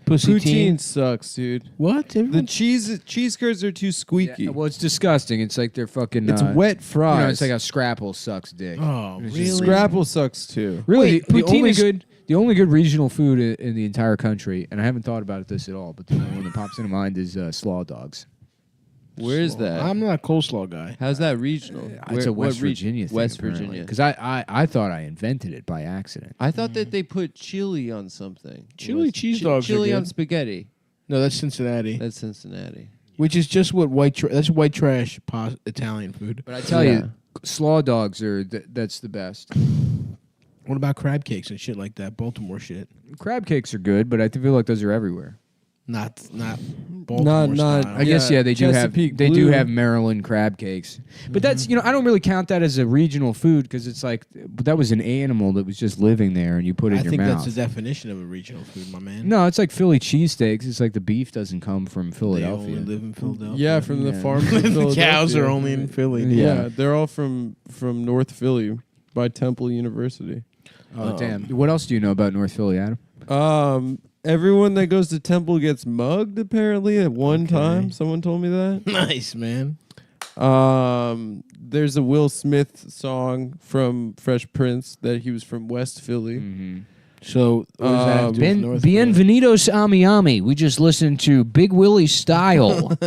Pussy Poutine teen. sucks, dude. What? The cheese curds are too squeaky. Well, it's disgusting. It's like they're fucking. It's wet fries. You know, it's like how Scrapple sucks dick. Oh, It's really? just Scrapple sucks too. Really, Wait, the poutine only is- the only good regional food in the entire country, and I haven't thought about this at all, but the only one that pops into mind is slaw dogs. Where is that? I'm not a coleslaw guy. How's that regional? It's a what West Virginia thing. West Virginia. Because I thought I invented it by accident. I thought that they put chili on something. Chili cheese dogs are Chili on good. spaghetti. No, that's Cincinnati, That's Cincinnati. which is just what that's white trash Italian food. But I tell Yeah. you, slaw dogs are that's the best. What about crab cakes and shit like that? Baltimore shit. Crab cakes are good, but I feel like those are everywhere. Not Baltimore not- style. I guess Yeah, they do Chesapeake do Blue. have Maryland crab cakes, but that's I don't really count that as a regional food because it's like that was an animal that was just living there and you put it I in your think mouth. that's the definition of a regional food, my man. No, it's like Philly cheesesteaks. It's like the beef doesn't come from They Philadelphia. only live in Philadelphia. Yeah, from the Yeah. farms in the Philadelphia. cows are only in Philly. Yeah, they're all from North Philly by Temple University. Oh damn! What else do you know about North Philly, Adam? Everyone that goes to Temple gets mugged. Apparently, at one time, someone told me that. Nice, man. There's a Will Smith song from Fresh Prince that he was from West Philly. So, what does that have to do with North Philly? Bienvenidos a Miami. We just listened to Big Willie Style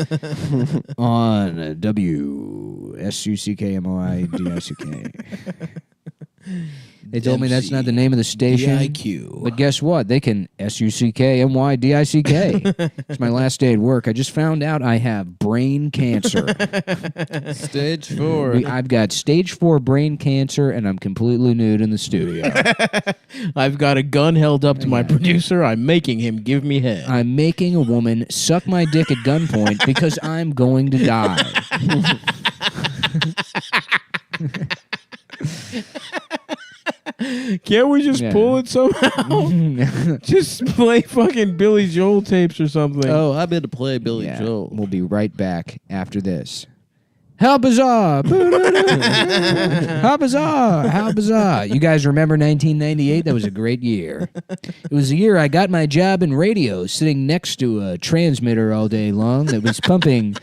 on WSUCKMOIDSUK. They told me that's not the name of the station. DIQ. But guess what? They can SUCKMYDICK. It's my last day at work. I just found out I have brain cancer. Stage 4. I've got stage 4 brain cancer, and I'm completely nude in the studio. I've got a gun held up to my producer. I'm making him give me head. I'm making a woman suck my dick at gunpoint because I'm going to die. Can't we just pull it somehow? Just play fucking Billy Joel tapes or something. Oh, I've been to play Billy Yeah, Joel. we'll be right back after this. How bizarre! How bizarre! How bizarre! You guys remember 1998? That was a great year. It was the year I got my job in radio, sitting next to a transmitter all day long that was pumping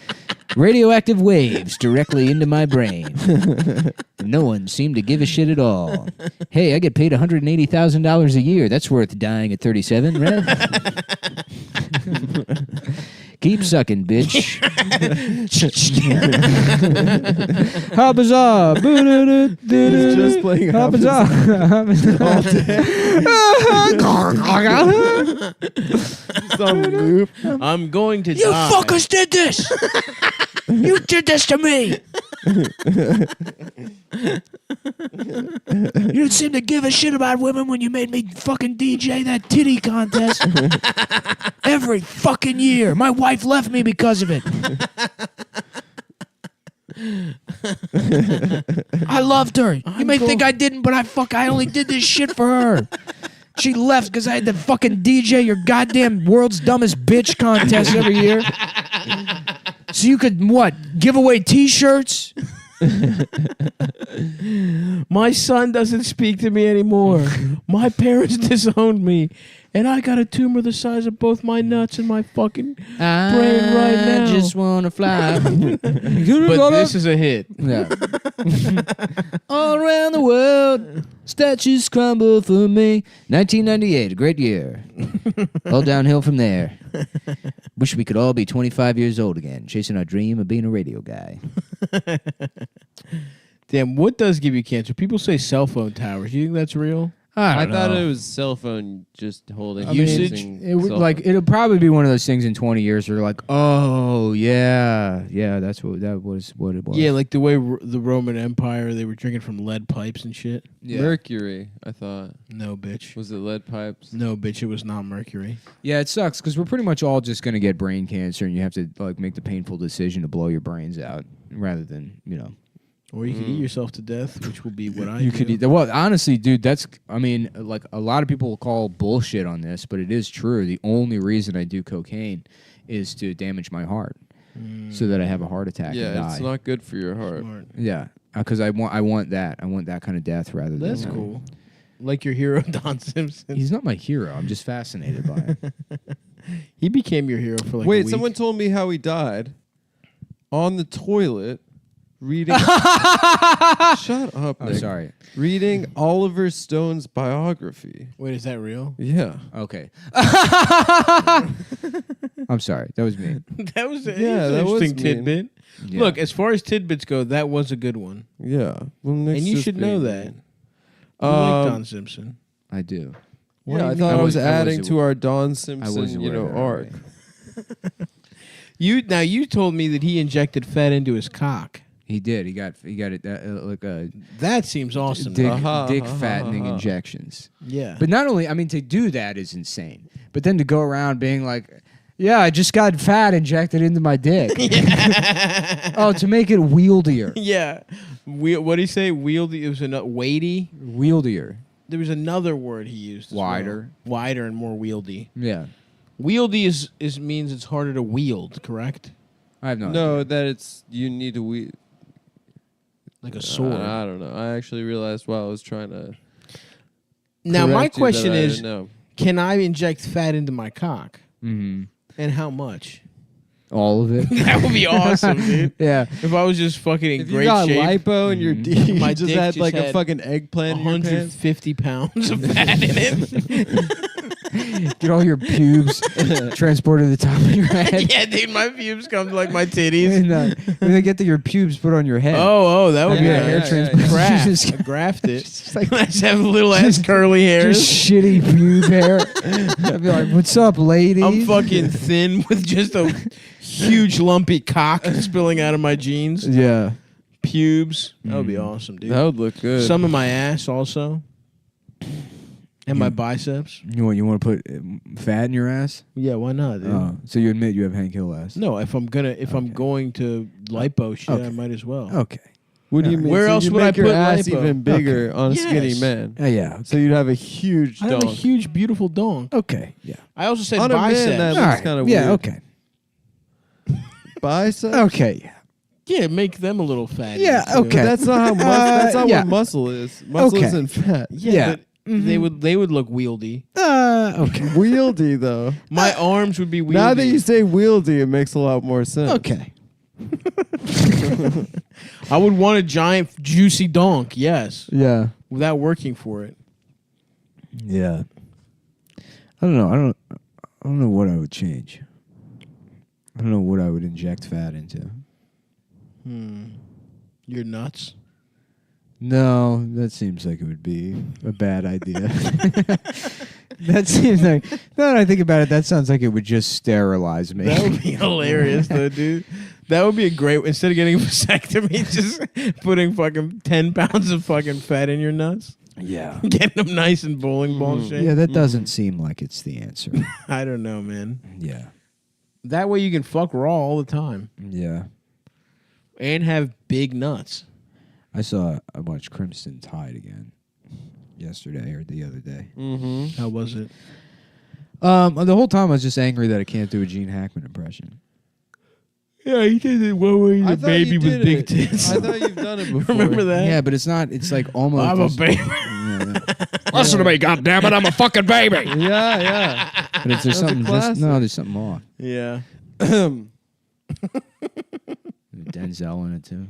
radioactive waves directly into my brain. No one seemed to give a shit at all. Hey, I get paid $180,000 a year. That's worth dying at 37, right? Keep sucking, bitch. How bizarre. He's just playing How bizarre. all day. Some loop. I'm going to You die. fuckers did this! You did this to me! You didn't seem to give a shit about women when you made me fucking DJ that titty contest. Every fucking year. My wife left me because of it. I loved her. You may think I didn't, but I only did this shit for her. She left because I had to fucking DJ your goddamn world's dumbest bitch contest every year. So you could, give away T-shirts? My son doesn't speak to me anymore. My parents disowned me. And I got a tumor the size of both my nuts and my fucking brain right now. I just want to fly. But this is a hit. Yeah. All around the world, statues crumble for me. 1998, a great year. All downhill from there. Wish we could all be 25 years old again, chasing our dream of being a radio guy. Damn, what does give you cancer? People say cell phone towers. You think that's real? I thought it was cell phone just holding Usage? It'll probably be one of those things in 20 years where you're like, oh yeah, that was what it was. Yeah, like the way the Roman Empire, they were drinking from lead pipes and shit. Yeah. Mercury, I thought. No, bitch. Was it lead pipes? No, bitch, it was not mercury. Yeah, it sucks because we're pretty much all just gonna get brain cancer, and you have to make the painful decision to blow your brains out rather than Or you could eat yourself to death, which will be what I You do. could eat. Well, honestly, dude, a lot of people will call bullshit on this, but it is true. The only reason I do cocaine is to damage my heart, so that I have a heart attack and Yeah, die. it's not good for your heart. Smart. Yeah, because I want that kind of death rather than. That's cool. Like your hero, Don Simpson. He's not my hero. I'm just fascinated by it. He became your hero for like a Wait, week. someone told me how he died on the toilet reading. Shut up, I'm Nick. sorry. Reading Oliver Stone's biography. Wait, is that real? Yeah. Okay. I'm sorry. That was me. That was an that was interesting mean. tidbit. Yeah. Look, as far as tidbits go, that was a good one. Yeah. Well, Nick's And you just should know being that. mean. You like Don Simpson. I do. Yeah, I thought I was adding to our Don I Simpson, wasn't aware of that arc. already. You told me that he injected fat into his cock. He did. He got it like a That seems awesome. dick fattening injections. Yeah. But not only, I mean, to do that is insane. But then to go around being like, Yeah, I just got fat injected into my dick. Oh, to make it wieldier. Yeah. What did he say? Wieldy. It was weighty. Wieldier. There was another word he used. As Wider. Well. Wider and more wieldy. Yeah. Wieldy is means it's harder to wield, correct? I have no No, idea. that it's you need to Like a sword. I don't know. I actually realized while I was trying to. Now my correct you that question I is, didn't know. can I inject fat into my cock? Mm-hmm. And how much? All of it. That would be awesome, dude. Yeah. If I was just fucking in If you great got shape, lipo and your dick, My you just dick had just like a had fucking eggplant in your pants. 150 pounds of fat in it. Get all your pubes transported to the top of your head. Yeah, dude, my pubes come to like my titties. And they get your pubes put on your head. Oh, that would be Yeah, a hair yeah, transplant. yeah. Graft, graft it. Let's have little ass curly hairs. Just shitty pube hair. I'd be like, "What's up, ladies?" I'm fucking thin with just a huge lumpy cock spilling out of my jeans. Yeah. Pubes. That would be awesome, dude. That would look good. Some of my ass also. And my biceps. You want to put fat in your ass? Yeah, why not, dude? Oh, so you admit you have Hank Hill ass? No, if I'm going to lipo shit, I might as well. Okay. What do you mean? Where So else you would I make your put ass lipo? even bigger on a skinny Yes. man? Yeah. So you'd have a huge I have a dong. huge, beautiful dong. Okay. Yeah. I also said On a man, biceps. that All looks right. kind of Yeah. weird. Okay. Biceps? Okay. Yeah, make them a little fatty. Yeah, too. okay. But that's not how that's not yeah. what muscle is. Muscle Okay. isn't fat. Yeah, Yeah. but they would look wieldy. Okay. Wieldy though. My arms would be wieldy. Now that you say wieldy, it makes a lot more sense. Okay. I would want a giant, juicy donk. Yes, Yeah. without working for it. Yeah. I don't know. I don't know what I would change. I don't know what I would inject fat into. You're nuts. No, that seems like it would be a bad idea. That seems like, now that I think about it, that sounds like it would just sterilize me. That would be hilarious, though, dude. That would be a great. Instead of getting a vasectomy, just putting fucking 10 pounds of fucking fat in your nuts, Yeah. getting them nice and bowling ball shaped. Yeah, that doesn't seem like it's the answer. I don't know, man. Yeah. That way you can fuck raw all the time Yeah. and have big nuts. I watched Crimson Tide again yesterday or the other day. Mm-hmm. How was it? The whole time I was just angry that I can't do a Gene Hackman impression. Yeah, he did it one way. I thought you did it. I thought you've done it before. Remember that? Yeah, but it's not. It's like almost. I'm a baby. Yeah, Listen to me, goddammit, I'm a fucking baby. Yeah, yeah. but it's, there's That's a something. classic. There's something off. Yeah. Denzel in it too.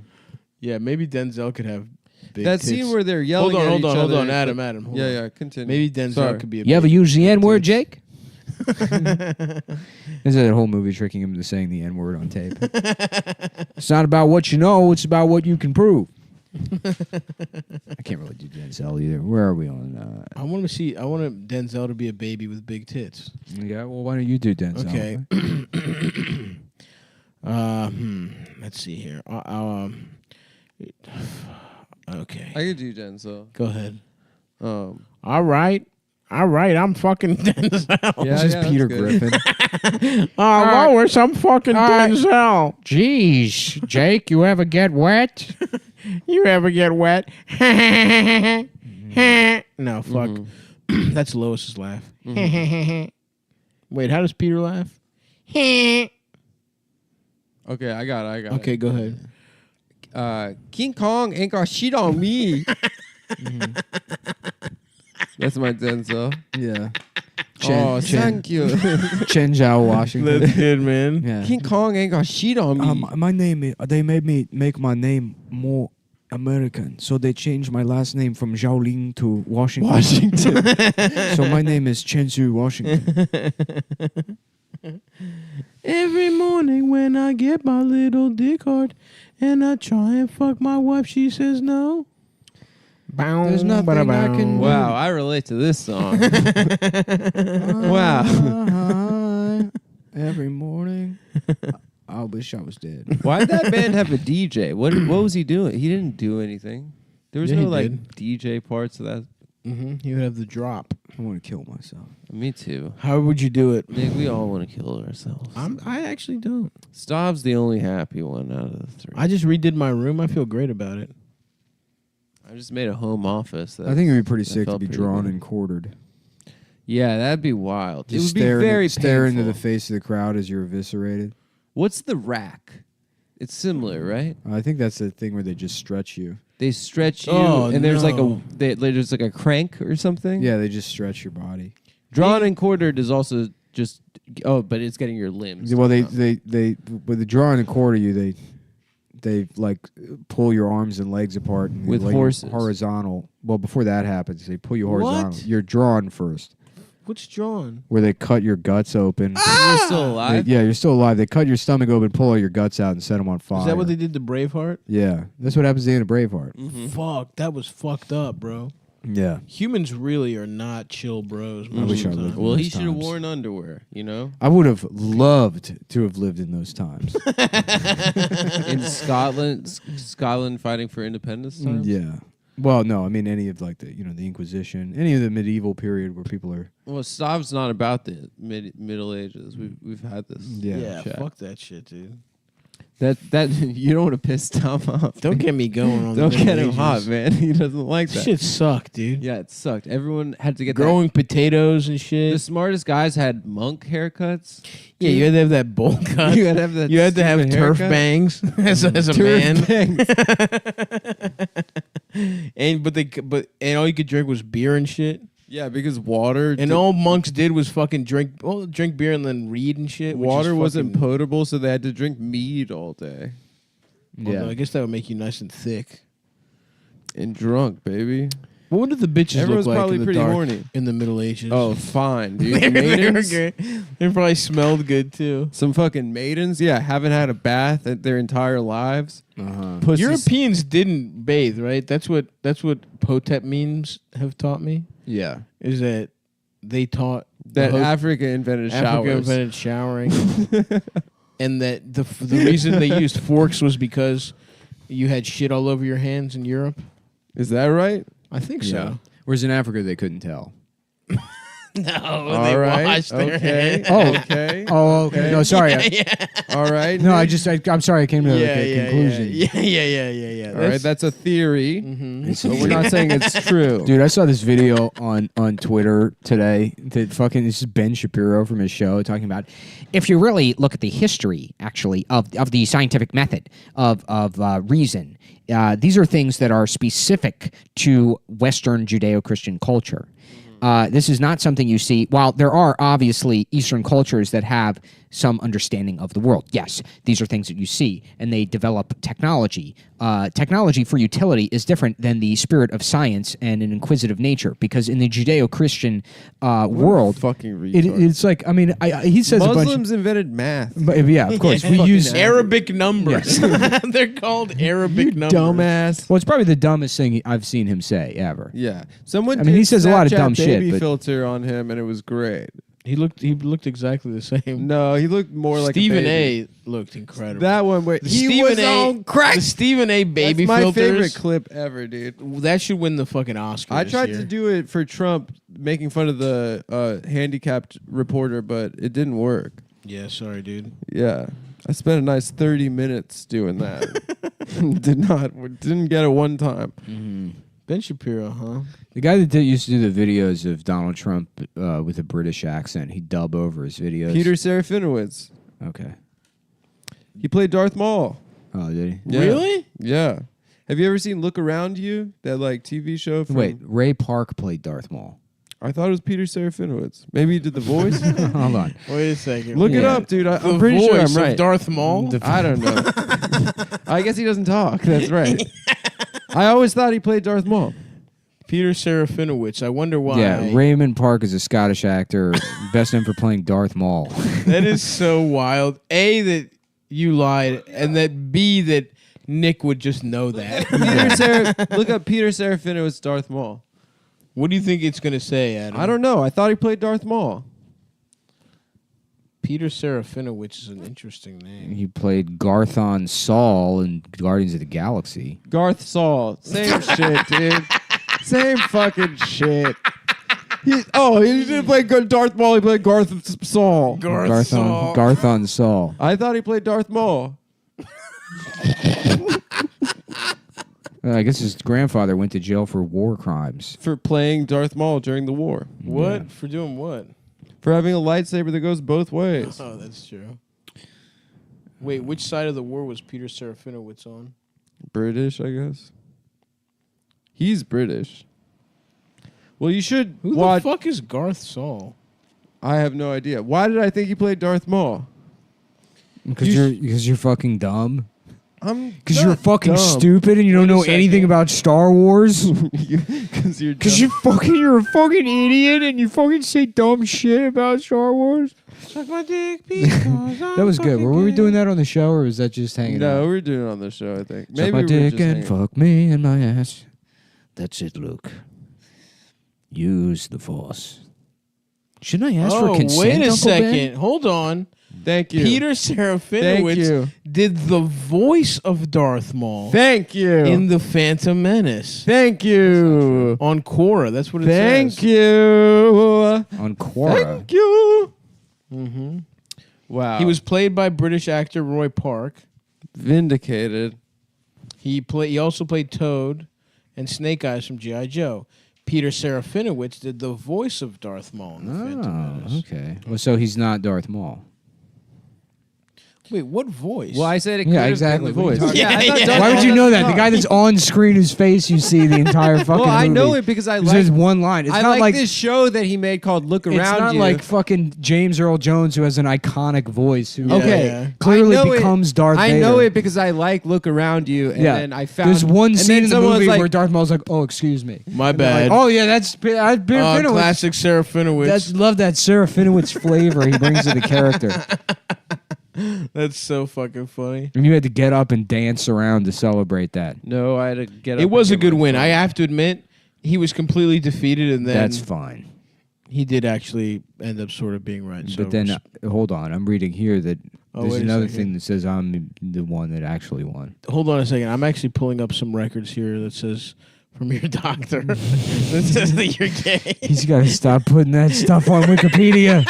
Yeah, maybe Denzel could have big That tits. scene where they're yelling at each other. Hold on, Adam, hold Yeah, on. yeah, continue. Maybe Denzel Sorry. could be a You ever big use the N-word, Jake? There's that whole movie tricking him into saying the N word on tape. It's not about what you know; it's about what you can prove. I can't really do Denzel either. Where are we on? I want Denzel to be a baby with big tits. Yeah. Well, why don't you do Denzel? Okay. Let's see here. Okay. I could do Denzel. Go ahead. Um, All right. I'm fucking Denzel. yeah, It's just yeah, Peter that's good. Griffin. Lois, I'm fucking Denzel. Jeez, Jake, you ever get wet? You ever get wet? No, fuck. That's Lois's laugh. Wait, how does Peter laugh? Okay, I got it. Okay, go ahead. King Kong ain't got shit on me. That's my Denzel. Yeah. Thank you. Chen Zhao Washington. That's good, man. Yeah. King Kong ain't got shit on me. My name. They made me make my name more American, so they changed my last name from Zhaoling to Washington. So my name is Chen Zhu Washington. Every morning when I get my little dick hard and I try and fuck my wife, she says no. There's nothing I can do. Wow, I relate to this song. Wow. Every morning. I wish I was dead. Why'd that band have a DJ? What was he doing? He didn't do anything. There was Yeah, no he like DJ parts of that. Mm-hmm. He would have the drop. I want to kill myself. Me too. How would you do it? Nick, we all want to kill ourselves. I actually don't. Stav's the only happy one out of the three. I just redid my room. I feel great about it. I just made a home office. I think it'd be pretty that sick to felt be pretty drawn good. and quartered. Yeah, that'd be wild. Just it would be very stare into painful. the face of the crowd as you're eviscerated. What's the rack? It's similar, right? I think that's the thing where they just stretch you. They stretch you, Oh, and there's no. there's like a crank or something. Yeah, they just stretch your body. Drawn and quartered is also just but it's getting your limbs. Well, they with the drawing and quarter you, they like pull your arms and legs apart and they With lay you horses. horizontal. Well, before that happens, they pull you horizontal. What? You're drawn first, What's drawn? where they cut your guts open. You're still alive. Yeah, you're still alive. They cut your stomach open, pull all your guts out, and set them on fire. Is that what they did to Braveheart? Yeah, that's what happens at the end of Braveheart. Fuck, that was fucked up, bro. Yeah, Humans really are not chill bros. I wish I most of the lived time. Well, he those should have times. worn underwear. You know, I would have loved to have lived in those times. in Scotland fighting for independence. Times? Yeah. Well, no, I mean any of like the the Inquisition, any of the medieval period where people are. Well, Stav's not about the Middle Ages. We've had this. Yeah, chat. fuck that shit, dude. That you don't want to piss Stav off. Don't get me going on. Don't the get Middle him Ages. hot, man. He doesn't like that. Shit sucked, dude. Yeah, it sucked. Everyone had to get Growing potatoes and The shit. smartest guys had monk haircuts. Yeah, you had to have that bowl cut. You had to have that. You had to have stupid turf haircut. bangs as a Turf man. bangs. and all you could drink was beer and shit. Yeah, because water. And all monks did was fucking drink beer and then read and shit. which is water wasn't fucking- potable, so they had to drink mead all day. Although I guess that would make you nice and thick. And drunk, baby. What did the bitches Everyone's look like probably in the pretty dark horny. in the Middle Ages? Oh, fine, dude. they were Maidens? good. They probably smelled good too. Some fucking maidens, yeah, haven't had a bath at their entire lives. Pussies. Europeans didn't bathe, right? That's what Potep memes have taught me. Yeah. Is that they taught that the Africa invented Africa showers. invented showering, and that the reason they used forks was because you had shit all over your hands in Europe. Is that right? I think Yeah. so. Whereas in Africa they couldn't tell. No, All they right. washed their Okay. hands. Oh. Okay. Oh, okay. No, sorry. All right. No, Nick. I'm sorry. I came to a conclusion. Yeah. All right. That's a theory. Mhm. So we're not saying it's true. Dude, I saw this video on Twitter today that this is Ben Shapiro from his show talking about If you really look at the history, actually, of the scientific method of reason, these are things that are specific to Western Judeo-Christian culture. This is not something you see. While there are obviously Eastern cultures that have some understanding of the world, yes, these are things that you see, and they develop technology. Technology for utility is different than the spirit of science and an inquisitive nature, because in the Judeo-Christian world, Fucking retard. it's like, I mean, he says Muslims invented math. But yeah, of course. We use Arabic numbers. They're called Arabic numbers. Dumbass. Well, it's probably the dumbest thing I've seen him say ever. Yeah. Someone I mean, did he says a lot of Snapchat dumb shit, baby but- filter on him, and it was great. He looked exactly the same. No, he looked more like Stephen a. baby. A. looked incredible. That one where The he Stephen was A. on crack. The Stephen A. baby That's my filters. favorite clip ever, dude. That should win the fucking Oscar. I this tried year. to do it for Trump, making fun of the handicapped reporter, but it didn't work. Yeah, sorry, dude. Yeah, I spent a nice 30 minutes doing that. Didn't get it one time. Mm-hmm. Ben Shapiro, huh? The guy that used to do the videos of Donald Trump with a British accent, he'd dub over his videos. Peter Serafinowicz. Okay. He played Darth Maul. Oh, did he? Yeah. Really? Yeah. Have you ever seen Look Around You? That like TV show from Wait, Ray Park played Darth Maul. I thought it was Peter Serafinowicz. Maybe he did the voice. Hold on. Wait a second. Look it Yeah. up, dude. I'm The pretty sure I'm voice of right. Darth Maul. I don't know. I guess he doesn't talk. That's right. I always thought he played Darth Maul. Peter Serafinowicz. I wonder why. Yeah, Raymond Park is a Scottish actor, best known for playing Darth Maul. That is so wild. A, that you lied, and that B, that Nick would just know that. Look up Peter Serafinowicz, Darth Maul. What do you think it's going to say, Adam? I don't know. I thought he played Darth Maul. Peter Serafinowicz is an interesting name. He played Garthon Saul in Guardians of the Galaxy. Garth Saul. Same shit, dude. Same fucking shit. He didn't play good Darth Maul. He played Garth Saul. Garthon Saul. I thought he played Darth Maul. I guess his grandfather went to jail for war crimes. For playing Darth Maul during the war. What? Yeah. For doing what? For having a lightsaber that goes both ways. Oh, that's true. Wait, which side of the war was Peter Serafinowicz on? British, I guess. He's British. Well, you should Who watch. the fuck is Garth Saul? I have no idea. Why did I think he played Darth Maul? Because you're fucking dumb. Because you're fucking stupid and you don't know anything about Star Wars. Because you're you're a fucking idiot and you fucking say dumb shit about Star Wars. Suck my dick because That was good. Were we doing that on the show or was that just hanging out? No, we were doing it on the show, I think. Suck my we were dick just and hanging. fuck me in my ass. That's it, Luke. Use the Force. Shouldn't I ask for consent, wait a Uncle second. Ben? Hold on. Thank you. Peter Thank Serafinowicz you. did the voice of Darth Maul Thank you. in The Phantom Menace. Thank you. On Quora. That's what it Thank says. you. On Quora. Thank you. Mm-hmm. Wow. He was played by British actor Roy Park. vindicated. He also played Toad and Snake Eyes from G.I. Joe. Peter Serafinowicz did the voice of Darth Maul in The Phantom Menace. Okay. Well, so he's not Darth Maul. Wait, what voice? Well, I said it could have exactly. been the voice. What are you talking about? I thought Why would you know that? The No. guy that's on screen whose face you see the entire fucking Well, I movie. know it because I There's like one line. It's I not like like this show that he made called Look Around It's not You. like fucking James Earl Jones who has an iconic voice who Okay. clearly I know becomes Darth Vader. I know it because I like Look Around You, and then I found There's one and scene then in the someone was movie like, where Darth Maul's like, "Oh, excuse me." My And they're bad. like, oh yeah, that's Finowicz. Classic Serafinowicz. Love that Serafinowicz flavor he brings to the character. That's so fucking funny. And you had to get up and dance around to celebrate that. No, I had to get up. It was a and get good my win. phone. I have to admit, he was completely defeated, and then That's fine. he did actually end up sort of being right. So But then, hold on. I'm reading here that Oh, there's wait a another second. thing that says I'm the one that actually won. hold on a second. I'm actually pulling up some records here that says from your doctor that says that you're gay. He's got to stop putting that stuff on Wikipedia.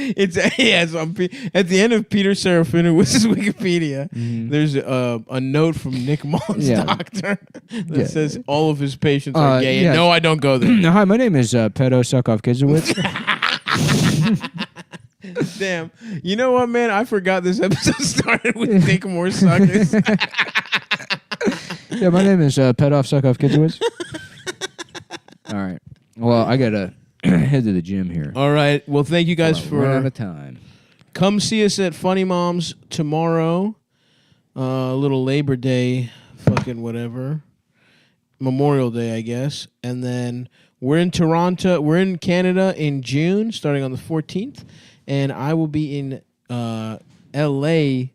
It's at the end of Peter Serafinowicz's Wikipedia. There's a note from Nick Mullen's Yeah. doctor that Yeah. says all of his patients are gay. yeah. And no, I don't go there. Hi, my name is Pedo Suckoff Kidzowitz. Damn. You know what, man? I forgot this episode started with Nick Morsakis. Yeah, my name is Pedoff Suckoff Kidzowitz. All right. Well, I got to head to the gym here. All right. Well, thank you guys Run out for of time. come see us at Funny Moms tomorrow. A little Labor Day, fucking whatever. Memorial Day, I guess. And then we're in Toronto. We're in Canada in June, starting on the 14th. And I will be in L.A.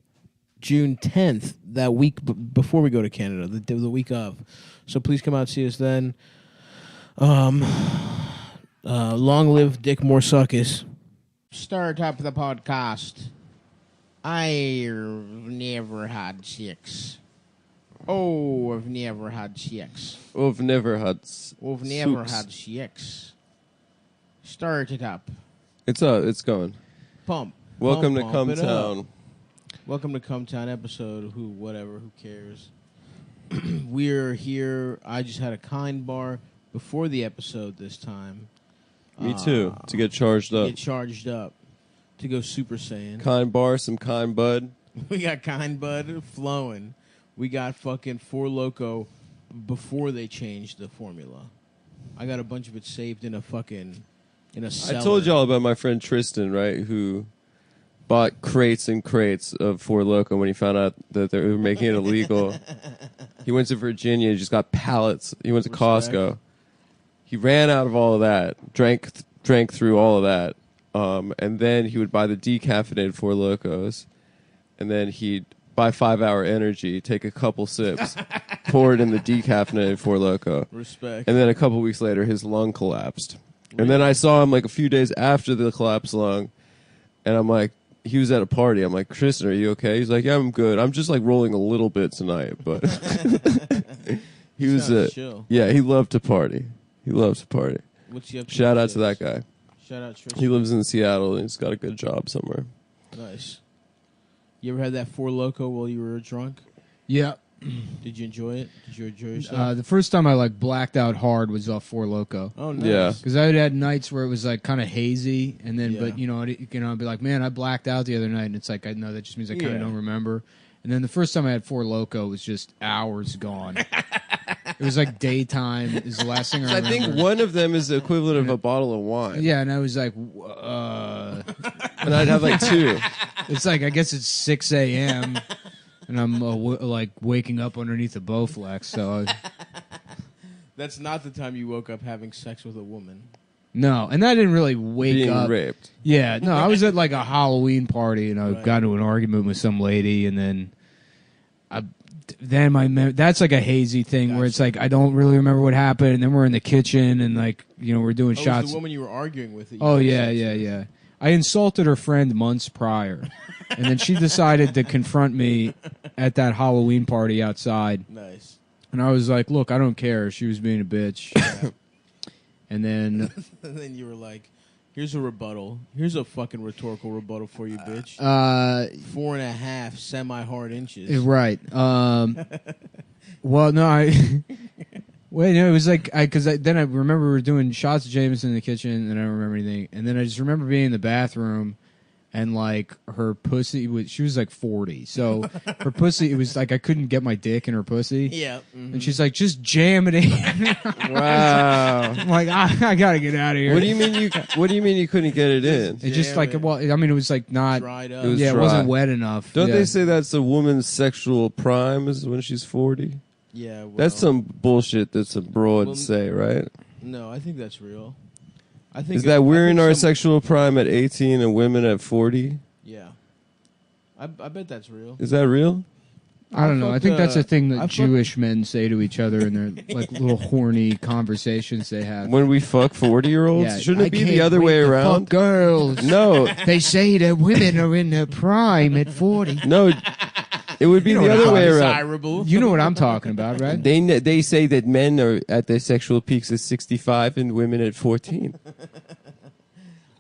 June 10th, that week before we go to Canada, the week of. So please come out and see us then. Long live Dick Morsakis. Start up the podcast. I've never had sex. Oh, I've never had sex. I've never had. I've never soups. had sex. Start it up. It's going. Pump. Welcome Pump to it up. Cumtown. Welcome to Cumtown episode. Who cares? We're here. I just had a kind bar before the episode this time. Me too. To get charged up. Get charged up. To go Super Saiyan. Kind bar, some kind bud. We got kind bud flowing. We got fucking Four Loko before they changed the formula. I got a bunch of it saved in a cellar. I told y'all about my friend Tristan, right? Who bought crates and crates of Four Loko when he found out that they were making it illegal. He went to Virginia and just got pallets. He went to Costco. He ran out of all of that, drank through all of that, and then he would buy the decaffeinated Four Locos, and then he'd buy 5 Hour Energy, take a couple sips, pour it in the decaffeinated Four Loco. Respect. And then a couple weeks later, his lung collapsed. And then I saw him like a few days after the collapsed lung, and I'm like, he was at a party. I'm like, Tristan, are you okay? He's like, yeah, I'm good. I'm just like rolling a little bit tonight, but he was Sounds chill. yeah, he loved to party. He loves to party. What's he up to? Shout out these to that days? guy. Shout out Tristan. He lives in Seattle and he's got a good job somewhere. Nice. You ever had that Four Loko while you were drunk? Yeah. Did you enjoy it? Did you enjoy yourself? The first time I like blacked out hard was off Four Loko. Oh, nice. Yeah. Because I had nights where it was like kind of hazy, and then Yeah. but I'd be like, man, I blacked out the other night, and it's like I know that just means I kind of Yeah. don't remember. And then the first time I had Four Loko was just hours gone. It was like daytime is the last thing I I remember. think one of them is the equivalent of a bottle of wine. Yeah, and I was like, And I'd have like 2. it's like I guess it's 6 a.m. and I'm like waking up underneath a Bowflex. So That's not the time you woke up having sex with a woman. no, and I didn't really wake Being up. raped. Yeah, no, I was at like a Halloween party and I Right. got into an argument with some lady, and then that's like a hazy thing where it's like I don't really remember what happened, and then we're in the kitchen and like we're doing Oh, it shots. was the woman you were arguing with. That you Oh had yeah, sex yeah, with. yeah. I insulted her friend months prior, and then she decided to confront me at that Halloween party outside. Nice. And I was like, "Look, I don't care." She was being a bitch. And then, And then you were like, "Here's a rebuttal. Here's a fucking rhetorical rebuttal for you, bitch. 4.5 semi-hard inches." right. Well, no, Wait, no, it was like then I remember we were doing shots of Jameson in the kitchen, and I don't remember anything. And then I just remember being in the bathroom, and like her pussy she was like 40, so her pussy, it was like I couldn't get my dick in her pussy. Yeah. And she's like, just jam it in. Wow. I'm like, I gotta get out of here. What do you mean you couldn't get it in? It just like, well, I mean, it was like not Dried up. It was it dry. wasn't wet enough. Don't Yeah. they say that's a woman's sexual prime is when she's 40? Yeah. Well, That's some bullshit that's a broad Well, say, right? No, I think that's real. I think Is that we're I in think our some- sexual prime at 18 and women at 40? Yeah. I bet that's real. Is that real? I don't know. I think that's a thing I that fuck- Jewish men say to each other in their like little horny conversations they have. When we fuck 40-year-olds? Yeah, Shouldn't I it be can't the other wait way to around? fuck girls. No, They say that women are in their prime at 40. no. It would be the other way around. Desirable. You know what I'm talking about, right? They say that men are at their sexual peaks at 65 and women at 14.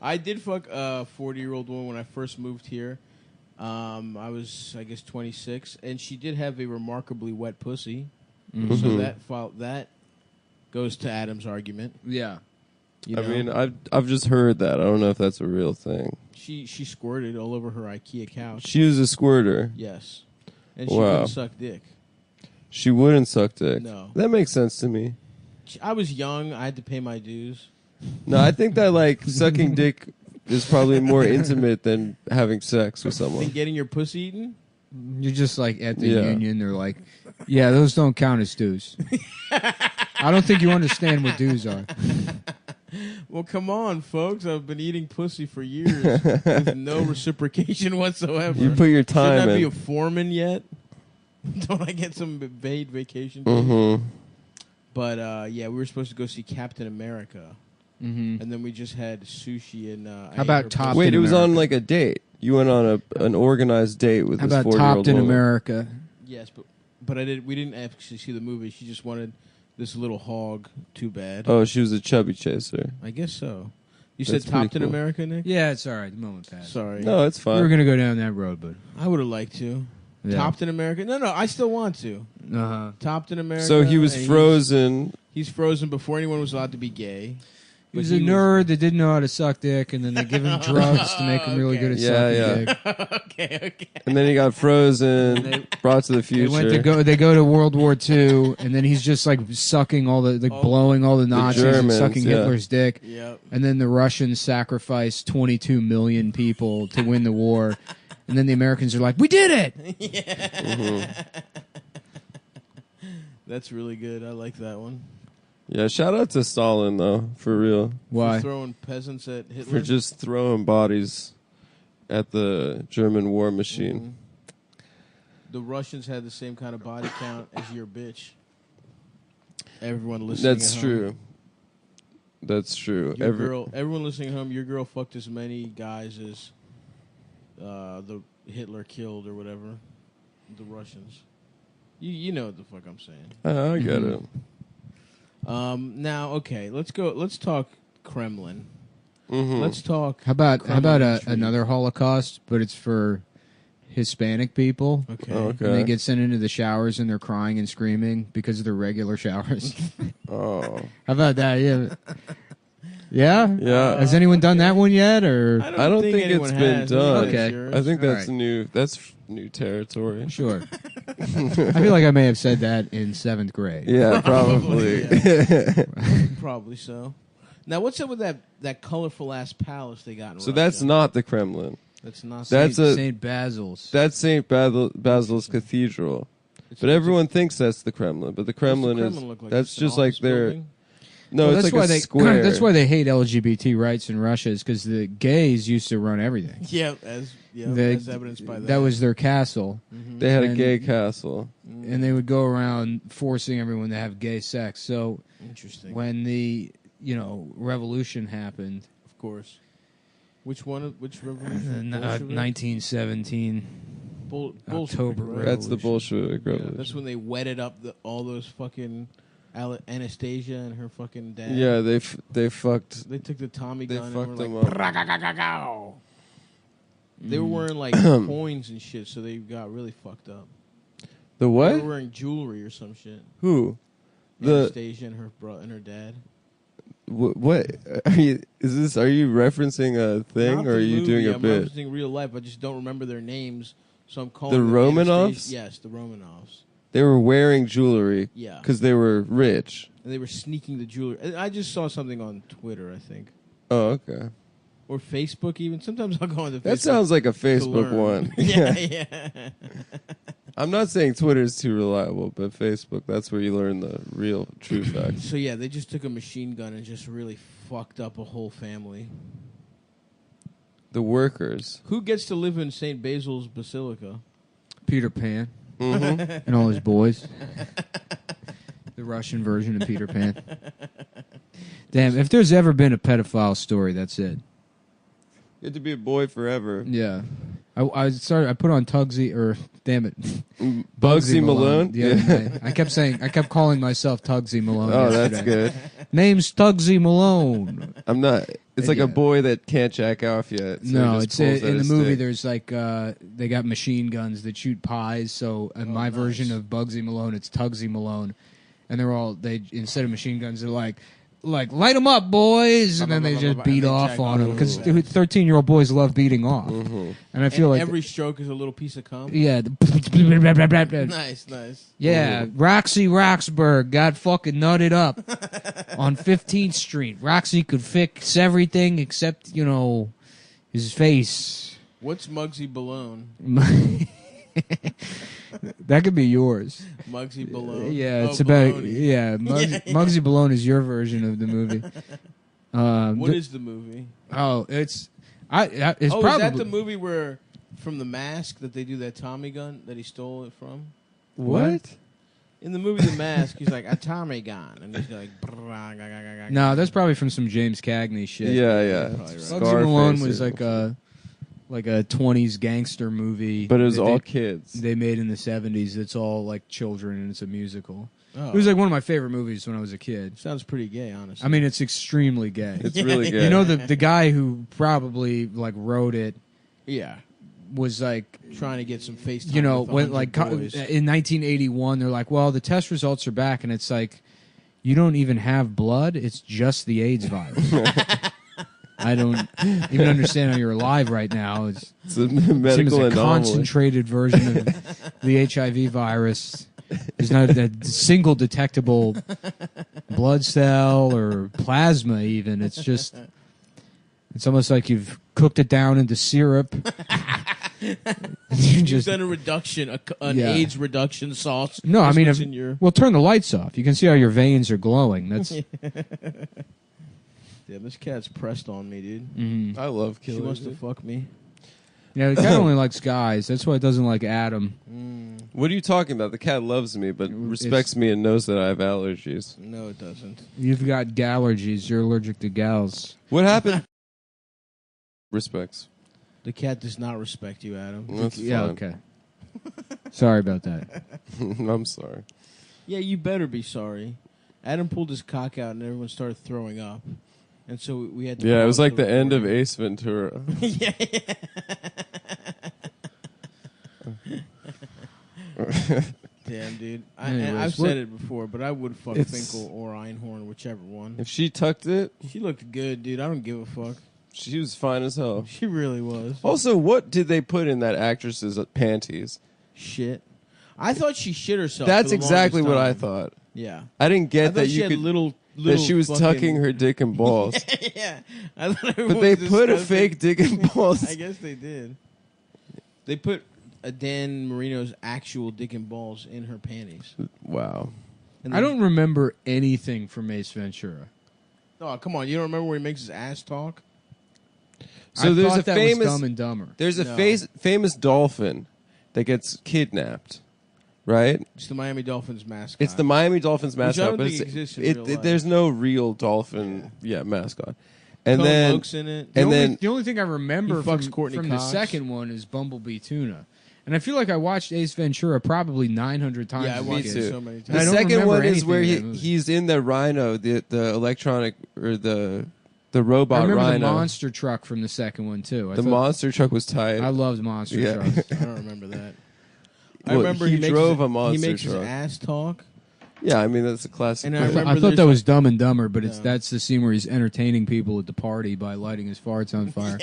I did fuck a 40-year-old woman when I first moved here. I was, I guess, 26, and she did have a remarkably wet pussy. Mm-hmm. So that goes to Adam's argument. Yeah. You I know? mean, I've just heard that. I don't know if that's a real thing. she squirted all over her IKEA couch. She was a squirter. Yes, and she Wow. wouldn't suck dick. She wouldn't suck dick. No. That makes sense to me. I was young. I had to pay my dues. No, I think that like sucking dick is probably more intimate than having sex with Then someone. getting your pussy eaten. You're just like at the Yeah. union. They're like, yeah, those don't count as dues. I don't think you understand what dues are. Well, come on, folks. I've been eating pussy for years with no reciprocation whatsoever. You put your time Shouldn't I be in. a foreman yet? Don't I get some paid vacation? Mm-hmm. But yeah, we were supposed to go see Captain America, Mm-hmm. and then we just had sushi and. I How about ate her Top- pussy. Wait, it was America. on like a date. You went on an organized date with How this about 40-year-old Topped in woman. America? Yes, but we didn't actually see the movie. She just wanted this little hog. Too bad. Oh, she was a chubby chaser. I guess so. You That's said Topped pretty in cool. America, Nick? Yeah, it's all right. The moment passed. Sorry. No, it's We fine. were gonna go down that road, but I would have liked to. yeah. Topped in America? No, I still want to. Uh-huh. Topped in America. So he was and frozen. He's frozen before anyone was allowed to be gay. He was a nerd that didn't know how to suck dick, and then they give him drugs to make him really good at Yeah, sucking yeah. dick. Okay. And then he got frozen, brought to the They future. They go to World War II, and then he's just like sucking all the blowing all the Nazis and Germans, sucking yeah. Hitler's dick. Yep. And then the Russians sacrificed 22 million people to win the war, and then the Americans are like, "We did it!" That's really good. I like that one. Yeah, shout out to Stalin, though, for real. Why? For throwing peasants at Hitler. For just throwing bodies at the German war machine. The Russians had the same kind of body count as your bitch. Everyone listening. That's at true. Home. That's true. Everyone listening at home, your girl fucked as many guys as the Hitler killed or whatever. The Russians. You know what the fuck I'm saying. I get it. Now, okay, let's go. Let's talk Kremlin. Mhm. Let's talk. How about Kremlin intrigue. another Holocaust, but it's for Hispanic people? Okay. Okay. And they get sent into the showers and they're crying and screaming because of their regular showers. Oh. How about that? Yeah. Yeah? Yeah. Has anyone done that one yet? Or I don't think anyone it's been has. done. Okay. I think All that's right. new. That's new territory. Sure. I feel like I may have said that in 7th grade. Yeah, probably. Probably so. Now, what's up with that colorful ass palace they got in So Russia? that's not the Kremlin. That's not. That's St. Basil's. That's St. Basil's Cathedral. But everyone thinks that's the Kremlin. But the Kremlin, Kremlin look like? that's Just an just like office their. building? No, Well, it's that's like why a they square. that's why they hate LGBT rights in Russia, is because the gays used to run everything. Yeah, as evidenced by that. That was their castle. They had a And- gay castle. and they would go around forcing everyone to have gay sex. So Interesting. when the revolution happened, Of course. Which one? Which revolution? Bolshevik? 1917, Bolshevik, October right? That's the Revolution. Bolshevik Yeah, Revolution. that's when they wetted up all those fucking Anastasia and her fucking dad. Yeah, they fucked. They took the Tommy They gun fucked and them were like, up. they were wearing like coins and shit, so they got really fucked up. The They what? were wearing jewelry or some shit. Who? The Anastasia and her and her dad. what? Are you referencing a thing, Not or the are you movie, doing a I'm bit? referencing real life. I just don't remember their names, so I'm calling The them Romanovs? Anastasia. Yes, the Romanovs. They were wearing jewelry. Yeah. Because they were rich. And they were sneaking the jewelry. I just saw something on Twitter, I think. Oh, okay. Or Facebook even. Sometimes I'll go on the Facebook. That sounds like a to Facebook learn. one. yeah. I'm not saying Twitter is too reliable, but Facebook, that's where you learn the real, true facts. So yeah, they just took a machine gun and just really fucked up a whole family. The workers. Who gets to live in St. Basil's Basilica? Peter Pan Mm-hmm. and all his boys. The Russian version of Peter Pan. Damn, if there's ever been a pedophile story, that's it. You had to be a boy forever. Yeah. I put on Tugsy, or damn it, Bugsy Malone? the other night. I kept calling myself Tugsy Malone. Oh, that's yesterday. good. Name's Tugsy Malone. I'm not. It's like Yeah. a boy that can't jack off yet. So No, he it's just pulls in out the his movie. stick. There's like they got machine guns that shoot pies. So in my version of Bugsy Malone, it's Tugsy Malone, and they instead of machine guns, they're like light them up, boys, and then they just beat and they off jack on off. them because 13-year-old boys love beating off, and I feel like every stroke is a little piece of cum. yeah, Nice. yeah. Roxy Roxburgh got fucking nutted up on 15th Street. Roxy could fix everything except his face. What's Muggsy Balone? That could be yours. Muggsy Balone. Yeah, Oh, it's about baloney. Muggsy Balone is your version of the movie. What is the movie? Oh, it's it's Is probably that the movie where from The Mask that they do that Tommy gun that he stole it from? What? In the movie The Mask, he's like a Tommy gun, and he's like. No, that's probably from some James Cagney shit. Yeah. Probably right. Muggsy Scarface Malone was or- like a 20s gangster movie, But it was that all they- kids. They made in the 70s. It's all like children and it's a musical. Oh. It was like one of my favorite movies when I was a kid. Sounds pretty gay, honestly. I mean, it's extremely gay. It's really good. You know, the guy who probably like wrote it yeah, was like, trying to get some face time. you know, with when 100 like boys. in 1981, they're like, well, the test results are back, and it's like, you don't even have blood; it's just the AIDS virus. I don't even understand how you're alive right now. It's It's a seems medical a anomaly. concentrated version of the HIV virus. There's not a single detectable blood cell or plasma even. It's just, it's almost like you've cooked it down into syrup. You've done a reduction, an Yeah. AIDS reduction sauce. No, I That's mean, what's in your. well, turn the lights off. You can see how your veins are glowing. That's Yeah, this cat's pressed on me, dude. mhm. I love She killing. wants to fuck me. Yeah, the cat only likes guys. That's why it doesn't like Adam. What are you talking about? The cat loves me, but respects me and knows that I have allergies. No, it doesn't. You've got gallergies. You're allergic to gals. What happened? Respects. The cat does not respect you, Adam. That's Yeah, fine. okay. Sorry about that. I'm sorry. Yeah, you better be sorry. Adam pulled his cock out and everyone started throwing up. And so we had to Yeah, it was pause like the end of recording. Ace Ventura. Yeah. Damn, dude. Anyways, I've what- said it before, but I would fuck It's- Finkel or Einhorn, whichever one. If she tucked it, She looked good, dude. I don't give a fuck. she was fine as hell. She really was. Also, what did they put in that actress's panties? Shit. I thought she shit herself. That's for the exactly longest what I time. thought. Yeah. I didn't I get thought that she you had could little that she was fucking- tucking her dick and balls. Yeah. I thought But they put a fake dick and balls. I guess they did. They put a Dan Marino's actual dick and balls in her panties. Wow. And I then- don't remember anything from Ace Ventura. Oh, come on. You don't remember where he makes his ass talk? So I there's thought a that famous was Dumb and Dumber. there's a No. famous dolphin that gets kidnapped, right? It's the Miami Dolphins mascot. It's the Miami Dolphins Which I mascot, don't but think exists in real life. there's no real dolphin mascot. And Cone then Loke's in it. and then The only thing I remember He fucks from, Courtney from the Cox. second one is Bumblebee Tuna. And I feel like I watched Ace Ventura probably 900 times. Yeah, I as a watched kid. it too. so many And times. I the don't second remember one is anything where in that movie. he's in the rhino, the electronic or the I robot remember rhino. the monster truck from the second one too. I The thought- monster truck was tight. I loved monster Yeah. trucks. I don't remember that. I Well, remember he makes drove his, a monster He makes truck. his ass talk. Yeah, I mean that's a classic. And I I, remember I thought there's that a- was Dumb and Dumber, but No. that's the scene where he's entertaining people at the party by lighting his farts on fire.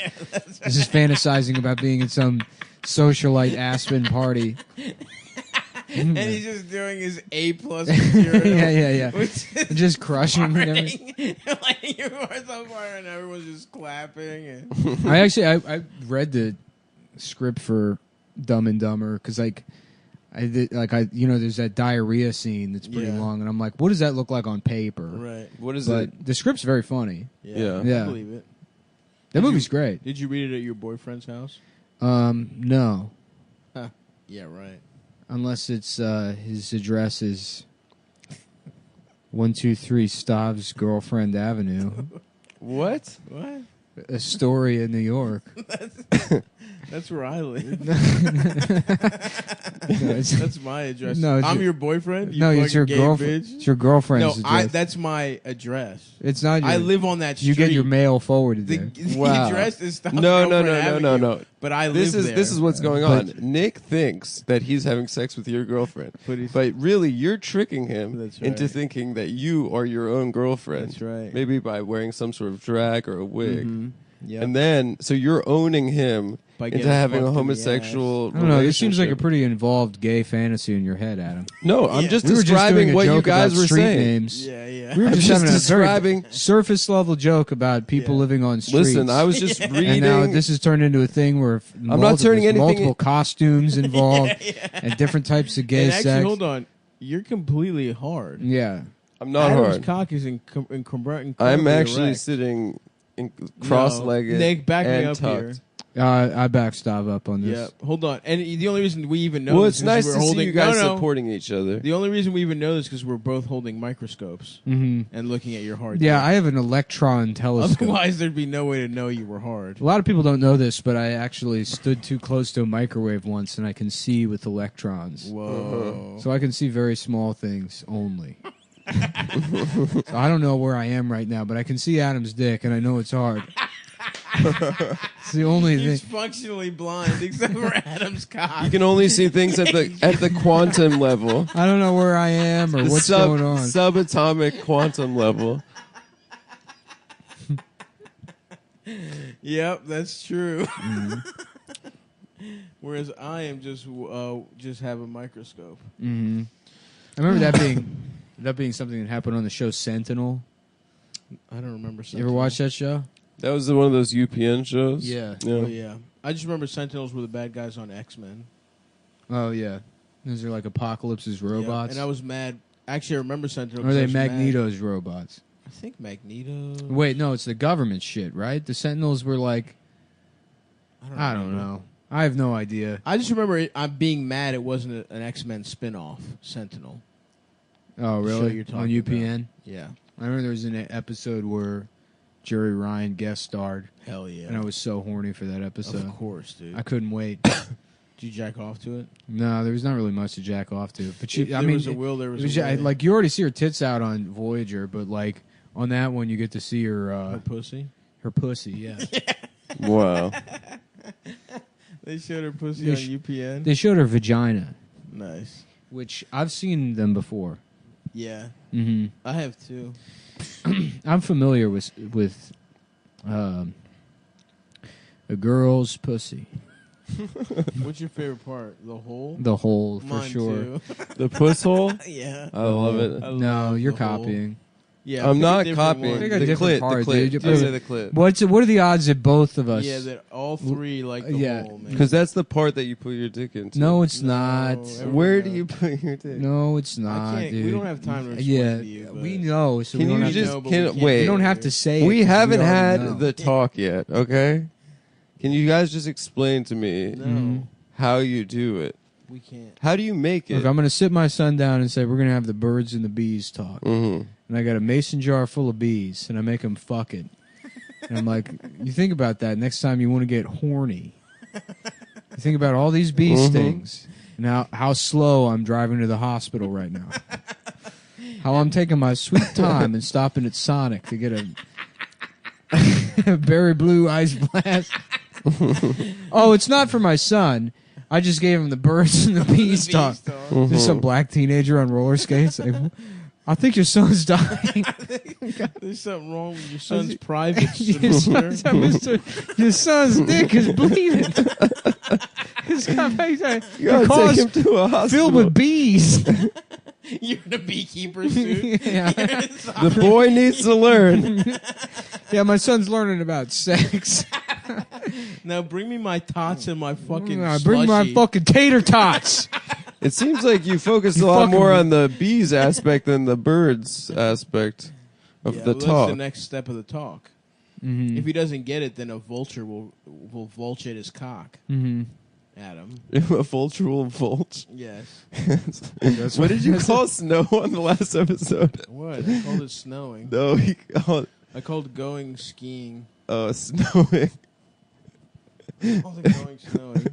This is fantasizing about being at some socialite Aspen party. And he's just doing his A+ material. yeah. Which is Just crushing and everything. farting, lighting your farts on fire, and everyone's just clapping. And I read the script for Dumb and Dumber because there's that diarrhea scene that's pretty Yeah. long, and I'm like, what does that look like on paper? right. What is But it? the script's very funny. Yeah. Yeah. I believe it. That movie's great. Did you read it at your boyfriend's house? No, Yeah, right. unless it's his address is 123 Stav's Girlfriend Avenue, What? What? Astoria, New York. That's where I live. No, it's, That's my address. No, it's I'm your- your boyfriend. You no, it's fucking your gay girlfriend. bitch. It's your girlfriend's No, address. that's my address. It's not. I your- live on that street. You get your mail forwarded The, there. the Wow. address is Stop No. Avenue, But I This live is there. this is what's going on. But- Nick thinks that he's having sex with your girlfriend, but really you're tricking him That's into right. thinking that you are your own girlfriend. That's right. Maybe by wearing some sort of drag or a wig, Yep. and then so you're owning him By into getting having fucked a in the homosexual. I don't know. This seems like a relationship. pretty involved gay fantasy in your head, Adam. No, I'm just We were just describing doing a what you joke guys about were street saying. names. Yeah, yeah. We were I'm just, just having a describing- very surface level joke about people Yeah. living on streets. Listen, I was just reading. and now this has turned into a thing where not turning anything multiple costumes involved and different types of gay And actually, sex. hold on. You're completely hard. Yeah. I'm not Adam's hard. cock is incredibly I'm actually erect. sitting cross-legged Nick, back me and up tucked. here. I backstab up on this. Yeah, hold on. And the only reason we even know Well, this it's is nice we're to holding, see you guys no. supporting each other. The only reason we even know this is because we're both holding microscopes hmm and looking at your hard. Yeah, dick. I have an electron telescope. Otherwise, thered be no way to know you were hard. A lot of people don't know this, but I actually stood too close to a microwave once, and I can see with electrons. Whoa. So I can see very small things only. So I don't know where I am right now, but I can see Adam's dick, and I know it's hard. It's the only He's thing. functionally blind except for Adam's cock. You can only see things at the quantum level. I don't know where I am or The what's going on. subatomic quantum level. Yep, that's true. Mm-hmm. Whereas I am just have a microscope. hmm I remember that being something that happened on the show Sentinel. I don't remember. You ever watch that show? That was one of those UPN shows. Yeah. Oh yeah, I just remember Sentinels were the bad guys on X-Men. Oh yeah, those are like Apocalypse's robots. Yeah, and I was mad. Actually, I remember Sentinels. Or are they Magneto's robots? I think Magneto. Wait, no, it's the government shit, right? The Sentinels were like, I don't remember. know. I have no idea. I just remember I'm being mad it wasn't an X-Men spin-off, Sentinel. Oh, show really? you're On talking UPN? Yeah. I remember there was an episode where Jerry Ryan guest starred, Hell yeah. and I was so horny for that episode. Of course, dude. I couldn't wait. Did you jack off to it? No, there was not really much to jack off to. But If I there mean, was a will, there was it was a way. like you already see her tits out on Voyager, but like On that one, you get to see her pussy. Her pussy, yeah. Wow. They showed her pussy They on sh- UPN. They showed her vagina, Nice. which I've seen them before. Yeah. Mm-hmm. I have too. I'm familiar with a girl's pussy. What's your favorite part? The hole? The hole, for Mine sure. too. The puss hole? Yeah. I love it. I No, love you're the hole. copying. Yeah, I'm pick a not different copying. one. Pick a The different clit. part, The clit. dude. Just say the clit. What are the odds that both of us? Yeah, that all three like the Yeah. hole, man. Because that's the part that you put your dick into. No, it's No, not. everyone Where do knows. you put your dick? No, it's I not, can't, dude. we don't have time to explain Yeah, to you. we but- know. So Can we don't you have just know, but can we can't wait? We do don't it. have to say it. We 'cause haven't already had know. the talk yet. Okay. Can you guys just explain to me No, how you do it? we can't. How do you make it? Look, I'm going to sit my son down and say we're going to have the birds and the bees talk. Mm-hmm. And I got a mason jar full of bees, and I make them fuck it. And I'm like, you think about that next time you want to get horny. You think about all these bee stings, and how slow I'm driving to the hospital right now. How I'm taking my sweet time and stopping at Sonic to get a berry blue ice blast. Oh, it's not for my son. I just gave him the birds and the bees talk. There's some black teenager on roller skates. Like, I think your son's dying. There's something wrong with your son's private your, semester. your son's dick is bleeding. It's got You gotta take him to a hospital. filled with bees. You're in a beekeeper suit. Yeah. The boy needs to learn. Yeah, my son's learning about sex. Now bring me my tots and my fucking Bring my slushy. fucking tater tots. It seems like you focused a lot fucking- more on the bees aspect than the birds aspect of Yeah, the well, talk. That's the next step of the talk. Mm-hmm. If he doesn't get it, then a vulture will vulture at his cock. Mm-hmm. Adam. A vulture will vulture. Yes. What did you call snow on the last episode? What? I called it snowing. No, he called I called going skiing. snowing. I called it going snowing.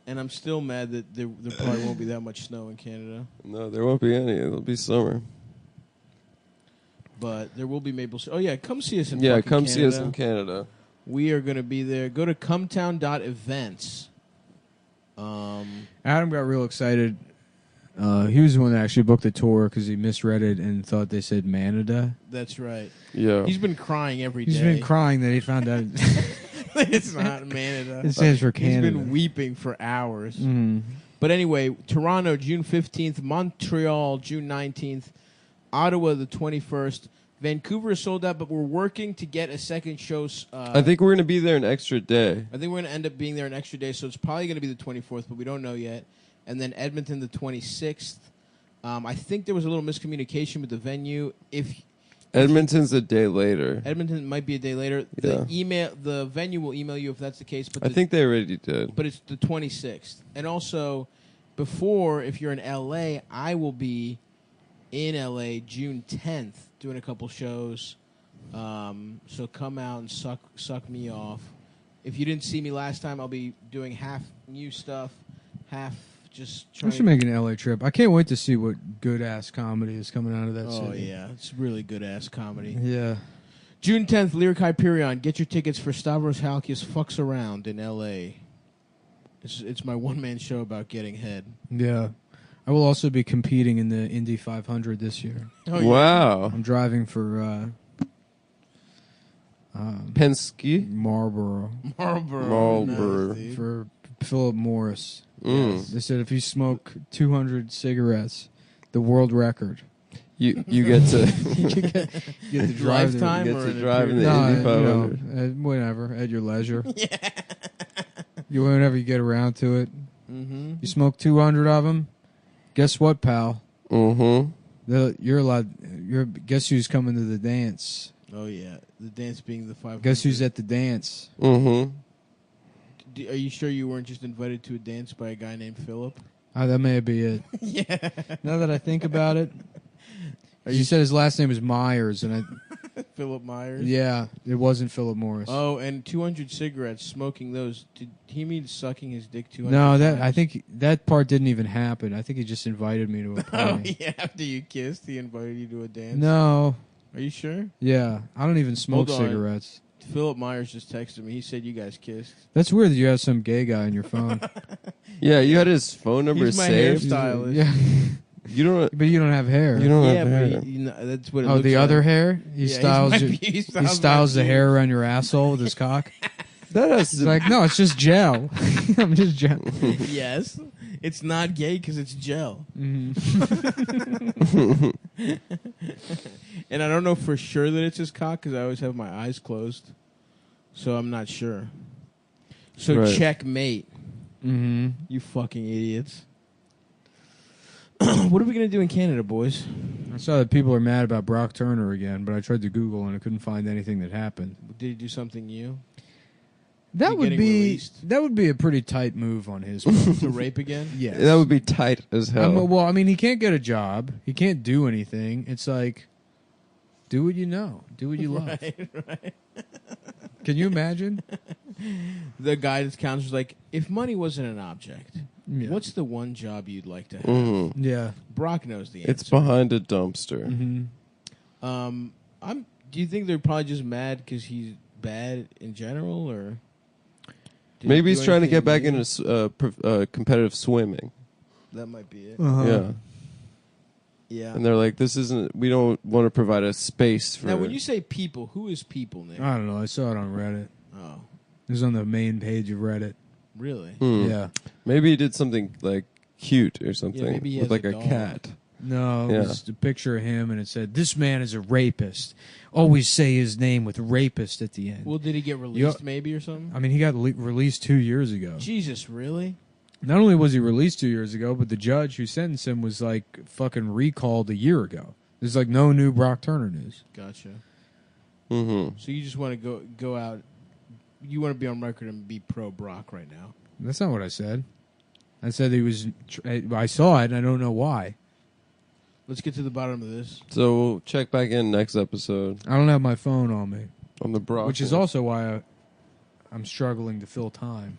And I'm still mad that there probably won't be that much snow in Canada. No, there won't be any. It'll be summer. But there will be maple. Oh yeah, come see us in Yeah, fucking come Canada. see us in Canada. We are going to be there. Go to cumtown.events. Adam got real excited. He was the one that actually booked the tour because he misread it and thought they said Manada. That's right. Yeah. He's been crying every day. He's been crying that he found out It's not Manada. it stands for He's Canada. been weeping for hours. Mhm. But anyway, Toronto, June 15th. Montreal, June 19th. Ottawa, the 21st. Vancouver is sold out, but we're working to get a second show. I think we're going to be there an extra day. I think we're going to end up being there an extra day, so it's probably going to be the 24th, but we don't know yet. And then Edmonton, the 26th. I think there was a little miscommunication with the venue. If Edmonton's a day later. Edmonton might be a day later. The venue will email you if that's the case. But I think they already did. But it's the 26th. And also, before, if you're in LA, I will be in LA June 10th doing a couple shows. So come out and suck me off. If you didn't see me last time, I'll be doing half new stuff, half just I trying should make an LA trip. I can't wait to see what good ass comedy is coming out of that Oh, city. yeah. It's really good ass comedy. Yeah. June 10th, Lyric Hyperion. Get your tickets for Stavros Halkias Fucks Around in LA. It's my one-man show about getting head. Yeah. I will also be competing in the Indy 500 this year. Oh, yeah. Wow. I'm driving for Penske? Marlboro. Marlboro. Nice, dude. For Philip Morris. Mm. They said if you smoke 200 cigarettes, the world record. You get to you get to drive Lifetime get or to in a drive in the period? Indy 500. whatever, at your leisure. You whenever you get around to it. Mm-hmm. You smoke 200 of them. Guess what, pal? Mm-hmm. You're allowed. Guess who's coming to the dance? Oh, yeah. The dance being the 500. Guess who's at the dance? Mm-hmm. Are you sure you weren't just invited to a dance by a guy named Philip? That may be it. Yeah. Now that I think about it, you said his last name is Myers, and Philip Myers? yeah, it wasn't Philip Morris. Oh, and 200 cigarettes, smoking those. Did he mean sucking his dick 200 No, times? I think that part didn't even happen. I think he just invited me to a Oh, party. yeah. After you kissed, he invited you to a dance? No, Are you sure? Yeah, I don't even smoke Hold on. cigarettes. Philip Myers just texted me. He said you guys kissed. That's weird that you have some gay guy on your phone. Yeah, you had his phone number He's my saved. hairstylist. Yeah, You don't. but you don't have hair. You don't Yeah, have hair. but you know, that's what it Oh, looks the like. other hair? He Yeah, styles he's my- it. he He styles styles my the hair around your asshole with his cock. That has He's to. like, no, it's just gel. I'm just gel. Yes. It's not gay because it's gel. Mhm. And I don't know for sure that it's his cock because I always have my eyes closed. So I'm not sure. So Right. checkmate, Mm-hmm. you fucking idiots. What are we going to do in Canada, boys? I saw that people are mad about Brock Turner again, but I tried to Google and I couldn't find anything that happened. Did he do something new? That He would getting be released? that would be a pretty tight move on his part. To rape again? Yes. That would be tight as hell. Well, I mean, he can't get a job. He can't do anything. It's like, do what you know. Do what you love. Right. Can you imagine? The guidance counselor's like, if money wasn't an object, Yeah. what's the one job you'd like to have? Mhm. Yeah. Brock knows the answer. It's behind a dumpster. Mm-hmm. Do you think they're probably just mad because he's bad in general, or did he Maybe he's do trying to anything get back new? into competitive swimming. That might be it. Uh-huh. Yeah. Yeah. And they're like, this isn't, we don't want to provide a space for Now, when you say people, who is people, Nick? I don't know. I saw it on Reddit. Oh, It was on the main page of Reddit. really? Yeah. Maybe he did something like cute or something maybe he with has like a a dog. cat. No, it Yeah. was a picture of him, and it said, "This man is a rapist." Always say his name with "rapist" at the end. Well, did he get released maybe or something? I mean, he got released 2 years ago. Jesus, really? Not only was he released 2 years ago, but the judge who sentenced him was like fucking recalled a year ago. There's like no new Brock Turner news. Gotcha. Mm-hmm. So you just want to go out, you want to be on record and be pro Brock right now. That's not what I said. I said he was. I saw it, and I don't know why. Let's get to the bottom of this. So we'll check back in next episode I don't have my phone on me, on the Brock. which is one. also why I'm struggling to fill time.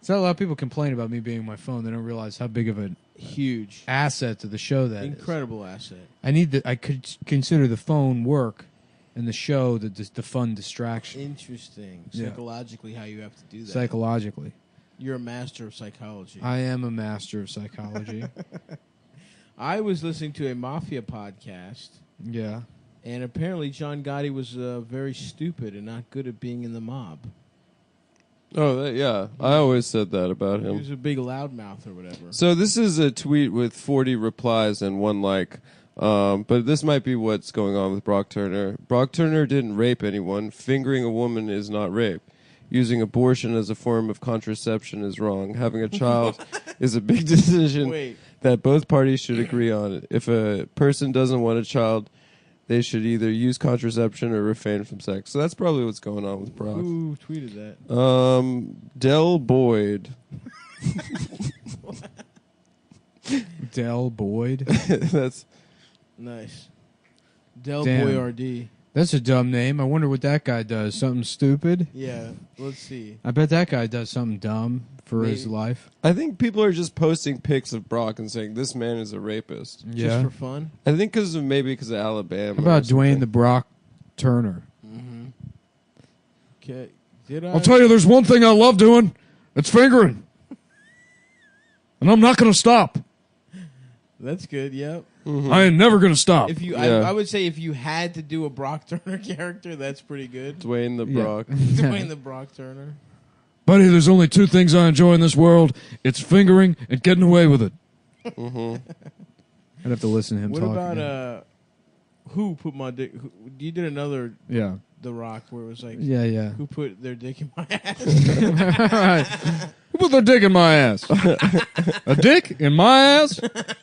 So a lot of people complain about me being on my phone. They don't realize how big of an Huge. asset to the show that is. Incredible asset. I could consider the phone work and the show the fun distraction Interesting. Yeah. Psychologically, how you have to do that. psychologically. You're a master of psychology. I am a master of psychology. I was listening to a mafia podcast, Yeah. and apparently John Gotti was very stupid and not good at being in the mob. Oh, yeah. I always said that about He him. was a big loudmouth or whatever. So this is a tweet with 40 replies and 1 like. But this might be what's going on with Brock Turner. Brock Turner didn't rape anyone. Fingering a woman is not rape. Using abortion as a form of contraception is wrong. Having a child is a big decision Wait. that both parties should agree on. If a person doesn't want a child, they should either use contraception or refrain from sex. So that's probably what's going on with Brock. Who tweeted that? Del Boyd. Del Boyd. That's Nice. Del Damn. Boyardee. That's a dumb name. I wonder what that guy does. Something stupid? Yeah, let's see. I bet that guy does something dumb for his Maybe. life. I think people are just posting pics of Brock and saying this man is a rapist. Yeah. Just for fun? I think because of Alabama. How about or something. Dwayne the Brock Turner? Mm-hmm. Okay. Did I? I'll tell you, there's one thing I love doing. It's fingering. And I'm not going to stop. That's good, yep. I ain't never going to stop. If you, Yeah. I would say if you had to do a Brock Turner character, that's pretty good. Dwayne the Yeah. Brock. Dwayne the Brock Turner. Buddy, there's only 2 things I enjoy in this world. It's fingering and getting away with it. I'd have to listen to him What talk. about again. who put my dick? You did another Yeah. The Rock where it was like, Yeah, yeah. who put their dick in my ass? Who put their dick in my ass? A dick in my ass?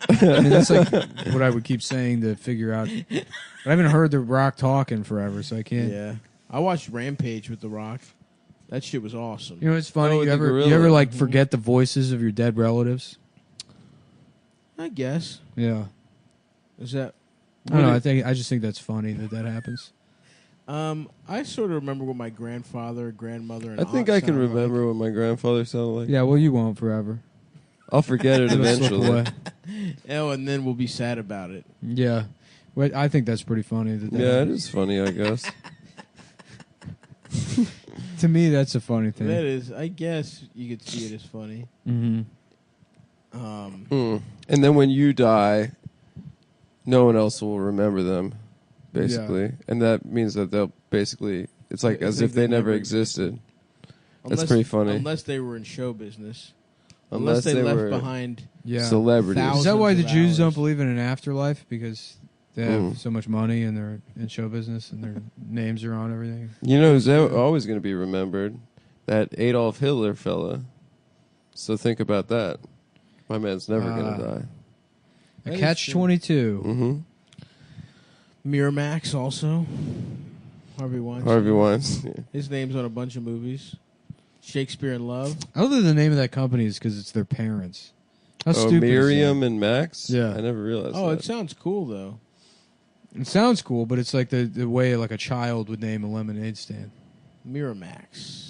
I mean, that's like what I would keep saying to figure out. But I haven't heard The Rock talk in forever, so I can't. Yeah, I watched Rampage with The Rock. That shit was awesome. You know, it's funny. Oh, you the ever gorilla. like forget the voices of your dead relatives? I guess. Yeah. Is that? I don't know. I just think that's funny that happens. I sort of remember what my grandfather, grandmother, and I think aunt I can sounded remember what my grandfather sounded like. Yeah. Well, you won't forever. I'll forget it It'll slip eventually. away. Like. Oh, and then we'll be sad about it. Yeah. Wait, I think that's pretty funny. That Yeah, it is funny, I guess. To me, that's a funny thing. That is, I guess you could see it as funny. Mm-hmm. And then when you die, no one else will remember them, basically. Yeah. And that means that they'll basically, it's like as if they never existed. That's Unless- pretty funny. Unless they were in show business. Unless they left were behind celebrities. Is that why the thousands of Jews don't hours. believe in an afterlife? Because they have so much money and they're in show business and their names are on everything. You know who's always going to be remembered? That Adolf Hitler fella. So think about that. My man's never going to die. A catch-22. Mm-hmm. Miramax also. Harvey Weinstein. Harvey Weinstein. His name's on a bunch of movies. Shakespeare in Love. I don't think the name of that company is because it's their parents. How stupid is Miriam that? and Max? Yeah. I never realized Oh, that. it sounds cool though. It sounds cool, but it's like the way like a child would name a lemonade stand. Miramax.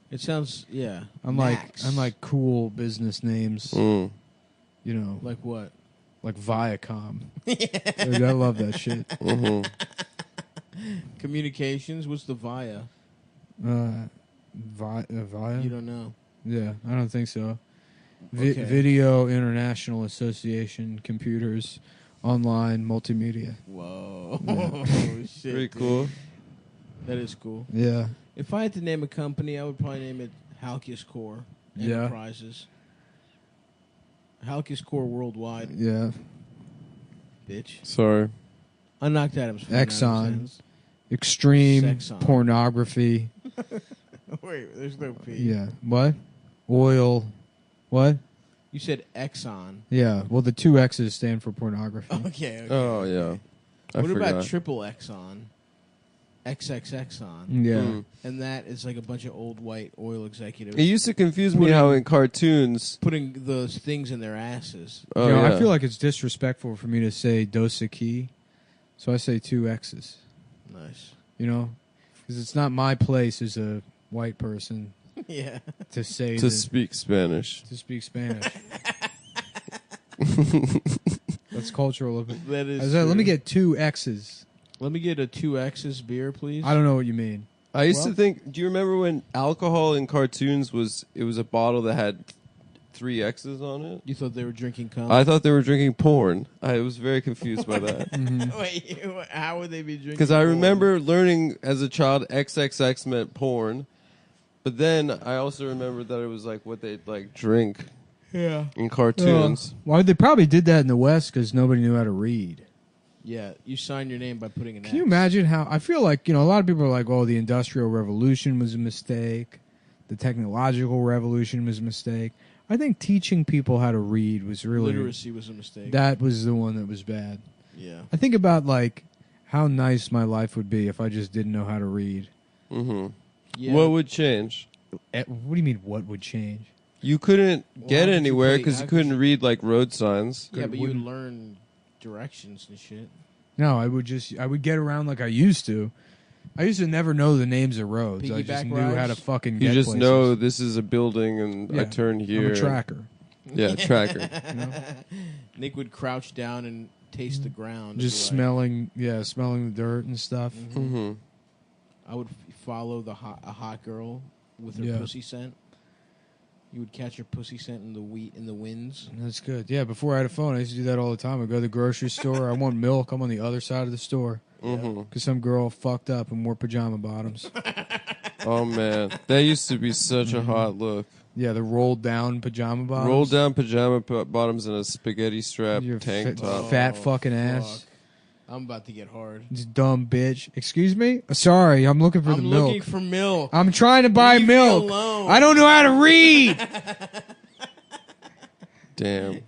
It sounds I'm Max. like cool business names. Mm. You know, Like what? like Viacom. Dude, I love that shit. Mm-hmm. Communications. What's the Via? Via? You don't know. Yeah, I don't think so. Okay. Video International Association, Computers, Online, Multimedia. Whoa. Shit. Pretty cool. That is cool. Yeah. If I had to name a company, I would probably name it Halkis Core Yeah. Enterprises. Halkis Core Worldwide, Yeah. bitch. Sorry. I knocked Adam's phone out of his Exxon. hands. Extreme Sexon. pornography. Wait, there's no P. Yeah. What? Oil. What? You said Exxon. Yeah. Well, the two X's stand for pornography. Okay. Oh, yeah. I What forgot. about triple Exxon? XXXon. Yeah. Mm. And that is like a bunch of old white oil executives It used to confuse me how in cartoons... putting those things in their asses. Oh, You know, yeah. I feel like it's disrespectful for me to say dosaki, so I say two X's. Nice. You know, because it's not my place as a white person Yeah. to say to speak Spanish. to speak Spanish. That's cultural. That is I said, let me true. get two X's. Let me get a 2X's beer, please. I don't know what you mean. I used to Well- think... Do you remember when alcohol in cartoons was... It was a bottle that had 3 X's on it? You thought they were drinking cum? I thought they were drinking porn. I was very confused by that. Wait, how would they be drinking? Because I porn? remember learning as a child XXX meant porn. But then I also remember that it was like what they'd like drink in cartoons. Well, they probably did that in the West because nobody knew how to read. Yeah, you sign your name by putting an Can you X. imagine how... I feel like, you know, a lot of people are like, oh, the Industrial Revolution was a mistake. The technological revolution was a mistake. I think teaching people how to read was really... Literacy was a mistake. That was the one that was bad. Yeah. I think about, like, how nice my life would be if I just didn't know how to read. Mm-hmm. Yeah. What would change? What do you mean, what would change? You couldn't Well, get how could you anywhere play- because how you could couldn't you- read like road signs. Yeah, but you would wouldn't- learn directions and shit. No, I would get around like I used to. I used to never know the names of roads. I just Piggyback knew how to rides? fucking You get just places. know this is a building and I Yeah, turn here. I'm a tracker. Yeah, tracker. You know? Nick would crouch down and taste the ground. and Just be like, smelling the dirt and stuff. Mm-hmm. I would follow a hot girl with her Yeah. pussy scent. You would catch her pussy scent in the winds. That's good. Yeah, before I had a phone, I used to do that all the time. I'd go to the grocery store. I want milk. I'm on the other side of the store. Mm-hmm. Because some girl fucked up and wore pajama bottoms. Oh man, that used to be such a hot look. Yeah, the rolled down pajama bottoms. Rolled down pajama bottoms and a spaghetti strap Your tank top. fat fucking ass. Fuck. I'm about to get hard. This dumb bitch. Excuse me? Sorry, I'm looking for the I'm milk. looking for milk. I'm trying to buy Leave me milk. alone. I don't know how to read. Damn. You're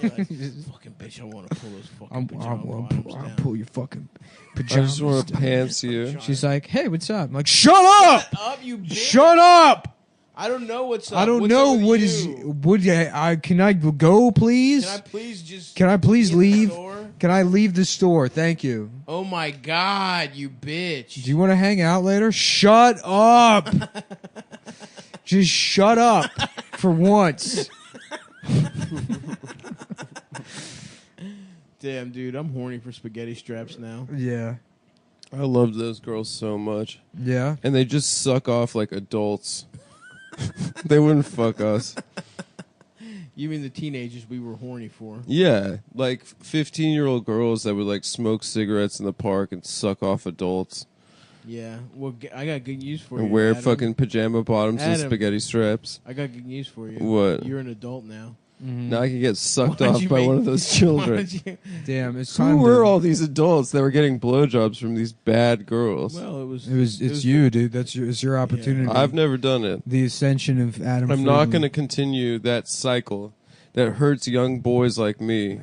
like, fucking bitch, I want to pull those fucking pajama bottoms I'll down. pull your fucking I pajamas just want to down. pants you. She's like, hey, what's up? I'm like, shut up! Up, you bitch. Shut up! I don't know what's up. I don't What's know up with what you? is. Would I? Can I go, please? Can I please just? Can I please be in the leave? store? Can I leave the store? Thank you. Oh my god, you bitch! Do you want to hang out later? Shut up! Just shut up for once. Damn, dude, I'm horny for spaghetti straps now. Yeah. I loved those girls so much. Yeah. And they just suck off like adults. They wouldn't fuck us. You mean the teenagers we were horny for? Yeah, like 15-year-old girls that would like smoke cigarettes in the park and suck off adults. Yeah. Well, I got good news for you. And wear Adam. fucking pajama bottoms and Adam. spaghetti straps. I got good news for you. What? You're an adult now. Now I can get sucked Why don't off you by make- one of those Why children. don't you- Damn, it's Who time were to, all these adults that were getting blowjobs from these bad girls? Well, It's you, dude. It's your opportunity. I've never done it. The ascension of Adam. I'm not Friedman. going to continue that cycle that hurts young boys like me.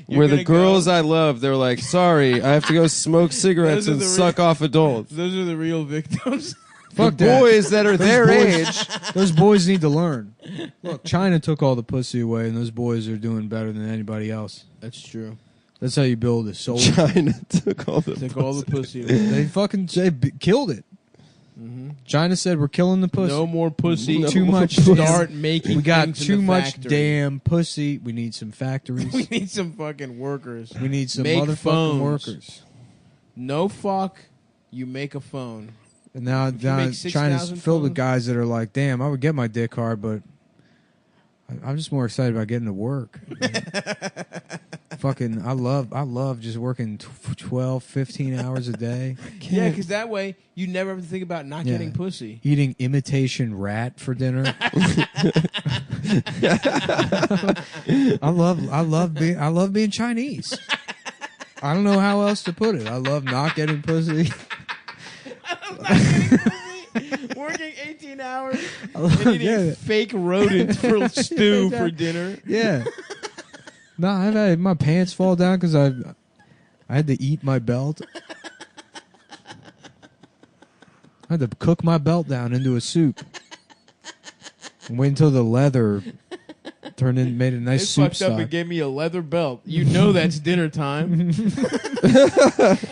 Where the gonna girls I love, they're like, sorry, I have to go smoke cigarettes Those are and the suck off adults. Those are the real victims. Fuck the that. boys that are their boys- age. Those boys need to learn. Look, China took all the pussy away, and those boys are doing better than anybody else. That's true. That's how you build a soul. China took all the Took all the pussy away. They fucking killed it. Mhm. China said we're killing the pussy. No more pussy. Too much. Start making. We got things in too the much factory. damn pussy. We need some factories. We need some fucking workers. We need some Make motherfucking phones. workers. No fuck. You make a phone. And now If you make 6,000 China's filled with phones- guys that are like, damn, I would get my dick hard, but I'm just more excited about getting to work. Fucking, I love just working 12, 15 hours a day. Yeah, because that way you never have to think about not Yeah. getting pussy. Eating imitation rat for dinner. I love being Chinese. I don't know how else to put it. I love not getting pussy. Working 18 hours love- and eating yeah. fake rodents for stew for dinner. Yeah. No, I've had my pants fall down because I had to eat my belt. I had to cook my belt down into a soup. And wait until the leather made a nice They soup fucked up stock. and gave me a leather belt. You know that's dinner time.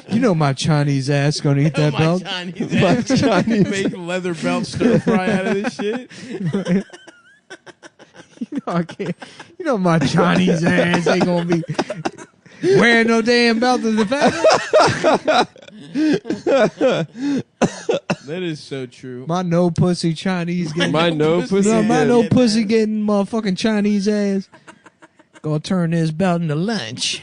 You know my Chinese ass gonna eat that my belt. Chinese ass make leather belt stir fry out of this shit. I can't. You know my Chinese ass ain't gonna be wearing no damn belt in the back. That is so true. My no pussy Chinese getting My no pussy. no, my getting- no pussy getting motherfucking Chinese ass. Gonna turn this belt into lunch.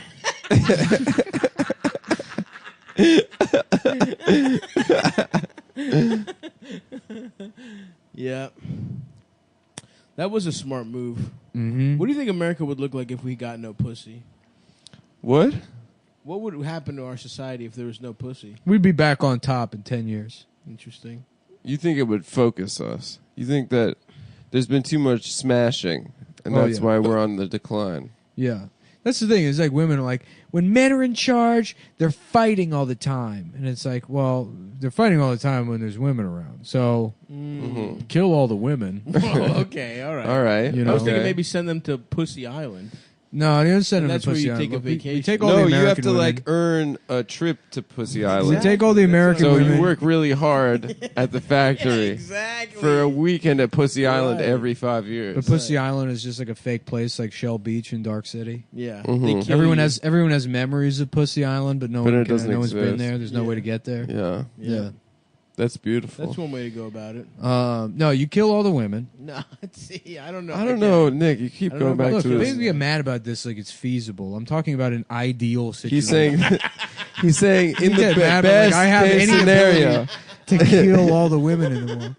Yeah. That was a smart move. Mm-hmm. What do you think America would look like if we got no pussy? What? What would happen to our society if there was no pussy? We'd be back on top in 10 years. Interesting. You think it would focus us? You think that there's been too much smashing, and Oh, that's yeah. why we're on the decline? Yeah. That's the thing. It's like women are like, when men are in charge, they're fighting all the time. And it's like, well, they're fighting all the time when there's women around. So kill all the women. Oh, okay, all right. All right. You I know. was thinking Okay. maybe send them to Pussy Island. No, they don't send And them that's to where Pussy you Island. take a Look, we vacation. take all the No, you have American to women. like earn a trip to Pussy We Island. take all the American So women. you work really hard at the factory Exactly. for a weekend at Pussy Island Right. every 5 years. But Pussy Island is just like a fake place, like Shell Beach in Dark City. Yeah. Mhm. They kill Everyone you. has memories of Pussy Island, but no But one it doesn't no one's been exist. there. There's no Yeah. way to get there. Yeah, Yeah. that's beautiful. That's one way to go about it. No, you kill all the women. No, see, I don't know. I don't know, Nick. You keep I don't going know back about to Look, this. maybe get mad about this like it's feasible. I'm talking about an ideal situation. He's saying, he's saying in You the get mad, but, best like, I have case any scenario. ability to kill all the women in the world.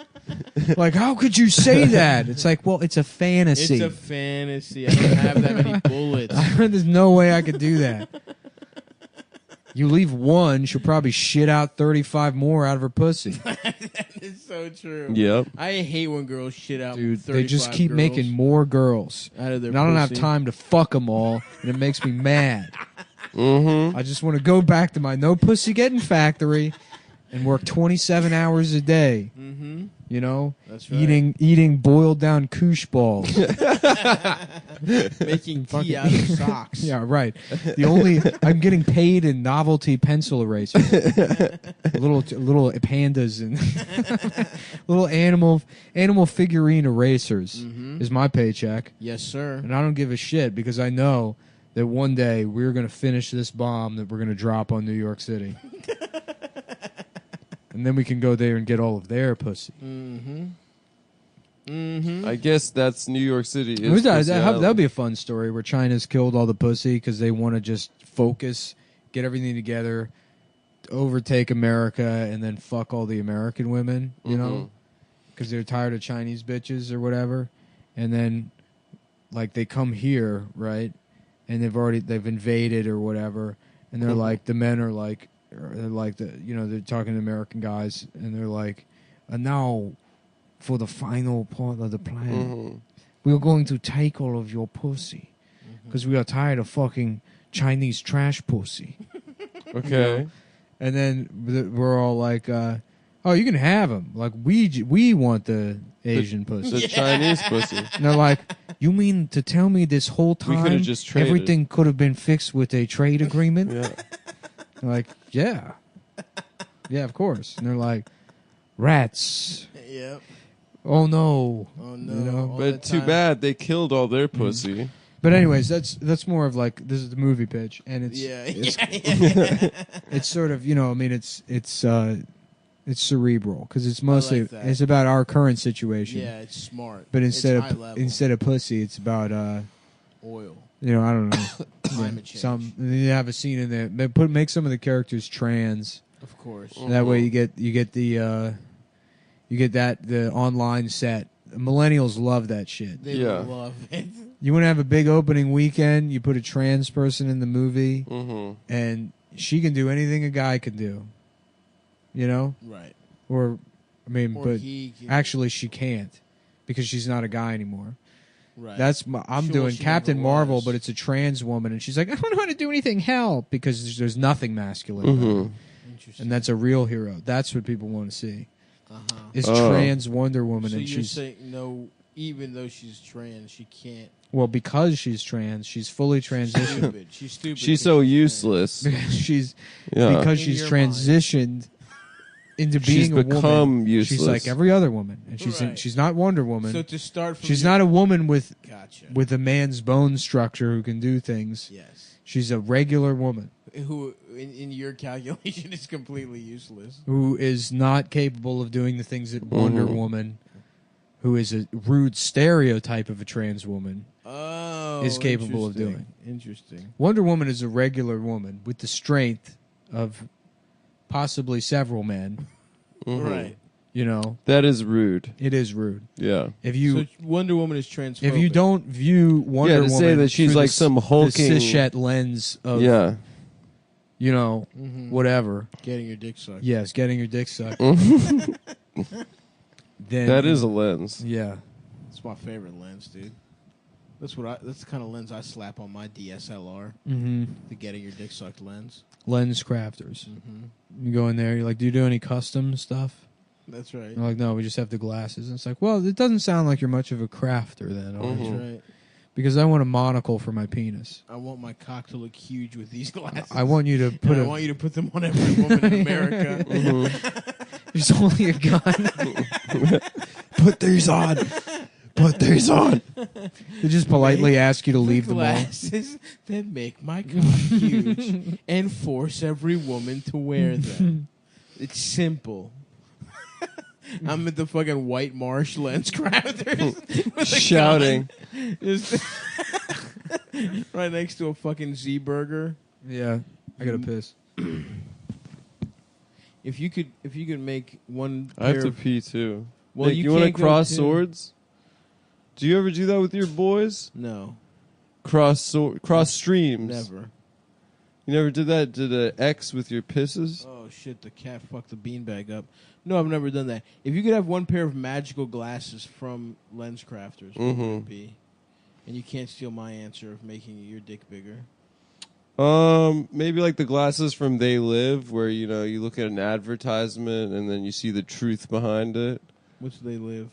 Like, how could you say that? It's like, well, it's a fantasy. It's a fantasy. I don't have that many bullets. There's no way I could do that. You leave one, she'll probably shit out 35 more out of her pussy. It's so true. Yep. I hate when girls shit out. Dude, 35 they just keep girls making more girls. out of their And I don't have pussy. time to fuck them all, and it makes me mad. Mm-hmm. I just want to go back to my no pussy getting factory and work 27 hours a day. Mm-hmm. You know, That's right. eating boiled down koosh balls. Making Fucking- tea out of socks. Yeah, right. I'm getting paid in novelty pencil erasers, little pandas and little animal figurine erasers Mhm. is my paycheck, Yes, sir. and I don't give a shit because I know that one day we're going to finish this bomb that we're going to drop on New York City. And then we can go there and get all of their pussy. I guess that's New York City. Is That'd be a fun story where China's killed all the pussy because they want to just focus, get everything together, overtake America, and then fuck all the American women, you know? Because they're tired of Chinese bitches or whatever. And then, like, they come here, right? And they've invaded or whatever. And they're like, the men are like, they're talking to American guys, and they're like, and now for the final part of the plan, we are going to take all of your pussy because we are tired of fucking Chinese trash pussy. Okay. You know? And then we're all like, oh, you can have them. Like, we want the Asian pussy. The Chinese pussy. And they're like, you mean to tell me this whole time could've just traded. everything could have been fixed with a trade agreement? Yeah. They're like, yeah. Yeah, of course. And they're like, rats. Yep. Oh, no. Oh no. You know? All But the too time. bad they killed all their pussy. But anyways, that's more of like, this is the movie pitch. And it's it's sort of, you know, I mean, it's cerebral because it's mostly like that. it's about our current situation. Yeah, it's smart. But It's high level. instead of pussy, it's about Oil. you know, I don't know. Climate change. You have a scene in there. Make some of the characters trans. Of course. That way you get the online set. Millennials love that shit. They Yeah. love it. You want to have a big opening weekend, you put a trans person in the movie, and she can do anything a guy can do. You know? Right. Or, I mean, Or but he can- actually she can't because she's not a guy anymore. Right. I'm She- doing she Captain never Marvel, was. but it's a trans woman, and she's like, I don't know how to do anything. Help, because there's nothing masculine. about her. Interesting. And that's a real hero. That's what people want to see. Uh-huh. Is trans Wonder Woman, So and you're she's saying no, even though she's trans, she can't. well because she's trans, she's fully transitioned. Stupid. She's stupid. She's 'cause so trans. useless. she's Yeah. because In she's your transitioned into She's being a become woman. useless. She's like every other woman, and Right. she's not Wonder Woman. So to start from She's your- not a woman with Gotcha. a man's bone structure who can do things. Yes. She's a regular woman Who, in your calculation, is completely useless. who is not capable of doing the things that Wonder Woman, who is a rude stereotype of a trans woman, Oh, is capable of interesting. doing. Interesting. Wonder Woman is a regular woman with the strength of possibly several men. Right. You know, That is rude. it is rude. Yeah. If you So Wonder Woman is transphobic. if you don't view Wonder Yeah, to Woman say that she's through like the, some the hulking- cishet lens of Yeah. you know whatever. getting your dick sucked. Yes, getting your dick sucked. Then That is a lens. yeah. It's my favorite lens, dude. That's the kind of lens I slap on my DSLR. Mm-hmm. The getting your dick sucked lens. Lens crafters. You go in there. You're like, do you do any custom stuff? That's right. They're like, no, we just have the glasses. And it's like, well, it doesn't sound like you're much of a crafter then, are That's you? right. Because I want a monocle for my penis. I want my cock to look huge with these glasses. I want you to And put I want you to put them on every woman in America. There's only a gun. Put these on. Put these on. They just politely ask you to leave them on. Glasses that make my cock huge and force every woman to wear them. It's simple. I'm at the fucking White Marsh lens crafters with a Shouting. gun. Just right next to a fucking Z burger. Yeah, I gotta piss. If you could make one I have pair to of- pee too. Well, Nick, you you want to can't go cross to- swords? Do you ever do that with your boys? No, Cross streams. never. You never did that? Did an X with your pisses? Oh shit! The cat fucked the beanbag up. No, I've never done that. If you could have one pair of magical glasses from Lens Crafters, what would it be? And you can't steal my answer of making your dick bigger. Maybe like the glasses from They Live, where you look at an advertisement and then you see the truth behind it. What's They Live?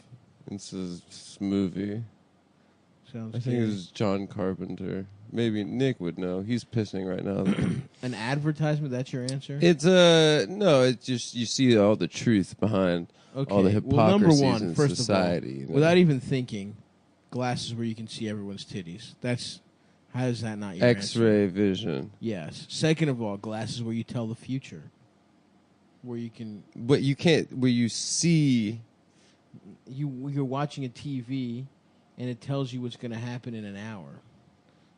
It's a movie. Sounds I think it was John Carpenter. Maybe Nick would know. He's pissing right now. an advertisement. That's your answer. It's no. It's just you see all the truth behind all the Well, hypocrisies number one, in first society. of all, without even thinking, glasses where you can see everyone's titties. That's How is that not your X-ray answer? vision. Yes. Second of all, glasses where you tell the future. Where you can... But you can't... Where you see... You're watching a TV, and it tells you what's going to happen in an hour.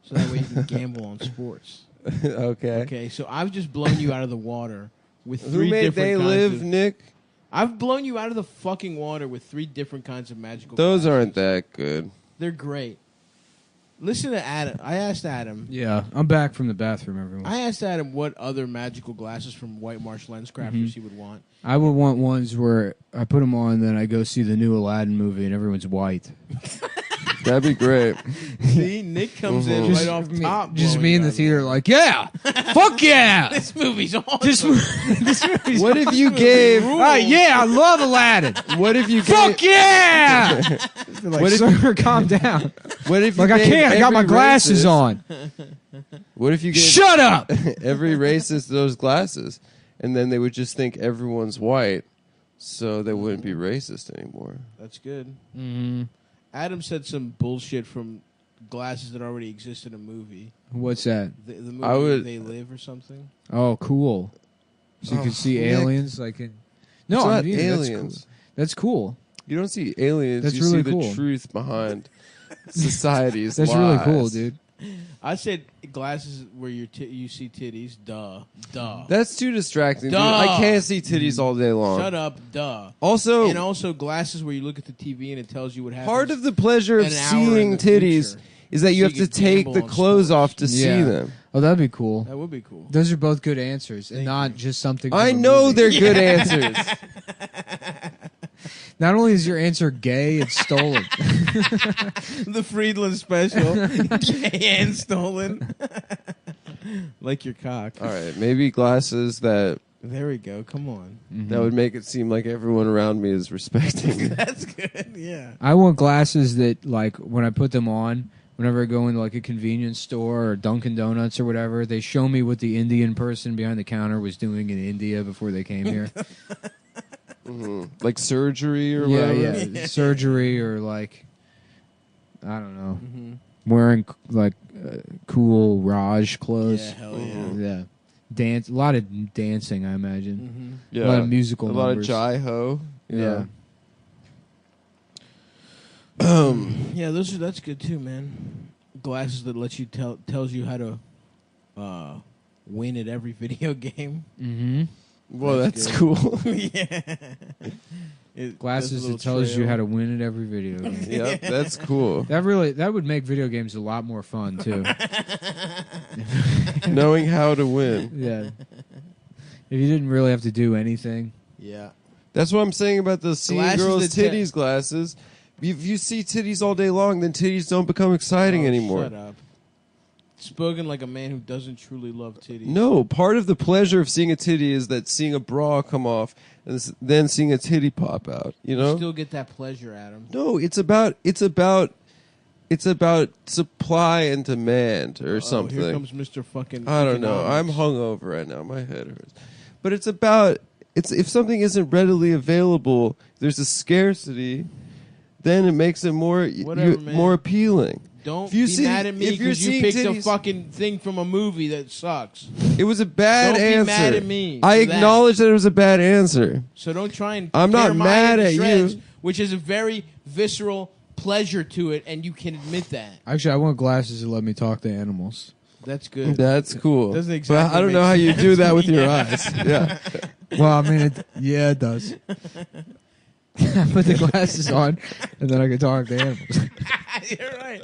So that way you can gamble on sports. Okay. Okay, so I've just blown you out of the water with Who three made different They kinds Live, of... Nick? I've blown you out of the fucking water with 3 different kinds of magical Those glasses. aren't that good. They're great. Listen to Adam. I asked Adam. Yeah, I'm back from the bathroom, everyone. I asked Adam what other magical glasses from White Marsh Lens Crafters he would want. I would want ones where I put them on, then I go see the new Aladdin movie and everyone's white. That'd be great. See, Nick comes in right off top. Just blowing me in you the out of theater like, yeah, fuck yeah. This movie's awesome. This movie's What if you gave... yeah, I love Aladdin. What if you gave... Fuck yeah. Like, What if- sir, calm down. What if you Like, I gave can't. I got my every glasses racist- on. What if you gave Shut up. every racist those glasses, and then they would just think everyone's white, so they wouldn't be racist anymore? That's good. Mm-hmm. Adam said some bullshit from glasses that already exist in a movie. What's that? The movie I would- They Live or something. Oh, cool. So you can see Nick. aliens like in... It's No, not I mean, aliens. That's cool. You don't see aliens. That's you really see cool. the truth behind society's That's lies. really cool, dude. I said glasses where you see titties. Duh. That's too distracting. Dude. Duh. I can't see titties all day long. Shut up. Duh. Also, And also glasses where you look at the TV and it tells you what happens. part of the pleasure of an hour in seeing the titties future. is that you So have you to can take gamble the on clothes sports. off to see Yeah. them. Oh, that'd be cool. That would be cool. Those are both good answers, and Thank not you. just something. I from a know movie. they're good answers. Not only is your answer gay, it's stolen. The Friedland special. Gay and stolen. Like your cock. All right, maybe glasses that There we go. Come on. that would make it seem like everyone around me is respecting. That's good. Yeah. I want glasses that, like, when I put them on, whenever I go into like a convenience store or Dunkin' Donuts or whatever, they show me what the Indian person behind the counter was doing in India before they came here. Like surgery or yeah, whatever. yeah, surgery or like, I don't know, Mm-hmm. wearing like cool Raj clothes. Yeah, hell yeah. Yeah, dance. A lot of dancing, I imagine. Yeah. A lot of musical A lot of numbers. jai-ho. Yeah. Yeah, that's good too, man. Glasses that let you tells you how to win at every video game. Mm-hmm. Well, that's good. cool. Yeah. Glasses that tells you how to win at every video game. Yep, that's cool. That would make video games a lot more fun too. Knowing how to win. Yeah. If you didn't really have to do anything. Yeah. That's what I'm saying about the seeing Glasses girls' that te- titties glasses. If you see titties all day long, then titties don't become exciting Oh, anymore. Shut up. Spoken like a man who doesn't truly love titties. No, part of the pleasure of seeing a titty is that seeing a bra come off and then seeing a titty pop out. You know? Still get that pleasure, Adam. No, it's about supply and demand or something. Here comes Mr. Fucking. I don't know. I'm economics. hungover right now. My head hurts. But it's about if something isn't readily available, there's a scarcity, then it makes it more Whatever, man. more appealing. Don't If you be see- mad at me if you're because you seeing picked titties- a fucking thing from a movie that sucks. It was a bad Don't be answer. mad at me I for that. acknowledge that it was a bad answer. So don't try and. I'm not tear my mad head to at shreds, you. which is a very visceral pleasure to it, and you can admit that. Actually, I want glasses that let me talk to animals. That's good. That's cool. Doesn't but exactly I don't make know how you sense. do that with your Yeah. eyes. Yeah. Well, I mean, it does. I put the glasses on, and then I can talk to animals. You're right.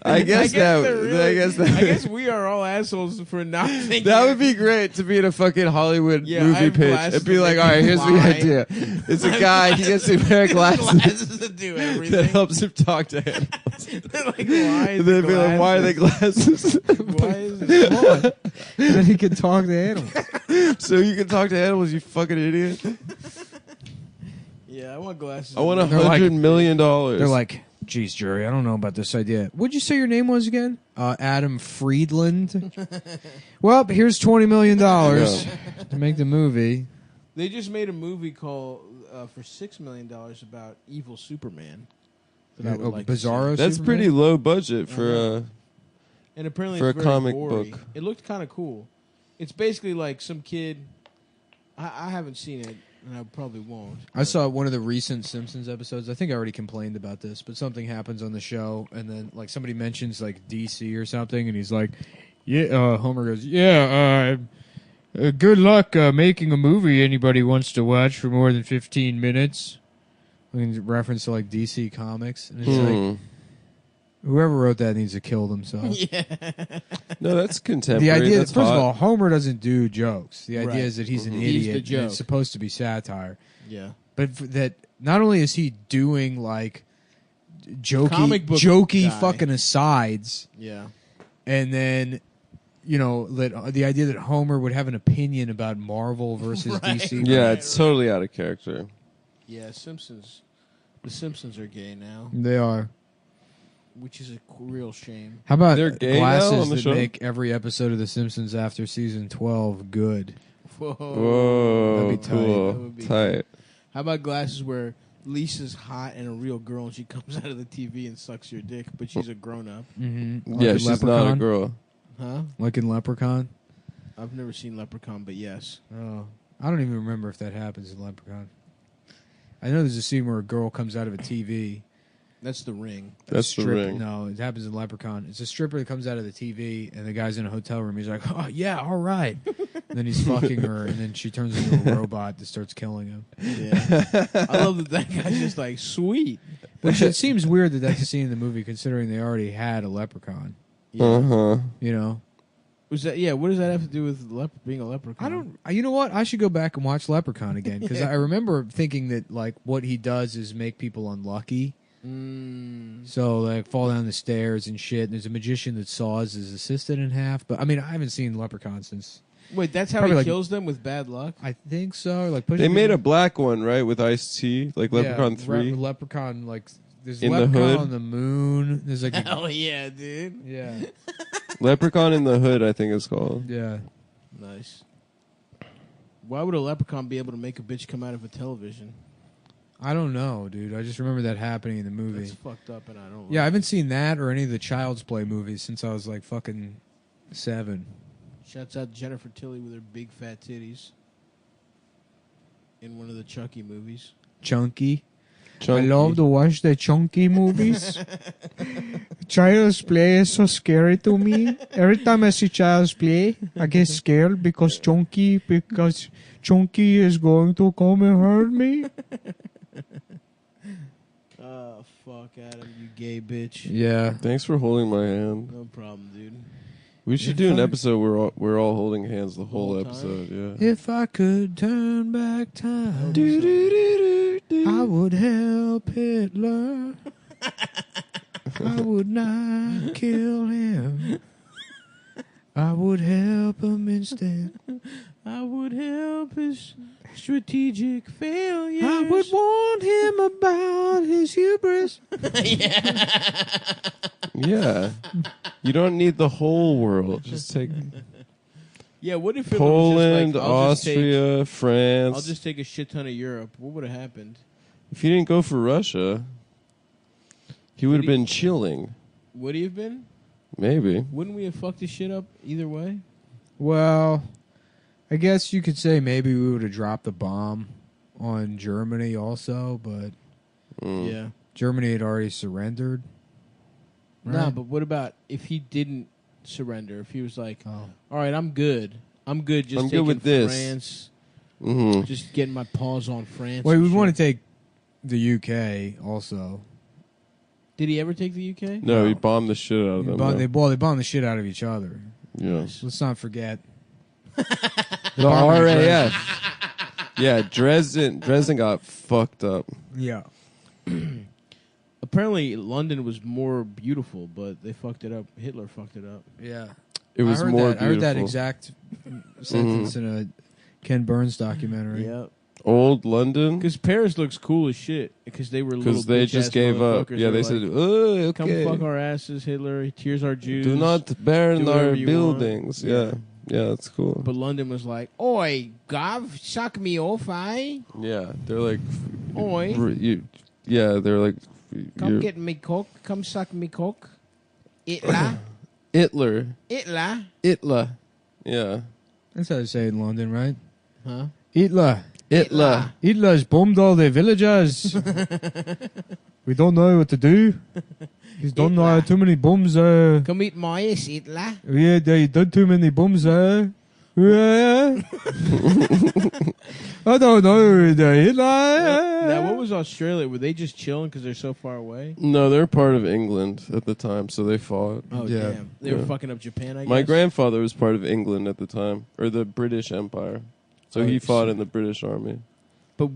I guess that- I guess we are all assholes for not thinking. That would be great to be in a fucking Hollywood Yeah, I movie have pitch. glasses It'd be that like, make all right, me here's the fly. idea. It's a guy, he gets to wear glasses glasses that do everything. that helps him talk to animals. They're like, why is And they'd the be like, why are they glasses? Why is it? Come on. And then he can talk to animals. So you can talk to animals, you fucking idiot. Yeah, I want glasses. I want They're like- $100 million. They're like, geez, Jerry, I don't know about this idea. What'd you say your name was again? Adam Friedland. Well, here's $20 million to make the movie. They just made a movie called for $6 million about evil Superman. That I would like to see. Bizarro. That's Superman? pretty low budget for And apparently For it's a very comic gory. book. It looked kind of cool. It's basically like some kid. I haven't seen it, and I probably won't. I saw one of the recent Simpsons episodes. I think I already complained about this, but something happens on the show, and then like somebody mentions like DC or something, and he's like, "Yeah." Homer goes, "Yeah. Good luck making a movie anybody wants to watch for more than 15 minutes." I mean, reference to like DC Comics, and it's like whoever wrote that needs to kill themselves. No, that's contemporary. The idea, that's that, first hot. of all, Homer doesn't do jokes. The idea Right. is that he's an He's the idiot. And joke. it's supposed to be satire. Yeah. But that not only is he doing like Comic book jokey guy. fucking asides, Yeah. and then the idea that Homer would have an opinion about Marvel versus DC. Yeah, it's totally out of character. Yeah, Simpsons. The Simpsons are gay now, They are. which is a real shame. How about They're gay now glasses on the that show? make every episode of The Simpsons after season 12 good? Whoa. Whoa, That'd be tight. cool. That would be Tight. How about glasses where Lisa's hot and a real girl and she comes out of the TV and sucks your dick, but she's a grown up? Mm-hmm. Yeah, she's not a girl. Huh? Like in Leprechaun? I've never seen Leprechaun, but yes. Oh, I don't even remember if that happens in Leprechaun. I know there's a scene where a girl comes out of a TV. That's The Ring. That's the ring. No, it happens in Leprechaun. It's a stripper that comes out of the TV, and the guy's in a hotel room. He's like, "Oh yeah, all right." And then he's fucking her, and then she turns into a robot that starts killing him. Yeah. I love that guy's just like, sweet. Which it seems weird that that's a scene in the movie, considering they already had a Leprechaun. Yeah. Uh-huh. You know. Was that? Yeah. What does that have to do with being a leprechaun? I don't. You know what? I should go back and watch Leprechaun again because I remember thinking that like what he does is make people unlucky. So like fall down the stairs and shit. And there's a magician that saws his assistant in half. But I mean, I haven't seen Leprechaun since. Wait, that's how Probably he like- kills them with bad luck? I think so. Like They made a black one, right, with Ice-T, like Leprechaun 3. Leprechaun, like there's In the Leprechaun hood? on the moon. There's like Hell yeah, dude. yeah, Leprechaun in the Hood, I think it's called. yeah. Nice. Why would a leprechaun be able to make a bitch come out of a television? I don't know, dude. I just remember that happening in the movie. That's fucked up, and I don't. Yeah, I haven't seen that or any of the Child's Play movies since I was like fucking 7. Shouts out Jennifer Tilly with her big fat titties in one of the Chucky movies. Chunky. Chunky. I love to watch the chunky movies. Child's Play is so scary to me. Every time I see Child's Play, I get scared because Chunky is going to come and hurt me. Oh, fuck, Adam, you gay bitch. Yeah. Thanks for holding my hand. No problem, dude. We should do an episode where we're all holding hands the whole whole time? episode, yeah. If I could turn back time, Do-do-do-do-do. I would help Hitler. I would not kill him. I would help him instead. I would help his strategic failures. I would warn him about his hubris. Yeah. You don't need the whole world. Just take Yeah, what if it Poland, was just like, I'll just Austria, France. I'll just take a shit ton of Europe. What would have happened? If he didn't go for Russia, he would have been chilling. Would he have been? Maybe. Wouldn't we have fucked his shit up either way? Well, I guess you could say maybe we would have dropped the bomb on Germany also, but Yeah. Germany had already surrendered. Nah, Right. but what about if he didn't surrender? If he was like, Oh. all right, I'm good. I'm good just I'm good taking with this." France. Mm-hmm. Just getting my paws on France. Well, and we shit. want to take the UK also. Did he ever take the UK? No, he bombed the shit out of them. They bombed the shit out of each other. Yeah. Let's not forget. The RAF. Yeah, Dresden got fucked up. Yeah. Apparently, London was more beautiful, but they fucked it up. Hitler fucked it up. Yeah. It was more I heard that beautiful. exact sentence in a Ken Burns documentary. Yeah. Old London? Because Paris looks cool as shit. Because they were little Because they bitch-ass just gave up. motherfuckers. Yeah, they were said, like, oh, okay. come fuck our asses, Hitler. Here's our Jews. Do not burn Do our whatever you buildings. want. Yeah. Yeah, that's cool. But London was like, oi, Gov, suck me off, eh? Yeah, they're like... Oi. Yeah, they're like... Come get me cock. Come suck me cock. Hitler. Hitler. Itla. Yeah. That's how they say it in London, right? Huh? Hitler. Hitler. Hitler's bombed all the villagers. We don't know what to do. He's done too many bombs. Come eat my ass, Itla. Yeah, they done too many bombs. Yeah. I don't know. Hitler. Now, what was Australia? Were they just chilling because they're so far away? No, they're part of England at the time, so they fought. Oh, Yeah. damn. They were Yeah. fucking up Japan, I guess? My grandfather was part of England at the time, or the British Empire. So Oh, he fought so- in the British Army. But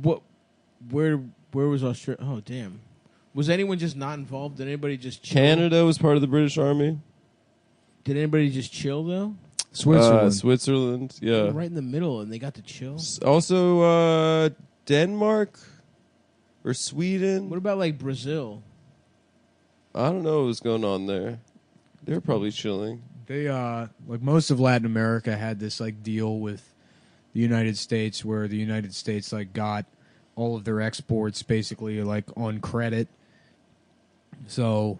where was Australia? Oh, damn. Was anyone just not involved? Did anybody just chill? Canada was part of the British Army. Did anybody just chill, though? Switzerland, yeah. Right in the middle, and they got to chill? Also, Denmark or Sweden. What about, like, Brazil? I don't know what was going on there. They were probably chilling. They like most of Latin America had this like deal with the United States where the United States like got all of their exports basically like on credit. So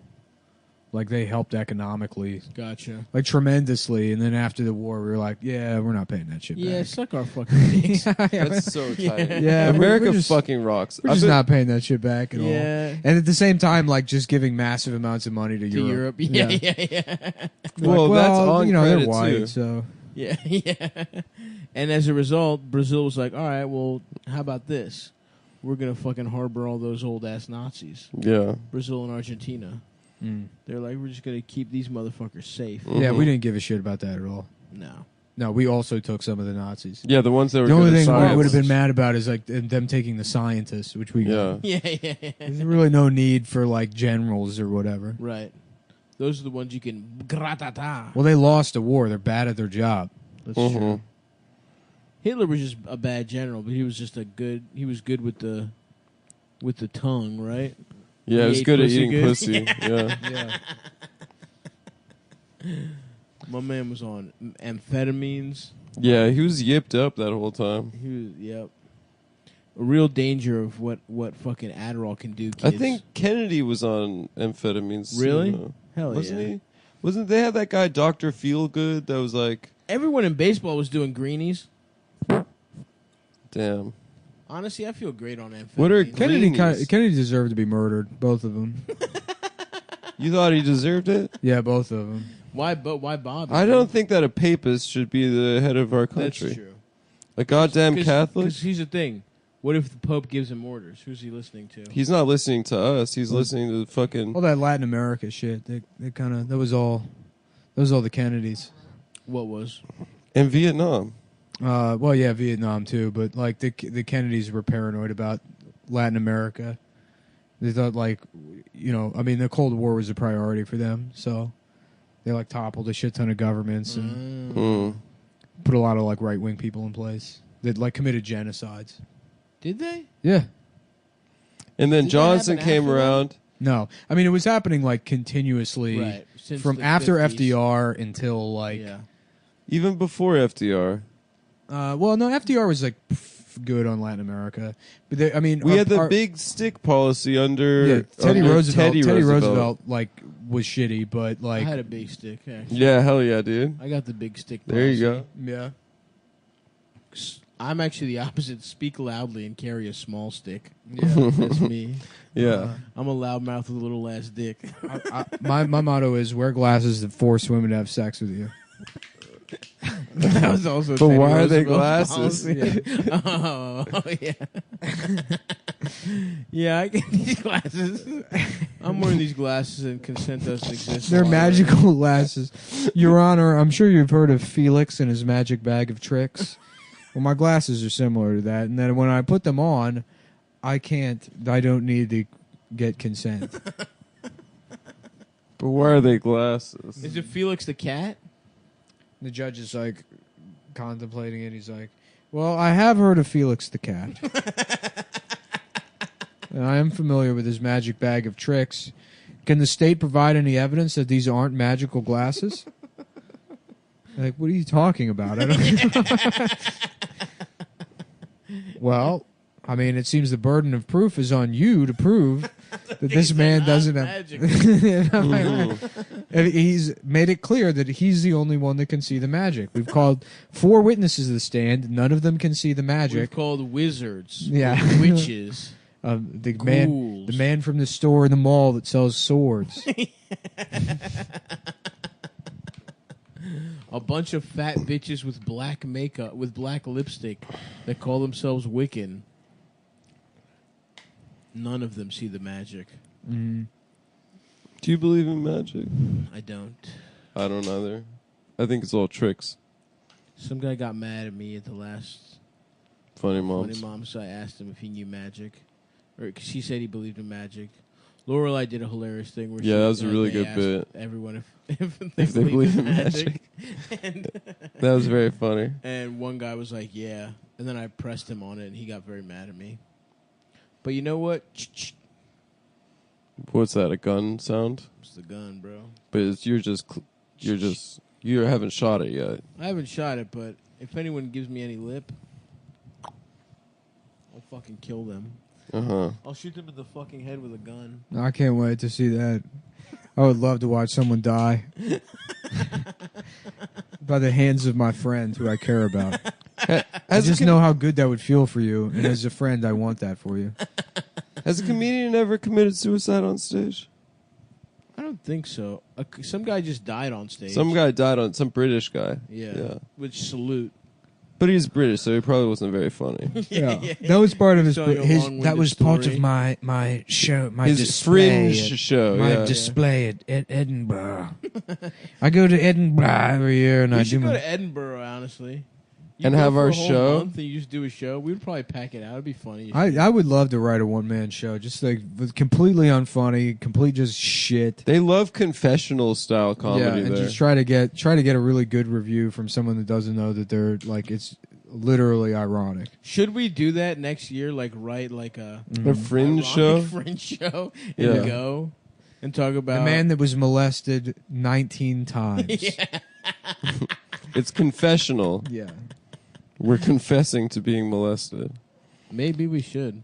like they helped economically Gotcha. like tremendously, and then after the war we were like, yeah, we're not paying that shit Yeah, back. suck our fucking dicks. That's so tight. Yeah, America we're just- fucking rocks. We're I've just been- not paying that shit back at all. Yeah. And at the same time, like just giving massive amounts of money to To Europe. Europe. Yeah. Well, Like, that's on they're credit, white, too. so Yeah, yeah. And as a result, Brazil was like, all right, well, how about this? We're going to fucking harbor all those old-ass Nazis. Yeah. Brazil and Argentina. They're like, we're just going to keep these motherfuckers safe. yeah, we didn't give a shit about that at all. No. No, we also took some of the Nazis. Yeah, the ones that were The only good at thing we science. would have been mad about is like them taking the scientists, which we Yeah. Yeah. There's really no need for like generals or whatever. Right. Those are the ones you can gratata. Well, they lost a war. They're bad at their job. That's true. Hitler was just a bad general, but he was just he was good with the tongue, right? Yeah, He it was ate good at pussy eating good. pussy. Yeah. Yeah. My man was on amphetamines. Yeah, he was yipped up that whole time. He was, yep. A real danger of what fucking Adderall can do, kids. I think Kennedy was on amphetamines. Really? You know. Hell Wasn't yeah. he? Wasn't they had that guy Dr. Feelgood that was like, Everyone in baseball was doing greenies. damn. Honestly, I feel great on amphetamines. What are Kennedy deserved to be murdered. Both of them. You thought he deserved it? Yeah, both of them. Why Bob? I don't think that a papist should be the head of our country. That's true. A goddamn Catholic? Because here's the thing. What if the Pope gives him orders? Who's he listening to? He's not listening to us. He's listening to the fucking. All that Latin America shit. They kind of that was all the Kennedys. What was? And Vietnam. Well, yeah, Vietnam too, but like the Kennedys were paranoid about Latin America. They thought like, I mean, the Cold War was a priority for them, so they like toppled a shit ton of governments and put a lot of like right wing people in place that like committed genocides. Did they? Yeah. And then Did that Johnson happen came after that? around. No, I mean it was happening like continuously Right. Since from the after 50s. FDR until like. Yeah. Even before FDR. Well, no, FDR was like good on Latin America, but they, I mean, We had the big stick policy under Teddy under Roosevelt. Teddy Teddy Roosevelt. Roosevelt like was shitty, but I like had a big stick. Actually. Yeah, hell yeah, dude. I got the big stick. There you policy. go. yeah. I'm actually the opposite. Speak loudly and carry a small stick. Yeah. That's me. Yeah. I'm a loudmouth with a little ass dick. My motto is wear glasses that force women to have sex with you. That was also. But Teddy why are they Roosevelt's glasses? policy. Oh yeah. Yeah, I get these glasses. I'm wearing these glasses and consent doesn't exist. They're magical glasses. Your Honor, I'm sure you've heard of Felix and his magic bag of tricks. Well, my glasses are similar to that, and then when I put them on, I don't need to get consent. But why are they glasses? Is it Felix the cat? The judge is like contemplating it. He's like, well, I have heard of Felix the cat. And I am familiar with his magic bag of tricks. Can the state provide any evidence that these aren't magical glasses? Like, what are you talking about? I don't Well, I mean, it seems the burden of proof is on you to prove that this man doesn't have. magic. And And he's made it clear that he's the only one that can see the magic. We've called 4 witnesses to the stand. None of them can see the We've magic. called wizards, Yeah. witches. The Ghouls. man from the store in the mall that sells swords. A bunch of fat bitches with black makeup, with black lipstick, that call themselves Wiccan. None of them see the magic. Mm. Do you believe in magic? I don't. I don't either. I think it's all tricks. Some guy got mad at me at the last Funny moms. Funny Moms. So I asked him if he knew magic, or cause he said he believed in magic. Lorelai did a hilarious thing where Yeah, that was a really good asked bit. everyone If they believe in magic. and, That was very funny. and one guy was like, "Yeah," and then I pressed him on it, and he got very mad at me. But you know what? What's that? A gun sound? It's the gun, bro. But it's, you haven't shot it yet. I haven't shot it, but if anyone gives me any lip, I'll fucking kill them. I'll shoot them in the fucking head with a gun. I can't wait to see that. I would love to watch someone die by the hands of my friend who I care about. I just know how good that would feel for you, and as a friend, I want that for you. Has a comedian ever committed suicide on stage? I don't think so. Some guy just died on stage. Some guy died on some British guy. Yeah. Which salute. But he's British, so he probably wasn't very funny. Yeah, that was part of his. Telling a long-winded That was part story. of my show, my His display, fringe show. my Yeah. display at Edinburgh. I go to Edinburgh every year, and We I should do go my. to Edinburgh, honestly. You And go have for our a whole show? month and you just do a show. We would probably pack it out. It'd be funny. I would love to write a one-man show, just like with completely unfunny, complete just shit. They love confessional style comedy Yeah, and there. just try to get a really good review from someone that doesn't know that they're like it's literally ironic. Should we do that next year? Like write like a fringe ironic show? fringe show, and Yeah. go and talk about The man that was molested 19 times. Yeah. It's confessional. Yeah. We're confessing to being molested. Maybe we should.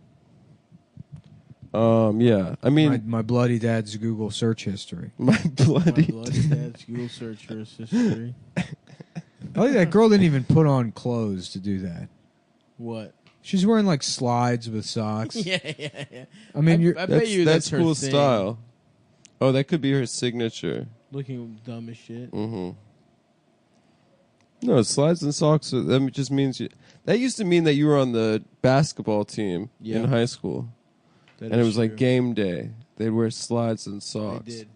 Yeah. I mean, My bloody dad's Google search history. my bloody. My bloody dad's Google search for his history. I think that girl didn't even put on clothes to do that. What? She's wearing like slides with socks. Yeah. I mean, I bet you that's her cool thing. style. Oh, that could be her signature. Looking dumb as shit. Mm-hmm. No, slides and socks. That just means that used to mean that you were on the basketball team Yeah. in high school, That and it is was like true. game day. They'd wear slides and socks. They did.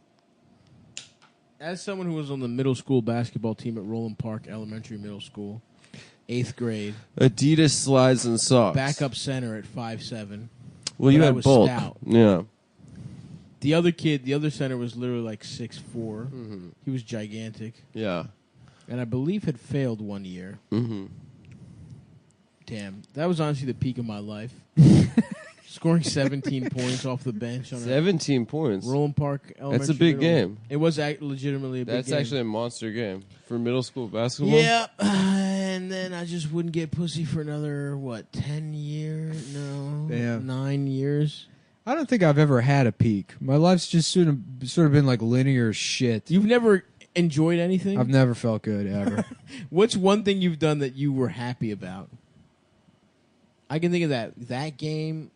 As someone who was on the middle school basketball team at Roland Park Elementary Middle School, 8th grade, Adidas slides and socks. backup center at 5'7". Well, you but I had was bulk. stout. Yeah. The other center was literally like 6'4". Mm-hmm. He was gigantic, Yeah. and I believe had failed one year. Mm-hmm. Damn, that was honestly the peak of my life. Scoring 17 points off the bench on 17 points. Roland Park Elementary. That's a big Middle. game. It was legitimately a big That's game. actually a monster game for middle school basketball. Yeah, and then I just wouldn't get pussy for another, 10 years? No. Damn. 9 years. I don't think I've ever had a peak. My life's just sort of been like linear shit. You've never enjoyed anything? I've never felt good ever. What's one thing you've done that you were happy about? I can think of that game.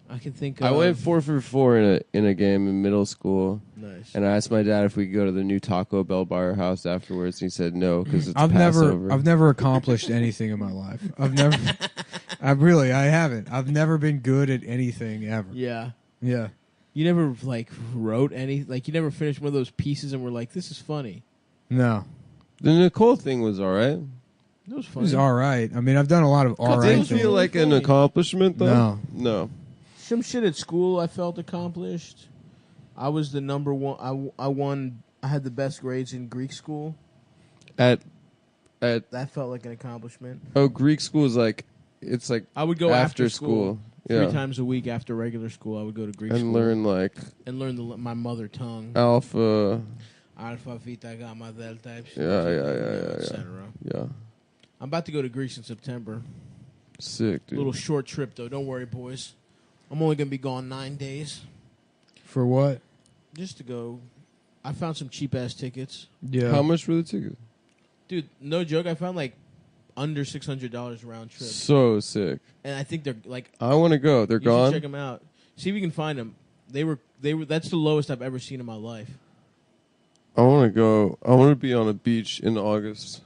I can think of... I went 4 for 4 in a game in middle school. Nice. And I asked my dad if we could go to the new Taco Bell by our house afterwards. And he said no because it's I've Passover. never accomplished anything in my life. I haven't. I've never been good at anything ever. Yeah. Yeah. You never, wrote any... you never finished one of those pieces and were like, this is funny. No. The Nicole thing was all right. It was It funny. was all right. I mean, I've done a lot of all right Didn't things. feel like an accomplishment though. No. Some shit at school I felt accomplished. I was the number one. I won. I had the best grades in Greek school. At That felt like an accomplishment. Greek school is it's like I would go after school. Yeah. 3 times a week after regular school. I would go to Greek And school learn my mother tongue. alpha. Alpha, Theta, Gamma, Delta, Yeah. etc. Yeah. I'm about to go to Greece in September. Sick, dude. Little short trip though. Don't worry, boys. I'm only gonna be gone 9 days. For what? Just to go I found some cheap ass tickets. Yeah. How much were the tickets? Dude, no joke. I found like under $600 round trip. So sick. And I think they're like. I want to go. They're you gone. should check them out. See if you can find them. They were. That's the lowest I've ever seen in my life. I want to go. I want to be on a beach in August.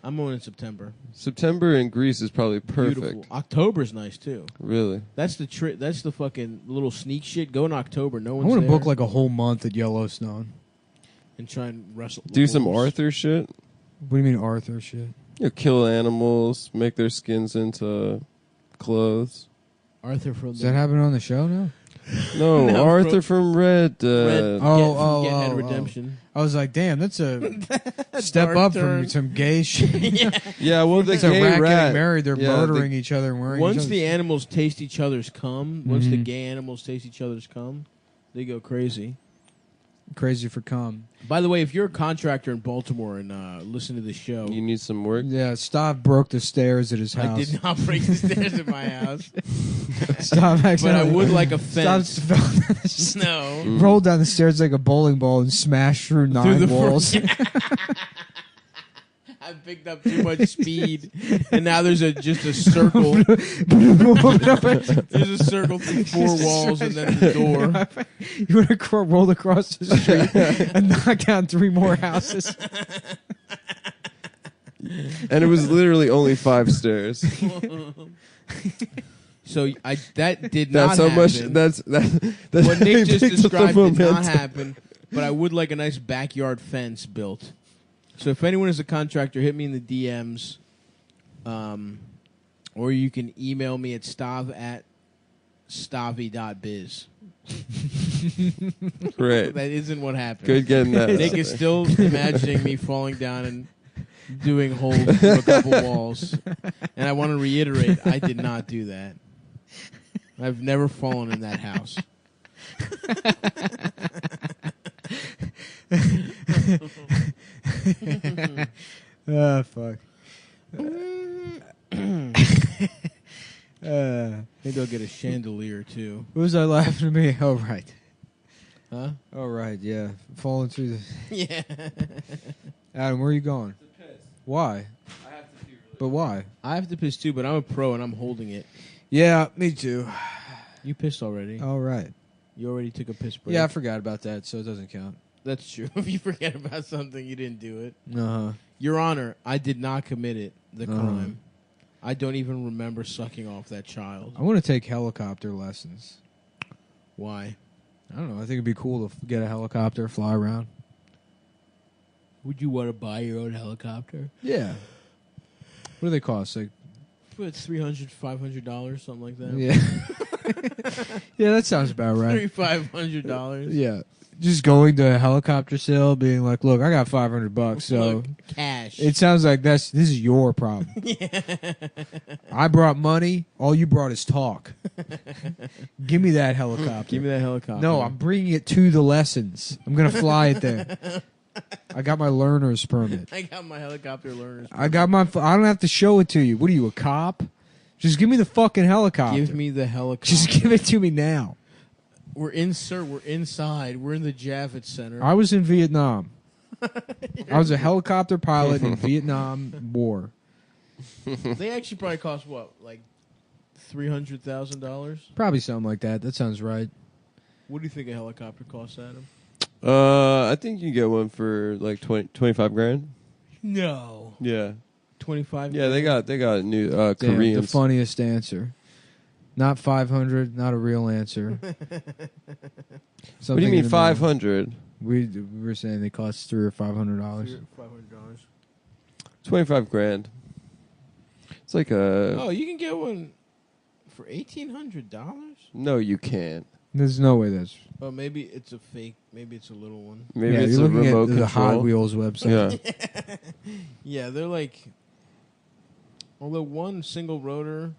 I'm going in September. September in Greece is probably perfect. Beautiful. October's nice too. Really? That's the trick. That's the fucking little sneak shit. Go in October. No I one's want to there. book like a whole month at Yellowstone. And try and wrestle. the Do some wolves. Arthur shit. What do you mean Arthur shit? Kill animals, make their skins into clothes. Arthur from Does the that happen on the show now? No, No, Arthur from Red. Red Oh, Get Head oh. Redemption. I was like, damn, that's a step Dark up turn. from some gay shit. Yeah, well, the It's a gay rat rat getting married. They're yeah, murdering each other and wearing Once each the other's- animals taste each other's cum, once the Mhm. gay animals taste each other's cum, they go crazy. Crazy for cum. By the way, if you're a contractor in Baltimore and listen to this show, You need some work. Yeah, Stav broke the stairs at his house. I did not break the stairs in my house, Stav but I accidentally- would like a Stav fence. fell down the stairs, No, rolled down the stairs like a bowling ball and smashed through 9 the walls. I picked up too much speed, and now there's just a circle. There's a circle through 4 walls and then the door. You would have rolled across the street and knocked down 3 more houses. And it was literally only 5 stairs. So that did That's not how much. happen. That's What Nick just picked up the described did not momentum. happen, but I would like a nice backyard fence built. So if anyone is a contractor, hit me in the DMs, or you can email me at stav@stavi.biz. Great. That isn't what happened. Good getting that. Nick out is there. still imagining me falling down and doing holes through a couple walls. And I want to reiterate, I did not do that. I've never fallen in that house. Ah, fuck. Maybe I'll get a chandelier too. What was I laughing at me? Oh, right. Huh? Oh, right, yeah. Falling through the... Yeah. Adam, where are you going? Why? But why? I have to piss too, but I'm a pro and I'm holding it. Yeah, me too. You pissed already. All right. You already took a piss break. Yeah, I forgot about that, so it doesn't count. That's true. If you forget about something, you didn't do it. Uh-huh. Your Honor, I did not commit it, the Uh-huh. crime. I don't even remember sucking off that child. I want to take helicopter lessons. Why? I don't know. I think it'd be cool to get a helicopter, fly around. Would you want to buy your own helicopter? Yeah. What do they cost? Like, Put $300, $500, something like that. yeah. Yeah, that sounds about right. $500. Yeah. Just going to a helicopter sale, being like, "Look, I got $500, so Look, cash. it sounds like this is your problem." I brought money. All you brought is talk. Give me that helicopter. Give me that helicopter. No, I'm bringing it to the lessons. I'm gonna fly it there. I got my learner's permit. I got my helicopter learners. I got my. I don't have to show it to you. What are you, a cop? Just give me the fucking helicopter. Give me the helicopter. Just give it to me now. We're inside. We're in the Javits Center. I was in Vietnam. I was a helicopter pilot in Vietnam War. They actually probably cost what, like $300,000? Probably something like that. That sounds right. What do you think a helicopter costs, Adam? I think you can get one for like 25 grand. No. Yeah. 25. Yeah, they got new Damn, Koreans. the funniest answer. Not 500. Not a real answer. What do Something you in mean the 500? We were saying they cost $300 or $500. $500. 25 grand. It's like a. Oh, you can get one for $1,800. No, you can't. There's no way that's. Oh, maybe it's a fake. Maybe it's a little one. Maybe yeah, it's you're a looking remote at the control. Hot Wheels website. Yeah. Yeah, they're like. Although one single rotor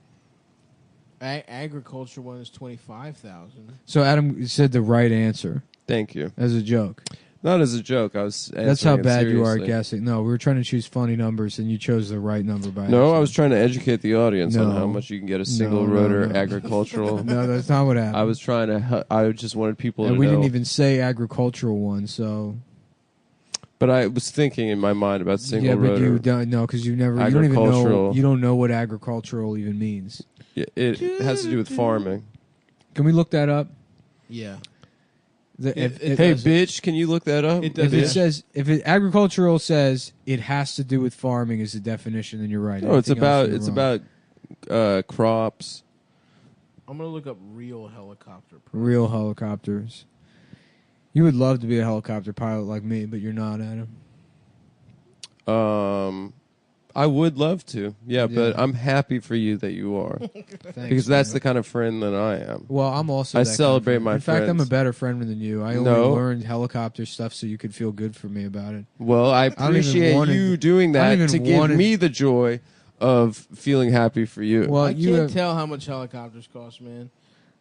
agriculture one is $25,000. So Adam said the right answer Thank you. as a joke. Not as a joke. I was. That's how answering it bad you are at seriously. guessing. No, we were trying to choose funny numbers, and you chose the right number by No, I accident. was trying to educate the audience on No. how much you can get a single No, rotor no. agricultural. No, that's not what happened. I was trying to. I just wanted people and to we know. didn't even say agricultural one, so But I was thinking in my mind about single yeah, but rotor. you don't know because you never. You don't even know. Agricultural. You don't know what agricultural even means. Yeah, it has to do with farming. Can we look that up? Yeah. Hey, bitch, can you look that up? It If does. it says agricultural says it has to do with farming is the definition, then you're right. No, it's Anything else, about you're wrong. crops. I'm gonna look up real helicopter. Real helicopters. You would love to be a helicopter pilot like me, but you're not, Adam. I would love to, Yeah. but I'm happy for you that you are, Thanks, because that's man. the kind of friend that I am. Well, I'm also. I that kind of celebrate friend. my In fact, I'm a friends. better friend than you. I only No. learned helicopter stuff so you could feel good for me about it. Well, I don't even appreciate wanna- you doing I don't that even to give wanna- me the joy of feeling happy for you. Well, I you can't have, tell how much helicopters cost, man.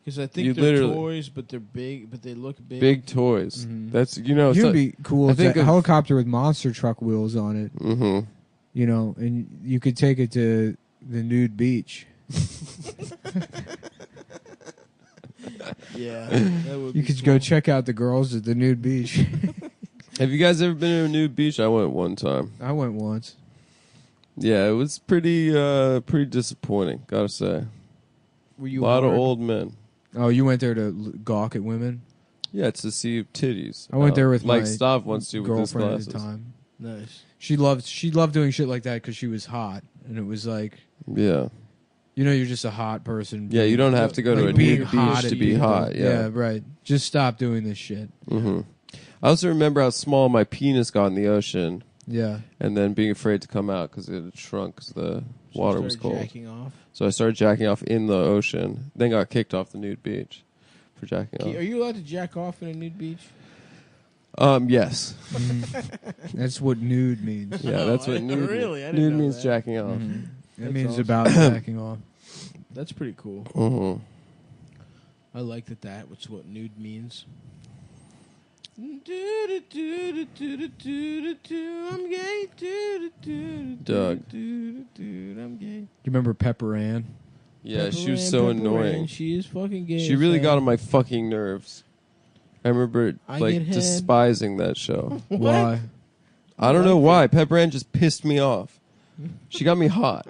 Because I think You they're literally- toys, but they're big, but they look big. big toys. Mhm. That's you'd so, be cool. I It's think a of- helicopter with monster truck wheels on it. Mm-hmm. You know, and you could take it to the nude beach. Yeah, that would You be could cool. go check out the girls at the nude beach. Have you guys ever been to a nude beach? I went one time. I went once. Yeah, it was pretty disappointing. Gotta say, Were a you lot of hard? old men. Oh, you went there to gawk at women? Yeah, to see titties. I went there with like my Stav wants to with his girlfriend glasses. at the time. Nice. She loved doing shit like that because she was hot, and it was like, Yeah, you know, you're just a hot person. yeah. You don't have to go to Like a being nude hot beach to at be people. hot. Yeah. right. Just stop doing this shit. Mm-hmm. I also remember how small my penis got in the ocean, Yeah. and then being afraid to come out because it had shrunk because the So water you was started cold. Jacking off. So I started jacking off in the ocean. Then got kicked off the nude beach for jacking Are off. you allowed to jack off in a nude beach? Yes. That's what nude means. Yeah, that's I what didn't- nude really? I didn't nude know means that. jacking off. That That's means awesome. about backing off. That's pretty cool. Mm-hmm. I like that. Which is what nude means. I'm gay. Doug. I'm gay. You remember Pepper Ann? Yeah, she Pepper was Ann, so Pepper annoying. Ann, she is fucking gay. She as really hell. got on my fucking nerves. I remember I like get head. despising that show. Why? I don't know why. Pepper Ann just pissed me off. She got me hot.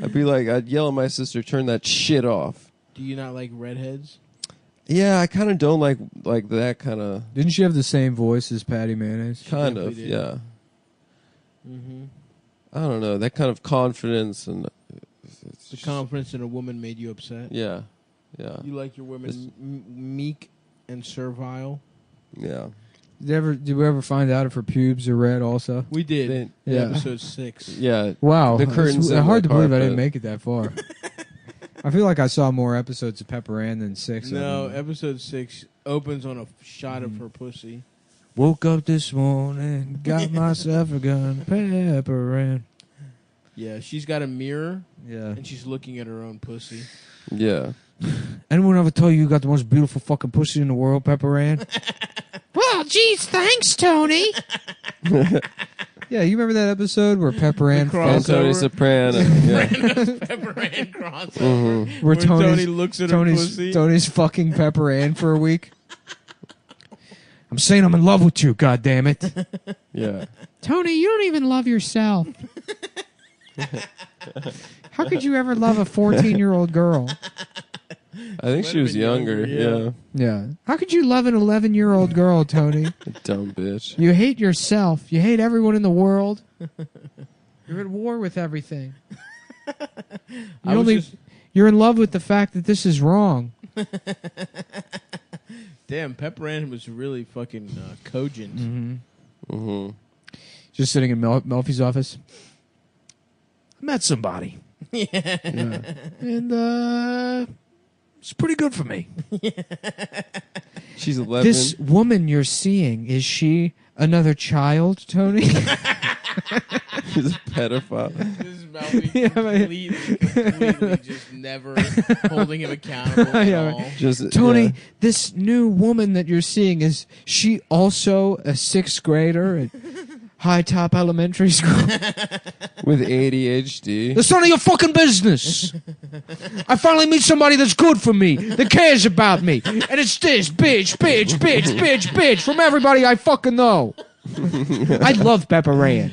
I'd yell at my sister, turn that shit off. Do you not like redheads? Yeah, I kind of don't like that kind of. Didn't she have the same voice as Patty Mayonnaise? Kind of, definitely did. yeah. Mm-hmm. I don't know, that kind of confidence and. The confidence in a woman made you upset. Yeah, yeah, You like your women meek and servile. yeah. Did we ever find out if her pubes are red also? We did. They- in Yeah. episode 6. Yeah, Wow. The curtains It's in hard the to believe I carpet. didn't make it that far. I feel like I saw more episodes of Pepper Ann than 6. of No, them. episode 6 opens on a shot of her pussy. Woke up this morning, got myself a gun, Pepper Ann. Yeah, she's got a mirror Yeah. and she's looking at her own pussy. yeah. Anyone ever tell you got the most beautiful fucking pussy in the world, Pepper Ann? Well, geez, thanks, Tony. Yeah, you remember that episode where Pepper Ann cross- And Tony Crossover. Soprano. Yeah. Pepper Ann crossover. Mhm. where When Tony Tony's, looks at her pussy. Tony's fucking Pepper Ann for a week. I'm saying I'm in love with you, goddammit. Yeah. Tony, you don't even love yourself. How could you ever love a 14-year-old girl? I think she was been younger. younger, Yeah. How could you love an 11-year-old girl, Tony? Yeah. Dumb bitch. You hate yourself. You hate everyone in the world. You're at war with everything. I was just- You're in love with the fact that this is wrong. Damn, Pepper Ann was really fucking cogent. Mm-hmm. Mm-hmm. Just sitting in Melfi's office. I met somebody. Yeah. And it's pretty good for me. She's 11. This woman you're seeing, is she another child, Tony? He's a pedophile. This is Melvin completely just never holding him accountable at all. Just Tony, yeah. this new woman that you're seeing, is she also a 6th grader at High Top Elementary School? With ADHD. It's none of your fucking business. I finally meet somebody that's good for me, that cares about me. And it's this bitch from everybody I fucking know. I love Pepper Ann.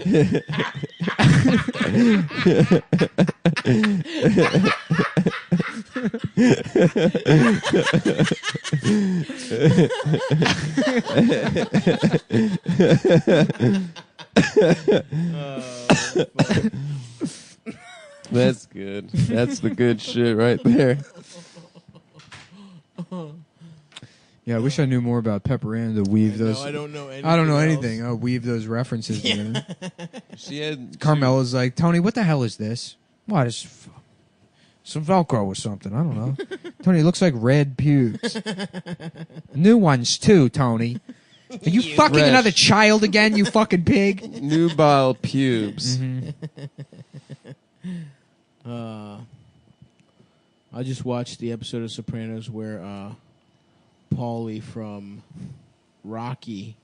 That's good. That's the good shit right there. Yeah, I wish I knew more about Pepper Ann to weave those. I don't know anything. I don't know else. anything. I'll weave those references together. She had Carmela's like, Tony, what the hell is this? What is some Velcro or something? I don't know. Tony, it looks like red pubes. New ones too, Tony. Are you fucking Fresh. another child again, you fucking pig? nubile pubes. I just watched the episode of Sopranos where Paulie from Rocky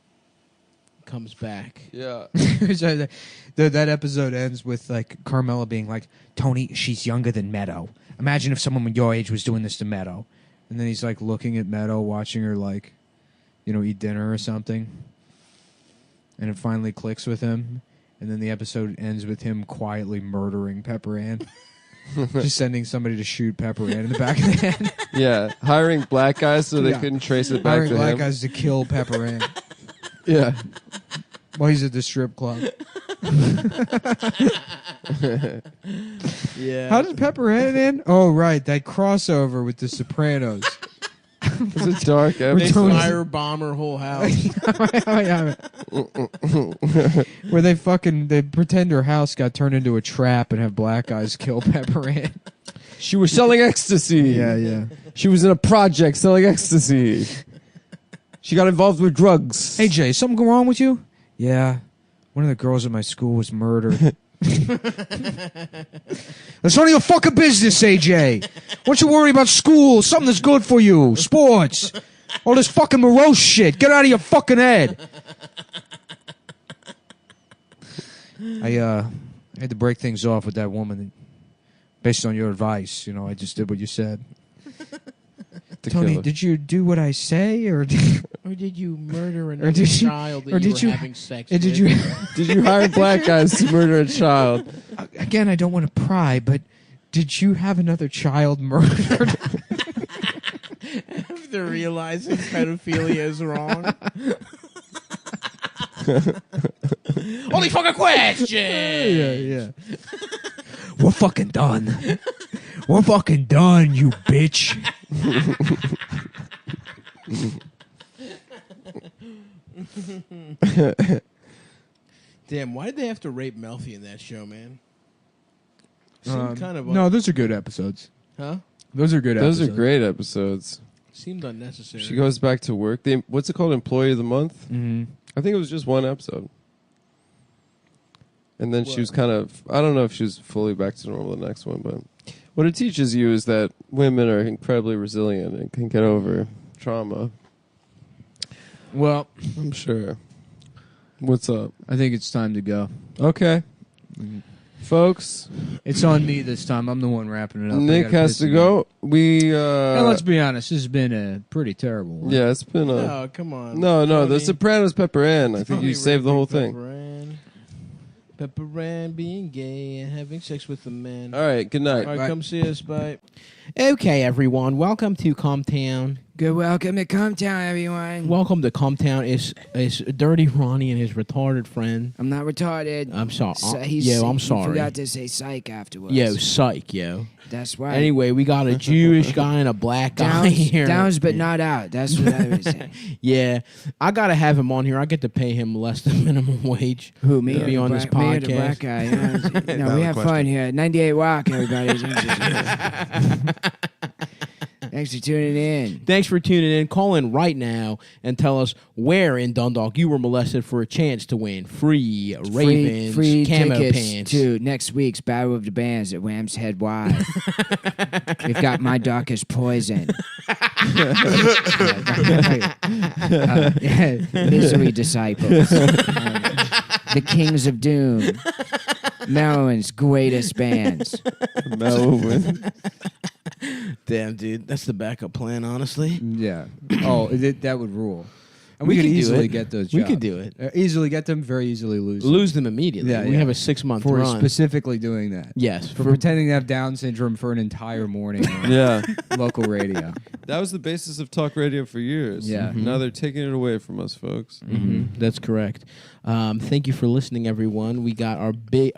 comes back. Yeah. That episode ends with like Carmela being like, Tony, she's younger than Meadow. Imagine if someone your age was doing this to Meadow. And then he's like looking at Meadow, watching her like, eat dinner or something. And it finally clicks with him. And then the episode ends with him quietly murdering Pepper Ann. Just sending somebody to shoot Pepper Ann in the back of the head. Yeah. Hiring black guys so they Yeah. couldn't trace it back Hiring to black him. guys to kill Pepper Ann Yeah. while he's at the strip club. Yeah. How did Pepper Ann in? Oh, right. That crossover with The Sopranos. It's a dark They episode. firebomb her whole house. Where they pretend her house got turned into a trap and have black guys kill Pepper Ann. She was selling ecstasy. Yeah. She was in a project selling ecstasy. She got involved with drugs. Hey, Jay, something go wrong with you? Yeah. One of the girls at my school was murdered. That's none of your fucking business, AJ. Why don't you worry about school, something that's good for you, sports, all this fucking morose shit. Get out of your fucking head. I had to break things off with that woman based on your advice. I just did what you said. Tony, did you do what I say, or did you murder Or did you- child that or you did were you- having sex did with? you? Did you hire black guys to murder a child? Again, I don't want to pry, but did you have another child murdered? After realizing pedophilia is wrong. Only fucking question! yeah. We're fucking done. We're fucking done, you bitch. Damn, why did they have to rape Melfi in that show, man? Seemed kind of No, those are good episodes. huh? Those are good Those episodes. are great episodes. Seemed unnecessary. She goes back to work. What's it called? Employee of the Month? Mm-hmm. I think it was just one episode. And then she was kind of, I don't know if she was fully back to normal the next one, but what it teaches you is that women are incredibly resilient and can get over trauma. Well, I'm sure. What's up? I think it's time to go. Okay. Folks, It's on me this time. I'm the one wrapping it up. I Nick gotta has piss to again. go. We, And let's be honest, this has been a pretty terrible one. yeah, it's been a... Oh, come on. No, The Tony. Sopranos Pepper Ann. I think Tony you saved the whole raping thing. Pepper Ann being gay and having sex with a man. All right, good night. All right, come see us. Bye. Okay, everyone. Welcome to Cumtown. Good welcome to Cumtown, everyone. Welcome to Cumtown. It's Dirty Ronnie and his retarded friend. I'm not retarded. I'm sorry. He I'm sorry. forgot to say psych afterwards. Yo, psych, yo. That's right. Anyway, we got a Jewish guy and a black guy Downs, here. downs but not out. That's what I was saying. Yeah, I gotta have him on here. I get to pay him less than minimum wage. Who, me to or be the on this black, me or the podcast. black guy? No, we have fun here. 98 Rock, everybody. Thanks for tuning in. Thanks for tuning in. Call in right now and tell us where in Dundalk you were molested for a chance to win free Ravens free camo tickets pants. to next week's Battle of the Bands at Wham's Head Y. We've got My Darkest Poison. Misery Disciples. The Kings of Doom. Maryland's greatest bands. Damn, dude. That's the backup plan, honestly. Yeah. Oh, that would rule. And We we could could do easily it. get those We jobs. could do it. Easily get them, very easily lose them. Lose them immediately. Yeah, we yeah. have a 6-month For run. specifically doing that. Yes. For pretending to have Down syndrome for an entire morning on Yeah. local radio. That was the basis of talk radio for years. Yeah. Now they're taking it away from us, folks. That's correct. Thank you for listening, everyone. We got our big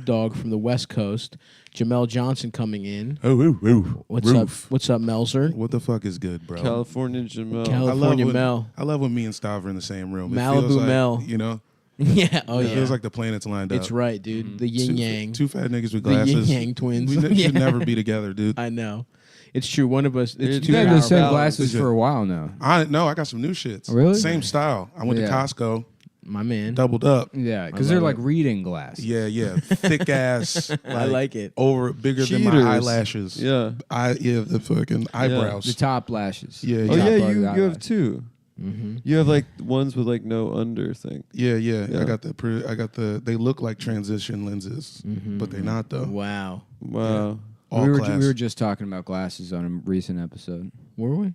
dog from the West Coast, Jamel Johnson, coming in. What's up? What's up, Melzer? What the fuck is good, bro? California Jamel. California Mel. I love when me and Stav are in the same room. It Malibu feels like, Mel. You know? Yeah. Oh, It yeah. feels like the planets lined up. It's right, dude. The yin yang. Two fat niggas with The glasses. yin yang twins. We should never be together, dude. I know. It's true. One of us. It's You You two had hours. those same balance. glasses for a while now. I got some new shits. Really? Same style. I went to Yeah. Costco, My man. doubled up. Yeah, I because they're love like it. reading glasses. Yeah. Thick ass. I like it. Bigger than my Cheaters. eyelashes. Yeah. The fucking eyebrows. The top lashes. Yeah, Oh yeah. yeah, part of you the have eyelash. two. Mm-hmm. You have like ones with like no under thing. Yeah. Yeah. I got the. They look like transition lenses, but they're not though. Wow. Wow. All we were class. we were just talking about glasses on a recent episode. Were we?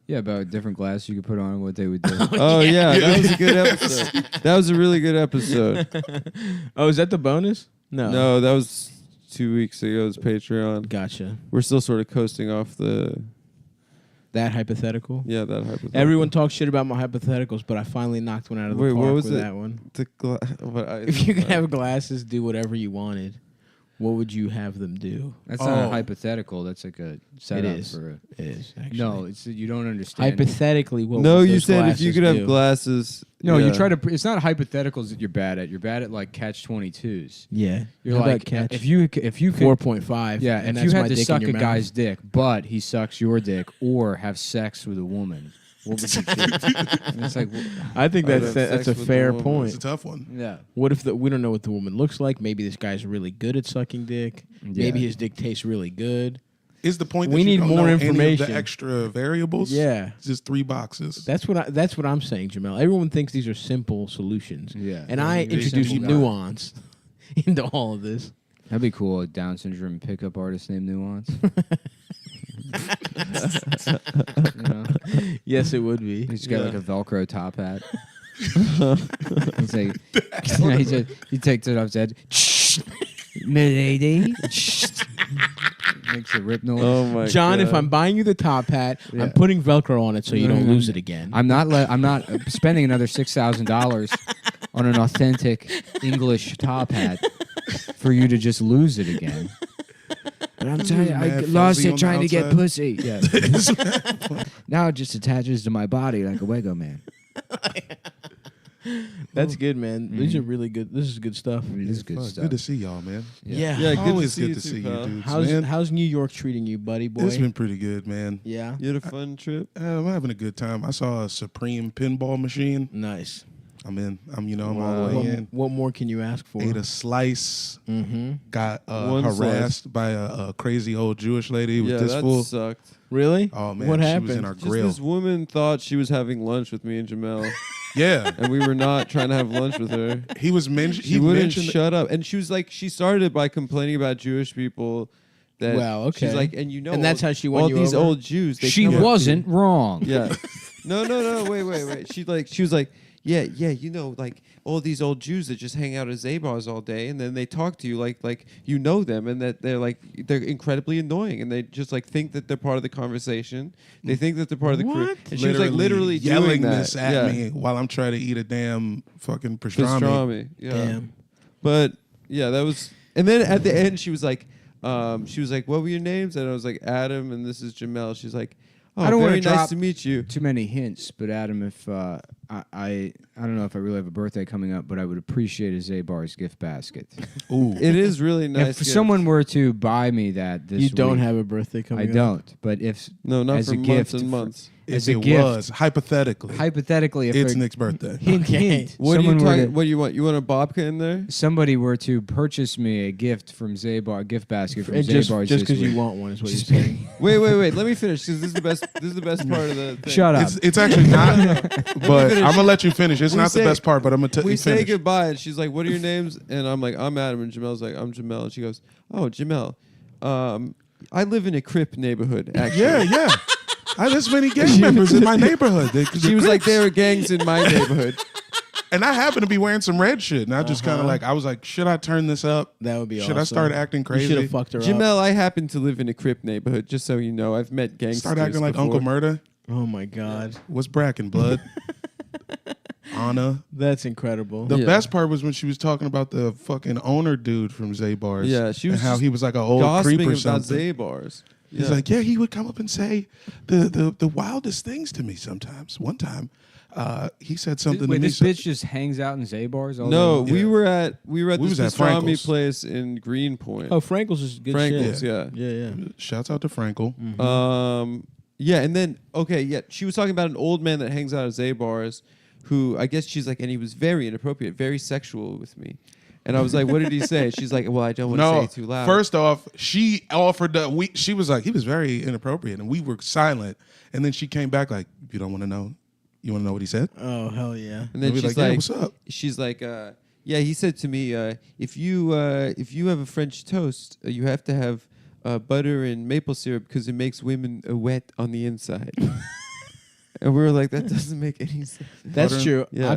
Yeah, about different glasses you could put on and what they would do. Oh yeah, that was a good episode. That was a really good episode. Oh, is that the bonus? No. No, that was 2 weeks ago's Patreon. Gotcha. We're still sort of coasting off the That hypothetical. that hypothetical. Everyone talks shit about my hypotheticals, but I finally knocked one out of the Wait, park what was with it? that one. If If you could have glasses, do whatever you wanted, what would you have them do? That's not a hypothetical. That's like a setup is. for It is. a. Actually. No, it's you don't understand. Hypothetically, what no, would you those said if you glasses could have do? glasses. No, yeah. you try to. It's not hypotheticals that you're bad at. You're bad at like catch 22s. Yeah. You're How about like catch if you could 4.5. yeah, and if you that's had my to dick in suck your a mouth. guy's dick, but he sucks your dick, or have sex with a woman, what would you choose? And it's like, I think I'd that's have that's sex a with fair the woman. It's a point. tough one. yeah, What if we don't know what the woman looks like? Maybe this guy's really good at sucking dick. Maybe his dick tastes really good. Is the point that We you need don't more know any of information. the extra variables? Yeah. It's just 3 boxes. That's what I'm saying, Jamel. Everyone thinks these are simple solutions. Yeah. And I Very introduce simple guy. nuance into all of this. that'd be cool. A Down syndrome pickup artist named Nuance. You know? Yes, it would be. He's got like a Velcro top hat. He's like, he takes it off his head. Milady. Makes a rip noise. Oh my John, God. if I'm buying you the top hat, Yeah. I'm putting Velcro on it so you don't lose it again. I'm not spending another $6,000 on an authentic English top hat for you to just lose it again. But I'm telling you, I Mad lost fuzzy it on the trying to get outside. pussy. Yeah. Now it just attaches to my body like a Wego man. That's good, man. These are really good. This is good stuff. This is good Fuck, stuff. good to see y'all, man. Yeah. Yeah, good Always to see good you to too, see pal. you, dudes, How's man. how's New York treating you, buddy boy? It's been pretty good, man. Yeah. You had a fun trip. I'm having a good time. I saw a Supreme pinball machine. Nice. I'm in. I'm all the way in. What more can you ask for? Ate a slice. Mm-hmm. Got One harassed by a crazy old Jewish lady with Yeah, this that fool. sucked. Really? Oh man, What she happened? was in our Just grill. this woman thought she was having lunch with me and Jamel, Yeah, and we were not trying to have lunch with her. he was mentioned. She He wouldn't mentioned. shut up, and she was like, she started by complaining about Jewish people. That Wow, okay. She's like, and you know, And that's how she won all you these over? old Jews. They She come up to wasn't wrong. you- Yeah. No. Wait. She was like, yeah. You know, like all these old Jews that just hang out at Zabars all day, and then they talk to you like you know them, and that they're incredibly annoying, and they just like think that they're part of the conversation. They think that they're part of the crew. What? And she was like literally yelling doing that. this at Yeah. me while I'm trying to eat a damn fucking pastrami. Pastrami. Yeah. Damn. But yeah, that was. And then at the end, she was like, "What were your names?" And I was like, "Adam," and this is Jamel. She's like, Oh, I don't want very to nice drop to meet you. too many hints, but Adam, if I don't know if I really have a birthday coming up, but I would appreciate a Zabar's gift basket. Ooh. It is really nice. If gift. someone were to buy me that this You don't week, have a birthday coming I up? don't. But if No, not as for a months gift and for- months. as If a it gift, was, hypothetically, if it's a Nick's birthday. hint, Okay. hint, What are you someone were talking? to- What do you want? You want a babka in there? somebody were to purchase me a gift from Zabar, gift basket from And just Zabar's just this because you week. want one is what Just you're saying. Wait. Let me finish because this is the best. This is the best part of the thing. Shut up. It's actually not, but I'm gonna let you finish. It's We not say- the best part, but I'm gonna tell We you say finish. goodbye, and she's like, "What are your names?" And I'm like, "I'm Adam." And Jamel's like, "I'm Jamel." And she goes, "Oh, Jamel, I live in a Crip neighborhood." Actually, Yeah. There's many gang members in my neighborhood. She was like, "There are gangs in my neighborhood." and I happen to be wearing some red shit, and I just kind of like, I was like, should I turn this up? That would be Should I awesome. start acting You crazy? should have fucked her up. Jamel, I happen to live in a Crip neighborhood. Just so you know, I've met gangsters. Start acting like before. Uncle Murda. Oh my god, What's Bracken, blood? Anna. that's incredible. The Yeah. best part was when she was talking about the fucking owner dude from Zabar's. Yeah, she was and how just he was like an old creep gossiping or about something. Zabars. He's like, yeah, he would come up and say the wildest things to me sometimes. One time, he said something Wait, to me. this bitch just hangs out in Zabar's all No, day? we were at We this was at pastrami Franklin's. place in Greenpoint. Oh, Frankel's is good Franklin's, shit. yeah. Yeah. Shouts out to Frankel. Yeah, and then she was talking about an old man that hangs out at Zabar's, who I guess she's like, and he was very inappropriate, very sexual with me. And I was like, what did he say? She's like, well, I don't want to say No, it too loud. first off, she offered she was like, he was very inappropriate, and we were silent. And then she came back like, you don't want to know? You want to know what he said? Oh hell yeah. And then We she's like, yeah, like, what's up? she's like, yeah, he said to me, if you have a French toast, you have to have butter and maple syrup because it makes women wet on the inside. And we were like, that doesn't make any sense. That's Butter? true. Yeah.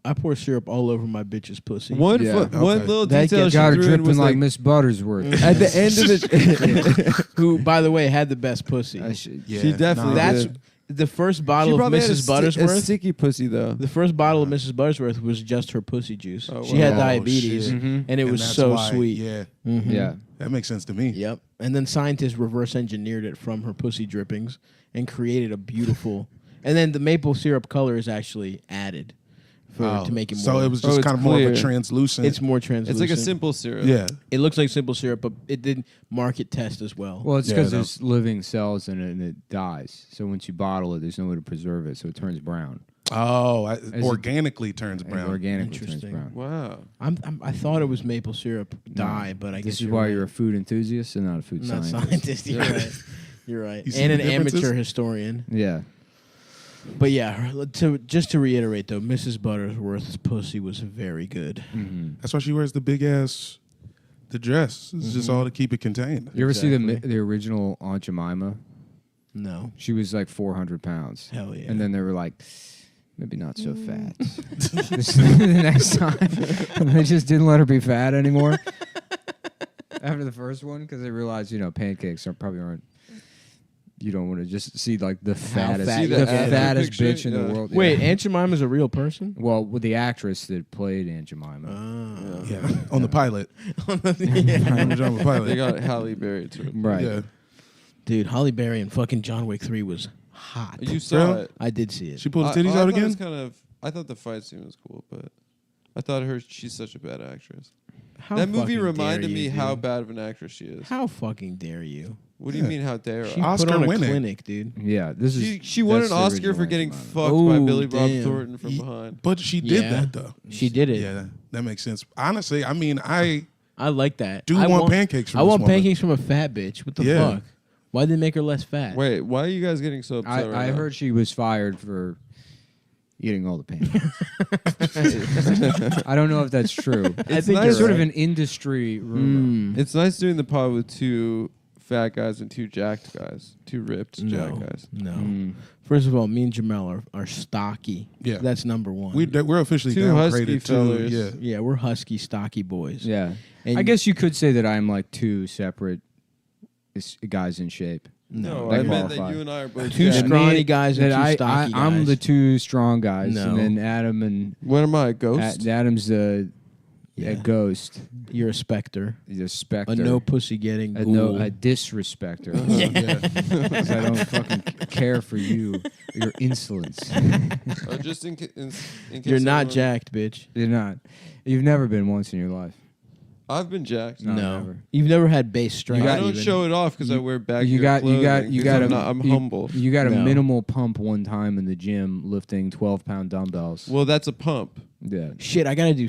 I pour syrup all over my bitch's pussy. One Yeah. little That detail gets- she Got her threw in dripping was like like, Miss Buttersworth. at the end of the, Who, by the way, had the best pussy. Yeah, she definitely That's did. the first She bottle of probably had Mrs. a Buttersworth. sticky pussy though. The first bottle of Mrs. Buttersworth was just her pussy juice. Oh, She wow. had Oh, diabetes, shit. and it And was that's so why- sweet. Yeah, Mhm. Yeah. that makes sense to me. Yep. And then scientists reverse engineered it from her pussy drippings and created a beautiful. And then the maple syrup color is actually added to make it more. So it was just it's kind of more of a clear. translucent. It's more translucent. It's like a simple syrup. yeah. It looks like simple syrup, but it didn't market test as well. Well, it's Yeah, because no. there's living cells in it and it dies. So once you bottle it, there's no way to preserve it, so it turns brown. Oh, it- organically turns It brown. organically turns Interesting. brown. Wow. I thought it was maple syrup dye, but I guess This is you're why right. you're a food enthusiast and not a food not scientist. You're right. You're right. You see And the an differences? amateur historian. Yeah. But yeah, to reiterate though, Mrs. Buttersworth's pussy was very good. That's why she wears the big ass, the dress. It's just all to keep it contained. You ever see Exactly. the original Aunt Jemima? No. She was like 400 pounds. Hell yeah. And then they were like, maybe not so fat. The next time, they just didn't let her be fat anymore. After the first one, because they realized, pancakes probably aren't. You don't want to just see like the fattest, fat the you get. fattest Picture? bitch in the Yeah. world. Wait, Yeah. Aunt Jemima's a real person? Well, with the actress that played Aunt Jemima. Yeah, on the pilot. On the They pilot. got Halle Berry too. Right. Yeah. Dude, Holly Berry in fucking John Wick 3 was hot. You saw Really? it. I did see it. She pulled I- the titties I out thought it was again. I thought the fight scene was cool, but I thought she's such a bad actress. How That movie fucking reminded dare me you, how dude. bad of an actress she is. How fucking dare you? What do you mean, how dare She I? Oscar put on a winning. clinic, dude. Yeah, this is. She won that's an the Oscar original for Aunt getting Jemima. fucked by Oh, Billy Bob damn. Thornton from behind. But she did Yeah. that though. She did it. Yeah, that makes sense. Honestly, I mean, I I like that. do I want pancakes from I this want woman. pancakes from a fat bitch. What the Yeah. fuck? Why did they make her less fat? Wait, why are you guys getting so upset right I now? heard she was fired for eating all the pancakes. I don't know if that's true. It's It's nice. sort of an industry rumor. It's nice doing the pod with two fat guys and two jacked guys, two ripped jacked guys. No. First of all, me and Jamel are stocky. Yeah. That's number one. we're officially Two husky downgraded fellers. too. Yeah. yeah, we're husky, stocky boys. Yeah. And I guess you could say that I'm like two separate guys in shape. No, I that meant that qualify. you and I are both Two jacked. scrawny guys and That two I, stocky guys. I'm the two strong guys, No. and then Adam and What am I, a ghost? Adam's the a ghost, You're a specter. you're a specter, A no pussy getting a ghoul. disrespecter. Because I don't fucking care for you, your insolence. Just in case You're not anyone- jacked, bitch. You're not. You've never been once in your life. I've been jacked. No, No. never. You've never had base strength. I don't show it off because I wear baggy You got I'm humble. You got a No. minimal pump one time in the gym lifting 12-pound dumbbells. Well, that's a pump. Yeah. Shit, I gotta do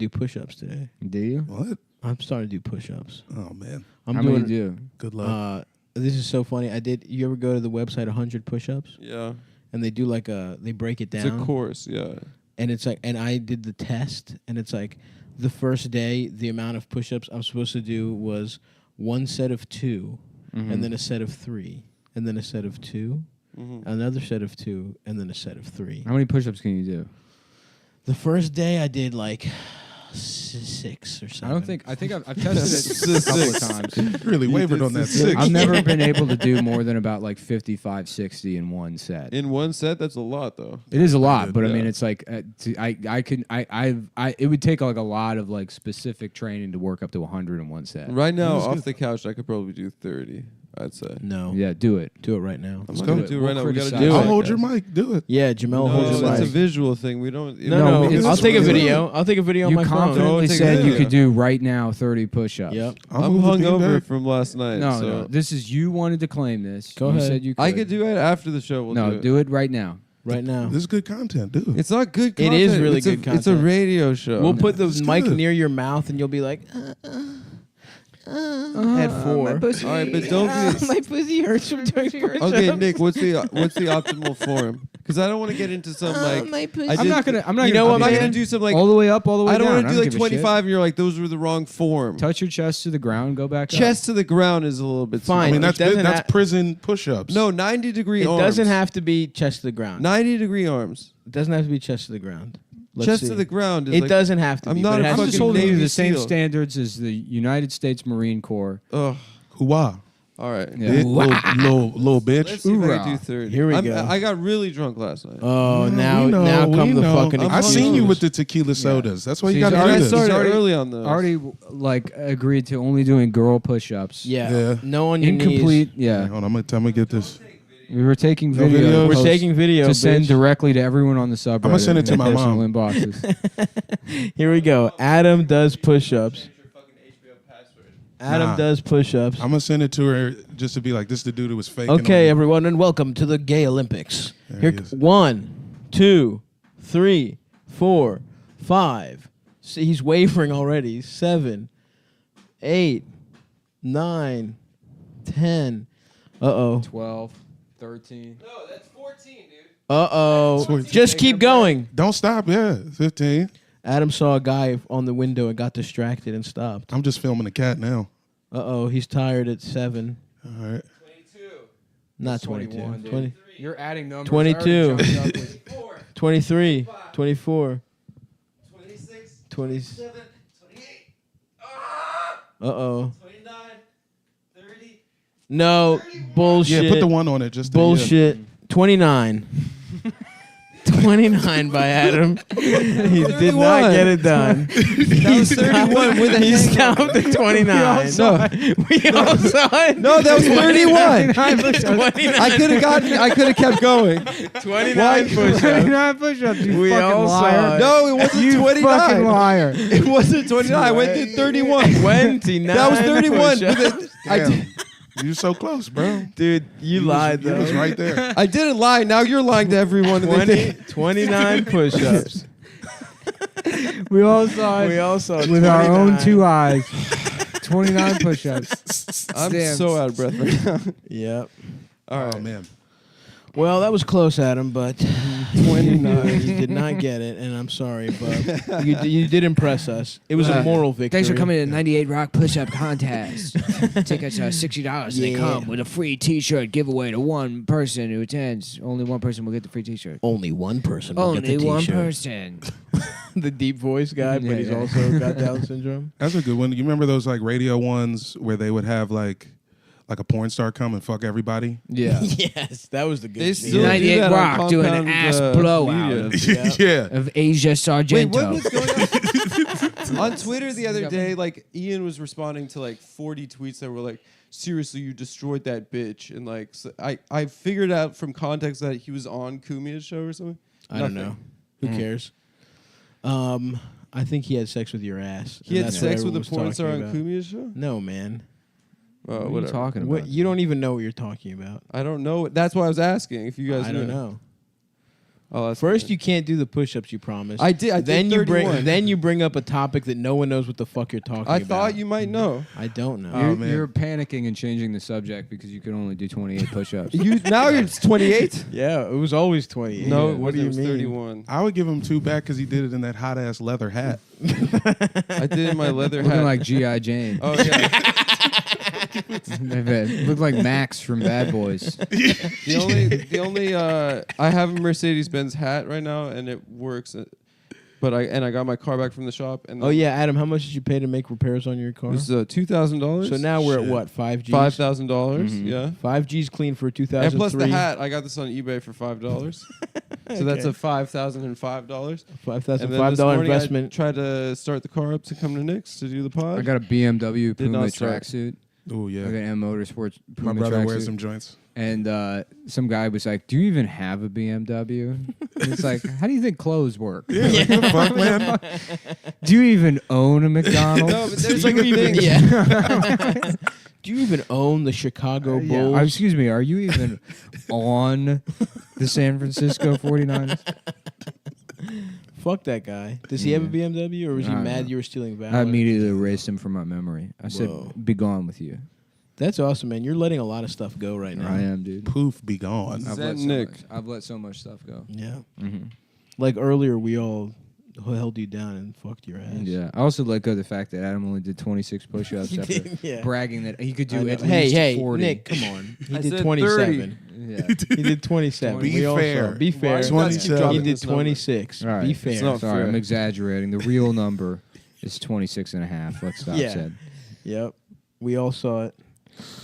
push-ups today. Do you? What? I'm starting to do push-ups. Oh man. I'm How doing. many do you? Good luck. This is so funny. You ever go to the website 100 push-ups? Yeah. And they do like they break it down. It's a course, yeah. And it's like, and I did the test, and it's like, the first day, the amount of push-ups I'm supposed to do was one set of 2, and then a set of 3, and then a set of 2, another set of 2, and then a set of 3. How many push-ups can you do? The first day I did like 6 or 7. I think I've tested it a couple of times. Really wavered on that 6. I've never been able to do more than about like 55, 60 in one set. In one set, that's a lot though. It is a lot, but I Yeah. mean, it's like it would take like a lot of like specific training to work up to 100 in one set. Right now, off the couch, I could probably do 30. I'd say. No. Yeah, do it. Do it right now. I'm not gonna do it right now. We gotta criticize do I'll it. hold your mic. Do it. Yeah, Jamel No, holds that's his a mic. visual thing. We don't. No, it's- I'll take a it's- video. I'll take a video on You my phone. confidently Don't take a said you video. could do right now 30 push-ups. Yep. I'm move the bean hungover back. from last night. No, so no. This is you wanted to claim this. Go you ahead. said you could. I could do it after the show. We'll No, do it. do it right now. Right now. This is good content, dude. It's not good. It Content. is really It's good It's a content. radio show. We'll put the It's mic good. near your mouth, and you'll be like, at 4. All right, but don't be. My pussy hurts from doing push-ups. Okay, Nick. What's the optimal form? Because I don't want to get into some like. my pussy. I I'm did- not gonna. I'm not. You gonna know what, I'm not man? gonna do some like. all the way up, all the way I don't down. want to do like give a shit. 25, and you're like, those were the wrong form. Touch your chest to the ground. Go back. Chest to the ground is a little bit. Fine. I mean, It that's doesn't that's ha- prison push-ups. No, 90-degree It arms. doesn't have to be chest to the ground. 90-degree arms. It doesn't have to be chest to the ground. Let's Chest see. to the ground is It like, doesn't have to I'm be. not but a it has I'm to just be. holding you to Navy the same SEAL. standards as the United States Marine Corps. Ugh. Hoo-wah. All right. Yeah. Little bitch. Let's see if I Hoorah. can do 30. Here we go. I got really drunk last night. Oh, We now know, come we the know. fucking. I'm I seen you excuses. with the tequila sodas. That's why you See, got to he's do I already this. started already- early on those. Already like agreed to only doing girl push-ups. Yeah. Yeah. No on your Incomplete. knees. Yeah. Hold on, I'm gonna get this. We were taking No video. video? We're posts taking video. to send bitch. directly to everyone on the subreddit. I'ma send it to in my personal mom. inboxes. Here we go. Adam does push-ups. Adam Nah. does push-ups. I'm gonna send it to her just to be like, this is the dude who was faking. Okay, on everyone, and welcome to the Gay Olympics. There Here, he is. 1, 2, 3, 4, 5. See, he's wavering already. 7, 8, 9, 10. 12, 13. No, that's 14, dude. Uh-oh. Just keep going. Don't stop. Yeah, 15. Adam saw a guy on the window and got distracted and stopped. I'm just filming a cat now. Uh-oh, he's tired at 7. All right. 22. Not 21, 22. dude. 20, You're adding numbers. 22. 24, 23, 24, 26, 20. 27, 28. Ah! Uh-oh. 29, 30. No, bullshit. Yeah, put the one on it. Just to, Bullshit. 29. 29 by Adam. He did not get it done. That was 31 with a He hangover. stopped at 29. No, We all saw it. no, that was 31. 29. I could have kept going. 29 push-ups. push-ups, you We fucking all liar. saw it. No, it wasn't You 29. fucking liar. It wasn't 29. I went to 31. 29 That was 31. push-ups. Damn. You're so close, bro. Dude, you lied, You though. was right there. I didn't lie. Now you're lying to everyone. and they 20, think- 29 push-ups. We all saw it We all saw with our own 29. 2 eyes. 29 push-ups. I'm Damn. so out of breath right now. Yep. All right. Oh man. Well, that was close, Adam, but 29. You did not get it, and I'm sorry, but you did impress us. It was a moral victory. Thanks for coming to the 98 Rock Push-Up Contest. Tickets are $60, and they Yeah. come with a free T-shirt giveaway to one person who attends. Only one person will get the free T-shirt. Only one person will Only get the one t-shirt. person. The deep voice guy, but Yeah, he's yeah. also got Down syndrome. That's a good one. You remember those like radio ones where they would have like a porn star come and fuck everybody? Yeah. Yes, that was the good They shit. still do 98 that on Rock doing an Compound, ass blowout media. Yeah. Yeah. of Asia Wait, Sargento. what's going on? On Twitter the other day, like Ian was responding to like 40 tweets that were like, seriously, you destroyed that bitch. And like, so I figured out from context that he was on Kumia's show or something. I don't know. Who cares? I think he had sex with your ass. He and had that's what sex with a everyone was porn star talking on about. Kumia's show? No, man. What are you Whatever. talking about? What, you don't even know what you're talking about. I don't know. That's why I was asking if you guys I don't know. Oh, First, you can't do the push-ups you promised. I did. I then did you bring. 31. Then you bring up a topic that no one knows what the fuck you're talking about. I thought you might know. I don't know. You're, man. you're panicking and changing the subject because you could only do 28 push-ups. Now you're 28. Yeah, it was always 28. No, Yeah, it what do you was mean? 31. I would give him 2 back because he did it in that hot ass leather hat. I did in my leather Looking hat. like G.I. Jane. Oh yeah. Looked like Max from Bad Boys. the only I have a Mercedes-Benz hat right now and it works, but I got my car back from the shop and Oh yeah, Adam, how much did you pay to make repairs on your it car? was $2,000. So now we're at Shit. what? $5 Gs. $5,000. Yeah. 5 Gs clean for 2003. And plus the hat, I got this on eBay for $5. So that's a $5,005. $5,005 investment. I tried to start the car up to come to Nick's to do the pod. I got a BMW Did Puma not start. tracksuit. Oh yeah. I got an M Motorsports My Puma brother wears tracksuit. some joints. And some guy was like, "Do you even have a BMW?" And it's like, "How do you think clothes work? Yeah, like, what the fuck, man? Do you even own a McDonald's?" No, but there's like a thing. Do you even own the Chicago Bulls? Excuse me, are you even on the San Francisco 49ers? Fuck that guy. Does he have a BMW, or was he I don't mad know. you were stealing valor? I immediately erased him from my memory. I said, Whoa. "Be gone with you." That's awesome, man. You're letting a lot of stuff go right now. I am, dude. Poof, be gone. I've let so much stuff go. Yeah. Mm-hmm. Like earlier, we all held you down and fucked your ass. Yeah, I also let go of the fact that Adam only did 26 push-ups You after did, yeah. bragging that he could I do know. at least 40. Nick, come on. He I did said 27. Yeah. He did 27. Be We all fair. saw. Be fair. Why do you guys keep 27. dropping He did this number? 26. All right. Be fair. It's not Sorry, fair. I'm exaggerating. The real number is 26 and a half. Let's stop Yeah. said. Yep. We all saw it.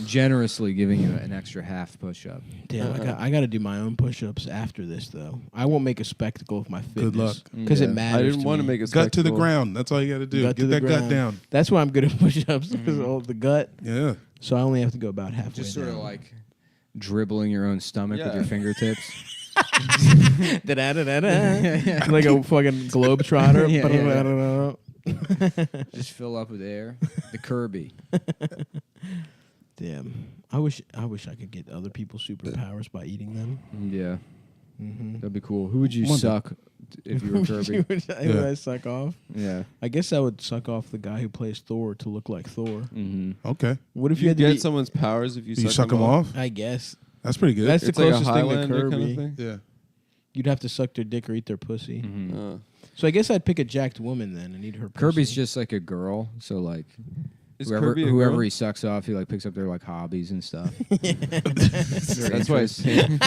Generously giving you an extra half push-up. Damn, I got to do my own push-ups after this, though. I won't make a spectacle of my fitness. Good luck. Because it Yeah. matters. I didn't want to make a Gut to the spectacle. ground. That's all you got to do. Gut to Get the that gut ground. down. That's why I'm good at push-ups, because of the gut. Yeah. So I only have to go about halfway Just sort of down. like dribbling your own stomach with Yeah. your fingertips. Da-da-da-da-da. Like a fucking globetrotter. Yeah, yeah, Ba-da-da-da-da. Just fill up with air. The Kirby. Damn. I wish I could get other people's superpowers by eating them. Yeah, Mm-hmm. that'd be cool. Who would you Wonder. suck if you were Kirby? Would I suck off? Yeah. I guess I would suck off the guy who plays Thor to look like Thor. Mm-hmm. Okay. What if you You had to get be, someone's powers if you, You suck them off? I guess. That's pretty good. That's the It's like a closest thing to Highlander Kirby. kind of thing. yeah. You'd have to suck their dick or eat their pussy. Mm-hmm. So I guess I'd pick a jacked woman then and eat her pussy. Kirby's just like a girl, so like Is whoever Kirby a whoever girl? he sucks off, he like picks up their like hobbies and stuff. That's why it's pink.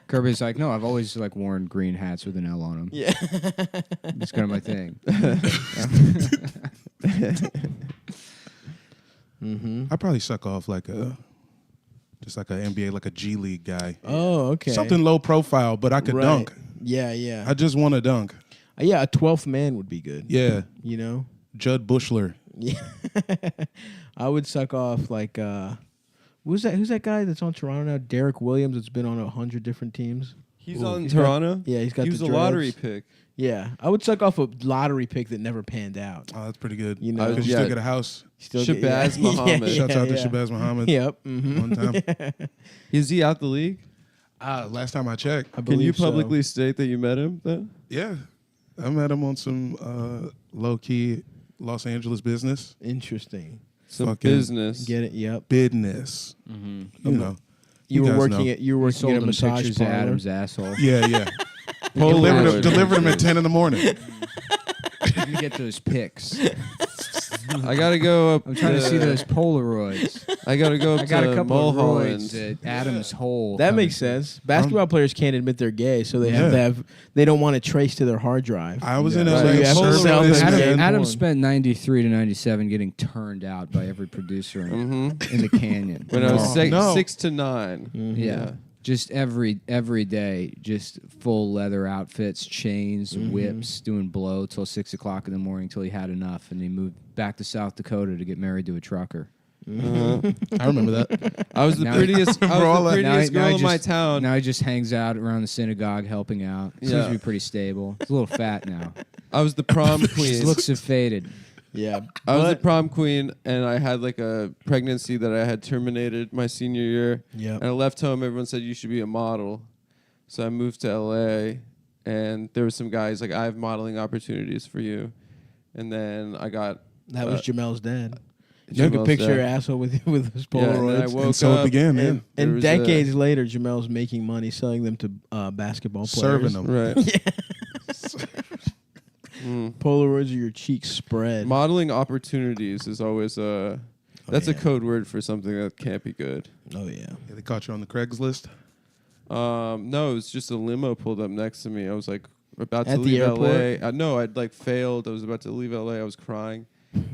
Kirby's like, no, I've always like worn green hats with an L on them. Yeah. It's kind of my thing. Mm-hmm. I probably suck off like a NBA, like a G League guy. Oh, okay. Something low profile, but I could Right. dunk. Yeah, yeah. I just want to dunk. Yeah, a 12th man would be good. Yeah. You know? Judd Bushler. Yeah. I would suck off like who's that guy that's on Toronto now? Derek Williams that's been on 100 different teams. He's on He's got- Toronto. Yeah, he's got He the was a dreads. lottery pick. Yeah. I would suck off a lottery pick that never panned out. Oh, that's pretty good. You know, Because you Yeah. still get a house. Still Shabazz yeah. Muhammad. Yeah, Shouts out to yeah. Shabazz Muhammad. Yep. Mm-hmm. One time. Is he out the league? Last time I checked. I Can believe you so. publicly state that you met him then? Yeah. I met him on some low-key Los Angeles business. Interesting. Some Fucking business. Get it? Yep. Business. Mm-hmm. You know. You were guys working know. at you were He working sold at a him massage pictures of parlor. Adam's asshole. Yeah, yeah. Polaroid. Delivered him at 10 in the morning. You get those pics. I gotta go up. I'm trying to see those Polaroids. I gotta go up I got to a couple of Mulholland. roids at Adam's hole. That coming. makes sense. Basketball players can't admit they're gay, so they have Yeah. to have. They don't want to trace to their hard drive. I was in Yeah. LA. So you have to Polaroid sell is this man. man. Adam porn. spent 93 to 97 getting turned out by every producer in the canyon. When I was No. 6 to 9. Mhm. Yeah. Just every day, just full leather outfits, chains, whips, doing blow till 6 o'clock in the morning till he had enough, and he moved back to South Dakota to get married to a trucker. I remember that. I was the Now- prettiest girl in my town. Now he just hangs out around the synagogue helping out. Seems Yeah. to be pretty stable. He's a little fat now. I was the prom His queen. looks have faded. Yeah. I was the prom queen, and I had like a pregnancy that I had terminated my senior year. Yeah. And I left home. Everyone said you should be a model, so I moved to LA, and there were some guys like, I have modeling opportunities for you, and then I got That was Jamel's dad. You took a Jamel's picture dad. of asshole with his Yeah, and then I Polaroids. woke And so it up, began, man. and there was decades later, Jamel's making money selling them to basketball players. Serving them. right. Polaroids of your cheeks spread. Modeling opportunities is always that's a code word for something that can't be good. Oh yeah. Yeah, they caught you on the Craigslist. No, it was just a limo pulled up next to me. I was like about to At the leave airport? LA. No, I'd like failed. I was about to leave LA. I was crying.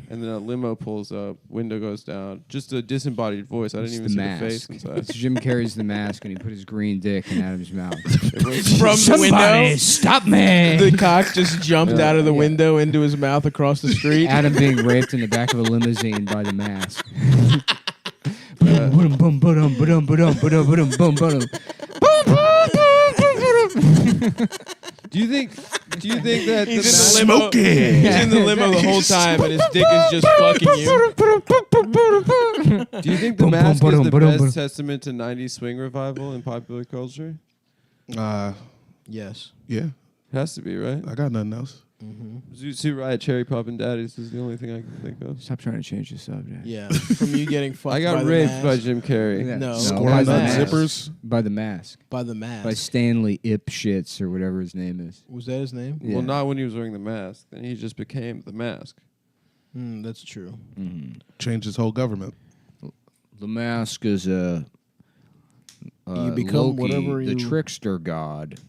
And then a limo pulls up, window goes down. Just a disembodied voice. I didn't It's even the see mask. the face inside. It's Jim Carrey's The Mask, and he put his green dick in Adam's mouth. From the window, stop me! the cock just jumped out of the window into his mouth across the street. Adam being raped in the back of a limousine by the mask. Do you think that He's the in the mask- limo. He's in the limo the whole time, and his dick is just fucking you. Do you think the mask is the best testament to 90s swing revival in popular culture? Yes. Yeah, It has to be, right? I got nothing else. Zoot Suit Riot, Cherry Pop, and Daddies is the only thing I can think of. Stop trying to change the subject. Yeah. From you getting fucked I got by the raped mask. by Jim Carrey. Yeah. No. Squirrel by by the the mask. mask. zippers. By the mask. By the mask. By Stanley Ipshits or whatever his name is. Was that his name? Yeah. Well, not when he was wearing the mask. Then he just became the mask. That's true. Changed his whole government. The mask is You become Loki, whatever the you- trickster god.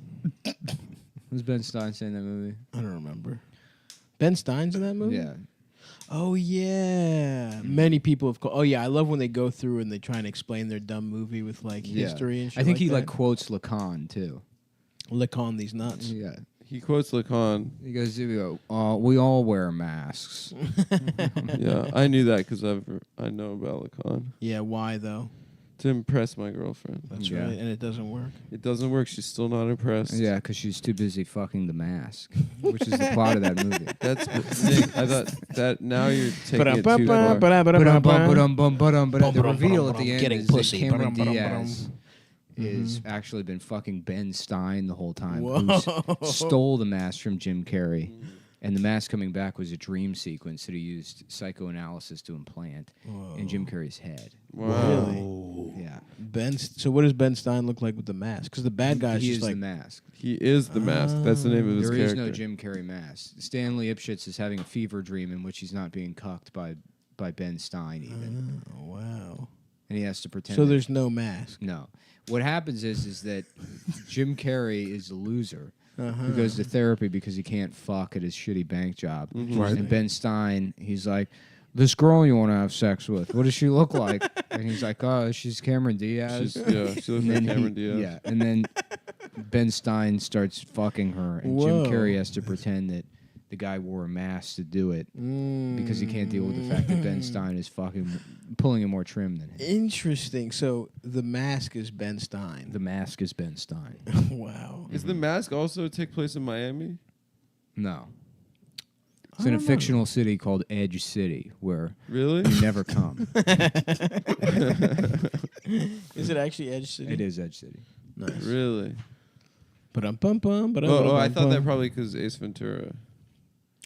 Was Ben Stein saying that movie? I don't remember. Ben Stein's in that movie? Yeah. Oh, yeah. Many people have called. Oh, yeah. I love when they go through and they try and explain their dumb movie with, like, history and shit. I think he that. like quotes Lacan too. Lick on these nuts. Yeah. He quotes Lacan. He goes, we all wear masks. Yeah, I knew that because I know about Lacan. Yeah, why, though? To impress my girlfriend. That's Yeah. right. And it doesn't work. It doesn't work. She's still not impressed. Yeah, because she's too busy fucking the mask, which is the plot of that movie. That's Nick, I thought that now you're taking it too far. But the reveal at the end Getting is pussy. that Cameron Diaz is actually been fucking Ben Stein the whole time, who stole the mask from Jim Carrey. And the mask coming back was a dream sequence that he used psychoanalysis to implant in Jim Carrey's head. Wow. Yeah. So what does Ben Stein look like with the mask? Because the bad guy's He just is like the mask. He is the mask. That's the name of his There is character. no Jim Carrey mask. Stanley Ipshits is having a fever dream in which he's not being cucked by Ben Stein even. wow. And he has to pretend. So that- there's no mask. no. What happens is that Jim Carrey is a loser who goes to therapy because he can't fuck at his shitty bank job. Right. And Ben Stein, he's like, this girl you want to have sex with, what does she look like? And he's like, oh, she's Cameron Diaz. She looks And like then Cameron Diaz. Yeah, and then Ben Stein starts fucking her, and Jim Carrey has to pretend that the guy wore a mask to do it because he can't deal with the fact that Ben Stein is fucking pulling him more trim than him. Interesting. So the mask is Ben Stein. The mask is Ben Stein. Wow. Is the mask also take place in Miami? No. It's in a fictional city called Edge City where Really? you never come. Is it actually Edge City? It is Edge City. Nice. Really? Oh, I thought that probably because Ace Ventura.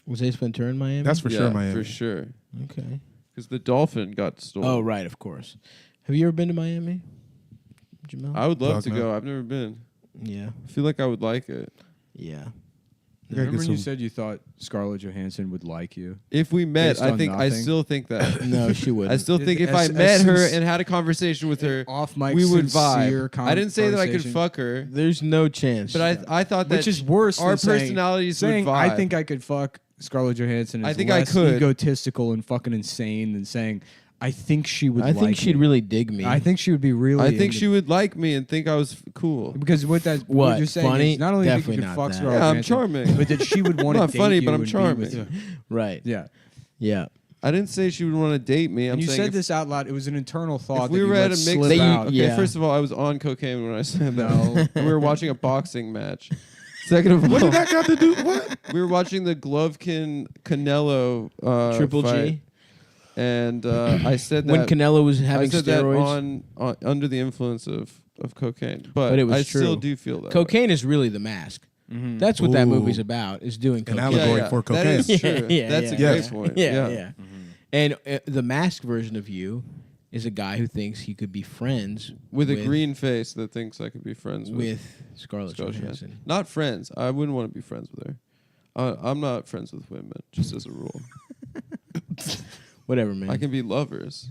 Was Ace Ventura in Miami? That's for sure, Miami. For sure. okay. Because the dolphin got stolen. Oh, right, of course. Have you ever been to Miami, Jamel? I would love Fuck to no. go. I've never been. Yeah. I feel like I would like it. Yeah. Remember when you some- said you thought Scarlett Johansson would like you? If we met, Based I on think I nothing? still think that. No, she wouldn't. I still think if I As met her since- and had a conversation with her, Off mic, we would sincere vibe. I didn't say that I could conversation. fuck her, There's no chance. but I thought that Which is worse our than saying- personalities saying would vibe. I think I could fuck Scarlett Johansson is I think I less could. egotistical and fucking insane than saying I think she would. I think she'd really dig me. I think she would be really. I think into- she would like me and think I was cool. because what What, you're saying funny? is not only that you Definitely could not fuck that. Scarlett Yeah, I'm Johansson, charming. but that she would want to not date funny, you but I'm and be charming. with you. Right. Yeah. Yeah. I didn't say she would want to date me. I'm And you saying said if, this out loud. It was an internal thought. if we that were you at a let mix. slip out. Okay, yeah. first of all, I was on cocaine when I said that. No. And we were watching a boxing match. Second of all, What did that got to do? What? we were watching the Golovkin Canelo Triple fight, G. and I said that When Canelo was I having said steroids. that on under the influence of cocaine, but it was I true. still do feel that way. Cocaine is really the mask. That's what that movie's about. Is doing An cocaine. allegory for cocaine. That is true. Yeah, That's a yeah, great yeah. point. Yeah. And the masked version of you is a guy who thinks he could be friends With a green face that thinks I could be friends with Scarlett Scarlett Johansson. Johansson. Not friends. I wouldn't want to be friends with her. I'm not friends with women, just as a rule. Whatever, man. I can be lovers.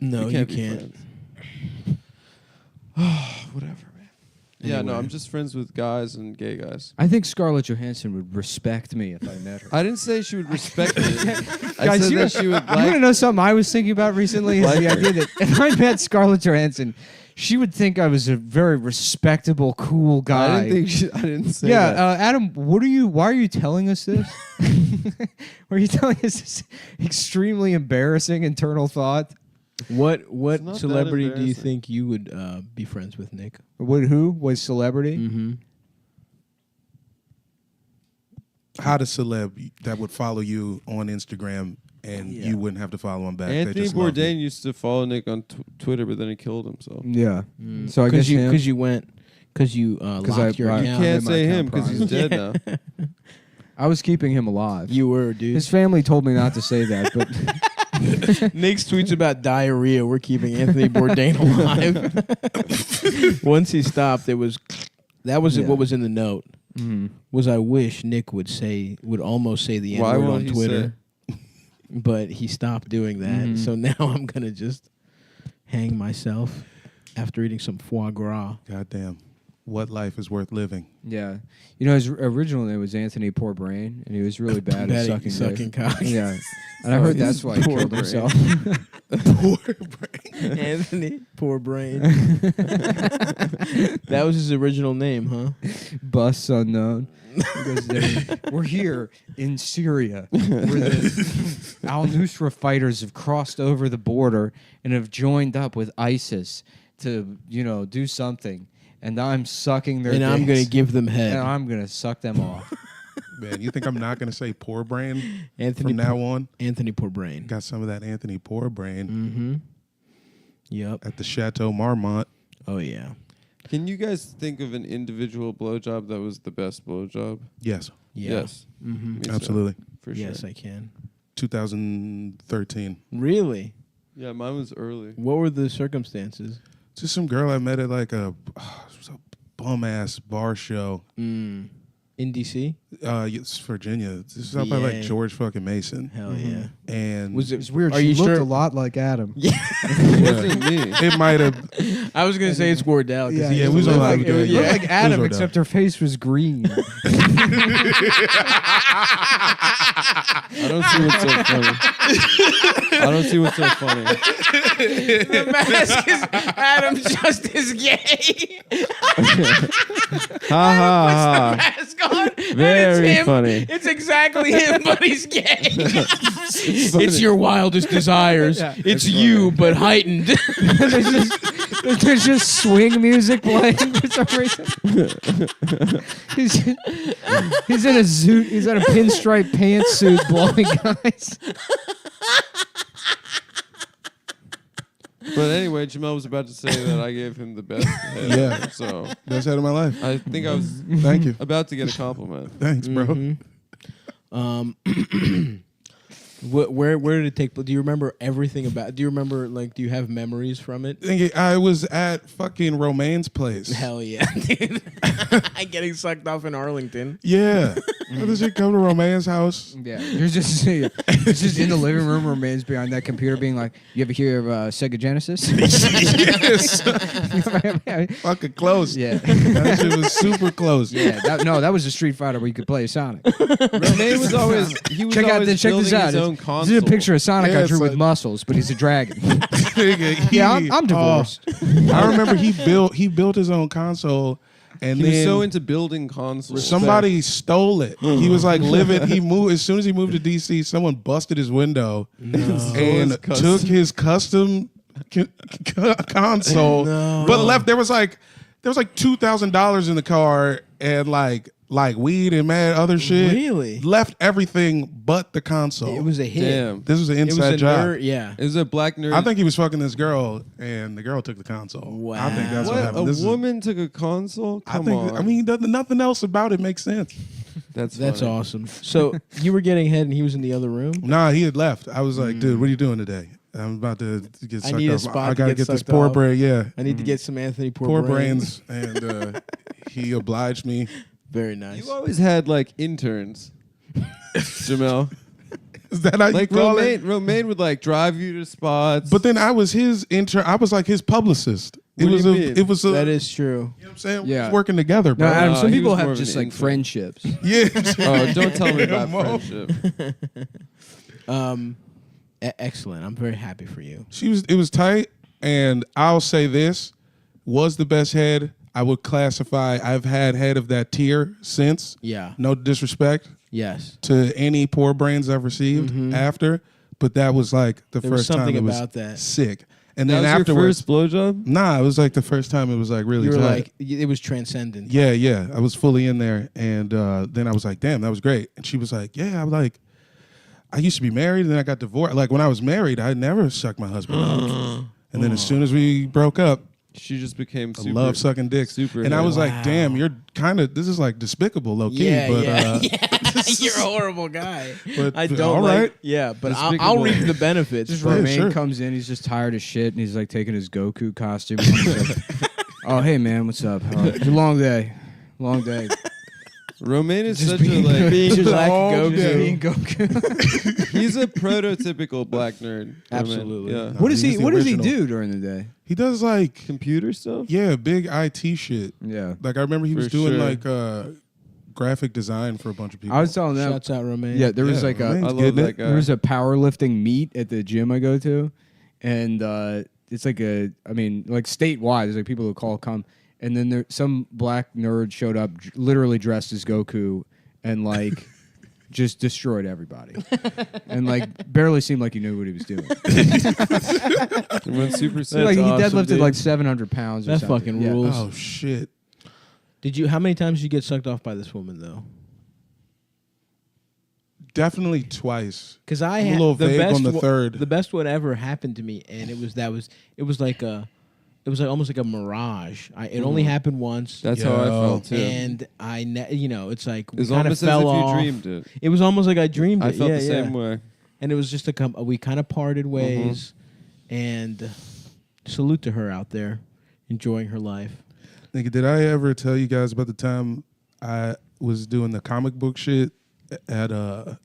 no, We you be can't. friends. Whatever, man. Yeah, no, Anyway. I'm just friends with guys and gay guys. I think Scarlett Johansson would respect me if I met her. I didn't say she would respect me. I Guys, said you that she would want to like. know something I was thinking about recently? Is Like the her. idea that if I met Scarlett Johansson, she would think I was a very respectable, cool guy. I didn't think. I didn't say yeah, that. Adam, why are you telling us this? Why are you telling us this extremely embarrassing internal thought? What It's not that celebrity do you embarrassing. think you would be friends with, Nick? Who was celebrity? Mm-hmm. How to celeb that would follow you on Instagram and you wouldn't have to follow him back. They Anthony just love you. Bourdain used to follow Nick on Twitter, but then he killed himself. Yeah. So I guess you him. because you went because you locked your I- You account. can't my say account him because he's private. dead now. I was keeping him alive. You were, dude. His family told me not to say that, but Nick's tweets about diarrhea. We're keeping Anthony Bourdain alive. Once he stopped, that was Yeah. what was in the note. Was I wish Nick would almost say the N Why word won't on he Twitter, but he stopped doing that. So now I'm gonna just hang myself after eating some foie gras. Goddamn. What life is worth living? yeah. You know, his original name was Anthony Poor Brain, and he was really bad at sucking dick. cock. Yeah. And I heard that's why he Poor killed brain. himself. Anthony Poor Brain. That was his original name, huh? Busts unknown. Because we're here in Syria, where the al-Nusra fighters have crossed over the border and have joined up with ISIS to, do something. And I'm sucking their And I'm dicks, gonna give them head. and I'm gonna suck them off. Man, you think I'm not going to say poor brain Anthony from now on? Anthony Poor Brain. Got some of that Anthony Poor Brain Mm-hmm. Yep. at the Chateau Marmont. Oh yeah. Can you guys think of an individual blowjob that was the best blowjob? Yes, Yeah. Yes. Mm-hmm. Me too, absolutely. for sure. Yes, I can. 2013. Really? Yeah, mine was early. What were the circumstances? Just some girl I met at like a bum ass bar show. In DC? It's Virginia. This is out by like VA. George fucking Mason. Hell yeah. And Was it It's weird. Are She you looked sure? a lot like Adam. It wasn't me. it might have. I was gonna say it's Wardell. 'cause Yeah, he Yeah, it used was to on look like, it was- yeah. Looked like Adam, Rodell. except her face was green. I don't see what's so funny. I don't see what's so funny. The mask is Adam just as gay. Ha ha ha. Mask on. and Very it's him. funny. It's exactly him, but he's gay. It's your wildest desires. It's you, but heightened. There's just swing music playing for some reason. He's in a suit. He's in a pinstripe pantsuit blowing guys. But anyway, Jamel was about to say that I gave him the best head. Yeah. So Best head of my life. I think I was Thank you. about to get a compliment. Thanks, bro. Where did it take place? Do you remember everything about? Do you remember do you have memories from it? I was at fucking Romaine's place. Hell yeah, dude! Getting sucked off in Arlington. Yeah. How does it come to Romaine's house? Yeah, it's just in the living room. Remains behind that computer, being like, "You ever hear of Sega Genesis?" Yes. Fucking close. Yeah. That shit was super close. Yeah, that was a Street Fighter where you could play Sonic. Romaine was always he was Check out always this. Check building this out. his own own console. This is a picture of Sonic Yeah, I it's drew with like- muscles, but he's a dragon. Nigga, yeah, I'm divorced. I remember he built his own console, and He then was so into building consoles. somebody stole it. He was like living. He moved as soon as he moved to DC. Someone busted his window and took his custom console, but left. There was like $2,000 in the car and like weed and mad other shit. Really? Left everything but the console. It was a hit. Damn. This was an It was inside a job. nerd, yeah. It was a black nerd. I think he was fucking this girl, and the girl took the console. Wow. I think that's what What? happened. A This is- woman took a console? Come on. I mean, nothing else about it makes sense. That's That's funny. awesome. So you were getting head and he was in the other room? Nah, he had left. I was like, dude, what are you doing today? I'm about to get sucked need a off. spot I to gotta get get this sucked poor off. brain. Yeah, I need to get some Anthony poor brains, and he obliged me. Very nice. You always had like interns, Jamel. Is that how you Like call it? Romaine would like drive you to spots. But then I was his intern. I was like his publicist. What do you mean? It was a. That is true. You know what I'm saying? Yeah. We was working together, No, bro. Adam, some he people was more have of just an like intern. friendships. yeah. Oh, don't tell me about Mo. friendship. Excellent. I'm very happy for you. It was tight, and I'll say this was the best head. I would classify. I've had head of that tier since. Yeah. No disrespect Yes. to any poor brains I've received after, but that was like the There was first time something it was about that. sick. And That then was your afterwards, first blowjob? nah, it was like the first time it was like really You were tight. like, it was transcendent. Yeah, I was fully in there, and then I was like, damn, that was great. And she was like, yeah, I used to be married, and then I got divorced. Like when I was married, I never sucked my husband off. And then as soon as we broke up, She just became I super. love sucking dicks. super and I head. was like, damn, you're this is like despicable, low key. Yeah, but, yeah. You're a horrible guy. But I don't all like. right. Yeah, but I'll Despicable. reap the benefits. Just but- Romaine sure. comes in, he's just tired of shit, and he's like taking his Goku costume. And he's like, oh, hey man, what's up? It's a long day. Romaine is Just such a being- like. being black all Goku. day. Being Goku. He's a prototypical black nerd. Romaine. Absolutely. Yeah. What does he's he? the What does he original. do during the day? he does like Computer stuff. big IT shit. Yeah. Like I remember he was For doing sure. like graphic design for a bunch of people. I was telling them. Shouts out Romaine. Yeah, there was Yeah, like Romaine's I love getting that it. guy. there was a powerlifting meet at the gym I go to, and it's like like statewide. There's like people who come, and then some black nerd showed up, literally dressed as Goku, and like just destroyed everybody, and like barely seemed like he knew what he was doing. He went super sick. Like he awesome, deadlifted dude. like 700 pounds. Or That something. fucking Yeah. rules. Oh shit. How many times did you get sucked off by this woman though? Definitely twice. Because I I'm a had little the vague best on the one- third. The best one ever happened to me, and it was like almost like a mirage. It only happened once. That's how I Yo. felt too. And it's like It we was kind of almost as fell if off. you dreamed it. It was almost like I dreamed I it. felt yeah, the yeah. same way. And it was just we kind of parted ways. And salute to her out there, enjoying her life. Nigga, did I ever tell you guys about the time I was doing the comic book shit at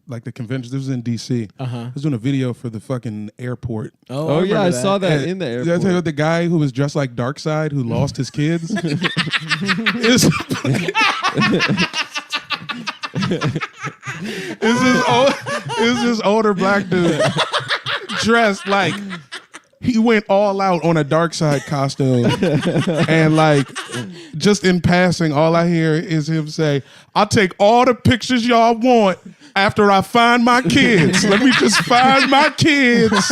like the convention? This was in DC. I was doing a video for the fucking airport. Oh yeah, I saw that in the Did I tell you airport. about the guy who was dressed like Darkseid who lost his kids? It's this older black dude dressed like he went all out on a Darkseid costume, and like just in passing, all I hear is him say, "I'll take all the pictures y'all want after I find my kids. Let me just find my kids,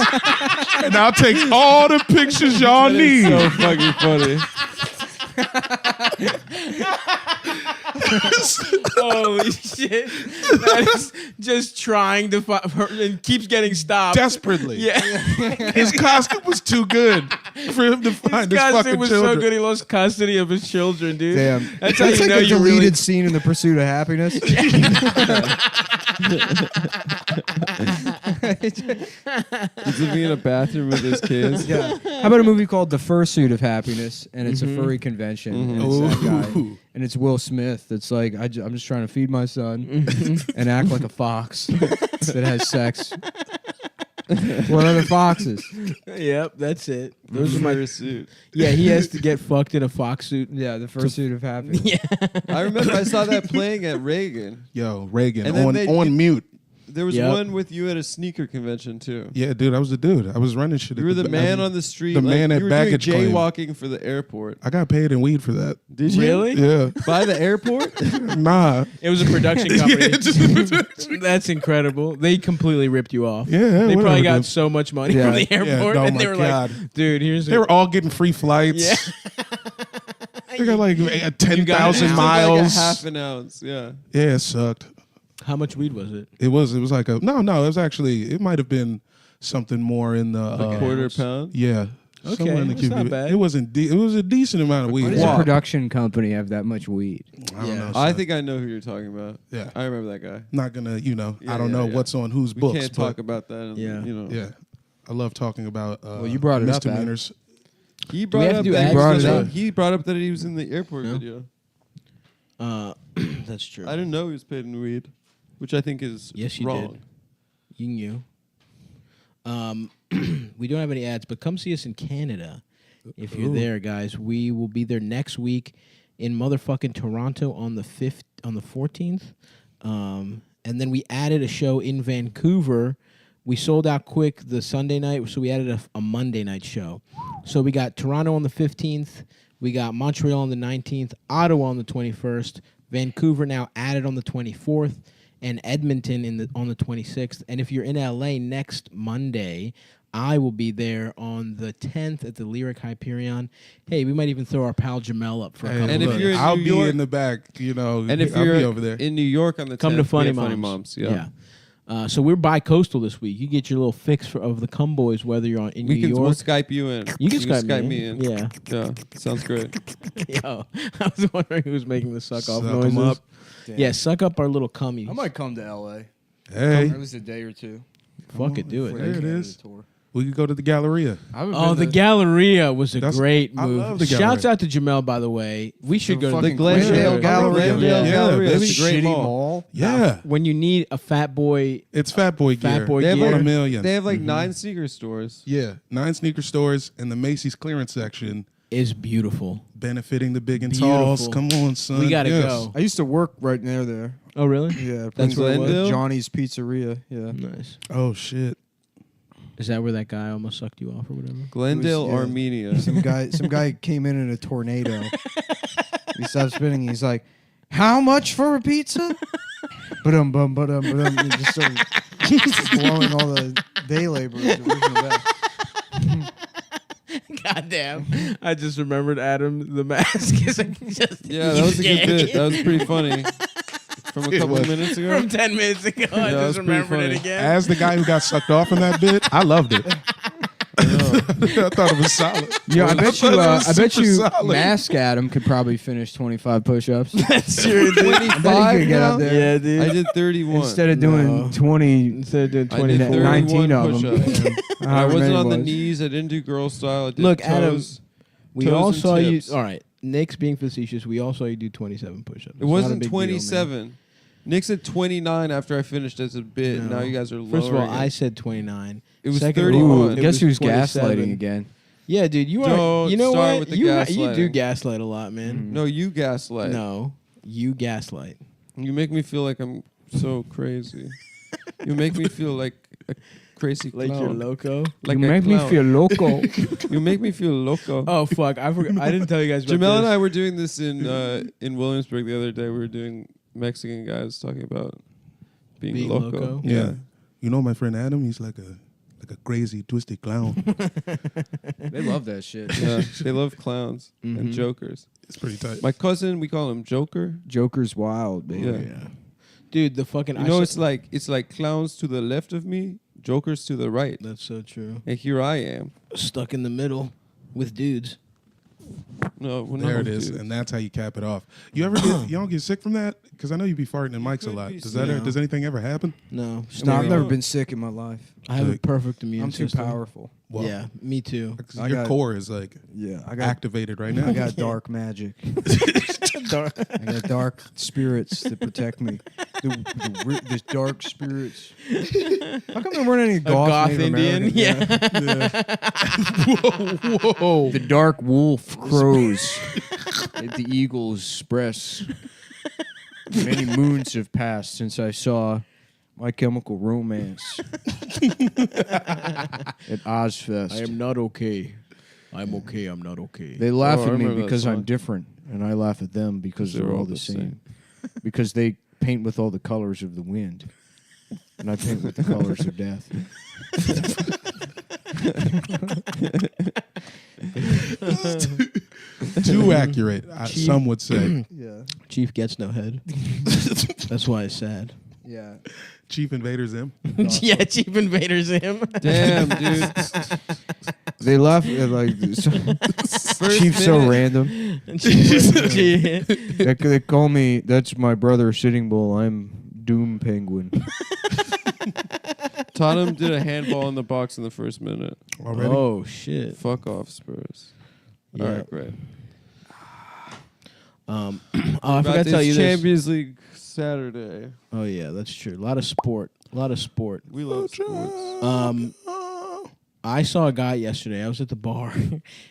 and I'll take all the pictures y'all need." So fucking funny. Holy shit! That is just trying to find her and keeps getting stopped Desperately. Yeah, His costume was too good for him to find his costume fucking was children. so good he lost custody of his children, dude. Damn. That's how you like know a you deleted really. scene in The Pursuit of Happiness. He's living in a bathroom with his kids. Yeah. How about a movie called The Fursuit of Happiness, and it's a furry convention, and it's that guy, and it's Will Smith. It's like I'm just trying to feed my son and act like a fox that has sex. What other foxes? Yep, that's it. Those are my. suit. Yeah, he has to get fucked in a fox suit. Yeah, The Fursuit of Happiness. Yeah. I remember I saw that playing at Reagan. Yo, Reagan And then on they- mute. There was Yep. one with you at a sneaker convention too. Yeah, dude, I was the dude. I was running shit. You were the man on the street. the man at you were baggage doing claim. jaywalking for the airport. I got paid in weed for that. Did you Really? Yeah. by the airport? Nah. It was a production company. Yeah, just a production. That's incredible. They completely ripped you off. Yeah, They whatever, probably got dude. so much money Yeah. from the airport, oh and they my were God. like, "Dude, here's They were all getting free flights. Yeah. They got like You got 10,000 it. Like a miles. half an ounce. Yeah. Yeah, it sucked. How much weed was it? It was like a no. It was actually it might have been something more in the Like a quarter pound. Yeah. Okay, somewhere in the that's not cubic. bad. It wasn't. It was a decent amount of weed. Why does Wow. a production company have that much weed? I don't know. I son. think I know who you're talking about. Yeah. I remember that guy. Not gonna. Yeah, I don't yeah, know yeah. what's on whose We books. can't but talk about that. Yeah. Yeah. I love talking about. Well, you brought it up, Adam. misdemeanors. He we brought have up to do that ads he was for in- that? he brought up that he was in the airport No. video. That's true. I didn't know he was paid in weed, which I think is Yes, you wrong. did. You knew. We don't have any ads, but come see us in Canada if you're there, guys. We will be there next week in motherfucking Toronto on the 14th. And then we added a show in Vancouver. We sold out quick the Sunday night, so we added a Monday night show. So we got Toronto on the 15th. We got Montreal on the 19th, Ottawa on the 21st, Vancouver now added on the 24th, and Edmonton on the 26th. And if you're in LA next Monday, I will be there on the 10th at the Lyric Hyperion. Hey, we might even throw our pal Jamel up for a couple And if of you're in I'll New be York- in the back. And if I'll you're be over there. in New York on the 10th, come to we Funny have Moms. Funny Moms. Yeah. So we're bi-coastal this week. You get your little fix of the Cum Boys, whether you're in We New can York. we'll Skype you in. You can Skype Skype me me in. in. Yeah. Yeah. Sounds great. Yo, I was wondering who's making the suck off Suck 'em noises. up. Yeah, suck up our little cummies. I might come to LA. Hey, At least a day or two. Fuck it, do it. there it Canada is. tour. We could go to the Galleria. I haven't Oh, been the to- Galleria was a That's- great I move. love the Shouts Galleria. out to Jamel, by the way. We should go to The fucking Glendale Yeah. Gallery. Yeah. Glendale Yeah, Gallery. baby. That's a great shitty mall. mall. Yeah, when you need a fat boy. it's Fat Boy Fat gear. Boy They have gear. like $1 million. They have like 9 sneaker stores. Yeah, 9 sneaker stores and the Macy's clearance section Is beautiful. benefiting the big and Beautiful. talls. Come on, son. We gotta Yes. go. I used to work right near there. Oh, really? Yeah, That's where it was? Glendale? Johnny's Pizzeria. Yeah. Nice. Oh shit. Is that where that guy almost sucked you off or whatever? Glendale, It was, yeah. Armenia. Some guy came in a tornado. He stopped spinning. He's like, "How much for a pizza?" But he just started blowing all the day laborers. Original back. Goddamn. I just remembered Adam the mask. Is just Yeah, that was a good bit. That was pretty funny. From a couple was. minutes ago. From 10 minutes ago. I that was just pretty remembered it funny. again. As the guy who got sucked off in that bit, I loved it. I thought it was solid. Yeah, I bet you. thought it was super solid. Mask Adam could probably finish 25 push-ups. Seriously. 25 get now? out there. Yeah, dude. I did 31. Instead of doing 20, Instead of doing I 20 did 31 19 of them. push-ups. I However wasn't many on the was. knees. I didn't do girl style. I did Look, toes. Adam, we toes all and saw you. tips. All right. Nick's being facetious. We all saw you do 27 push-ups. It wasn't 27. Nick said 29 after I finished as a bit. No. Now you guys are lower. First of all, I said 29. It was Second of 31. all, It Guess was who's 27. gaslighting again? Yeah, dude, you are. Don't You know start what? with the You do gaslighting. gaslight a lot, man. No, you gaslight. No, you gaslight. You make me feel like I'm so crazy. You make me feel like a crazy clown. Like you're loco. Like you a make me clown. feel loco. You make me feel loco. Oh fuck! I forgot. I didn't tell you guys about Jamel and this. I were doing this in Williamsburg the other day. We were doing Mexican guys talking about being loco. loco? Yeah. You know my friend Adam, he's like a crazy, twisted clown. They love that shit. Yeah, they love clowns Mhm. and jokers. It's pretty tight. My cousin, we call him Joker. Joker's wild, baby. Yeah. Dude, the fucking. You know, it's like clowns to the left of me, jokers to the right. That's so true. And here I am. Stuck in the middle with dudes. No, we're There not it is, dudes. and that's how you cap it off. You ever you don't get sick from that? Because I know you be farting in mics a could lot. be Does anything ever happen? No, No, I've Yeah. never been sick in my life. I have a Like, perfect immune I'm too system. powerful. Well, Yeah, me too. 'cause I your got- core is like Yeah, I got activated right now. I got dark magic. I got dark spirits that protect me. The dark spirits. How come there weren't any goth Native Indian? Americans? Yeah. Whoa! The dark wolf crows at the eagle's breasts. Many moons have passed since I saw My Chemical Romance at Ozfest. I am not okay. I'm okay. I'm not okay. They laugh Oh, I at me remember that because I'm song. different, and I laugh at them because they're all the same. Because they paint with all the colors of the wind, and I paint with the colors of death. Too accurate, some would say. Chief gets no head. That's why it's sad. Yeah. Chief Invader Zim. Yeah, Chief Invader's him. Damn, dude. They laugh at like Chief's so random. They call me. That's my brother Sitting Bull. I'm Doom Penguin. Tottenham did a handball in the box in the first minute. Already? Oh shit. Fuck off, Spurs. Yeah. All right, great. I forgot to tell you this. Champions League Saturday. Oh yeah, that's true. A lot of sport. We love sports. I saw a guy yesterday. I was at the bar,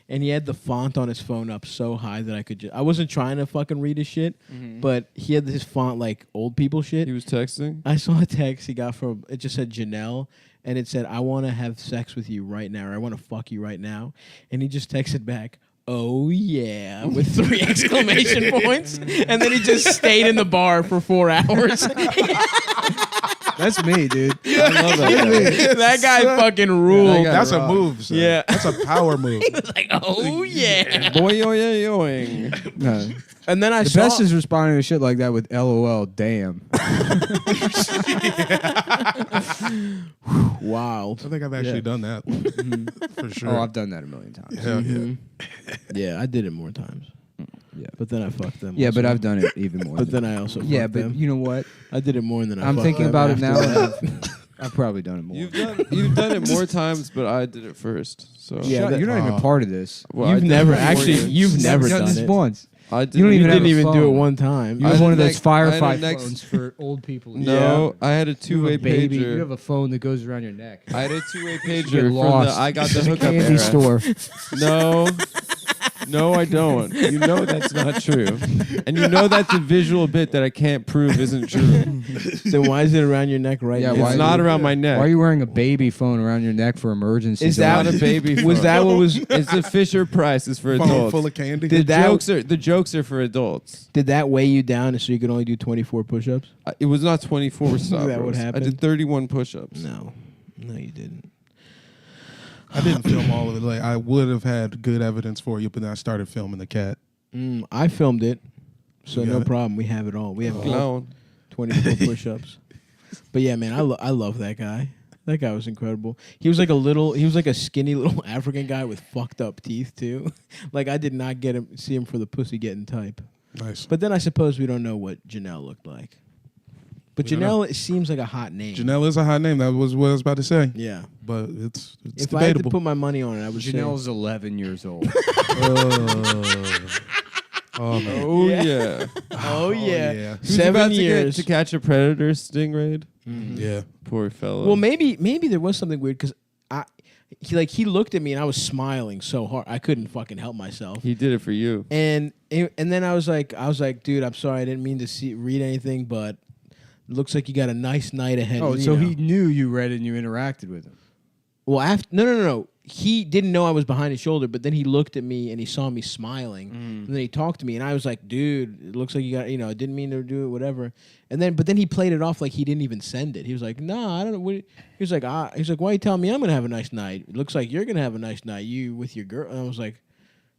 and he had the font on his phone up so high that I could I wasn't trying to fucking read his shit, but he had his font like old people shit. He was texting. I saw a text he got from, it just said Janelle, and it said, I want to have sex with you right now, or I want to fuck you right now. And he just texted back, oh yeah, with 3 exclamation points. And then he just stayed in the bar for 4 hours. That's me, dude. I love that. That guy fucking ruled. That's a move, son. Yeah. That's a power move. He was like, oh yeah. Boy, yoing. No. And then I The saw. best is responding to shit like that with LOL, damn. Wild. I think I've actually done that one. For sure. Oh, I've done that a million times. Hell yeah. Yeah, I did it more times. Yeah. But then I fucked them. Yeah, also. but I've done it even more. But then I also fucked yeah, but them. you know what? I did it more than I I'm fucked thinking them about it now. after And I've probably done it more. You've done it more times, but I did it first. So Yeah, Shut- you're not even part of this. Well, I You've did never it more actually. than- You've never done this it. once. I did. You don't You even have didn't a even do it phone. one time. You I have had one of a those next- I had a Firefly next- phones for old people. No, I had a You have two-way a baby. pager. You have a phone that goes around your neck. I had a two-way Get pager from the lost. I got the It's a hookup candy era. store. No, I don't. You know that's not true, and you know that's a visual bit that I can't prove isn't true. Then why is it around your neck right Yeah, now? why- It's not around my neck. Why are you wearing a baby phone around your neck for emergencies? Is that not a baby? Was phone. that what was? It's a Fisher Price. It's for Phone adults. full of candy. Did that The jokes are for adults. did that weigh you down so you could only do 24 push-ups? It was not 24 stop. that what I happened? did 31 push-ups. No, you didn't. I didn't film all of it. Like I would have had good evidence for you, but then I started filming the cat. I filmed it, so You no got it? problem. We have it all. We have all Clown. 24 push-ups. But yeah, man, I love that guy. That guy was incredible. He was like a skinny little African guy with fucked up teeth too. Like I did not see him for the pussy getting type. Nice. But then I suppose we don't know what Janelle looked like. But We don't know. Janelle it seems like a hot name. Janelle is a hot name. That was what I was about to say. Yeah. But it's If I had to debatable. put my money on it, I would Janelle's 11 years old. Oh man. Oh yeah. Oh yeah. Who's 7 about years. to catch a predator stingray? Yeah. Poor fellow. Well, maybe there was something weird because he looked at me and I was smiling so hard I couldn't fucking help myself. he did it for you. And then I was like, dude, I'm sorry, I didn't mean to read anything, but it looks like you got a nice night ahead. Oh, you so know. he knew you read it and you interacted with him. Well, after no. He didn't know I was behind his shoulder, but then he looked at me and he saw me smiling, and then he talked to me, and I was like, "Dude, it looks like you got, I didn't mean to do it, whatever." But then he played it off like he didn't even send it. He was like, "No, I don't know." He was like, "Why are you telling me I'm gonna have a nice night? It looks like you're gonna have a nice night, you with your girl." And I was like,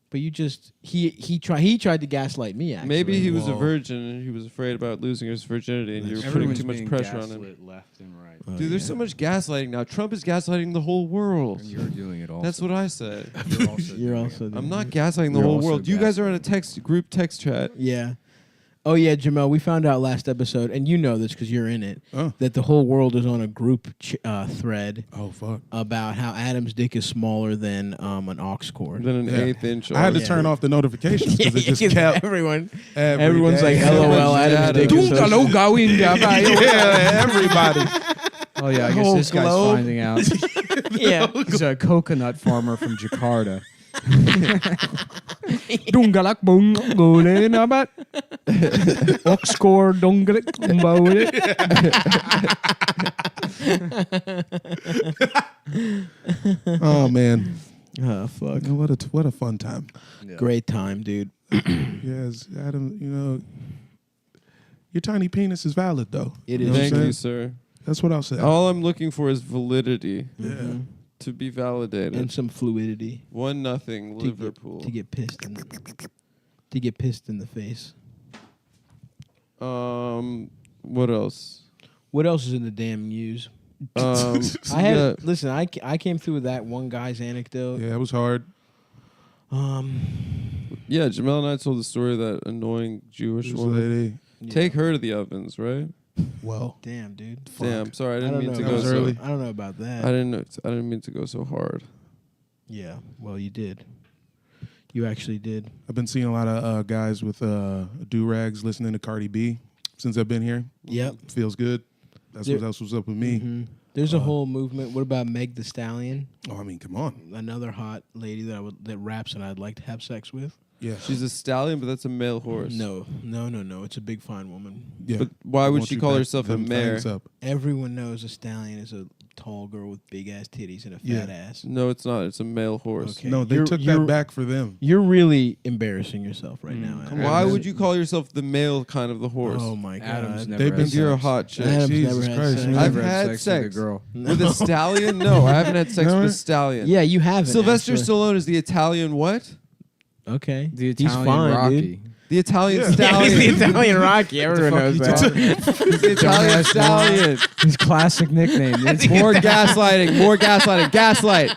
"But you just he tried to gaslight me. Actually, Maybe he was a virgin and he was afraid about losing his virginity, and you were putting too much pressure on him. left and right. Dude, there's so much gaslighting now. Trump is gaslighting the whole world. And you're doing it all. That's what I said. You're also I'm not gaslighting the You're whole also world. You guys are on a group text chat. Yeah. Oh yeah, Jamel. We found out last episode, and you know this because you're in it, that the whole world is on a group thread. Oh fuck! About how Adam's dick is smaller than an aux cord. Than an eighth inch. I had to turn off the notifications because it just kept everyone's like, "LOL, Adam's dick is so small." Yeah, everybody. Oh yeah, I guess whole this guy's globe. finding out. Yeah. He's a coconut farmer from Jakarta. Dungalak bung gole nabat. Oxcore dungalak bole. Oh man, Oh fuck! what a fun time. Great time, dude. Yes, Adam. You know, your tiny penis is valid though. It You is. know what I'm Thank saying? you, sir. That's what I'll say. All I'm looking for is validity Yeah. to be validated. And some fluidity 1-0 Liverpool. to get pissed in the face. What else? What else is in the damn news? Um, I had yeah, listen. I came through with that one guy's anecdote. Yeah, it was hard. yeah. Jamel and I told the story of that annoying Jewish This woman. lady. Take her to the ovens, right? Well, Damn, dude. Damn, sorry, I didn't mean to That go was so. early. I don't know about that. I didn't mean to go so hard. Yeah. Well, you did. You actually did. I've been seeing a lot of guys with do-rags listening to Cardi B since I've been here. Yep. Feels good. That's There- what's up with me. Mhm. There's a whole movement. What about Meg the Stallion? Oh, I mean, come on. Another hot lady that raps and I'd like to have sex with. Yeah. She's a stallion, but that's a male horse. No. It's a big fine woman. Yeah. But why would Won't she you call back herself a them mare? fangs up? Everyone knows a stallion is a tall girl with big ass titties and a fat ass. No, it's not. It's a male horse. Okay. No, they You're- took you're- that back for them. You're really embarrassing yourself right now. come Adam. on. Why would you call yourself the male kind of the horse? Oh my god. Adam's never They've had been- sex. You're a hot chick. Adam's Jesus never had Christ, sex. man. I've Never had with a sex girl. with a stallion. No, I haven't had sex No? with a stallion. Yeah, you haven't. Sylvester actually. Stallone is the Italian what? Okay. The He's Italian fine, Rocky. dude. The Italian Yeah. Yeah, stallion. he's the Italian Rocky. Everyone knows that. He's the Italian stallion. His classic nickname. More gaslighting. More gaslighting. Gaslight.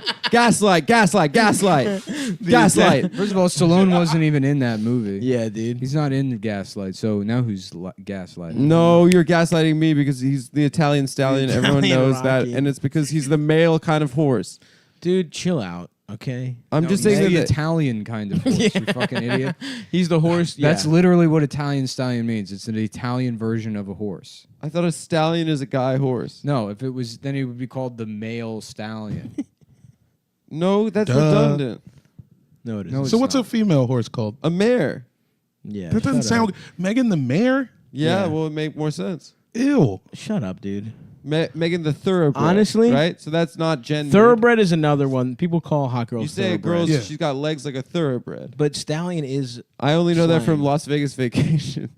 Gaslight. First of all, Stallone wasn't even in that movie. Yeah, dude. He's not in Gaslight, so now who's gaslighting? No, you're gaslighting me because he's the Italian stallion. Everyone Italian knows that, Rocky. and it's because he's the male kind of horse. Dude, chill out, okay? I'm No, just he's saying the that. Italian kind of horse, you fucking idiot. He's the horse. That's yeah. literally what Italian stallion means. It's an Italian version of a horse. I thought a stallion is a guy horse. No, if it was, then it would be called the male stallion. No, that's Duh. redundant. No, it isn't. No, So it's what's not. a female horse called? A mare. Yeah. That doesn't shut sound. up. Megan the Mare? Yeah, Yeah. well, it make more sense. Ew. Shut up, dude. Megan the thoroughbred. Honestly? right? So that's not gender. Thoroughbred is another one. People call hot girls You say a thoroughbred. girl's Yeah. she's got legs like a thoroughbred. But stallion is I only know that from Slang. Las Vegas Vacation.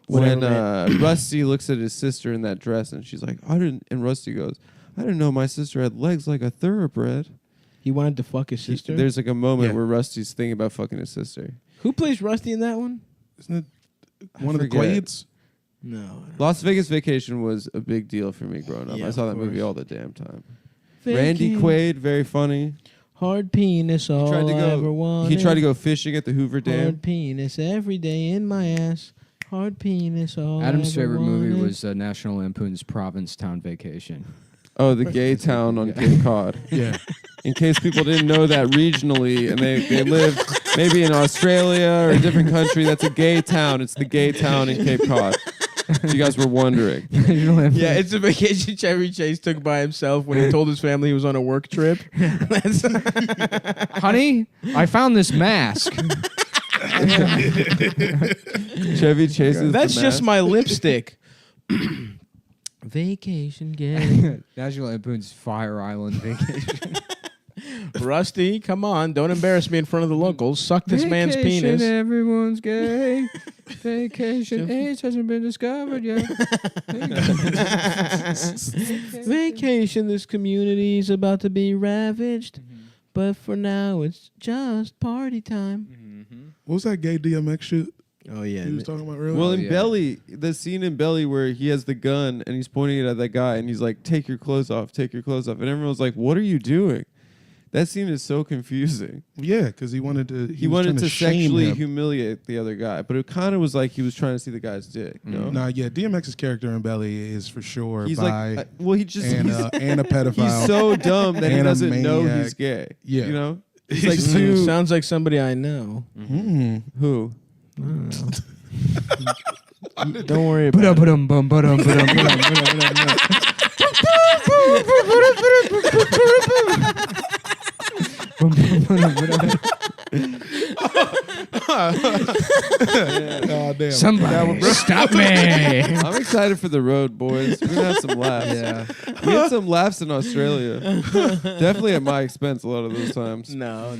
Whatever, When Rusty looks at his sister in that dress and she's like, and Rusty goes, I didn't know my sister had legs like a thoroughbred. he wanted to fuck his sister. There's like a moment Yeah. where Rusty's thinking about fucking his sister. Who plays Rusty in that one? Isn't it one of the forget. Quades? No. Las Vegas Vacation was a big deal for me growing up. Yeah, I saw of that movie course. all the damn time. Randy Quaid, very funny. Hard penis, all Tried to I ever go. wanted. He tried to go fishing at the Hoover Dam. Hard penis every day in my ass. Hard penis, all Adam's I ever favorite movie wanted. was National Lampoon's Provincetown Vacation. Oh, the gay town on Cape Cod. Yeah. In case people didn't know that regionally and they lived maybe in Australia or a different country, that's a gay town. It's the gay town in Cape Cod. If you guys were wondering. Yeah, it's a vacation Chevy Chase took by himself when he told his family he was on a work trip. Honey, I found this mask. Chevy Chase's That's the just mask. my lipstick. Vacation gay. National Lampoon's Fire Island Vacation. Rusty, come on. Don't embarrass me in front of the locals. Suck this man's penis. Everyone's gay. Vacation AIDS hasn't been discovered yet. Vacation, this community is about to be ravaged. But for now, it's just party time. What was that gay DMX shit Oh, yeah. he was talking about earlier? Well, in yeah. Belly, the scene in Belly where he has the gun and he's pointing it at that guy and he's like, take your clothes off, take your clothes off. And everyone's like, what are you doing? That scene is so confusing. Yeah, because he wanted to. He was wanted trying to shame sexually him. humiliate the other guy, but it kind of was like he was trying to see the guy's dick. No, Nah, yeah, DMX's character in Belly is for sure he's bi like, well, he just and a pedophile. he's so dumb that he and a doesn't know maniac. he's gay. Yeah. You know, He's it's like too. Sounds like somebody I know. Who? Don't worry about it. Oh, damn. Somebody stop me. I'm excited for the road, boys. We're gonna have some laughs. Yeah. We had some laughs in Australia. Definitely at my expense a lot of those times. No.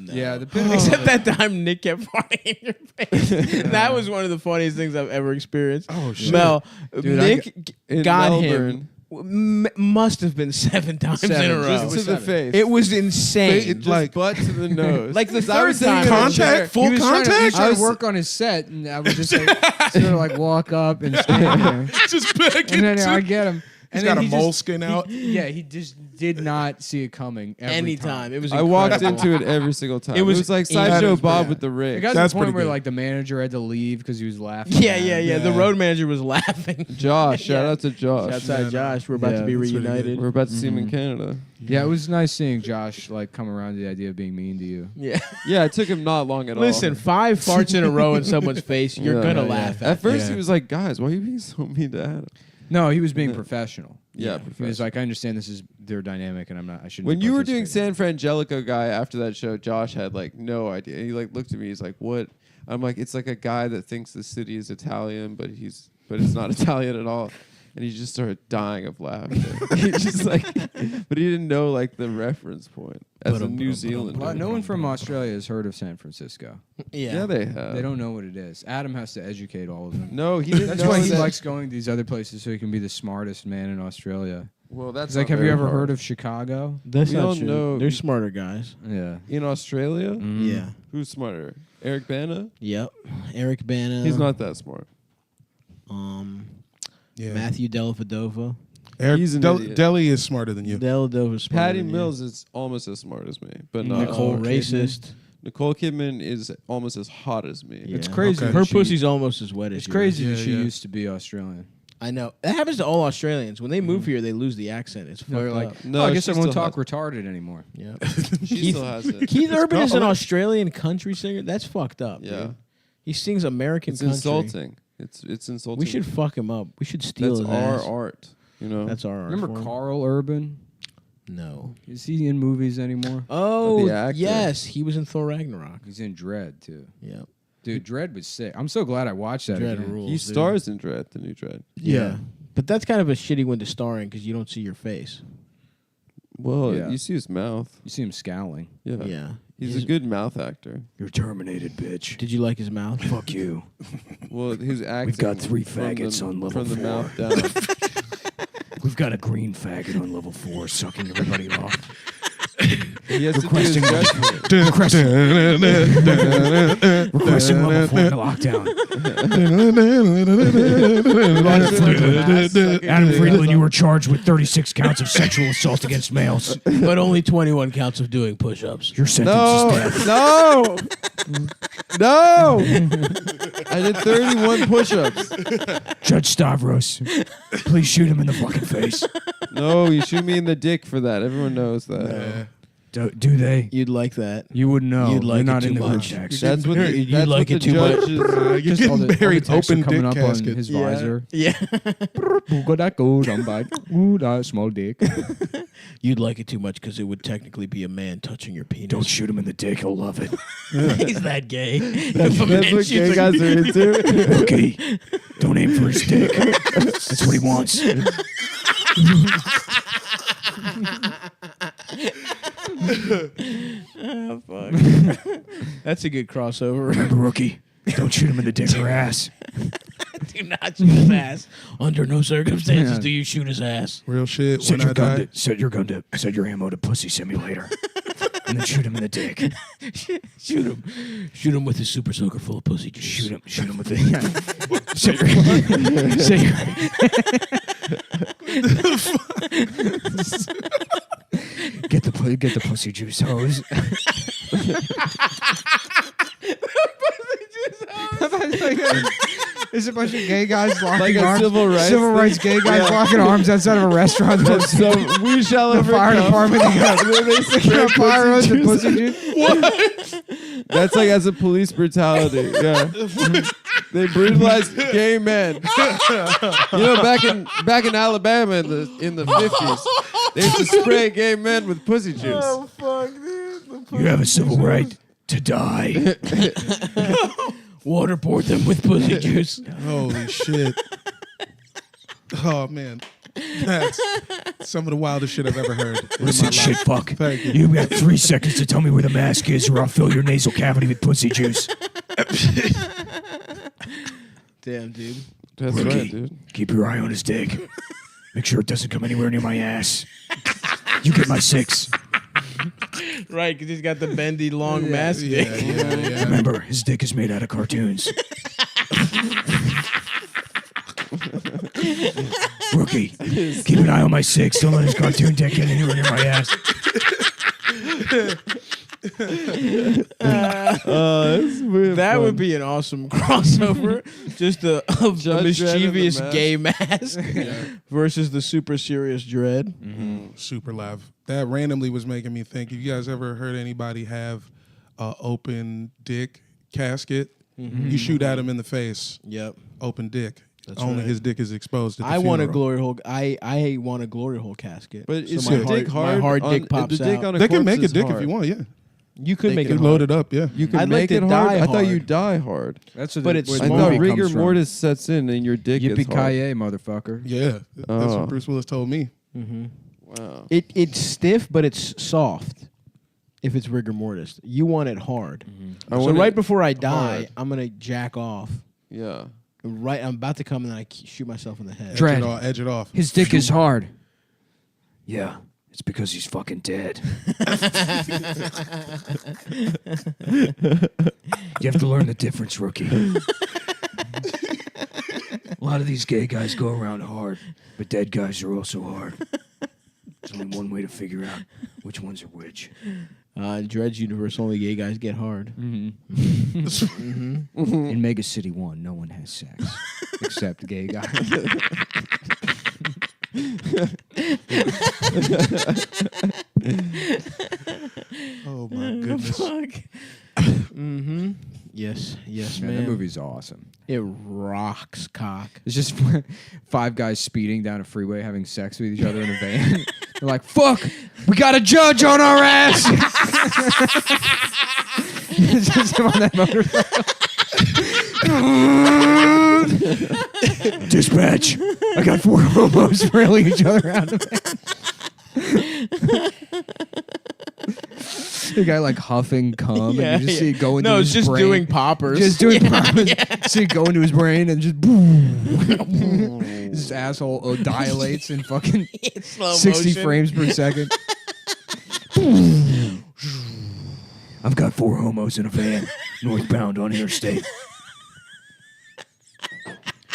Yeah, Except that time Nick kept farting in your face. That was one of the funniest things I've ever experienced. Oh, shit. Mel, Dude, Nick In got Melbourne. him. Must have been 7 times in a row. Just to the face. It was insane. It- Just like- butt to the nose. Like the I was third sitting time. in a chair. Contact? Full he was contact? trying to work on his set, and I would just like sort of like walk up and stand there, Just back and then into- I get him. He's And then got a he just- moleskin out. Yeah, he just did not see it coming every Anytime. time. It was I walked incredible. into it every single time. It was like that Sideshow is Bob bad. with the It rig. got to That's the point pretty where good. like the manager had to leave because he was laughing. Yeah. The road manager was laughing. Josh, shout out to Josh. Outside Josh, we're about to be Yeah, that's really reunited. We're about to see him in Canada. Yeah, it was nice seeing Josh like come around to the idea of being mean to you. Yeah. Yeah, it took him not long at all. Listen, 5 farts in a row in someone's face, you're Yeah. gonna Yeah, laugh At first, Yeah. he was like, "Guys, why are you being so mean to Adam?" No, he was being professional. Yeah, He was like, I understand this is their dynamic, and I shouldn't. When be you were doing participating." San Frangelico guy after that show, Josh had like no idea. He like looked at me. He's like, "What?" I'm like, "It's like a guy that thinks the city is Italian, but it's not Italian at all." And he just started dying of laughter. He's just like, but he didn't know like the reference point as a New Zealander. Well, no one from Australia has heard of San Francisco. Yeah, they have. They don't know what it is. Adam has to educate all of them. No, he didn't That's know why he that- likes going to these other places so he can be the smartest man in Australia. Well, that's He's like, not have you very ever hard. heard of Chicago? That's We not don't true. know. They're smarter guys. Yeah. In Australia? Yeah. Who's smarter? Eric Bana? Yep. Eric Bana. He's not that smart. Yeah. Matthew Dellavedova. Eric He's an Del- idiot. Deli is smarter than you. Dellavedova's smarter Patty than you. Mills is almost as smart as me, but not Nicole Kidman. racist. Nicole Kidman is almost as hot as me. Yeah. It's crazy. Okay. that Her she- pussy's almost as wet as It's yours. crazy that Yeah, she yeah. used to be Australian. I know. That happens to all Australians. When they move here, they lose the accent. It's fucked They're like, up. No, oh, I guess she I won't still talk has- retarded anymore. Yeah. She still has it. Keith Urban is an called- Australian country singer. That's fucked up. Yeah. Dude. He sings American It's country. insulting. It's insulting. We should fuck him up. We should steal That's his our ass. art. You know. That's our art. Remember form. Carl Urban? No. Is he in movies anymore? Oh, The actor. yes. He was in Thor Ragnarok. He's in Dread too. Yeah. Dude, Dread was sick. I'm so glad I watched that. Dread again. rules. He dude. stars in Dread, the new Dread. Yeah. But that's kind of a shitty one to star in because you don't see your face. Well, Yeah. you see his mouth. You see him scowling. Yeah. Yeah. He's His- a good mouth actor. You're terminated, bitch. Did you like his mouth? Fuck you. Well, his acting. got 3 from faggots the, on level from the 4. mouth down. We've got a green faggot on level 4 sucking everybody off. He has to do his Requesting judgment. Requesting level 4 lockdown. Adam Friedland, you were charged with 36 counts of sexual assault against males. But only 21 counts of doing push-ups. Your sentence No, is death. no, no! I did 31 push-ups. Judge Stavros, please shoot him in the fucking face. No, you shoot me in the dick for that. Everyone knows that. Do they? You'd like that. You wouldn't know. You'd like You're not it in too the much. context. That's what the, You'd that's like what it the too much. judge is. You're Just getting all the buried texts are open coming dick up on casket. his Yeah. visor. Yeah. Ooh, got that gold on back. Ooh, that small dick. You'd like it too much because it would technically be a man touching your penis. Don't shoot him in the dick. He'll love it. He's that gay. That's what gay guys are into. Okay. Don't aim for his dick. That's what he wants. Oh, fuck. That's a good crossover. Remember, rookie. Don't shoot him in the dick or ass. Do not shoot his ass. Under no circumstances Yeah. do you shoot his ass. Real shit. Set When your I gun. die. Set your ammo to Pussy Simulator, and then shoot him in the dick. Shoot him. Shoot him with his super soaker full of pussy juice. Shoot him. Shoot him with the. Set your, get the pussy juice hose. There's a bunch of gay guys locking Like a arms. civil rights thing? gay guys locking arms outside of a restaurant. So we shall The fire overcome. department. They secure fire hose and pussy juice. That's like as a police brutality. Yeah. They brutalized gay men. You know, back in Alabama in the 50s, they used to spray gay men with pussy juice. fuck, dude. You have a civil right to die. Waterboard them with pussy juice. Holy shit. Oh, man. That's some of the wildest shit I've ever heard. Listen, shit, fuck. Thank you. You got 3 seconds to tell me where the mask is, or I'll fill your nasal cavity with pussy juice. Damn, dude. That's Rookie, right, dude. keep your eye on his dick. Make sure it doesn't come anywhere near my ass. You get my 6. Right, because he's got the bendy long mask. Yeah. Remember, his dick is made out of cartoons. Rookie, keep an eye on my 6. Don't let his cartoon dick get anywhere near my ass. That would be an awesome crossover. Just a Judge Dredd in the mischievous mask. gay mask versus the super serious Dredd. Super live. That randomly was making me think. Have you guys ever heard anybody have a open dick casket? You shoot at him in the face. Yep. Open dick. That's Only right. his dick is exposed. At the I want a funeral. glory hole. I want a glory hole casket. But is my your dick hard? My hard on, dick pops the dick out. on a They can corpse make a is dick hard. if you want. Yeah, You could They make can it load hard. it up. Yeah, You can I'd like make to it hard. die I thought you hard. die hard. That's But it's where I the thought movie rigor comes from. mortis sets in and your dick is hard. Yippee-ki-yay, motherfucker. yeah. That's Oh. what Bruce Willis told me. Wow. It's stiff, but it's soft. If it's rigor mortis, you want it hard. I So want right it before I die, hard. I'm gonna jack off. Yeah. Right, I'm about to come and then I shoot myself in the head. Dread. Edge it off. His dick is hard. Yeah, it's because he's fucking dead. You have to learn the difference, Rookie. A lot of these gay guys go around hard, but dead guys are also hard. There's only one way to figure out which ones are which. In Dred's universe, only gay guys get hard. In Mega City 1, no one has sex except gay guys. Oh my goodness. Yes, Man, man. that movie's awesome. It rocks cock. It's just 5 guys speeding down a freeway having sex with each other in a van. They're like, fuck, we got a judge on our ass. It's just him on that motorcycle. Dispatch, I got 4 homos railing each other out of the van. The guy like huffing cum and you just see it go into No, his it's just brain. doing poppers. Just doing poppers. See it go into his brain and just boom. His asshole dilates in fucking slow 60 motion. frames per second. I've got 4 homos in a van, northbound on interstate.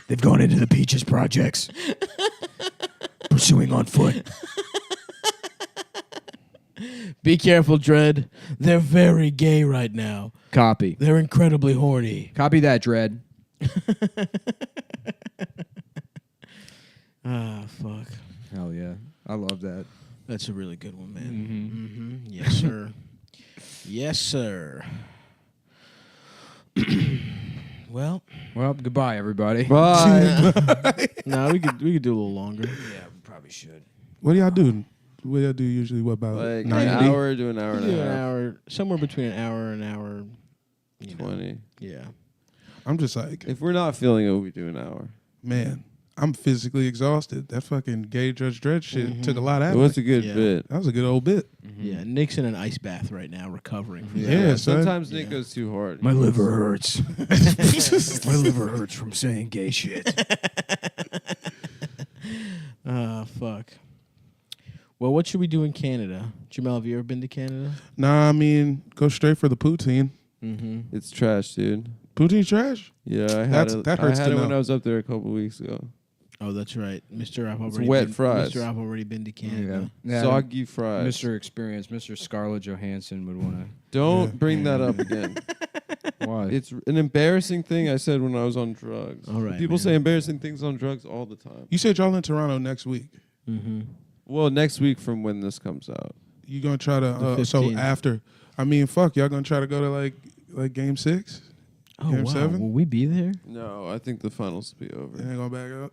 They've gone into the Peaches projects, pursuing on foot. Be careful, Dredd. They're very gay right now. Copy. They're incredibly horny. Copy that, Dread. Ah, fuck. Hell yeah. I love that. That's a really good one, man. Yes, sir. Yes, sir. Well, Goodbye, everybody. Bye. no, we could do a little longer. Yeah, we probably should. What do y'all do? What do y'all do usually? What about Like 90? an hour to an hour and Do a an half. hour, somewhere between an hour and an hour. 20. Yeah. I'm just like, If we're not feeling it, we do an hour. man, I'm physically exhausted. That fucking gay Judge Dredd shit took a lot out It of was me. a good Yeah. bit. That was a good old bit. Yeah. Nick's in an ice bath right now, recovering from that. Yeah, son. Sometimes Nick goes too hard. My liver hurts. My liver hurts from saying gay shit. Fuck. Well, what should we do in Canada? Jamel, have you ever been to Canada? Nah, I mean, go straight for the poutine. It's trash, dude. Poutine trash? Yeah, I That had hurts it to when know. I was up there a couple weeks ago. Oh, that's right. Mr. I've It's already wet been, fries. Mr. I've already been to Canada. Yeah, Soggy fries. Mr. Experience, Mr. Scarlett Johansson would want to. Don't bring that up again. Why? It's an embarrassing thing I said when I was on drugs. All right, People man. say embarrassing things on drugs all the time. You said y'all in Toronto next week. Well, next week from when this comes out. You gonna try The to so 15th. after? I mean, fuck, y'all gonna try to go to like Game 6? Oh, Game wow. 7? Will we be there? No, I think the finals will be over. They ain't gonna back up.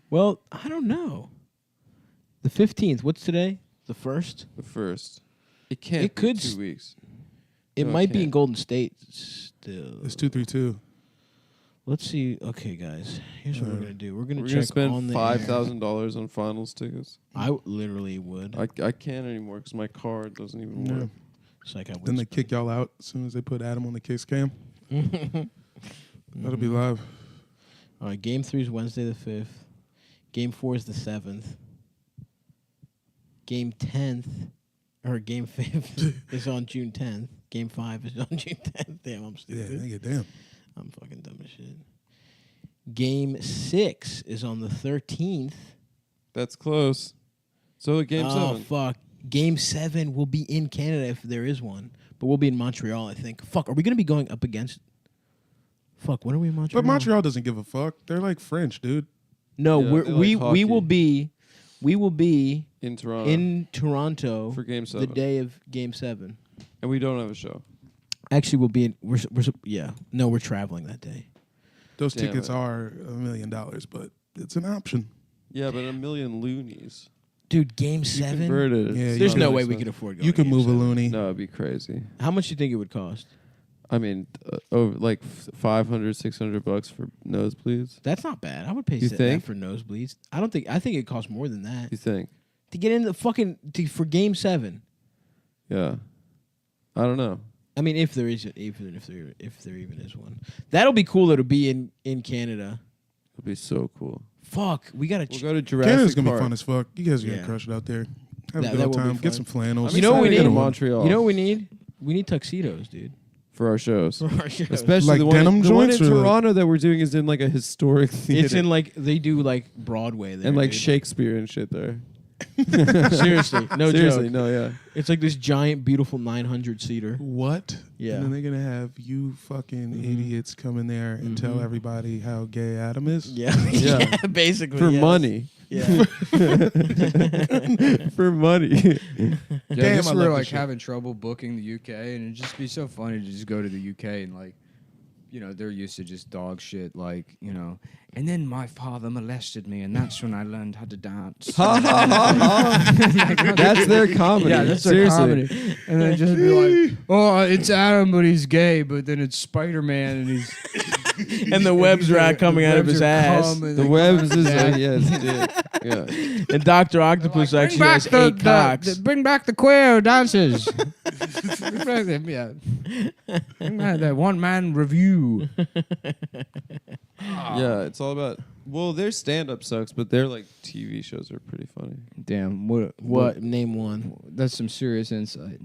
Well, I don't know. The 15th. What's today? The 1st? The first. It can't It be could 2 weeks. It No, might be in can't. Golden State still. It's 232. Let's see. Okay, guys. Here's what we're gonna do. We're gonna We're check gonna on spend the $5,000 on finals tickets. literally would. I can't anymore because my card doesn't even work. It's like I would Then they spend- kick y'all out as soon as they put Adam on the kiss cam. That'll be live. All right, Game 3 is Wednesday the 5th. Game 4 is the 7th. Game 10th, or Game 5th is on June 10th. Game 5 is on June 10th. Damn, I'm Yeah, stupid. nigga, damn. I'm fucking dumb as shit. Game 6 is on the 13th. That's close. So game Oh, 7. fuck. Game 7 will be in Canada if there is one. But we'll be in Montreal, I think. Fuck, are we going to be going up against... Fuck, when are we in Montreal? But Montreal doesn't give a fuck. They're like French, dude. No, Yeah, we're, they we like we will hockey. be In Toronto. in Toronto For Game the 7. day of Game 7. And we don't have a show. Actually, we'll be in... we're traveling that day. Those Damn tickets it. are $1 million, but it's an option. Yeah, but a million loonies. Dude, Game You 7? converted it. Yeah, It's There's you no not way we expensive. could afford going You to can Game move a 7. loony. No, it'd be crazy. How much do you think it would cost? I mean, over like $500, $600 for nosebleeds. That's not bad. I would pay You that think? for nosebleeds. I think it costs more than that. You think? To get in the fucking... for Game 7. Yeah. I don't know. I mean, if there is, even if there even is one, that'll be cool. It'll be in Canada. It'd be so cool. Fuck, we gotta. We'll go to Jurassic Canada's gonna Park. be fun as fuck. You guys are Yeah. gonna crush it out there. Have That a will good be time. fun. Get some flannels. I'm You know what we excited to need? go to Montreal. You know what we need? We need tuxedos, dude. For our shows. For our shows. Especially Like the one, denim the one in joints or like- Toronto that we're doing is in like a historic theater. It's in like they do like Broadway there, and like dude. Shakespeare and shit there. Seriously, no Seriously, joke. no, yeah. It's like this giant, beautiful 900 seater. What? Yeah. And then they're gonna have you fucking idiots come in there and tell everybody how gay Adam is. Yeah, Yeah. yeah, basically For yes. money. Yeah. For money. Yeah, I Damn, guess I we're love like this shit. having trouble booking the UK, and it'd just be so funny to just go to the UK and like, you know, they're used to just dog shit, like, you know. And then my father molested me, and that's when I learned how to dance. That's their comedy. Yeah, that's their Seriously. comedy. And then just be like, oh, it's Adam, but he's gay. But then it's Spider-Man, and he's And the webs are coming out of his ass. The webs is yes, dude. Yeah. And Dr. Octopus actually has 8 cocks. bring back the queer dancers. Yeah. Bring back that one-man review. Yeah, it's all about. Well, their stand-up sucks, but their like TV shows are pretty funny. Damn, What? Name one. That's some serious insight.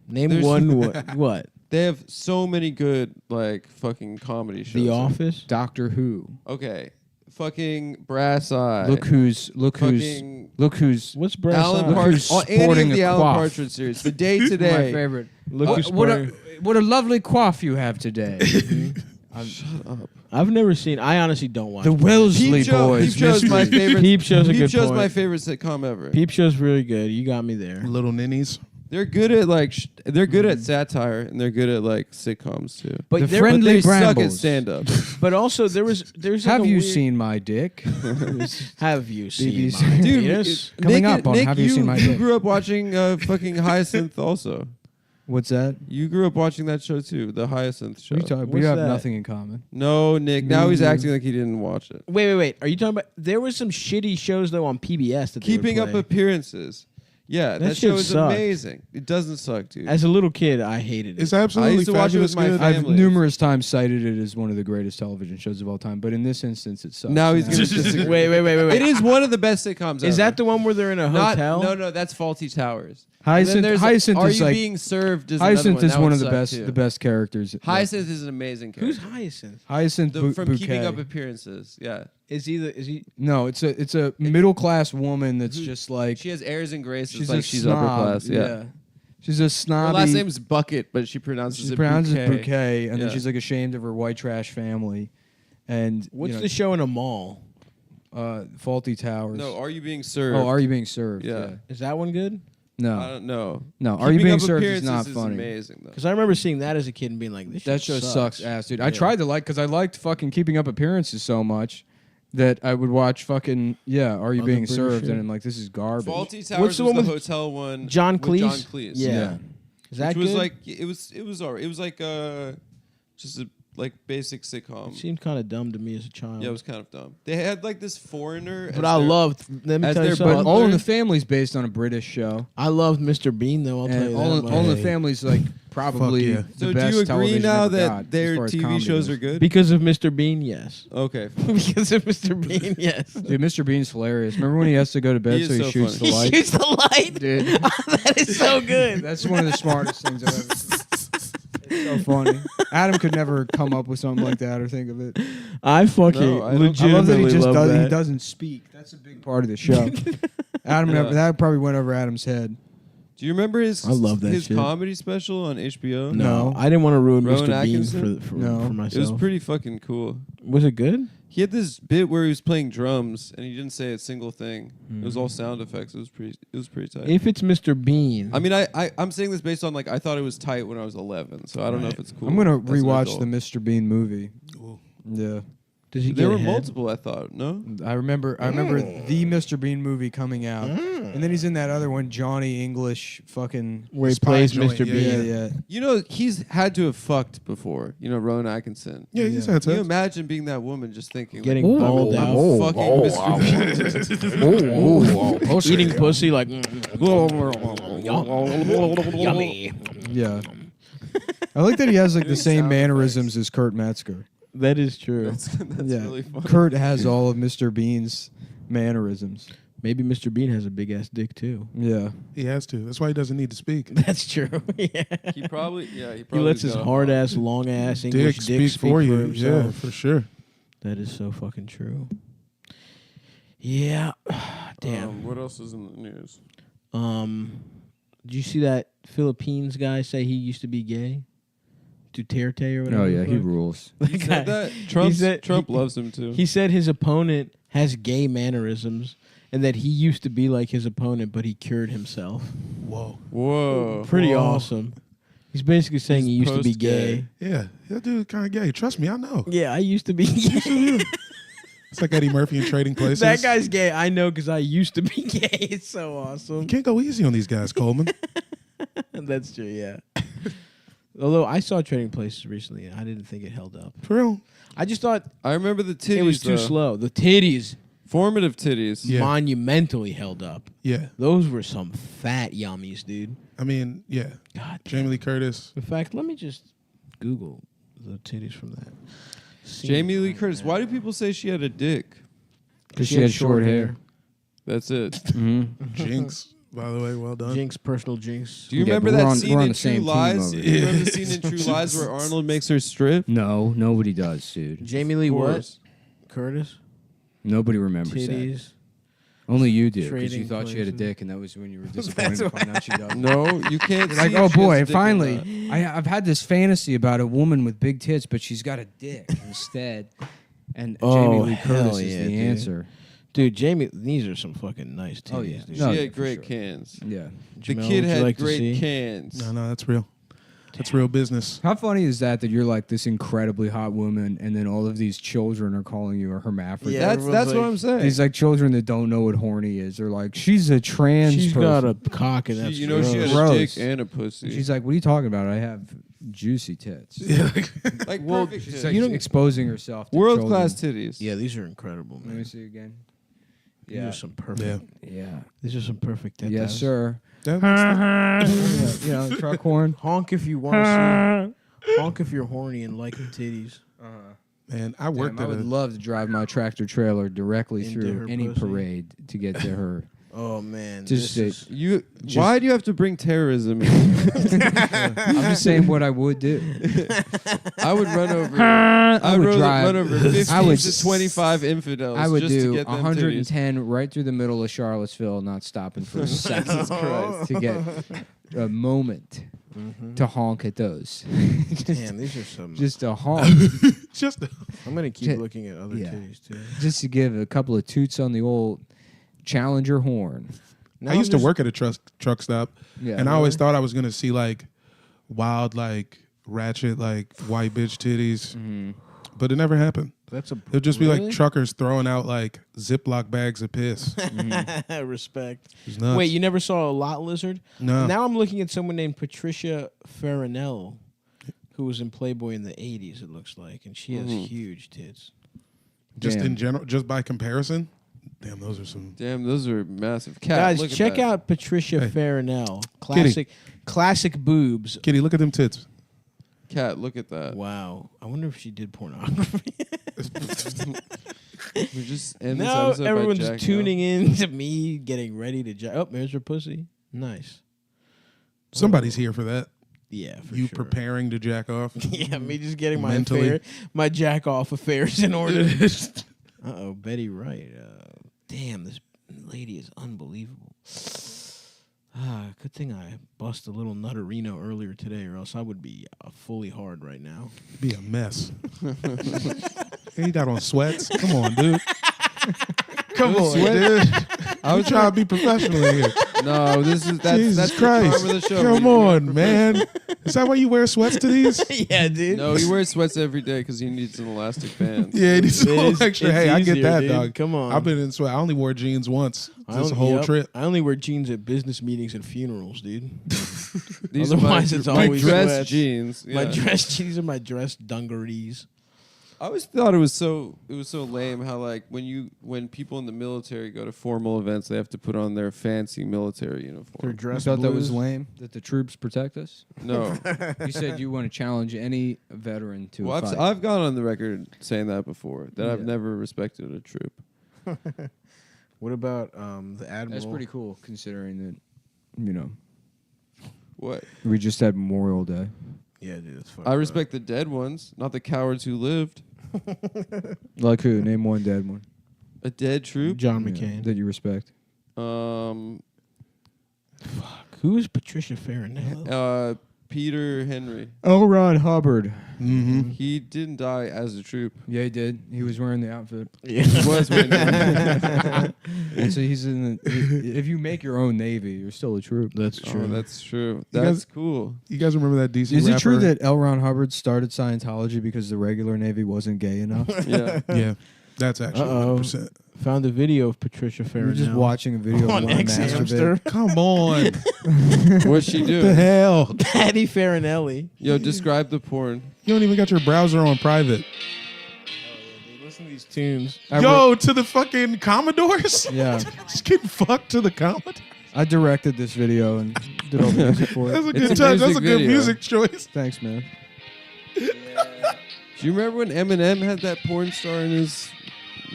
Name There's- one. What? They have so many good like fucking comedy shows. The Office. Doctor Who. Okay, fucking Brass Eye. Look who's fucking What's Brass Alan Eye? Look who's Partridge. Any sporting of the a Alan coif. Partridge series. The Day My Today. favorite. Look who's what sporting. a lovely coif you have today. Shut up. I've never seen. I honestly don't watch. The Peep Wellesley Show, boys. Peep Show's my favorite. Peep Show's a Peep good Show's point. my favorite sitcom ever. Peep Show's really good. You got me there. Little ninnies. They're good at like they're good at satire and they're good at like sitcoms too. But The there- friendly They suck at brambles. stand up. But also there's like Have a you weird- seen my dick? Have you seen BBC. my Dude, penis? Coming Nick, up on Nick, Have You Seen My You Dick? grew up watching fucking Hyacinth also. What's that? You grew up watching that show too, the Hyacinth show. We What's have that? nothing in common. No, Nick. Now he's acting like he didn't watch it. Wait. Are you talking about? There was some shitty shows though on PBS that they would Keeping Up play. Appearances. Yeah, That that shit show is sucked. amazing. It doesn't suck, dude. As a little kid, I hated it. It's absolutely I used to watch it fabulous with my good. family. I've numerous times cited it as one of the greatest television shows of all time, but in this instance, it sucks. Now he's gonna disagree. Wait. It is one of the best sitcoms. Is ever. that the one where they're in a hotel? No, that's Faulty Towers. And then Hyacinth, there's Hyacinth Are is You like Being Served? Is another Hyacinth is That one of the sucked best, too. the best characters. Hyacinth is an amazing character. Who's Hyacinth? Hyacinth From Bouquet. Keeping Up Appearances. Yeah, Is he? No, it's a middle class woman that's just like she has airs and graces. she's like a she's snob, upper class. Yeah. She's a Her snobby. last name's Bucket, but she pronounces She it pronounces Bouquet. it bouquet, and Yeah. then she's like ashamed of her white trash family. And What's you know, the show in a mall? Faulty Towers? No, Are You Being Served? Oh, Are You Being Served? Yeah. Is that one good? No, I don't know. no. Are You Keeping Being Up Served is Appearances not funny. amazing though. Because I remember seeing that as a kid and being like, "This That shit show sucks ass, dude. I Yeah. tried to because I liked fucking Keeping Up Appearances so much that I would watch fucking Are You Other Being British served? shit. And I'm like, this is garbage. Faulty Towers What's the was one the with hotel one. John with Cleese? John Cleese. Yeah. Is that which was good? like it was alright. It was like just a like basic sitcom. It seemed kind of dumb to me as a child. Yeah, it was kind of dumb. They had like this foreigner, But I loved. Let me as tell you their something. But All in the Family's based on a British show. I loved Mr. Bean though. I'll tell And you All that. in much. the Family's like probably yeah. the So do best you agree television now ever that got, as their far as TV comedy shows goes. are good? Because of Mr. Bean, yes. Okay. Because of Mr. Bean, yes. Dude, Mr. Bean's hilarious. Remember when he has to go to bed He so is he so shoots funny. the light? Shoots the light. Dude, That is so good. that's one of the smartest things I've ever seen. It's so funny. Adam could never come up with something like that or think of it. I fucking No, I don't- legitimately I love that he just love does, that. he doesn't speak. That's a big part of the show. Adam never, that probably went over Adam's head. Do you remember his I love that his shit. comedy special on HBO? No, I didn't want to ruin Rowan Mr. Bean Atkinson? for No. myself. It was pretty fucking cool. Was it good? He had this bit where he was playing drums and he didn't say a single thing. It was all sound effects. It was pretty tight. If it's Mr. Bean, I mean, I'm saying this based on like I thought it was tight when I was 11, so I don't know if it's cool. I'm gonna as an rewatch adult. the Mr. Bean movie. Yeah, does he get There were ahead? multiple. I thought no. I remember the Mr. Bean movie coming out, and then he's in that other one, Johnny English, fucking Where he Spy plays joint, Mr. yeah, Bean. yeah. You know, he's had to have fucked before. You know, Rowan Atkinson. Yeah, he's had Can you sex. imagine being that woman just thinking, Getting like, balled I'm out. fucking Mr. Bean. Eating pussy like Yummy. Yeah. I like that he has like the same sound mannerisms as Kurt Metzger. that is true. That's Yeah. really fun. Kurt has all of Mr. Bean's mannerisms. Maybe Mr. Bean has a big ass dick too. Yeah. He has to. That's why he doesn't need to speak. That's true. Yeah. He probably He lets his hard ass, long ass English Dick speak for you. Yeah, himself. for sure. That is so fucking true. Yeah. Damn. What else is in the news? Did you see that Philippines guy say he used to be gay? Duterte or whatever. Oh yeah, the he fuck? rules. He said that. Trump loves him too. He said his opponent has gay mannerisms and that he used to be like his opponent, but he cured himself. Whoa. Whoa. Pretty Whoa. awesome. He's basically saying he used to be post-gay. gay. Yeah, that dude kind of gay. Trust me, I know. Yeah, I used to be gay. It's like Eddie Murphy in Trading Places. That guy's gay. I know because I used to be gay. It's so awesome. You can't go easy on these guys, Coleman. That's true, yeah. Although I saw Trading Places recently and I didn't think it held up. For real. I just thought I remember the titties. it was too though. slow. The titties Formative titties. Yeah. monumentally held up. Yeah. Those were some fat yummies, dude. I mean, yeah. God damn. Jamie Lee Curtis. In fact, let me just Google the titties from that. Jamie Lee Curtis. Why do people say she had a dick? Because she had short hair. That's it. Mm-hmm. Jinx, by the way, well done. Jinx, personal jinx. Do you Yeah, remember but that we're on- scene we're on in the True same team Lies? over Do you here. remember the scene in True Lies where Arnold makes her strip? No, nobody does, dude. Jamie Lee Of what? course. Curtis? Nobody remembers that. Titties. Only you do, because you Trading thought she had a places. dick, and that was when you were disappointed to find out she doesn't. No, you can't. You're like, see oh if she has a boy, dick or finally, not. I've had this fantasy about a woman with big tits, but she's got a dick instead. And Jamie Lee hell Curtis is yeah, the dude. answer. Dude, Jamie, these are some fucking nice titties, Oh, yeah. dude. She No, had for great sure. cans. Yeah. The Jamel, kid would you had like to great see? cans. No, that's real. That's real business. How funny is that you're like this incredibly hot woman, and then all of these children are calling you a hermaphrodite? Yeah, That's everyone's what like- I'm saying. These like children that don't know what horny is. They're like, she's a trans She's person. got a cock and that's you know, she had Gross. a dick and a pussy. She's like, what are you talking about? I have juicy tits. like well, perfect She's tits. like exposing herself to World class children. titties. Yeah, these are incredible, Let me man. see again. These Yeah. are some perfect. Yeah. These are some perfect tetas. Yes, sir. Yeah. You know, truck horn. Honk if you want to see. Honk if you're horny and like the titties. Man, I worked I at would a love to drive my tractor trailer directly Into through her any pussy. parade to get to her. Oh man, Just this is, You. Why do you have to bring terrorism? in? I'm just saying what I would do. I would run over. I would would drive- run over 50 I would- to 25 infidels. I would just to do get them 110 right through the middle of Charlottesville, not stopping for a second to get a moment to honk at those. damn. These are some. Just a honk. just I'm gonna keep Shit. looking at other Yeah. titties too. Just to give a couple of toots on the old Challenger horn. Now I used I'm to work at a truck stop, Yeah. and I always thought I was gonna see like wild, like ratchet, like white bitch titties. but it never happened. That's a. It'll just be really? like truckers throwing out like Ziploc bags of piss. Respect. It's nuts. Wait, you never saw a lot lizard? No. Now I'm looking at someone named Patricia Farinell, who was in Playboy in the 80s, it looks like, and she has huge tits. Just Damn. in general, just by comparison. Damn, those are some. Damn, those are massive. Cat, Guys, look at check that. out Patricia Hey. Farinell. Kitty. Classic boobs. Kitty, look at them tits. Cat, look at that. Wow. I wonder if she did pornography. We just end this Now episode by everyone's jacking tuning in to me getting ready to jack. Oh, there's her pussy. Nice. Somebody's here for that. Yeah, for You sure. preparing to jack off? Yeah, me just getting Mentally. my jack off affairs in order. Uh-oh, Betty Wright. Damn, this lady is unbelievable. Good thing I bust a little nutterino earlier today, or else I would be fully hard right now. Be a mess. Hey, you got on sweats? Come on, dude. Come on, dude. I was trying to be professional here. No, that's Jesus the Christ. charm of the show. Come on, man. Is that why you wear sweats to these? Yeah, dude. No, he wears sweats every day because he needs an elastic band. Yeah, it needs a It little is- extra. it's Hey, I get easier, that, dude. dog. Come on. I've been in sweat. I only wore jeans once this only- whole yep. trip. I only wear jeans at business meetings and funerals, dude. These are Otherwise, my, it's my always dress sweats. jeans. My yeah. dress jeans are my dress dungarees. I always thought it was so lame how like when people in the military go to formal events, they have to put on their fancy military Their uniform. You dress thought that was blues. lame? That the troops protect us? No, You said you want to challenge any veteran to well, a fight. I've gone on the record saying that before that I've Yeah. never respected a troop. What about the admiral? That's pretty cool, considering that, you know, What? we just had Memorial Day. Yeah, dude. That's fucked I up. respect the dead ones, not the cowards who lived. Like who? Name one dead one. A dead troop? John Yeah, McCain. that you respect. Who is Patricia Farinell? Peter Henry. L. Ron Hubbard. Mm-hmm. He didn't die as a troop. Yeah, he did. He was wearing the outfit. Yeah. He was wearing the And so he's in the. If you make your own navy, you're still a troop. That's Oh, true. that's true. You That's guys- cool. You guys remember that DC Is rapper? it true that L. Ron Hubbard started Scientology because the regular navy wasn't gay enough? Yeah. Yeah, that's actually Uh-oh. 100%. Found a video of Patricia We Farinell. were just watching a video on of one X masturbate. Hamster. Come on. What's she What the doing? hell? Patty Farinelli. Yo, describe the porn. You don't even got your browser on private. Listen to these tunes. Yo, to the fucking Commodores? Yeah, Just getting fucked to the Commodore. I directed this video and did all the music for That's it. a It's good a touch. That's music a good video. music choice. Thanks, man. Do you remember when Eminem had that porn star in his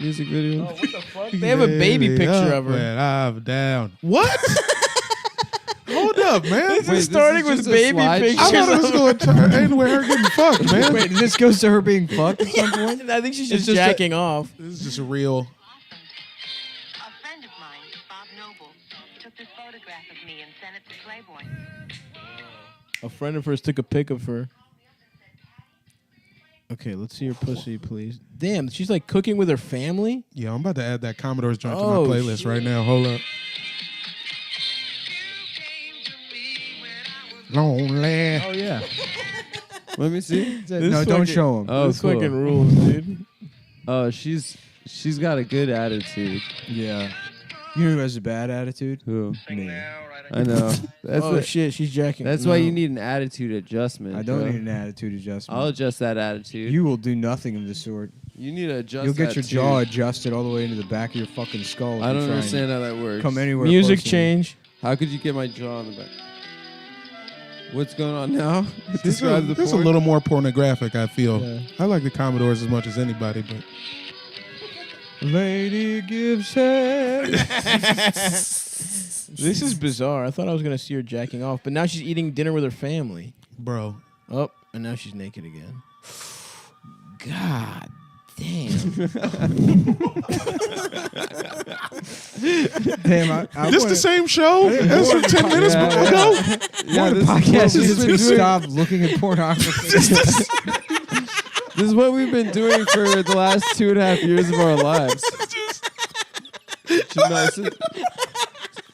music video? What the fuck? They have a baby picture of her. When I'm down. What? Hold up, man. This Wait, is starting this is with just a baby slideshow? pictures. I thought it was going to end with her getting fucked, man. Wait, this goes to her being fucked at some point? I think she's It's just just jacking off. This is just a real. A friend of mine, Bob Noble, took this photograph of me and sent it to Playboy. A friend of hers took a pic of her. Okay, let's see her pussy, please. Damn, she's like cooking with her family? Yeah, I'm about to add that Commodore's joint to Oh, my playlist shit. right now. Hold up. Lonely. Oh, yeah. Let me see. No, don't show him. Oh, This cool. fucking rules, dude. Oh, she's got a good attitude. Yeah. You know who has a bad attitude? Who? Me. I know. That's Oh, shit, she's jacking. That's why you need an attitude adjustment. I don't bro. need an attitude adjustment. I'll adjust that attitude. You will do nothing of the sort. You need to adjust. You'll get that your too. jaw adjusted all the way into the back of your fucking skull. if I you don't try and understand how that works. Come anywhere. Music close to me. change. How could you get my jaw on the back? What's going on now? Describe the This is a porn. little more pornographic, I feel. Yeah. I like the Commodores as much as anybody, but Lady gives head. This is bizarre. I thought I was going to see her jacking off, but now she's eating dinner with her family. bro, Oh, and now she's naked again. God damn. Damn, I this the same show as from 10 minutes ago? Yeah, the this podcast is is what we've been to doing. stop looking at pornography. This is what we've been doing for the last 2.5 years of our lives.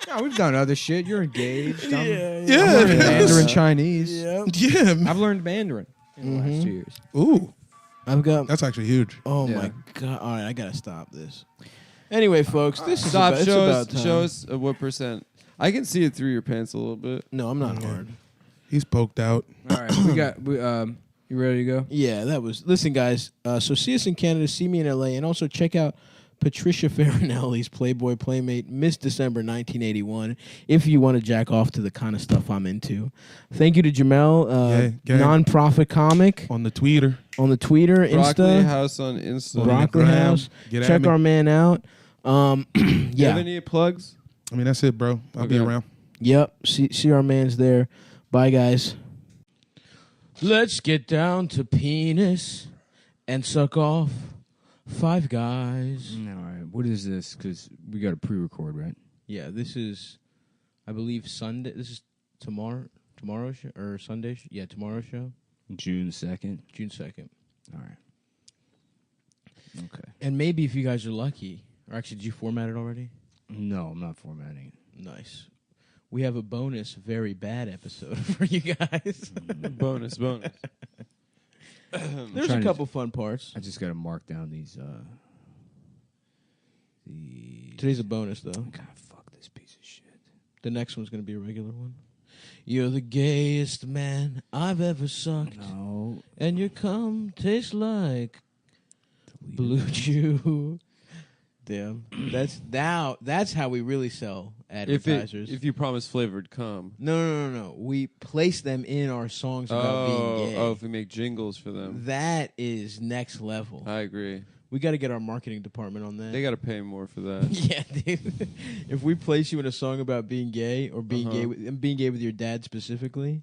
No, we've done other shit. You're engaged. I'm Yeah, learning it is. Mandarin Chinese. Yep. Yeah. I've learned Mandarin in the last 2 years. Ooh. I've got. That's actually huge. Oh Yeah. my god! All right, I gotta stop this. Anyway, folks, this is Stop. about, it's about time. Show us what percent. I can see it through your pants a little bit. No, I'm not hard. He's poked out. All right, you ready to go? Yeah, that was. Listen, guys. So see us in Canada, see me in LA, and also check out Patricia Farinelli's Playboy Playmate, Miss December 1981. If you want to jack off to the kind of stuff I'm into. Thank you to Jamel, non-profit comic On the tweeter. on the Twitter, Broccoli Insta, House on Insta. Broccoli Gram. House. Get at Check me. our man out. You have Yeah. any plugs? I mean, that's it, bro. I'll be Okay. around. Yep. See our man's there. Bye, guys. Let's get down to penis and suck off Five Guys. All right. What is this? Because we got a pre-record, right? Yeah, this is, I believe, Sunday. This is tomorrow's show, or Sunday. Yeah, tomorrow's show, June 2nd. June 2nd. All right. Okay. And maybe if you guys are lucky, or actually, did you format it already? No, I'm not formatting it. Nice. We have a bonus, very bad episode for you guys. bonus. There's a couple fun parts. I just got to mark down these. Today's a bonus, though. God, fuck this piece of shit. The next one's going to be a regular one. You're the gayest man I've ever sucked. No. And your cum tastes like blue chew. Damn. That's how we really sell advertisers. If you promise flavored cum. No. We place them in our songs about being gay. Oh, if we make jingles for them. That is next level. I agree. We got to get our marketing department on that. They got to pay more for that. Yeah, dude. If we place you in a song about being gay or being gay being gay with your dad specifically.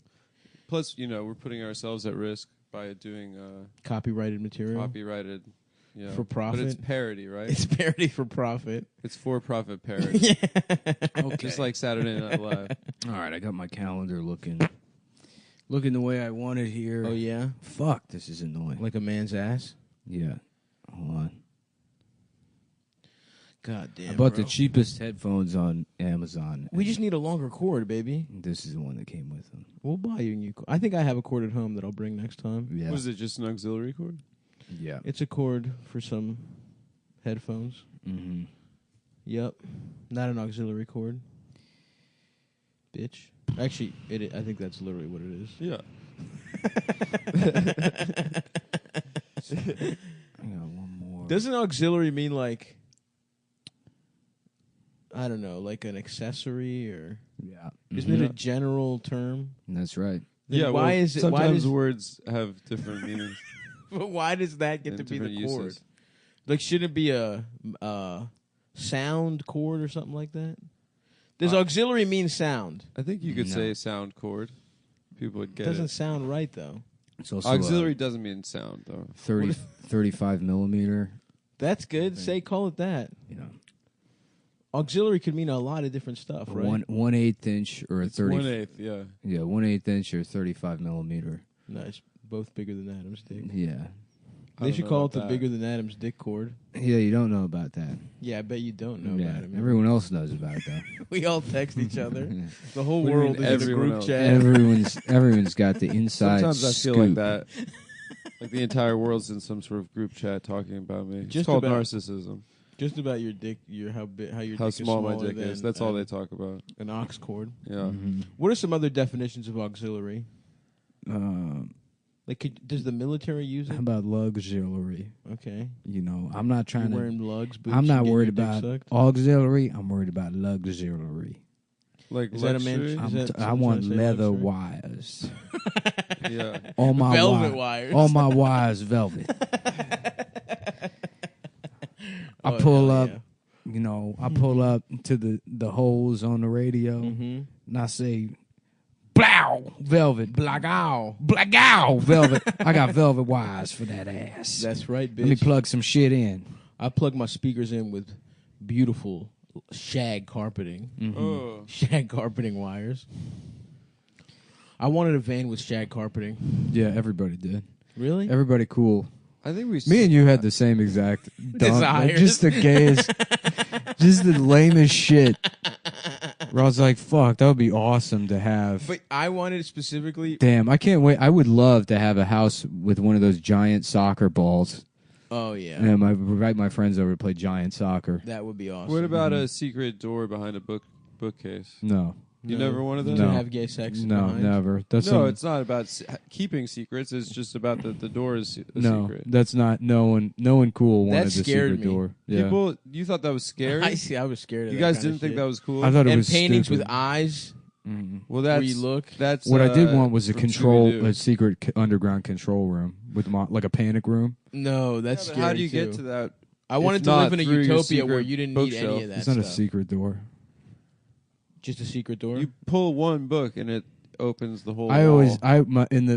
Plus, we're putting ourselves at risk by doing copyrighted material. Copyrighted. Yeah. For profit. But it's parody, right? It's parody for profit. It's for-profit parody. Yeah. Okay. Just like Saturday Night Live. All right, I got my calendar looking the way I want it here. Oh, yeah? Fuck, this is annoying. Like a man's ass? Yeah. Hold on. God damn, I bought bro. the cheapest headphones on Amazon. We just need a longer cord, baby. This is the one that came with them. We'll buy you a new cord. I think I have a cord at home that I'll bring next time. Yeah. Was it just an auxiliary cord? Yeah. It's a cord for some headphones. Mm-hmm. Yep. Not an auxiliary cord. Bitch. Actually, I think that's literally what it is. Yeah. I got one more. Doesn't auxiliary mean like, I don't know, like an accessory or? Yeah. Isn't it a general term? That's right. Then Yeah. why is it? Sometimes words have different meanings. But why does that get to be the different cord? uses. Like, should it be a sound cord or something like that? Does auxiliary mean sound? I think you could say sound cord. People would get Doesn't it. sound right though. It's also Auxiliary doesn't mean sound though. 35 millimeter. That's good. Call it that. Auxiliary could mean a lot of different stuff, right? 1/8 inch or a 30. 1/8, yeah. Yeah, 1/8 inch or 35 millimeter. Nice. Both bigger than Adam's dick. Yeah. They should call it the bigger than Adam's dick cord. Yeah, you don't know about that. Yeah, I bet you don't know about it. Man. Everyone else knows about that. We all text each other. The whole What do you world mean is in a everyone group else? chat. Everyone's got the inside Sometimes I feel scoop. like that. Like the entire world's in some sort of group chat talking about me. Just It's called about- narcissism. Just about your dick, how your How dick small is my smaller dick is. than, That's all they talk about. An ox cord. Yeah. What are some other definitions of auxiliary? Like, does the military use How it? about luxury? Okay. I'm not trying You're to. wearing lugs, boots, I'm and not getting worried your dick about sucked? auxiliary. I'm worried about luxury. Like Is that a man? luxury? Is that I someone want trying to say leather luxury? wires. Yeah. All my Velvet wires. All my wires velvet. I Oh, pull hell up. yeah. I pull up to the holes on the radio, Mhm. and I say, "Blow velvet, blackout, velvet." I got velvet wires for that ass. That's right, bitch. Let me plug some shit in. I plug my speakers in with beautiful shag carpeting. Oh. Shag carpeting wires. I wanted a van with shag carpeting. Yeah, everybody did. Really? Everybody cool. I think we. Me and you had the same exact Desires. just the gayest, just the lamest shit. Where I was like, fuck, that would be awesome to have. But I wanted specifically. Damn, I can't wait. I would love to have a house with one of those giant soccer balls. Oh yeah. And invite my friends over to play giant soccer. That would be awesome. What about a secret door behind a bookcase? No. You never wanted that? To have gay sex? No, behind? never. It's not about keeping secrets. It's just about the door is a secret. That's not. No one cool wanted That the scared secret me. door. Yeah. People, you thought that was scary? I was scared of You that guys kinda didn't think shit. that was cool? I thought it And was paintings stupid. with eyes. Well, where that's you look. That's What I did want was a from control, Scooby-Doo. a secret underground control room with like a panic room. No, that's Yeah, but scary how do you too. get to that? I wanted if to live not in a through your utopia where secret you didn't need bookshelf? any of that It's not a stuff. secret door. Just a secret door. You pull one book and it opens the whole. I always, wall.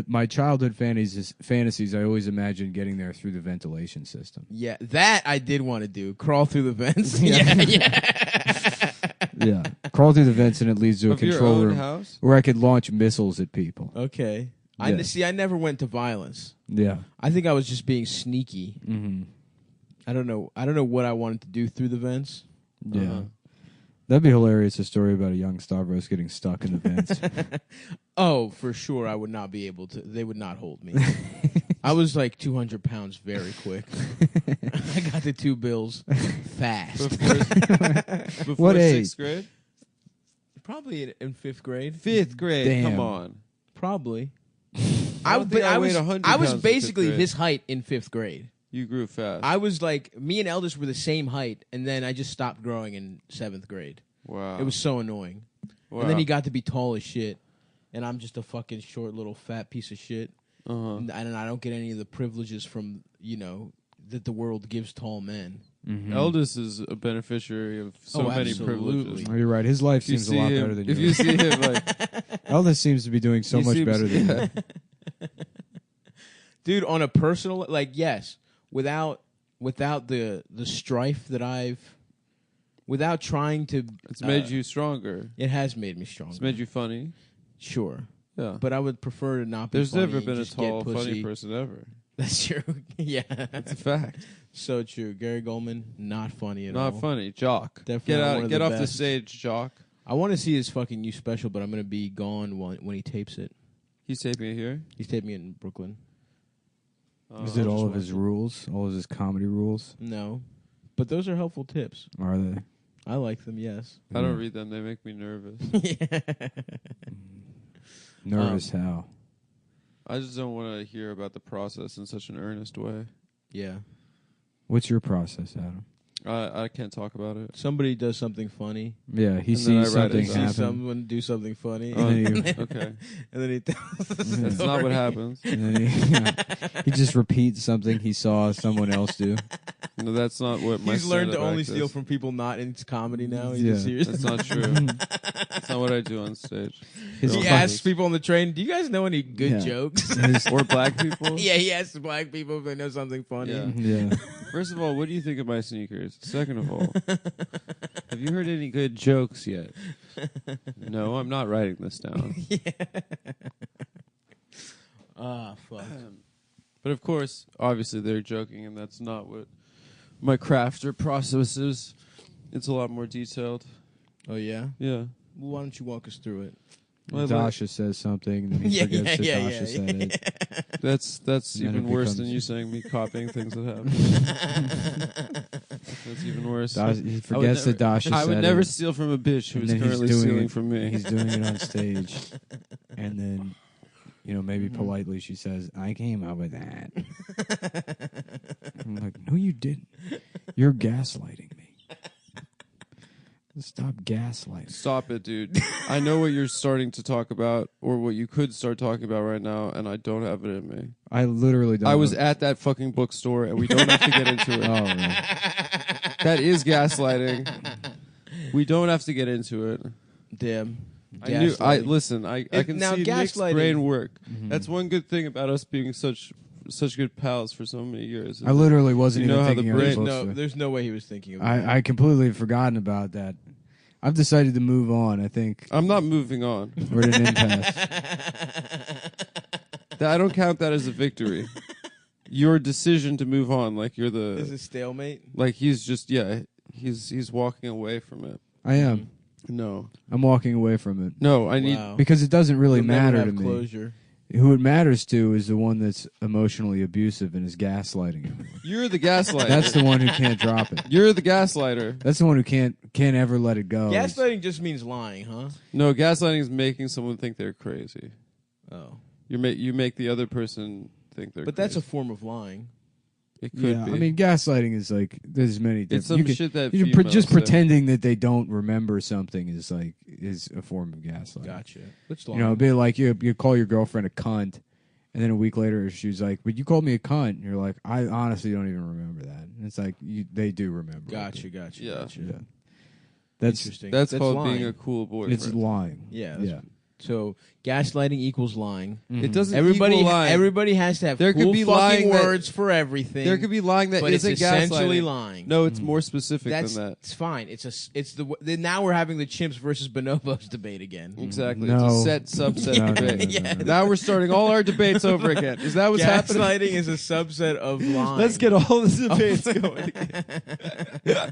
my childhood fantasies, I always imagined getting there through the ventilation system. Yeah, that I did want to do. Crawl through the vents. yeah. Yeah, crawl through the vents and it leads to a Of your control own room house? where I could launch missiles at people. Okay. Yeah. I never went to violence. Yeah. I think I was just being sneaky. Mm-hmm. I don't know what I wanted to do through the vents. Yeah. That'd be hilarious. A story about a young Stavros getting stuck in the vents. Oh, for sure. I would not be able to. They would not hold me. I was like 200 pounds very quick. I got the 2 bills fast. Before What sixth age? grade? Probably in 5th grade. 5th grade. Damn. Come on. Probably. I don't think I weighed 100 I was pounds in fifth basically grade. his height in 5th grade. You grew fast. I was like, me and Eldest were the same height, and then I just stopped growing in 7th grade. Wow. It was so annoying. Wow. And then he got to be tall as shit, and I'm just a fucking short little fat piece of shit. Uh-huh. And I don't get any of the privileges from, that the world gives tall men. Mm-hmm. Eldest is a beneficiary of so many absolutely. privileges. Oh, you're right. His life If you seems a see lot him- better than if yours. you see him like Eldest seems to be doing so he much seems- better than yeah. you. Dude, on a personal, yes, without the strife that without trying to, It's made you stronger. it has made me stronger. It's made you funny. Sure, Yeah. but I would prefer to not be. There's funny never and been a just get tall, funny pussy. person ever. That's true. Yeah, It's a fact. so true. Gary Goldman, not funny at all. Not funny. Jock. Definitely Get one out. of Get the off the best. stage, Jock. I want to see his fucking new special, but I'm gonna be gone when he tapes it. He's taping it here. He's taping it in Brooklyn. Is it all of his rules? All of his comedy rules? No, but those are helpful tips. Are they? I like them. Yes. I don't read them. They make me nervous. Nervous how? I just don't want to hear about the process in such an earnest way. Yeah. What's your process, Adam? I can't talk about it. Somebody does something funny. Yeah, he And then I sees write something it down. Sees happen. someone do something funny. And then he- Okay. And then he tells the That's not what happens. And then he just repeats something he saw someone else do. No, that's not what my He's learned to stand-up only act steal is. from people not in comedy now. He's Yeah. a serious. That's not true. That's not what I do on stage. His He fuck- asks people on the train, "Do you guys know any good Yeah. jokes?" Or black people. Yeah, he asks black people if they know something funny. Yeah. Yeah. First of all, what do you think of my sneakers? Second of all, have you heard any good jokes yet? No, I'm not writing this down. Ah, fuck. But of course, obviously they're joking, and that's not what my craft or process is. It's a lot more detailed. Oh yeah. Yeah. Well, why don't you walk us through it? Well, Dasha says something, and then he Yeah, forgets that yeah, Dasha yeah, said yeah. it. That's And then even it worse becomes- than you saying me copying things that happen. That's even worse. He forgets that Dasha I said would never it. steal from a bitch who And is then he's currently doing stealing it- from me. He's doing it on stage, and then, maybe politely she says, "I came up with that." I'm like, "No, you didn't. You're gaslighting me. Stop gaslighting." Stop it, dude. I know what you're starting to talk about, or what you could start talking about right now, and I don't have it in me. I literally don't. I was know. at that fucking bookstore, and we don't have to get into it. Oh, man. That is gaslighting. We don't have to get into it. Damn. I can Now, see Nick's gaslighting- brain work. Mm-hmm. That's one good thing about us being such good pals for so many years. I literally wasn't You know even how the thinking of brain- the No, bookstore. there's no way he was thinking of it. I completely had forgotten about that. I've decided to move on. I think I'm not moving on. we're at an impasse. I don't count that as a victory. Your decision to move on, like you're Is the, it stalemate? like he's just he's walking away from it. I am. No. I'm walking away from it. No, I need Wow. Because it doesn't really You'll never matter to have me. closure. Who it matters to is the one that's emotionally abusive and is gaslighting him. You're the gaslighter. That's the one who can't drop it. You're the gaslighter. That's the one who can't ever let it go. Gaslighting just means lying, huh? No, gaslighting is making someone think they're crazy. Oh. You make the other person think they're But crazy. that's a form of lying. It could Yeah, be. I mean, gaslighting is like there's many. It's different- some shit that just females say. pretending that they don't remember something is a form of gaslighting. Gotcha. Which You know, it'd be like you call your girlfriend a cunt, and then a week later she's like, "But you called me a cunt." And you're like, "I honestly don't even remember that." And it's like they do remember. Gotcha. Yeah. Yeah. That's Interesting. That's called lying. being a cool boyfriend. it's lying. Yeah. Yeah. So gaslighting equals lying. It doesn't Everybody, equal lying. everybody has to have There could cool be fucking lying that- words for everything. There could be lying that but it's isn't essentially gaslighting. lying. No, it's more specific That's than that. it's fine. Now we're having the chimps versus bonobos debate again. Exactly. No. It's a set subset No, debate. Yeah. Now we're starting all our debates over again. Is that what's happening? Gaslighting is a subset of lying. Let's get all the debates going again.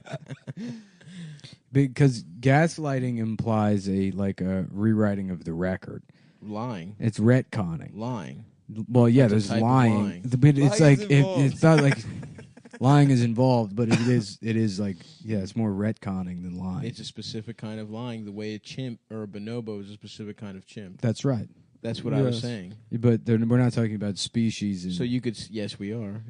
Because gaslighting implies a rewriting of the record. lying. It's retconning. Lying. Well, yeah, That's a there's type of lying. lying. But it's Lying's like involved. it's not like lying is involved, but it is like it's more retconning than lying. It's a specific kind of lying. The way a chimp or a bonobo is a specific kind of chimp. That's right. That's what I was Yes. saying. But we're not talking about species. And So you could, yes, we are.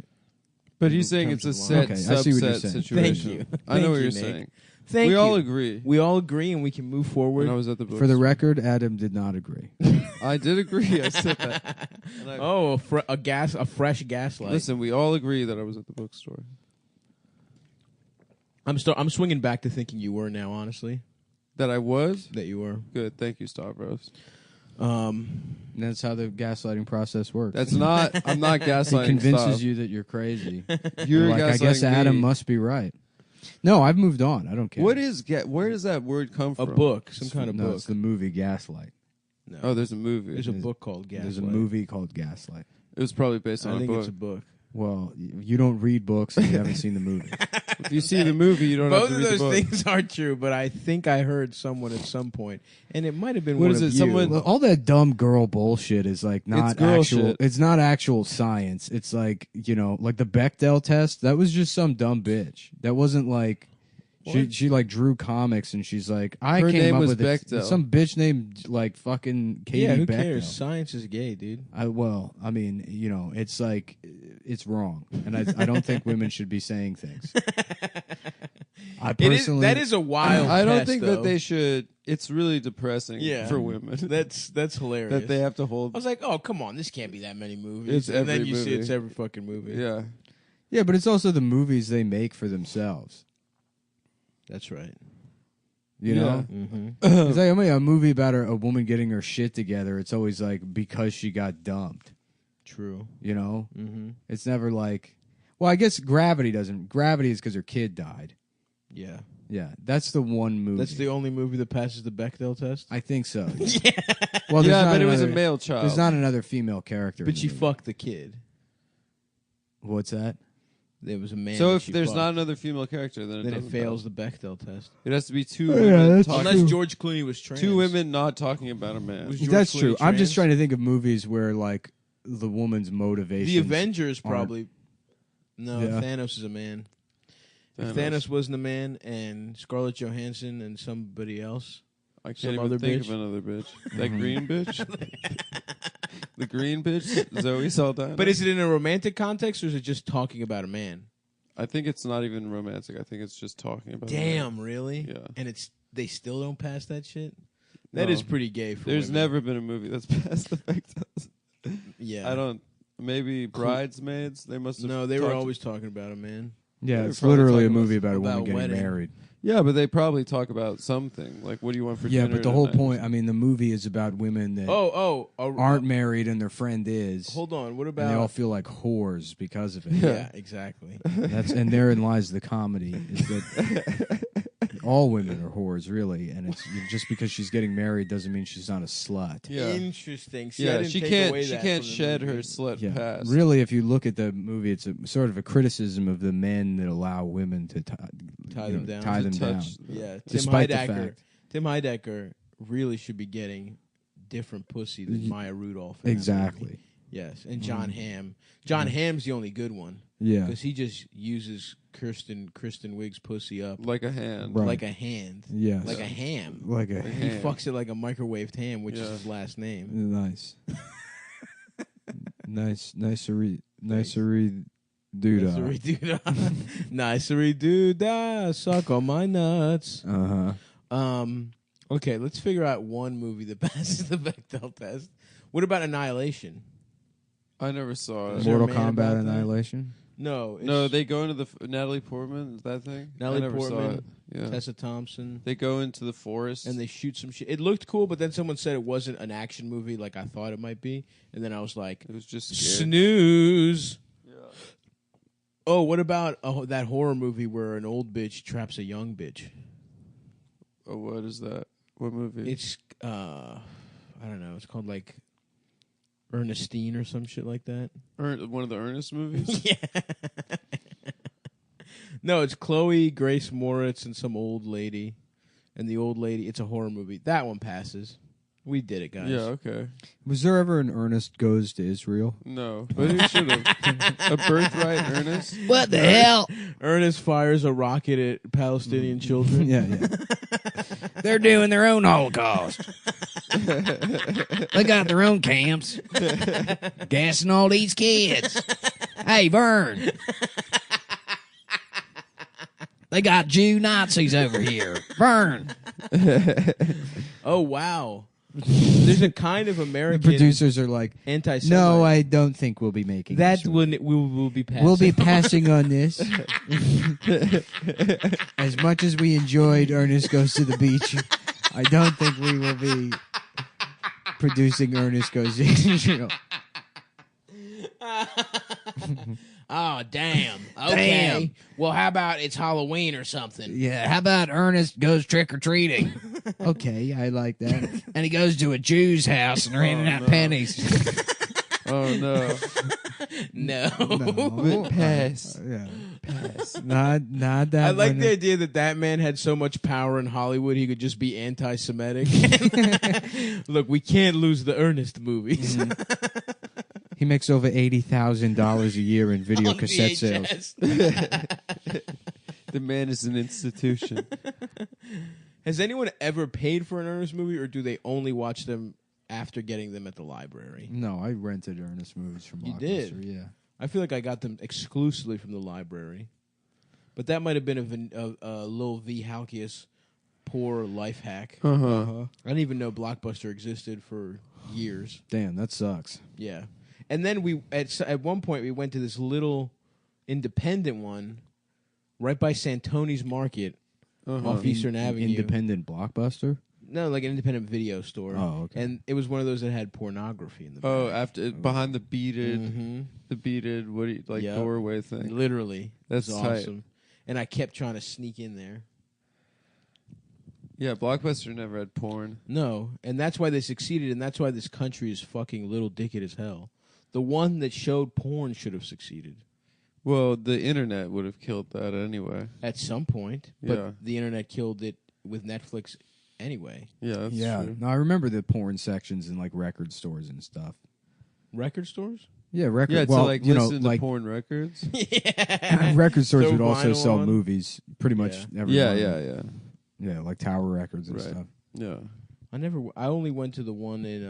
But he's saying it's a terms of set lying. Okay, I see what you're subset saying. situation. Thank you. I know Thank what you, you're Nick. saying. Thank we you. all agree. We all agree, and we can move forward. When I was at the book for the store. record, Adam did not agree. I did agree. I said that. And I- Oh, a fresh gaslight. Listen, we all agree that I was at the bookstore. I'm swinging back to thinking you were now. Honestly, That I was? that you were. Good. Thank you, Stavros. And that's how the gaslighting process works. That's not, I'm not gaslighting. He convinces Stav. you that you're crazy. You're like, I guess gaslighting Adam me. must be right. No, I've moved on. I don't care. Where does that word come A from? book, some kind of no, book. it's the movie Gaslight. No. Oh, there's a movie. There's a book called Gaslight. There's a movie called Gaslight. It was probably based on I a think book. it's a book. Well, you don't read books and you haven't seen the movie. If you see the movie, you don't Both have to of read those the book. things are true, but I think I heard someone at some point, and it might have been What one is of it? you. Someone- Well, all that dumb girl bullshit is like not It's girl actual. shit. It's not actual science. It's like like the Bechdel test. That was just some dumb bitch. That wasn't like she like drew comics and she's like I Her came name up was with Bechdel. some bitch named like fucking Katie yeah, who Bechdel. cares? Science is gay, dude. I mean, it's like it's wrong, and I don't think women should be saying things. I personally, that is a wild. I don't test, think though. that they should. It's really depressing Yeah. for women. That's hilarious. that they have to hold. I was like, oh come on, this can't be that many movies. It's and then every you see movie. it's every fucking movie. Yeah. yeah, but it's also the movies they make for themselves. That's right. You Yeah. know, Mm-hmm. it's like I mean, a movie about a woman getting her shit together. It's always like because she got dumped. True. You know, Mm-hmm. it's never like. Well, I guess Gravity doesn't. Gravity is because her kid died. Yeah. Yeah, that's the one movie. That's the only movie that passes the Bechdel test. I think so. Yeah. Well, there's Yeah, not but it was a another- male child. There's not another female character. But in she the movie. fucked the kid. What's that? There was a man. So that if she there's fucked. not another female character, then then it doesn't fails count. the Bechdel test. It has to be two Yeah, women that's talking. Unless George Clooney was trans. Two women not talking about a man. Was George That's Clooney true. I'm just trans? trying to think of movies where like the woman's motivation. The Avengers probably. No, Yeah. Thanos is a man. If Thanos. Thanos wasn't a man, and Scarlett Johansson and somebody else. I Some can't even other think bitch. of another bitch. That green bitch. The green bitch, Zoe Saldana. But is it in a romantic context, or is it just talking about a man? I think it's not even romantic. I think it's just talking about. a man. Damn, really? Yeah. And they still don't pass that shit. That No. is pretty gay for There's women. never been a movie that's passed the Bechdel. Yeah. I don't. Maybe Bridesmaids. They must have. No, they were talked- always talking about a man. Yeah, They're it's probably literally a talking movie about a woman about getting wedding. married. Yeah, but they probably talk about something like, "What do you want for Yeah, dinner?" but the whole tonight? point. I mean, the movie is about women that aren't married and their friend is. Hold on. What And they all about? feel like whores because of it. Yeah, exactly. And therein lies the comedy. Is that all women are whores, really, and it's just because she's getting married doesn't mean she's not a slut. Yeah. Interesting. See, I Yeah, didn't she take can't. away She that can't from the shed movie. her slut Yeah, past. really. If you look at the movie, it's a sort of a criticism of the men that allow women to Tie them down. Tie To them down. touch- Yeah, Tim Despite the Heidecker. fact. Tim Heidecker really should be getting different pussy than Maya Rudolph. in that Exactly. movie. Yes, and John Hamm. John Hamm's the only good one. Yeah. Because he just uses Kristen Wiig's pussy up Like a hand. Right. like a hand. Yes. Like a ham. Like a He fucks it like a microwaved ham, which is his last name. Nice. Nicery doodah. Nicery doodah. Suck on my nuts. Uh-huh. Okay, let's figure out one movie that passes the Bechdel test. What about Annihilation? I never saw it. Is there a Mortal man about Kombat that? Annihilation? No. No, they go into the Natalie Portman. Is that thing? Natalie I never saw Portman, it. Yeah. Tessa Thompson. They go into the forest And they shoot some shit. It looked cool, but then someone said it wasn't an action movie like I thought it might be. And then I was like, it was just scared. snooze. Yeah. Oh, what about that horror movie where an old bitch traps a young bitch? Oh, what is that? What movie? It's, I don't know. It's called like Ernestine or some shit like that. One of the Ernest movies? Yeah. No, it's Chloe Grace Moritz and some old lady. And the old lady, it's a horror movie. That one passes. We did it, guys. Yeah, okay. Was there ever an Ernest Goes to Israel? No, but he should have. A Birthright Ernest? What the hell? Ernest fires a rocket at Palestinian children. Yeah. They're doing their own Holocaust. They got their own camps. Gassing all these kids. Hey, Vern. They got Jew Nazis over here. Vern. Oh, wow. There's a kind of American The producers are like, anti-Semite. no, I don't think we'll be making That's this. when we will be passing. We'll be passing on this. As much as we enjoyed Ernest Goes to the Beach, I don't think we will be producing Ernest Goes to Israel. Oh, damn. Okay. Well, how about it's Halloween or something? Yeah, how about Ernest goes trick-or-treating? Okay, I like that. And he goes to a Jew's house and they're handing out pennies. Oh, no. No. Pass. Yeah. Pass. Not that. I like one. the idea that man had so much power in Hollywood he could just be anti-Semitic. Look, we can't lose the Ernest movies. He makes over $80,000 a year in video On cassette VHS. sales. The man is an institution. Has anyone ever paid for an Ernest movie, or do they only watch them after getting them at the library? No, I rented Ernest movies from You Blockbuster. did? Yeah. I feel like I got them exclusively from the library. But that might have been a Lil V. Halkias poor life hack. Uh-huh. I didn't even know Blockbuster existed for years. Damn, that sucks. Yeah. And then we at one point we went to this little independent one right by Santoni's Market off Eastern Avenue. Independent Blockbuster? No, like an independent video store. Oh, okay. And it was one of those that had pornography in the back. Oh, after behind the beaded, Mhm. what do you, like Yep. doorway thing. Literally. That's it was tight. awesome. And I kept trying to sneak in there. Yeah, Blockbuster never had porn. No, and that's why they succeeded, and that's why this country is fucking little dickhead as hell. The one that showed porn should have succeeded. Well, the internet would have killed that anyway. At some point. But Yeah. the internet killed it with Netflix anyway. Yeah, that's Yeah. true. No, I remember the porn sections in like record stores and stuff. Record stores? Yeah, record. Yeah, well, to like you know, listen to like porn records. record stores Throw would also vinyl sell on. movies. Pretty much every Yeah, month. yeah. Yeah, like Tower Records and Right. stuff. Yeah. I only went to the one in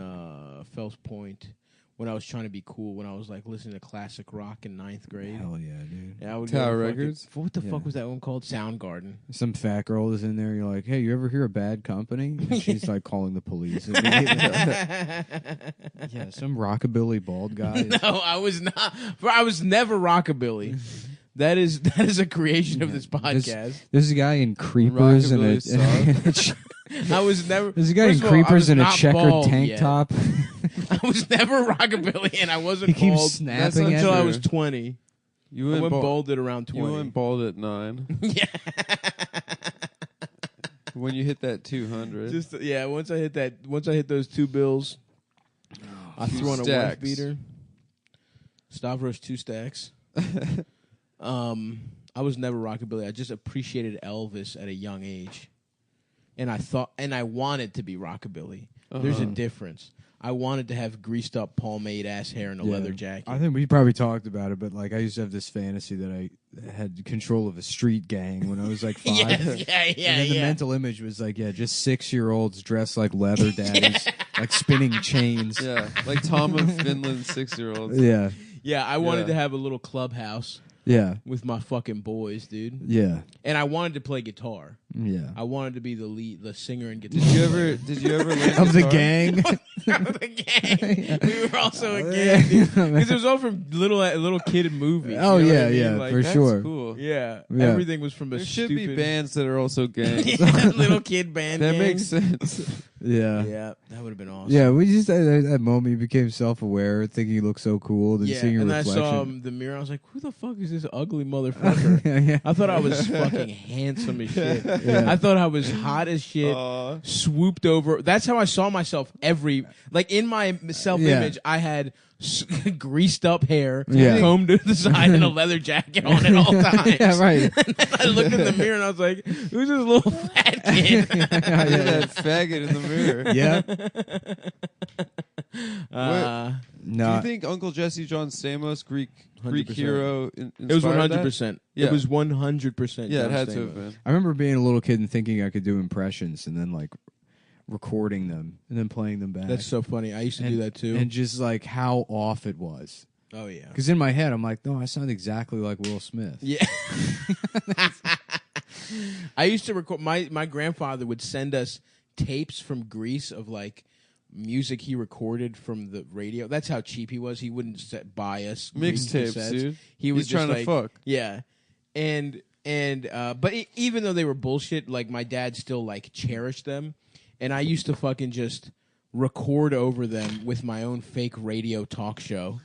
Fells Point when I was trying to be cool, when I was like listening to classic rock in 9th grade. Hell yeah, dude. And I would Tower go to fucking- Records? What the Yeah. fuck was that one called? Soundgarden. Some fat girl is in there. You're like, hey, you ever hear of Bad Company? And she's like calling the police. Yeah, some rockabilly bald guy. No, I was not. I was never rockabilly. That is a creation of this podcast. There's a guy in Creepers and Rockabilly I was never. There's a guy in First of all, I was Creepers in a not checkered bald tank yet. top. I was never rockabilly, and I wasn't He keeps bald snapping at until I you. was 20. You I went went bald. bald at around 20. You went bald at 9. Yeah. When you hit that 200. Just once I hit those 2 bills, I threw on a wife Stacks. beater. Stavros 2 stacks. I was never rockabilly. I just appreciated Elvis at a young age and I wanted to be rockabilly. There's a difference. I wanted to have greased up pomade ass hair and a leather jacket. I think we probably talked about it, but like I used to have this fantasy that I had control of a street gang when I was like 5. Yes, yeah, And then the mental image was like, just 6-year-olds dressed like leather daddies, like spinning chains. Yeah, like Tom of Finland 6-year-olds. Yeah. Yeah, I wanted to have a little clubhouse. Yeah. With my fucking boys, dude. Yeah. And I wanted to play guitar. Yeah. I wanted to be the singer and guitar. Did you ever learn of the gang? Of the gang. We were also a gang, dude. Because it was all from little kid movies. Oh, you know yeah, what I mean? yeah, Like, for That's sure. cool. Yeah. Yeah. Everything was from a There should stupid be bands that are also gangs. little kid band. That gang. makes sense. Yeah. Yeah, that would have been awesome. Yeah, we just at that moment he became self-aware, thinking he looked so cool. Then seeing your and reflection. I saw the mirror. I was like, "Who the fuck is this ugly motherfucker?" Yeah. I thought I was fucking handsome as shit. I thought I was hot as shit. Swooped over. That's how I saw myself. In my self-image, I had greased up hair, combed to the side, and a leather jacket on at all times. Yeah, right. And then I looked in the mirror and I was like, "Who's this little fat kid?" That faggot in the mirror. Yeah. Do you think Uncle Jesse John Stamos, Greek 100%. hero, It was 100%. Yeah. It was 100%. Yeah, it John had to Stamos. have been. I remember being a little kid and thinking I could do impressions and then like recording them and then playing them back. That's so funny. I used to do that too. And just like how off it was. Oh yeah. Because in my head I'm like, no, I sound exactly like Will Smith. Yeah. I used to record. My grandfather would send us tapes from Greece of like music he recorded from the radio. That's how cheap he was. He wouldn't buy us Mixtapes, cassettes. dude. He was He's trying just to fuck. Yeah. But even though they were bullshit, like my dad still like cherished them, and I used to fucking just record over them with my own fake radio talk show.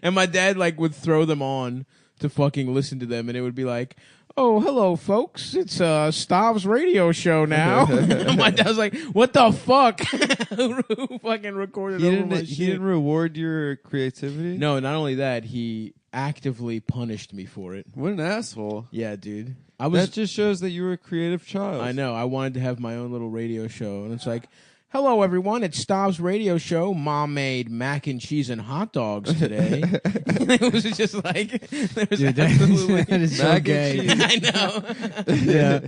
And my dad like would throw them on to fucking listen to them, and it would be like, "Oh, hello, folks. It's Stav's radio show now." And my dad was like, "What the fuck?" Who fucking recorded over my shit? He didn't reward your creativity? No, not only that, he actively punished me for it. What an asshole. Yeah, dude. That just shows that you were a creative child. I know. I wanted to have my own little radio show, and it's like, "Hello, everyone. It's Stav's radio show. Mom made mac and cheese and hot dogs today." It was just like, there was absolutely that is so mac gay. and cheese. I know. Yeah.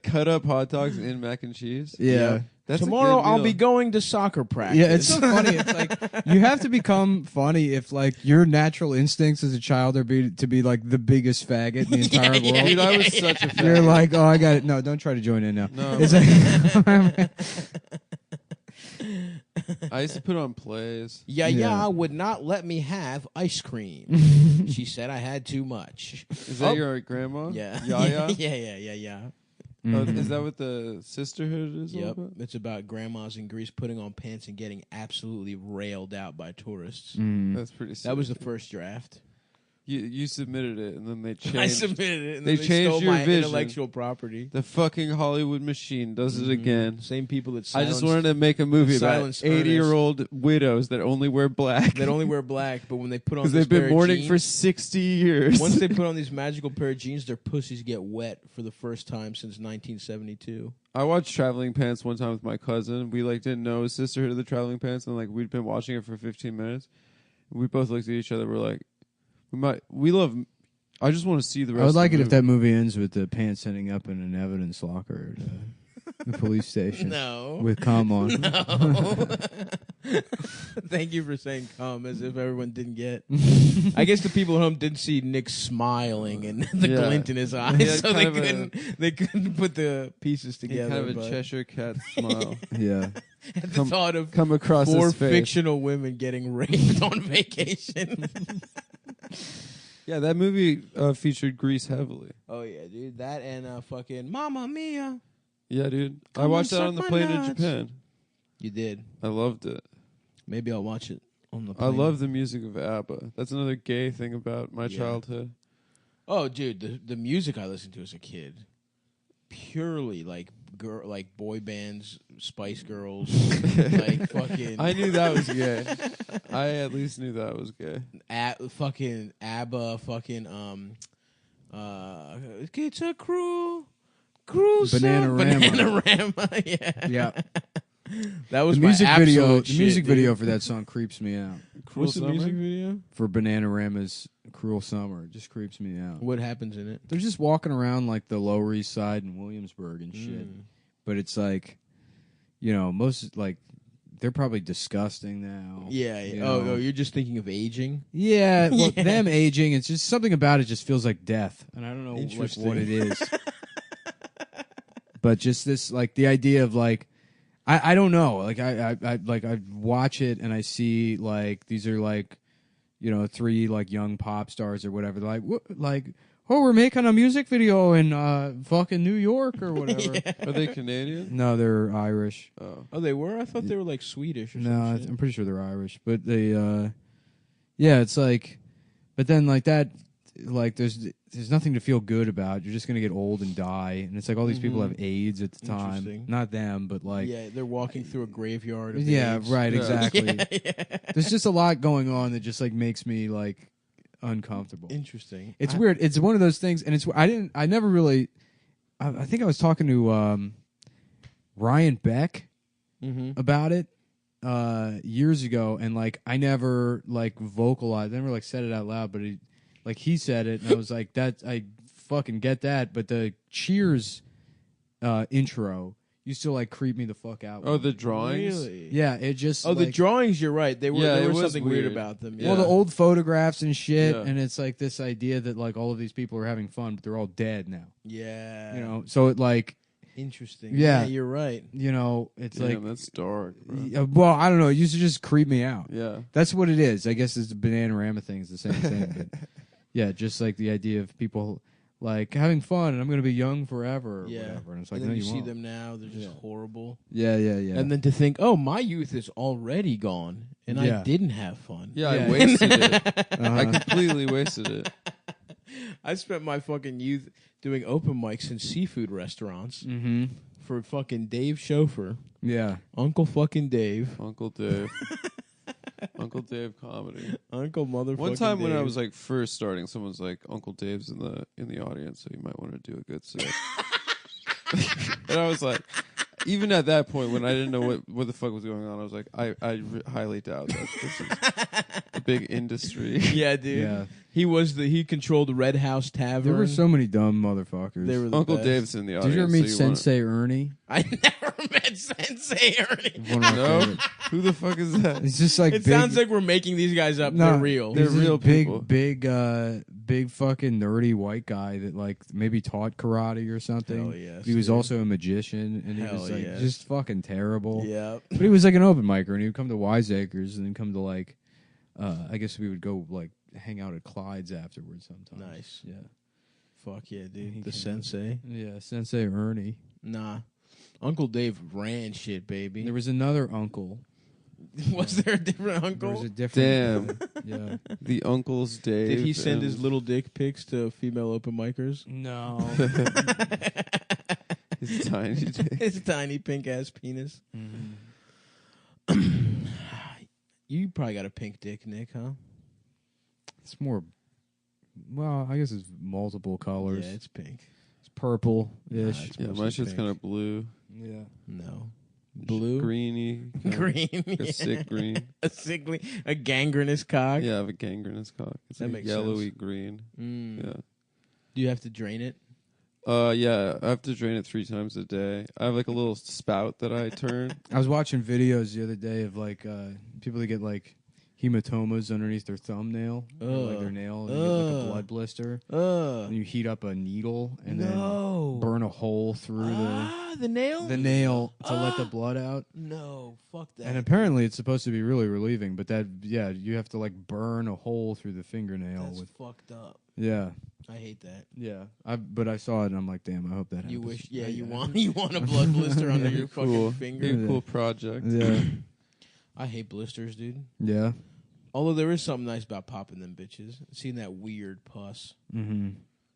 Cut up hot dogs in mac and cheese. Yeah. That's Tomorrow a good I'll meal. be going to soccer practice. Yeah, it's so funny. It's like you have to become funny if like your natural instincts as a child are to be like the biggest faggot in the entire world. Dude, I was such a faggot. You're like, oh, I got it. No, don't try to join in now. No. It's like, I used to put on plays. Yaya would not let me have ice cream. She said I had too much. Is that your grandma? Yeah. Yaya? Yeah. Oh, is that what the sisterhood is all Yep. about? It's about grandmas in Greece putting on pants and getting absolutely railed out by tourists. That's pretty sick. That was the first draft. You submitted it, and then they changed. I submitted it, and they then changed stole your my vision. intellectual property. The fucking Hollywood machine does it again. Same people that I silenced, just wanted to make a movie about silenced 80-year-old widows that only wear black. that only wear black, but when they put on Because this they've been pair of mourning for jeans, 60 years. once they put on these magical pair of jeans, their pussies get wet for the first time since 1972. I watched Traveling Pants one time with my cousin. We like didn't know Sisterhood of the Traveling Pants, and like we'd been watching it for 15 minutes. We both looked at each other. We're like, we love. I just want to see the rest. I would like of it the if movie. that movie ends with the pants ending up in an evidence locker at the police station. No. With cum on. No. Thank you for saying "come" as if everyone didn't get. I guess the people at home didn't see Nick smiling and the Yeah. glint in his eyes, He had so kind they couldn't put the pieces He together. kind of a but Cheshire cat smile. Yeah. at the thought of come across 4 his face. fictional women getting raped on vacation. Yeah, that movie featured Grease heavily. Oh yeah, dude, that and fucking Mamma Mia. Yeah, dude. I Come watched and that on suck the my plane to nuts. Japan. You did. I loved it. Maybe I'll watch it on the I plane. love the music of ABBA. That's another gay thing about my Yeah. childhood. Oh, dude, the music I listened to as a kid, purely like boy bands, Spice Girls, like fucking. I knew that was gay. I at least knew that was gay. Fucking ABBA, fucking it's a cruel Cruel Bananarama. Yeah. Yeah. That was The my music video. absolute The music shit, video dude. for that song creeps me out. What's the music video? For Bananarama's "Cruel Summer"? It just creeps me out. What happens in it? They're just walking around like the Lower East Side in Williamsburg and shit. But it's like, most like they're probably disgusting now. Yeah. you Oh, know? you're just thinking of aging? Yeah, well, them aging. It's just something about it just feels like death, and I don't know like, what it is. But just this, like the idea of like, I don't know. Like I watch it and I see like these are like, 3 like young pop stars or whatever. They're like, what, like, oh, we're making a music video in fucking New York or whatever. Are they Canadian? No, they're Irish. Oh, they were? I thought they were like Swedish or No, something. I'm pretty sure they're Irish. But they, yeah, it's like, but then like that, like there's nothing to feel good about. You're just gonna get old and die, and it's like all these people have AIDS at the time. Interesting. Not them, but like they're walking through a graveyard of yeah, AIDS. right, Yeah. exactly. There's just a lot going on that just like makes me like uncomfortable. Interesting. It's weird. It's one of those things, and I never really. I think I was talking to Ryan Beck about it years ago, and like I never like vocalized, I never like said it out loud, but he said it, and I was like, that I fucking get that, but the Cheers intro used to like creep me the fuck out. Oh, the drawings? Really? Yeah, it just Oh, the drawings, you're right. There it was was something weird weird. about them. Well, the old photographs and shit, Yeah. and it's like this idea that like all of these people are having fun, but they're all dead now. Yeah. So it like, Interesting. Yeah. You're right. it's Damn, like, that's dark, bro. well, I don't know. It used to just creep me out. Yeah. That's what it is. I guess it's the Bananarama thing. It's the same thing. But yeah, just like the idea of people like having fun, and I'm going to be young forever or whatever. And it's like, and then no, you see won't. them now, they're just horrible. Yeah. And then to think, oh, my youth is already gone, and I Yeah. didn't have fun. Yeah, I wasted it. Uh-huh. I completely wasted it. I spent my fucking youth doing open mics in seafood restaurants for fucking Dave Chauffeur, Yeah. Uncle fucking Dave, Uncle Dave. Uncle Dave comedy. Uncle motherfucking One time when I Dave. was like first starting, someone's like, Uncle Dave's in the audience, so you might want to do a good set. And I was like, even at that point when I didn't know what the fuck was going on, I was like, I highly doubt that this is a big industry. Yeah, dude. Yeah. He controlled Red House Tavern. There were so many dumb motherfuckers. They were the Uncle best. Dave's in the audience. Did you ever meet so Sensei Ernie? I never met Sensei Ernie. One of my No? favorites. Who the fuck is that? It's just like It big, sounds like we're making these guys up. no, They're real. They're he's this real people. big fucking nerdy white guy that like maybe taught karate or something. Hell yes, He was dude. also a magician, and he Hell was like yes. just fucking terrible. Yeah. But he was like an open micer, and he would come to Wiseacres and then come to like, I guess we would go like hang out at Clyde's afterwards sometimes. Nice. Yeah. Fuck yeah, dude. He The came- Sensei. Yeah, Sensei Ernie. Nah. Uncle Dave ran shit, baby. There was another uncle. Was there a different There uncle? was a different. Yeah. The Uncle's Dave. Did he send his and little dick pics to female open micers? No. his tiny dick? His tiny pink ass penis. You probably got a pink dick, Nick, huh? It's more. Well, I guess it's multiple colors. Yeah, it's pink. It's purple ish. It's Yeah, mostly my shit's pink. kind of blue. Yeah. No. Blue? Greeny. kinda- Green. A sick green. A sickly, a gangrenous cock. Yeah, I have a gangrenous cock. It's That like makes yellowy sense. green. Mm. Yeah. Do you have to drain it? Yeah, I have to drain it 3 times a day. I have like a little spout that I turn. I was watching videos the other day of like people that get like hematomas underneath their thumbnail, or, like their nail, and you get like a blood blister. And you heat up a needle and then burn a hole through the nail? the nail to let the blood out. No, fuck that. And apparently it's supposed to be really relieving, but you have to like burn a hole through the fingernail That's with fucked up. yeah. I hate that. Yeah, but I saw it and I'm like, damn, I hope that happens. You wish, you want a blood blister under your Cool. fucking finger. Be a cool project. Yeah, I hate blisters, dude. yeah. Although there is something nice about popping them bitches. Seeing that weird pus, Mm-hmm.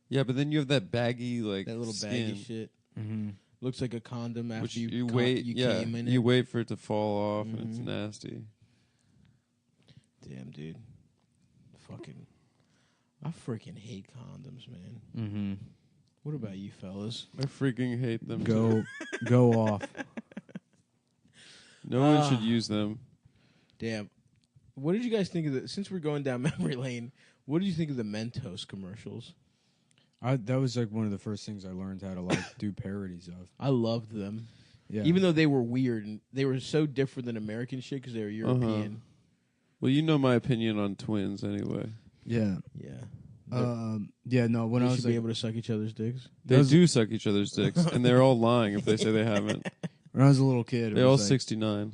Yeah, but then you have that baggy like that little skin, baggy shit. Mm-hmm. Looks like a condom after which you wait. you Yeah, came in you it. wait for it to fall off, and it's Mhm. nasty. Damn, dude. Fucking, I freaking hate condoms, man. Mm-hmm. What about you fellas? I freaking hate them. Go off. No one should use them. Damn. What did you guys think of the? Since we're going down memory lane, what did you think of the Mentos commercials? That was like one of the first things I learned how to like do parodies of. I loved them. Yeah. Even though they were weird and they were so different than American shit because they were European. Well, you know my opinion on twins anyway. Yeah. Yeah. Yeah. No. When They I was should be able to suck each other's dicks. They do suck each other's dicks, and they're all lying if they say they haven't. when I was a little kid, it They're all was like, 69.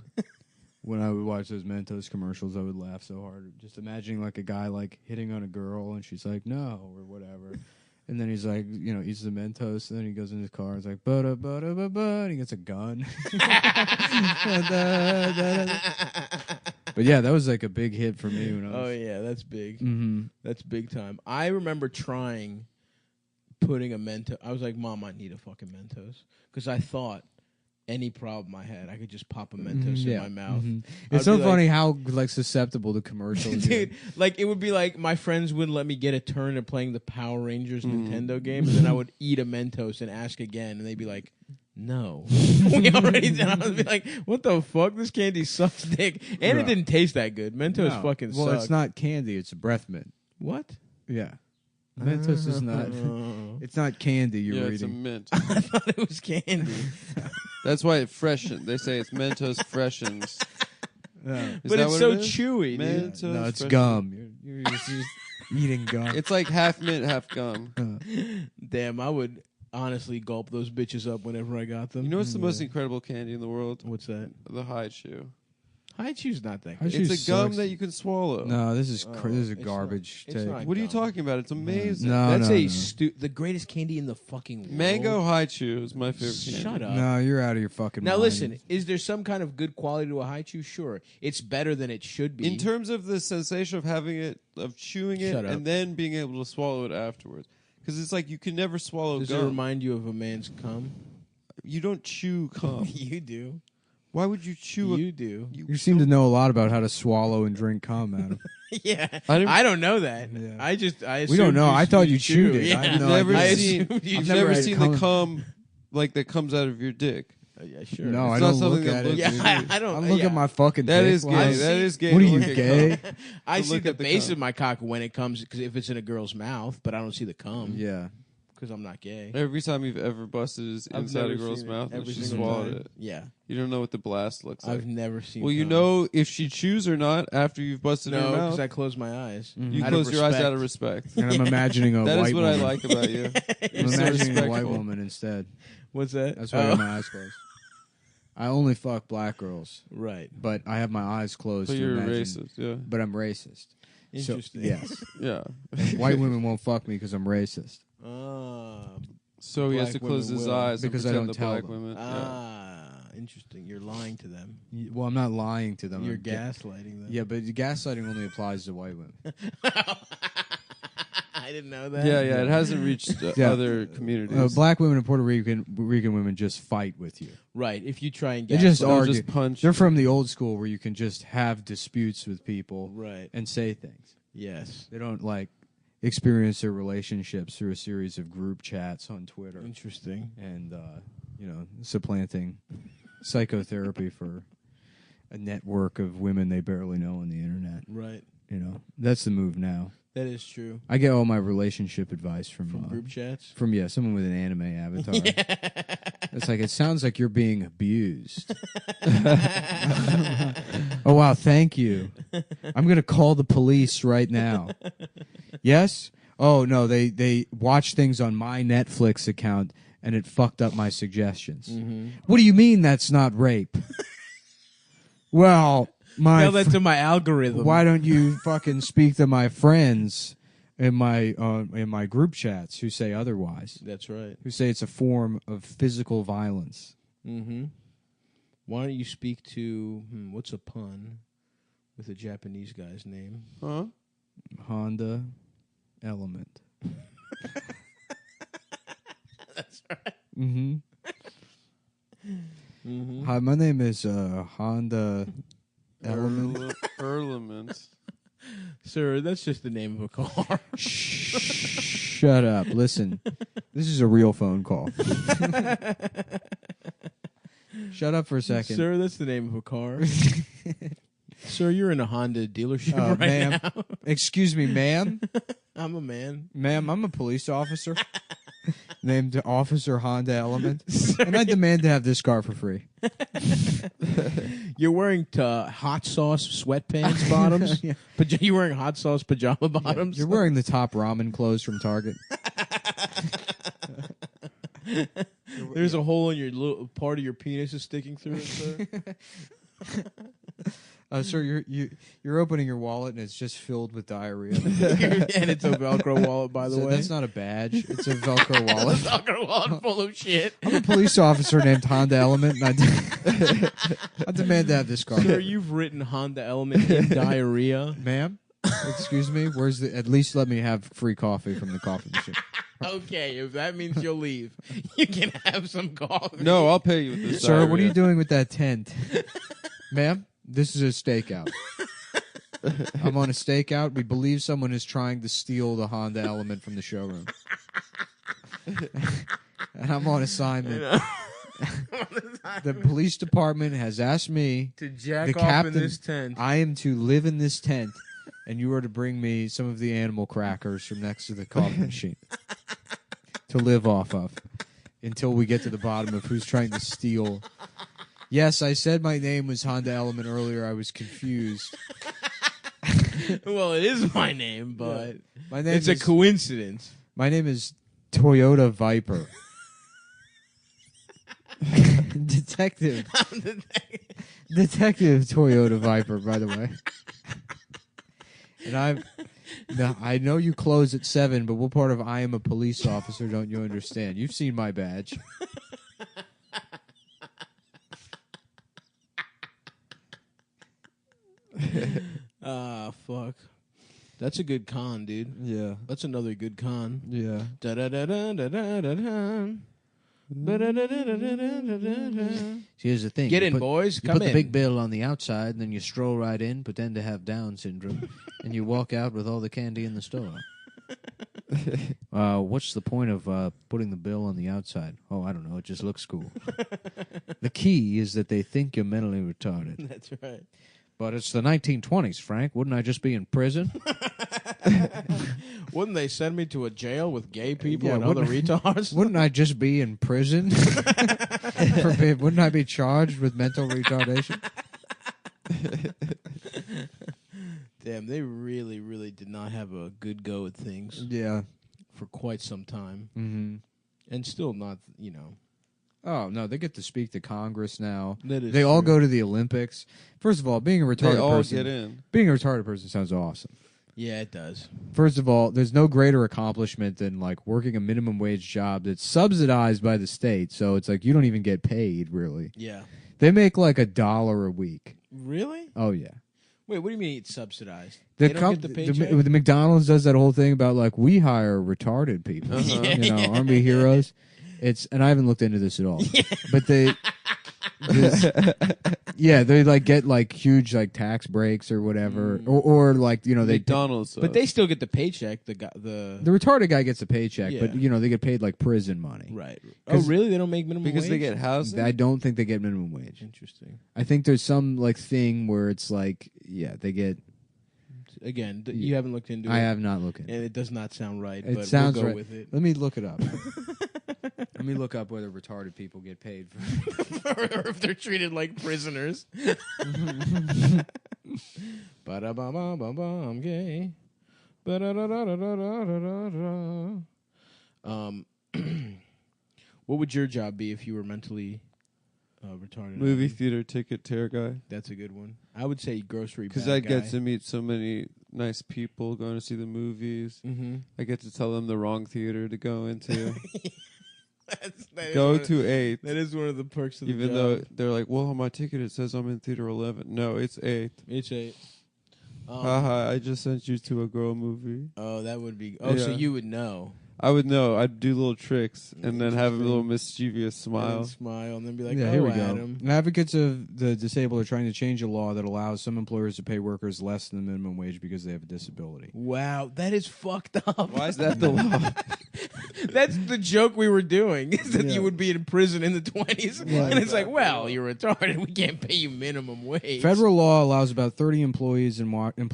when I would watch those Mentos commercials, I would laugh so hard. Just imagining like a guy like hitting on a girl, and she's like, "No," or whatever. And then he's like, eats the Mentos, and then he goes in his car. It's like, and he gets a gun. But yeah, that was like a big hit for me when I was. Oh yeah, that's big. Mm-hmm. That's big time. I remember trying putting a Mentos. I was like, Mom, I need a fucking Mentos because I thought any problem I had, I could just pop a Mentos in my mouth. Mm-hmm. It's so funny how like susceptible to commercials. Dude, like it would be like my friends wouldn't let me get a turn at playing the Power Rangers Nintendo game, and then I would eat a Mentos and ask again, and they'd be like, "No, we already did." I would be like, "What the fuck? This candy sucks dick," and it didn't taste that good. Mentos fucking well, sucks. it's not candy; it's breath mint. What? Yeah, Mentos is not. It's not candy you're It's a eating. mint. I thought it was candy. That's why it freshens. They say it's Mentos freshens. Yeah. But it's so chewy, dude. Mentos No, it's freshens. gum. You're just eating gum. It's like half mint, half gum. Damn, I would honestly gulp those bitches up whenever I got them. You know what's the most incredible candy in the world? What's that? The high chew. High chew's not that High good. chew It's a gum sucks. that you can swallow. No, this is this is a it's garbage not- it's take. not What are you gum. talking about? It's amazing. No, That's no. the greatest candy in the fucking world. Mango high chew is my favorite candy. Shut up. No, you're out of your fucking Now mind. listen, is there some kind of good quality to a high chew? Sure. It's better than it should be. In terms of the sensation of having it, of chewing it, Shut up. and then being able to swallow it afterwards. Because it's like you can never swallow Does gum. it remind you of a man's cum? You don't chew cum. You do. Why would you chew You do. You seem to know a lot about how to swallow and drink cum, Adam. Yeah. I I don't know that. Yeah. I We don't assumed know. I thought you chew. chewed it. Yeah. I had You've no never idea. seen, assumed you you've chewed never it. seen the cum like that comes out of your dick. Yeah, sure. No, It's I not don't something look that at it. looks Yeah, good. I don't. I look yeah. at my fucking That dick. is Well, gay. I That see- is gay. What are to you, look at gay? cum. I To see look the at the base cum. of my cock when it comes, because if it's in a girl's mouth, but I don't see the cum. Yeah. Because I'm not gay. Every time you've ever busted is I've inside never a girl's seen it. mouth and Every she single swallowed time. it. Yeah. You don't know what the blast looks like. I've never seen Well, you cum. know if she chews or not after you've busted her No, mouth. because I close my eyes. You Out of close your eyes respect. out of respect. And I'm imagining a That white is what woman. I like about you. I'm You're so imagining a white respectful. woman instead. What's that? That's why I Oh. have my eyes closed. I only fuck black girls, Right. but I have my eyes closed. So to you're imagine, racist, yeah. But I'm racist. So, Interesting. yes. Yeah. White women won't fuck me because I'm racist. So he has Black to close women his will. eyes Because I and pretend don't the tell black them. women. Interesting. You're lying to them. Well, I'm not lying to them. You're I'm gaslighting them. Yeah, but gaslighting only applies to white women. I didn't know that. Yeah, yeah. It hasn't reached Yeah. other communities. Black women and Puerto Rican women just fight with you. Right. If you try and They just They'll argue. just punch. They're from the old school where you can just have disputes with people Right. and say things. Yes. They don't like experience their relationships through a series of group chats on Twitter Interesting. and supplanting psychotherapy for a network of women they barely know on the internet. Right. That's the move now. That is true. I get all my relationship advice from Group chats. From someone with an anime avatar. It's like, it sounds like you're being abused. Oh wow, thank you. I'm gonna call the police right now. Yes? Oh no, they watch things on my Netflix account and it fucked up my suggestions. What do you mean that's not rape? Well, Tell that to my algorithm. why don't you fucking speak to my friends in my group chats who say otherwise? That's right. Who say it's a form of physical violence? Mm-hmm. Why don't you speak to what's a pun with a Japanese guy's name? Huh? Honda Element. That's right. Mm-hmm. Mm-hmm. Hi, my name is Honda Element. Element. Sir, that's just the name of a car. Shh. Shut up. Listen, this is a real phone call. Shut up for a second. Sir, that's the name of a car. Sir, you're in a Honda dealership right ma'am. now. Excuse me, ma'am. I'm a man. Ma'am, I'm a police officer named Officer Honda Element, and I demand to have this car for free. You're wearing hot sauce sweatpants bottoms? Yeah. You're wearing hot sauce pajama bottoms? You're wearing the top ramen clothes from Target. There's a hole in your little part of your penis is sticking through it, sir. Sir, you're opening your wallet and it's just filled with diarrhea. And it's a Velcro wallet, by the way. That's not a badge. It's a Velcro wallet. A Velcro wallet full of shit. I'm a police officer named Honda Element, and I demand to have this car. Sir, you've written Honda Element in diarrhea. Ma'am? Excuse me? Where's the? At least let me have free coffee from the coffee machine. Okay, if that means you'll leave, you can have some coffee. No, I'll pay you with this. Sir, what are you doing with that tent? Ma'am, this is a stakeout. I'm on a stakeout. We believe someone is trying to steal the Honda Element from the showroom. And I'm on assignment. The police department has asked me to jack the off captain, in this tent. I am to live in this tent, and you are to bring me some of the animal crackers from next to the coffee machine to live off of until we get to the bottom of who's trying to steal. Yes, I said my name was Honda Element earlier. I was confused. Well, it is my name, but my name it's a coincidence. My name is Toyota Viper. Detective Toyota Viper, by the way. And I know you close at 7, but what part of I am a police officer don't you understand? You've seen my badge. Fuck. That's a good con, dude. Yeah. That's another good con. Yeah. Da da da da da da da da. Here's the thing. Get You in, put- boys. You Come put in. the big bill on the outside, and then you stroll right in, pretend to have Down syndrome, and you walk out with all the candy in the store. What's the point of putting the bill on the outside? Oh, I don't know. It just looks cool. The key is that they think you're mentally retarded. That's right. But it's the 1920s, Frank. Wouldn't I just be in prison? Wouldn't they send me to a jail with gay people Yeah, and other wouldn't- retards? Wouldn't I just be in prison? Wouldn't I be charged with mental retardation? Damn, they really, really did not have a good go at things. Yeah. For quite some time. Mm-hmm. And still not, you know. Oh, no, they get to speak to Congress now. That is They all true. go to the Olympics. First of all, being a retarded They all person, get in. Being a retarded person sounds awesome. Yeah, it does. First of all, there's no greater accomplishment than like working a minimum wage job that's subsidized by the state. So it's like you don't even get paid, really. Yeah. They make like $1 a week. Really? Oh, yeah. Wait, what do you mean it's subsidized? The, They don't get the paycheck? the McDonald's does that whole thing about like we hire retarded people, you know, aren't we heroes? And I haven't looked into this at all, but they like get like huge like tax breaks or whatever, or like you know they McDonald's, But they still get the paycheck. The retarded guy gets a paycheck, but Yeah. you know they get paid like prison money, right? Oh, really? They don't make minimum because wage? they get housing. I don't think they get minimum wage. Interesting. I think there's some like thing where it's like they get. Again, you haven't looked into it. I have not looked into and it does not sound right. It but sounds we'll go right. with it. Let me look it up. Let me look up whether retarded people get paid for. Or if they're treated like prisoners. Ba-da-ba-ba-ba-ba, I'm gay. Ba-da-da-da-da-da-da-da-da. What would your job be if you were mentally retarded? Movie theater ticket tear guy. That's a good one. I would say grocery bag Because I get guy. to meet so many nice people going to see the movies. Mm-hmm. I get to tell them the wrong theater to go into. That Go is to 8. That is one of the perks of the Even job. though they're like, well, on my ticket it says I'm in theater 11. No, it's 8. It's 8. Haha, I just sent you to a girl movie. Oh, that would be... Oh, so Yeah. you would know. I would know. I'd do little tricks and then have a little mischievous smile. Smile and then be like, Yeah, oh, here we Adam. go. Advocates of the disabled are trying to change a law that allows some employers to pay workers less than the minimum wage because they have a disability. Wow, that is fucked up. Why is that the law? That's the joke we were doing, is that Yeah. you would be in prison in the 20s. Right. And it's like, well, you're retarded. We can't pay you minimum wage. Federal law allows about 30 employers in Washington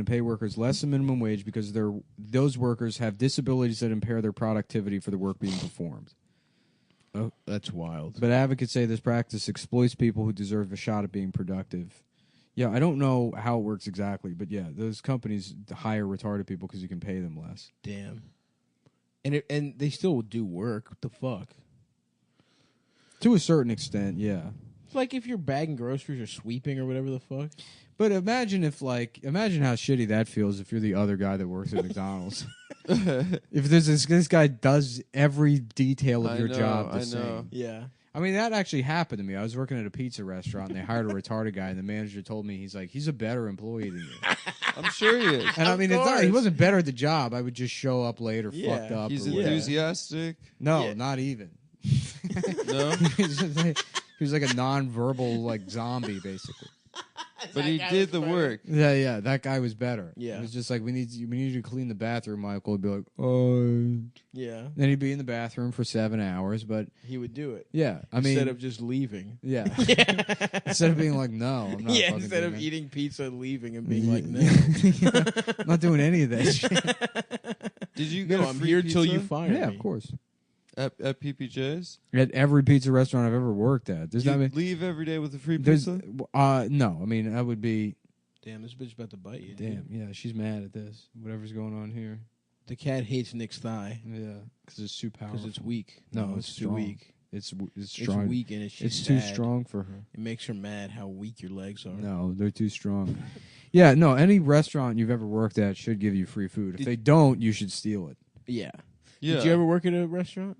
to pay workers less than minimum wage because those workers have disabilities that impair their productivity for the work being performed. Oh, that's wild. But advocates say this practice exploits people who deserve a shot at being productive. Yeah, I don't know how it works exactly, but yeah, those companies hire retarded people because you can pay them less. Damn. And they still do work. What the fuck? To a certain extent, yeah. It's like if you're bagging groceries or sweeping or whatever the fuck. But imagine how shitty that feels if you're the other guy that works at McDonald's. If there's this guy does every detail of your job the same. Yeah. I mean, that actually happened to me. I was working at a pizza restaurant, and they hired a retarded guy, and the manager told me, he's a better employee than you. I'm sure he is. And I mean, he wasn't better at the job. I would just show up late or fucked up. He's or whatever. enthusiastic. No, not even. No? He was like a non-verbal like zombie, basically. But he did the work. Yeah, that guy was better. Yeah. It was just like, we need you to clean the bathroom, Michael. Would be like, oh. Yeah. Then he'd be in the bathroom for 7 hours, but He would do it. yeah, I mean, Instead of just leaving. yeah. Instead of being like, no, I'm not. Yeah, fucking instead doing of that. eating pizza and leaving and being like, no. I'm not doing any of that shit. Did you get No, a I'm free here till you pizza fire Yeah, me. of course. at PPJ's? At every pizza restaurant I've ever worked at. Does Do that you mean leave every day with a free there's pizza? no? I mean, I would be. Damn, this bitch about to bite you. Damn, yeah, she's mad at this. Whatever's going on here. The cat hates Nick's thigh. Yeah, because it's too powerful. Because it's weak. No, it's it's too strong. weak. It's It's strong. weak and it's It's just too sad. strong for her. It makes her mad how weak your legs are. No, they're too strong. Yeah, no. Any restaurant you've ever worked at should give you free food. If they don't, you should steal it. Yeah. Yeah. Did you ever work at a restaurant?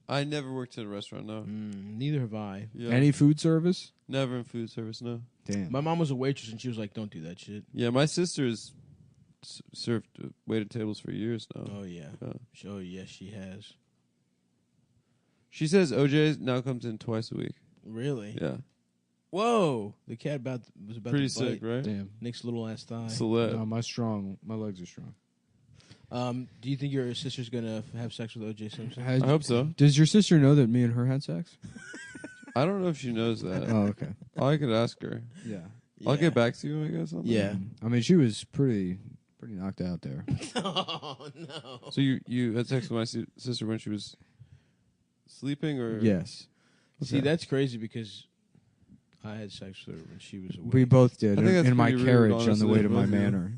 I never worked at a restaurant, no. Neither have I. Yeah. Any food service? Never in food service, no. Damn. My mom was a waitress and she was like, don't do that shit. Yeah, my sister's served waited tables for years now. Oh, yeah. Oh, yes, she has. She says OJ now comes in twice a week. Really? Yeah. Whoa. The cat was about Pretty to bite sick, right? Damn. Nick's little ass thigh. Celeb. No, my legs are strong. Do you think your sister's going to have sex with OJ Simpson? I hope so. Does your sister know that me and her had sex? I don't know if she knows that. Oh, okay. I could ask her. Yeah. I'll get back to you, I guess. On that. Yeah. I mean, she was pretty knocked out there. Oh, no. So you had sex with my sister when she was sleeping, or Yes. See, that's crazy because I had sex with her when she was away. We both did. I think that's In my pretty rude, carriage on the honestly, way to my both of you. manor.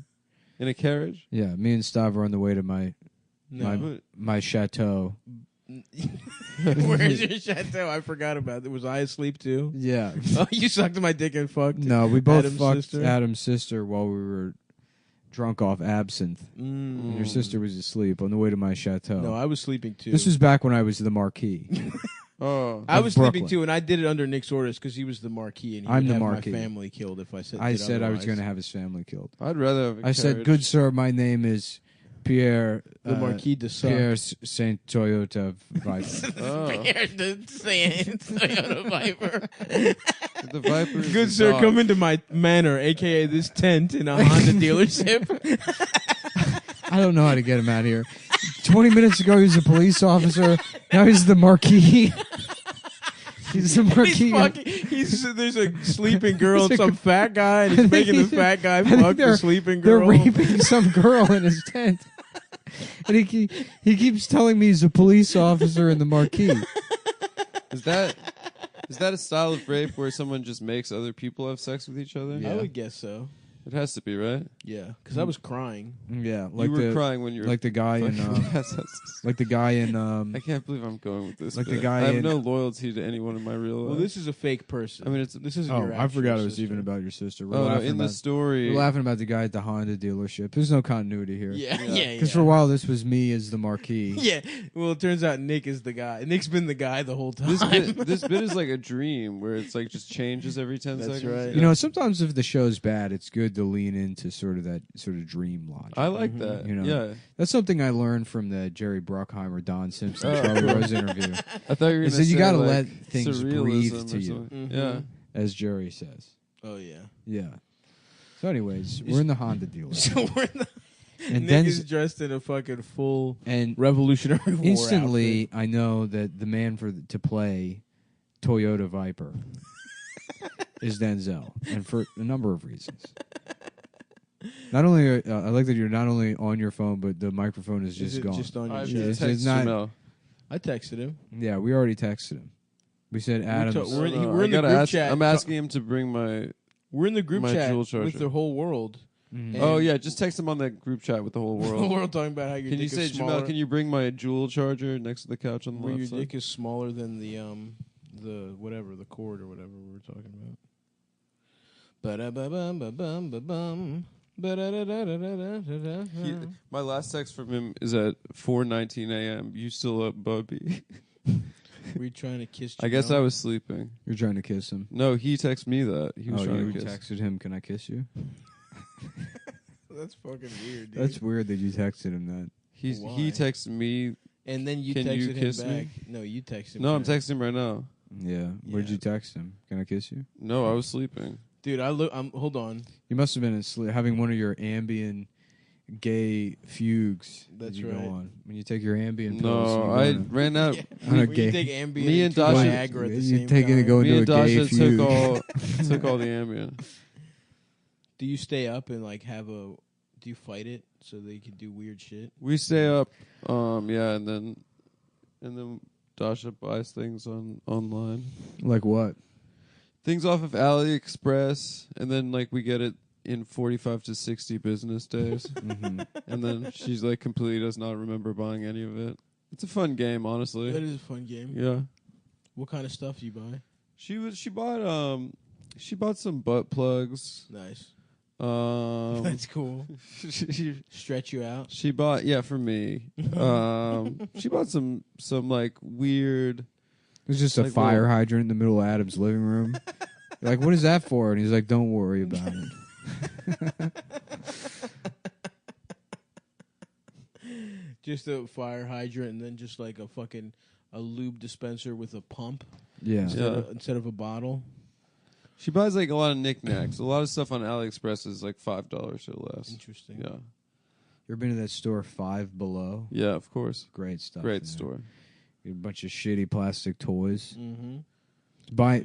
in a carriage? Yeah, me and Stav were on the way to my No. my chateau. Where's your chateau? I forgot about it. Was I asleep too? Yeah. Oh, you sucked my dick and fucked. No, we both Adam's fucked sister? Adam's sister while we were drunk off absinthe. And your sister was asleep on the way to my chateau. No, I was sleeping too. This was back when I was the Marquis. Oh, I was sleeping Brooklyn. too, and I did it under Nick's orders because he was the Marquis, and he I'm would the have Marquis. my family killed if I said. I did said I was otherwise. going to have his family killed. I'd rather have a I said, carriage. "Good sir, my name is Pierre The Marquis de Sade. Pierre Saint Toyota Viper." Oh. Pierre the Saint Toyota Viper. The Viper is Good the sir, dog. come into my manor, aka this tent in a Honda dealership. I don't know how to get him out of here. 20 minutes ago, he was a police officer. Now he's the Marquis. He's the Marquis. There's a sleeping girl and There's a some fat guy, and he's making the fat guy I think fuck the sleeping They're girl. raping some girl in his tent. And he keeps telling me he's a police officer in the Marquis. Is that a style of rape where someone just makes other people have sex with each other? I would guess so. It has to be, right? Yeah, because I was crying. Yeah, like You were the crying when you were like the guy in like the guy in I can't believe I'm going with this. like the bit. guy I have in- no loyalty to anyone in my real life. Well, this is a fake person. I mean, this isn't Oh, your I actual forgot it was sister. even about your sister. We're oh no, laughing in the about, story. we're laughing about the guy at the Honda dealership. There's no continuity here. Yeah, yeah, Because for a while this was me as the Marquis. Yeah. Well, it turns out Nick is the guy. Nick's been the guy the whole time. This bit is like a dream where it's like just changes every 10 That's seconds. right. You know, sometimes if the show's bad, it's good to lean into sort of that sort of dream logic. I like that. You know, Yeah. that's something I learned from the Jerry Bruckheimer, Don Simpson, Charlie Rose interview. I thought you were He going to said say you got to like let things breathe surrealism to or you. something. Yeah. As Jerry says. Oh yeah. Yeah. So, anyways, we're in the Honda dealer. So we're in the. And Nick is dressed in a fucking full and Revolutionary War instantly, outfit. I know that the man to play Toyota Viper is Denzel, and for a number of reasons. Not only I like that you're not only on your phone, but the microphone is just it gone. just on your I've chest? texted not. Jamel. I texted him. Yeah, we already texted him. We said Adams. We're in- No, we're I in the gotta group ask- chat. I'm asking him to bring my. We're in the group My chat jewel with charger. the whole world. Mhm. Oh yeah, just text him on that group chat with the whole The world. whole world talking about how your Can you dick say, is smaller. Jamel? Can you bring my jewel charger next to the couch on the where left your side? dick is smaller than the whatever, the cord or whatever we were talking about. Ba-da-ba-bum-ba-bum-ba-bum. Ba-da-da-da-da-da-da-da. My last text from him is at 4:19 a.m. You still up, Bubby? Were you trying to kiss I guess Jamel? I was sleeping. You're trying to kiss him. No, he texted me that. He was Oh, trying you to kiss. texted him, "Can I kiss you?" That's fucking weird, dude. That's weird that you texted him that. He Why? texted me. And then you Can you texted kiss him me? back. No, you texted him No, I'm back. texting him right now. Yeah. Where'd Yeah. you text him? "Can I kiss you?" No, I was sleeping. Dude, hold on. You must have been asleep, having one of your Ambien gay fugues. that That's you right. go on when you take your Ambien pills. No, you go I on a- ran out. on a When gay. you take Ambien Me and two Dasha- Viagra at the you same take it time. and go Me into and a gay Dasha fugue. took all the Ambien. Do you stay up and like do you fight it so they can do weird shit? We stay up, yeah, and then Dasha buys things online. Like what? Things off of AliExpress, and then like we get it in 45 to 60 business days. Mhm. And then she's like completely does not remember buying any of it. It's a fun game, honestly. That is a fun game. Yeah. What kind of stuff do you buy? She bought some butt plugs. Nice. That's cool. Stretch you out. She bought for me. She bought some like weird. There's just a like fire little- hydrant in the middle of Adam's living room. You're like, "What is that for?" And he's like, "Don't worry about it." Just a fire hydrant and then just like a lube dispenser with a pump. Yeah. Instead of a bottle. She buys like a lot of knickknacks. A lot of stuff on AliExpress is like $5 or less. Interesting. Yeah. You ever been to that store Five Below? Yeah, of course. Great stuff. Great in there. store. A bunch of shitty plastic toys. Mm-hmm.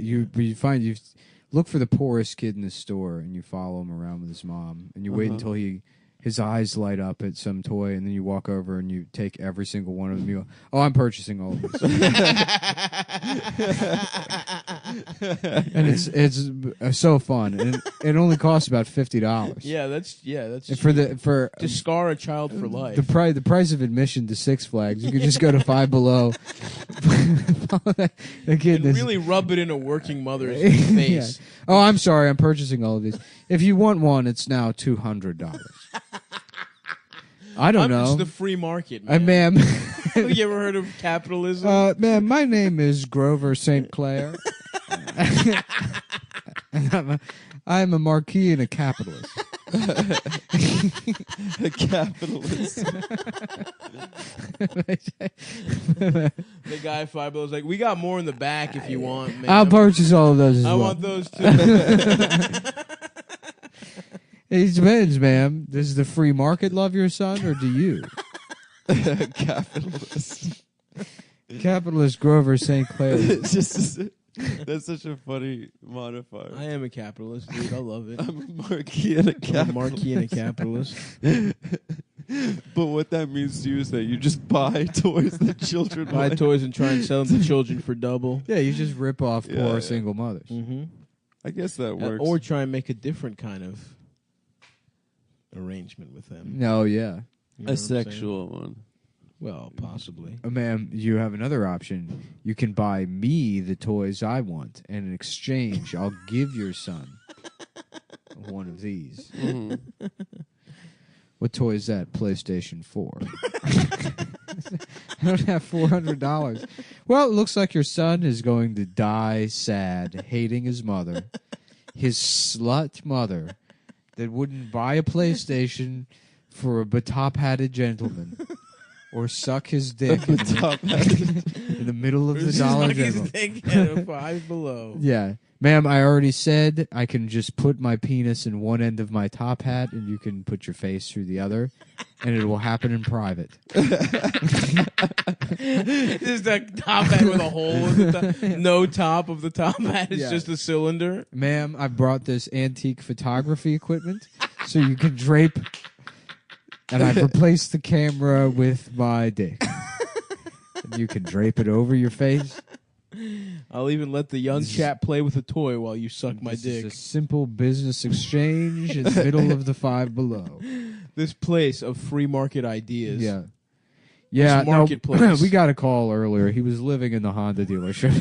You look for the poorest kid in the store and you follow him around with his mom and you wait until his eyes light up at some toy and then you walk over and you take every single one of them. You go, "Oh, I'm purchasing all of this." And it's so fun and it only costs about $50. Yeah, that's And for to scar a child for life. the price of admission to Six Flags, you could just go to Five Below. The kid and is- really rub it in a working mother's Yeah. face. Oh, I'm sorry, I'm purchasing all of these. If you want one, it's now $200. I don't know. It's the free market, man. Ma'am. You ever heard of capitalism? Ma'am, my name is Grover St. Clair. And I'm a marquis and a capitalist. A capitalist. The guy $5 was like, "We got more in the back if you want, man." I'll purchase all of those as I well. want those too. It depends, ma'am. Does the free market love your son, or do you? Capitalist. Capitalist Grover St. Clair. That's such a funny modifier. I am a capitalist, dude. I love it. I'm a marquis and a capitalist. I'm a marquis and a capitalist. But what that means to you is that you just buy toys that children Buy buy. toys and try and sell them to children for double. Yeah, you just rip off Yeah, poor yeah. single mothers. Mm-hmm. I guess that works. Or try and make a different kind of arrangement with them. No, yeah. You know a what I'm saying? sexual one. Well, possibly. Ma'am, you have another option. You can buy me the toys I want, and in exchange, I'll give your son one of these. Mhm. What toy is that? PlayStation 4. I don't have $400. Well, it looks like your son is going to die sad, hating his mother. His slut mother that wouldn't buy a PlayStation for a top-hatted gentleman or suck his dick in the middle of the Dollar General. Dick at a Five Below. Yeah. Ma'am, I already said I can just put my penis in one end of my top hat and you can put your face through the other, and it will happen in private. Just a top hat with a hole in the top. No top of the top hat. It's Yeah. just a cylinder. Ma'am, I brought this antique photography equipment so you can drape, and I've replaced the camera with my dick. And you can drape it over your face. I'll even let the young chap play with a toy while you suck my This dick. is a simple business exchange in the middle of the Five Below. This place of free market ideas. Yeah. Yeah, no, marketplace. we got a call earlier. He was living in the Honda dealership.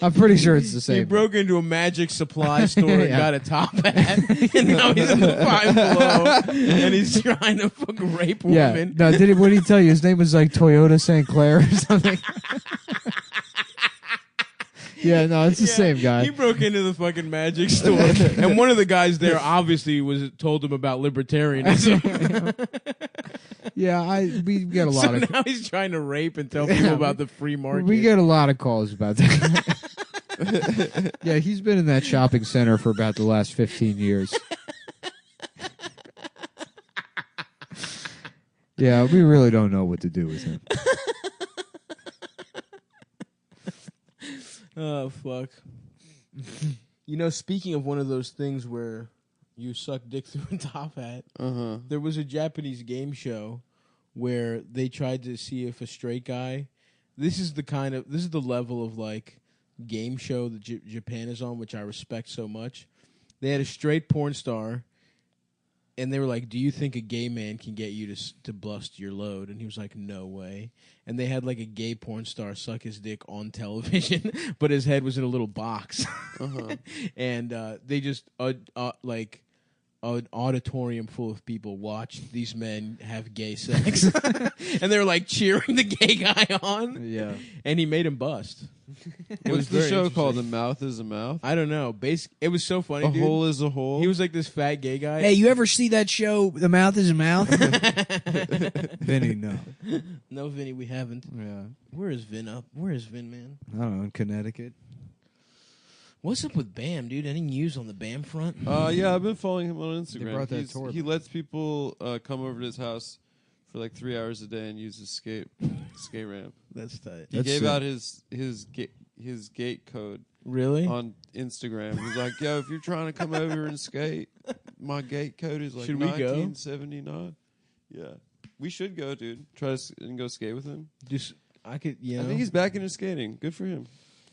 I'm pretty sure it's the same. He broke into a magic supply store and got a top hat, and now he's in the Five Below, and he's trying to fucking rape women. No, what did he tell you? His name was like Toyota St. Clair or something. Yeah, no, it's the same guy. He broke into the fucking magic store, and one of the guys there obviously told him about libertarianism. Yeah, we get a lot So of. now he's trying to rape and tell people about the free market. We get a lot of calls about that. Yeah, he's been in that shopping center for about the last 15 years. Yeah, we really don't know what to do with him. Oh, fuck. You know, speaking of one of those things where you suck dick through a top hat, there was a Japanese game show where they tried to see if a straight guy... This is the level of, like, game show that Japan is on, which I respect so much. They had a straight porn star, and they were like, do you think a gay man can get you to bust your load? And he was like, no way. And they had like a gay porn star suck his dick on television, but his head was in a little box. And they just, like, an auditorium full of people watched these men have gay sex. And they were like cheering the gay guy on. Yeah. And he made him bust. What's the show called? The Mouth is a Mouth? I don't know. It was so funny, A dude. Hole is a Hole? He was like this fat gay guy. Hey, you ever see that show, The Mouth is a Mouth? Vinny, no. No, Vinny, we haven't. Yeah. Where is Vin up? Where is Vin, man? I don't know, in Connecticut. What's up with Bam, dude? Any news on the Bam front? Yeah, I've been following him on Instagram. brought that tour He lets people come over to his house for like 3 hours a day and use his skate ramp. That's tight. He gave out his gate code. Really? On Instagram. He's like, yo, if you're trying to come over and skate, my gate code is like Should we go? 1979. Yeah. We should go, dude. Try and go skate with him. I could, you know. I think he's back into skating. Good for him.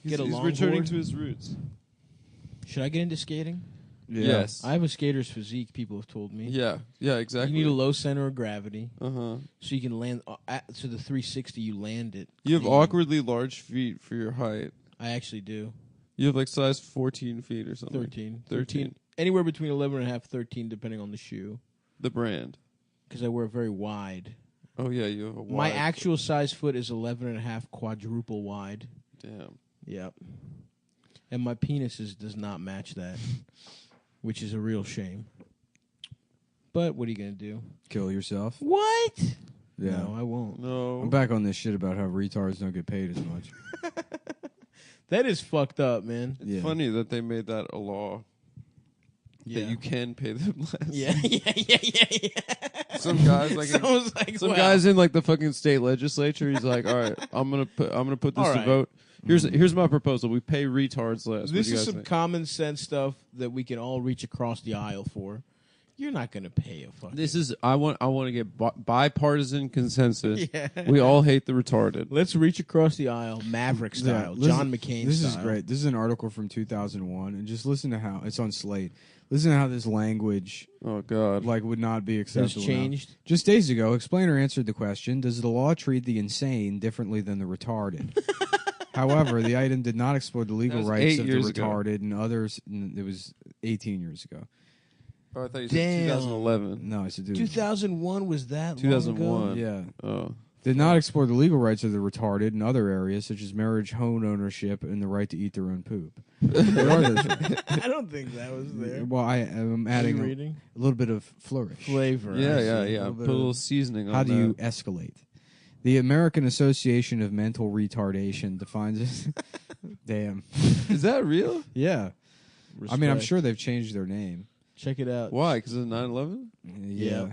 Get a He's longboard? returning to his roots. Should I get into skating? Yeah. Yes. I have a skater's physique, people have told me. Yeah, exactly. You need a low center of gravity. So you can land, so the 360, you land it. You have clean. awkwardly large feet for your height. I actually do. You have like size 14 feet or something. 13. Anywhere between 11 and a half, 13, depending on the shoe. The brand. Because I wear very wide. Oh, yeah, you have a wide. My actual size foot is 11 and a half quadruple wide. Damn. Yep. And my penis does not match that, which is a real shame. But what are you going to do? Kill yourself? What? Yeah. No, I won't. No. I'm back on this shit about how retards don't get paid as much. That is fucked up, man. It's funny that they made that a law. Yeah. That you can pay them less. Yeah. Some guys like Someone's like, some wow. guys in like the fucking state legislature. He's like, all right, I'm gonna put this All to right. vote. Here's my proposal. We pay retards less. What This do you is guys some think? common sense stuff that we can all reach across the aisle for. You're not going to pay a fucking... This is I want to get bipartisan consensus. Yeah. We all hate the retarded. Let's reach across the aisle, Maverick style, John McCain This style. is great. This is an article from 2001, and just listen to how it's on Slate. Listen to how this language, oh god, like would not be acceptable. Has changed. Now. Just days ago, explainer answered the question: does the law treat the insane differently than the retarded? However, the item did not explore the legal rights of the retarded and others. It was 18 years ago. Oh, I thought you said 2011. No, I said 2001 was that 2001. long ago? Yeah. Oh. Did not explore the legal rights of the retarded in other areas, such as marriage, home ownership, and the right to eat their own poop. What are those? I don't think that was there. Well, I am adding a little bit of flourish. Flavor. Yeah. Put a little seasoning on How that. do you escalate? The American Association of Mental Retardation defines it. Damn. Is that real? Yeah. Respect. I mean, I'm sure they've changed their name. Check it out. Why? Because of 9/11? Yeah.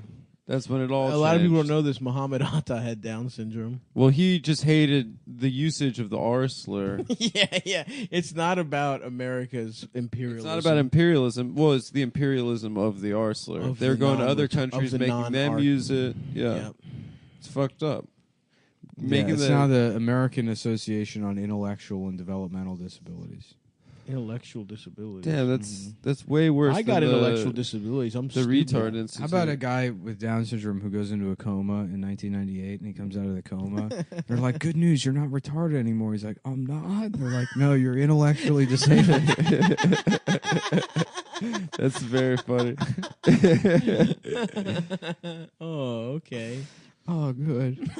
That's when it all A lot of people don't changed. know this. Muhammad Atta had Down syndrome. Well, he just hated the usage of the R slur. yeah. It's not about America's imperialism. It's not about imperialism. Well, it's the imperialism of the R slur. Of They're the going to other non-ret- countries, of the making them non-art. use it. Yeah. Yep. It's fucked up. It's now the American Association on Intellectual and Developmental Disabilities. Intellectual disabilities. Damn, that's way worse. I got than intellectual disabilities. I'm the stupid. retard institute. How about a guy with Down syndrome who goes into a coma in 1998 and he comes out of the coma? They're like, good news, you're not retarded anymore. He's like, I'm not. They're like, no, you're intellectually disabled. That's very funny. Oh, okay. Oh, good.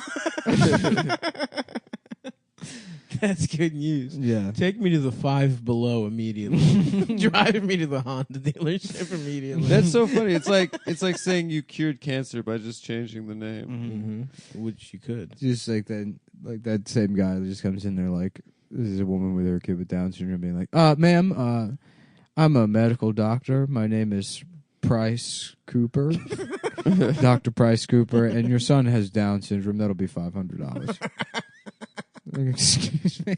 That's good news. Yeah. Take me to the Five Below immediately. Drive me to the Honda dealership immediately. That's so funny. It's like saying you cured cancer by just changing the name. Which you could. Just like that same guy that just comes in there like, this is a woman with her kid with Down syndrome being like, ma'am, I'm a medical doctor. My name is Price Cooper. Dr. Price Cooper, and your son has Down syndrome. That'll be $500. Excuse me.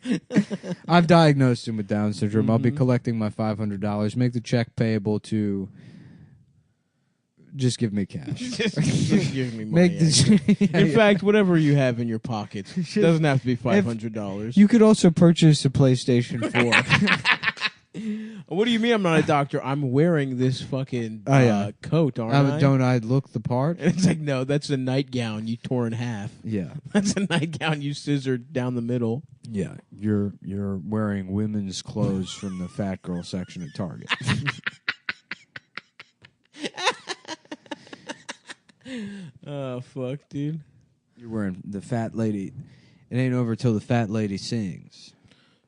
I've diagnosed him with Down syndrome. I'll be collecting my $500. Make the check payable to. Just give me cash. Just give me money. In fact, whatever you have in your pockets doesn't have to be $500. You could also purchase a PlayStation 4. What do you mean I'm not a doctor? I'm wearing this fucking coat, aren't I? Don't I look the part? And it's like, no, that's a nightgown you tore in half. Yeah. That's a nightgown you scissored down the middle. Yeah, you're wearing women's clothes from the fat girl section at Target. Oh, fuck, dude. You're wearing the fat lady. It ain't over till the fat lady sings.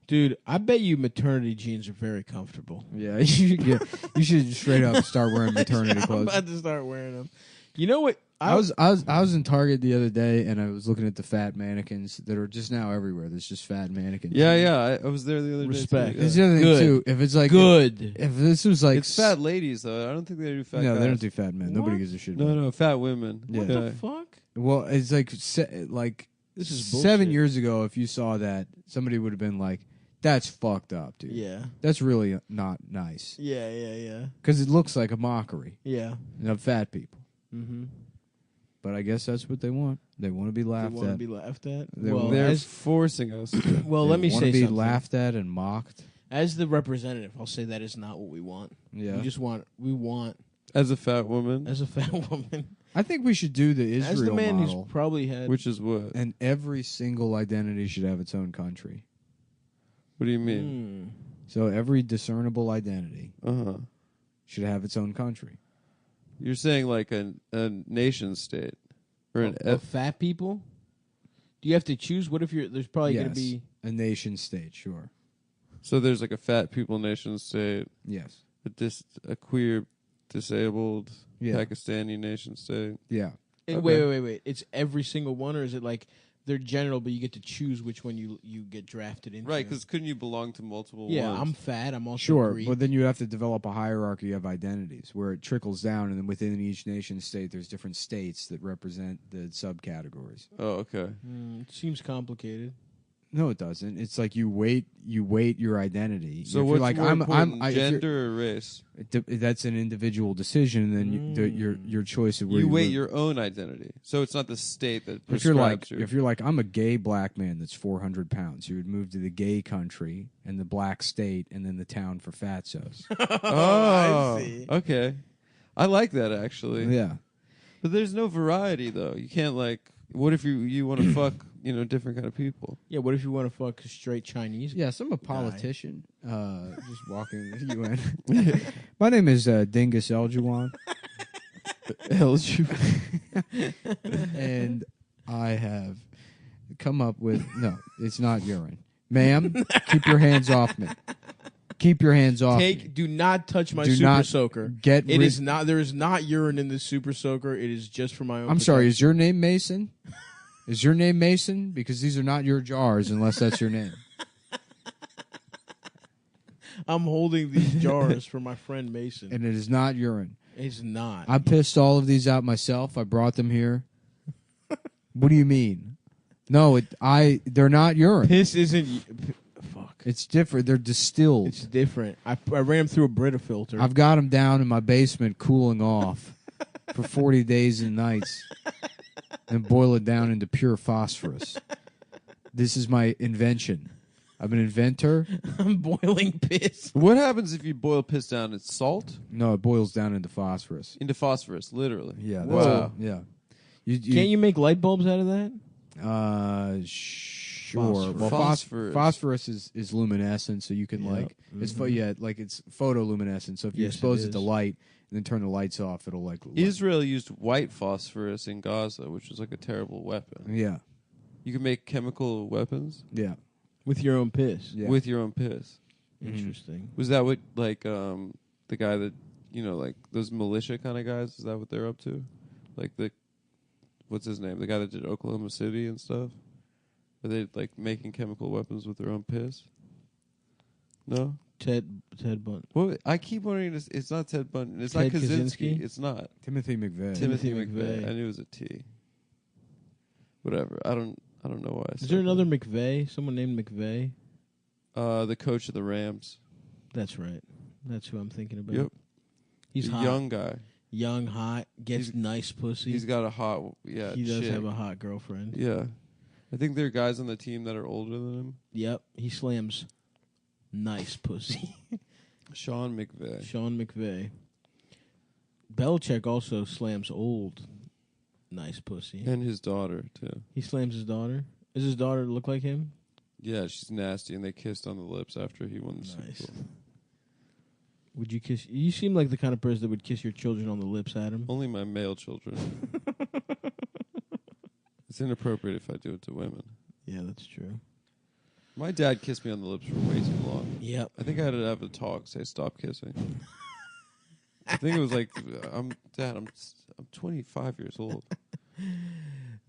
Dude, I bet you maternity jeans are very comfortable. Yeah, you should straight up start wearing maternity I'm clothes. about to start wearing them. You know what? I was in Target the other day and I was looking at the fat mannequins that are just now everywhere. There's just fat mannequins. Yeah. I was there the other Respect. day. That's the other thing Good. too. If it's like Good. if this was like It's fat ladies though. I don't think they do fat. no, guys. they don't do fat men. Nobody gives a shit. about No, fat women. Yeah. What the fuck? Well, it's like This is 7 bullshit. years ago. If you saw that, somebody would have been like, "That's fucked up, dude. Yeah. That's really not nice." Yeah. Because it looks like a mockery Yeah. of fat people. Mm-hmm. But I guess that's what they want. They want to be They laughed want to at. be laughed at. They- Well, They're as, forcing us. well, They let me want say to be something. laughed at and mocked. As the representative, I'll say that is not what we want. Yeah. We want As a fat woman. as a fat woman. I think we should do the Israel As the man model, who's probably had. Which is what? and every single identity should have its own country. What do you mean? So every discernible identity Uh-huh. should have its own country. You're saying like a nation state. Or an of fat people? Do you have to choose? What if there's probably going to Yes. be. A nation state, sure. So there's like a fat people nation state, Yes. a queer disabled Yeah. Pakistani nation state. Yeah. Eh, Wait. It's every single one, or is it like they're general, but you get to choose which one you get drafted into? Right, because couldn't you belong to multiple Yeah, ones? I'm fat. I'm also Sure, Greek. but then you have to develop a hierarchy of identities where it trickles down, and then within each nation state, there's different states that represent the subcategories. Oh, okay. It seems complicated. No, it doesn't. It's like you weight your identity. So If what's you're like more important, if you're- gender or race? That's an individual decision, and then your choice of where You weight live. your own identity. So it's not the state that If you're like prescribes you. if you're like I'm a gay black man that's 400 pounds, you would move to the gay country and the black state, and then the town for fatzos. Oh, I see. okay. I like that actually. Yeah. But there's no variety though. You can't like. What if you want to fuck different kind of people? Yeah, what if you want to fuck a straight Chinese? Yes, I'm a politician. Just walking the UN. My name is Dingus Eljuwan. Eljuwan. And I have come up with no. It's not urine, ma'am. Keep your hands off me. Keep your hands off me. Do not touch my Do super not soaker. get It rid- is not. There is not urine in the super soaker. It is just for my own. I'm sorry. Is your name Mason? Is your name Mason? Because these are not your jars, unless that's your name. I'm holding these jars for my friend Mason. And it is not urine. It's not. I pissed all of these out myself. I brought them here. What do you mean? No, they're not urine. Piss isn't. Fuck. It's different. They're distilled. It's different. I ran them through a Brita filter. I've got them down in my basement cooling off for 40 days and nights and boil it down into pure phosphorus. This is my invention. I'm an inventor. I'm boiling piss. What happens if you boil piss down? It's salt? No, it boils down into phosphorus. Into phosphorus, literally. Yeah. Wow. Yeah. Can't you make light bulbs out of that? Sure. Well, Phosphorus. phosphorus is luminescent, so you can it's it's photoluminescent. So if you Yes, expose it it to is. light and then turn the lights off, it'll Israel used white phosphorus in Gaza, which was like a terrible weapon. Yeah. You can make chemical weapons Yeah. With your own piss. Yeah. with your own piss. Interesting. Was that what the guy that like those militia kind of guys? Is that what they're up to? Like what's his name? The guy that did Oklahoma City and stuff. Are they like making chemical weapons with their own piss? No. Ted Bundy. What I keep wondering is it's not Ted Bundy. It's Ted not Kaczynski. Kaczynski? It's not Timothy McVeigh. Timothy McVeigh. McVeigh. I knew it was a T. Whatever. I don't know why. I Is said there that. another McVeigh? Someone named McVeigh? The coach of the Rams. That's right. That's who I'm thinking about. Yep. He's a hot. young guy. Young, hot, gets nice pussy. He's got a hot He does chick. have a hot girlfriend. Yeah. I think there are guys on the team that are older than him. Yep. He slams nice pussy. Sean McVeigh. Sean McVeigh. Belichick also slams old nice pussy. And his daughter, too. He slams his daughter. Does his daughter look like him? Yeah, she's nasty, and they kissed on the lips after he won the Super Bowl. Would you kiss? You seem like the kind of person that would kiss your children on the lips, Adam. Only my male children. It's inappropriate if I do it to women. Yeah, that's true. My dad kissed me on the lips for way too long. Yep. I think I had to have a talk, say stop kissing. I think it was like, I'm 25 years old.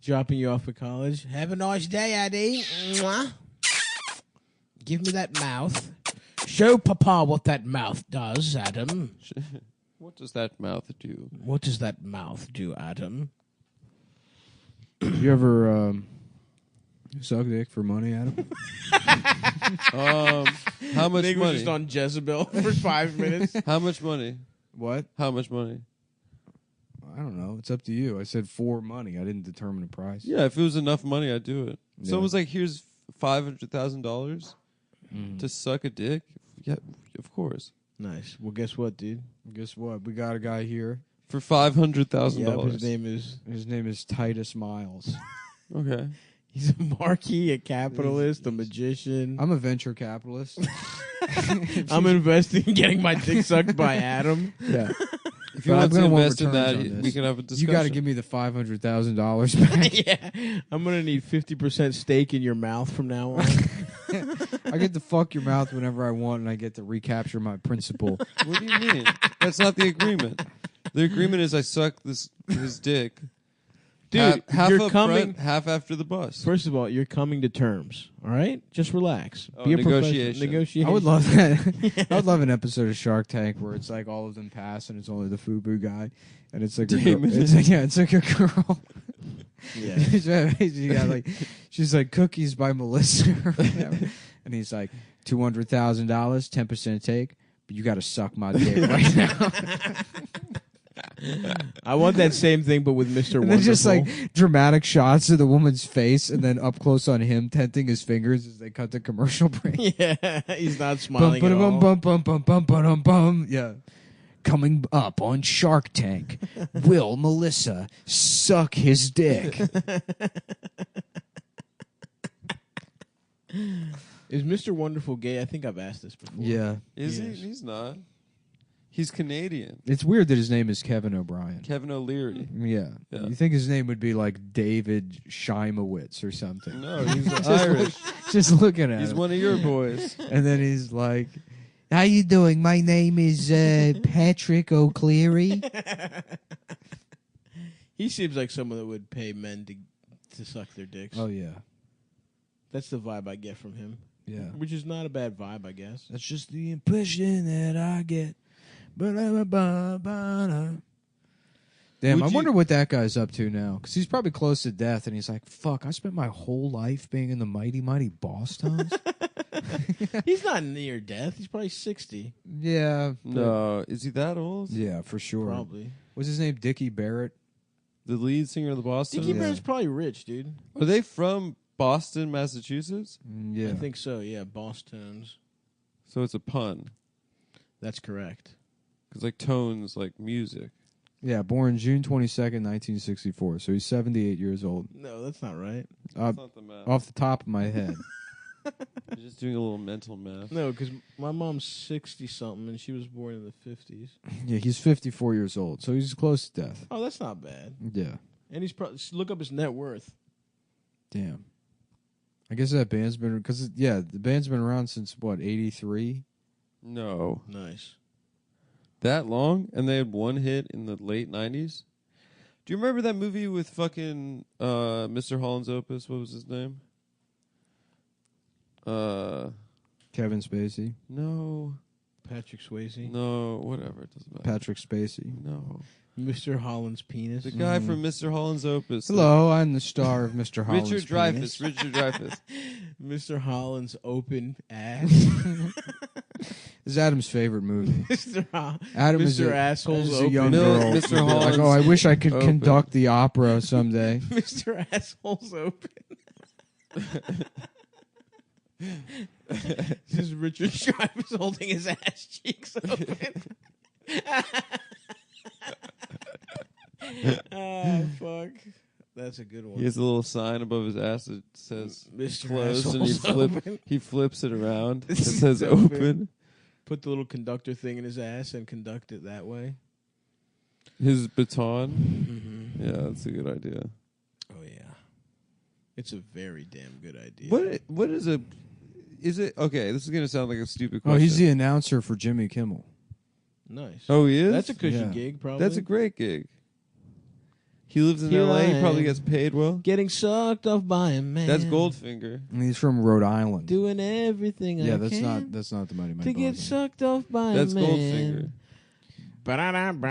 Dropping you off at college. Have a nice day, Addy. Mwah. Give me that mouth. Show Papa what that mouth does, Adam. What does that mouth do? What does that mouth do, Adam? You ever suck dick for money, Adam? How much Nick money? was just on Jezebel for 5 minutes. How much money? What? How much money? I don't know. It's up to you. I said for money. I didn't determine a price. Yeah, if it was enough money, I'd do it. Yeah. Someone's like, here's $500,000 to suck a dick. Yeah, of course. Nice. Well, guess what, dude? Guess what? We got a guy here. For $500,000. Yep, his name is Titus Miles. Okay. He's a marquis, a capitalist, a magician. I'm a venture capitalist. I'm investing in getting my dick sucked by Adam. Yeah. If you want to invest in that, we can have a discussion. You got to give me the $500,000 back. Yeah. I'm going to need 50% stake in your mouth from now on. I get to fuck your mouth whenever I want, and I get to recapture my principal. What do you mean? That's not the agreement. The agreement is I suck his dick. Dude, half you're up coming. front, half after the bus. First of all, you're coming to terms. All right? Just relax. Oh, Be a negotiation. Negotiation. I would love that. I would love an episode of Shark Tank where it's like all of them pass and it's only the FUBU guy, and it's like a girl. It's like a girl. Yeah. she's like Cookies by Melissa, or whatever. And he's like $200,000, 10% take, but you got to suck my dick right now. I want that same thing, but with Mr. And Wonderful. then just like dramatic shots of the woman's face, and then up close on him tenting his fingers as they cut the commercial break. Yeah, he's not smiling at all. Bum. Yeah. Coming up on Shark Tank, will Melissa suck his dick? Is Mr. Wonderful gay? I think I've asked this before. Yeah. Is he? He's not. He's Canadian. It's weird that his name is Kevin O'Brien. Kevin O'Leary. Yeah. Yeah. You think his name would be like David Shimowitz or something. No, he's Irish. Just looking at He's him. one of your boys. And then he's like, how you doing? My name is Patrick O'Cleary. He seems like someone that would pay men to suck their dicks. Oh, yeah. That's the vibe I get from him. Yeah. Which is not a bad vibe, I guess. That's just the impression that I get. Damn, I wonder what that guy's up to now. Because he's probably close to death, and he's like, fuck, I spent my whole life being in the mighty, mighty Bostons. He's not near death. He's probably 60. Yeah. No, is he that old? Yeah, for sure. Probably. What's his name? Dickie Barrett? The lead singer of the Boston? Dickie Barrett's probably rich, dude. Are they from Boston, Massachusetts? Yeah. I think so, yeah. Boston's. So it's a pun. That's correct. Because like tones, like music. Yeah, born June 22nd, 1964. So he's 78 years old. No, that's not right. That's not the math. Off the top of my head. I'm just doing a little mental math. No, because my mom's 60-something, and she was born in the 50s. Yeah, he's 54 years old. So he's close to death. Oh, that's not bad. Yeah. And he's probably... Look up his net worth. Damn. I guess that band's been... Because, yeah, the band's been around since, what, 83? No. Nice. That long? And they had one hit in the late 90s? Do you remember that movie with fucking Mr. Holland's Opus? What was his name? Kevin Spacey? No. Patrick Swayze? No, whatever. It doesn't matter. Patrick Spacey? No. Mr. Holland's penis? The guy from Mr. Holland's Opus. Hello, I'm the star of Mr. Holland's Richard Penis. Dreyfuss. Richard Dreyfuss. Mr. Holland's open ass. This is Adam's favorite movie. Mr. Adam is Mr. a, Asshole's is a open. young Mil- girl. Mr. Like, Holland's oh, I wish I could open. conduct the opera someday. Mr. Asshole's open. This is Richard Dreyfuss holding his ass cheeks open. Oh, fuck. That's a good one. He has a little sign above his ass that says Mr. closed, and Asshole's he flips it around. It This is says so open. Put the little conductor thing in his ass and conduct it that way. His baton. Yeah, that's a good idea. Oh, yeah. It's a very damn good idea. What is a... Is it... Okay, this is going to sound like a stupid Oh, question. he's the announcer for Jimmy Kimmel. Nice. Oh, he is? That's a cushy Yeah. gig, probably. That's a great gig. He lives in Here L.A. I He probably am. gets paid well. Getting sucked off by a man. That's Goldfinger. And he's from Rhode Island. Doing everything I that's can not the Mighty Mighty to get Boston. sucked off by That's a man. Goldfinger.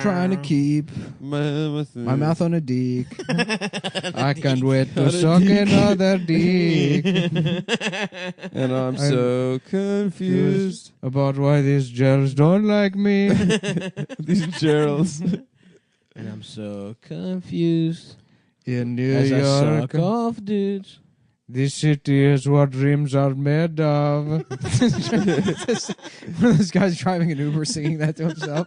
Trying to keep my mouth on a dick. I can't wait to suck another dick. And I'm so confused. About why these girls don't like me. These Geralds. And I'm so confused In New as I York, suck off dudes. this city is what dreams are made of. One of those guys driving an Uber singing that to himself.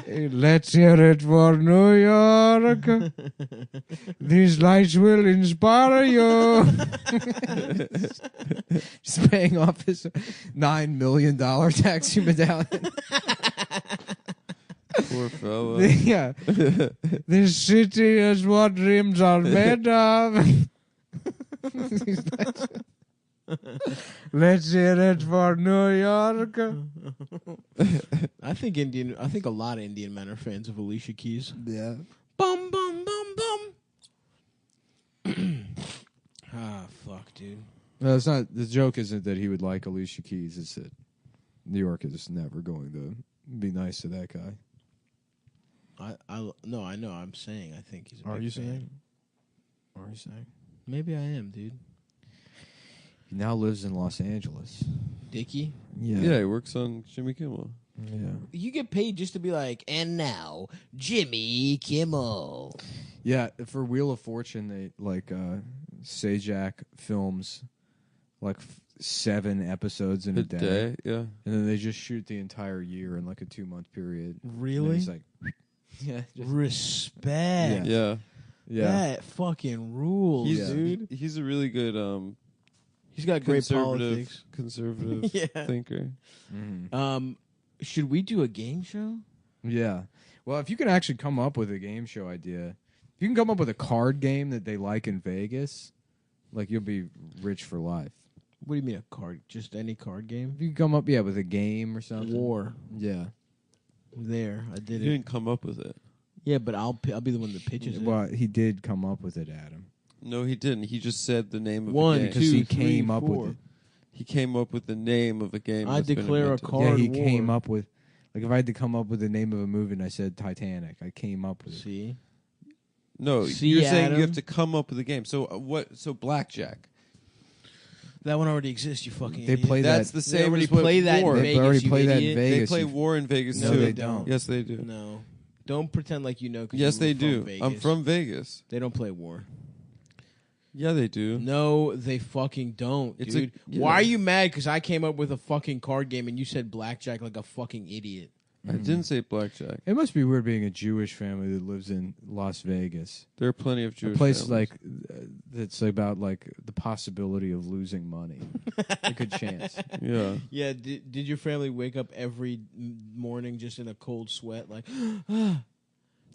Let's hear it for New York. These lights will inspire you. Just paying off his $9 million taxi medallion. Poor fella. Yeah. This city is what dreams are made of. Let's hear it for New York. I think a lot of Indian men are fans of Alicia Keys. Yeah. Bum bum bum bum. Ah, fuck, dude. No, it's not. The joke isn't that he would like Alicia Keys. It's that New York is never going to be nice to that guy. No, I know. I'm saying I think he's a Are big you fan. saying? Are you saying? Maybe I am, dude. He now lives in Los Angeles. Dickie? Yeah, he works on Jimmy Kimmel. Yeah. You get paid just to be like, and now, Jimmy Kimmel. Yeah, for Wheel of Fortune, they like Sajak films like 7 episodes in a day. Yeah. And then they just shoot the entire year in like a 2-month period. Really? And he's like, yeah, Respect. Yeah. yeah. That fucking rules, dude. He's a really good He's got great politics. conservative Yeah. thinker. Mm-hmm. Should we do a game show? Yeah. Well, if you can actually come up with a game show idea, if you can come up with a card game that they like in Vegas, like you'll be rich for life. What do you mean a card? Just any card game? If you can come up, with a game or something. War. Yeah. There, I did You it. didn't come up with it. Yeah, but I'll be the one that pitches it. Well, he did come up with it, Adam. No, he didn't. He just said the name of One, a game. Because he 2, 3, came up 4. with it. He came up with the name of a game. I that's been declare a invented. card. Yeah, he war. came up with, like, if I had to come up with the name of a movie and I said Titanic, I came up with it. See? No, See, you're saying Adam? you have to come up with a game. So what? So blackjack. That one already exists, you fucking They idiot. play That's that. the They same already as what play that in war. They Vegas, already you play that in idiot. Vegas. They play you- war in Vegas No, too. they don't. Yes, they do. No. Don't pretend like you know. 'Cause Yes, you they were do. from Vegas. I'm from Vegas. They don't play war. Yeah, they do. No, they fucking don't, It's dude. yeah. Why are you mad? Because I came up with a fucking card game and you said blackjack like a fucking idiot. I didn't say blackjack. It must be weird being a Jewish family that lives in Las Vegas. There are plenty of Jewish A place families. like that's about like the possibility of losing money. A good chance. Yeah. Yeah, did your family wake up every morning just in a cold sweat like, I don't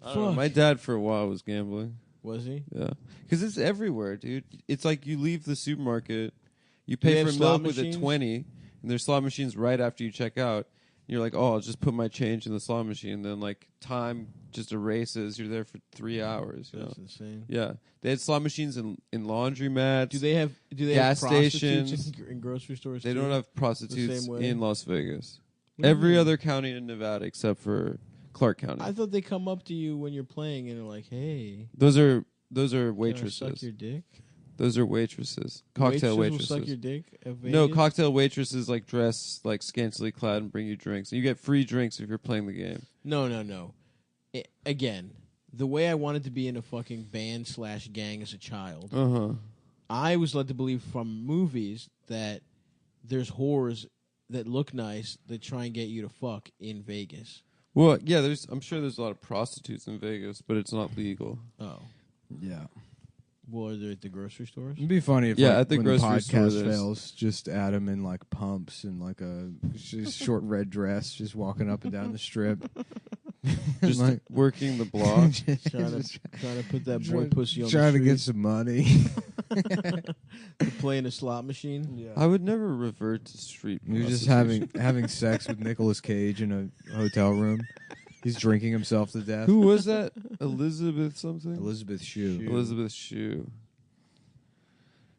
know. fuck. My dad for a while was gambling. Was he? Yeah. Because it's everywhere, dude. It's like you leave the supermarket, you Do they pay have for slot milk with a machines? 20, and there's slot machines right after you check out. And you're like, oh, I'll just put my change in the slot machine. And then, like, time just erases. You're there for 3 hours. You That's know? insane. Yeah. They had slot machines in laundromats. Do they have gas have prostitutes stations. in grocery stores? They too? don't have prostitutes same way? in Las Vegas. What do you Every mean? other county in Nevada except for Clark County. I thought they come up to you when you're playing and they're like, "Hey, Those are can I suck waitresses. your dick?" Those are waitresses. Cocktail Waitresses waitresses. will suck your dick at No, Vegas? cocktail waitresses like dress like scantily clad and bring you drinks. And you get free drinks if you're playing the game. No. Again, the way I wanted to be in a fucking band/gang as a child, Uh-huh. I was led to believe from movies that there's whores that look nice that try and get you to fuck in Vegas. Well, yeah, I'm sure there's a lot of prostitutes in Vegas, but it's not legal. Oh. Yeah. Well, are they at the grocery stores? It'd be funny if Yeah, like, at the when grocery the store podcast there's- fails, just Adam in like pumps and like a just short red dress, just walking up and down the strip, Just like, working the block. Trying to put that boy pussy on trying the to get street some money. to play in a slot machine. I would never revert to street You're just prostitution. having sex with Nicolas Cage in a hotel room. He's drinking himself to death. Who was that? Elizabeth something? Elizabeth Shue. Elizabeth Shue.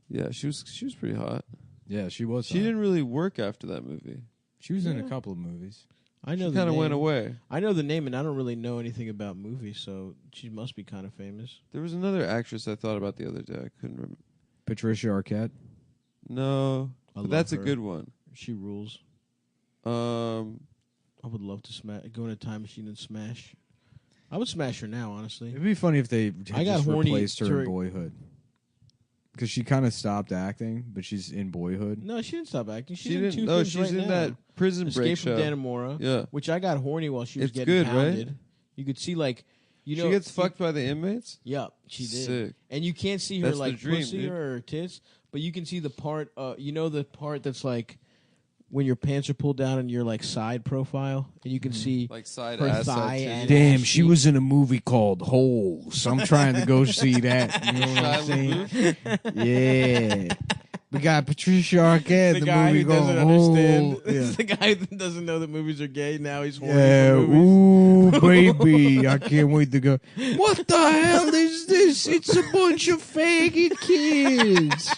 Yeah, she was pretty hot. Yeah, she was. She hot. didn't really work after that movie. She was in a couple of movies. I know She the kind of went name. away. I know the name, and I don't really know anything about movies, so she must be kind of famous. There was another actress I thought about the other day. I couldn't remember. Patricia Arquette. No, I but love that's a her. good one. She rules. I I would love to go in a time machine and smash. I would smash her now, honestly. It'd be funny if they had I got just horny replaced her in during- Boyhood. Because she kind of stopped acting, but she's in Boyhood. No, she didn't stop acting. She's She in didn't. two No, things she's right in now. that Prison Escape Break from show. Dannemora. Yeah. Which I got horny while she was It's getting good, right? pounded. You could see like, you know, she gets fucked by the inmates. Yeah, she did. Sick. And you can't see her That's the like dream, pussy dude. or her tits, but you can see the part. You know the part that's like when your pants are pulled down and your like side profile, and you can see Like side her ass, thigh side and titty. Damn, ass she cheek. was in a movie called Holes. I'm trying to go see that. You know what I'm Shia saying? LaBeouf? Yeah. We got Patricia Arquette. the The guy movie who doesn't called understand. Holes. Yeah. The guy that doesn't know that movies are gay. Now he's horny Yeah, for movies. ooh, baby. I can't wait to go. What the hell is this? It's a bunch of faggot kids.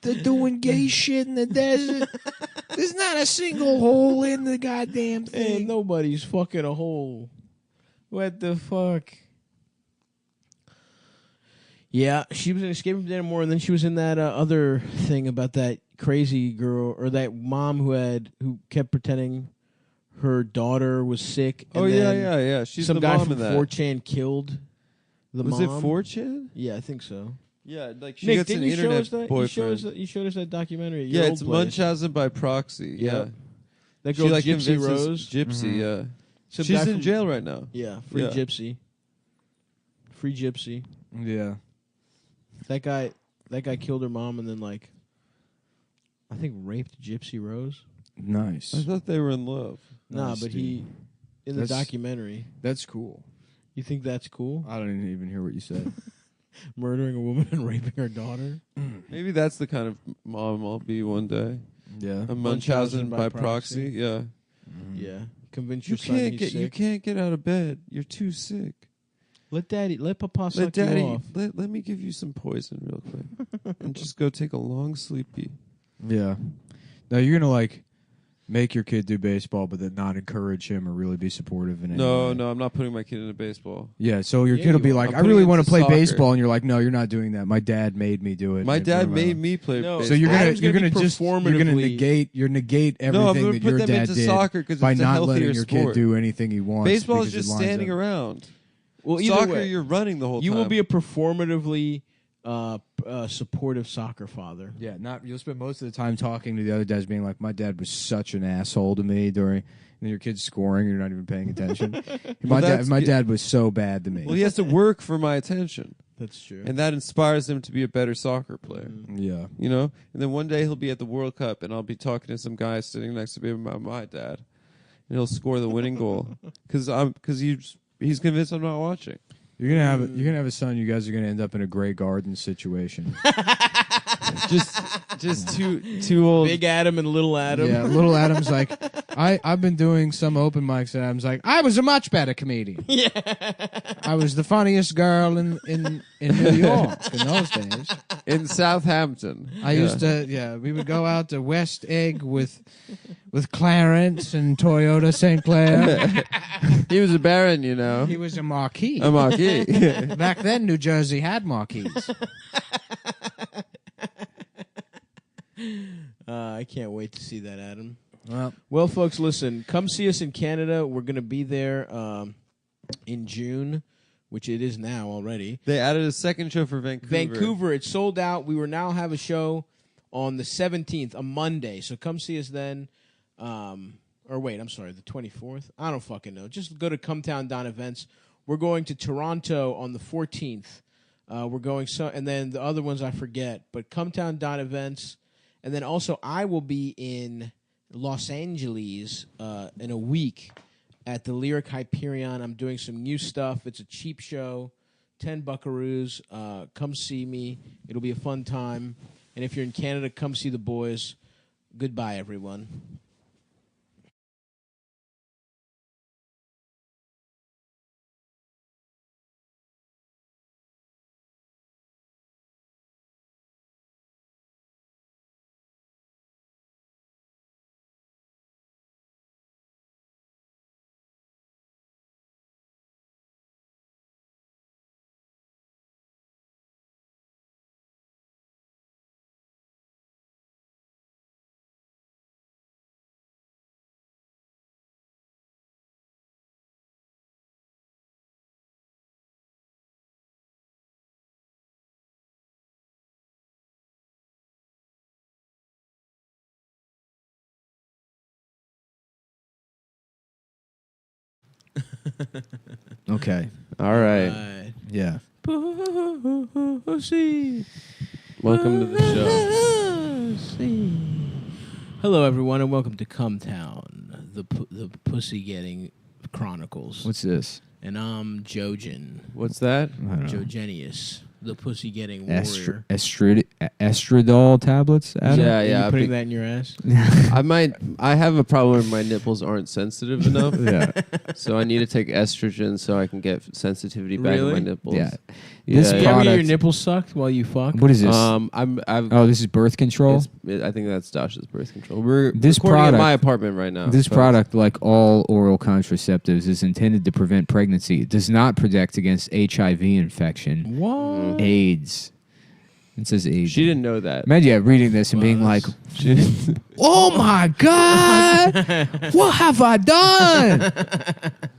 They're doing gay shit in the desert. There's not a single hole in the goddamn Ain't thing. nobody's fucking a hole. What the fuck? Yeah, she was in Escape from Dannemora, and then she was in that other thing about that crazy girl or that mom who kept pretending her daughter was sick. And Oh yeah, then yeah. She's some the guy mom from in that. 4chan killed the Was mom. it 4chan? Yeah, I think so. Yeah, like she Nick, gets didn't an you show internet us that? boyfriend. You showed us that documentary. At your Yeah, old it's place. Munchausen by proxy. Yeah. Yeah, That she girl, like Gypsy convinces Rose. Gypsy, yeah. Some She's guy in from- jail right now. Yeah, free Yeah. Gypsy. Free Gypsy. Yeah. That guy killed her mom and then like I think raped Gypsy Rose. Nice. I thought they were in love. Nah, Nice, but dude. in the documentary. That's cool. You think that's cool? I don't even hear what you said. Murdering a woman and raping her daughter? Maybe that's the kind of mom I'll be one day. Yeah. A Munchausen by proxy. Yeah. Yeah. Convince You your son can't he's get sick. you can't get out of bed. You're too sick. Let Papa Let suck Daddy you off. let me give you some poison real quick, and just go take a long sleepy. Yeah. Now you're gonna like make your kid do baseball, but then not encourage him or really be supportive in any No, way. no, I'm not putting my kid into baseball. Yeah, so your Yeah, kid will you be are. like, I'm I putting really him want to into play soccer. baseball, and you're like, no, you're not doing that. My dad made me do it. My And dad blah, blah, made blah. me play No, So baseball. Adam's you're gonna gonna be just you're gonna performatively- negate everything No, I'm gonna that put your them dad into did soccer 'cause by it's a not healthier letting your sport. kid do anything he wants. Baseball is because it just lines standing up. around. Well, either Soccer, way, you're running the whole you time. will be a performatively supportive soccer father. Yeah, you'll spend most of the time talking to the other dads, being like, "My dad was such an asshole to me during." And your kid's scoring, and you're not even paying attention. my dad was so bad to me. Well, he has to work for my attention, That's true. and that inspires him to be a better soccer player. Yeah. You know, and then one day he'll be at the World Cup, and I'll be talking to some guy sitting next to me about my dad, and he'll score the winning goal because he's convinced I'm not watching. You're gonna have a son. You guys are gonna end up in a Grey Garden situation. just two old. Big Adam and Little Adam. Yeah, little Adam's like, I've been doing some open mics, and Adam's like, I was a much better comedian. Yeah, I was the funniest girl in New York in those days. In Southampton. I used to, we would go out to West Egg with Clarence and Toyota St. Clair. He was a baron, you know. He was a marquis. A marquis. Back then, New Jersey had marquis. I can't wait to see that, Adam. Well, Well, folks, listen. Come see us in Canada. We're going to be there in June, which it is now already. They added a second show for Vancouver. It's sold out. We will now have a show on the 17th, a Monday. So come see us then. Or wait, I'm sorry, the 24th? I don't fucking know. Just go to Cumtown Events. We're going to Toronto on the 14th. We're going and then the other ones I forget. But Cumtown Events. And then also I will be in Los Angeles in a week at the Lyric Hyperion. I'm doing some new stuff. It's a cheap show, 10 buckaroos. Come see me. It'll be a fun time. And if you're in Canada, come see the boys. Goodbye, everyone. okay. All right. Yeah. Pussy. Welcome to the show. Hello, everyone, and welcome to Cumtown, the Pussy Getting Chronicles. What's this? And I'm Jojen. What's that? I don't know. Jogenius, the Pussy Getting Warrior. Estradiol tablets? Adam? Yeah, Are you yeah. putting that in your ass? I have a problem where my nipples aren't sensitive enough. Yeah. So I need to take estrogen so I can get sensitivity back in my Really? nipples. Yeah. Yeah, This yeah. You ever get your product- nipples sucked while you fuck? What is this? I've this is birth control? I think that's Dash's birth control. We're This recording product- at my apartment right now. This so- product, like all oral contraceptives, is intended to prevent pregnancy. It does not protect against HIV infection, What? AIDS. It says AIDS. She didn't know that. Imagine reading this and being like, "Oh my God, what have I done?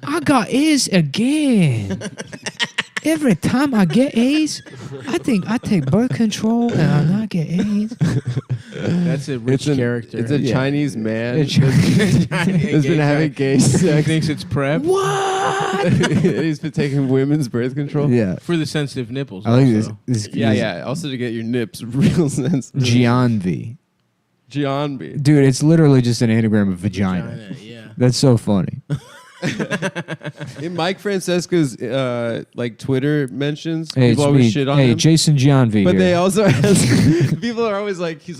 I got AIDS again. Every time I get AIDS, I think I take birth control and I not get AIDS." That's a rich character. It's a Chinese man A Chinese- who's been having gay He sex. thinks it's PrEP. What? He's been taking women's birth control. Yeah, For the sensitive nipples. I like this. also. This Yeah, yeah. Also to get your nips real sensitive. Gianvi. Giambi. Dude, it's literally just an anagram of vagina. Yeah. That's so funny. In Mike Francesca's like Twitter mentions, Hey, people it's always me. shit on Hey, him. Jason Gianvi But here. they also people are always like he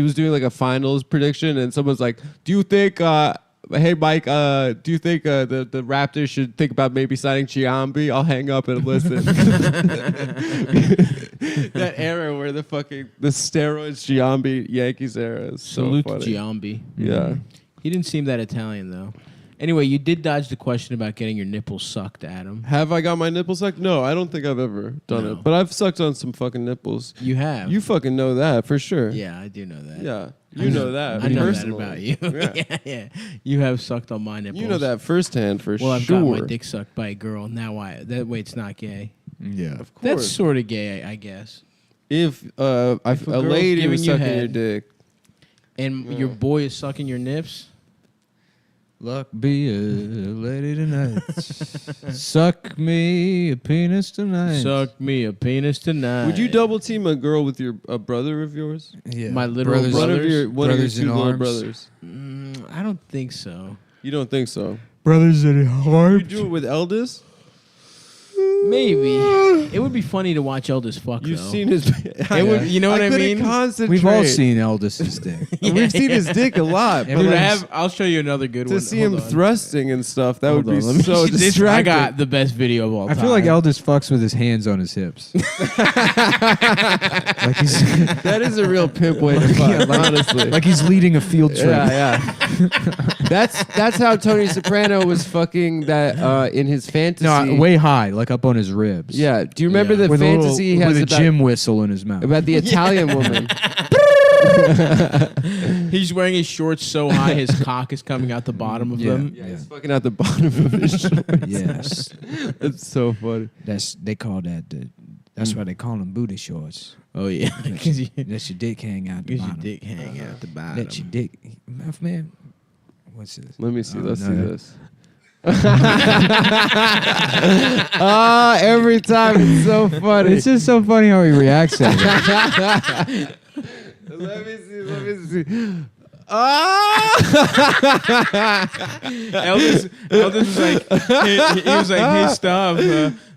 was doing like a finals prediction and someone's like, do you think hey Mike, do you think the Raptors should think about maybe signing Giambi? I'll hang up and listen. That era where the steroids Giambi Yankees era is so Salute funny. Giambi. Yeah. He didn't seem that Italian though. Anyway, you did dodge the question about getting your nipples sucked, Adam. Have I got my nipple sucked? No, I don't think I've ever done it. But I've sucked on some fucking nipples. You have. You fucking know that for sure. Yeah, I do know that. Yeah. You know that. I know that personally. about you. Yeah. yeah. You have sucked on my nipples. You know that firsthand for well, sure. I've got my dick sucked by a girl. Now that way it's not gay. Yeah. Of course. That's sort of gay, I guess. If a girl's lady was giving you sucking your head dick. And your boy is sucking your nips. Luck be a lady tonight. Suck me a penis tonight. Suck me a penis tonight. Would you double team a girl with a brother of yours? Yeah. My literal brothers, brothers? One of your brothers two in little arms. brothers. I don't think so. You don't think so? Brothers in You heart. do it with Eldest? Maybe. It would be funny to watch Eldest fuck, You've though. seen his. You know what I couldn't mean? Concentrate. We've all seen Eldest's dick. We've seen his dick a lot. Dude, but like, I'll show you another good one. to see Hold him on. thrusting and stuff, that Hold would be on, let me so see this. distracting. I got the best video of all I time. feel like Eldest fucks with his hands on his hips. Like he's That is a real pimp way to fuck, honestly. like he's leading a field trip. Yeah. That's how Tony Soprano was fucking that in his fantasy. No, way high, like up on his ribs. Yeah. Do you remember the with fantasy he a has with a gym whistle in his mouth. about the Italian woman? He's wearing his shorts so high his cock is coming out the bottom of them. Yeah, he's fucking out the bottom of his shorts. Yes, That's so funny. they call that. That's why they call them booty shorts. Oh yeah, because Let your dick hang out the your bottom. dick hang out the bottom. Let your dick, man. What's this? Let me see. Oh, Let's no, see no. this. Every time it's so funny. It's just so funny how he reacts to it. Let me see. Elvis was like, he was like, hey, stop.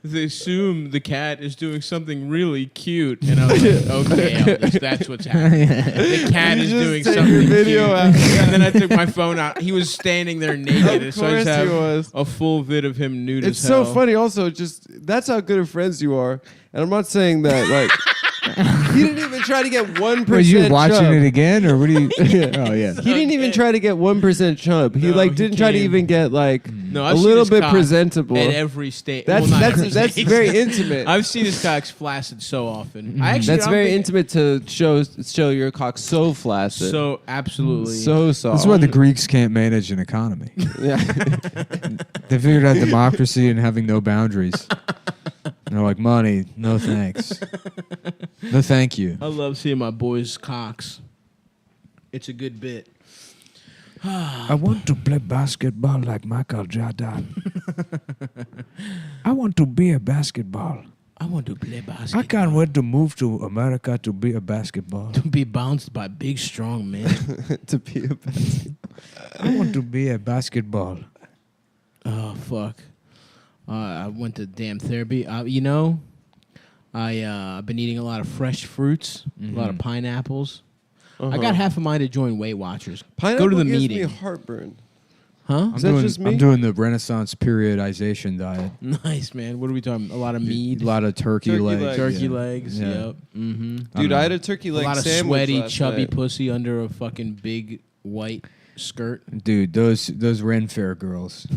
They assume the cat is doing something really cute, and I was like, okay, Elvis, that's what's happening. The cat is doing take something your video cute. out. And then I took my phone out. He was standing there naked, and so I course just have he was. a full vid of him nude It's as so hell. funny. Also, just that's how good of friends you are. And I'm not saying that like he didn't even try to get 1%. Were you watching chub. it again, or what do you? Oh yeah. He didn't even try to get 1% chub. He No, like he didn't try to came. even get like No, a I've seen little his bit cock presentable. at every stage. That's Well, not every that's stage. very intimate. I've seen his cocks flaccid so often. I actually That's don't very think- intimate to show your cock so flaccid, So absolutely. so soft. That's why the Greeks can't manage an economy. yeah. They figured out democracy and having no boundaries. And they're like, money, no thanks. No thank you. I love seeing my boys' cocks. It's a good bit. I want to play basketball like Michael Jordan. I want to be a basketball. I want to play basketball. I can't wait to move to America to be a basketball. To be bounced by big, strong men. To be a basketball. I want to be a basketball. Oh, fuck. I went to damn therapy. I've been eating a lot of fresh fruits, a lot of pineapples. I got half a mind to join Weight Watchers. Pineapple Go to the gives meeting. me heartburn. Huh? Is that just me? I'm doing the Renaissance periodization diet. Nice, man. What are we talking? A lot of meat, A lot of turkey legs. turkey yeah. legs. Yeah. Yep. Mm-hmm. Dude, I had a turkey A leg lot of sandwich sweaty, last chubby night. pussy under a fucking big white skirt. Dude, those Ren Fair girls.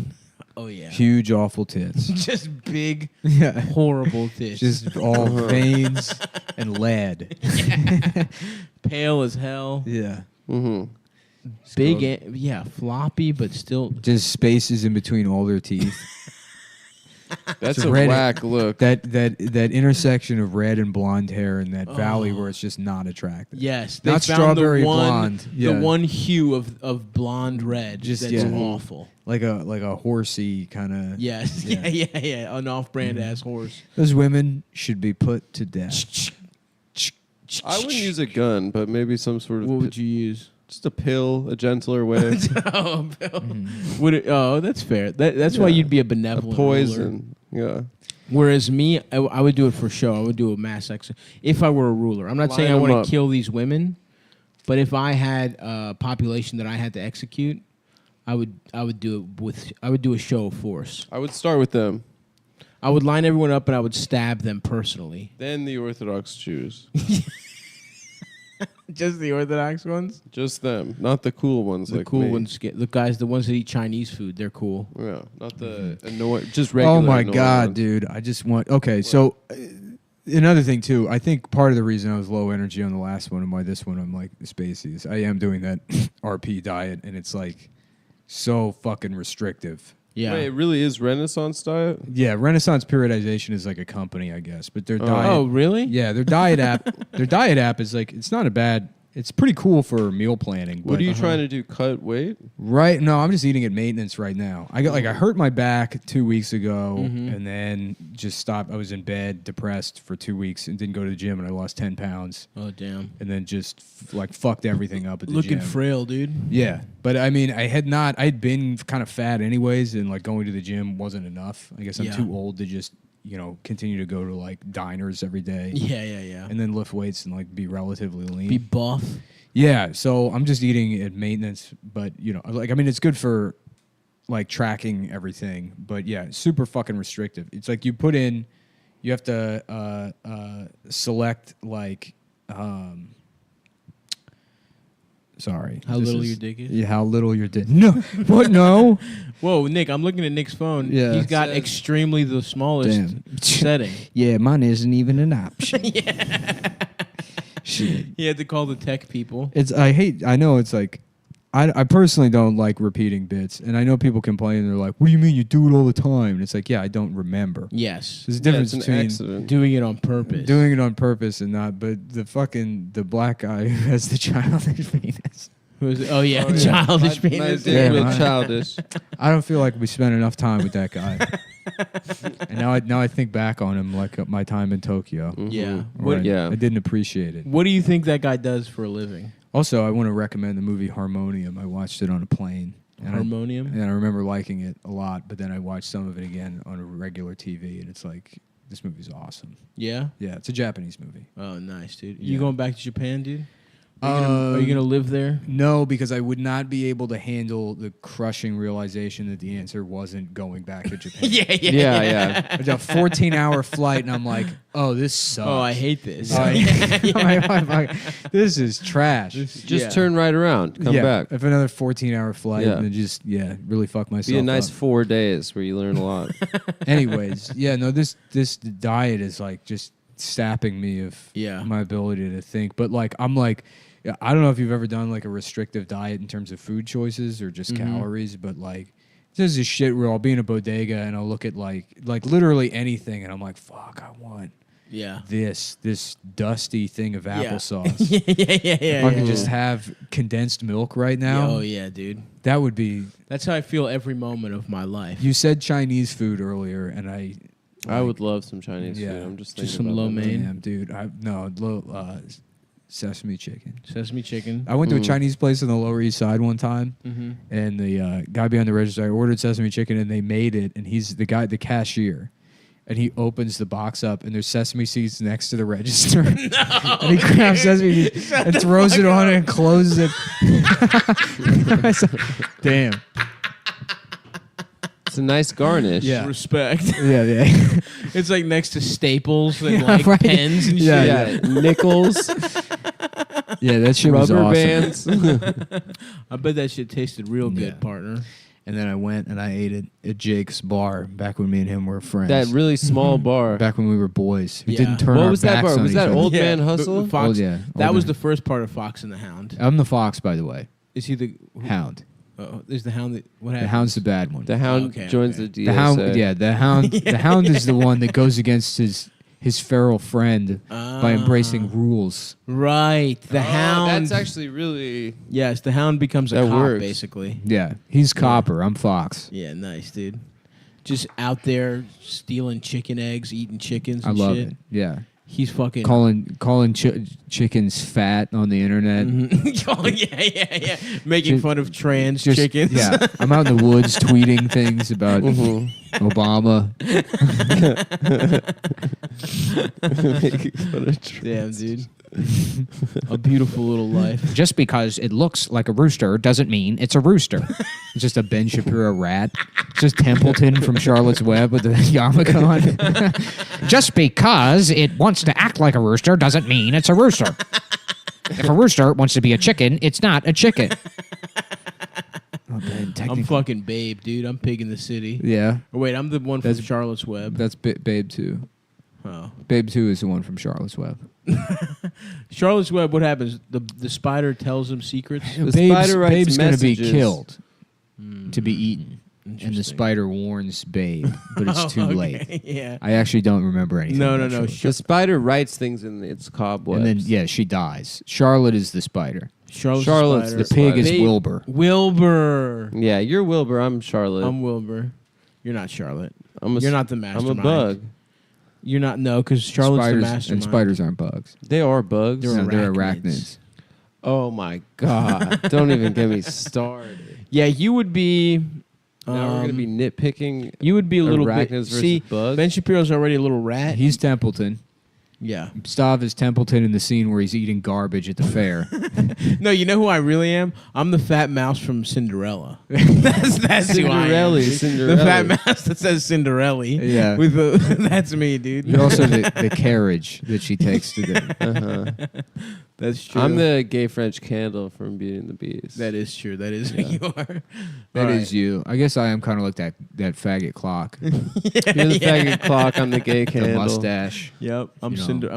Oh yeah. Huge, awful tits. Just big, Yeah. horrible tits. Just all veins and lead. Pale as hell. Yeah. Mm-hmm. Big, floppy, but still. Just spaces in between all their teeth. That's It's a red- whack look. That intersection of red and blonde hair in that valley where it's just not attractive. Yes, they Not found strawberry the one, blonde. Yeah. The one hue of blonde red. Just, that's yeah. awful. Like a horsey kind of. Yes, yeah. An off-brand ass horse. Those women should be put to death. I wouldn't use a gun, but maybe some sort of. What would you use? Just a pill, a gentler way. Oh, Bill. Would it, that's fair. That's why you'd be a A benevolent poison. Yeah. Whereas me, I would do it for show. I would do a mass execution if I were a ruler. I'm not Line saying I them want up. to kill these women, but if I had a population that I had to execute, I would do it with. I would do a show of force. I would start with them. I would line everyone up and I would stab them personally. Then the Orthodox Jews. Just the Orthodox ones. Just them, not the cool ones. The like cool me. ones get the guys. The ones that eat Chinese food. They're cool. Yeah, not the annoying. Just regular. Oh my annoying god, ones. dude! I just want. Okay, so another thing too. I think part of the reason I was low energy on the last one and why this one I'm like the Spaceys. I am doing that RP diet, and it's like so fucking restrictive. Yeah. Wait, it really is Renaissance diet? Yeah, Renaissance Periodization is like a company, I guess, but their diet. Oh, really? Yeah, their diet app. Their diet app is like it's not a bad. It's pretty cool for meal planning. What but are you trying to do? Cut weight? Right? No, I'm just eating at maintenance right now. I hurt my back 2 weeks ago, and then just stopped. I was in bed, depressed for 2 weeks, and didn't go to the gym, and I lost 10 pounds. Oh damn! And then just fucked everything up at the Looking gym. frail, dude. Yeah, but I mean, I had been kind of fat anyways, and like going to the gym wasn't enough. I guess I'm Yeah. too old to just continue to go to like diners every day. Yeah. And then lift weights and like be relatively lean. Be buff. Yeah, so I'm just eating at maintenance, but it's good for like tracking everything, but yeah, super fucking restrictive. It's like you have to select like sorry. How little your dick is? Yeah, how little your dick. No, what? No. Whoa, Nick! I'm looking at Nick's phone. Yeah. He's got extremely the smallest setting. Yeah, mine isn't even an option. Shit. He had to call the tech people. I know it's like I personally don't like repeating bits, and I know people complain. They're like, "What do you mean you do it all the time?" And it's like, yeah, I don't remember. Yes, There's a difference it's an between accident. doing it on purpose. doing it on purpose and not. But the black guy who has the childish penis. Oh yeah, childish My penis. dick Yeah, with man. childish. I don't feel like we spent enough time with that guy. And now I think back on him like my time in Tokyo. Yeah. Right. Yeah. I didn't appreciate it. What do you think that guy does for a living? Also, I want to recommend the movie Harmonium. I watched it on a plane. And Harmonium? And I remember liking it a lot, but then I watched some of it again on a regular TV, and it's like, this movie's awesome. Yeah. Yeah, it's a Japanese movie. Oh, nice, dude. Yeah. You going back to Japan, dude? Are you gonna live there? No, because I would not be able to handle the crushing realization that the answer wasn't going back to Japan. Yeah. It's a 14-hour flight, and I'm like, oh, this sucks. Oh, I hate this. This is trash. Just turn right around. Come back. If another 14-hour flight, Yeah. and then just really fuck myself Be a nice up. 4 days where you learn a lot. Anyways, this diet is like just sapping me of Yeah. my ability to think. But like I'm like, I don't know if you've ever done like a restrictive diet in terms of food choices or just calories, but like there's this shit where I'll be in a bodega and I'll look at like literally anything and I'm like, fuck, I want this dusty thing of applesauce. Yeah. If I could just have condensed milk right now, Oh yeah, dude. that would be. That's how I feel every moment of my life. You said Chinese food earlier, and I would love some Chinese Yeah. food. I'm just thinking some about lo that. mein. Damn, dude. Sesame chicken. Sesame chicken. I went to a Chinese place on the Lower East Side one time, and the guy behind the register, I ordered sesame chicken, and they made it, and he's the cashier. And he opens the box up, and there's sesame seeds next to the register. And he grabs sesame seeds and throws it on it and closes it. I said, damn. It's a nice garnish. Yeah. Respect. Yeah. It's like next to Staples and Yeah, like right. pens and Yeah, shit. Yeah, nickels, Yeah, that shit was rubber awesome. bands. I bet that shit tasted real good, Yeah. partner. And then I went and I ate it at Jake's bar back when me and him were friends. That really small bar. back when we were boys. We Yeah. didn't turn What our was that backs bar? on Was each that other. Old Man The Hustle? Fox, Oh, yeah. That Old was Man. the first part of Fox and the Hound. I'm the fox, by the way. Is he the Hound. There's the Hound. What The happened? hound's the bad one. The Hound Okay, joins okay. the DSA. The hound, yeah, the hound. The hound is the one that goes against his feral friend by embracing rules. Right. The Hound. That's actually really. Yes, the Hound becomes a That cop, works. basically. Yeah, he's copper. I'm fox. Yeah, nice, dude. Just out there stealing chicken eggs, eating chickens I and love shit. it. Yeah, He's fucking calling chickens fat on the internet. Oh, yeah. Making fun of trans chickens. Yeah, I'm out in the woods tweeting things about Obama. Damn, dude. A beautiful little life. Just because it looks like a rooster doesn't mean it's a rooster. It's just a Ben Shapiro rat. It's just Templeton from Charlotte's Web with the yarmulke on. Just because it wants to act like a rooster doesn't mean it's a rooster. If a rooster wants to be a chicken, it's not a chicken. I'm fucking Babe, dude. I'm Pig in the City. Yeah. Oh, wait, I'm the one from Charlotte's Web. That's Babe 2. Oh. Babe 2 is the one from Charlotte's Web. Charlotte's Web, what happens? The spider tells him secrets? Babe's going to be killed to be eaten. And the spider warns Babe, but it's too late. Yeah. I actually don't remember anything. No. The spider writes things in its cobwebs. And then, she dies. Charlotte is the spider. Charlotte's the pig is Wilbur. Wilbur. Yeah, you're Wilbur. I'm Charlotte. I'm Wilbur. You're not Charlotte. You're not the mastermind. I'm a bug. You're not, no, because Charlotte's the mastermind. And spiders aren't bugs. They are bugs. They're arachnids. Oh my God. Don't even get me started. Yeah, you would be... Now we're going to be nitpicking. You would be a little bit... versus bugs. Ben Shapiro's already a little rat. He's Templeton. Yeah. Stav is Templeton in the scene where he's eating garbage at the fair. No, you know who I really am? I'm the fat mouse from Cinderella. that's who I am. The fat mouse that says Cinderella. Yeah. That's me, dude. You're also the carriage that she takes to the... That's true. I'm the gay French candle from Beauty and the Beast. That is true. That is who you are. That is you. I guess I am kind of like that faggot clock. You're the faggot clock. I'm the gay candle. The mustache. Yep. I'm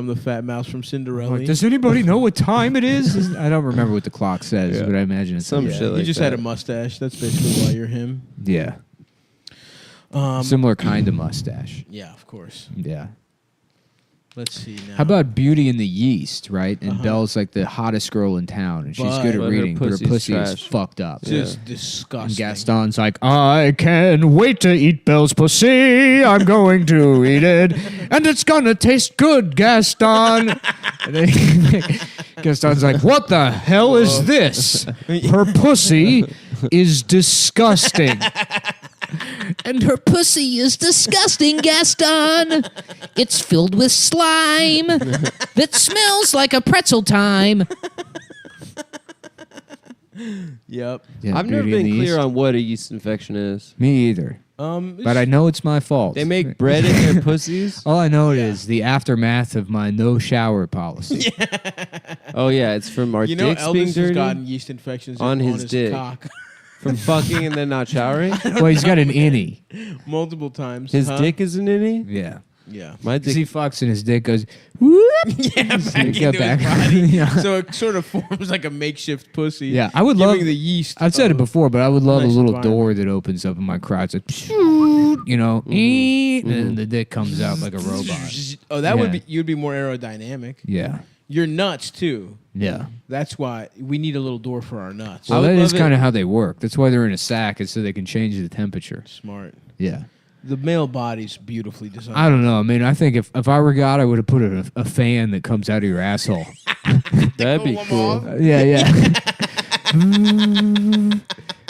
the fat mouse from Cinderella. Like, does anybody know what time it is? I don't remember what the clock says, but I imagine it's some shit like that. You just had a mustache. That's basically why you're him. Yeah. Similar kind of mustache. Yeah, of course. Yeah. Let's see now. How about Beauty and the Yeast, right? And Belle's like the hottest girl in town, and she's good at reading, but her pussy is fucked up. It's disgusting. And Gaston's like, I can't wait to eat Belle's pussy. I'm going to eat it, and it's gonna taste good, Gaston. And then Gaston's like, what the hell is this? Her pussy is disgusting. And her pussy is disgusting, Gaston. It's filled with slime that smells like a pretzel time. Yep. Yeah, I've never been clear on what a yeast infection is. Me either. But I know it's my fault. They make bread in their pussies? All I know is the aftermath of my no shower policy. Oh, yeah. It's from our dicks being Elvis has dirty? gotten yeast infections on his dick. cock. From fucking and then not showering? Well, he's got an innie. Multiple times. His dick is an innie? Yeah. Yeah. My dick. He fucks and his dick goes, whoop. Yeah, back into his back. body. Yeah. So it sort of forms like a makeshift pussy. Yeah, I would giving love the yeast. I've said it before, but I would love nice a little environment. door that opens up in my crotch, like, you know, and then the dick comes out like a robot. Oh, that would Yeah. be. You'd be more aerodynamic. Yeah. You're nuts too. Yeah. That's why we need a little door for our nuts. Well, that is kind of how they work. That's why they're in a sack, is so they can change the temperature. Smart. Yeah. The male body's beautifully designed. I don't know. I mean, I think if I were God, I would have put a fan that comes out of your asshole. That'd be cool. Yeah.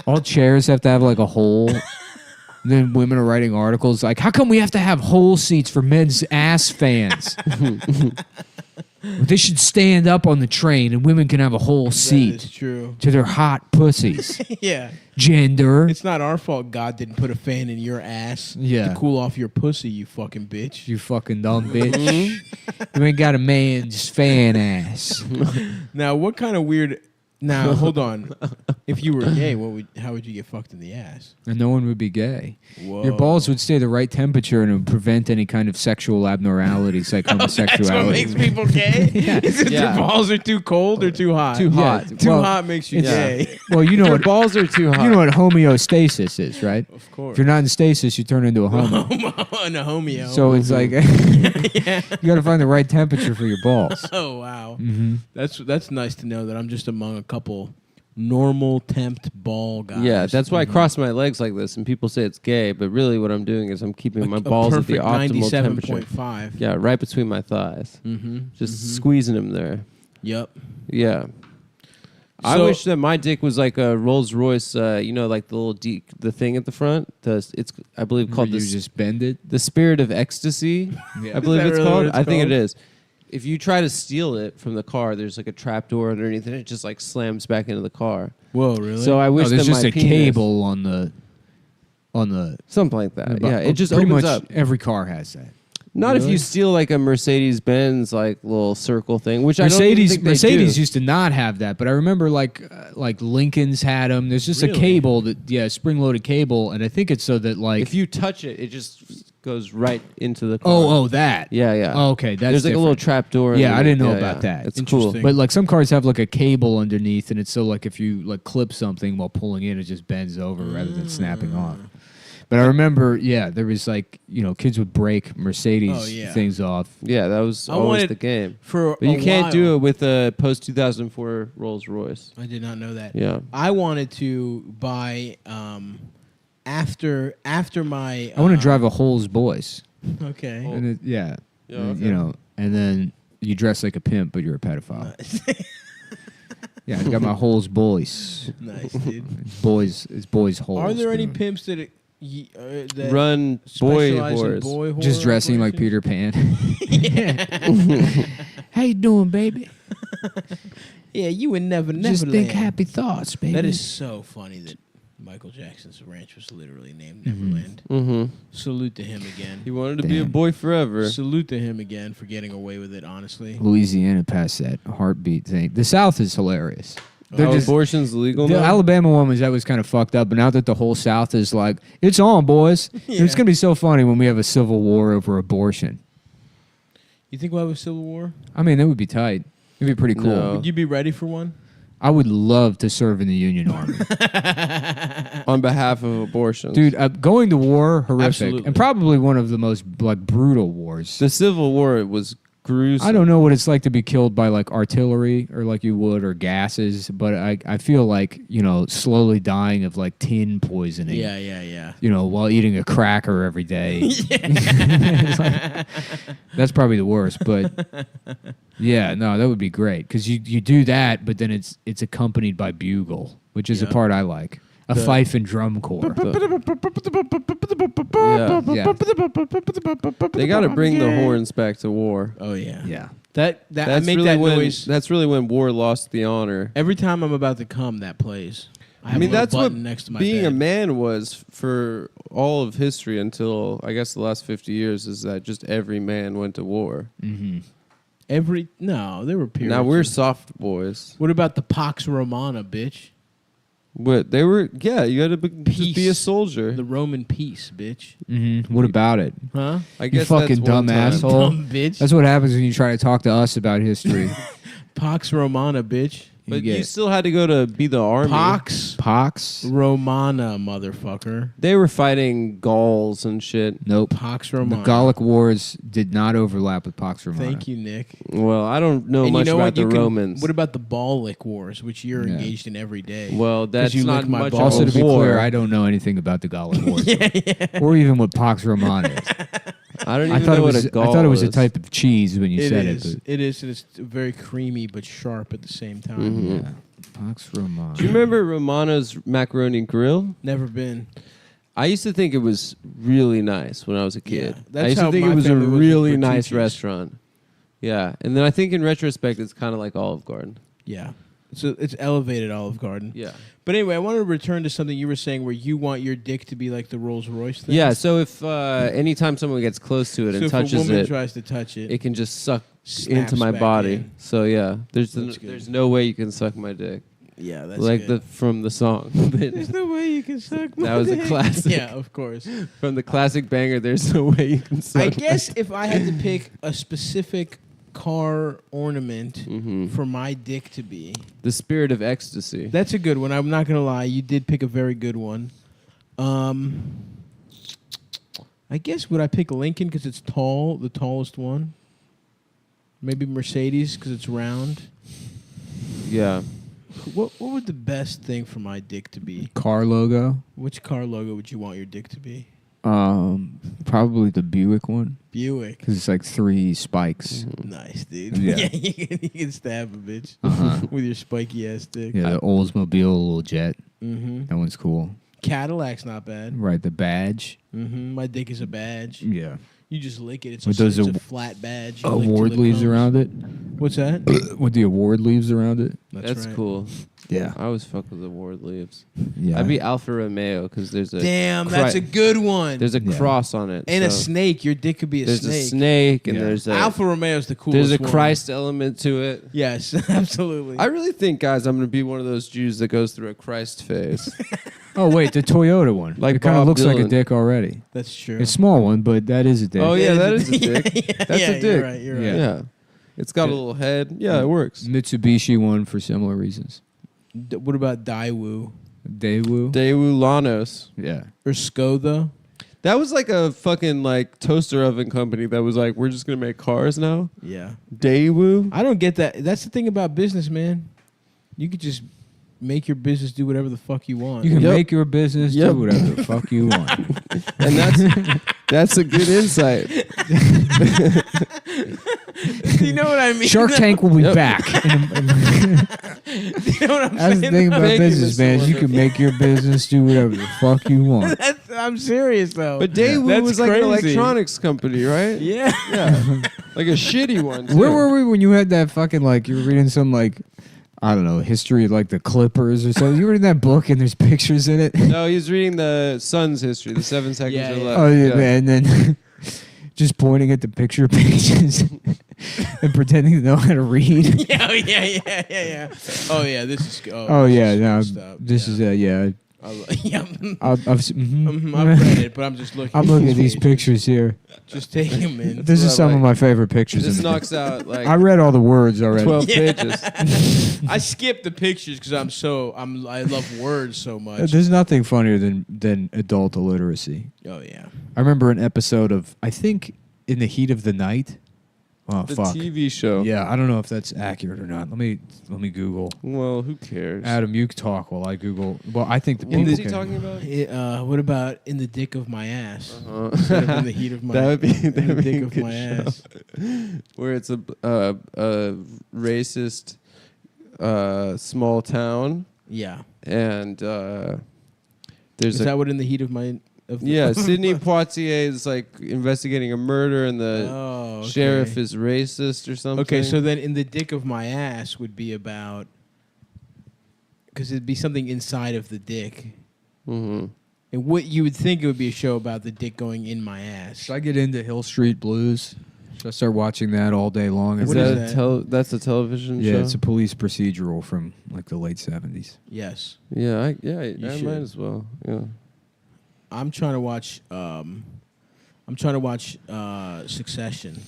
All chairs have to have like a hole. Then women are writing articles like, how come we have to have hole seats for men's ass fans? They should stand up on the train and women can have a whole seat That is true. to their hot pussies. Yeah. Gender. It's not our fault God didn't put a fan in your ass Yeah. to cool off your pussy, you fucking bitch. You fucking dumb bitch. You ain't got a man's fan ass. Now, what kind of weird... Now, hold on. If you were gay, how would you get fucked in the ass? And no one would be gay. Whoa. Your balls would stay the right temperature and it would prevent any kind of sexual abnormalities like homosexuality. That's what makes people gay? Yeah. Is it Yeah. their balls are too cold or too hot? Too hot. Yeah, Too well, hot makes you it's- gay. Well, you know Your what balls are too hot. you know what homeostasis is, right? Of course. If you're not in stasis, you turn into a homo. And a homeo. So it's like you got to find the right temperature for your balls. Oh, wow. Mm-hmm. That's nice to know that I'm just among a couple normal tempt ball guys. Yeah, that's why I cross my legs like this, and people say it's gay, but really what I'm doing is I'm keeping my A balls at the perfect optimal temperature. 97.5. Yeah, right between my thighs. Mm-hmm. Just squeezing them there. Yep. Yeah. I So- wish that my dick was like a Rolls Royce, like the little the thing at the front. It's I believe called you just bend it. the Spirit of Ecstasy. Yeah. I believe Is that it's really called. what it's I think it called? is. If you try to steal it from the car, there's like a trap door underneath, and it just like slams back into the car. Whoa, really? So I wish there's that just my a penis, cable on the. something like that. Yeah, it just pretty opens much up. every car has that. Not if Really? you steal like a Mercedes Benz like little circle thing, which I don't even think they Mercedes do. used to not have that, but I remember like Lincoln's had them. There's just a Really? cable that spring-loaded cable, and I think it's so that like If you touch it, it just goes right into the car. oh that Yeah. Oh, okay, that's There's like a little different. trap door. Yeah, I didn't know about that. It's cool. Interesting. But like some cars have like a cable underneath, and it's so like if you like clip something while pulling in, it just bends over rather than snapping off. But I remember, there was like kids would break Mercedes things off. Yeah, that was I always wanted- the game. for But you a can't do while- it with a post 2004 Rolls Royce. I did not know that. Yeah. I wanted to buy after my. I want to drive a Holes Boys. Okay. And it, Yeah, and, and then you dress like a pimp, but you're a pedophile. Yeah, I got my Holes Boys. Nice, dude. It's boys holes. Are there any dude. pimps that Run boy specialize in whores. boy horror Just dressing like operations? Peter Pan? How you doing, baby? Yeah, you would never Just land. think happy thoughts, baby. That is so funny that Michael Jackson's ranch was literally named Neverland. Mm-hmm. Salute to him again. He wanted to be a Damn. boy forever. Salute to him again for getting away with it, honestly. Louisiana passed that heartbeat thing. The South is hilarious. They're just- abortion's legal the now? Alabama one was kind of fucked up, but now that the whole South is like, it's on, boys. It's gonna be so funny when we have a civil war over abortion. You think we'll have a civil war? I mean, that would be tight. It'd be pretty cool. No. Would you be ready for one? I would love to serve in the Union Army. On behalf of abortion. Dude, going to war, horrific. Absolutely. And probably one of the most like brutal wars. The Civil War was gruesome. I don't know what it's like to be killed by like artillery or like you would or gases, but I feel like, slowly dying of like tin poisoning. Yeah. While eating a cracker every day. It's like- that's probably the worst, but yeah, no, that would be great because you do that, but then it's accompanied by bugle, which is a part I like. A fife and drum corps. Yeah. Yeah. They got to bring the horns back to war. Oh yeah. Yeah. That I That's make really that when noise that's really when war lost the honor. every time I'm about to come. That plays. I have I mean, a little that's what button next to my being bed. a man was for all of history until I guess the last 50 years. Is that just every man went to war? Mm-hmm. No, there were periods. Now we're of- soft boys. What about the Pax Romana, bitch? What they were? Yeah, you had to just be a soldier. The Roman peace, bitch. Mm-hmm. What about it? Huh? I You guess fucking that's one dumb time. asshole. Dumb bitch. That's what happens when you try to talk to us about history. Pax Romana, bitch. But get you still had to go to be the army. Pax Pox? Romana, motherfucker. They were fighting Gauls and shit. Nope. Pax The Romana. Gallic Wars did not overlap with Pax Romana. Thank you, Nick. Well, I don't know And much you know about what? the You can- Romans. What about the Ballic Wars, which you're Yeah. engaged in every day? Well, that's you not lick my much balls. Also, of to a be war. clear, I don't know anything about the Gallic Wars, or even what Pax Romana is. I don't I even thought know it what was. a Gaul I thought it was a is. type of cheese when you It said is. it. It is, and it's very creamy but sharp at the same time. Mhm. But, yeah. Pax Romana. Do you remember Romano's Macaroni Grill? Never been. I used to think it was really nice when I was a kid. Yeah, that's I used how to think my it was a family was with really nice Bertucci's. restaurant. Yeah, and then I think in retrospect, it's kind of like Olive Garden. Yeah. So it's elevated Olive Garden. Yeah. But anyway, I want to return to something you were saying where you want your dick to be like the Rolls Royce thing. Yeah, so if anytime someone gets close to it So and if a touches woman it, tries to touch it, it can just suck snaps into my back body. in. So yeah, That's good. there's no way you can suck my dick. Yeah, that's like good. from the song. There's no way you can suck my That was a dick. classic. Yeah, of course. From the classic banger, there's no way you can suck. I my guess dick. if I had to pick a specific car ornament Mhm. for my dick to be, The Spirit of Ecstasy. that's a good one. I'm not going to lie. You did pick a very good one. I guess would I pick Lincoln because it's tall, the tallest one? Maybe Mercedes because it's round. Yeah. What would the best thing for my dick to be? Car logo. Which car logo would you want your dick to be? Probably the Buick one. Buick. Because it's like 3 spikes. Nice, dude. Yeah. you can stab a bitch with your spiky ass dick. Yeah, the Oldsmobile little jet. Mm-hmm. That one's cool. Cadillac's not bad. Right, the badge. Mm-hmm. My dick is a badge. Yeah. You just lick it. It's, With a, those it's a flat badge. You lick award till it leaves comes. around it. What's that? With the award leaves around it. That's right. cool. Yeah. I always fuck with the award leaves. Yeah. I'd be Alfa Romeo because there's a Damn, that's a good one. There's a cross on it. And a so snake. Your dick could be a there's snake. a snake and Yeah. there's a Alfa Romeo's the coolest there's a one. Christ element to it. Yes, absolutely. I really think, guys, I'm gonna be one of those Jews that goes through a Christ phase. Oh, wait, the Toyota one. Like it kind of Bob looks like a Dylan. dick already. That's true. It's a small one, but that is a dick. Oh yeah, that is a dick. Yeah, That's yeah, a dick. You're right. You're right. Yeah. It's got a little head. Yeah, it works. Mitsubishi one for similar reasons. What about Daewoo Daewoo. Daewoo Lanos. Yeah. or Skoda? That was like a fucking like toaster oven company that was like, we're just gonna make cars now. Yeah. Daewoo. I don't get that. That's the thing about business, man. You could just make your business do whatever the fuck you want. You can Yep. make your business Yep. do whatever the fuck you want. And that's a good insight. You know what I mean? Shark Tank will be Yep. back. You know what I'm That's the saying? thing about Thank you, business, Mr. man. You Wonderful. can make your business do whatever the fuck you want. I'm serious though. But Daewoo That's was like an crazy. electronics company, right? Yeah. Yeah. Like a shitty one. Too. Where were we when you had that fucking, like, you were reading some, like, I don't know, history of, like, the Clippers or something? You were reading that book and there's pictures in it? No, he's reading the Sun's history, the 7 seconds Yeah, or yeah. less. Oh, yeah, man. And then just pointing at the picture pages and pretending to know how to read. Yeah. Oh yeah, this is. Oh, yeah, no, Stop. this is, yeah. Yeah. I've read it, but I'm just looking. I'm looking at these pictures here. Just take them in. This is Well, some of like, my favorite pictures. This in the knocks out like I read all the words already. 12 pages. I skipped the pictures because I love words so much. There's nothing funnier than adult illiteracy. Oh yeah. I remember an episode of, I think, In the Heat of the Night. Oh, The fuck. TV show. Yeah, I don't know if that's accurate or not. Let me Google. Well, who cares? Adam, you talk while I Google. Well, I think the What people is he can. talking about? What about in the dick of my ass? Instead of in the heat of my. That would be in the a dick of good my show. ass. Where it's a racist small town, Yeah. and there's Is that what in the heat of my? Of the yeah, Sidney Poitier is like investigating a murder, and the Oh, okay. sheriff is racist or something. Okay, so then in the dick of my ass would be about. Because it'd be something inside of the dick. Mm-hmm. And what you would think it would be a show about the dick going in my ass. Should I get into Hill Street Blues? Should I start watching that all day long? Is What that, is a that? that's a television Yeah, show? it's a police procedural from like the late 70s. Yes. Yeah, I You might should. as well. Yeah. I'm trying to watch Succession.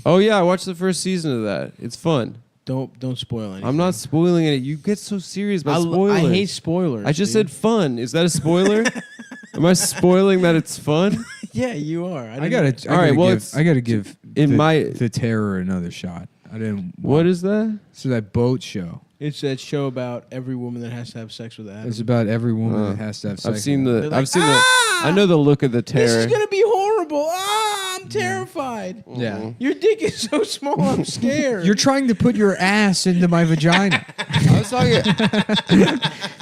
Oh yeah, I watched the first season of that. It's fun. Don't spoil anything. I'm not spoiling it. You get so serious about spoilers. I hate spoilers. I just dude. said fun. Is that a spoiler? Am I spoiling that it's fun? Yeah, you are. I gotta give in the Terror another shot. I didn't. What is that? So that boat show. It's that show about every woman that has to have sex with Adam. It's about every woman that has to have sex. I've seen with the. him. They're like, I know the look of the This terror. is gonna be horrible. I'm terrified. Yeah. Your dick is so small. I'm scared. You're trying to put your ass into my vagina. I was talking.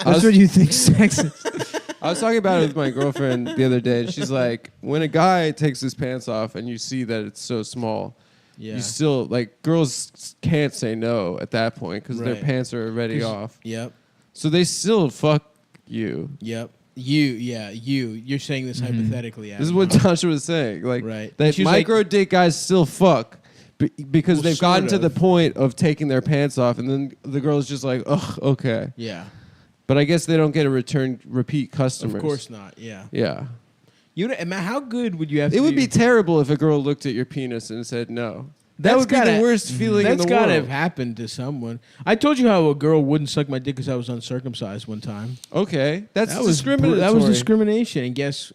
That's what you think sex is. I was talking about it with my girlfriend the other day, and she's like, when a guy takes his pants off and you see that it's so small, Yeah. you still like girls can't say no at that point because their Right. pants are already 'Cause- off. Yep. So they still fuck you. Yep. You're saying this hypothetically. This is Adam. what Tasha was saying. Like Right. that She's micro dick guys still fuck because Well, they've gotten sort to of. the point of taking their pants off, and then the girl's just like, ugh, okay. Yeah. But I guess they don't get a repeat customers. Of course not. Yeah. Yeah. How good would you have to It would be terrible if a girl looked at your penis and said no. That would be the worst feeling in the That's gotta world. have happened to someone. I told you how a girl wouldn't suck my dick because I was uncircumcised one time. Okay, that's That was discriminatory. That was discrimination. And guess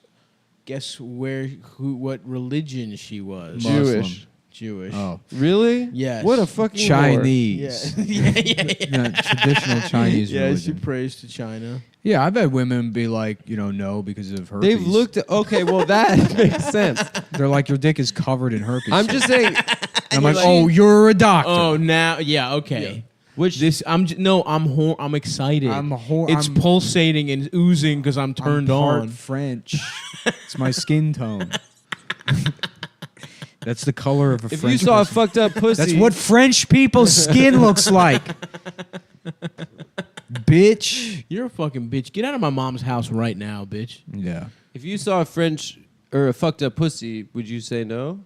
what religion she was? Jewish. Jewish. Oh, Really? Yes. What a fucking whore. Chinese. Yeah. Traditional Chinese Yeah, she religion. prays to China. Yeah, I've had women be like, no, because of herpes. They've looked at. Okay, well that makes sense. They're like, your dick is covered in herpes. I'm just saying. And I'm like, oh, you're a doctor. Oh, now, yeah, okay. Yeah. Which This I'm I'm excited. It's I'm pulsating and oozing because I'm turned part on. French. It's my skin tone. That's the color of a if French you saw a person. fucked up pussy, That's what French people's skin looks like. Bitch. You're a fucking bitch. Get out of my mom's house right now, bitch. Yeah. If you saw a French or a fucked up pussy, would you say no?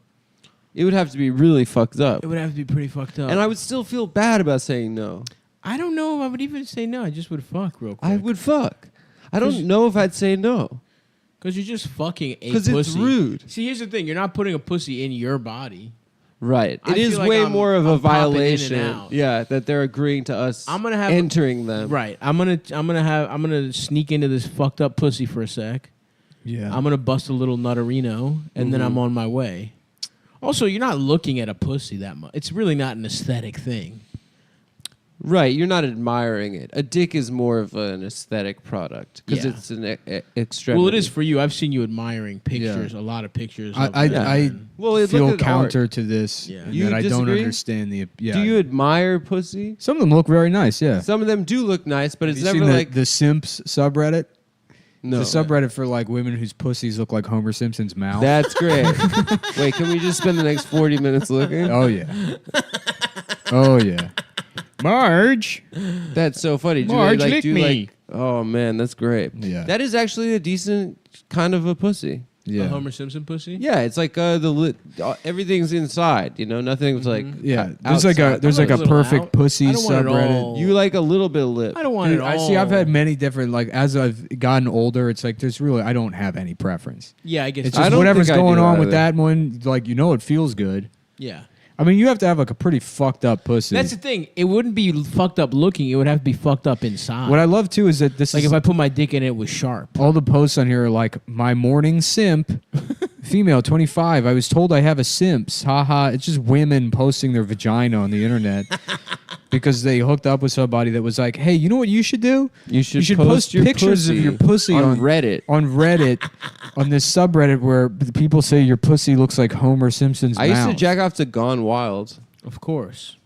It would have to be really fucked up, It would have to be pretty fucked up. and I would still feel bad about saying no. I don't know if I would even say no. I just would fuck real quick. I would fuck. I don't know if I'd say no. Because you're just fucking a pussy. Because it's rude. See, here's the thing. You're not putting a pussy in your body. Right. I It is feel like way I'm- more of I'm a popping in and violation. out. Yeah, that they're agreeing to us I'm gonna have entering them. Right. I'm gonna sneak into this fucked up pussy for a sec. Yeah. I'm gonna bust a little nutterino, and then I'm on my way. Also, you're not looking at a pussy that much. It's really not an aesthetic thing. Right. You're not admiring it. A dick is more of an aesthetic product because Yeah. it's an extremity. Well, it is for you. I've seen you admiring pictures, a lot of pictures. of I them. feel look at counter art. to this. Yeah. You That I don't disagree? understand the. Yeah. Do you admire pussy? Some of them look very nice. Yeah. Some of them do look nice, but it's Have you never seen like the Simps subreddit? no. It's a subreddit for like women whose pussies look like Homer Simpson's mouth. That's great. Wait, can we just spend the next 40 minutes looking? Oh yeah. Oh yeah. Marge. That's so funny. Do Marge, they, like, lick do me. like? Oh man, that's great. Yeah. That is actually a decent kind of a pussy. A Yeah. Homer Simpson pussy. Yeah, it's like everything's inside. You know, nothing's like Yeah. outside. There's like a a little perfect out. pussy I don't want it subreddit. all. You like a little bit of lip. I don't want Dude, it I all. see. I've had many different. Like as I've gotten older, it's like there's really I don't have any preference. Yeah, I guess. It's I just don't whatever's think I going do on with either. that one. Like it feels good. Yeah. I mean, you have to have like a pretty fucked up pussy. That's the thing. It wouldn't be fucked up looking. It would have to be fucked up inside. What I love too is that this like is if I put my dick in it, it was sharp. all the posts on here are like my morning simp, female 25. I was told I have a simps. Haha. It's just women posting their vagina on the internet because they hooked up with somebody that was like, hey, you know what you should do? You should post your pictures of pussy your pussy on Reddit. On Reddit, on this subreddit where the people say your pussy looks like Homer Simpson's I mouth. used to jack off to Gone Wild Of course.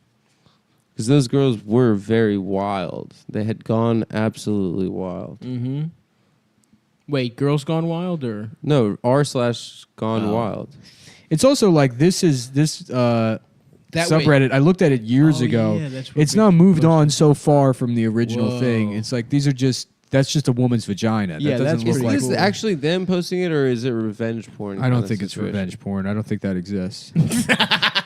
because those girls were very wild. They had gone absolutely wild. Mm-hmm. Wait, Girls Gone Wild or No, r/Gone Oh. Wild. It's also like this subreddit. I looked at it years Oh, ago. yeah, that's what It's we now moved posted. on so far from the original thing. Whoa. It's like that's just a woman's vagina. Yeah, that that's doesn't look Is like. this actually them posting it or is it revenge porn? I kind don't of think it's situation? revenge porn. I don't think that exists.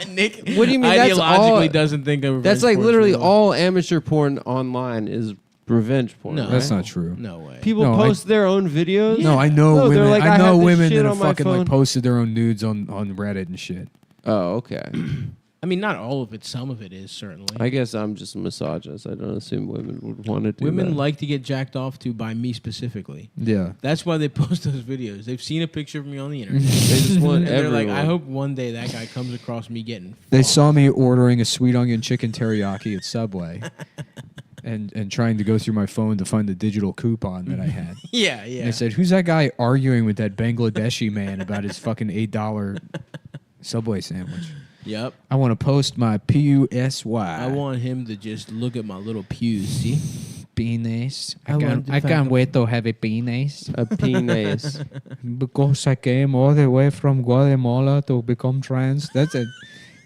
Nick? What do you mean? That's Ideologically all, doesn't think of That's revenge like porn's literally real. all amateur porn online is revenge porn. No, right? That's not true. No way. People No, post their own videos. No, I know No, they're women. like, I I know have this women shit that on have my fucking phone. like posted their own nudes on Reddit and shit. Oh, okay. I mean, not all of it. Some of it is certainly. I guess I'm just a misogynist. I don't assume women would want to do Women that. like to get jacked off to by me specifically. Yeah. That's why they post those videos. They've seen a picture of me on the internet. They just want and they're everyone. like, I hope one day that guy comes across me getting. They fucked." saw me ordering a sweet onion chicken teriyaki at Subway, and trying to go through my phone to find the digital coupon that I had. Yeah, yeah. And they said, "Who's that guy arguing with that Bangladeshi man about his fucking $8 Subway sandwich?" Yep. I want to post my PUSY. I want him to just look at my little pews. See? penis. I want to I fuck can't a- wait to have a penis. A penis. Because I came all the way from Guatemala to become trans. That's it.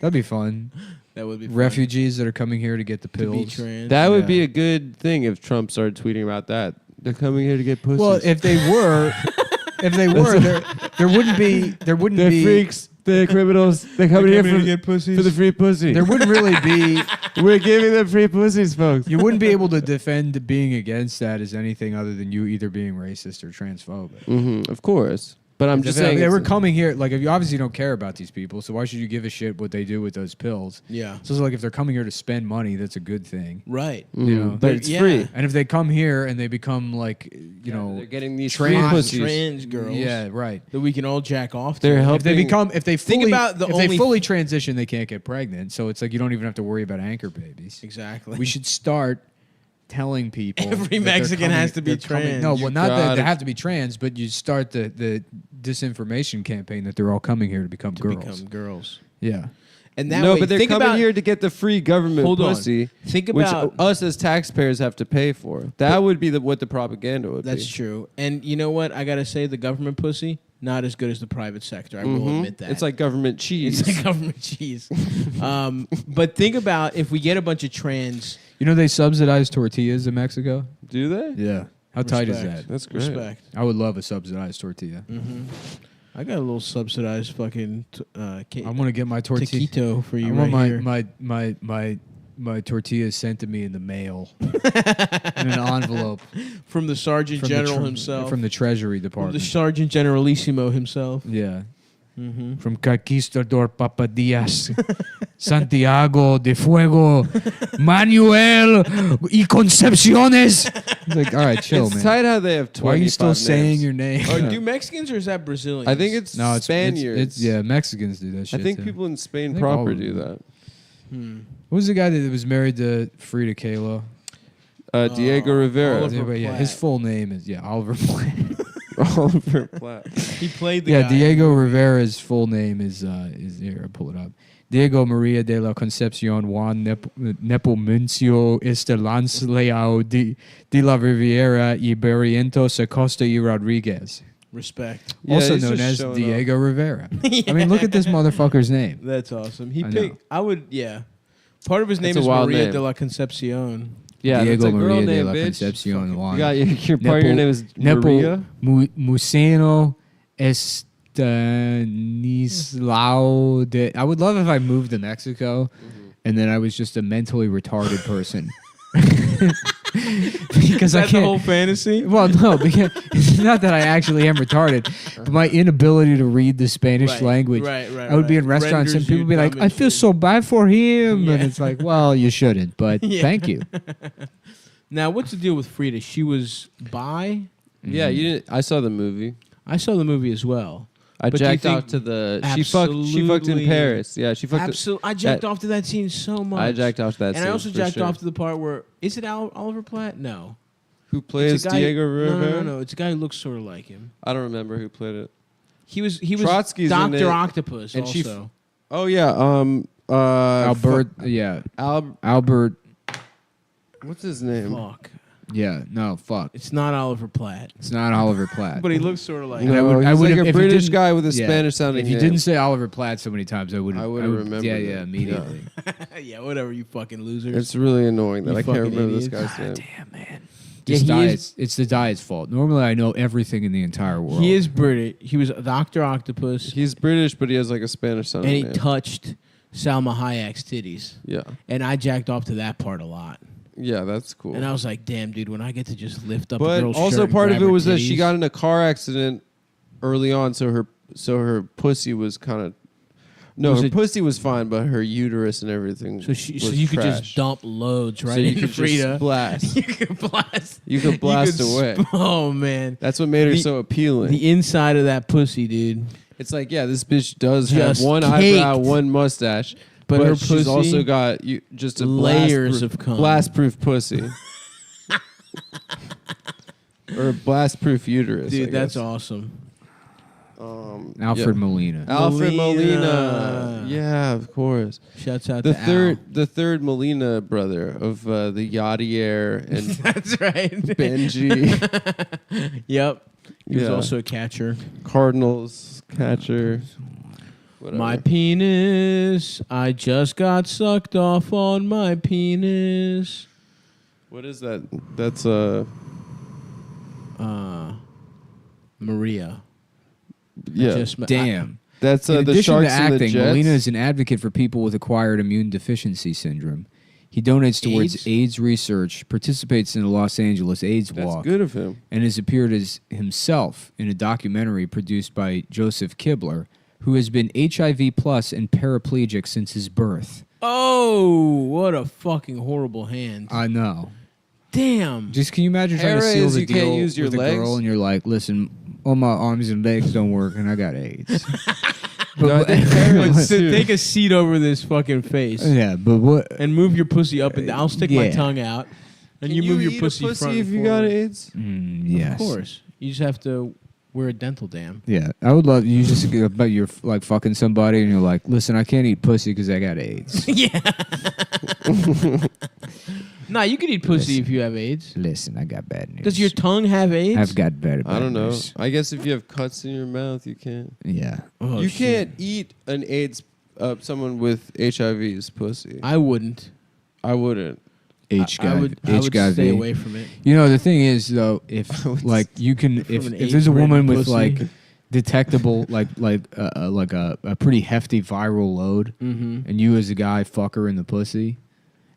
That'd be fun. That would be fun. Refugees that are coming here to get the To be pills. trans. That would Yeah. be a good thing if Trump started tweeting about that. They're coming here to get pussies. Well, if they were, there wouldn't be. they're freaks. They're criminals. They're coming here for the free pussy. There wouldn't really be. We're giving them free pussies, folks. You wouldn't be able to defend being against that as anything other than you either being racist or transphobic. Of course. But I'm If just they- saying they were it's- coming here. Like, if you obviously don't care about these people, so why should you give a shit what they do with those pills? Yeah. So it's like if they're coming here to spend money, that's a good thing. Right. You know, but it's free. And if they come here and they become like, you know, they're getting these trans free pussies. Trans girls. Yeah, right. That we can all jack off to. They're If helping. they become, if they fully, Think about the if only- they fully transition, they can't get pregnant. So it's like you don't even have to worry about anchor babies. Exactly. We should start telling people Every that they're Mexican has to be they're coming- trans. No, You well, not that they gotta- have to be trans, but you start the disinformation campaign that they're all coming here to become girls. become girls. Yeah. And that no, way, but they're think coming about, here to get the free government Hold on. pussy, Think which about- us as taxpayers have to pay for. That would be what the propaganda would That's be. true. And you know what? I gotta say, the government pussy not as good as the private sector. I will admit that. It's like government cheese. It's like government cheese. But think about if we get a bunch of trans. You know they subsidize tortillas in Mexico? Do they? Yeah. How tight is Respect. that? That's great. Respect. I would love a subsidized tortilla. I got a little subsidized fucking. I want to get my tortilla. Taquito for you I want right my here. my tortillas sent to me in the mail in an envelope From the Sergeant from General the himself. from the Treasury From the Department. Sergeant Generalissimo himself. Yeah. From Conquistador Papa Diaz, Santiago de Fuego, Manuel y Concepciones. It's like, all right, chill, It's man. tight how they have 25 Why are you still names. saying your name? Do Mexicans or is that Brazilians? I think it's No, it's Spaniards. It's, yeah, Mexicans do that shit. I think too. people in Spain I think all proper of do them. that. What was the guy that was married to Frida Kahlo? Diego Rivera. Oliver Yeah, but yeah, Platt. his full name is Oliver Platt. Oliver Platt. He played the Yeah, guy. Diego Rivera's full name is here. I'll pull it up. Diego Maria de la Concepcion Juan Nepomuncio Estelans Leao de la Riviera y Barrientos Acosta y Rodriguez, Respect. Yeah, also he's known just as showing Diego Rivera. I mean, look at this motherfucker's name. That's awesome. He I picked. know. I would. Yeah. Part of his name That's a is wild Maria name. de la Concepcion. Yeah, Diego that's a girl Maria de name, la bitch. Concepcion Juan. You got your part of your name is Maria. Museno Estanislao de. I would love if I moved to Mexico, and then I was just a mentally retarded person. Because I That's the can't. whole fantasy. Well, no, because it's not that I actually am retarded, but my inability to read the Spanish Right, language. right, I would be in right. restaurants and Renders people you would be like, dumb "I and feel shit." so bad for him," Yeah. and it's like, "Well, you shouldn't, but Yeah. thank you." Now, what's the deal with Frida? She was bi. Yeah, you didn't. I saw the movie. I saw the movie as well. I But do you jacked think off to the. She fucked in absolutely- Paris. Yeah, she fucked. Absolutely, I jacked off to that scene so much. I jacked off to that and scene. I also for jacked sure. off to the part where is it Oliver Platt? No, Who It's plays a guy- Diego Rivera? No. It's a guy who looks sort of like him. I don't remember who played it. He was Trotsky's in Dr. it, Octopus and she also. Oh yeah. Albert, yeah, Albert. What's his name? Fuck. Yeah, no, fuck. It's not Oliver Platt. It's not Oliver Platt. But he looks sort of like And No, I he's would like have- a if you British didn't- guy with a yeah, Spanish-sounding If you name. didn't say Oliver Platt so many times, I would have. I would've remembered Yeah, it. yeah, immediately. yeah, whatever, you fucking losers. It's really annoying that You I can't fucking remember this idiots. guy's name. Damn, man. Yeah, It's he diet's, it's the diet's fault. Normally, I know everything in the entire world. He is British. He was Dr. Octopus, He's British, but he has like a Spanish sounding and he name. touched Salma Hayek's titties. Yeah, And I jacked off to that part a lot. yeah, that's cool. And I was like, damn, dude, when I get to just lift up a But girl's also shirt and part of grab it her was that she titties. got in a car accident early on, so her pussy was kind of. No, Was her it- pussy was fine, but her uterus and everything. So was you could trash. just dump loads right So you into could Frida. just blast. You could blast. You could blast could away. Oh man, That's what made her The- so appealing. the inside of that pussy, dude. It's like, yeah, this bitch does have Just one caked. eyebrow, one mustache, But her she's pussy, also got just a layers blast-proof- of cum. blast-proof pussy, or a blast-proof uterus. Dude, I that's guess. awesome. Alfred yeah. Molina. Alfred Molina. Molina. Yeah, of course. Shouts out The to third Molina brother of the Yachtier and That's right. Benji. Yep. He was Yeah. also a catcher. Cardinals catcher. Whatever. My penis. I just got sucked off on my penis. What is that? That's Maria. yeah. Damn. That's In the addition Sharks to and the acting, Jets. Molina is an advocate for people with acquired immune deficiency syndrome. He donates towards AIDS research, participates in the Los Angeles AIDS Walk. That's good of him. And has appeared as himself in a documentary produced by Joseph Kibler, who has been HIV plus and paraplegic since his birth. Oh, what a fucking horrible hand. I know. Damn. Just can you imagine trying to seal the you deal can't use your with a legs? girl and you're like, listen, all my arms and legs don't work and I got AIDS. No, I think parents too. Take a seat over this fucking face. Yeah, but what? And move your pussy up and down. I'll stick my Yeah. tongue out. And Can you move your eat a pussy front if and you got forward. AIDS? Yes. Of course. You just have to wear a dental dam. Yeah, I would love you just about you're like fucking somebody and you're like, listen, I can't eat pussy because I got AIDS. Yeah. Nah, you can eat pussy if you have AIDS. Listen, I got bad news. Does your tongue have AIDS? I've got very bad I don't know. news. I guess if you have cuts in your mouth, you can't. Yeah. Oh, you shit. can't eat an AIDS, someone with HIV's pussy. I wouldn't. I wouldn't. I would stay away from it. You know, the thing is though, if like you can, if an there's a woman with pussy. like detectable like a pretty hefty viral load, and you as a guy fuck her in the pussy,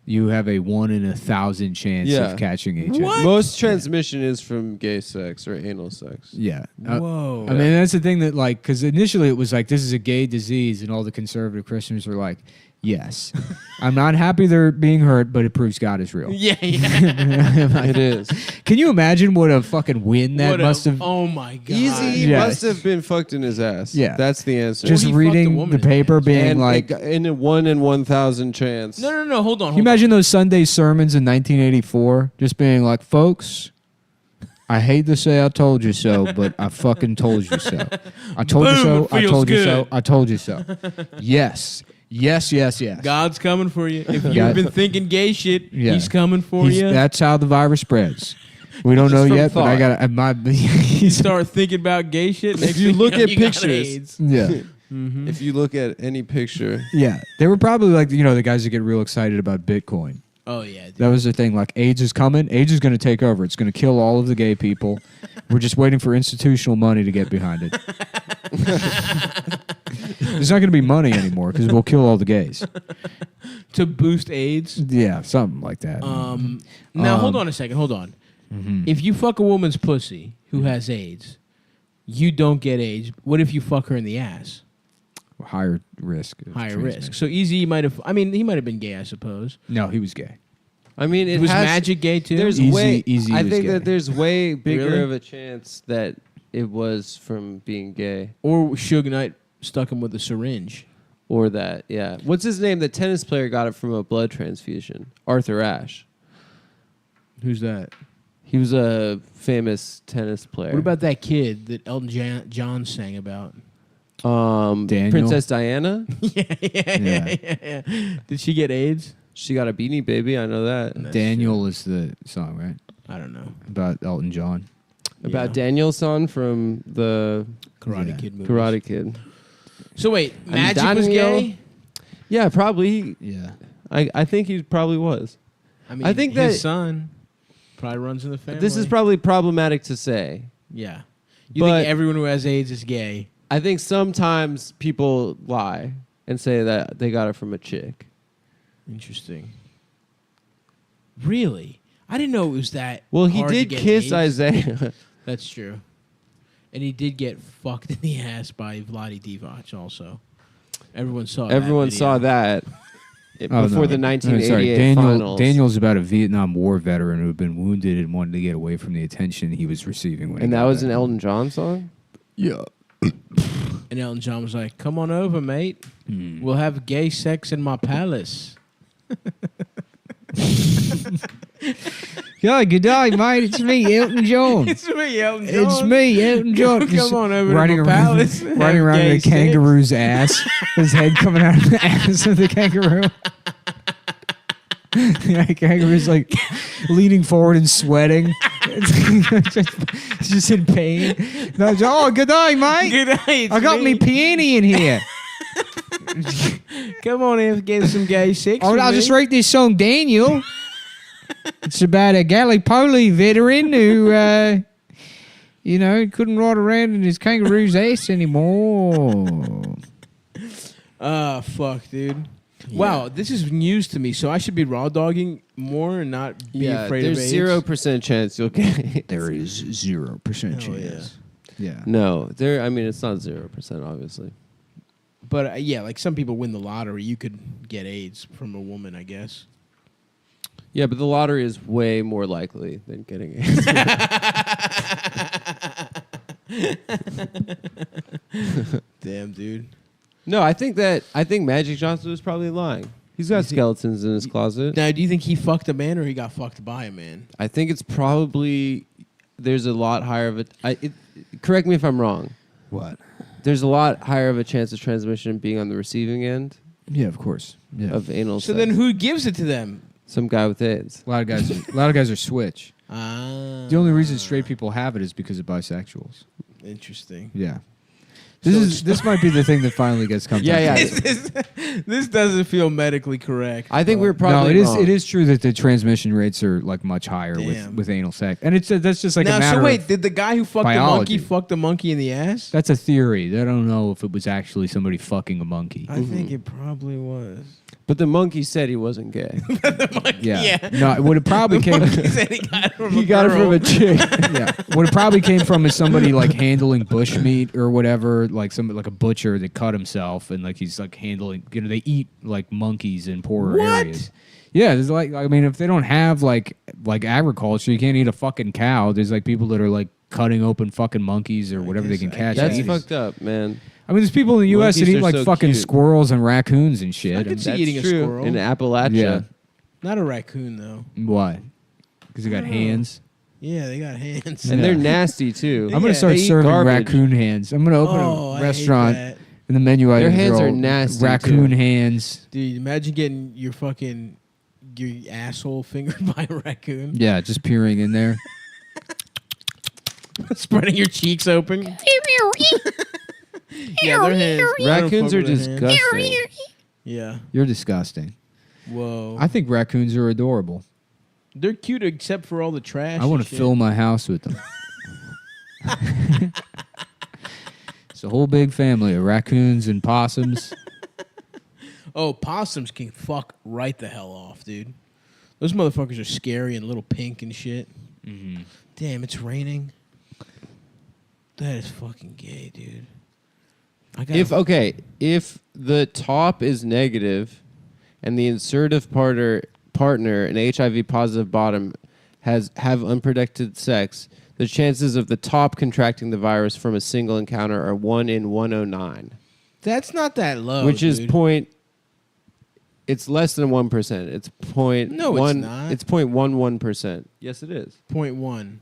you have a 1 in 1,000 chance of catching HIV. Most transmission is from gay sex or anal sex. Yeah. Whoa. I mean, that's the thing that like, because initially it was like, this is a gay disease, and all the conservative Christians were like, yes, I'm not happy they're being hurt, but it proves God is real. Yeah. It is. Can you imagine what a fucking win that must have? Oh my god. Easy must have been fucked in his ass. Yeah. That's the answer. Just he fucked a reading woman the in the paper, ass. being and like, in a 1 in 1,000 chance. No, hold on. can you imagine those Sunday sermons in 1984? Just being like, folks, I hate to say I told you so, but I fucking told you so. I told you so. I told you so. I told you so. Yes. Yes. God's coming for you. If you've God- been thinking gay shit, Yeah. he's coming for you. That's how the virus spreads. We don't know from yet, but I thought. got You start thinking about gay shit. Next If you thing look know, at you got pictures, AIDS. Yeah. If you look at any picture, Yeah. They were probably like, the guys that get real excited about Bitcoin. Oh yeah. Dude. That was the thing. Like, AIDS is coming. AIDS is going to take over. It's going to kill all of the gay people. We're just waiting for institutional money to get behind it. There's not going to be money anymore because we'll kill all the gays. To boost AIDS. Yeah, something like that. Now hold on a second. Hold on. Mm-hmm. If you fuck a woman's pussy who has AIDS, you don't get AIDS. What if you fuck her in the ass? Higher risk. of Higher transmission. risk. So Easy might have. I mean, he might have been gay, I suppose. No, he was gay. I mean, it Was has, Magic gay too? There's Easy- way. Easy I was think gay. that there's way bigger Really? of a chance that it was from being gay, Or Suge Knight stuck him with a syringe. or that. Yeah. What's his name? The tennis player got it from a blood transfusion. Arthur Ashe. Who's that? He was a famous tennis player. What about that kid that Elton John sang about? Daniel? Princess Diana? Yeah. Did she get AIDS? She got a Beanie Baby. I know that. Daniel is the song, right? I don't know. About Elton John. About Yeah. Daniel's son from the Karate Yeah. Kid movies. Karate Kid. So wait, And Magic was Daniel- gay? Yeah, probably. Yeah. I think he probably was. I mean, I think his that- son probably runs in the family. This is probably problematic to say. Yeah. You But- think everyone who has AIDS is gay? I think sometimes people lie and say that they got it from a chick. Interesting. Really? I didn't know it was that. Well, he hard to did get kiss AIDS. Isaiah. That's true. And he did get fucked in the ass by Vladi Divac also. Everyone saw that. Everyone video. saw that before the 1988 finals. Daniel's about a Vietnam War veteran who had been wounded and wanted to get away from the attention he was receiving. When he And that got was an back. Elton John song? Yeah. And Elton John was like, "Come on over, mate. We'll have gay sex in my palace." Yeah, good day, mate. It's me, Elton John. It's me, Elton John. It's me, Elton John. Come on over Riding to my around, palace. riding around in a kangaroo's ass. His head coming out of the ass of the kangaroo. Yeah, kangaroo's like leaning forward and sweating. just in pain. No, it's, oh, good day, mate. Good day. I got me peony in here. Come on in, get some gay sex. with I'll me. just read this song, Daniel. It's about a Gallipoli veteran who, couldn't ride around in his kangaroo's ass anymore. Ah, fuck, dude. Wow, this is news to me. So I should be raw dogging more and not be afraid of there's AIDS? 0% chance you'll get it. There is 0% Hell chance. Yeah. No, I mean, it's not 0%, obviously. But yeah, like some people win the lottery. You could get AIDS from a woman, I guess. Yeah, but the lottery is way more likely than getting AIDS. Damn, dude. No, I think Magic Johnson was probably lying. He's got skeletons in his closet. Now, do you think he fucked a man or he got fucked by a man? I think it's probably there's a lot higher of it. Correct me if I'm wrong. What? There's a lot higher of a chance of transmission being on the receiving end. Yeah, of course. Yeah. Of anal. So sex. then, who gives it to them? Some guy with AIDS. A lot of guys are switch. The only reason straight people have it is because of bisexuals. Interesting. Yeah. This might be the thing that finally gets come. Yeah. This doesn't feel medically correct. I think we're probably wrong. It is true that the transmission rates are like much higher with anal sex, and that's just like a matter. So wait, of did the guy who fucked biology. the monkey fuck the monkey in the ass? That's a theory. I don't know if it was actually somebody fucking a monkey. I think it probably was. But the monkey said he wasn't gay. Yeah. No, what it probably came. He said he got it from He got it from a chick. Yeah. What it probably came from is somebody like handling bush meat or whatever, like somebody like a butcher that cut himself and like he's like handling. You know, they eat like monkeys in poorer areas. Yeah, there's like I mean, if they don't have like agriculture, you can't eat a fucking cow. There's like people that are like cutting open fucking monkeys or whatever they can catch. That's fucked up, man. I mean, there's people in the U.S. that Monkeys eat are like so fucking cute. squirrels and raccoons and shit. I could see That's eating a true. squirrel. In Appalachia. Yeah. Not a raccoon though. Why? Because they got hands. Yeah, they got hands. And they're nasty too. I'm gonna start They eat serving garbage. raccoon hands. I'm gonna open a restaurant, I hate that. and the menu Their items hands are are all nasty, raccoon too. hands. Dude, imagine getting your asshole fingered by a raccoon. Yeah, just peering in there. Spreading your cheeks open. Yeah, their hands. Raccoons are I don't fuck with their hands. disgusting. Yeah. You're disgusting. Whoa. I think raccoons are adorable. They're cute except for all the trash. I want to and shit. fill my house with them. It's a whole big family of raccoons and possums. Oh, possums can fuck right the hell off, dude. Those motherfuckers are scary and a little pink and shit. Mm-hmm. Damn, it's raining. That is fucking gay, dude. If the top is negative and the insertive partner, an HIV positive bottom, have unprotected sex, the chances of the top contracting the virus from a single encounter are 1 in 109. That's not that low, which is dude. It's less than 1%. It's point No, one, it's not. It's 0.11%. Yes, it is. 0.1.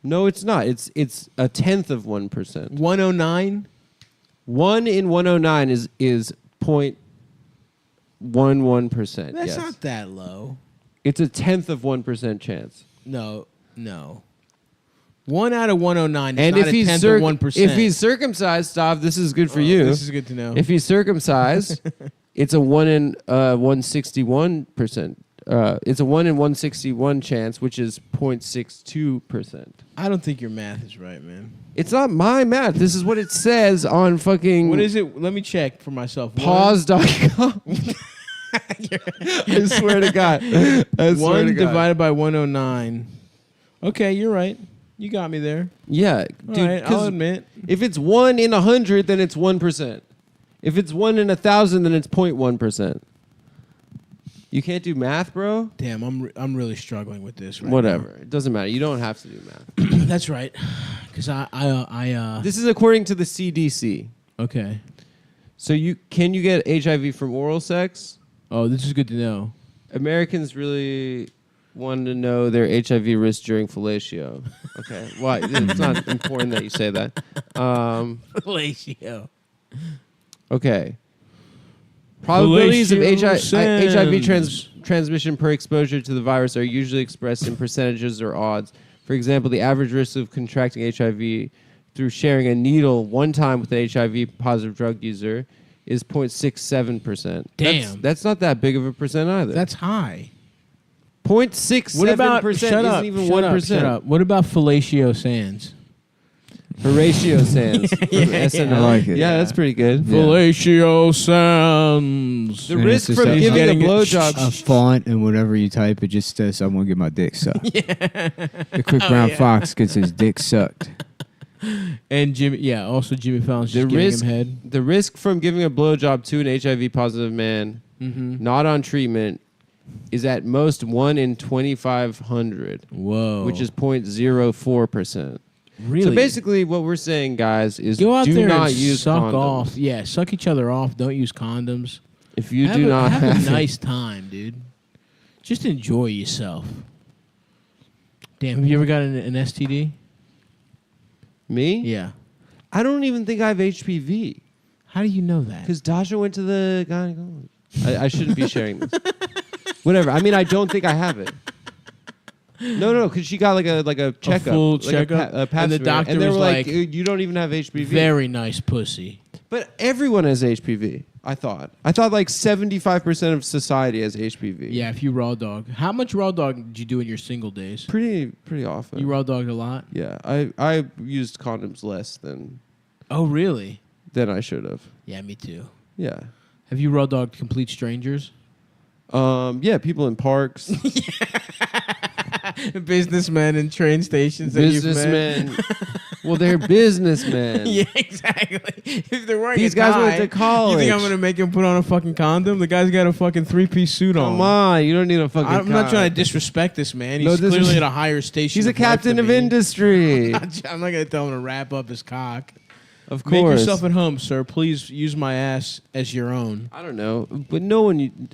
No, it's not. It's a tenth of 1%. 109? 1 in 109 is 0.11%. That's yes. not that low. It's a tenth of 1% chance. No. 1 out of 109 is And not if a he's tenth of 1%. if he's circumcised, Stav, this is good for you. This is good to know. If he's circumcised, it's a 1 in 161%. It's a 1 in 161 chance, which is 0.62%. I don't think your math is right, man. It's not my math. This is what it says on fucking What is it? Let me check for myself. pause.com. I swear to God. I swear 1 to God. divided by 109. Okay, you're right. You got me there. Yeah, All dude. right, 'cause I'll admit. if it's 1 in 100, then it's 1%. If it's 1 in 1,000, then it's 0.1%. You can't do math, bro? Damn, I'm really struggling with this right Whatever. It doesn't matter. You don't have to do math. now. That's right. Because I This is according to the CDC. okay. So can you get HIV from oral sex? Oh, this is good to know. Americans really want to know their HIV risk during fellatio. Okay. Why? It's not important that you say that. Fellatio. Okay. Probabilities of Fellatio HIV sends. transmission per exposure to the virus are usually expressed in percentages or odds. For example, the average risk of contracting HIV through sharing a needle one time with an HIV positive drug user is 0.67%. Damn. That's not that big of a percent either. That's high. 0.67% What about isn't even 1%. Shut up. What about fellatio sands? Horatio Sands. From SNL. I like it. Yeah, that's pretty good. Fellatio Sands. The And risk it's from just giving a a blowjob. font, and whatever you type, it just says, "Someone get my dick sucked." The quick brown fox gets his dick sucked. And Jimmy, also Jimmy Fallon's just giving him head. The risk from giving a blowjob to an HIV positive man, not on treatment, is at most 1 in 2,500. Whoa. Which is 0.04%. Really? So basically, what we're saying, guys, is Go out do there not and use suck condoms. off. Yeah, suck each other off. Don't use condoms. If you have do not have a nice time, dude. Just enjoy yourself. Damn, have you ever got an STD? Me? Yeah. I don't even think I have HPV. How do you know that? Because Dasha went to the guy. I shouldn't be sharing this. Whatever. I mean, I don't think I have it. No, because she got like a checkup, full like checkup, a pap and the smear, doctor and they was were like, like, "You don't even have HPV." Very nice pussy. But everyone has HPV. I thought like 75% of society has HPV. Yeah, if you raw dog. How much raw dog did you do in your single days? Pretty often. You raw dogged a lot? Yeah, I used condoms less than. Oh, really? Than I should have. Yeah, me too. Yeah. Have you raw dogged complete strangers? Yeah, people in parks. Businessmen in train stations. Businessmen. Well, they're businessmen. Yeah, exactly. If they're wearing These a guys tie, went to college. You think I'm gonna make him put on a fucking condom? The guy's got a fucking 3-piece suit on. Come on, you don't need a fucking. I'm not trying to disrespect this man. He's No, clearly at a higher station. He's a of life captain than of me. industry. I'm not gonna tell him to wrap up his cock. Of course. Make yourself at home, sir. Please use my ass as your own. I don't know, but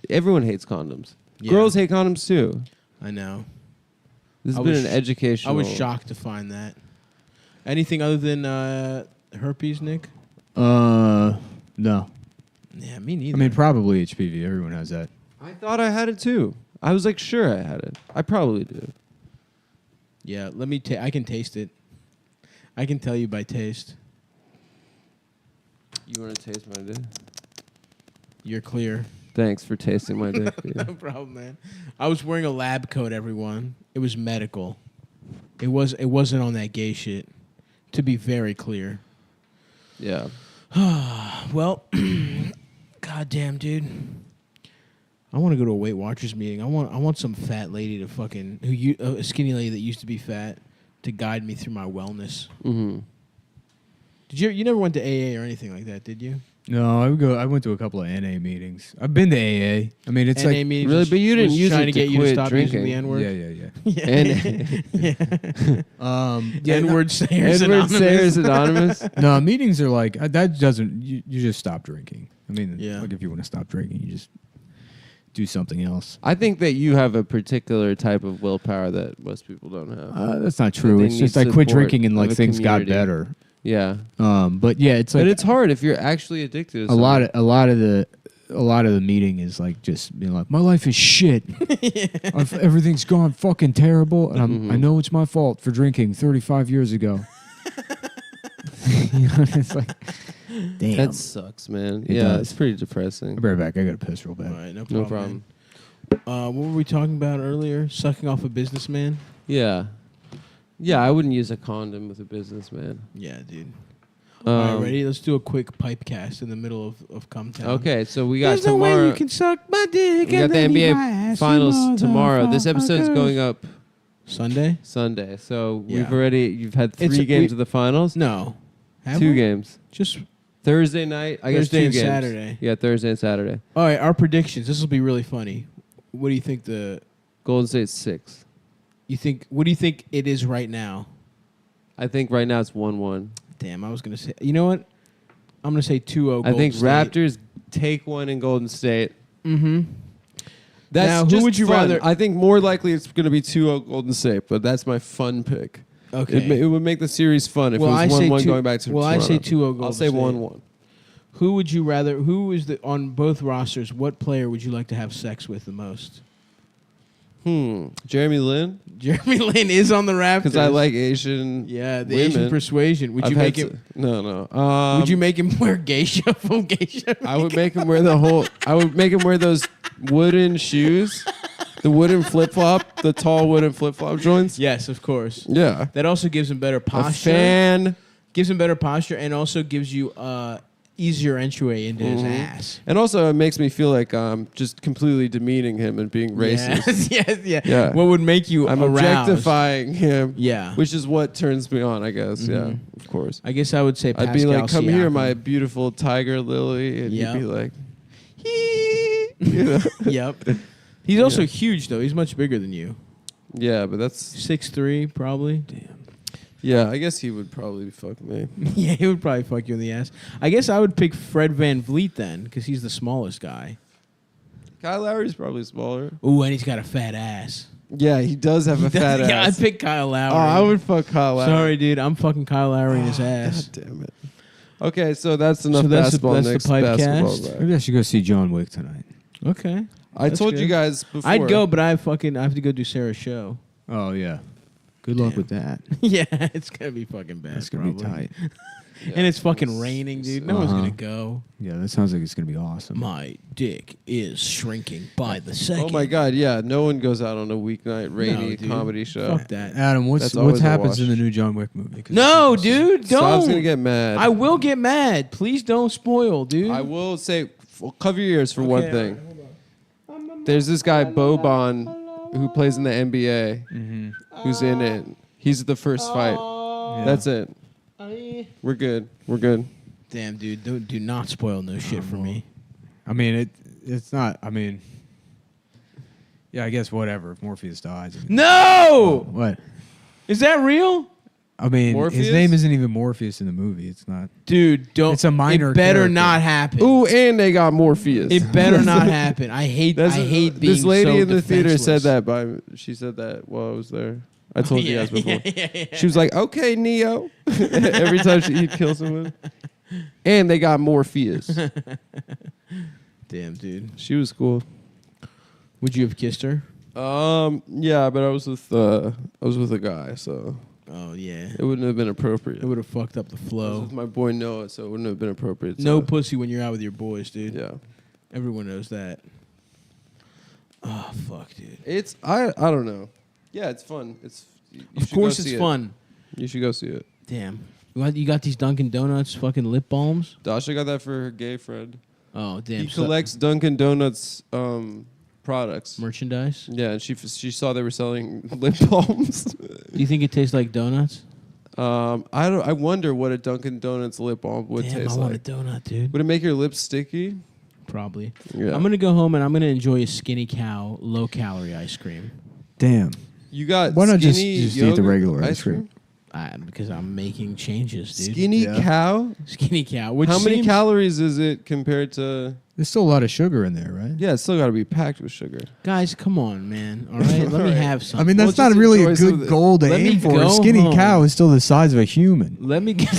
everyone hates condoms. Yeah. Girls hate condoms too. I know. This has been an educational. I was shocked to find that. Anything other than herpes, Nick? No. Yeah, me neither. I mean, probably HPV. Everyone has that. I thought I had it too. I was like, sure, I had it. I probably do. Yeah, let me. I can taste it. I can tell you by taste. You want to taste my dick? You're clear. Thanks for tasting my dick. No problem, man. I was wearing a lab coat, everyone. It was medical. It wasn't on that gay shit. To be very clear. Yeah. Well, goddamn, dude. I want to go to a Weight Watchers meeting. I want some fat lady to fucking a skinny lady that used to be fat to guide me through my wellness. Mm-hmm. Did you never went to AA or anything like that, did you? No, I went to a couple of NA meetings. I've been to AA. I mean, it's NA like meetings really, but you didn't use trying it to get you to quit stop drinking. using the N-word. Yeah. N-word sayers N-word sayers anonymous. No, meetings are like that. Doesn't you just stop drinking? I mean, Yeah. like if you want to stop drinking, you just do something else. I think that you have a particular type of willpower that most people don't have. That's not true. They It's need just I quit support drinking and like of a things got community. better. Yeah. But yeah, it's like But it's hard if you're actually addicted to a lot of the meeting is like just being like, my life is shit. Everything's gone fucking terrible, and I know it's my fault for drinking 35 years ago. You know, it's like, damn. That sucks, man. It Yeah, does. it's pretty depressing. I'll be right back. I gotta piss real bad. All right, no No problem. problem. What were we talking about earlier? Sucking off a businessman? Yeah. Yeah, I wouldn't use a condom with a businessman. Yeah, dude. All right, ready? Let's do a quick pipe cast in the middle of Cumtown. Okay, so we got There's tomorrow. no way you can suck my dick. We got and the then eat my NBA ass, finals you tomorrow. This episode's motherfuckers. going up Sunday. So Yeah. you've had three games of the finals. No. Have Two we? games. Just Thursday night. I guess Thursday two and games. Saturday. Yeah, Thursday and Saturday. all right. Our predictions. This will be really funny. What do you think Golden State's 6. What do you think it is right now? I think right now it's 1-1. Damn, I was gonna say. You know what? I'm gonna say 2-0. I think State. Raptors take one in Golden State. Mm-hmm. That's Now, who just would you fun. rather- I think more likely it's going to be 2-0 Golden State, but that's my fun pick. Okay. It would make the series fun if Well, it I was say 1-1 two- going back to well, I Toronto. say 2-0 Golden I'll say State. 1-1. Who would you rather? Who is on both rosters? What player would you like to have sex with the most? Jeremy Lin? Jeremy Lin is on the Raptors Because I like Asian Yeah, the women. Asian persuasion. Would I've you had make him? No. Would you make him wear geisha? Full geisha? I would make him wear I would make him wear those wooden shoes. The wooden flip-flop. The tall wooden flip-flop joints. Yes, of course. Yeah. That also gives him better A posture. fan gives him better posture, and also gives you easier entryway into his ass. And also, it makes me feel like I'm just completely demeaning him and being racist. Yeah. What would make you I'm aroused? objectifying him. Yeah. Which is what turns me on, I guess. Yeah, of course. I guess I would say I'd be like, Pascal come here, Siakam. my beautiful tiger lily. And Yep. you'd be like, you know? Yep. He's also huge, though. He's much bigger than you. Yeah, but that's 6'3", probably. Damn. Yeah, I guess he would probably fuck me. Yeah, he would probably fuck you in the ass. I guess I would pick Fred Van Vliet then, because he's the smallest guy. Kyle Lowry's probably smaller. Ooh, and he's got a fat ass. Yeah, he does have a fat ass. Yeah, I'd pick Kyle Lowry. Oh, I would fuck Kyle Lowry. Sorry, dude. I'm fucking Kyle Lowry in his ass. God damn it. Okay, so that's enough So that's the- basketball. that's the Next pipe basketball cast? back. Maybe I should go see John Wick tonight. Okay. I That's told good. you guys before. I'd go, but I have to go do Sarah's show. Oh yeah. Good luck with that. Yeah, it's gonna be fucking bad. That's gonna be probably. tight. And it's fucking raining, dude. No one's Uh-huh. gonna go. Yeah, that sounds like it's gonna be awesome. My dick is shrinking by the second. Oh my god, yeah. No one goes out on a weeknight rainy dude. comedy show. Fuck that. Adam, That's what always a happens wash. in the new John Wick movie? 'Cause No, dude, don't. Stav's gonna get mad. I will get mad. Please don't spoil, dude. I will say, cover your ears for one Okay, thing. There's this guy Boban who plays in the NBA, who's in it. He's the first fight. That's it. We're good. We're good. Damn, dude, do not spoil no shit for me. I mean, it's not. I mean, yeah, I guess whatever. If Morpheus dies. I mean, No! what? Is that real? I mean, Morpheus? his name isn't even Morpheus in the movie. It's not. Dude, don't. It's a minor It better character. not happen. Ooh, and they got Morpheus. It better not happen. I hate being This lady so in the theater said defenseless. that. She said that while I was there. I told you guys before. Yeah. She was like, "Okay, Neo." Every time he'd kill someone, and they got Morpheus. Damn, dude. She was cool. Would you have kissed her? Yeah, but I was with a guy, so Oh yeah. it wouldn't have been appropriate. It would have fucked up the I was flow. with my boy Noah, so it wouldn't have been appropriate. No so- pussy when you're out with your boys, dude. Yeah. Everyone knows that. Oh fuck, dude. It's I don't know. Yeah, it's fun. Of course it's fun. You should go see it. Damn. You got these Dunkin' Donuts fucking lip balms? Dasha got that for her gay friend. Oh damn. He collects Dunkin' Donuts products. merchandise. Yeah, and she saw they were selling lip balms. Do you think it tastes like donuts? I wonder what a Dunkin' Donuts lip balm would Damn, taste I want like. a donut, dude. Would it make your lips sticky? Probably. Yeah. I'm gonna go home and I'm gonna enjoy a Skinny Cow low calorie ice cream. Damn. You got Why not just skinny eat the yogurt regular ice cream? Because I'm making changes, dude. Skinny cow? Skinny Cow. Which How many seems- calories is it compared to? There's still a lot of sugar in there, right? Yeah, it's still got to be packed with sugar. Guys, come on, man. All right, let me have some. I mean, that's Well, not just really a enjoy some of good the- goal to Let me aim for. go A skinny home. cow is still the size of a human. Let me get.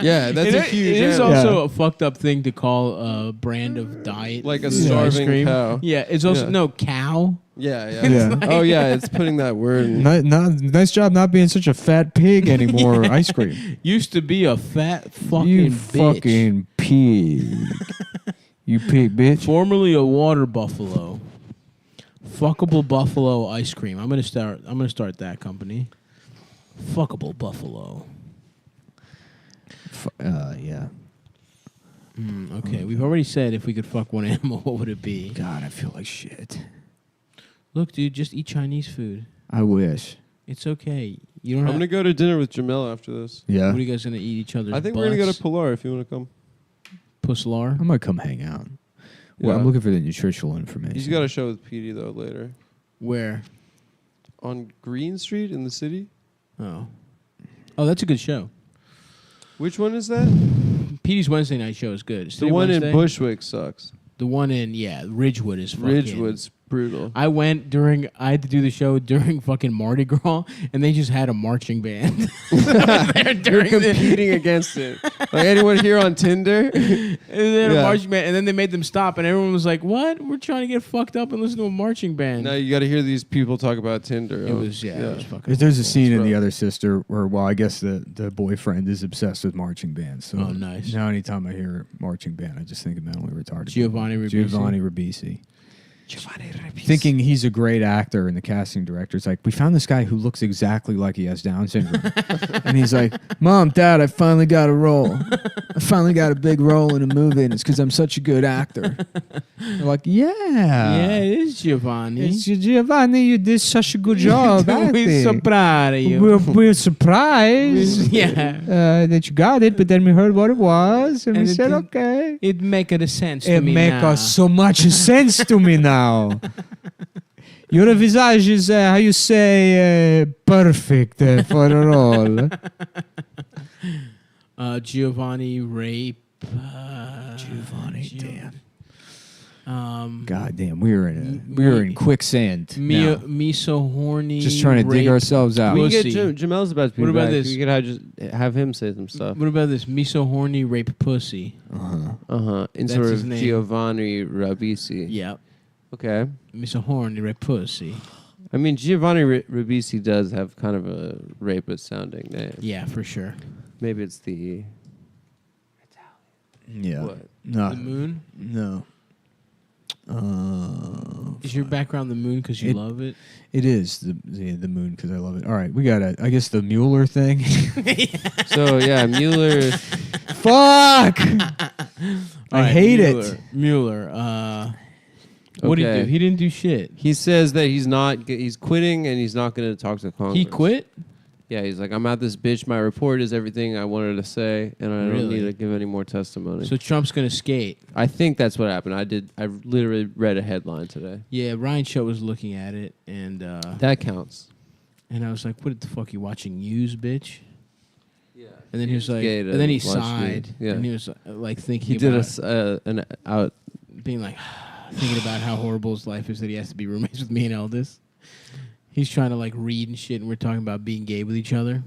Yeah, that's a huge It is animal. also a fucked up thing to call a brand of diet Like a food ice starving cream. cow. Yeah, it's also Yeah. no cow. Yeah. Yeah. Oh yeah, it's putting that word. In. Nice job not being such a fat pig anymore. Ice cream. Used to be a fat fucking You bitch. fucking pig. You pig bitch. Formerly a water buffalo. Fuckable buffalo ice cream. I'm gonna start that company. Fuckable buffalo. Yeah. Okay, we've already said if we could fuck one animal, what would it be? God, I feel like shit. Look, dude, just eat Chinese food. I wish. It's okay. You don't I'm have. gonna go to dinner with Jamel after this. Yeah. What are you guys gonna eat each other's? I think we're gonna go butts? to Pilar if you want to come. Puslar. I might come hang out. Well, I'm Yeah. looking for the nutritional information. He's got a show with Petey though later Where? on Green Street in the city. Oh, that's a good show. Which one is that? Petey's Wednesday night show is good. Is The today one Wednesday? in Bushwick sucks. The one in Ridgewood is fucking. Ridgewood's brutal. I had to do the show during fucking Mardi Gras, and they just had a marching band. They're You're competing against it. Like anyone here on Tinder? And they had Yeah. a marching band, and then they made them stop, and everyone was like, "What? We're trying to get fucked up and listen to a marching band." Now you got to hear these people talk about Tinder. It was it was fucking. There's a scene in rough. The Other Sister where, well, I guess the boyfriend is obsessed with marching bands. So Oh, nice. Now anytime I hear marching band, I just think of mentally retarded. Giovanni people. Ribisi. Giovanni Ribisi. thinking he's a great actor, and the casting director's like, we found this guy who looks exactly like he has Down syndrome. And he's like, Mom, Dad, I finally got a role. I finally got a big role in a movie, and it's because I'm such a good actor. They're like, Yeah, it is Giovanni. It's Giovanni, you did such a good job. We're so proud of you. We're surprised that you got it, but then we heard what it was, and we said, okay. It make a sense to It me make now. so much sense to me now. Your visage is, how you say, perfect for the role. Giovanni rape. Giovanni, damn. God damn, we were in quicksand. Me so horny. Just trying to dig ourselves out. We can Pussy. get Jamel's about to be What about back. this? We could just have him say some stuff. What about this? Me so horny rape pussy. In That's sort his of name. Giovanni Ribisi. Yep. Okay. Me so horny rape pussy. I mean, Giovanni Ribisi does have kind of a rapist sounding name. Yeah, for sure. Maybe it's the Yeah. what? No. The moon? No. Is your background the moon because you love it? It is the moon because I love it. All right, we got I guess the Mueller thing. So yeah, Mueller. Fuck! I hate Mueller. it. Mueller. What did he Okay. do? He didn't do shit. He says that he's quitting and he's not going to talk to Congress. He quit? Yeah, he's like, I'm at this bitch. My report is everything I wanted to say, and I don't Really? need to give any more testimony. So Trump's gonna skate. I think that's what happened. I literally read a headline today. Yeah, Ryan Show was looking at it, and That counts. and I was like, "What the fuck? You watching news, bitch?" Yeah. And then he was like, gay to and then he watch sighed, news. Yeah. and he was like thinking He did about an out. being like thinking about how horrible his life is that he has to be roommates with me and Eldis. He's trying to like read and shit, and we're talking about being gay with each other.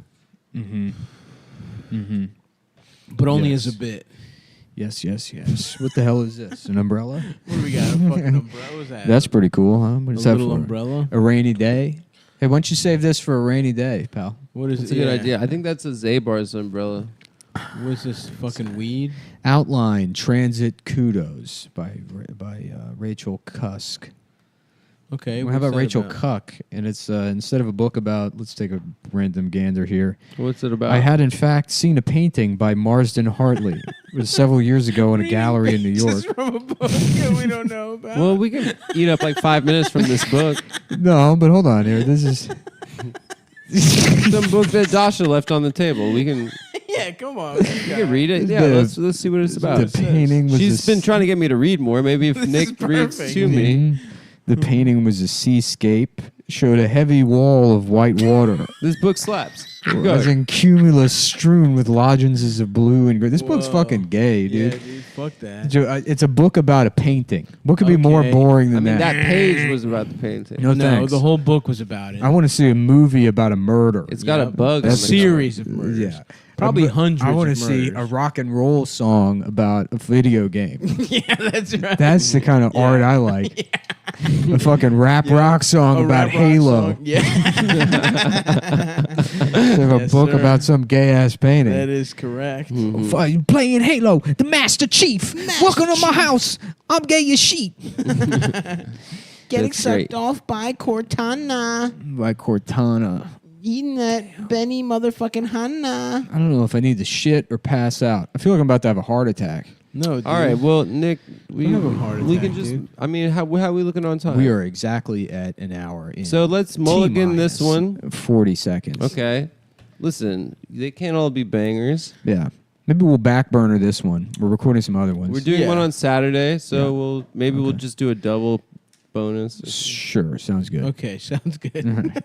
But only Yes. as a bit. Yes. What the hell is this? An umbrella? What do we got? A fucking umbrella? What was that? That's pretty cool, huh? What a is that little for? umbrella. A rainy day? Hey, why don't you save this for a rainy day, pal? What is That's it? a good idea. I think that's a Zabar's umbrella. What's this fucking weed? Outline Transit Kudos by Rachel Cusk. Okay. How what's about that Rachel about? Cuck? And it's instead of a book about, let's take a random gander here. What's it about? I had in fact seen a painting by Marsden Hartley. It was several years ago in a gallery in New York. From a book that we don't know about. Well, we can eat up like 5 minutes from this book. No, but hold on here. This is Some book that Dasha left on the table. We can yeah, come on. you can read it. Yeah, let's see what it's about. the painting was She's been trying to get me to read more. Maybe if Nick reads to me. The painting was a seascape, showed a heavy wall of white water. This book slaps. As in cumulus strewn with lozenges of blue and gray. This book's fucking gay, dude. Yeah, dude. Fuck that. It's a book about a painting. What could be more Okay. boring I than mean, that? that page was about the painting. No, No, thanks. the whole book was about it. I want to see a movie about a murder. It's got a bug. A on the series of murders. Yeah. Probably hundreds I want to of see murders. a rock and roll song about a video game. Yeah, that's right. That's the kind of art I like. A fucking rap rock song A about rap rock Halo. song. Yeah. Instead of a Yes, book sir. about some gay ass painting. That is correct. Playing Halo, the Master Chief. Welcome to my house. I'm gay as shit. Getting That's great. sucked off by Cortana. By Cortana. Eating that Benny motherfucking Hanna. I don't know if I need to shit or pass out. I feel like I'm about to have a heart attack. No, dude. All right. Well, Nick, we have a heart we attack, can just. dude. I mean, how are we looking on time? We are exactly at an hour in. So let's mulligan this T-minus one. 40 seconds. Okay. Listen, they can't all be bangers. Yeah. Maybe we'll back burner this one. We're recording some other ones. We're doing Yeah. one on Saturday, so Yeah. we'll just do a double bonus. Sure. Sounds good. Okay, sounds good. All right.